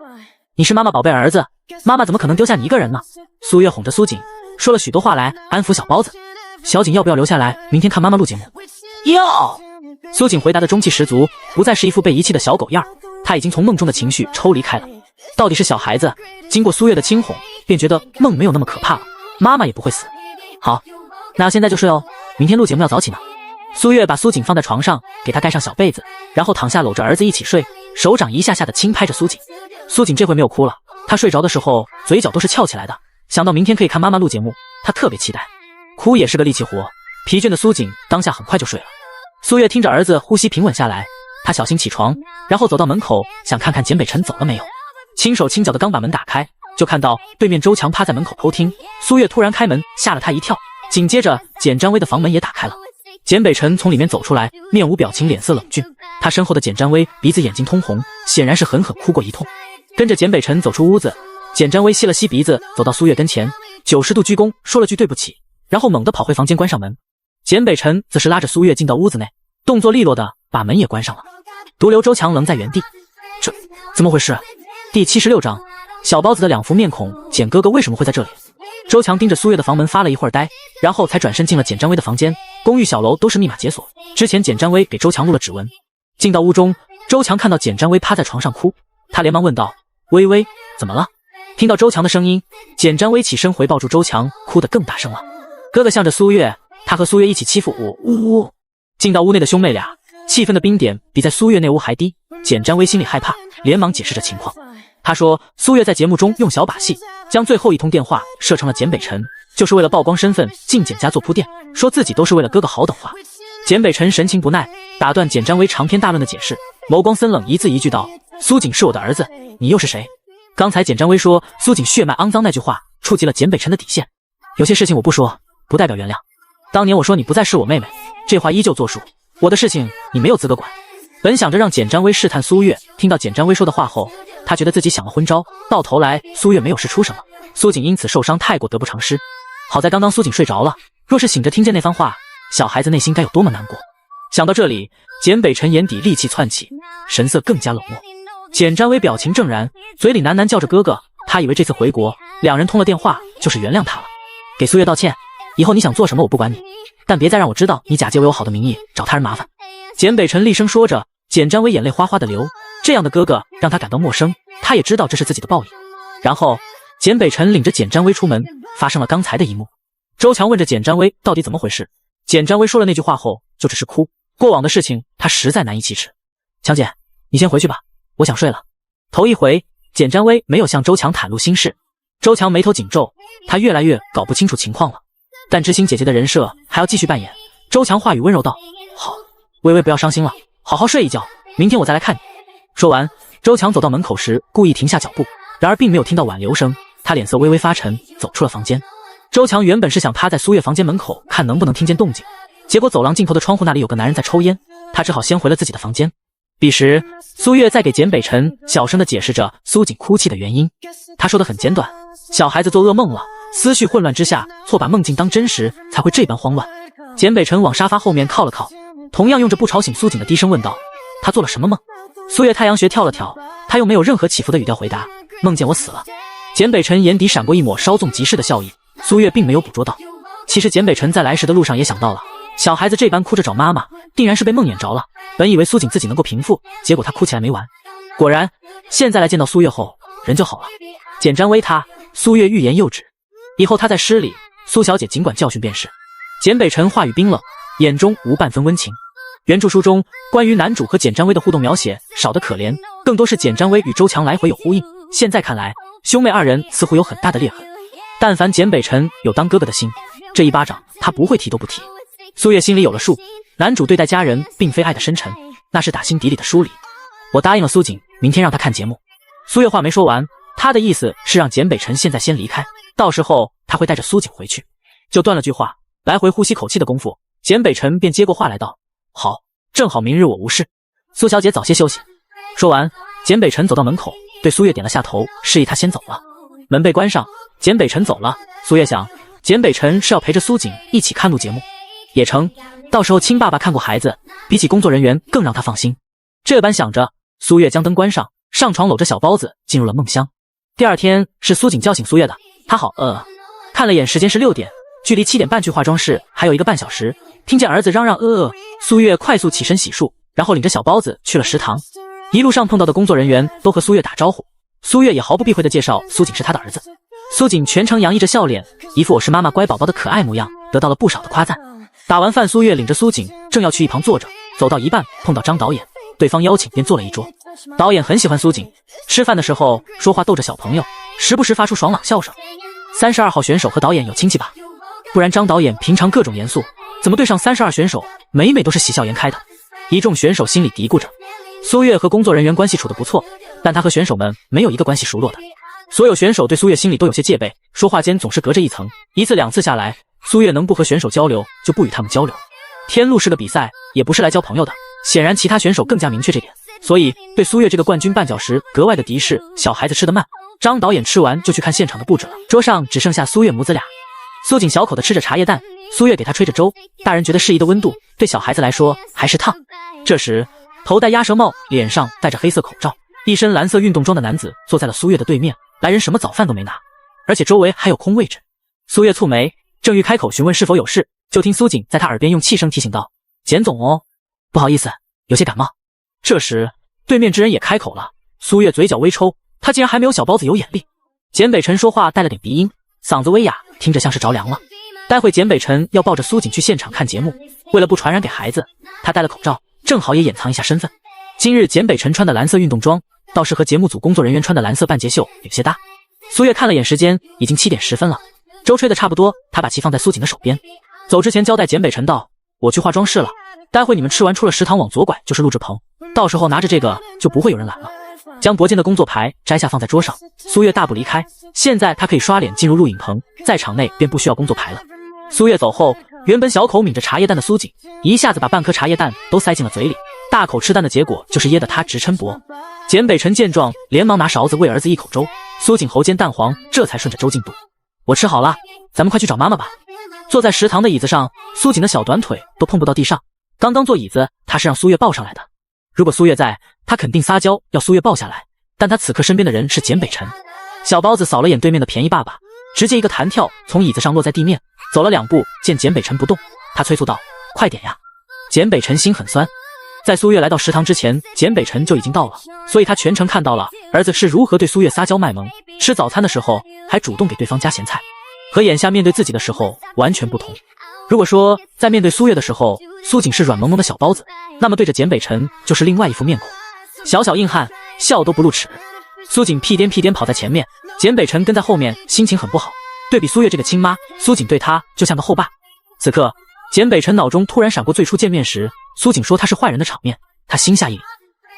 你是妈妈宝贝儿子，妈妈怎么可能丢下你一个人呢？苏月哄着苏锦，说了许多话来安抚小包子。小锦要不要留下来明天看妈妈录节目？要。苏锦回答的中气十足，不再是一副被遗弃的小狗样，他已经从梦中的情绪抽离开了。到底是小孩子，经过苏月的轻哄，便觉得梦没有那么可怕了，妈妈也不会死。好，那现在就睡哦，明天录节目要早起呢。苏月把苏锦放在床上，给他盖上小被子，然后躺下搂着儿子一起睡，手掌一下下的轻拍着苏锦。苏锦这回没有哭了，他睡着的时候嘴角都是翘起来的，想到明天可以看妈妈录节目，他特别期待。哭也是个力气活，疲倦的苏锦当下很快就睡了。苏月听着儿子呼吸平稳下来，他小心起床，然后走到门口，想看看简北辰走了没有。轻手轻脚的刚把门打开，就看到对面周强趴在门口偷听。苏月突然开门，吓了他一跳，紧接着简占威的房门也打开了。简北辰从里面走出来，面无表情，脸色冷峻。他身后的简占威鼻子眼睛通红，显然是狠狠哭过一通。跟着简北辰走出屋子，简占威吸了吸鼻子，走到苏月跟前，90度鞠躬，说了句对不起，然后猛地跑回房间关上门。简北辰则是拉着苏月进到屋子内，动作利落的把门也关上了，独留周强愣在原地。这怎么回事？第76章，小包子的两副面孔，简哥哥为什么会在这里？周强盯着苏月的房门发了一会儿呆，然后才转身进了简占威的房间。公寓小楼都是密码解锁，之前简占威给周强录了指纹。进到屋中，周强看到简占威趴在床上哭，他连忙问道：微微，怎么了？听到周强的声音，简占威起身回抱住周强，哭得更大声了。哥哥向着苏月，他和苏月一起欺负我。进到屋内的兄妹俩，气氛的冰点比在苏月那屋还低。简占威心里害怕，连忙解释着情况。他说苏月在节目中用小把戏，将最后一通电话设成了简北辰，就是为了曝光身份，进简家做铺垫，说自己都是为了哥哥好等话。简北辰神情不耐，打断简占威长篇大论的解释，眸光森冷，一字一句道：苏锦是我的儿子，你又是谁？刚才简占威说苏锦血脉肮脏那句话，触及了简北辰的底线。有些事情我不说，不代表原谅。当年我说你不再是我妹妹，这话依旧作数，我的事情你没有资格管。本想着让简占威试探苏月，听到简占威说的话后，他觉得自己想了昏招，到头来苏月没有试出什么，苏锦因此受伤太过得不偿失。好在刚刚苏锦睡着了，若是醒着听见那番话，小孩子内心该有多么难过。想到这里，简北辰眼底戾气窜起，神色更加冷漠。简占威表情正然，嘴里喃喃叫着哥哥，他以为这次回国两人通了电话就是原谅他了。给苏月道歉，以后你想做什么我不管你，但别再让我知道你假借为我好的名义找他人麻烦。简北辰厉声说着，简占威眼泪哗哗的流，这样的哥哥让他感到陌生，他也知道这是自己的报应。然后简北辰领着简占威出门，发生了刚才的一幕。周强问着简占威到底怎么回事，简占威说了那句话后就只是哭，过往的事情他实在难以启齿。强姐，你先回去吧，我想睡了。头一回简占威没有向周强袒露心事，周强眉头紧皱，他越来越搞不清楚情况了，但知心姐姐的人设还要继续扮演。周强话语温柔道：好，微微不要伤心了，好好睡一觉，明天我再来看你。说完，周强走到门口时故意停下脚步，然而并没有听到挽留声，他脸色微微发沉，走出了房间。周强原本是想趴在苏月房间门口看能不能听见动静，结果走廊尽头的窗户那里有个男人在抽烟，他只好先回了自己的房间。彼时苏月在给简北辰小声地解释着苏锦哭泣的原因，他说得很简短，小孩子做噩梦了，思绪混乱之下错把梦境当真实，才会这般慌乱。简北辰往沙发后面靠了靠，同样用着不吵醒苏锦的低声问道：他做了什么梦？苏月太阳穴跳了跳，他用没有任何起伏的语调回答：梦见我死了。简北辰眼底闪过一抹稍纵即逝的笑意，苏月并没有捕捉到。其实简北辰在来时的路上也想到了，小孩子这般哭着找妈妈，定然是被梦魇着了。本以为苏锦自己能够平复，结果他哭起来没完。果然，现在来见到苏月后，人就好了。简占威他，苏月欲言又止，以后他在诗里，苏小姐尽管教训便是。简北辰话语冰冷，眼中无半分温情。原著书中关于男主和简占威的互动描写少得可怜，更多是简占威与周强来回有呼应。现在看来，兄妹二人似乎有很大的裂痕。但凡简北辰有当哥哥的心，这一巴掌他不会提都不提。苏月心里有了数，男主对待家人并非爱的深沉，那是打心底里的疏离。我答应了苏锦，明天让他看节目。苏月话没说完，他的意思是让简北辰现在先离开，到时候他会带着苏锦回去。就断了句话，来回呼吸口气的功夫，简北辰便接过话来道：好，正好明日我无事，苏小姐早些休息。说完，简北辰走到门口，对苏月点了下头，示意他先走了。门被关上，简北辰走了。苏月想，简北辰是要陪着苏锦一起看录节目，也成，到时候亲爸爸看过孩子，比起工作人员更让他放心。这般想着，苏月将灯关上，上床搂着小包子进入了梦乡。第二天是苏锦叫醒苏月的，他好饿。看了眼时间是6点，距离7点半去化妆室还有1个半小时。听见儿子嚷嚷饿，苏月快速起身洗漱，然后领着小包子去了食堂。一路上碰到的工作人员都和苏月打招呼，苏月也毫不避讳地介绍苏锦是他的儿子。苏锦全程洋溢着笑脸，一副我是妈妈乖宝宝的可爱模样，得到了不少的夸赞。打完饭，苏月领着苏锦正要去一旁坐着，走到一半碰到张导演，对方邀请便坐了一桌。导演很喜欢苏锦，吃饭的时候说话逗着小朋友，时不时发出爽朗笑声。32号选手和导演有亲戚吧？不然张导演平常各种严肃，怎么对上32选手每每都是喜笑颜开的？一众选手心里嘀咕着。苏月和工作人员关系处得不错，但他和选手们没有一个关系熟络的。所有选手对苏月心里都有些戒备，说话间总是隔着一层，一次两次下来，苏月能不和选手交流就不与他们交流。天路是个比赛，也不是来交朋友的。显然其他选手更加明确这点，所以对苏月这个冠军绊脚石格外的敌视。小孩子吃得慢，张导演吃完就去看现场的布置了。桌上只剩下苏月母子俩，苏锦小口的吃着茶叶蛋，苏月给他吹着粥。大人觉得适宜的温度，对小孩子来说还是烫。这时，头戴鸭舌帽，脸上戴着黑色口罩，一身蓝色运动装的男子坐在了苏月的对面。来人什么早饭都没拿，而且周围还有空位置。苏月蹙眉，正欲开口询问是否有事，就听苏锦在他耳边用气声提醒道：“简总哦，不好意思，有些感冒。”这时，对面之人也开口了。苏月嘴角微抽，他竟然还没有小包子有眼力。简北辰说话带了点鼻音，嗓子微哑，听着像是着凉了。待会简北辰要抱着苏锦去现场看节目，为了不传染给孩子，他戴了口罩，正好也掩藏一下身份。今日简北辰穿的蓝色运动装，倒是和节目组工作人员穿的蓝色半截袖有些搭。苏月看了眼时间，已经7点10分了。粥吹得差不多，他把其放在苏锦的手边。走之前交代简北辰道：“我去化妆室了，待会你们吃完出了食堂往左拐就是录制棚，到时候拿着这个就不会有人拦了。”将脖间的工作牌摘下放在桌上，苏月大步离开。现在他可以刷脸进入录影棚，在场内便不需要工作牌了。苏月走后，原本小口抿着茶叶蛋的苏锦一下子把半颗茶叶蛋都塞进了嘴里，大口吃蛋的结果就是噎得他直抻脖。简北辰见状，连忙拿勺子喂儿子一口粥。苏锦喉间蛋黄，这才顺着粥进肚。我吃好了，咱们快去找妈妈吧。坐在食堂的椅子上，苏锦的小短腿都碰不到地上。刚刚坐椅子，他是让苏月抱上来的。如果苏月在，他肯定撒娇要苏月抱下来，但他此刻身边的人是简北辰。小包子扫了眼对面的便宜爸爸，直接一个弹跳从椅子上落在地面，走了2步，见简北辰不动，他催促道：“快点呀！”简北辰心很酸。在苏月来到食堂之前，简北辰就已经到了，所以他全程看到了儿子是如何对苏月撒娇卖萌。吃早餐的时候还主动给对方加咸菜，和眼下面对自己的时候完全不同。如果说在面对苏月的时候，苏锦是软萌萌的小包子，那么对着简北辰就是另外一副面孔，小小硬汉，笑都不露齿。苏锦屁颠屁颠跑在前面，简北辰跟在后面，心情很不好。对比苏月这个亲妈，苏锦对他就像个后爸。此刻简北辰脑中突然闪过最初见面时苏锦说他是坏人的场面，他心下一凛。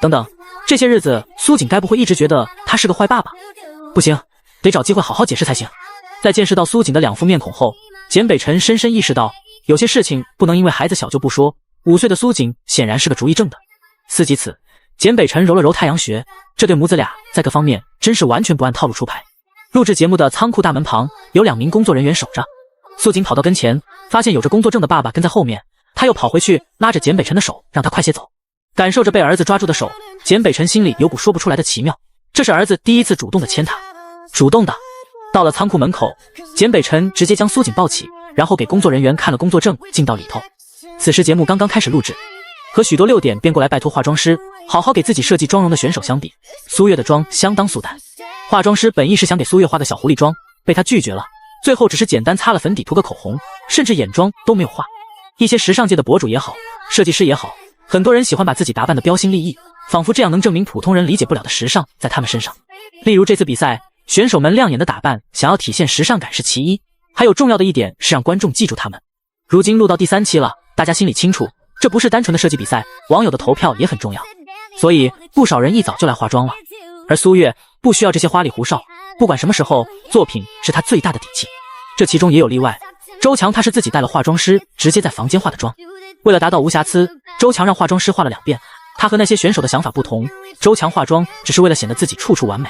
等等，这些日子苏锦该不会一直觉得他是个坏爸爸？不行，得找机会好好解释才行。在见识到苏锦的2副面孔后，简北辰深深意识到有些事情不能因为孩子小就不说。5岁的苏锦显然是个主意正的。思及此，简北辰揉了揉太阳穴，这对母子俩在各方面真是完全不按套路出牌。录制节目的仓库大门旁有2名工作人员守着。苏锦跑到跟前，发现有着工作证的爸爸跟在后面，他又跑回去拉着简北辰的手，让他快些走。感受着被儿子抓住的手，简北辰心里有股说不出来的奇妙，这是儿子第一次主动的牵他，主动的。到了仓库门口，简北辰直接将苏锦抱起，然后给工作人员看了工作证，进到里头。此时节目刚刚开始录制，和许多6点便过来拜托化妆师好好给自己设计妆容的选手相比，苏月的妆相当素淡。化妆师本意是想给苏月画个小狐狸妆，被他拒绝了，最后只是简单擦了粉底，涂个口红，甚至眼妆都没有画。一些时尚界的博主也好，设计师也好，很多人喜欢把自己打扮得标新立异，仿佛这样能证明普通人理解不了的时尚在他们身上。例如这次比赛，选手们亮眼的打扮想要体现时尚感是其一，还有重要的一点是让观众记住他们。如今录到第3期了，大家心里清楚，这不是单纯的设计比赛，网友的投票也很重要，所以不少人一早就来化妆了。而苏月不需要这些花里胡哨，不管什么时候，作品是她最大的底气。这其中也有例外，周强他是自己带了化妆师，直接在房间化的妆。为了达到无瑕疵，周强让化妆师化了2遍。他和那些选手的想法不同，周强化妆只是为了显得自己处处完美。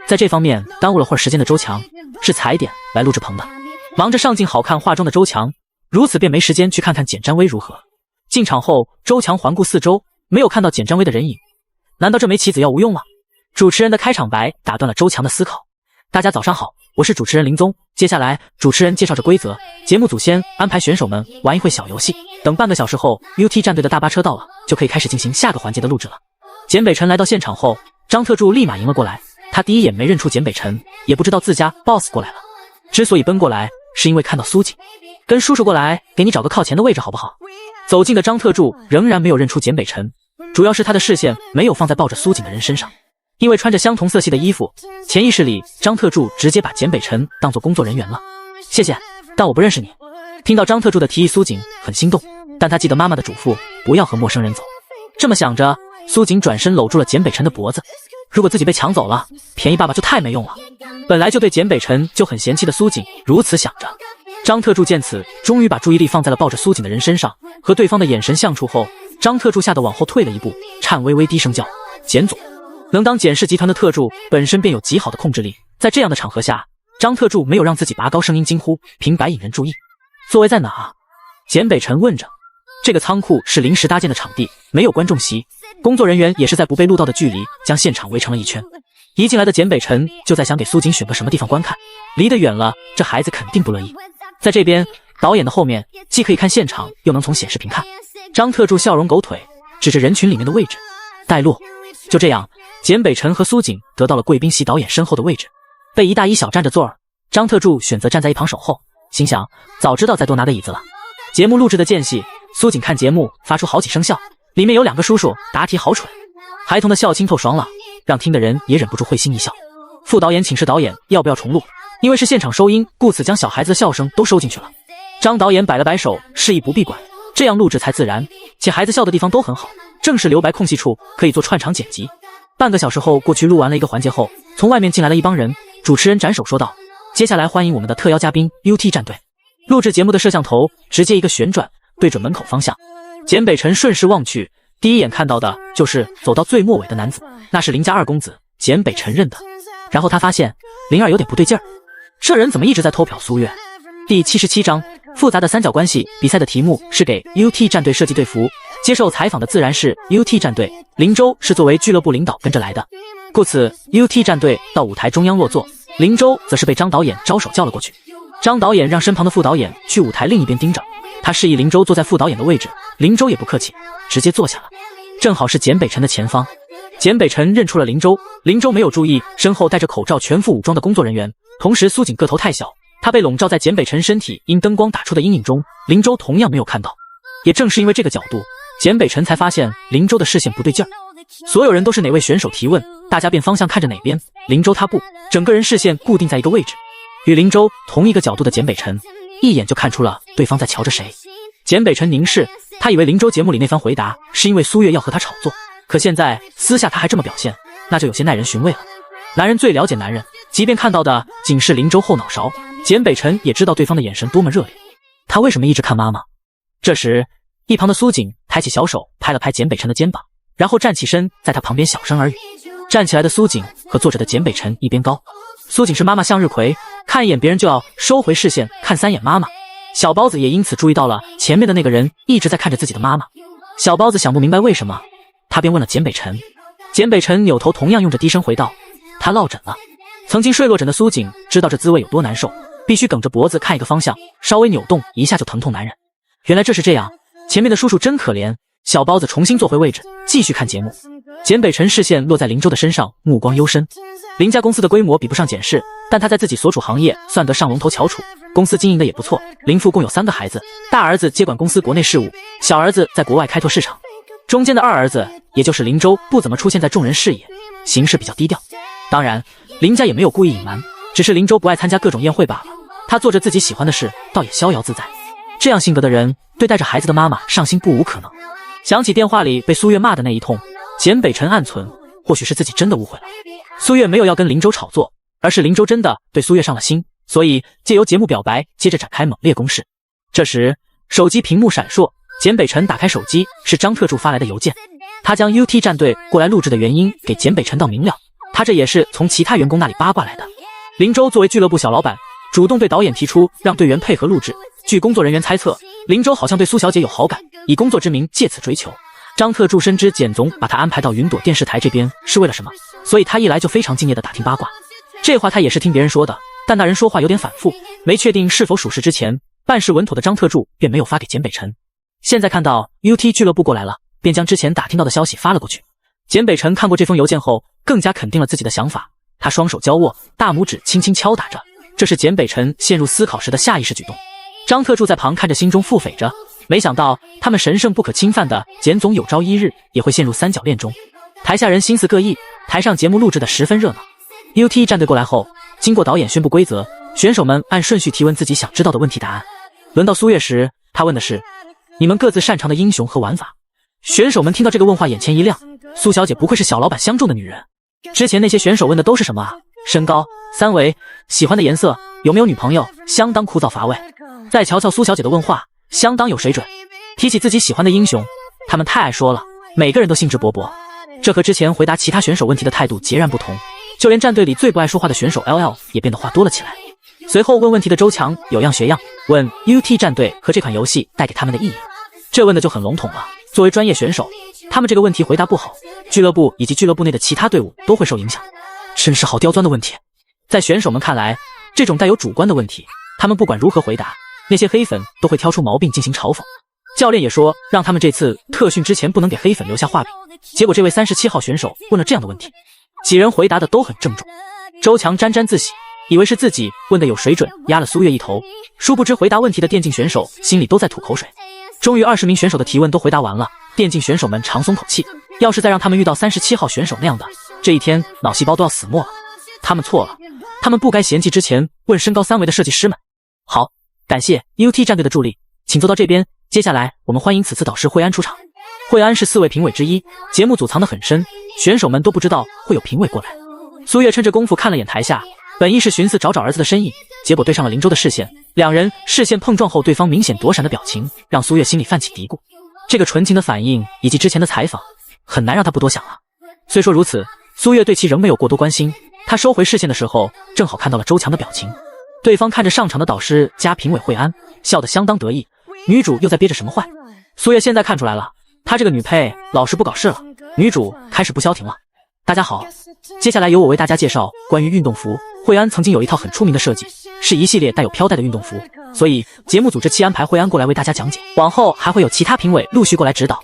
在这方面耽误了会儿时间的周强，是踩点来录制棚的。忙着上镜好看化妆的周强，如此便没时间去看看简占薇如何。进场后，周强环顾四周，没有看到简占薇的人影。难道这枚棋子要无用吗？主持人的开场白打断了周强的思考。大家早上好，我是主持人林宗。接下来主持人介绍着规则，节目组先安排选手们玩一会小游戏，等半个小时后 UT 战队的大巴车到了，就可以开始进行下个环节的录制了。简北辰来到现场后，张特助立马迎了过来。他第一眼没认出简北辰，也不知道自家 boss 过来了。之所以奔过来，是因为看到苏锦。跟叔叔过来，给你找个靠前的位置好不好？走近的张特助仍然没有认出简北辰，主要是他的视线没有放在抱着苏锦的人身上。因为穿着相同色系的衣服，潜意识里张特助直接把简北辰当作工作人员了。谢谢，但我不认识你。听到张特助的提议，苏锦很心动，但他记得妈妈的嘱咐，不要和陌生人走。这么想着，苏锦转身搂住了简北辰的脖子。如果自己被抢走了，便宜爸爸就太没用了。本来就对简北辰就很嫌弃的苏锦如此想着。张特助见此，终于把注意力放在了抱着苏锦的人身上，和对方的眼神相处后，张特助吓得往后退了一步，颤巍巍低声叫：“简总！”能当简氏集团的特助，本身便有极好的控制力，在这样的场合下，张特助没有让自己拔高声音惊呼，平白引人注意。座位在哪？简北辰问着。这个仓库是临时搭建的场地，没有观众席，工作人员也是在不被录到的距离将现场围成了一圈。一进来的简北辰就在想给苏锦选个什么地方观看，离得远了，这孩子肯定不乐意。在这边，导演的后面既可以看现场，又能从显示屏看。张特助笑容狗腿，指着人群里面的位置，带路。就这样，简北辰和苏锦得到了贵宾席导演身后的位置，被一大一小占着座儿。张特助选择站在一旁守候，心想早知道再多拿个椅子了。节目录制的间隙，苏锦看节目发出好几声笑，里面有两个叔叔答题好蠢，孩童的笑清透爽朗，让听的人也忍不住会心一笑。副导演请示导演要不要重录，因为是现场收音，故此将小孩子的笑声都收进去了。张导演摆了摆手，示意不必管，这样录制才自然，且孩子笑的地方都很好，正是留白空隙处，可以做串场剪辑。半个小时后过去，录完了一个环节后，从外面进来了一帮人，主持人斩首说道：“接下来欢迎我们的特邀嘉宾 UT 战队。”录制节目的摄像头直接一个旋转，对准门口方向。简北辰顺势望去，第一眼看到的就是走到最末尾的男子，那是林家二公子，简北辰认得。然后他发现林儿有点不对劲儿，这人怎么一直在偷瞟苏月？第77章复杂的三角关系比赛的题目是给 UT 战队设计队服，接受采访的自然是 UT 战队，林州是作为俱乐部领导跟着来的，故此 UT 战队到舞台中央落座，林州则是被张导演招手叫了过去。张导演让身旁的副导演去舞台另一边盯着，他示意林州坐在副导演的位置，林州也不客气，直接坐下了，正好是简北辰的前方。简北辰认出了林州，林州没有注意身后戴着口罩全副武装的工作人员，同时苏锦个头太小，他被笼罩在简北辰身体因灯光打出的阴影中，林州同样没有看到。也正是因为这个角度，简北辰才发现林州的视线不对劲儿。所有人都是哪位选手提问，大家便方向看着哪边，林州他不，整个人视线固定在一个位置。与林州同一个角度的简北辰一眼就看出了对方在瞧着谁。简北辰凝视，他以为林州节目里那番回答是因为苏月要和他炒作，可现在私下他还这么表现，那就有些耐人寻味了。男人最了解男人，即便看到的仅是林州后脑勺，简北辰也知道对方的眼神多么热烈。他为什么一直看妈妈？这时一旁的苏锦抬起小手拍了拍简北辰的肩膀，然后站起身在他旁边小声耳语。站起来的苏锦和坐着的简北辰一边高，苏锦是妈妈向日葵，看一眼别人就要收回视线看三眼妈妈。小包子也因此注意到了前面的那个人一直在看着自己的妈妈。小包子想不明白为什么，他便问了简北辰。简北辰扭头同样用着低声回道：“他落枕了。”曾经睡落枕的苏锦知道这滋味有多难受，必须梗着脖子看一个方向，稍微扭动一下就疼痛难忍。原来这是这样，前面的叔叔真可怜。小包子重新坐回位置，继续看节目。简北辰视线落在林州的身上，目光幽深。林家公司的规模比不上简氏，但他在自己所处行业算得上龙头翘楚，公司经营的也不错。林父共有3个孩子，大儿子接管公司国内事务，小儿子在国外开拓市场，中间的二儿子也就是林州不怎么出现在众人视野，行事比较低调。当然林家也没有故意隐瞒，只是林州不爱参加各种宴会罢了，他做着自己喜欢的事，倒也逍遥自在。这样性格的人对带着孩子的妈妈上心不无可能。想起电话里被苏月骂的那一通，简北辰暗存，或许是自己真的误会了。苏月没有要跟林州炒作，而是林州真的对苏月上了心，所以借由节目表白，接着展开猛烈攻势。这时手机屏幕闪烁，简北辰打开手机，是张特助发来的邮件。他将 UT 战队过来录制的原因给简北辰道明了，他这也是从其他员工那里八卦来的。林州作为俱乐部小老板，主动对导演提出让队员配合录制。据工作人员猜测，林州好像对苏小姐有好感，以工作之名借此追求。张特助深知简总把他安排到云朵电视台这边是为了什么，所以他一来就非常敬业的打听八卦。这话他也是听别人说的，但那人说话有点反复，没确定是否属实之前，办事稳妥的张特助便没有发给简北辰。现在看到 UT 俱乐部过来了，便将之前打听到的消息发了过去。简北辰看过这封邮件后，更加肯定了自己的想法，他双手交握，大拇指轻轻敲打着，这是简北辰陷入思考时的下意识举动。张特助在旁看着，心中腹诽着，没想到他们神圣不可侵犯的简总有朝一日也会陷入三角恋中。台下人心思各异，台上节目录制的十分热闹。UT 战队过来后，经过导演宣布规则，选手们按顺序提问自己想知道的问题答案。轮到苏月时，他问的是你们各自擅长的英雄和玩法。选手们听到这个问话眼前一亮，苏小姐不愧是小老板相中的女人。之前那些选手问的都是什么啊？身高、三围、喜欢的颜色、有没有女朋友，相当枯燥乏味。再瞧瞧苏小姐的问话，相当有水准。提起自己喜欢的英雄，他们太爱说了，每个人都兴致勃勃。这和之前回答其他选手问题的态度截然不同，就连战队里最不爱说话的选手 LL 也变得话多了起来。随后问问题的周强有样学样，问 UT 战队和这款游戏带给他们的意义。这问的就很笼统了，作为专业选手，他们这个问题回答不好，俱乐部以及俱乐部内的其他队伍都会受影响。真是好刁钻的问题。在选手们看来，这种带有主观的问题，他们不管如何回答，那些黑粉都会挑出毛病进行嘲讽。教练也说让他们这次特训之前不能给黑粉留下画饼，结果这位37号选手问了这样的问题，几人回答的都很郑重。周强沾沾自喜，以为是自己问的有水准，压了苏月一头，殊不知回答问题的电竞选手心里都在吐口水。终于20名选手的提问都回答完了，电竞选手们长松口气，要是再让他们遇到37号选手那样的，这一天脑细胞都要死没了。他们错了，他们不该嫌弃之前问身高3围的设计师们。好，感谢 UT 战队的助力，请坐到这边。接下来我们欢迎此次导师惠安出场。惠安是4位评委之一，节目组藏得很深，选手们都不知道会有评委过来。苏月趁着功夫看了眼台下，本意是寻思找找儿子的身影，结果对上了林州的视线，两人视线碰撞后，对方明显躲闪的表情让苏月心里泛起嘀咕。这个纯情的反应以及之前的采访，很难让他不多想了。虽说如此，苏月对其仍没有过多关心，他收回视线的时候，正好看到了周强的表情。对方看着上场的导师加评委惠安，笑得相当得意，女主又在憋着什么坏？苏月现在看出来了，她这个女配老是不搞事了，女主开始不消停了。大家好，接下来由我为大家介绍关于运动服。惠安曾经有一套很出名的设计，是一系列带有飘带的运动服，所以节目组这期安排惠安过来为大家讲解，往后还会有其他评委陆续过来指导。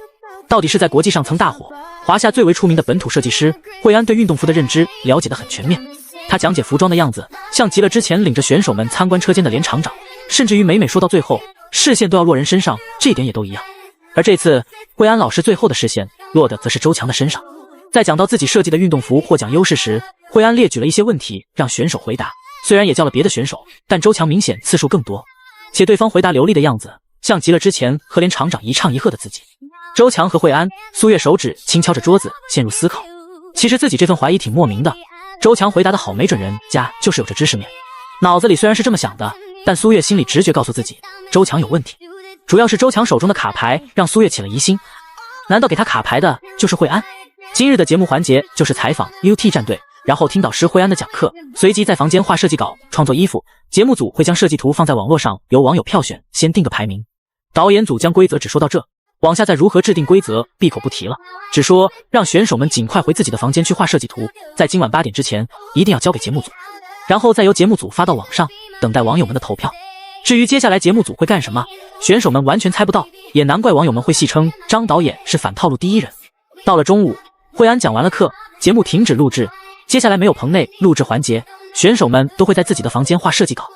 到底是在国际上曾大火，华夏最为出名的本土设计师，惠安对运动服的认知了解得很全面。他讲解服装的样子，像极了之前领着选手们参观车间的连厂长，甚至于每说到最后，视线都要落人身上，这一点也都一样。而这次惠安老师最后的视线落的则是周强的身上。在讲到自己设计的运动服获奖优势时，惠安列举了一些问题让选手回答，虽然也叫了别的选手，但周强明显次数更多，且对方回答流利的样子，像极了之前和连厂长一唱一和的自己。周强和惠安，苏月手指轻敲着桌子，陷入思考。其实自己这份怀疑挺莫名的，周强回答的好，没准人家就是有着知识面。脑子里虽然是这么想的，但苏月心里直觉告诉自己，周强有问题。主要是周强手中的卡牌让苏月起了疑心，难道给他卡牌的就是惠安？今日的节目环节就是采访 UT 战队，然后听导师惠安的讲课，随即在房间画设计稿、创作衣服。节目组会将设计图放在网络上，由网友票选，先定个排名。导演组将规则只说到这，往下再如何制定规则闭口不提了，只说让选手们尽快回自己的房间去画设计图，在今晚8点之前一定要交给节目组，然后再由节目组发到网上，等待网友们的投票。至于接下来节目组会干什么，选手们完全猜不到，也难怪网友们会戏称张导演是反套路第一人。到了中午，惠安讲完了课，节目停止录制，接下来没有棚内录制环节，选手们都会在自己的房间画设计稿。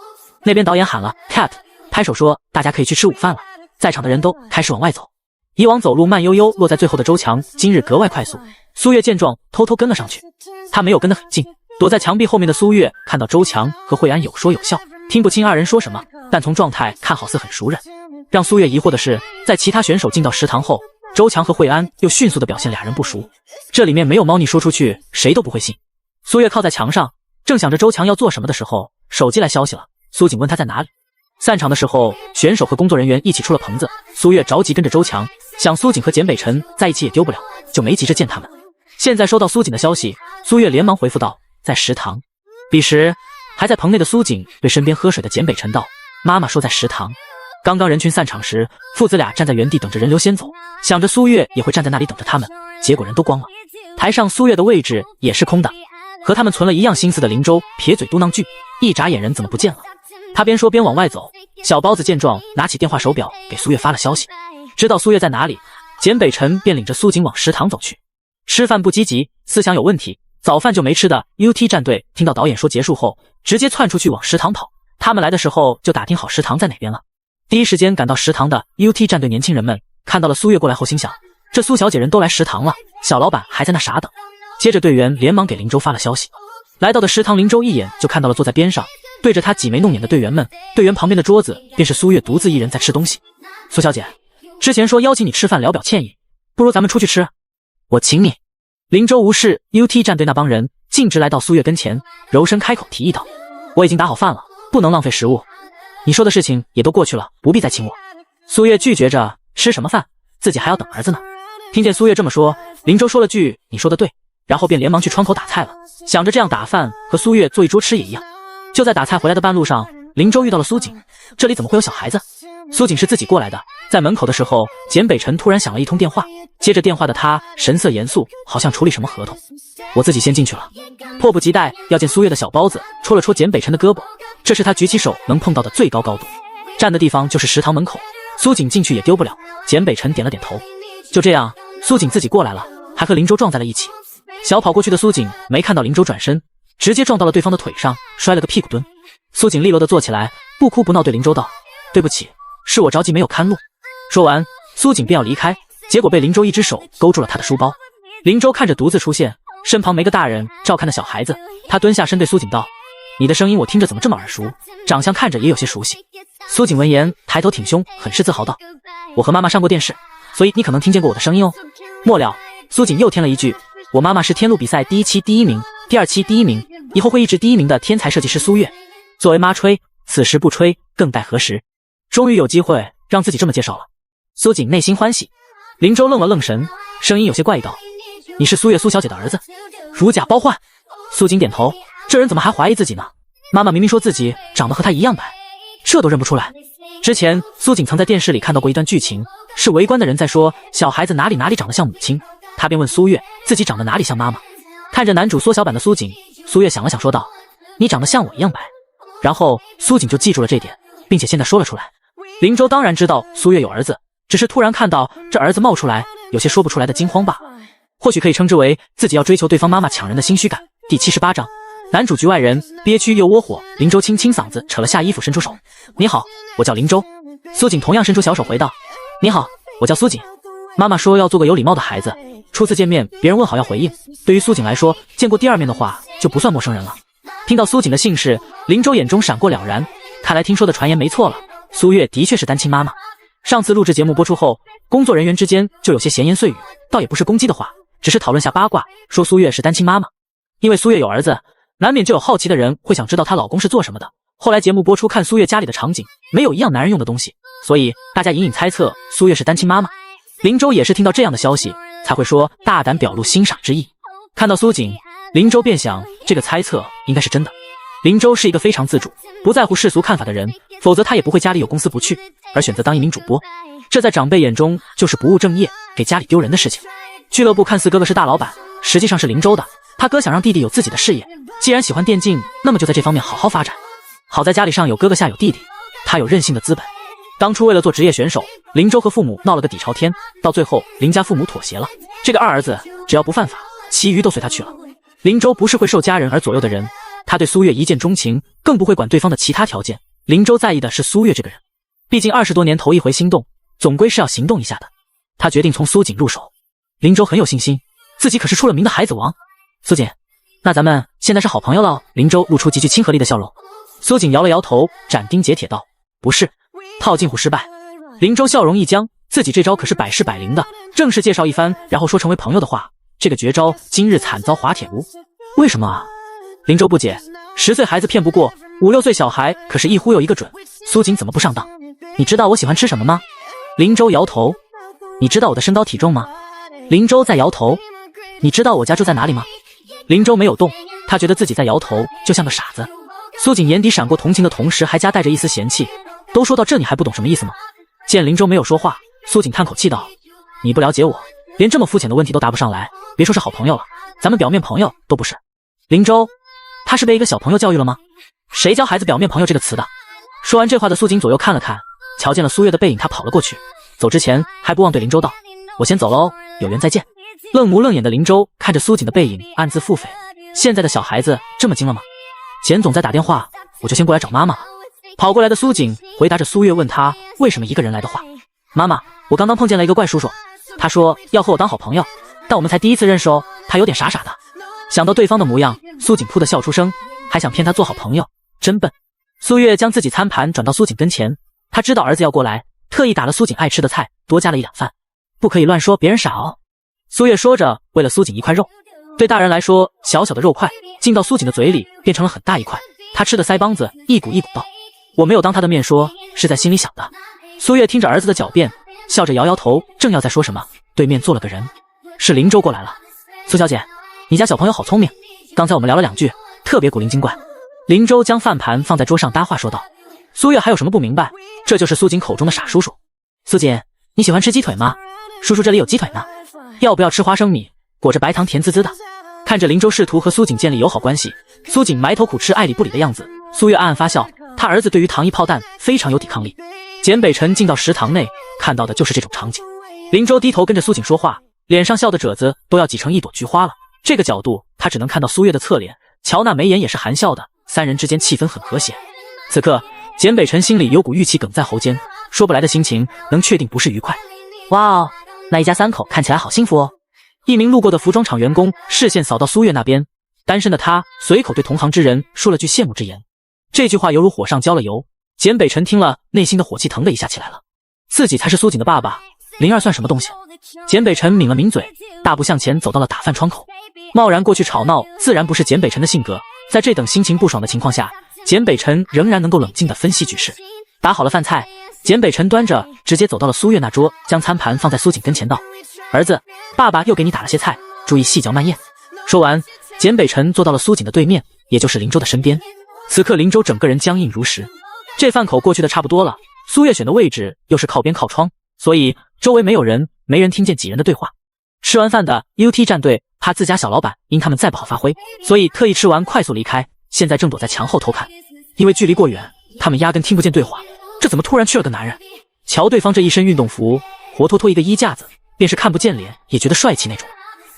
那边导演喊了 cat， 拍手说大家可以去吃午饭了，在场的人都开始往外走。以往走路慢悠悠落在最后的周强今日格外快速，苏月见状偷偷跟了上去，他没有跟得很近，躲在墙壁后面的苏月看到周强和惠安有说有笑，听不清二人说什么，但从状态看好似很熟人。让苏月疑惑的是，在其他选手进到食堂后，周强和惠安又迅速地表现俩人不熟，这里面没有猫腻，说出去谁都不会信。苏月靠在墙上，正想着周强要做什么的时候，手机来消息了，苏锦问他在哪里。散场的时候，选手和工作人员一起出了棚子，苏月着急跟着周强，想苏锦和简北辰在一起也丢不了，就没急着见他们。现在收到苏锦的消息，苏月连忙回复道在食堂。彼时还在棚内的苏锦对身边喝水的简北辰道，妈妈说在食堂。刚刚人群散场时，父子俩站在原地等着人流先走，想着苏月也会站在那里等着他们，结果人都光了。台上苏月的位置也是空的，和他们存了一样心思的林州撇嘴嘟囔句，一眨眼人怎么不见了。他边说边往外走，小包子见状拿起电话手表给苏月发了消息，知道苏月在哪里，简北辰便领着苏锦往食堂走去。吃饭不积极，思想有问题，早饭就没吃的 UT 战队听到导演说结束后，直接窜出去往食堂跑。他们来的时候就打听好食堂在哪边了。第一时间赶到食堂的 UT 战队年轻人们看到了苏月过来后，心想这苏小姐人都来食堂了，小老板还在那傻等。接着队员连忙给林州发了消息。来到的食堂，林州一眼就看到了坐在边上对着他挤眉弄眼的队员们，队员旁边的桌子便是苏月独自一人在吃东西。苏小姐，之前说邀请你吃饭聊表歉意，不如咱们出去吃，我请你。林州无视 UT 战队那帮人，径直来到苏月跟前，柔声开口提议道，我已经打好饭了，不能浪费食物。你说的事情也都过去了，不必再亲我。苏月拒绝着，吃什么饭，自己还要等儿子呢。听见苏月这么说，林州说了句你说的对，然后便连忙去窗口打菜了，想着这样打饭和苏月做一桌吃也一样。就在打菜回来的半路上，林州遇到了苏锦，这里怎么会有小孩子？苏锦是自己过来的，在门口的时候，简北辰突然响了一通电话，接着电话的他神色严肃，好像处理什么合同。我自己先进去了，迫不及待要见苏月的小包子戳了戳简北辰的胳膊，这是他举起手能碰到的最高高度，站的地方就是食堂门口，苏锦进去也丢不了。简北辰点了点头。就这样，苏锦自己过来了，还和林州撞在了一起。小跑过去的苏锦没看到林州转身，直接撞到了对方的腿上，摔了个屁股蹲。苏锦利落地坐起来，不哭不闹对林州道：对不起，是我着急没有看路。说完，苏锦便要离开，结果被林州一只手勾住了他的书包。林州看着独自出现，身旁没个大人照看的小孩子，他蹲下身对苏锦道：你的声音我听着怎么这么耳熟，长相看着也有些熟悉。苏锦闻言抬头挺胸，很是自豪道：我和妈妈上过电视，所以你可能听见过我的声音哦。末了，苏锦又添了一句：我妈妈是天路比赛第1期第1名，第2期第1名，以后会一直第1名的天才设计师苏月。作为妈吹，此时不吹更待何时？终于有机会让自己这么介绍了，苏锦内心欢喜。林州愣了愣神，声音有些怪异道：你是苏月苏小姐的儿子？如假包换。苏锦点头，这人怎么还怀疑自己呢？妈妈明明说自己长得和他一样白，这都认不出来。之前苏锦曾在电视里看到过一段剧情，是围观的人在说小孩子哪里长得像母亲，他便问苏月自己长得哪里像妈妈。看着男主缩小版的苏锦，苏月想了想说道：你长得像我一样白。然后苏锦就记住了这点，并且现在说了出来。林州当然知道苏月有儿子，只是突然看到这儿子冒出来，有些说不出来的惊慌罢了。或许可以称之为自己要追求对方妈妈抢人的心虚感。第78章，男主局外人，憋屈又窝火。林州清嗓子，扯了下衣服，伸出手：你好，我叫林州。苏锦同样伸出小手回道：你好，我叫苏锦。妈妈说要做个有礼貌的孩子，初次见面别人问好要回应。对于苏锦来说，见过第2面的话就不算陌生人了。听到苏锦的姓氏，林州眼中闪过了然，看来听说的传言没错了，苏月的确是单亲妈妈。上次录制节目播出后，工作人员之间就有些闲言碎语，倒也不是攻击的话，只是讨论下八卦，说苏月是单亲妈妈。因为苏月有儿子，难免就有好奇的人会想知道她老公是做什么的。后来节目播出，看苏月家里的场景，没有一样男人用的东西，所以大家隐隐猜测苏月是单亲妈妈。林州也是听到这样的消息，才会说大胆表露欣赏之意。看到苏锦，林州便想这个猜测应该是真的。林州是一个非常自主，不在乎世俗看法的人，否则他也不会家里有公司不去，而选择当一名主播。这在长辈眼中就是不务正业，给家里丢人的事情。俱乐部看似哥哥是大老板，实际上是林州的。他哥想让弟弟有自己的事业，既然喜欢电竞，那么就在这方面好好发展。好在家里上有哥哥下有弟弟，他有任性的资本。当初为了做职业选手，林州和父母闹了个底朝天，到最后林家父母妥协了，这个二儿子只要不犯法，其余都随他去了。林州不是会受家人而左右的人，他对苏月一见钟情，更不会管对方的其他条件。林州在意的是苏月这个人，毕竟20多年头一回心动，总归是要行动一下的。他决定从苏锦入手。林州很有信心，自己可是出了名的孩子王。苏锦，那咱们现在是好朋友了。林州露出极具亲和力的笑容。苏锦摇了摇头，斩钉截铁道：不是。套近乎失败。林州笑容一僵，自己这招可是百试百灵的，正式介绍一番，然后说成为朋友的话，这个绝招今日惨遭滑铁卢。为什么啊？林州不解，10岁孩子骗不过，5、6岁小孩可是一忽悠一个准，苏锦怎么不上当？你知道我喜欢吃什么吗？林州摇头。你知道我的身高体重吗？林州在摇头。你知道我家住在哪里吗？林州没有动，他觉得自己在摇头就像个傻子。苏锦眼底闪过同情的同时，还夹带着一丝嫌弃。都说到这，你还不懂什么意思吗？见林州没有说话，苏锦叹口气道：你不了解我，连这么肤浅的问题都答不上来，别说是好朋友了，咱们表面朋友都不是。林州，他是被一个小朋友教育了吗？谁教孩子表面朋友这个词的？说完这话的苏锦左右看了看，瞧见了苏月的背影，他跑了过去，走之前还不忘对林州道：我先走了哦，有缘再见。愣模愣眼的林州看着苏锦的背影，暗自腹诽，现在的小孩子这么精了吗？简总在打电话，我就先过来找妈妈了。跑过来的苏锦回答着苏月问他为什么一个人来的话：妈妈，我刚刚碰见了一个怪叔叔，他说要和我当好朋友，但我们才第一次认识哦，他有点傻傻的。想到对方的模样，苏锦扑的笑出声，还想骗他做好朋友，真笨。苏月将自己餐盘转到苏锦跟前，他知道儿子要过来，特意打了苏锦爱吃的菜，多加了1两饭。不可以乱说别人傻哦。苏月说着，为了苏锦一块肉，对大人来说小小的肉块进到苏锦的嘴里变成了很大一块，他吃的腮帮子一鼓一鼓道：我没有当他的面说，是在心里想的。苏月听着儿子的狡辩，笑着摇摇头，正要再说什么，对面坐了个人，是林州过来了。苏小姐，你家小朋友好聪明，刚才我们聊了2句，特别古灵精怪。林州将饭盘放在桌上搭话说道。苏月还有什么不明白？这就是苏锦口中的傻叔叔。苏锦，你喜欢吃鸡腿吗？叔叔这里有鸡腿呢，要不要吃花生米，裹着白糖甜滋滋的？看着林州试图和苏锦建立友好关系，苏锦埋头苦吃爱理不理的样子，苏月暗暗发笑，他儿子对于糖衣炮弹非常有抵抗力。简北辰进到食堂内，看到的就是这种场景。林州低头跟着苏锦说话，脸上笑的褶子都要挤成一朵菊花了。这个角度他只能看到苏月的侧脸，乔娜眉眼也是含笑的，三人之间气氛很和谐。此刻简北辰心里有股郁气梗在喉间，说不来的心情能确定不是愉快。哇哦，那一家3口看起来好幸福哦。一名路过的服装厂员工视线扫到苏月那边，单身的他随口对同行之人说了句羡慕之言。这句话犹如火上浇了油，简北辰听了内心的火气腾的一下起来了。自己才是苏锦的爸爸，灵儿算什么东西？简北辰抿了抿嘴，大步向前走到了打饭窗口。贸然过去吵闹自然不是简北辰的性格，在这等心情不爽的情况下，简北辰仍然能够冷静地分析局势。打好了饭菜，简北辰端着直接走到了苏月那桌，将餐盘放在苏锦跟前道：儿子，爸爸又给你打了些菜，注意细嚼慢咽。说完，简北辰坐到了苏锦的对面，也就是林州的身边。此刻林州整个人僵硬如石。这饭口过去的差不多了，苏月选的位置又是靠边靠窗，所以周围没有人，没人听见几人的对话。吃完饭的 UT 战队怕自家小老板因他们再不好发挥，所以特意吃完快速离开，现在正躲在墙后偷看。因为距离过远，他们压根听不见对话。这怎么突然去了个男人？瞧对方这一身运动服，活脱脱一个衣架子，便是看不见脸也觉得帅气那种。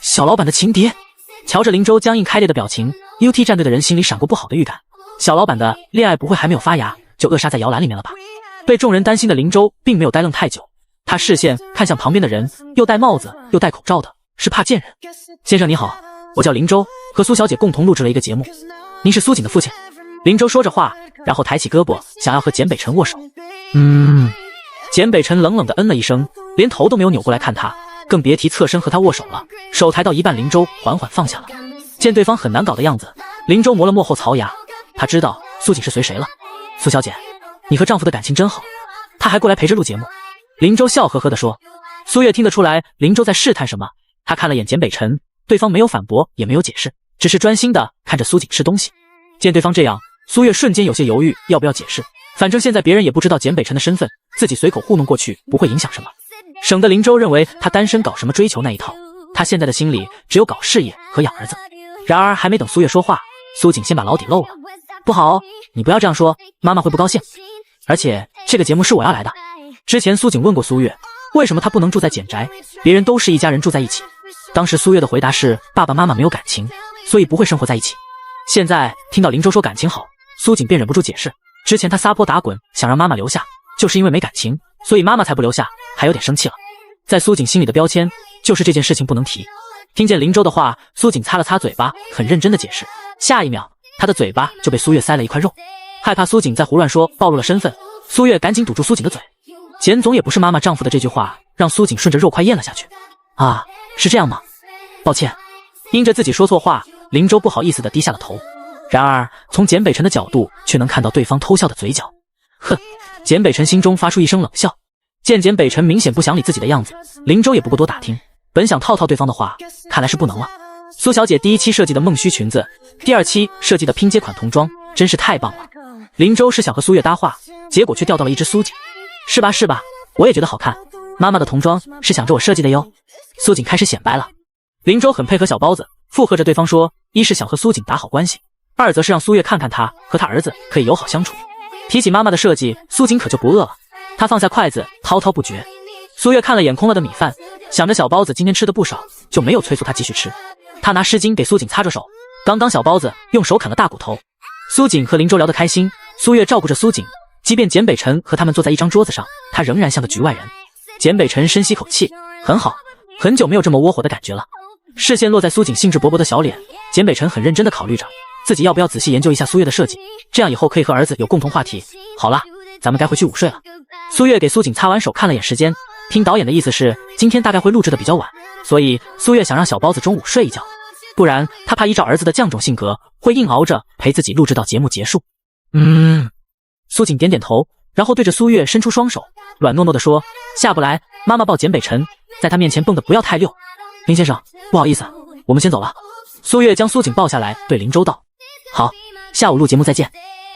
小老板的情敌。瞧着林州僵硬开裂的表情， UT 战队的人心里闪过不好的预感。小老板的恋爱不会还没有发芽就扼杀在摇篮里面了吧？被众人担心的林州并没有呆愣太久，他视线看向旁边的人，又戴帽子又戴口罩的，是怕见人。先生你好，我叫林州，和苏小姐共同录制了一个节目。您是苏锦的父亲？林州说着话，然后抬起胳膊想要和简北辰握手。简北辰冷冷地嗯了一声，连头都没有扭过来看他，更别提侧身和他握手了。手抬到一半，林州缓缓放下了。见对方很难搞的样子，林州磨了磨后槽牙，他知道苏锦是随谁了。苏小姐，你和丈夫的感情真好，他还过来陪着录节目。林州笑呵呵地说。苏月听得出来林州在试探什么，他看了眼简北辰，对方没有反驳也没有解释，只是专心地看着苏锦吃东西。见对方这样，苏月瞬间有些犹豫要不要解释，反正现在别人也不知道简北辰的身份，自己随口糊弄过去不会影响什么，省得林州认为他单身搞什么追求那一套。他现在的心里只有搞事业和养儿子。然而还没等苏月说话，苏锦先把老底露了。不好哦，你不要这样说，妈妈会不高兴。而且这个节目是我要来的。之前苏锦问过苏月，为什么他不能住在简宅，别人都是一家人住在一起。当时苏月的回答是爸爸妈妈没有感情，所以不会生活在一起。现在听到林州说感情好，苏锦便忍不住解释，之前他撒泼打滚想让妈妈留下，就是因为没感情，所以妈妈才不留下，还有点生气了。在苏锦心里的标签就是这件事情不能提。听见林州的话，苏锦擦了擦嘴巴，很认真的解释。下一秒他的嘴巴就被苏月塞了一块肉。害怕苏锦再胡乱说暴露了身份，苏月赶紧堵住苏锦的嘴。简总也不是妈妈丈夫的这句话让苏锦顺着肉块咽了下去。啊，是这样吗？抱歉。因着自己说错话，林州不好意思地低下了头。然而从简北辰的角度却能看到对方偷笑的嘴角。哼，简北辰心中发出一声冷笑。见简北辰明显不想理自己的样子，林州也不过多打听，本想套对方的话，看来是不能了。苏小姐第1期设计的梦须裙子，第2期设计的拼接款童装，真是太棒了。林州是想和苏月搭话，结果却钓到了一只苏锦。是吧是吧，我也觉得好看，妈妈的童装是想着我设计的哟。苏锦开始显摆了。林州很配合小包子，附和着对方说，一是想和苏锦打好关系，二则是让苏月看看他和他儿子可以友好相处。提起妈妈的设计，苏锦可就不饿了，他放下筷子滔滔不绝。苏月看了眼空了的米饭，想着小包子今天吃的不少，就没有催促他继续吃。他拿湿巾给苏锦擦着手，刚刚小包子用手砍了大骨头。苏锦和林州聊得开心，苏月照顾着苏锦，即便简北辰和他们坐在一张桌子上，他仍然像个局外人。简北辰深吸口气，很好，很久没有这么窝火的感觉了。视线落在苏锦兴致勃勃的小脸，简北辰很认真地考虑着自己要不要仔细研究一下苏月的设计，这样以后可以和儿子有共同话题。好了，咱们该回去午睡了。苏月给苏锦擦完手，看了眼时间，听导演的意思是今天大概会录制的比较晚，所以苏月想让小包子中午睡一觉，不然他怕依照儿子的犟种性格会硬熬着陪自己录制到节目结束。苏锦点点头，然后对着苏月伸出双手，软糯糯地说：“下不来，妈妈抱简北辰，在他面前蹦得不要太溜。林先生，不好意思，我们先走了。”苏月将苏锦抱下来，对林州道：“好，下午录节目再见。”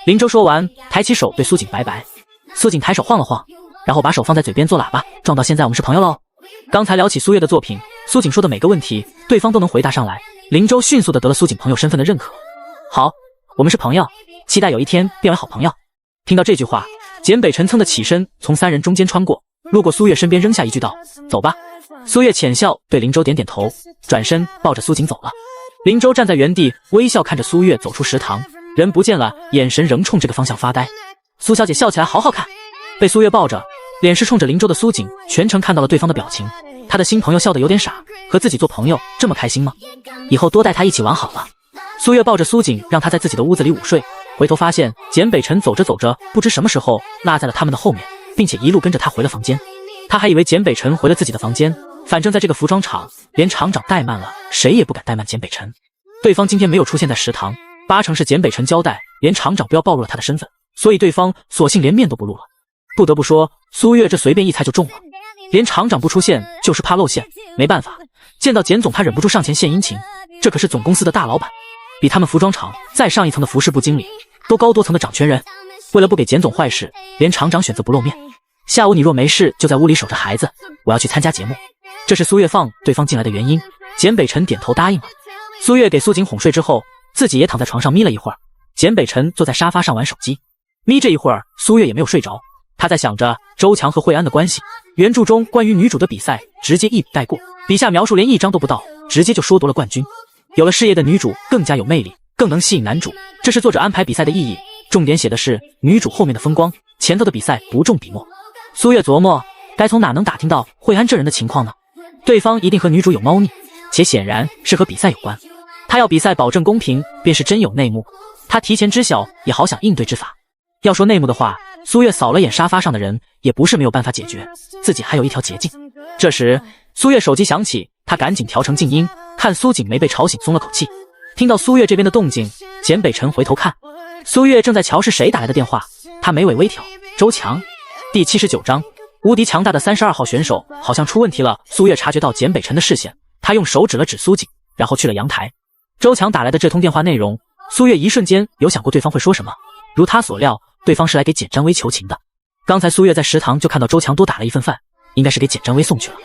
林州说完，抬起手对苏锦拜拜。苏锦抬手晃了晃，然后把手放在嘴边做喇叭，撞到现在我们是朋友喽。刚才聊起苏月的作品，苏锦说的每个问题，对方都能回答上来。林州迅速地得了苏锦朋友身份的认可。好，我们是朋友，期待有一天变为好朋友。听到这句话，简北辰噌地起身，从三人中间穿过，路过苏月身边，扔下一句道：“走吧。”苏月浅笑，对林州点点头，转身抱着苏锦走了。林州站在原地，微笑看着苏月走出食堂，人不见了，眼神仍冲这个方向发呆。苏小姐笑起来好好看。被苏月抱着，脸是冲着林州的苏锦全程看到了对方的表情，他的新朋友笑得有点傻，和自己做朋友这么开心吗？以后多带他一起玩好了。苏月抱着苏锦，让他在自己的屋子里午睡，回头发现简北辰走着走着，不知什么时候落在了他们的后面，并且一路跟着他回了房间。他还以为简北辰回了自己的房间，反正在这个服装厂，连厂长怠慢了，谁也不敢怠慢简北辰。对方今天没有出现在食堂，8成是简北辰交代，连厂长不要暴露了他的身份，所以对方索性连面都不露了。不得不说，苏月这随便一猜就中了，连厂长不出现就是怕露馅，没办法，见到简总他忍不住上前献殷勤，这可是总公司的大老板，比他们服装厂再上一层的服饰部经理都高多层的掌权人。为了不给简总坏事，连厂长选择不露面。下午你若没事就在屋里守着孩子，我要去参加节目。这是苏月放对方进来的原因。简北辰点头答应了。苏月给苏锦哄睡之后，自己也躺在床上眯了一会儿。简北辰坐在沙发上玩手机，眯这一会儿，苏月也没有睡着，他在想着周强和惠安的关系。原著中关于女主的比赛直接一笔带过，笔下描述连1章都不到，直接就说夺了冠军。有了事业的女主更加有魅力，更能吸引男主，这是作者安排比赛的意义。重点写的是女主后面的风光，前头的比赛不重笔墨。苏月琢磨，该从哪能打听到惠安这人的情况呢？对方一定和女主有猫腻，且显然是和比赛有关。他要比赛保证公平，便是真有内幕。他提前知晓，也好想应对之法。要说内幕的话，苏月扫了眼沙发上的人，也不是没有办法解决，自己还有一条捷径。这时，苏月手机响起，他赶紧调成静音，看苏锦没被吵醒，松了口气。听到苏月这边的动静，简北辰回头看，苏月正在瞧是谁打来的电话，他眉尾微挑，周强。第79章，无敌强大的32号选手好像出问题了。苏月察觉到简北辰的视线，他用手指了指苏锦，然后去了阳台。周强打来的这通电话内容，苏月一瞬间有想过对方会说什么。如他所料，对方是来给简占薇求情的。刚才苏月在食堂就看到周强多打了一份饭，应该是给简占薇送去了。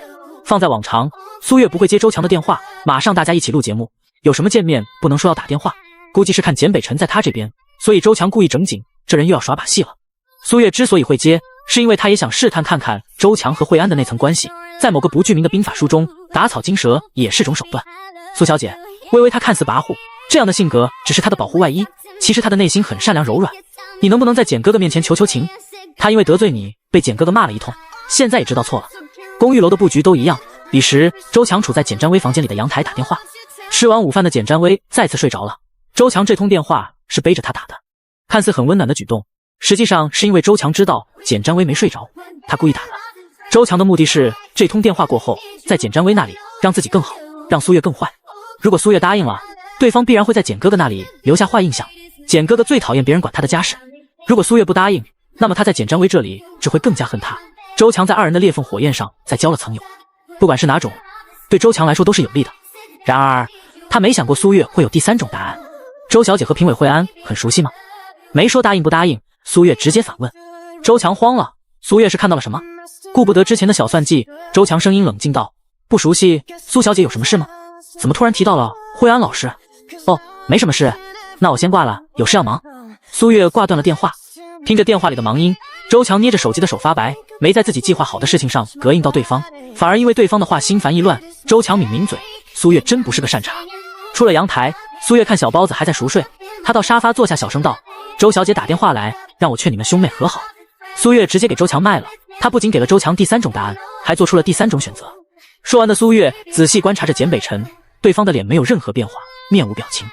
放在往常，苏月不会接周强的电话，马上大家一起录节目，有什么见面不能说要打电话，估计是看简北辰在他这边，所以周强故意整紧，这人又要耍把戏了。苏月之所以会接，是因为他也想试探看看周强和惠安的那层关系，在某个不具名的兵法书中，打草惊蛇也是种手段。苏小姐，微微她看似跋扈，这样的性格只是她的保护外衣，其实她的内心很善良柔软。你能不能在简哥哥面前求求情？他因为得罪你，被简哥哥骂了一通，现在也知道错了。公寓楼的布局都一样。彼时，周强处在简占薇房间里的阳台打电话。吃完午饭的简占薇再次睡着了。周强这通电话是背着他打的，看似很温暖的举动，实际上是因为周强知道简占薇没睡着，他故意打的。周强的目的是这通电话过后，在简占薇那里让自己更好，让苏月更坏。如果苏月答应了，对方必然会在简哥哥那里留下坏印象。简哥哥最讨厌别人管他的家事，如果苏月不答应，那么他在简占薇这里只会更加恨他。周强在2人的裂缝火焰上再浇了层油，不管是哪种，对周强来说都是有利的。然而他没想过苏月会有第3种答案。周小姐和评委惠安很熟悉吗？没说答应不答应，苏月直接反问。周强慌了，苏月是看到了什么？顾不得之前的小算计，周强声音冷静道：不熟悉，苏小姐有什么事吗？怎么突然提到了惠安老师？哦，没什么事，那我先挂了，有事要忙。苏月挂断了电话，听着电话里的忙音，周强捏着手机的手发白，没在自己计划好的事情上膈应到对方，反而因为对方的话心烦意乱。周强抿嘴，苏月真不是个善茬。出了阳台，苏月看小包子还在熟睡，他到沙发坐下，小声道：周小姐打电话来，让我劝你们兄妹和好。苏月直接给周强卖了，他不仅给了周强第3种答案，还做出了第3种选择。说完的苏月仔细观察着简北辰，对方的脸没有任何变化，面无表情。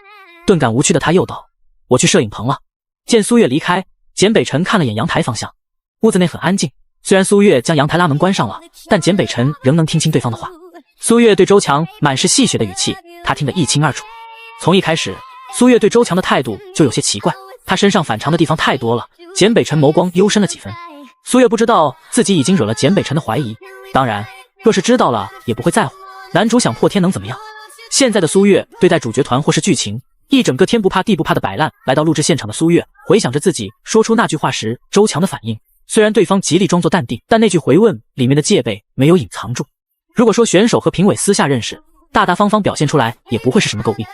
顿感无趣的他又道：我去摄影棚了。见苏月离开，简北辰看了眼阳台方向，屋子内很安静，虽然苏月将阳台拉门关上了，但简北辰仍能听清对方的话。苏月对周强满是戏谑的语气，他听得一清二楚。从一开始，苏月对周强的态度就有些奇怪，他身上反常的地方太多了，简北辰眸光幽深了几分。苏月不知道自己已经惹了简北辰的怀疑，当然，若是知道了也不会在乎。男主想破天能怎么样？现在的苏月对待主角团或是剧情，一整个天不怕地不怕的摆烂。来到录制现场的苏月回想着自己说出那句话时周强的反应，虽然对方极力装作淡定，但那句回问里面的戒备没有隐藏住。如果说选手和评委私下认识，大大方方表现出来也不会是什么诟病。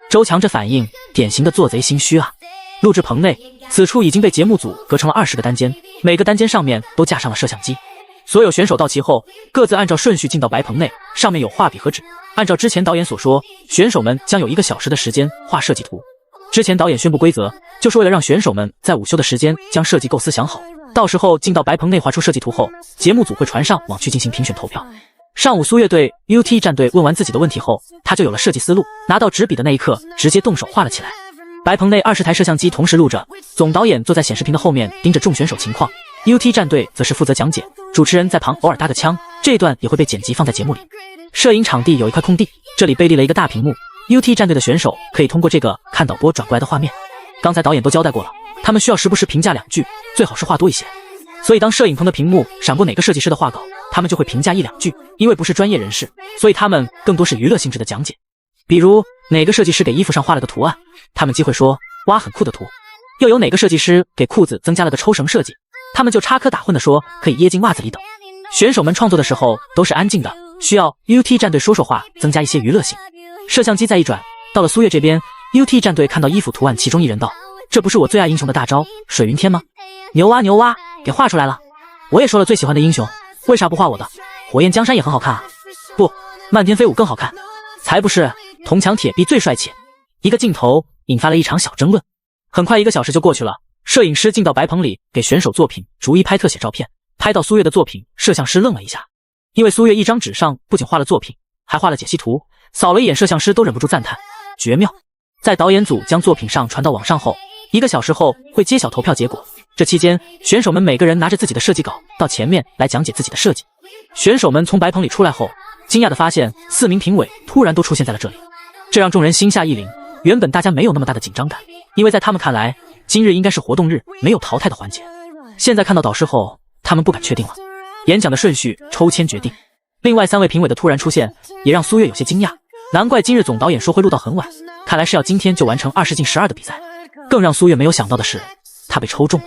周强这反应典型的做贼心虚啊！录制棚内，此处已经被节目组隔成了20个单间，每个单间上面都架上了摄像机。所有选手到齐后，各自按照顺序进到白棚内，上面有画笔和纸。按照之前导演所说，选手们将有1个小时的时间画设计图。之前导演宣布规则，就是为了让选手们在午休的时间将设计构思想好，到时候进到白棚内画出设计图后，节目组会传上网去进行评选投票。上午苏月对 UT 战队问完自己的问题后，他就有了设计思路，拿到纸笔的那一刻直接动手画了起来。白棚内20台摄像机同时录着，总导演坐在显示屏的后面盯着众选手情况， UT 战队则是负责讲解，主持人在旁偶尔搭个腔，这一段也会被剪辑放在节目里。摄影场地有一块空地，这里被立了一个大屏幕， UT 战队的选手可以通过这个看导播转过来的画面。刚才导演都交代过了，他们需要时不时评价2句，最好是话多一些。所以当摄影棚的屏幕闪过哪个设计师的画稿，他们就会评价1、2句。因为不是专业人士，所以他们更多是娱乐性质的讲解。比如哪个设计师给衣服上画了个图案，他们既会说哇很酷的图，又有哪个设计师给裤子增加了个抽绳设计，他们就插科打诨的说可以掖进袜子里等。选手们创作的时候都是安静的，需要 UT 战队说说话，增加一些娱乐性。摄像机再一转，到了苏月这边， UT 战队看到衣服图案，其中一人道：这不是我最爱英雄的大招水云天吗？牛啊牛啊，给画出来了！我也说了最喜欢的英雄，为啥不画我的？火焰江山也很好看啊，不，漫天飞舞更好看，才不是，铜墙铁壁最帅气。一个镜头引发了一场小争论。很快1个小时就过去了，摄影师进到白棚里给选手作品逐一拍特写照片，拍到苏月的作品，摄像师愣了一下，因为苏月一张纸上不仅画了作品，还画了解析图，扫了一眼摄像师都忍不住赞叹绝妙。在导演组将作品上传到网上后，1个小时后会揭晓投票结果。这期间，选手们每个人拿着自己的设计稿到前面来讲解自己的设计。选手们从白棚里出来后，惊讶地发现4名评委突然都出现在了这里，这让众人心下一凛。原本大家没有那么大的紧张感，因为在他们看来，今日应该是活动日，没有淘汰的环节。现在看到导师后，他们不敢确定了。演讲的顺序抽签决定，另外3位评委的突然出现也让苏月有些惊讶，难怪今日总导演说会录到很晚，看来是要今天就完成20进12的比赛。更让苏月没有想到的是，他被抽中了。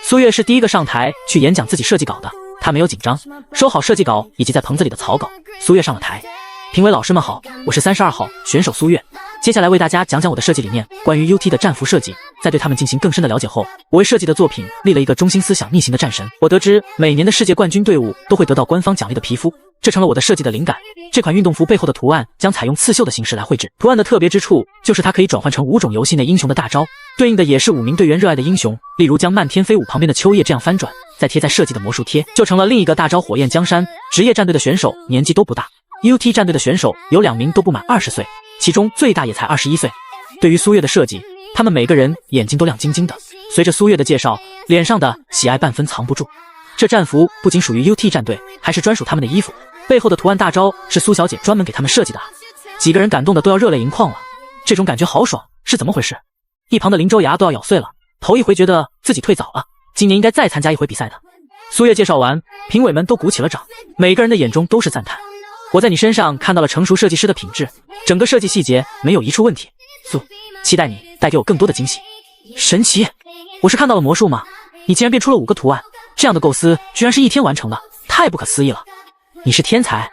苏月是第一个上台去演讲自己设计稿的，他没有紧张，收好设计稿以及在棚子里的草稿，苏月上了台。评委老师们好，我是32号选手苏月，接下来为大家讲讲我的设计理念。关于 UT 的战服设计，在对他们进行更深的了解后，我为设计的作品立了一个中心思想逆行的战神。我得知每年的世界冠军队伍都会得到官方奖励的皮肤，这成了我的设计的灵感。这款运动服背后的图案将采用刺绣的形式来绘制，图案的特别之处就是它可以转换成5种游戏内英雄的大招，对应的也是5名队员热爱的英雄。例如将漫天飞舞旁边的秋叶这样翻转，再贴在设计的魔术贴，就成了另一个大招火焰江山。职业战队的选手年纪都不大， UT 战队的选手有2名都不满20岁，其中最大也才21岁。对于苏月的设计，他们每个人眼睛都亮晶晶的。随着苏月的介绍，脸上的喜爱半分藏不住。这战服不仅属于 UT 战队，还是专属他们的衣服，背后的图案大招是苏小姐专门给他们设计的。几个人感动的都要热泪盈眶了，这种感觉好爽，是怎么回事？一旁的林州牙都要咬碎了，头一回觉得自己退早了，今年应该再参加一回比赛的。苏月介绍完，评委们都鼓起了掌，每个人的眼中都是赞叹。我在你身上看到了成熟设计师的品质，整个设计细节没有一处问题。苏，期待你带给我更多的惊喜。神奇，我是看到了魔术吗？你竟然变出了5个图案，这样的构思居然是1天完成的，太不可思议了。你是天才，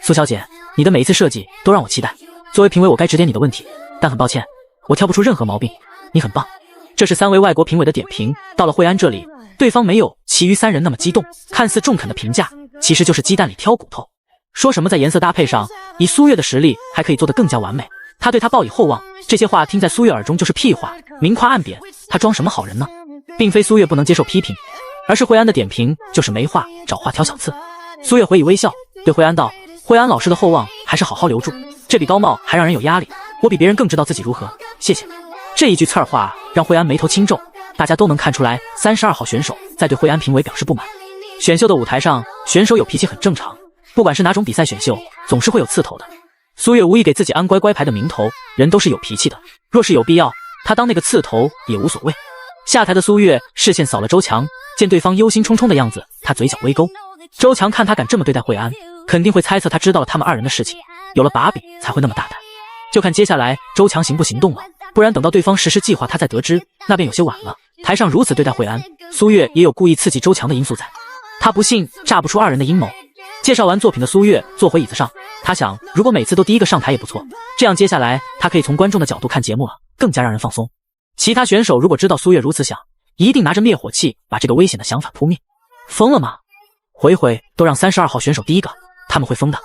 苏小姐，你的每一次设计都让我期待。作为评委，我该指点你的问题，但很抱歉，我挑不出任何毛病。你很棒。这是3位外国评委的点评。到了惠安这里，对方没有其余3人那么激动，看似中肯的评价，其实就是鸡蛋里挑骨头。说什么在颜色搭配上，以苏月的实力还可以做得更加完美，他对他抱以厚望。这些话听在苏月耳中就是屁话，明夸暗贬，他装什么好人呢？并非苏月不能接受批评，而是惠安的点评就是没话找话挑小刺。苏月回以微笑，对惠安道：惠安老师的厚望还是好好留住，这比高帽还让人有压力，我比别人更知道自己如何，谢谢。这一句刺儿话让惠安眉头轻皱，大家都能看出来32号选手在对惠安评委表示不满。选秀的舞台上，选手有脾气很正常，不管是哪种比赛选秀，总是会有刺头的。苏月无意给自己安乖乖牌的名头，人都是有脾气的，若是有必要，他当那个刺头也无所谓。下台的苏月视线扫了周强，见对方忧心忡忡的样子，他嘴角微勾。周强看他敢这么对待惠安，肯定会猜测他知道了他们二人的事情，有了把柄才会那么大胆。就看接下来周强行不行动了，不然等到对方实施计划他再得知，那便有些晚了。台上如此对待惠安，苏月也有故意刺激周强的因素在，他不信炸不出二人的阴谋。介绍完作品的苏月坐回椅子上，他想如果每次都第一个上台也不错，这样接下来他可以从观众的角度看节目了，更加让人放松。其他选手如果知道苏月如此想，一定拿着灭火器把这个危险的想法扑灭。疯了吗？回都让32号选手第一个，他们会疯的。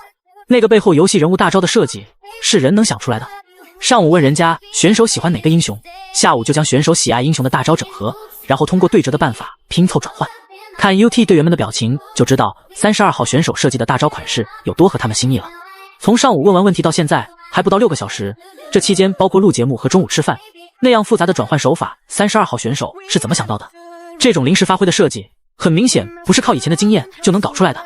那个背后游戏人物大招的设计是人能想出来的。上午问人家选手喜欢哪个英雄，下午就将选手喜爱英雄的大招整合，然后通过对折的办法拼凑转换。看 UT 队员们的表情就知道32号选手设计的大招款式有多合他们心意了。从上午问完问题到现在还不到6个小时，这期间包括录节目和中午吃饭，那样复杂的转换手法，32号选手是怎么想到的？这种临时发挥的设计，很明显不是靠以前的经验就能搞出来的。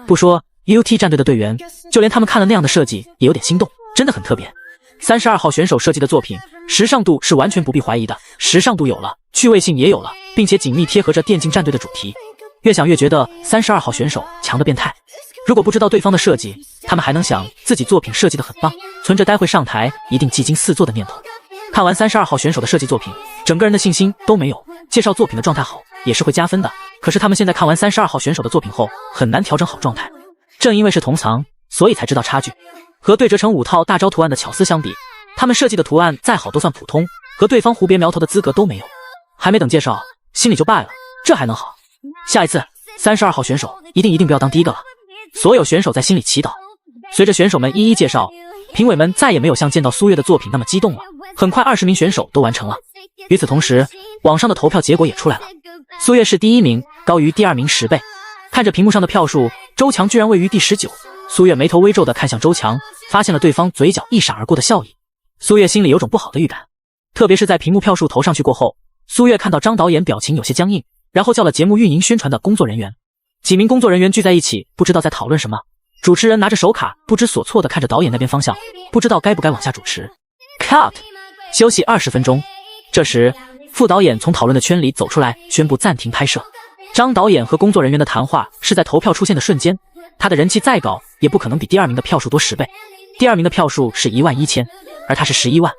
不说 UT 战队的队员，就连他们看了那样的设计也有点心动，真的很特别。32号选手设计的作品，时尚度是完全不必怀疑的，时尚度有了，趣味性也有了，并且紧密贴合着电竞战队的主题。越想越觉得32号选手强得变态。如果不知道对方的设计，他们还能想自己作品设计得很棒，存着待会上台一定技惊四座的念头。看完32号选手的设计作品，整个人的信心都没有。介绍作品的状态好也是会加分的，可是他们现在看完32号选手的作品后，很难调整好状态。正因为是同藏，所以才知道差距。和对折成5套大招图案的巧思相比，他们设计的图案再好都算普通，和对方胡别苗头的资格都没有。还没等介绍，心里就败了，这还能好？下一次32号选手一定不要当第一个了。所有选手在心里祈祷。随着选手们一一介绍，评委们再也没有像见到苏月的作品那么激动了。很快20名选手都完成了。与此同时，网上的投票结果也出来了，苏月是第1名，高于第2名10倍。看着屏幕上的票数，周强居然位于第19。苏月眉头微皱地看向周强，发现了对方嘴角一闪而过的笑意。苏月心里有种不好的预感，特别是在屏幕票数投上去过后，苏月看到张导演表情有些僵硬，然后叫了节目运营宣传的工作人员。几名工作人员聚在一起，不知道在讨论什么。主持人拿着手卡不知所措地看着导演那边方向，不知道该不该往下主持。Cut， 休息20分钟。这时副导演从讨论的圈里走出来，宣布暂停拍摄。张导演和工作人员的谈话是在投票出现的瞬间，他的人气再高也不可能比第2名的票数多10倍。第2名的票数是11000，而他是11万。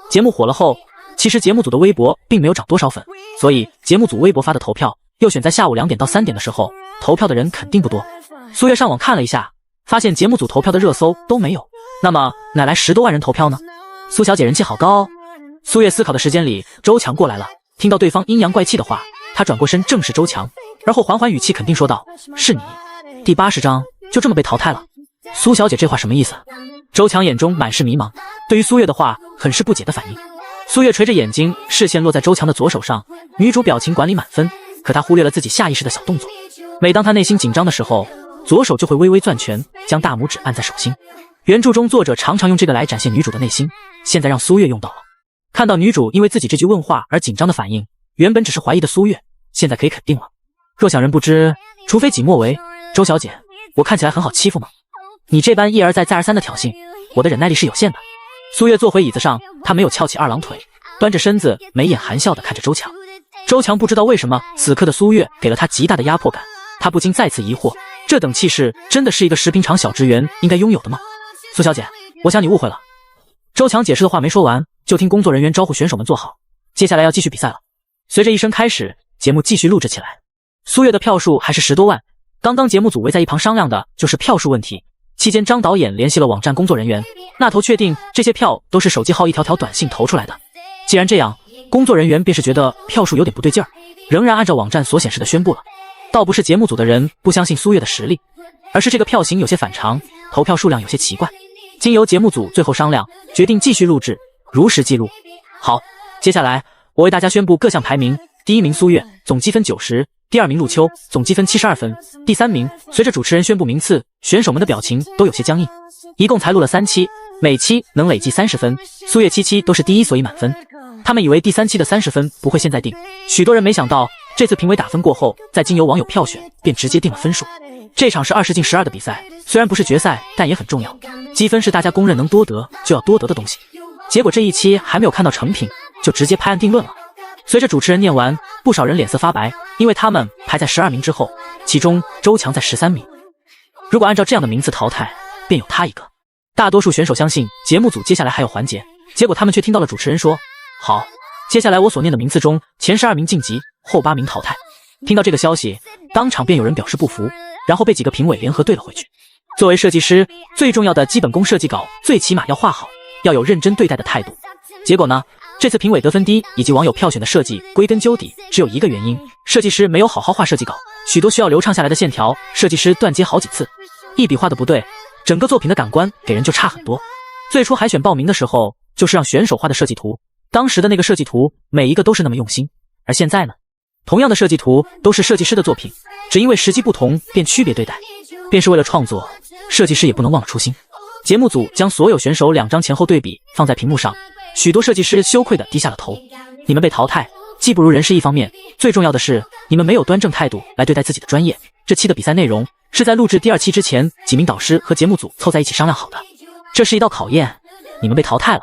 节目火了后，其实节目组的微博并没有涨多少粉，所以节目组微博发的投票又选在下午2点到3点的时候，投票的人肯定不多。苏月上网看了一下，发现节目组投票的热搜都没有，那么哪来10多万人投票呢？苏小姐人气好高哦。苏月思考的时间里，周强过来了，听到对方阴阳怪气的话，他转过身正视周强，而后缓缓语气肯定说道：是你，第80章就这么被淘汰了。苏小姐这话什么意思？周强眼中满是迷茫，对于苏月的话很是不解的反应。苏月垂着眼睛，视线落在周强的左手上，女主表情管理满分，可她忽略了自己下意识的小动作。每当她内心紧张的时候，左手就会微微攥拳，将大拇指按在手心。原著中作者常常用这个来展现女主的内心，现在让苏月用到了。看到女主因为自己这句问话而紧张的反应，原本只是怀疑的苏月现在可以肯定了。若想人不知，除非己莫为。周小姐，我看起来很好欺负吗？你这般一而再再而三的挑衅，我的忍耐力是有限的。苏月坐回椅子上，她没有翘起2郎腿，端着身子眉眼含笑地看着周强。周强不知道为什么此刻的苏月给了他极大的压迫感，他不禁再次疑惑，这等气势真的是一个食品厂小职员应该拥有的吗？苏小姐，我想你误会了。周强解释的话没说完，就听工作人员招呼选手们坐好，接下来要继续比赛了。随着一声开始，节目继续录制起来。苏月的票数还是10多万，刚刚节目组围在一旁商量的就是票数问题。期间张导演联系了网站工作人员，那头确定这些票都是手机号一条条短信投出来的。既然这样，工作人员便是觉得票数有点不对劲儿，仍然按照网站所显示的宣布了。倒不是节目组的人不相信苏月的实力，而是这个票型有些反常，投票数量有些奇怪。经由节目组最后商量，决定继续录制，如实记录。好，接下来我为大家宣布各项排名。第1名苏月，总积分90；第2名陆秋，总积分72分；第3名。随着主持人宣布名次，选手们的表情都有些僵硬。一共才录了3期，每期能累计30分，苏月7期都是第1，所以满分。他们以为第3期的30分不会现在定，许多人没想到这次评委打分过后，再经由网友票选便直接定了分数。这场是20进12的比赛，虽然不是决赛，但也很重要。积分是大家公认能多得就要多得的东西。结果这一期还没有看到成品，就直接拍案定论了。随着主持人念完，不少人脸色发白，因为他们排在12名之后，其中周强在13名。如果按照这样的名次淘汰，便有他一个。大多数选手相信节目组接下来还有环节，结果他们却听到了主持人说：“好，接下来我所念的名次中，前12名晋级，后8名淘汰。”听到这个消息，当场便有人表示不服，然后被几个评委联合对了回去。作为设计师，最重要的基本功设计稿最起码要画好，要有认真对待的态度。结果呢，这次评委得分低以及网友票选的设计，归根究底只有一个原因：设计师没有好好画设计稿，许多需要流畅下来的线条，设计师断接好几次，一笔画的不对，整个作品的感官给人就差很多。最初海选报名的时候，就是让选手画的设计图，当时的那个设计图每一个都是那么用心，而现在呢，同样的设计图都是设计师的作品，只因为时机不同便区别对待，便是为了创作，设计师也不能忘了初心。节目组将所有选手2张前后对比放在屏幕上，许多设计师羞愧地低下了头。你们被淘汰，技不如人是一方面，最重要的是你们没有端正态度来对待自己的专业。这期的比赛内容是在录制第2期之前，几名导师和节目组凑在一起商量好的，这是一道考验，你们被淘汰了。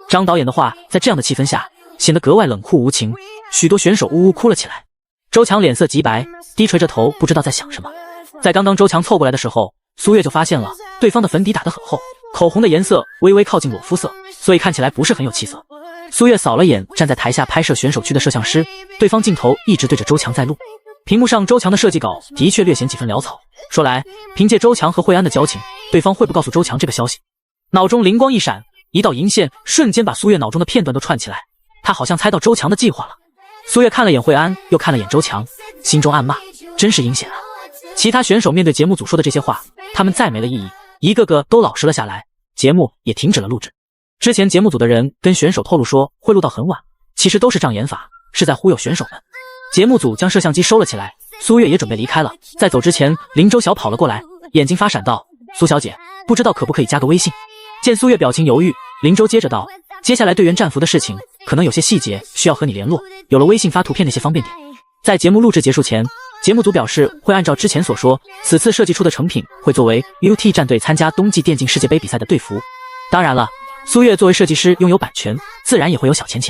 张导演的话在这样的气氛下显得格外冷酷无情，许多选手呜呜哭了起来。周强脸色极白，低垂着头，不知道在想什么。在刚刚周强凑过来的时候，苏月就发现了对方的粉底打得很厚，口红的颜色微微靠近裸肤色，所以看起来不是很有气色。苏月扫了眼站在台下拍摄选手区的摄像师，对方镜头一直对着周强在录。屏幕上周强的设计稿的确略显几分潦草，说来凭借周强和惠安的交情，对方会不告诉周强这个消息？脑中灵光一闪，一道银线瞬间把苏月脑中的片段都串起来，他好像猜到周强的计划了。苏月看了眼惠安，又看了眼周强，心中暗骂，真是阴险啊。其他选手面对节目组说的这些话，他们再没了意义，一个个都老实了下来，节目也停止了录制。之前节目组的人跟选手透露说会录到很晚，其实都是障眼法，是在忽悠选手们。节目组将摄像机收了起来，苏月也准备离开了。在走之前，林周晓跑了过来，眼睛发闪道：“苏小姐，不知道可不可以加个微信？”见苏月表情犹豫，林周接着道：“接下来队员战服的事情，可能有些细节需要和你联络，有了微信发图片那些方便点。”在节目录制结束前，节目组表示会按照之前所说，此次设计出的成品会作为 UT 战队参加冬季电竞世界杯比赛的队服。当然了，苏月作为设计师拥有版权，自然也会有小钱。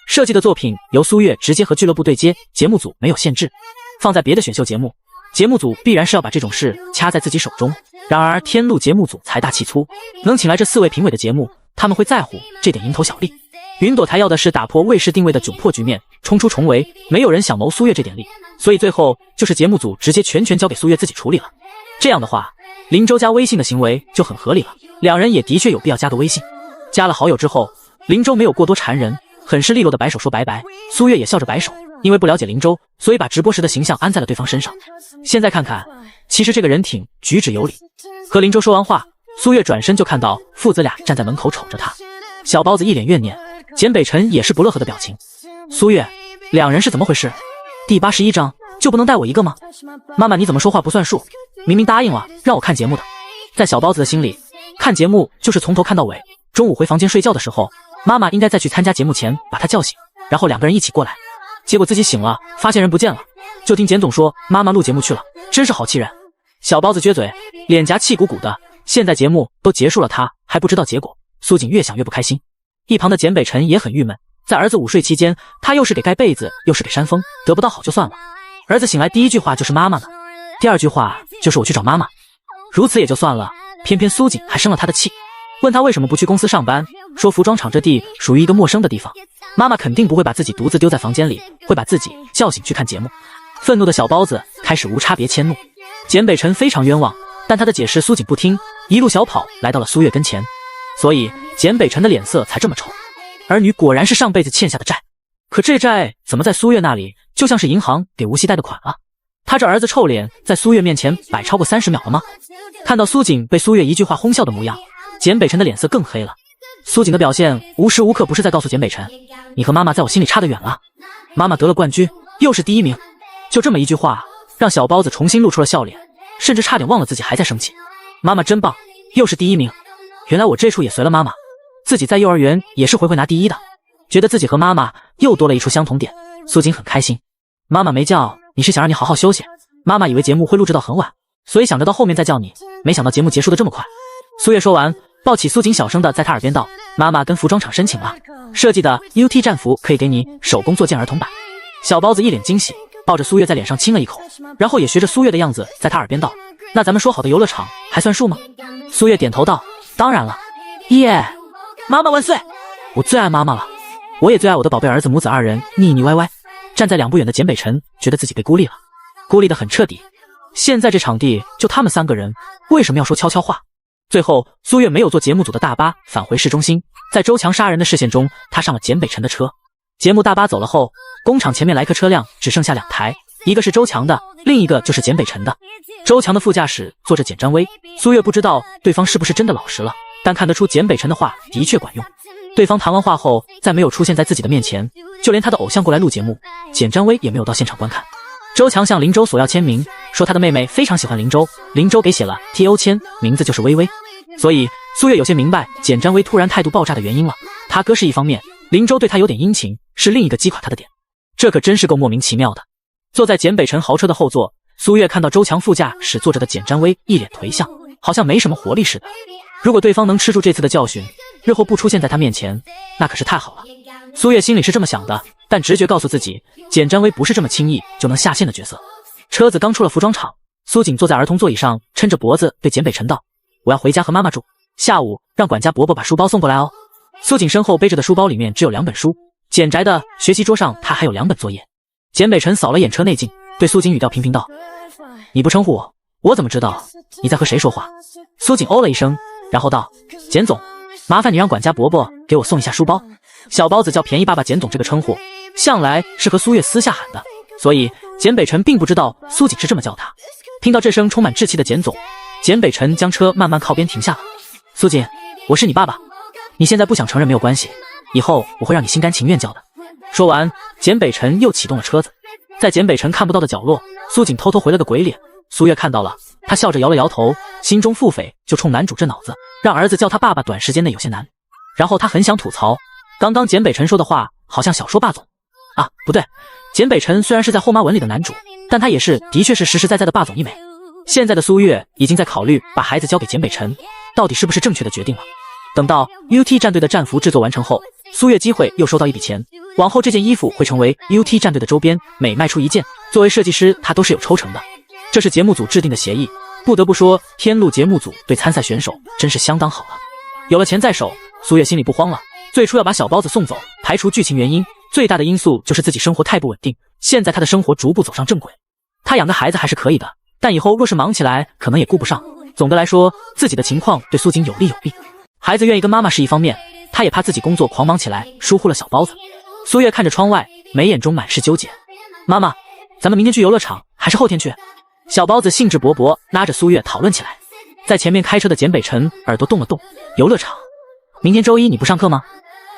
设计的作品由苏月直接和俱乐部对接，节目组没有限制。放在别的选秀节目，节目组必然是要把这种事掐在自己手中。然而天路节目组财大气粗，能请来这4位评委的节目，他们会在乎这点蝇头小利。云朵台要的是打破卫视定位的窘迫局面，冲出重围，没有人想谋苏月这点利，所以最后就是节目组直接全权交给苏月自己处理了。这样的话，林周加微信的行为就很合理了，两人也的确有必要加个微信。加了好友之后，林周没有过多缠人，很是利落的摆手说拜拜，苏月也笑着摆手，因为不了解林周，所以把直播时的形象安在了对方身上。现在看看，其实这个人挺举止有礼。和林周说完话，苏月转身就看到父子俩站在门口瞅着他，小包子一脸怨念，简北辰也是不乐呵的表情。苏月，两人是怎么回事？第81章就不能带我一个吗？妈妈你怎么说话不算数？明明答应了让我看节目的。在小包子的心里，看节目就是从头看到尾，中午回房间睡觉的时候，妈妈应该在去参加节目前把他叫醒，然后2个人一起过来。结果自己醒了，发现人不见了，就听简总说妈妈录节目去了，真是好气人。小包子撅嘴，脸颊气鼓鼓的，现在节目都结束了，他还不知道结果。苏锦越想越不开心，一旁的简北辰也很郁闷，在儿子午睡期间，他又是给盖被子又是给扇风，得不到好就算了，儿子醒来第一句话就是妈妈呢，第2句话就是我去找妈妈，如此也就算了，偏偏苏锦还生了他的气，问他为什么不去公司上班，说服装厂这地属于一个陌生的地方，妈妈肯定不会把自己独自丢在房间里，会把自己叫醒去看节目。愤怒的小包子开始无差别迁怒，简北辰非常冤枉，但他的解释苏锦不听，一路小跑来到了苏月跟前，所以简北辰的脸色才这么臭。儿女果然是上辈子欠下的债，可这债怎么在苏月那里就像是银行给无息贷的款了？他这儿子臭脸在苏月面前摆超过30秒了吗？看到苏锦被苏月一句话轰笑的模样，简北辰的脸色更黑了。苏锦的表现无时无刻不是在告诉简北辰，你和妈妈在我心里差得远了，妈妈得了冠军，又是第1名。就这么一句话，让小包子重新露出了笑脸，甚至差点忘了自己还在生气。妈妈真棒，又是第1名，原来我这处也随了妈妈，自己在幼儿园也是回拿第1的，觉得自己和妈妈又多了一处相同点。苏锦很开心，妈妈没叫你是想让你好好休息，妈妈以为节目会录制到很晚，所以想着到后面再叫你，没想到节目结束的这么快。苏月说完，抱起苏锦小声的在他耳边道，妈妈跟服装厂申请了，设计的 UT 战服可以给你手工做件儿童版。小包子一脸惊喜，抱着苏月在脸上亲了一口，然后也学着苏月的样子在他耳边道：“那咱们说好的游乐场还算数吗？”苏月点头道：“当然了。”耶！妈妈万岁！我最爱妈妈了，我也最爱我的宝贝儿子，母子二人腻腻歪歪。站在两步远的简北辰觉得自己被孤立了，孤立得很彻底。现在这场地就他们3个人，为什么要说悄悄话？最后苏月没有坐节目组的大巴返回市中心，在周强杀人的视线中，他上了简北辰的车。节目大巴走了后，工厂前面来客车辆只剩下2台，一个是周强的，另一个就是简北辰的。周强的副驾驶坐着简占威，苏月不知道对方是不是真的老实了，但看得出简北辰的话的确管用。对方谈完话后，再没有出现在自己的面前，就连他的偶像过来录节目，简占威也没有到现场观看。周强向林州索要签名，说他的妹妹非常喜欢林州，林州给写了 TO 签，名字就是微微。所以苏月有些明白简占威突然态度爆炸的原因了，他哥是一方面，林州对他有点殷勤是另一个击垮他的点，这可真是够莫名其妙的。坐在简北辰豪车的后座，苏月看到周强副驾驶坐着的简占威一脸颓相，好像没什么活力似的。如果对方能吃住这次的教训，日后不出现在他面前，那可是太好了。苏月心里是这么想的，但直觉告诉自己，简占威不是这么轻易就能下线的角色。车子刚出了服装厂，苏锦坐在儿童座椅上，抻着脖子对简北辰道：“我要回家和妈妈住，下午让管家伯伯把书包送过来哦。”苏锦身后背着的书包里面只有2本书，简宅的学习桌上他还有2本作业。简北辰扫了眼车内镜，对苏锦语调平平道：“你不称呼我，我怎么知道你在和谁说话？”苏锦哦了一声，然后道：“简总，麻烦你让管家伯伯给我送一下书包。”小包子叫便宜爸爸简总这个称呼，向来是和苏月私下喊的，所以简北辰并不知道苏锦是这么叫他。听到这声充满稚气的简总，简北辰将车慢慢靠边停下了。苏锦，我是你爸爸，你现在不想承认没有关系，以后我会让你心甘情愿叫的。说完，简北辰又启动了车子。在简北辰看不到的角落，苏锦偷偷回了个鬼脸。苏月看到了，他笑着摇了摇头，心中腹诽，就冲男主这脑子，让儿子叫他爸爸短时间内有些难。然后他很想吐槽，刚刚简北辰说的话好像小说霸总啊，不对，简北辰虽然是在后妈文里的男主，但他也是的确是实实在在的霸总一枚。现在的苏月已经在考虑把孩子交给简北辰，到底是不是正确的决定了。等到 UT 战队的战服制作完成后，苏月机会又收到一笔钱，往后这件衣服会成为 UT 战队的周边，每卖出1件，作为设计师他都是有抽成的。这是节目组制定的协议，不得不说天路节目组对参赛选手真是相当好了。有了钱在手，苏月心里不慌了。最初要把小包子送走，排除剧情原因，最大的因素就是自己生活太不稳定。现在他的生活逐步走上正轨，他养个孩子还是可以的，但以后若是忙起来，可能也顾不上。总的来说，自己的情况对苏锦有利有弊。孩子愿意跟妈妈是一方面，他也怕自己工作狂忙起来，疏忽了小包子。苏月看着窗外，眉眼中满是纠结。妈妈，咱们明天去游乐场还是后天去？小包子兴致勃勃拉着苏月讨论起来。在前面开车的简北辰耳朵动了动，游乐场？明天周一你不上课吗？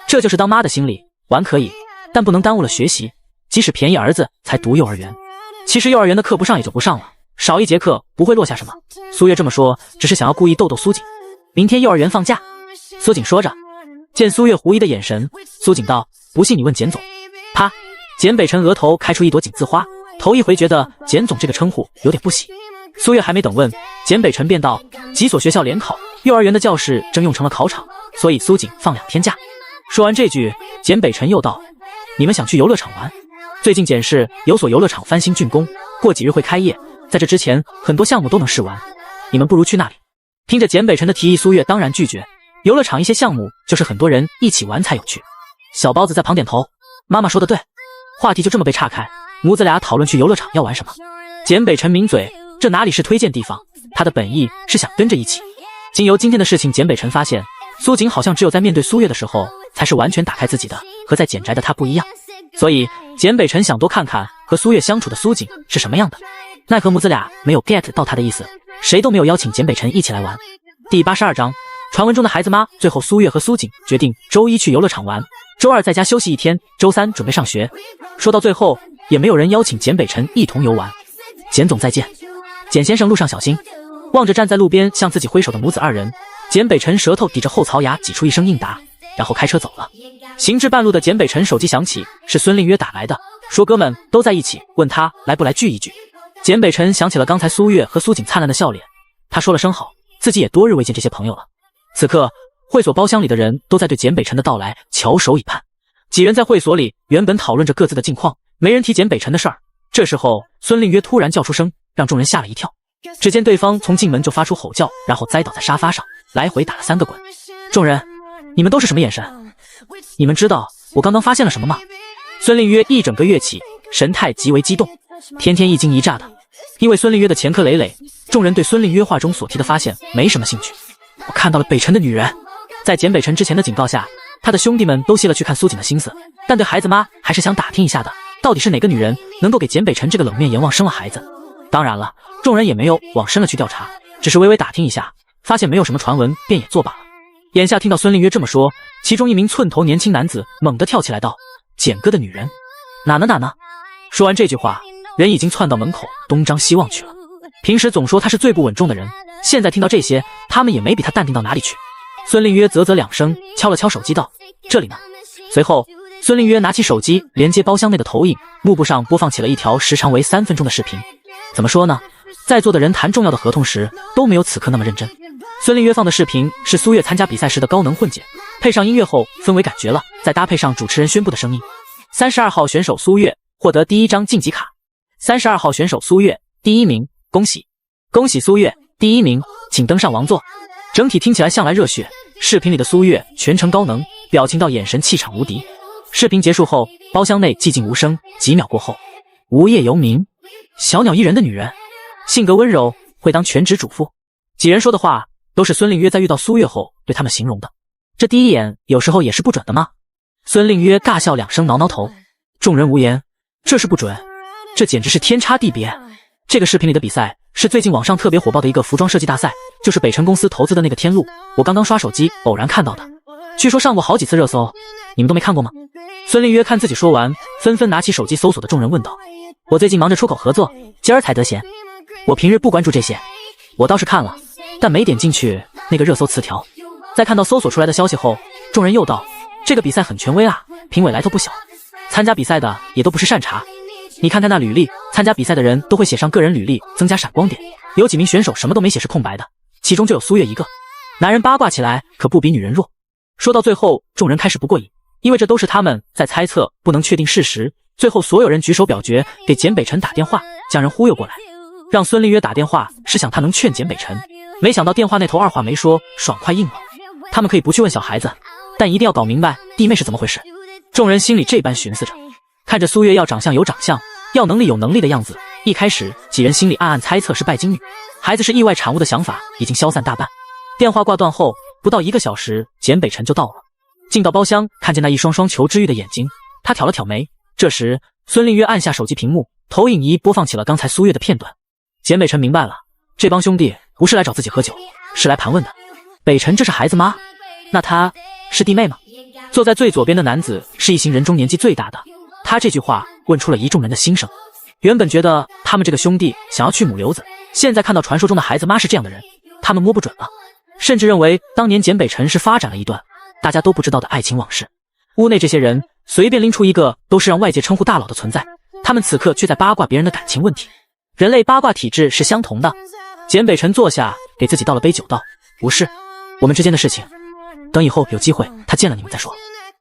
这就是当妈的心理，玩可以，但不能耽误了学习。即使便宜儿子才读幼儿园，其实幼儿园的课不上也就不上了，少1节课不会落下什么。苏月这么说，只是想要故意逗逗苏锦。明天幼儿园放假。苏锦说着，见苏月狐疑的眼神，苏锦道：“不信你问简总。”啪！简北辰额头开出一朵锦字花，头一回觉得简总这个称呼有点不喜。苏月还没等问，简北辰便道：“几所学校联考，幼儿园的教室正用成了考场，所以苏锦放2天假。”说完这句，简北辰又道：“你们想去游乐场玩？最近简市有所游乐场翻新竣工，过几日会开业，在这之前很多项目都能试玩，你们不如去那里。”听着简北辰的提议，苏月当然拒绝。游乐场一些项目就是很多人一起玩才有趣。小包子在旁点头，妈妈说的对。话题就这么被岔开，母子俩讨论去游乐场要玩什么。简北辰抿嘴，这哪里是推荐地方，他的本意是想跟着一起。经由今天的事情，简北辰发现苏锦好像只有在面对苏月的时候才是完全打开自己的，和在简宅的他不一样。所以简北辰想多看看和苏月相处的苏锦是什么样的。奈何母子俩没有 get 到他的意思，谁都没有邀请简北辰一起来玩。第82章，传闻中的孩子妈。最后苏月和苏锦决定周一去游乐场玩，周二在家休息1天，周三准备上学。说到最后，也没有人邀请简北辰一同游玩。简总再见，简先生路上小心。望着站在路边向自己挥手的母子2人，简北辰舌头抵着后槽牙挤出一声应答，然后开车走了。行至半路的简北辰手机响起，是孙令约打来的，说哥们都在一起，问他来不来聚一聚。简北辰想起了刚才苏月和苏锦灿烂的笑脸，他说了声好，自己也多日未见这些朋友了。此刻会所包厢里的人都在对简北辰的到来翘首以盼。几人在会所里原本讨论着各自的近况，没人提简北辰的事儿。这时候，孙令约突然叫出声，让众人吓了一跳。只见对方从进门就发出吼叫，然后栽倒在沙发上，来回打了3个滚。众人，你们都是什么眼神？你们知道我刚刚发现了什么吗？孙令约一整个月起，神态极为激动，天天一惊一乍的。因为孙令约的前科累累，众人对孙令约话中所提的发现没什么兴趣。我看到了北辰的女人。在简北辰之前的警告下，他的兄弟们都泄了去看苏锦的心思，但对孩子妈还是想打听一下的，到底是哪个女人能够给简北辰这个冷面阎王生了孩子。当然了，众人也没有往深了去调查，只是微微打听一下，发现没有什么传闻，便也作罢了。眼下听到孙令约这么说，其中一名寸头年轻男子猛地跳起来道：“简哥的女人哪呢哪呢？”说完这句话，人已经窜到门口东张西望去了。平时总说他是最不稳重的人，现在听到这些，他们也没比他淡定到哪里去。孙令约啧啧2声，敲了敲手机道：“这里呢。”随后，孙令约拿起手机连接包厢内的投影，幕布上播放起了一条时长为3分钟的视频。怎么说呢？在座的人谈重要的合同时都没有此刻那么认真。孙令约放的视频是苏月参加比赛时的高能混剪，配上音乐后氛围感绝了，再搭配上主持人宣布的声音。32号选手苏月获得第1张晋级卡。32号选手苏月第1名，恭喜！恭喜苏月第1名，请登上王座。整体听起来向来热血，视频里的苏月全程高能，表情到眼神气场无敌。视频结束后，包厢内寂静无声，几秒过后，无业游民，小鸟依人的女人，性格温柔，会当全职主妇。几人说的话都是孙令约在遇到苏月后对他们形容的，这第一眼有时候也是不准的吗？孙令约尬笑2声，挠挠头。众人无言，这是不准，这简直是天差地别。这个视频里的比赛是最近网上特别火爆的一个服装设计大赛，就是北辰公司投资的那个天路，我刚刚刷手机偶然看到的，据说上过好几次热搜，你们都没看过吗？孙令约看自己说完，纷纷拿起手机搜索的众人问道：“我最近忙着出口合作，今儿才得闲，我平日不关注这些。”我倒是看了，但没点进去那个热搜词条。在看到搜索出来的消息后，众人又道：“这个比赛很权威啊，评委来头不小，参加比赛的也都不是善茬。你看看那履历，参加比赛的人都会写上个人履历，增加闪光点。有几名选手什么都没写，是空白的，其中就有苏月一个。男人八卦起来可不比女人弱。”说到最后，众人开始不过瘾，因为这都是他们在猜测，不能确定事实。最后所有人举手表决，给简北辰打电话，将人忽悠过来，让孙令约打电话是想他能劝简北辰。没想到电话那头二话没说，爽快应了。他们可以不去问小孩子，但一定要搞明白弟妹是怎么回事。众人心里这般寻思着，看着苏月要长相有长相，要能力有能力的样子，一开始几人心里暗暗猜测是拜金女，孩子是意外产物的想法已经消散大半。电话挂断后不到1个小时，简北辰就到了。进到包厢，看见那一双双求知欲的眼睛，他挑了挑眉。这时孙令约按下手机屏幕，投影仪播放起了刚才苏月的片段。简北辰明白了，这帮兄弟不是来找自己喝酒，是来盘问的。北辰这是孩子妈，那他是弟妹吗？坐在最左边的男子是一行人中年纪最大的，他这句话问出了一众人的心声。原本觉得他们这个兄弟想要去母瘤子，现在看到传说中的孩子妈是这样的人，他们摸不准了，甚至认为当年简北辰是发展了一段大家都不知道的爱情往事。屋内这些人随便拎出一个都是让外界称呼大佬的存在，他们此刻却在八卦别人的感情问题。人类八卦体质是相同的。简北辰坐下，给自己倒了杯酒道：“无事，我们之间的事情等以后有机会他见了你们再说。”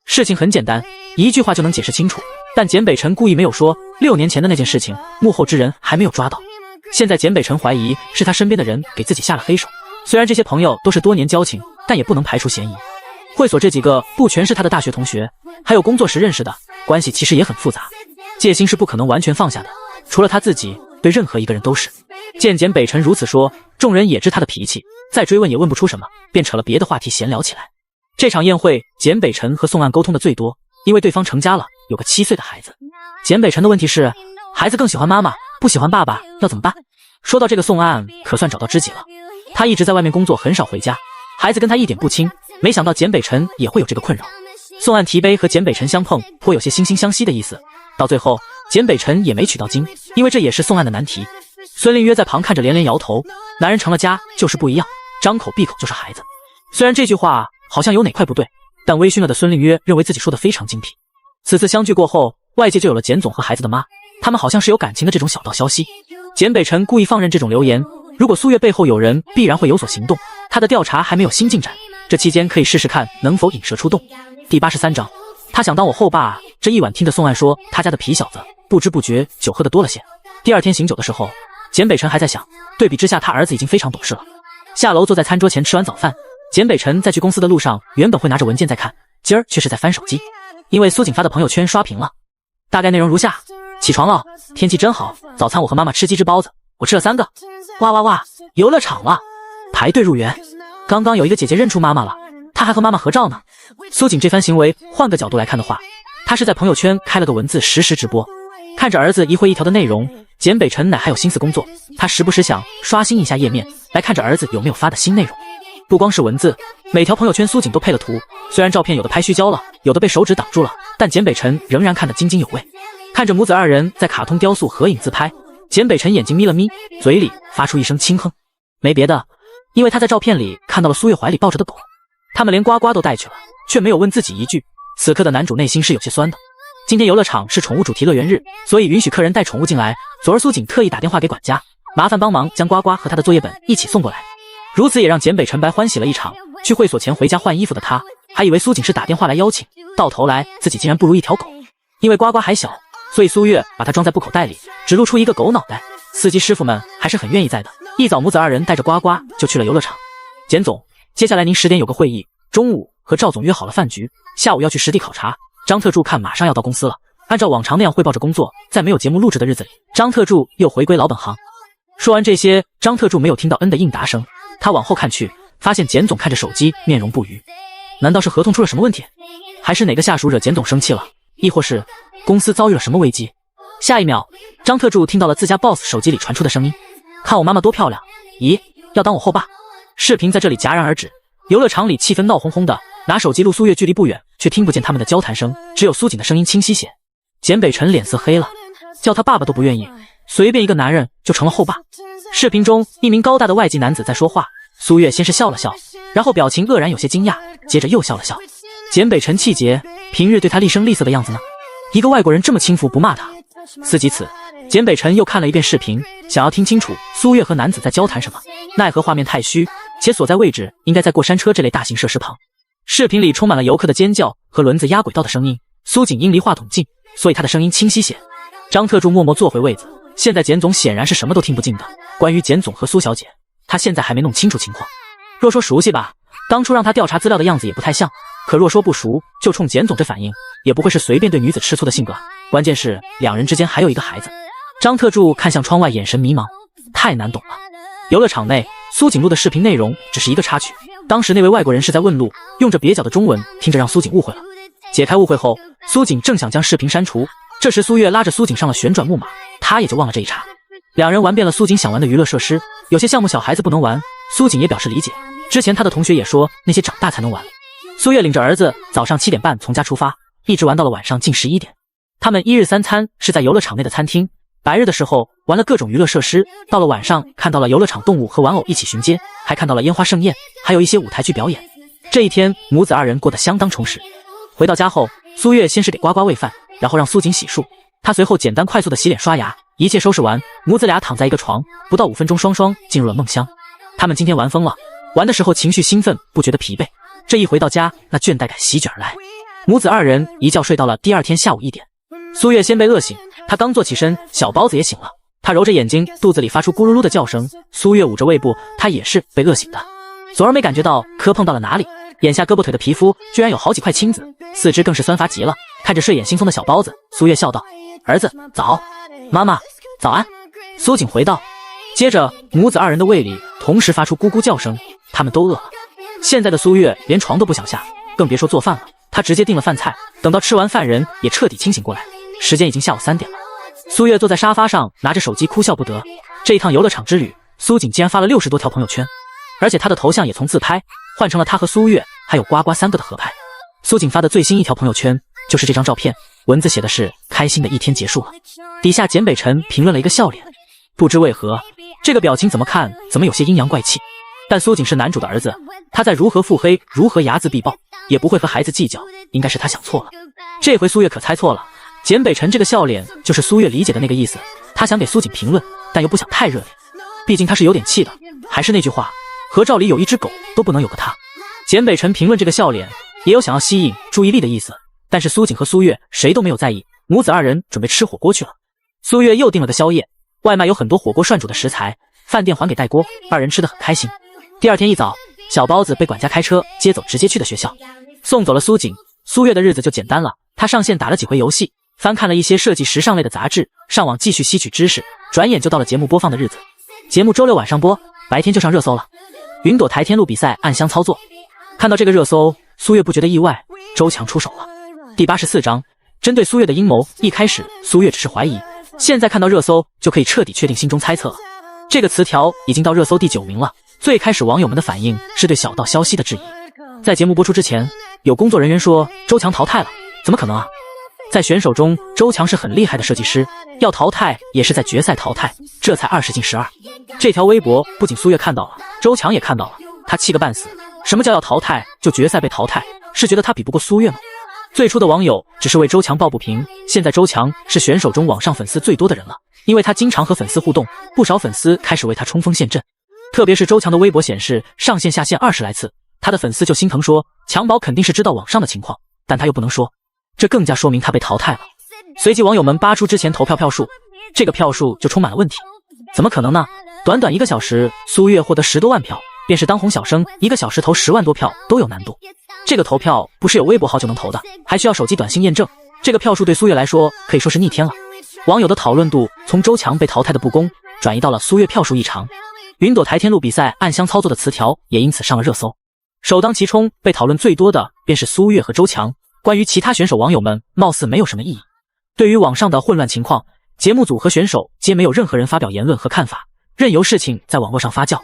事情很简单，一句话就能解释清楚，但简北辰故意没有说6年前的那件事情，幕后之人还没有抓到。现在简北辰怀疑是他身边的人给自己下了黑手，虽然这些朋友都是多年交情，但也不能排除嫌疑。会所这几个不全是他的大学同学，还有工作时认识的，关系其实也很复杂，戒心是不可能完全放下的，除了他自己，对任何一个人都是。见简北辰如此说，众人也知他的脾气，再追问也问不出什么，便扯了别的话题闲聊起来。这场宴会，简北辰和宋岸沟通的最多，因为对方成家了，有个7岁的孩子。简北辰的问题是，孩子更喜欢妈妈，不喜欢爸爸，要怎么办？说到这个，宋岸可算找到知己了。他一直在外面工作，很少回家，孩子跟他一点不亲，没想到简北辰也会有这个困扰。宋岸提杯和简北辰相碰，颇有些惺惺相惜的意思。到最后，简北辰也没取到经，因为这也是宋岸的难题。孙令约在旁看着连连摇头，男人成了家就是不一样，张口闭口就是孩子。虽然这句话好像有哪块不对，但微醺了的孙令约认为自己说的非常精辟。此次相聚过后，外界就有了简总和孩子的妈，他们好像是有感情的这种小道消息。简北辰故意放任这种流言，如果苏月背后有人，必然会有所行动。他的调查还没有新进展，这期间可以试试看能否引蛇出洞。第83章，他想当我后爸。这一晚听着宋岸说他家的皮小子不知不觉酒喝得多了些。第二天醒酒的时候，简北辰还在想，对比之下他儿子已经非常懂事了。下楼坐在餐桌前吃完早饭，简北辰在去公司的路上原本会拿着文件在看，今儿却是在翻手机，因为苏锦发的朋友圈刷屏了。大概内容如下：起床了，天气真好，早餐我和妈妈吃鸡汁包子，我吃了3个。哇哇哇，游乐场了，排队入园。刚刚有一个姐姐认出妈妈了，她还和妈妈合照呢。苏锦这番行为，换个角度来看的话，他是在朋友圈开了个文字实时直播，看着儿子一会一条的内容，简北辰乃还有心思工作，他时不时想刷新一下页面，来看着儿子有没有发的新内容。不光是文字，每条朋友圈苏锦都配了图，虽然照片有的拍虚焦了，有的被手指挡住了，但简北辰仍然看得津津有味。看着母子2人在卡通雕塑合影自拍，简北辰眼睛眯了眯，嘴里发出一声轻哼。没别的，因为他在照片里看到了苏月怀里抱着的狗，他们连呱呱都带去了，却没有问自己一句。此刻的男主内心是有些酸的。今天游乐场是宠物主题乐园日，所以允许客人带宠物进来。昨儿苏锦特意打电话给管家，麻烦帮忙将呱呱和他的作业本一起送过来。如此也让简北辰白欢喜了一场。去会所前回家换衣服的他，还以为苏锦是打电话来邀请，到头来自己竟然不如一条狗。因为呱呱还小，所以苏月把它装在布口袋里，只露出一个狗脑袋。司机师傅们还是很愿意在的。一早母子2人带着呱呱就去了游乐场。简总，接下来您10点有个会议，中午和赵总约好了饭局，下午要去实地考察。张特助看马上要到公司了，按照往常那样汇报着工作。在没有节目录制的日子里，张特助又回归老本行。说完这些，张特助没有听到恩的应答声，他往后看去，发现简总看着手机，面容不愉。难道是合同出了什么问题？还是哪个下属惹简总生气了？亦或是公司遭遇了什么危机？下一秒，张特助听到了自家 boss 手机里传出的声音：看我妈妈多漂亮，咦，要当我后爸？视频在这里戛然而止。游乐场里气氛闹哄哄的，拿手机录苏月距离不远，却听不见他们的交谈声，只有苏锦的声音清晰些。简北辰脸色黑了，叫他爸爸都不愿意，随便一个男人就成了后爸。视频中一名高大的外籍男子在说话，苏月先是笑了笑，然后表情愕然有些惊讶，接着又笑了笑。简北辰气结，平日对他厉声厉色的样子呢？一个外国人这么轻浮不骂他。思及此，简北辰又看了一遍视频，想要听清楚苏月和男子在交谈什么，奈何画面太虚，且所在位置应该在过山车这类大型设施旁。视频里充满了游客的尖叫和轮子压轨道的声音，苏锦因离话筒近，所以他的声音清晰些。张特助默默坐回位子，现在简总显然是什么都听不进的。关于简总和苏小姐，他现在还没弄清楚情况。若说熟悉吧，当初让他调查资料的样子也不太像，可若说不熟，就冲简总这反应，也不会是随便对女子吃醋的性格。关键是2人之间还有一个孩子。张特助看向窗外，眼神迷茫，太难懂了。游乐场内，苏锦录的视频内容只是一个插曲，当时那位外国人是在问路，用着蹩脚的中文，听着让苏锦误会了。解开误会后，苏锦正想将视频删除，这时苏月拉着苏锦上了旋转木马，他也就忘了这一茬。2人玩遍了苏锦想玩的娱乐设施，有些项目小孩子不能玩，苏锦也表示理解，之前他的同学也说那些长大才能玩。苏月领着儿子早上7点半从家出发，一直玩到了晚上近11点。他们一日3餐是在游乐场内的餐厅，白日的时候玩了各种娱乐设施，到了晚上看到了游乐场动物和玩偶一起巡街，还看到了烟花盛宴，还有一些舞台剧表演。这一天母子2人过得相当充实。回到家后，苏月先是给呱呱喂饭，然后让苏锦洗漱，他随后简单快速的洗脸刷牙，一切收拾完，母子俩躺在一个床，不到5分钟双双进入了梦乡。他们今天玩疯了，玩的时候情绪兴奋，不觉得疲惫，这一回到家，那倦怠感席卷而来。母子2人一觉睡到了第2天下午1点。苏月先被饿醒，她刚坐起身，小包子也醒了，她揉着眼睛，肚子里发出咕噜噜的叫声。苏月捂着胃部，她也是被饿醒的。昨儿没感觉到磕碰到了哪里，眼下胳膊腿的皮肤居然有好几块青紫，四肢更是酸乏极了。看着睡眼惺忪的小包子，苏月笑道：儿子早。妈妈早安。苏锦回道。接着母子2人的胃里同时发出咕咕叫声，他们都饿了。现在的苏月连床都不想下，更别说做饭了，她直接订了饭菜，等到吃完饭人也彻底清醒过来，时间已经下午3点了。苏月坐在沙发上拿着手机哭笑不得，这一趟游乐场之旅，苏锦竟然发了60多条朋友圈，而且他的头像也从自拍换成了他和苏月还有呱呱3个的合拍。苏锦发的最新一条朋友圈就是这张照片，文字写的是开心的一天结束了，底下简北辰评论了一个笑脸。不知为何，这个表情怎么看怎么有些阴阳怪气，但苏锦是男主的儿子，他在如何腹黑如何睚眦必报，也不会和孩子计较，应该是他想错了。这回苏月可猜错了，简北辰这个笑脸就是苏月理解的那个意思，他想给苏锦评论，但又不想太热烈，毕竟他是有点气的。还是那句话，合照里有一只狗都不能有个他。简北辰评论这个笑脸，也有想要吸引注意力的意思，但是苏锦和苏月谁都没有在意，母子二人准备吃火锅去了。苏月又订了个宵夜，外卖有很多火锅涮煮的食材，饭店还给带锅，二人吃得很开心。第二天一早，小包子被管家开车接走，直接去的学校。送走了苏锦，苏月的日子就简单了。她上线打了几回游戏，翻看了一些设计时尚类的杂志，上网继续吸取知识。转眼就到了节目播放的日子。节目周六晚上播，白天就上热搜了。云朵台天路比赛暗箱操作，看到这个热搜，苏月不觉得意外，周强出手了。第84章，针对苏月的阴谋，一开始苏月只是怀疑，现在看到热搜就可以彻底确定心中猜测了。这个词条已经到热搜第9名了。最开始网友们的反应是对小道消息的质疑。在节目播出之前，有工作人员说周强淘汰了，怎么可能啊？在选手中，周强是很厉害的设计师，要淘汰也是在决赛淘汰，这才20进12。这条微博不仅苏月看到了，周强也看到了，他气个半死。什么叫要淘汰就决赛被淘汰？是觉得他比不过苏月吗？最初的网友只是为周强抱不平，现在周强是选手中网上粉丝最多的人了，因为他经常和粉丝互动，不少粉丝开始为他冲锋陷阵。特别是周强的微博显示上线下线20来次，他的粉丝就心疼说，强宝肯定是知道网上的情况，但他又不能说，这更加说明他被淘汰了。随即网友们扒出之前投票票数，这个票数就充满了问题。怎么可能呢？短短1个小时，苏月获得10多万票，便是当红小生1个小时投10万多票都有难度。这个投票不是有微博号就能投的，还需要手机短信验证，这个票数对苏月来说可以说是逆天了。网友的讨论度从周强被淘汰的不公，转移到了苏月票数异常。云朵台天路比赛暗箱操作的词条也因此上了热搜。首当其冲被讨论最多的便是苏月和周强，关于其他选手网友们貌似没有什么异议。对于网上的混乱情况，节目组和选手皆没有任何人发表言论和看法，任由事情在网络上发酵。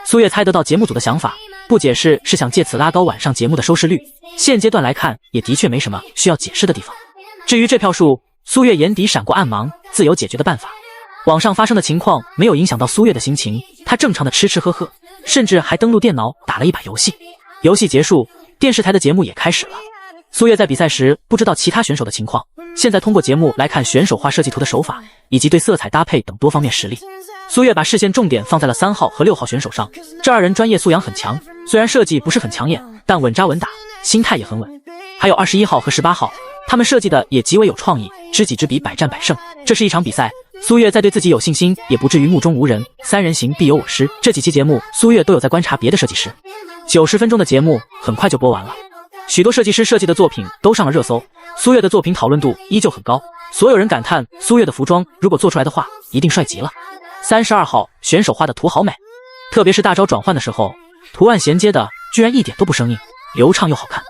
苏月猜得到节目组的想法，不解释是想借此拉高晚上节目的收视率，现阶段来看也的确没什么需要解释的地方。至于这票数，苏月眼底闪过暗芒，自有解决的办法。网上发生的情况没有影响到苏月的心情，她正常的吃吃喝喝，甚至还登录电脑打了一把游戏。游戏结束，电视台的节目也开始了。苏月在比赛时不知道其他选手的情况，现在通过节目来看选手画设计图的手法，以及对色彩搭配等多方面实力。苏月把视线重点放在了3号和6号选手上，这2人专业素养很强，虽然设计不是很抢眼，但稳扎稳打，心态也很稳。还有21号和18号，他们设计的也极为有创意，知己知彼，百战百胜。这是一场比赛，苏月在对自己有信心，也不至于目中无人。3人行必有我师，这几期节目苏月都有在观察别的设计师。90分钟的节目很快就播完了，许多设计师设计的作品都上了热搜，苏月的作品讨论度依旧很高，所有人感叹苏月的服装如果做出来的话一定帅极了。32号选手画的图好美，特别是大招转换的时候，图案衔接的居然一点都不生硬，流畅又好看。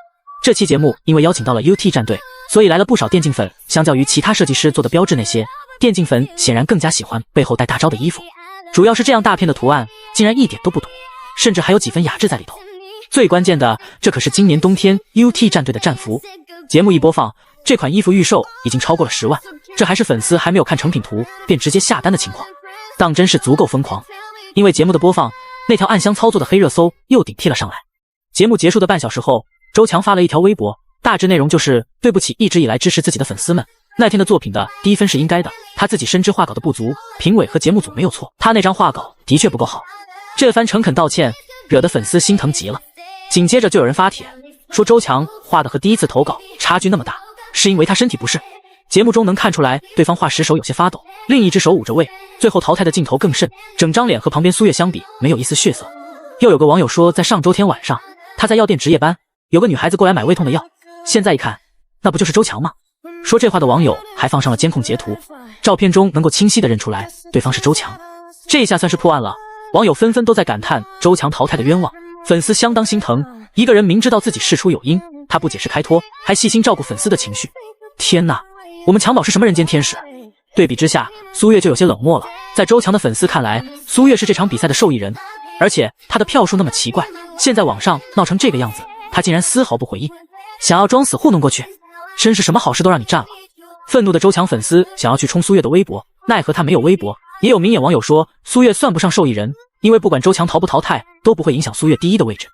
这期节目因为邀请到了 UT 战队，所以来了不少电竞粉，相较于其他设计师做的标志那些，电竞粉显然更加喜欢背后带大招的衣服。主要是这样大片的图案竟然一点都不土，甚至还有几分雅致在里头。最关键的，这可是今年冬天 UT 战队的战服。节目一播放，这款衣服预售已经超过了10万，这还是粉丝还没有看成品图便直接下单的情况，当真是足够疯狂。因为节目的播放，那条暗箱操作的黑热搜又顶替了上来。节目结束的半小时后，周强发了一条微博，大致内容就是对不起一直以来支持自己的粉丝们，那天的作品的低分是应该的，他自己深知画稿的不足，评委和节目组没有错，他那张画稿的确不够好。这番诚恳道歉惹得粉丝心疼极了。紧接着就有人发帖说周强画的和第一次投稿差距那么大，是因为他身体不适。节目中能看出来对方画时手有些发抖，另一只手捂着胃，最后淘汰的镜头更甚，整张脸和旁边苏月相比没有一丝血色。又有个网友说在上周天晚上他在药店值夜班，有个女孩子过来买胃痛的药，现在一看那不就是周强吗？说这话的网友还放上了监控截图，照片中能够清晰地认出来对方是周强。这下算是破案了，网友纷纷都在感叹周强淘汰的冤枉，粉丝相当心疼，一个人明知道自己事出有因，他不解释开脱，还细心照顾粉丝的情绪。天哪，我们强宝是什么人间天使？对比之下，苏月就有些冷漠了。在周强的粉丝看来，苏月是这场比赛的受益人，而且他的票数那么奇怪，现在网上闹成这个样子，他竟然丝毫不回应，想要装死糊弄过去，真是什么好事都让你占了。愤怒的周强粉丝想要去冲苏月的微博，奈何他没有微博。也有明眼网友说苏月算不上受益人，因为不管周强淘不淘汰都不会影响苏月第一的位置。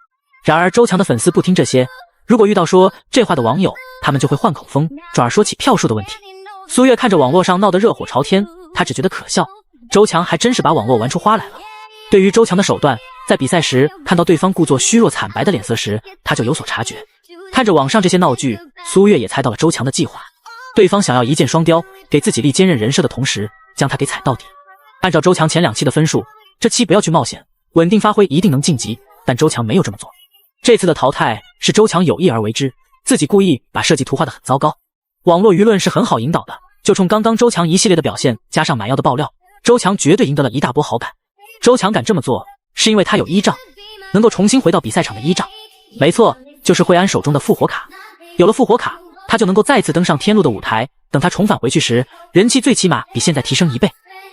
然而周强的粉丝不听这些，如果遇到说这话的网友，他们就会换口风，转而说起票数的问题。苏月看着网络上闹得热火朝天，他只觉得可笑，周强还真是把网络玩出花来了。对于周强的手段，在比赛时看到对方故作虚弱惨白的脸色时，他就有所察觉。看着网上这些闹剧，苏月也猜到了周强的计划。对方想要一箭双雕，给自己立坚韧人设的同时，将他给踩到底。按照周强前2期的分数，这期不要去冒险，稳定发挥一定能晋级，但周强没有这么做。这次的淘汰是周强有意而为之，自己故意把设计图画得很糟糕。网络舆论是很好引导的，就冲刚刚周强一系列的表现，加上买药的爆料，周强绝对赢得了一大波好感。周强敢这么做，是因为他有依仗，能够重新回到比赛场的依仗。没错，就是惠安手中的复活卡。有了复活卡，他就能够再次登上天路的舞台，等他重返回去时，人气最起码比现在提升1倍。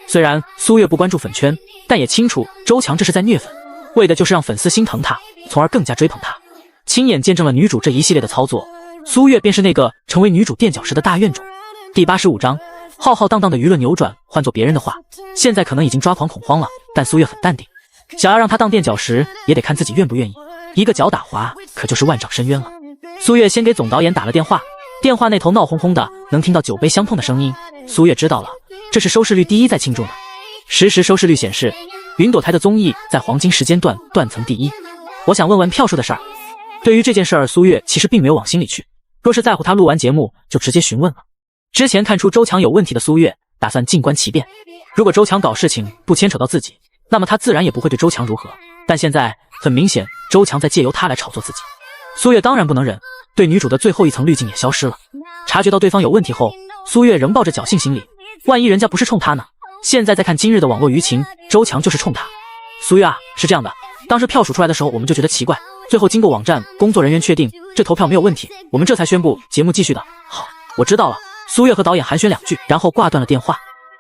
虽然苏月不关注粉圈，但也清楚周强这是在虐粉，为的就是让粉丝心疼他，从而更加追捧他。亲眼见证了女主这一系列的操作，苏月便是那个成为女主垫脚石的大怨种。第85章，浩浩荡荡的舆论扭转，换做别人的话，现在可能已经抓狂恐慌了，但苏月很淡定。想要让他当垫脚石，也得看自己愿不愿意。一个脚打滑，可就是万丈深渊了。苏月先给总导演打了电话，电话那头闹哄哄的，能听到酒杯相碰的声音。苏月知道了，这是收视率第一在庆祝呢。实时收视率显示，云朵台的综艺在黄金时间段断层第一。我想问问票数的事儿。对于这件事儿，苏月其实并没有往心里去，若是在乎他录完节目就直接询问了。之前看出周强有问题的苏月，打算静观其变。如果周强搞事情不牵扯到自己，那么他自然也不会对周强如何。但现在很明显，周强在借由他来炒作自己。苏月当然不能忍，对女主的最后一层滤镜也消失了。察觉到对方有问题后，苏月仍抱着侥幸心理，万一人家不是冲他呢？现在再看今日的网络舆情，周强就是冲他。苏月啊，是这样的，当时票数出来的时候，我们就觉得奇怪，最后经过网站工作人员确定这投票没有问题，我们这才宣布节目继续的。好，我知道了。苏月和导演寒暄2句，然后挂断了电话。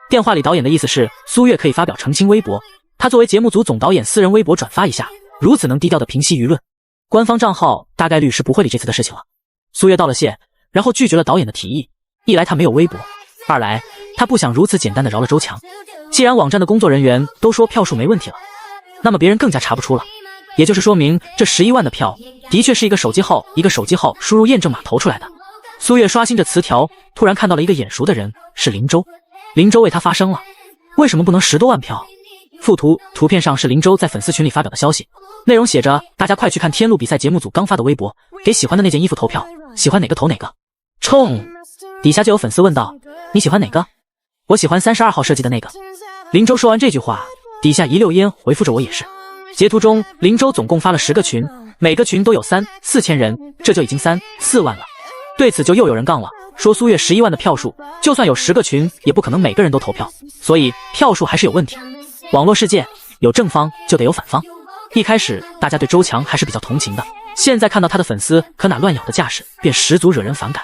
电话里导演的意思是，苏月可以发表澄清微博，他作为节目组总导演私人微博转发一下，如此能低调的平息舆论。官方账号大概率是不会理这次的事情了。苏月道了谢，然后拒绝了导演的提议。一来他没有微博，二来他不想如此简单的饶了周强。既然网站的工作人员都说票数没问题了，那么别人更加查不出了，也就是说明这11万的票的确是一个手机号输入验证码投出来的。苏月刷新着词条，突然看到了一个眼熟的人，是林州。林州为他发声了，为什么不能10多万票？附图，图片上是林州在粉丝群里发表的消息，内容写着：大家快去看天路比赛节目组刚发的微博，给喜欢的那件衣服投票，喜欢哪个投哪个。冲！底下就有粉丝问道：你喜欢哪个？我喜欢32号设计的那个。林州说完这句话，底下一溜烟回复着我也是。截图中，林州总共发了10个群，每个群都有3、4千人，这就已经3、4万了。对此就又有人杠了，说苏月11万的票数，就算有10个群，也不可能每个人都投票，所以票数还是有问题。网络世界有正方就得有反方。一开始大家对周强还是比较同情的，现在看到他的粉丝可哪乱咬的架势，便十足惹人反感。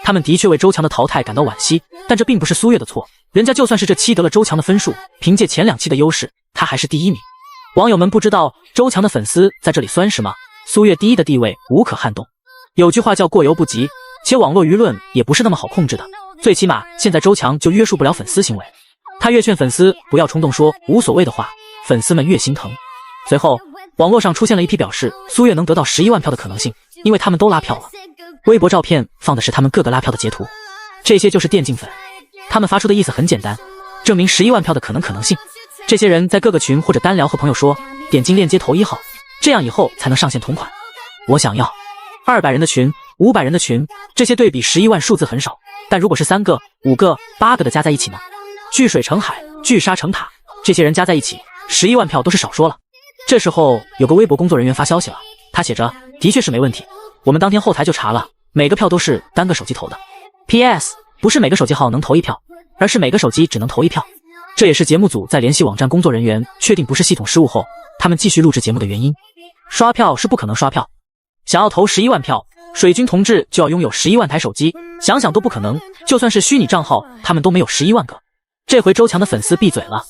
他们的确为周强的淘汰感到惋惜，但这并不是苏月的错，人家就算是这期得了周强的分数，凭借前2期的优势，他还是第1名。网友们不知道周强的粉丝在这里酸什么，苏月第1的地位无可撼动。有句话叫过犹不及，且网络舆论也不是那么好控制的，最起码现在周强就约束不了粉丝行为。他越劝粉丝不要冲动说无所谓的话，粉丝们越心疼。随后网络上出现了一批表示苏月能得到11万票的可能性，因为他们都拉票了。微博照片放的是他们各个拉票的截图，这些就是电竞粉，他们发出的意思很简单，证明11万票的可能性。这些人在各个群或者单聊和朋友说，点进链接投1号，这样以后才能上线同款。我想要200人的群、500人的群，这些对比11万数字很少，但如果是3个、5个、8个的加在一起呢？聚水成海，聚沙成塔，这些人加在一起，11万票都是少说了。这时候有个微博工作人员发消息了，他写着：的确是没问题，我们当天后台就查了，每个票都是单个手机投的。PS 不是每个手机号能投1票，而是每个手机只能投1票。这也是节目组在联系网站工作人员确定不是系统失误后，他们继续录制节目的原因。刷票是不可能刷票，想要投11万票，水军同志就要拥有11万台手机，想想都不可能，就算是虚拟账号，他们都没有11万个。这回周强的粉丝闭嘴了，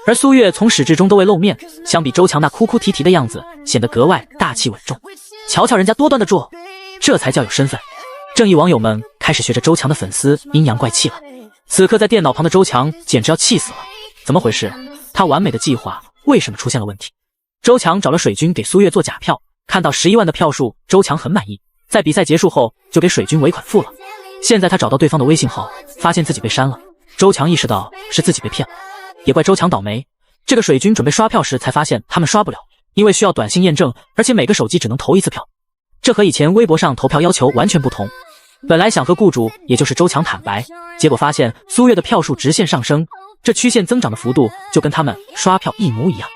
而苏月从始至终都未露面，相比周强那哭哭啼啼的样子，显得格外大气稳重。瞧瞧人家多端的住，这才叫有身份。正义网友们开始学着周强的粉丝阴阳怪气了。此刻在电脑旁的周强简直要气死了，怎么回事？他完美的计划为什么出现了问题？周强找了水军给苏月做假票，看到11万的票数，周强很满意，在比赛结束后就给水军尾款付了。现在他找到对方的微信号，发现自己被删了，周强意识到是自己被骗了，也怪周强倒霉。这个水军准备刷票时才发现他们刷不了，因为需要短信验证，而且每个手机只能投一次票，这和以前微博上投票要求完全不同。本来想和雇主也就是周强坦白，结果发现苏月的票数直线上升，这曲线增长的幅度就跟他们刷票一模一样。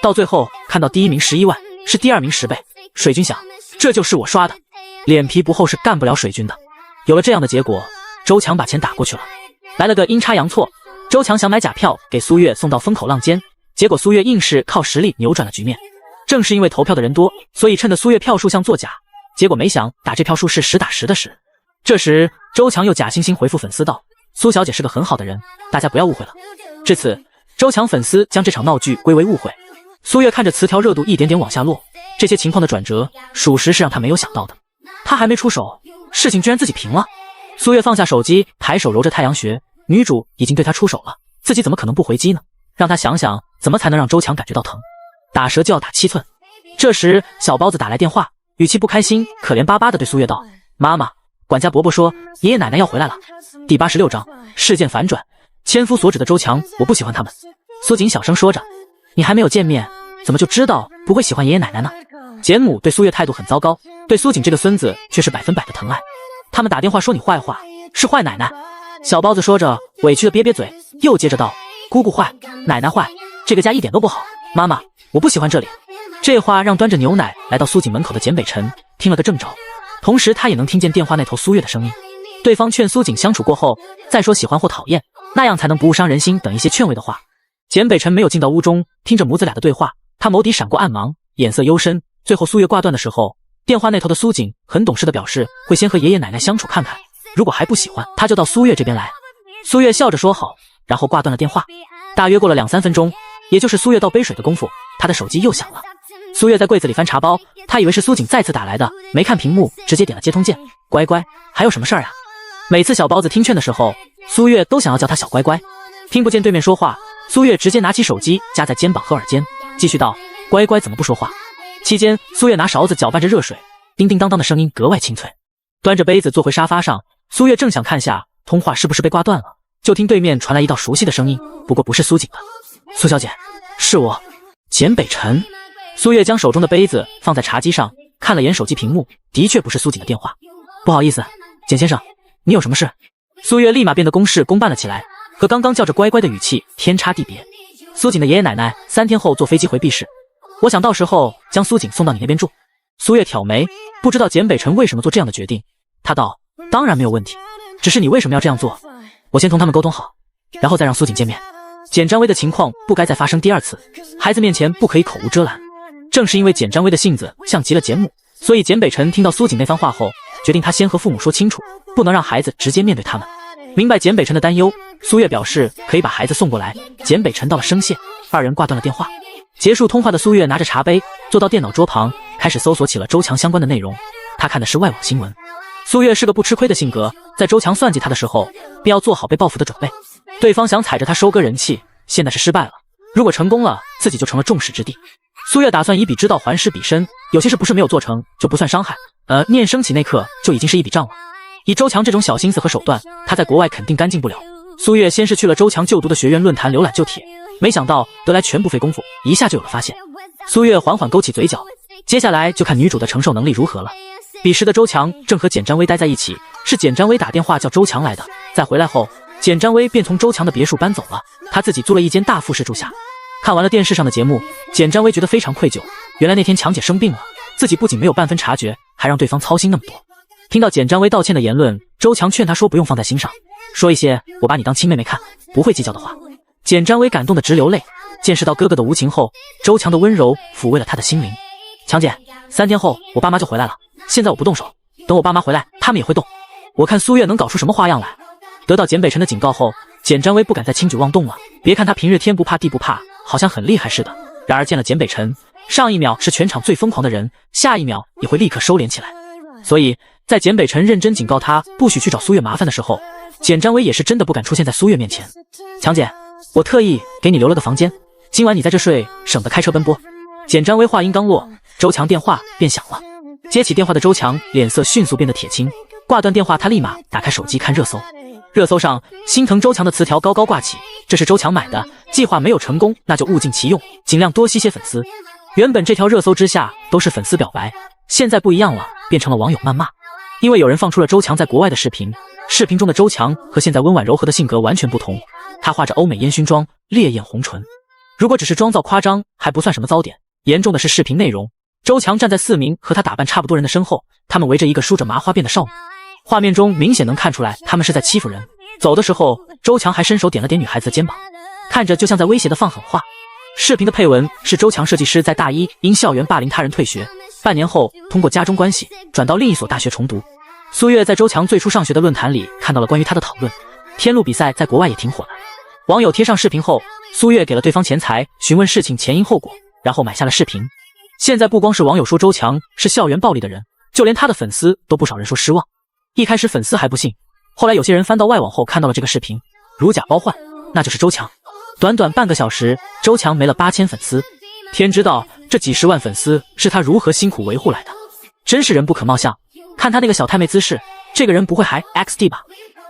到最后看到第一名11万，是第二名10倍，水军想这就是我刷的，脸皮不厚是干不了水军的。有了这样的结果，周强把钱打过去了。来了个阴差阳错，周强想买假票给苏月送到风口浪尖，结果苏月硬是靠实力扭转了局面。正是因为投票的人多，所以趁着苏月票数像作假，结果没想打这票数是实打实的实。这时周强又假惺惺回复粉丝道，苏小姐是个很好的人，大家不要误会了。至此周强粉丝将这场闹剧归为误会。苏月看着词条热度一点点往下落，这些情况的转折属实是让他没有想到的。他还没出手，事情居然自己平了。苏月放下手机，抬手揉着太阳穴，女主已经对他出手了，自己怎么可能不回击呢？让他想想怎么才能让周强感觉到疼。打蛇就要打7寸。这时小包子打来电话，语气不开心，可怜巴巴地对苏月道，妈妈，管家伯伯说爷爷奶奶要回来了。第86章事件反转，千夫所指的周强，我不喜欢他们。苏锦小声说着，你还没有见面，怎么就知道不会喜欢爷爷奶奶呢？简母对苏月态度很糟糕，对苏锦这个孙子却是100%的疼爱。他们打电话说你坏话，是坏奶奶。小包子说着委屈的瘪瘪嘴，又接着道，姑姑坏，奶奶坏，这个家一点都不好。妈妈，我不喜欢这里。这话让端着牛奶来到苏锦门口的简北辰听了个正着，同时他也能听见电话那头苏月的声音。对方劝苏锦相处过后再说喜欢或讨厌，那样才能不误伤人心等一些劝慰的话。简北辰没有进到屋中，听着母子俩的对话，他眸底闪过暗芒，眼色幽深。最后苏月挂断的时候，电话那头的苏锦很懂事的表示会先和爷爷奶奶相处看看，如果还不喜欢他就到苏月这边来。苏月笑着说好，然后挂断了电话。大约过了2-3分钟，也就是苏月倒杯水的功夫，他的手机又响了。苏月在柜子里翻茶包，他以为是苏锦再次打来的，没看屏幕直接点了接通键。乖乖，还有什么事儿啊？每次小包子听劝的时候，苏月都想要叫他小乖乖。听不见对面说话，苏月直接拿起手机夹在肩膀和耳尖，继续道，乖乖怎么不说话？期间苏月拿勺子搅拌着热水，叮叮当当的声音格外清脆。端着杯子坐回沙发上，苏月正想看下通话是不是被挂断了，就听对面传来一道熟悉的声音，不过不是苏锦的。苏小姐，是我，简北辰。苏月将手中的杯子放在茶几上，看了眼手机屏幕，的确不是苏锦的电话。不好意思，简先生，你有什么事？苏月立马变得公事公办了起来，和刚刚叫着乖乖的语气天差地别。苏锦的爷爷奶奶3天后坐飞机回毕市，我想到时候将苏锦送到你那边住。苏月挑眉，不知道简北辰为什么做这样的决定。他道，当然没有问题，只是你为什么要这样做？我先同他们沟通好，然后再让苏锦见面。简占威的情况不该再发生第二次，孩子面前不可以口无遮拦。正是因为简占威的性子像极了简母，所以简北辰听到苏锦那番话后，决定他先和父母说清楚，不能让孩子直接面对他们。明白简北辰的担忧，苏月表示可以把孩子送过来。简北辰道了声谢，二人挂断了电话。结束通话的苏月拿着茶杯坐到电脑桌旁，开始搜索起了周强相关的内容。他看的是外网新闻。苏月是个不吃亏的性格，在周强算计他的时候，便要做好被报复的准备。对方想踩着他收割人气，现在是失败了，如果成功了，自己就成了众矢之的。苏月打算以彼之道还施彼身，有些事不是没有做成就不算伤害，念升起那刻就已经是一笔账了。以周强这种小心思和手段，他在国外肯定干净不了。苏月先是去了周强就读的学院论坛浏览旧帖，没想到得来全不费功夫，一下就有了发现。苏月缓缓勾起嘴角，接下来就看女主的承受能力如何了。彼时的周强正和简占威待在一起，是简占威打电话叫周强来的。在回来后，简占威便从周强的别墅搬走了，他自己租了一间大复式住下。看完了电视上的节目，简占威觉得非常愧疚，原来那天强姐生病了，自己不仅没有半分察觉，还让对方操心那么多。听到简占威道歉的言论，周强劝他说不用放在心上，说一些我把你当亲妹妹看，不会计较的话。简占威感动得直流泪，见识到哥哥的无情后，周强的温柔抚慰了他的心灵。强姐，3天后我爸妈就回来了，现在我不动手，等我爸妈回来他们也会动，我看苏月能搞出什么花样来。得到简北辰的警告后，简占威不敢再轻举妄动了。别看他平日天不怕地不怕，好像很厉害似的，然而见了简北辰，上一秒是全场最疯狂的人，下一秒也会立刻收敛起来。所以在简北辰认真警告他不许去找苏月麻烦的时候，简占威也是真的不敢出现在苏月面前。强姐，我特意给你留了个房间，今晚你在这睡，省得开车奔波。简占威话音刚落，周强电话便响了。接起电话的周强脸色迅速变得铁青，挂断电话他立马打开手机看热搜。热搜上心疼周强的词条高高挂起，这是周强买的，计划没有成功那就物尽其用，尽量多吸些粉丝。原本这条热搜之下都是粉丝表白，现在不一样了，变成了网友谩骂。因为有人放出了周强在国外的视频，视频中的周强和现在温婉柔和的性格完全不同，他画着欧美烟熏妆，烈焰红唇。如果只是妆造夸张还不算什么糟点，严重的是视频内容。周强站在4名和他打扮差不多人的身后，他们围着一个梳着麻花辫的少女，画面中明显能看出来他们是在欺负人。走的时候，周强还伸手点了点女孩子的肩膀，看着就像在威胁的放狠话。视频的配文是周强设计师在大一因校园霸凌他人退学，半年后通过家中关系转到另一所大学重读。苏月在周强最初上学的论坛里看到了关于他的讨论，天路比赛在国外也挺火的。网友贴上视频后，苏月给了对方钱财，询问事情前因后果，然后买下了视频。现在不光是网友说周强是校园暴力的人，就连他的粉丝都不少人说失望。一开始粉丝还不信，后来有些人翻到外网后看到了这个视频，如假包换，那就是周强。短短半个小时，周强没了8000粉丝，天知道这几十万粉丝是他如何辛苦维护来的，真是人不可貌相。看他那个小太妹姿势，这个人不会还 XD 吧？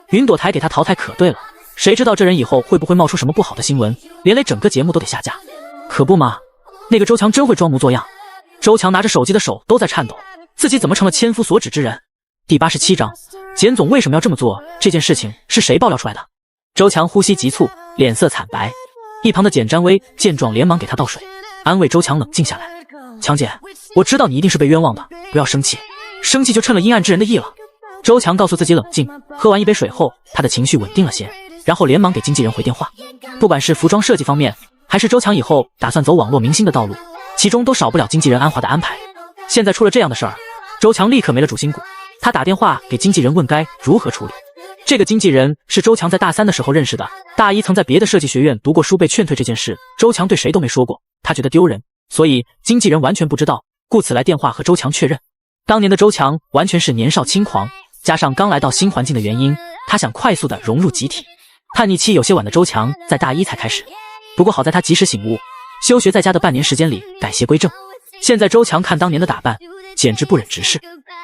云朵台给他淘汰可对了，谁知道这人以后会不会冒出什么不好的新闻，连累整个节目都得下架。可不嘛，那个周强真会装模作样。周强拿着手机的手都在颤抖，自己怎么成了千夫所指之人？第87章，简总为什么要这么做？这件事情是谁爆料出来的？周强呼吸急促，脸色惨白。一旁的简占薇见状连忙给他倒水，安慰周强冷静下来。强姐，我知道你一定是被冤枉的，不要生气，生气就趁了阴暗之人的意了。周强告诉自己冷静，喝完一杯水后，他的情绪稳定了些，然后连忙给经纪人回电话。不管是服装设计方面，还是周强以后打算走网络明星的道路，其中都少不了经纪人安华的安排。现在出了这样的事儿，周强立刻没了主心骨，他打电话给经纪人问该如何处理。这个经纪人是周强在大3的时候认识的，大一曾在别的设计学院读过书被劝退这件事，周强对谁都没说过，他觉得丢人，所以经纪人完全不知道，故此来电话和周强确认。当年的周强完全是年少轻狂，加上刚来到新环境的原因，他想快速的融入集体。叛逆期有些晚的周强在大一才开始，不过好在他及时醒悟，休学在家的半年时间里改邪归正。现在周强看当年的打扮，简直不忍直视。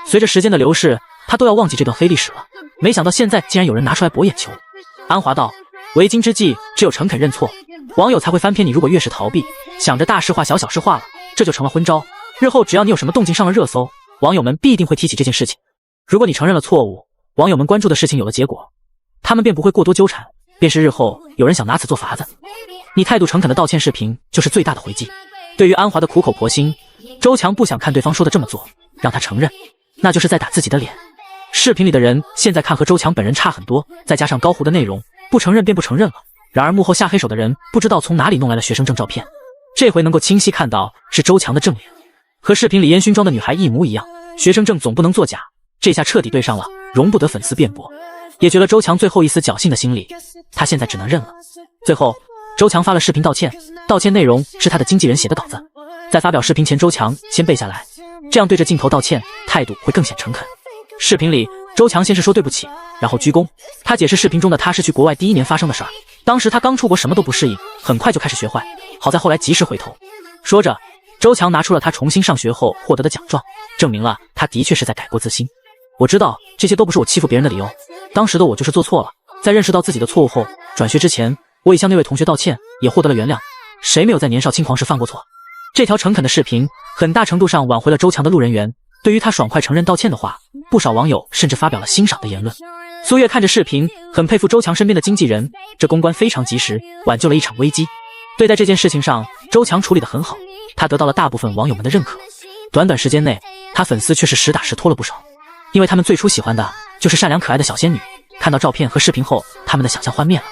随着时间的流逝，他都要忘记这段黑历史了，没想到现在竟然有人拿出来博眼球。安华道，为今之计只有诚恳认错，网友才会翻篇。你如果越是逃避，想着大事化小小事化了，这就成了昏招。日后只要你有什么动静上了热搜，网友们必定会提起这件事情。如果你承认了错误，网友们关注的事情有了结果，他们便不会过多纠缠，便是日后有人想拿此做法子。你态度诚恳的道歉视频就是最大的回击。对于安华的苦口婆心，周强不想看对方说的这么做，让他承认，那就是在打自己的脸。视频里的人现在看和周强本人差很多，再加上高糊的内容，不承认便不承认了。然而幕后下黑手的人不知道从哪里弄来了学生证照片，这回能够清晰看到是周强的正脸，和视频里烟熏妆的女孩一模一样。学生证总不能作假，这下彻底对上了，容不得粉丝辩驳，也绝了周强最后一丝侥幸的心理，他现在只能认了。最后周强发了视频道歉，道歉内容是他的经纪人写的稿子，在发表视频前周强先背下来，这样对着镜头道歉态度会更显诚恳。视频里周强先是说对不起，然后鞠躬，他解释视频中的他是去国外第1年发生的事儿，当时他刚出国什么都不适应，很快就开始学坏，好在后来及时回头。说着周强拿出了他重新上学后获得的奖状，证明了他的确是在改过自新。我知道这些都不是我欺负别人的理由，当时的我就是做错了，在认识到自己的错误后，转学之前我已向那位同学道歉，也获得了原谅。谁没有在年少轻狂时犯过错？这条诚恳的视频很大程度上挽回了周强的路人缘，对于他爽快承认道歉的话，不少网友甚至发表了欣赏的言论。苏月看着视频，很佩服周强身边的经纪人，这公关非常及时，挽救了一场危机。对待这件事情上，周强处理得很好，他得到了大部分网友们的认可。短短时间内，他粉丝却是实打实脱了不少，因为他们最初喜欢的就是善良可爱的小仙女，看到照片和视频后，他们的想象幻灭了。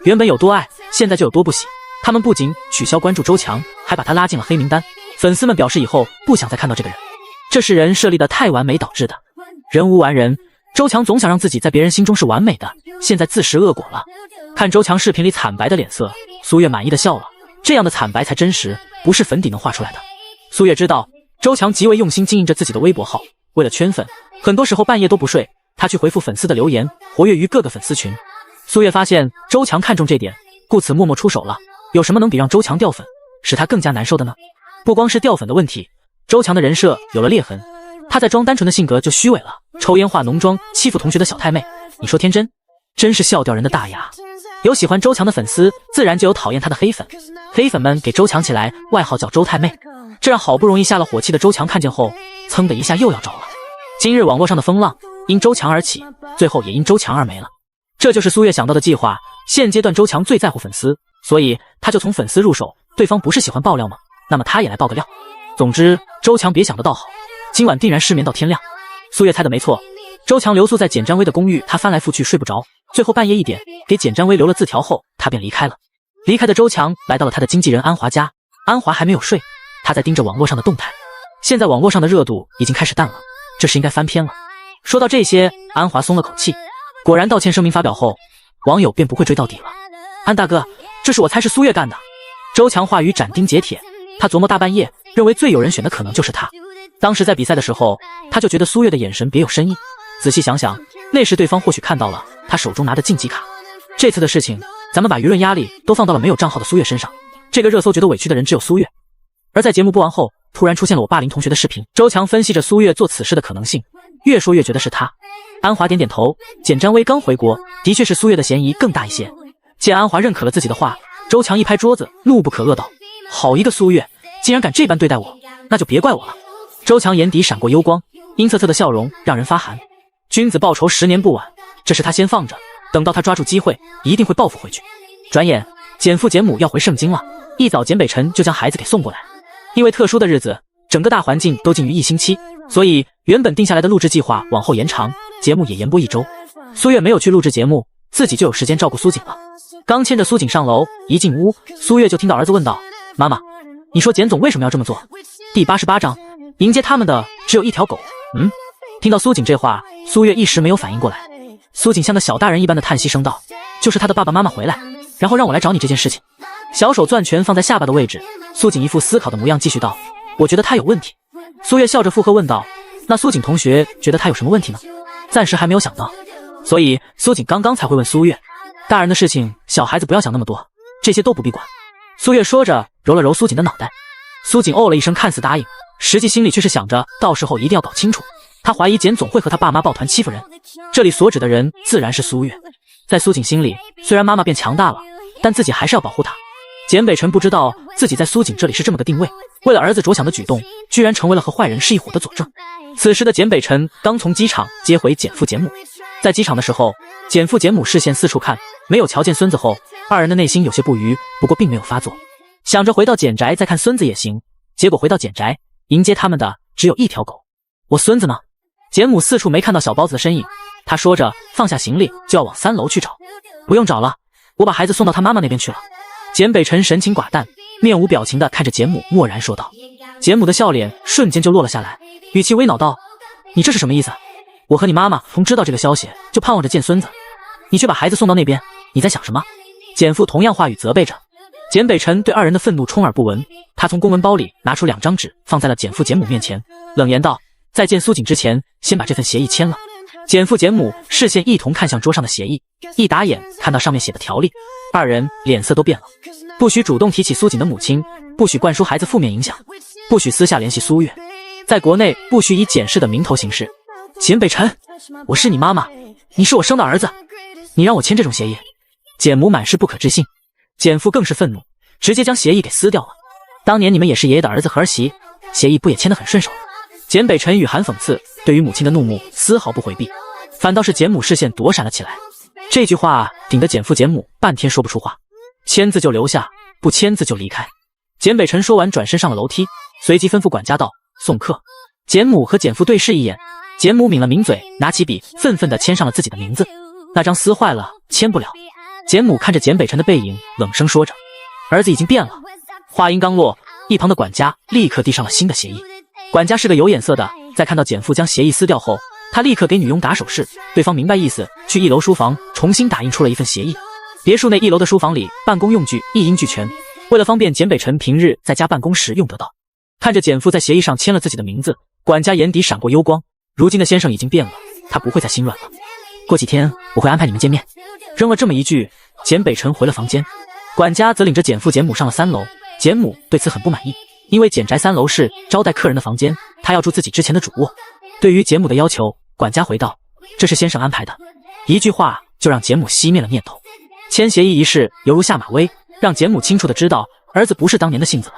原本有多爱，现在就有多不喜。他们不仅取消关注周强，还把他拉进了黑名单。粉丝们表示以后不想再看到这个人，这是人设立的太完美导致的。人无完人，周强总想让自己在别人心中是完美的，现在自食恶果了。看周强视频里惨白的脸色，苏月满意的笑了，这样的惨白才真实，不是粉底能画出来的。苏月知道周强极为用心经营着自己的微博号，为了圈粉，很多时候半夜都不睡，他去回复粉丝的留言，活跃于各个粉丝群。苏月发现周强看重这点，故此默默出手了。有什么能比让周强掉粉使他更加难受的呢？不光是掉粉的问题，周强的人设有了裂痕，他在装单纯的性格就虚伪了，抽烟化浓妆欺负同学的小太妹，你说天真？真是笑掉人的大牙。有喜欢周强的粉丝，自然就有讨厌他的黑粉，黑粉们给周强起来外号叫周太妹。这让好不容易下了火气的周强看见后，噌的一下又要着了。今日网络上的风浪因周强而起，最后也因周强而没了。这就是苏月想到的计划。现阶段周强最在乎粉丝，所以他就从粉丝入手。对方不是喜欢爆料吗？那么他也来爆个料。总之，周强别想得倒好，今晚定然失眠到天亮。苏月猜的没错，周强留宿在简占薇的公寓，他翻来覆去睡不着，最后半夜1点给简占薇留了字条后，他便离开了。离开的周强来到了他的经纪人安华家，安华还没有睡，他在盯着网络上的动态。现在网络上的热度已经开始淡了，这时应该翻篇了。说到这些，安华松了口气。果然道歉声明发表后，网友便不会追到底了。安大哥，这是我猜是苏月干的。周强话语斩钉截铁，他琢磨大半夜，认为最有人选的可能就是他。当时在比赛的时候，他就觉得苏月的眼神别有深意。仔细想想，那时对方或许看到了他手中拿的晋级卡。这次的事情，咱们把舆论压力都放到了没有账号的苏月身上。这个热搜觉得委屈的人只有苏月。而在节目播完后，突然出现了我霸凌同学的视频。周强分析着苏月做此事的可能性，越说越觉得是他。安华点点头，简占薇刚回国，的确是苏月的嫌疑更大一些。见安华认可了自己的话，周强一拍桌子，怒不可遏道：好一个苏月，竟然敢这般对待我，那就别怪我了。周强眼底闪过幽光，阴恻恻的笑容让人发寒。君子报仇10年不晚，这是他先放着，等到他抓住机会，一定会报复回去。转眼简父简母要回盛京了，一早简北辰就将孩子给送过来。因为特殊的日子，整个大环境都禁于1星期，所以原本定下来的录制计划往后延长，节目也延播1周。苏月没有去录制节目，自己就有时间照顾苏锦了。刚牵着苏锦上楼，一进屋，苏月就听到儿子问道：妈妈，你说简总为什么要这么做？第88章，迎接他们的只有一条狗。听到苏锦这话，苏月一时没有反应过来。苏锦像个小大人一般的叹息声道：就是他的爸爸妈妈回来，然后让我来找你这件事情。小手攥拳放在下巴的位置，苏锦一副思考的模样继续道：我觉得他有问题。苏月笑着附和问道：那苏锦同学觉得他有什么问题呢？暂时还没有想到，所以苏锦刚刚才会问苏月。大人的事情，小孩子不要想那么多，这些都不必管。苏月说着揉了揉苏锦的脑袋。苏锦哦了一声，看似答应，实际心里却是想着到时候一定要搞清楚。他怀疑简总会和他爸妈抱团欺负人，这里所指的人自然是苏月。在苏锦心里，虽然妈妈变强大了，但自己还是要保护她。简北辰不知道自己在苏锦这里是这么个定位，为了儿子着想的举动，居然成为了和坏人是一伙的佐证。此时的简北辰刚从机场接回简父简母，在机场的时候，简父简母视线四处看，没有瞧见孙子后，二人的内心有些不愉，不过并没有发作，想着回到简宅再看孙子也行。结果回到简宅，迎接他们的只有一条狗。我孙子呢？简母四处没看到小包子的身影，他说着放下行李就要往3楼去找。不用找了，我把孩子送到他妈妈那边去了。简北辰神情寡淡，面无表情地看着简母，默然说道。简母的笑脸瞬间就落了下来，语气微恼道：你这是什么意思？我和你妈妈从知道这个消息就盼望着见孙子，你却把孩子送到那边，你在想什么？简父同样话语责备着。简北辰对二人的愤怒充耳不闻，他从公文包里拿出2张纸放在了简父简母面前，冷言道：在见苏锦之前，先把这份协议签了。简父简母视线一同看向桌上的协议，一打眼看到上面写的条例，二人脸色都变了。不许主动提起苏锦的母亲，不许灌输孩子负面影响，不许私下联系苏月，在国内不许以简氏的名头行事。简北辰，我是你妈妈，你是我生的儿子，你让我签这种协议？简母满是不可置信，简父更是愤怒，直接将协议给撕掉了。当年你们也是爷爷的儿子和儿媳，协议不也签得很顺手？简北辰语含讽刺，对于母亲的怒目丝毫不回避，反倒是简母视线躲闪了起来。这句话顶得简父简母半天说不出话，签字就留下，不签字就离开。简北辰说完转身上了楼梯，随即吩咐管家道：送客。简母和简父对视一眼，简母抿了抿嘴，拿起笔愤愤地签上了自己的名字。那张撕坏了，签不了。简母看着简北辰的背影，冷声说着：儿子已经变了。话音刚落，一旁的管家立刻递上了新的协议。管家是个有眼色的，在看到简父将协议撕掉后，他立刻给女佣打手势，对方明白意思，去1楼书房重新打印出了一份协议。别墅内1楼的书房里，办公用具一应俱全，为了方便简北辰平日在家办公时用得到。看着简父在协议上签了自己的名字，管家眼底闪过幽光。如今的先生已经变了，他不会再心软了。过几天我会安排你们见面。扔了这么一句，简北辰回了房间，管家则领着简父简母上了3楼。简母对此很不满意，因为简宅3楼是招待客人的房间，他要住自己之前的主卧。对于简母的要求，管家回道：这是先生安排的。一句话就让简母熄灭了念头。签协议一事犹如下马威，让简母清楚地知道儿子不是当年的性子了。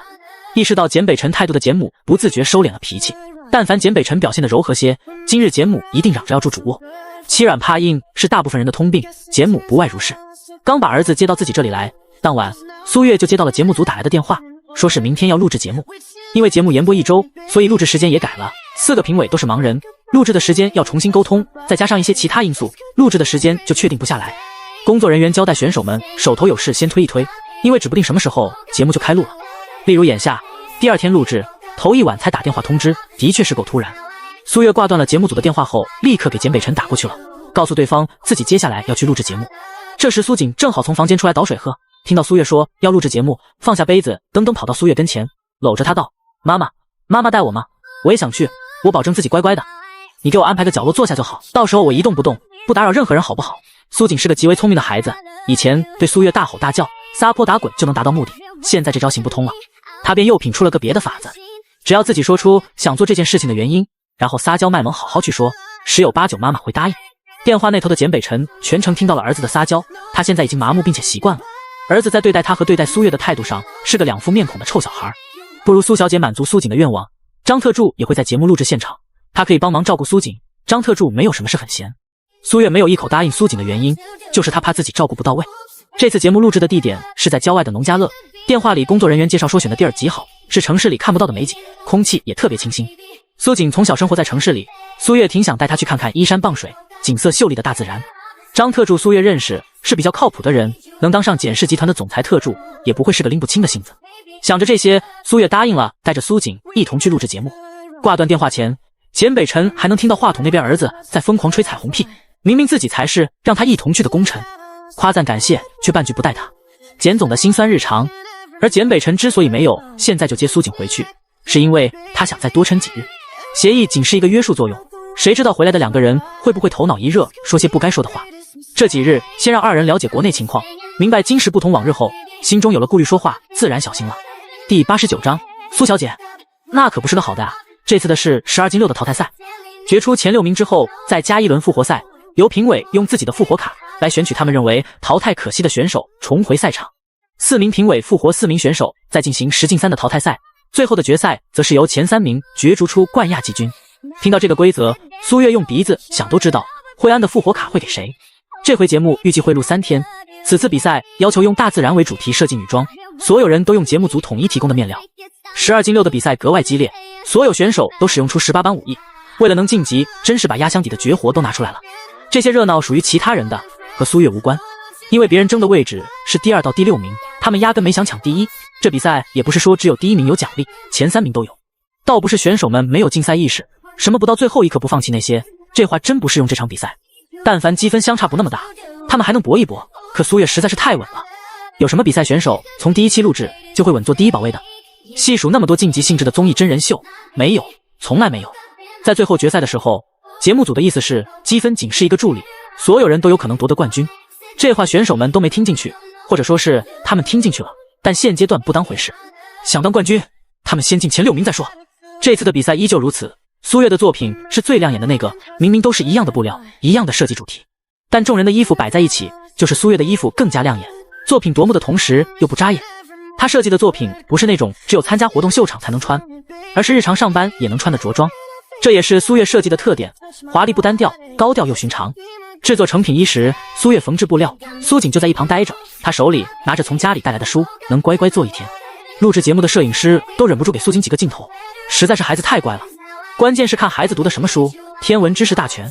意识到简北辰态度的简母不自觉收敛了脾气。但凡简北辰表现的柔和些，今日简母一定嚷着要住主卧。欺软怕硬是大部分人的通病，简母不外如是。刚把儿子接到自己这里来，当晚苏月就接到了节目组打来的电话，说是明天要录制节目。因为节目延播1周，所以录制时间也改了。4个评委都是盲人，录制的时间要重新沟通，再加上一些其他因素，录制的时间就确定不下来。工作人员交代选手们手头有事先推一推，因为指不定什么时候节目就开录了。例如眼下第2天录制，头一晚才打电话通知，的确是够突然。苏月挂断了节目组的电话后，立刻给简北辰打过去了，告诉对方自己接下来要去录制节目。这时苏瑾正好从房间出来倒水喝，听到苏月说要录制节目，放下杯子，噔噔跑到苏月跟前，搂着她道：妈妈，妈妈带我吗？我也想去，我保证自己乖乖的，你给我安排个角落坐下就好，到时候我一动不动，不打扰任何人好不好？苏瑾是个极为聪明的孩子，以前对苏月大吼大叫撒泼打滚就能达到目的，现在这招行不通了，他便又品出了个别的法子，只要自己说出想做这件事情的原因，然后撒娇卖萌好好去说，10有8九妈妈会答应。电话那头的简北辰全程听到了儿子的撒娇，他现在已经麻木并且习惯了，儿子在对待他和对待苏月的态度上是个2副面孔的臭小孩。不如苏小姐满足苏瑾的愿望，张特助也会在节目录制现场，他可以帮忙照顾苏瑾，张特助没有什么事很闲。苏月没有一口答应苏瑾的原因，就是他怕自己照顾不到位。这次节目录制的地点是在郊外的农家乐，电话里工作人员介绍说选的地儿极好，是城市里看不到的美景，空气也特别清新。苏瑾从小生活在城市里，苏月挺想带他去看看依山傍水、景色秀丽的大自然。张特助苏月认识，是比较靠谱的人，能当上简氏集团的总裁特助，也不会是个拎不清的性子。想着这些，苏月答应了，带着苏瑾一同去录制节目。挂断电话前，简北辰还能听到话筒那边儿子在疯狂吹彩虹屁，明明自己才是让他一同去的功臣，夸赞感谢却半句不带他。简总的辛酸日常。而简北辰之所以没有现在就接苏瑾回去，是因为他想再多撑几日。协议仅是一个约束作用，谁知道回来的2个人会不会头脑一热说些不该说的话。这几日先让2人了解国内情况，明白今时不同往日后，心中有了顾虑，说话自然小心了。第89章，苏小姐，那可不是个好的啊！这次的是12进6的淘汰赛，决出前6名之后，再加1轮复活赛，由评委用自己的复活卡来选取他们认为淘汰可惜的选手，重回赛场。4名评委复活4名选手，再进行10进3的淘汰赛，最后的决赛则是由前3名角逐出冠亚季军。听到这个规则，苏月用鼻子想都知道惠安的复活卡会给谁。这回节目预计会录3天，此次比赛要求用大自然为主题设计女装，所有人都用节目组统一提供的面料。12进6的比赛格外激烈，所有选手都使用出18般武艺，为了能晋级，真是把压箱底的绝活都拿出来了。这些热闹属于其他人的，和苏月无关，因为别人争的位置是第2到第6名，他们压根没想抢第1。这比赛也不是说只有第1名有奖励，前3名都有。倒不是选手们没有竞赛意识，什么不到最后一刻不放弃那些，这话真不适用这场比赛。但凡积分相差不那么大，他们还能搏一搏，可苏月实在是太稳了。有什么比赛选手从第1期录制就会稳坐第1保位的？细数那么多竞技性质的综艺真人秀，没有，从来没有。在最后决赛的时候，节目组的意思是积分仅是一个助力，所有人都有可能夺得冠军。这话选手们都没听进去，或者说是他们听进去了，但现阶段不当回事。想当冠军，他们先进前6名再说。这次的比赛依旧如此，苏月的作品是最亮眼的那个，明明都是一样的布料，一样的设计主题，但众人的衣服摆在一起，就是苏月的衣服更加亮眼，作品夺目的同时又不扎眼。他设计的作品不是那种只有参加活动秀场才能穿，而是日常上班也能穿的着装，这也是苏月设计的特点，华丽不单调，高调又寻常。制作成品1时，苏月缝制布料，苏瑾就在一旁待着，他手里拿着从家里带来的书，能乖乖坐1天。录制节目的摄影师都忍不住给苏瑾几个镜头，实在是孩子太乖了。关键是看孩子读的什么书，天文知识大全，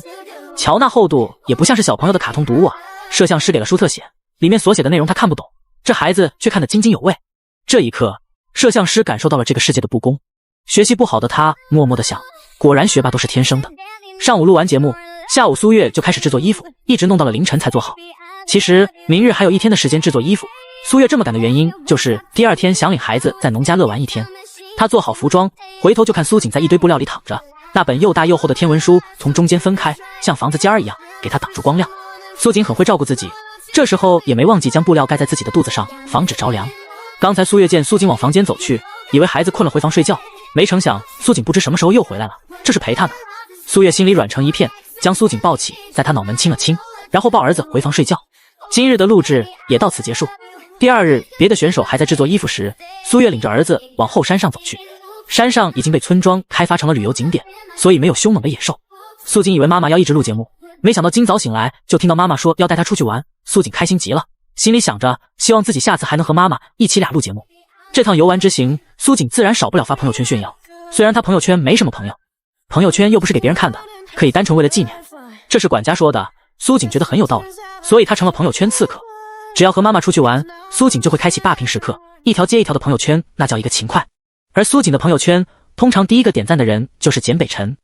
瞧那厚度也不像是小朋友的卡通读物啊。摄像师给了书特写，里面所写的内容他看不懂，这孩子却看得津津有味。这一刻，摄像师感受到了这个世界的不公。学习不好的他默默地想，果然学霸都是天生的。上午录完节目，下午苏月就开始制作衣服，一直弄到了凌晨才做好。其实明日还有1天的时间制作衣服，苏月这么赶的原因就是第2天想领孩子在农家乐玩1天。他做好服装，回头就看苏瑾在一堆布料里躺着，那本又大又厚的天文书从中间分开，像房子尖儿一样给他挡住光亮。苏瑾很会照顾自己，这时候也没忘记将布料盖在自己的肚子上，防止着凉。刚才苏月见苏瑾往房间走去，以为孩子困了回房睡觉，没成想苏瑾不知什么时候又回来了，这是陪他呢。苏月心里软成一片，将苏瑾抱起，在他脑门亲了亲，然后抱儿子回房睡觉。今日的录制也到此结束。第二日，别的选手还在制作衣服时，苏月领着儿子往后山上走去。山上已经被村庄开发成了旅游景点，所以没有凶猛的野兽。素锦以为妈妈要一直录节目，没想到今早醒来就听到妈妈说要带她出去玩，素锦开心极了，心里想着希望自己下次还能和妈妈一起俩录节目。这趟游玩之行，苏锦自然少不了发朋友圈炫耀。虽然她朋友圈没什么朋友，朋友圈又不是给别人看的，可以单纯为了纪念。这是管家说的，苏锦觉得很有道理，所以她成了朋友圈刺客。只要和妈妈出去玩，苏锦就会开启霸屏时刻，一条接一条的朋友圈，那叫一个勤快。而苏锦的朋友圈，通常第一个点赞的人就是简北辰，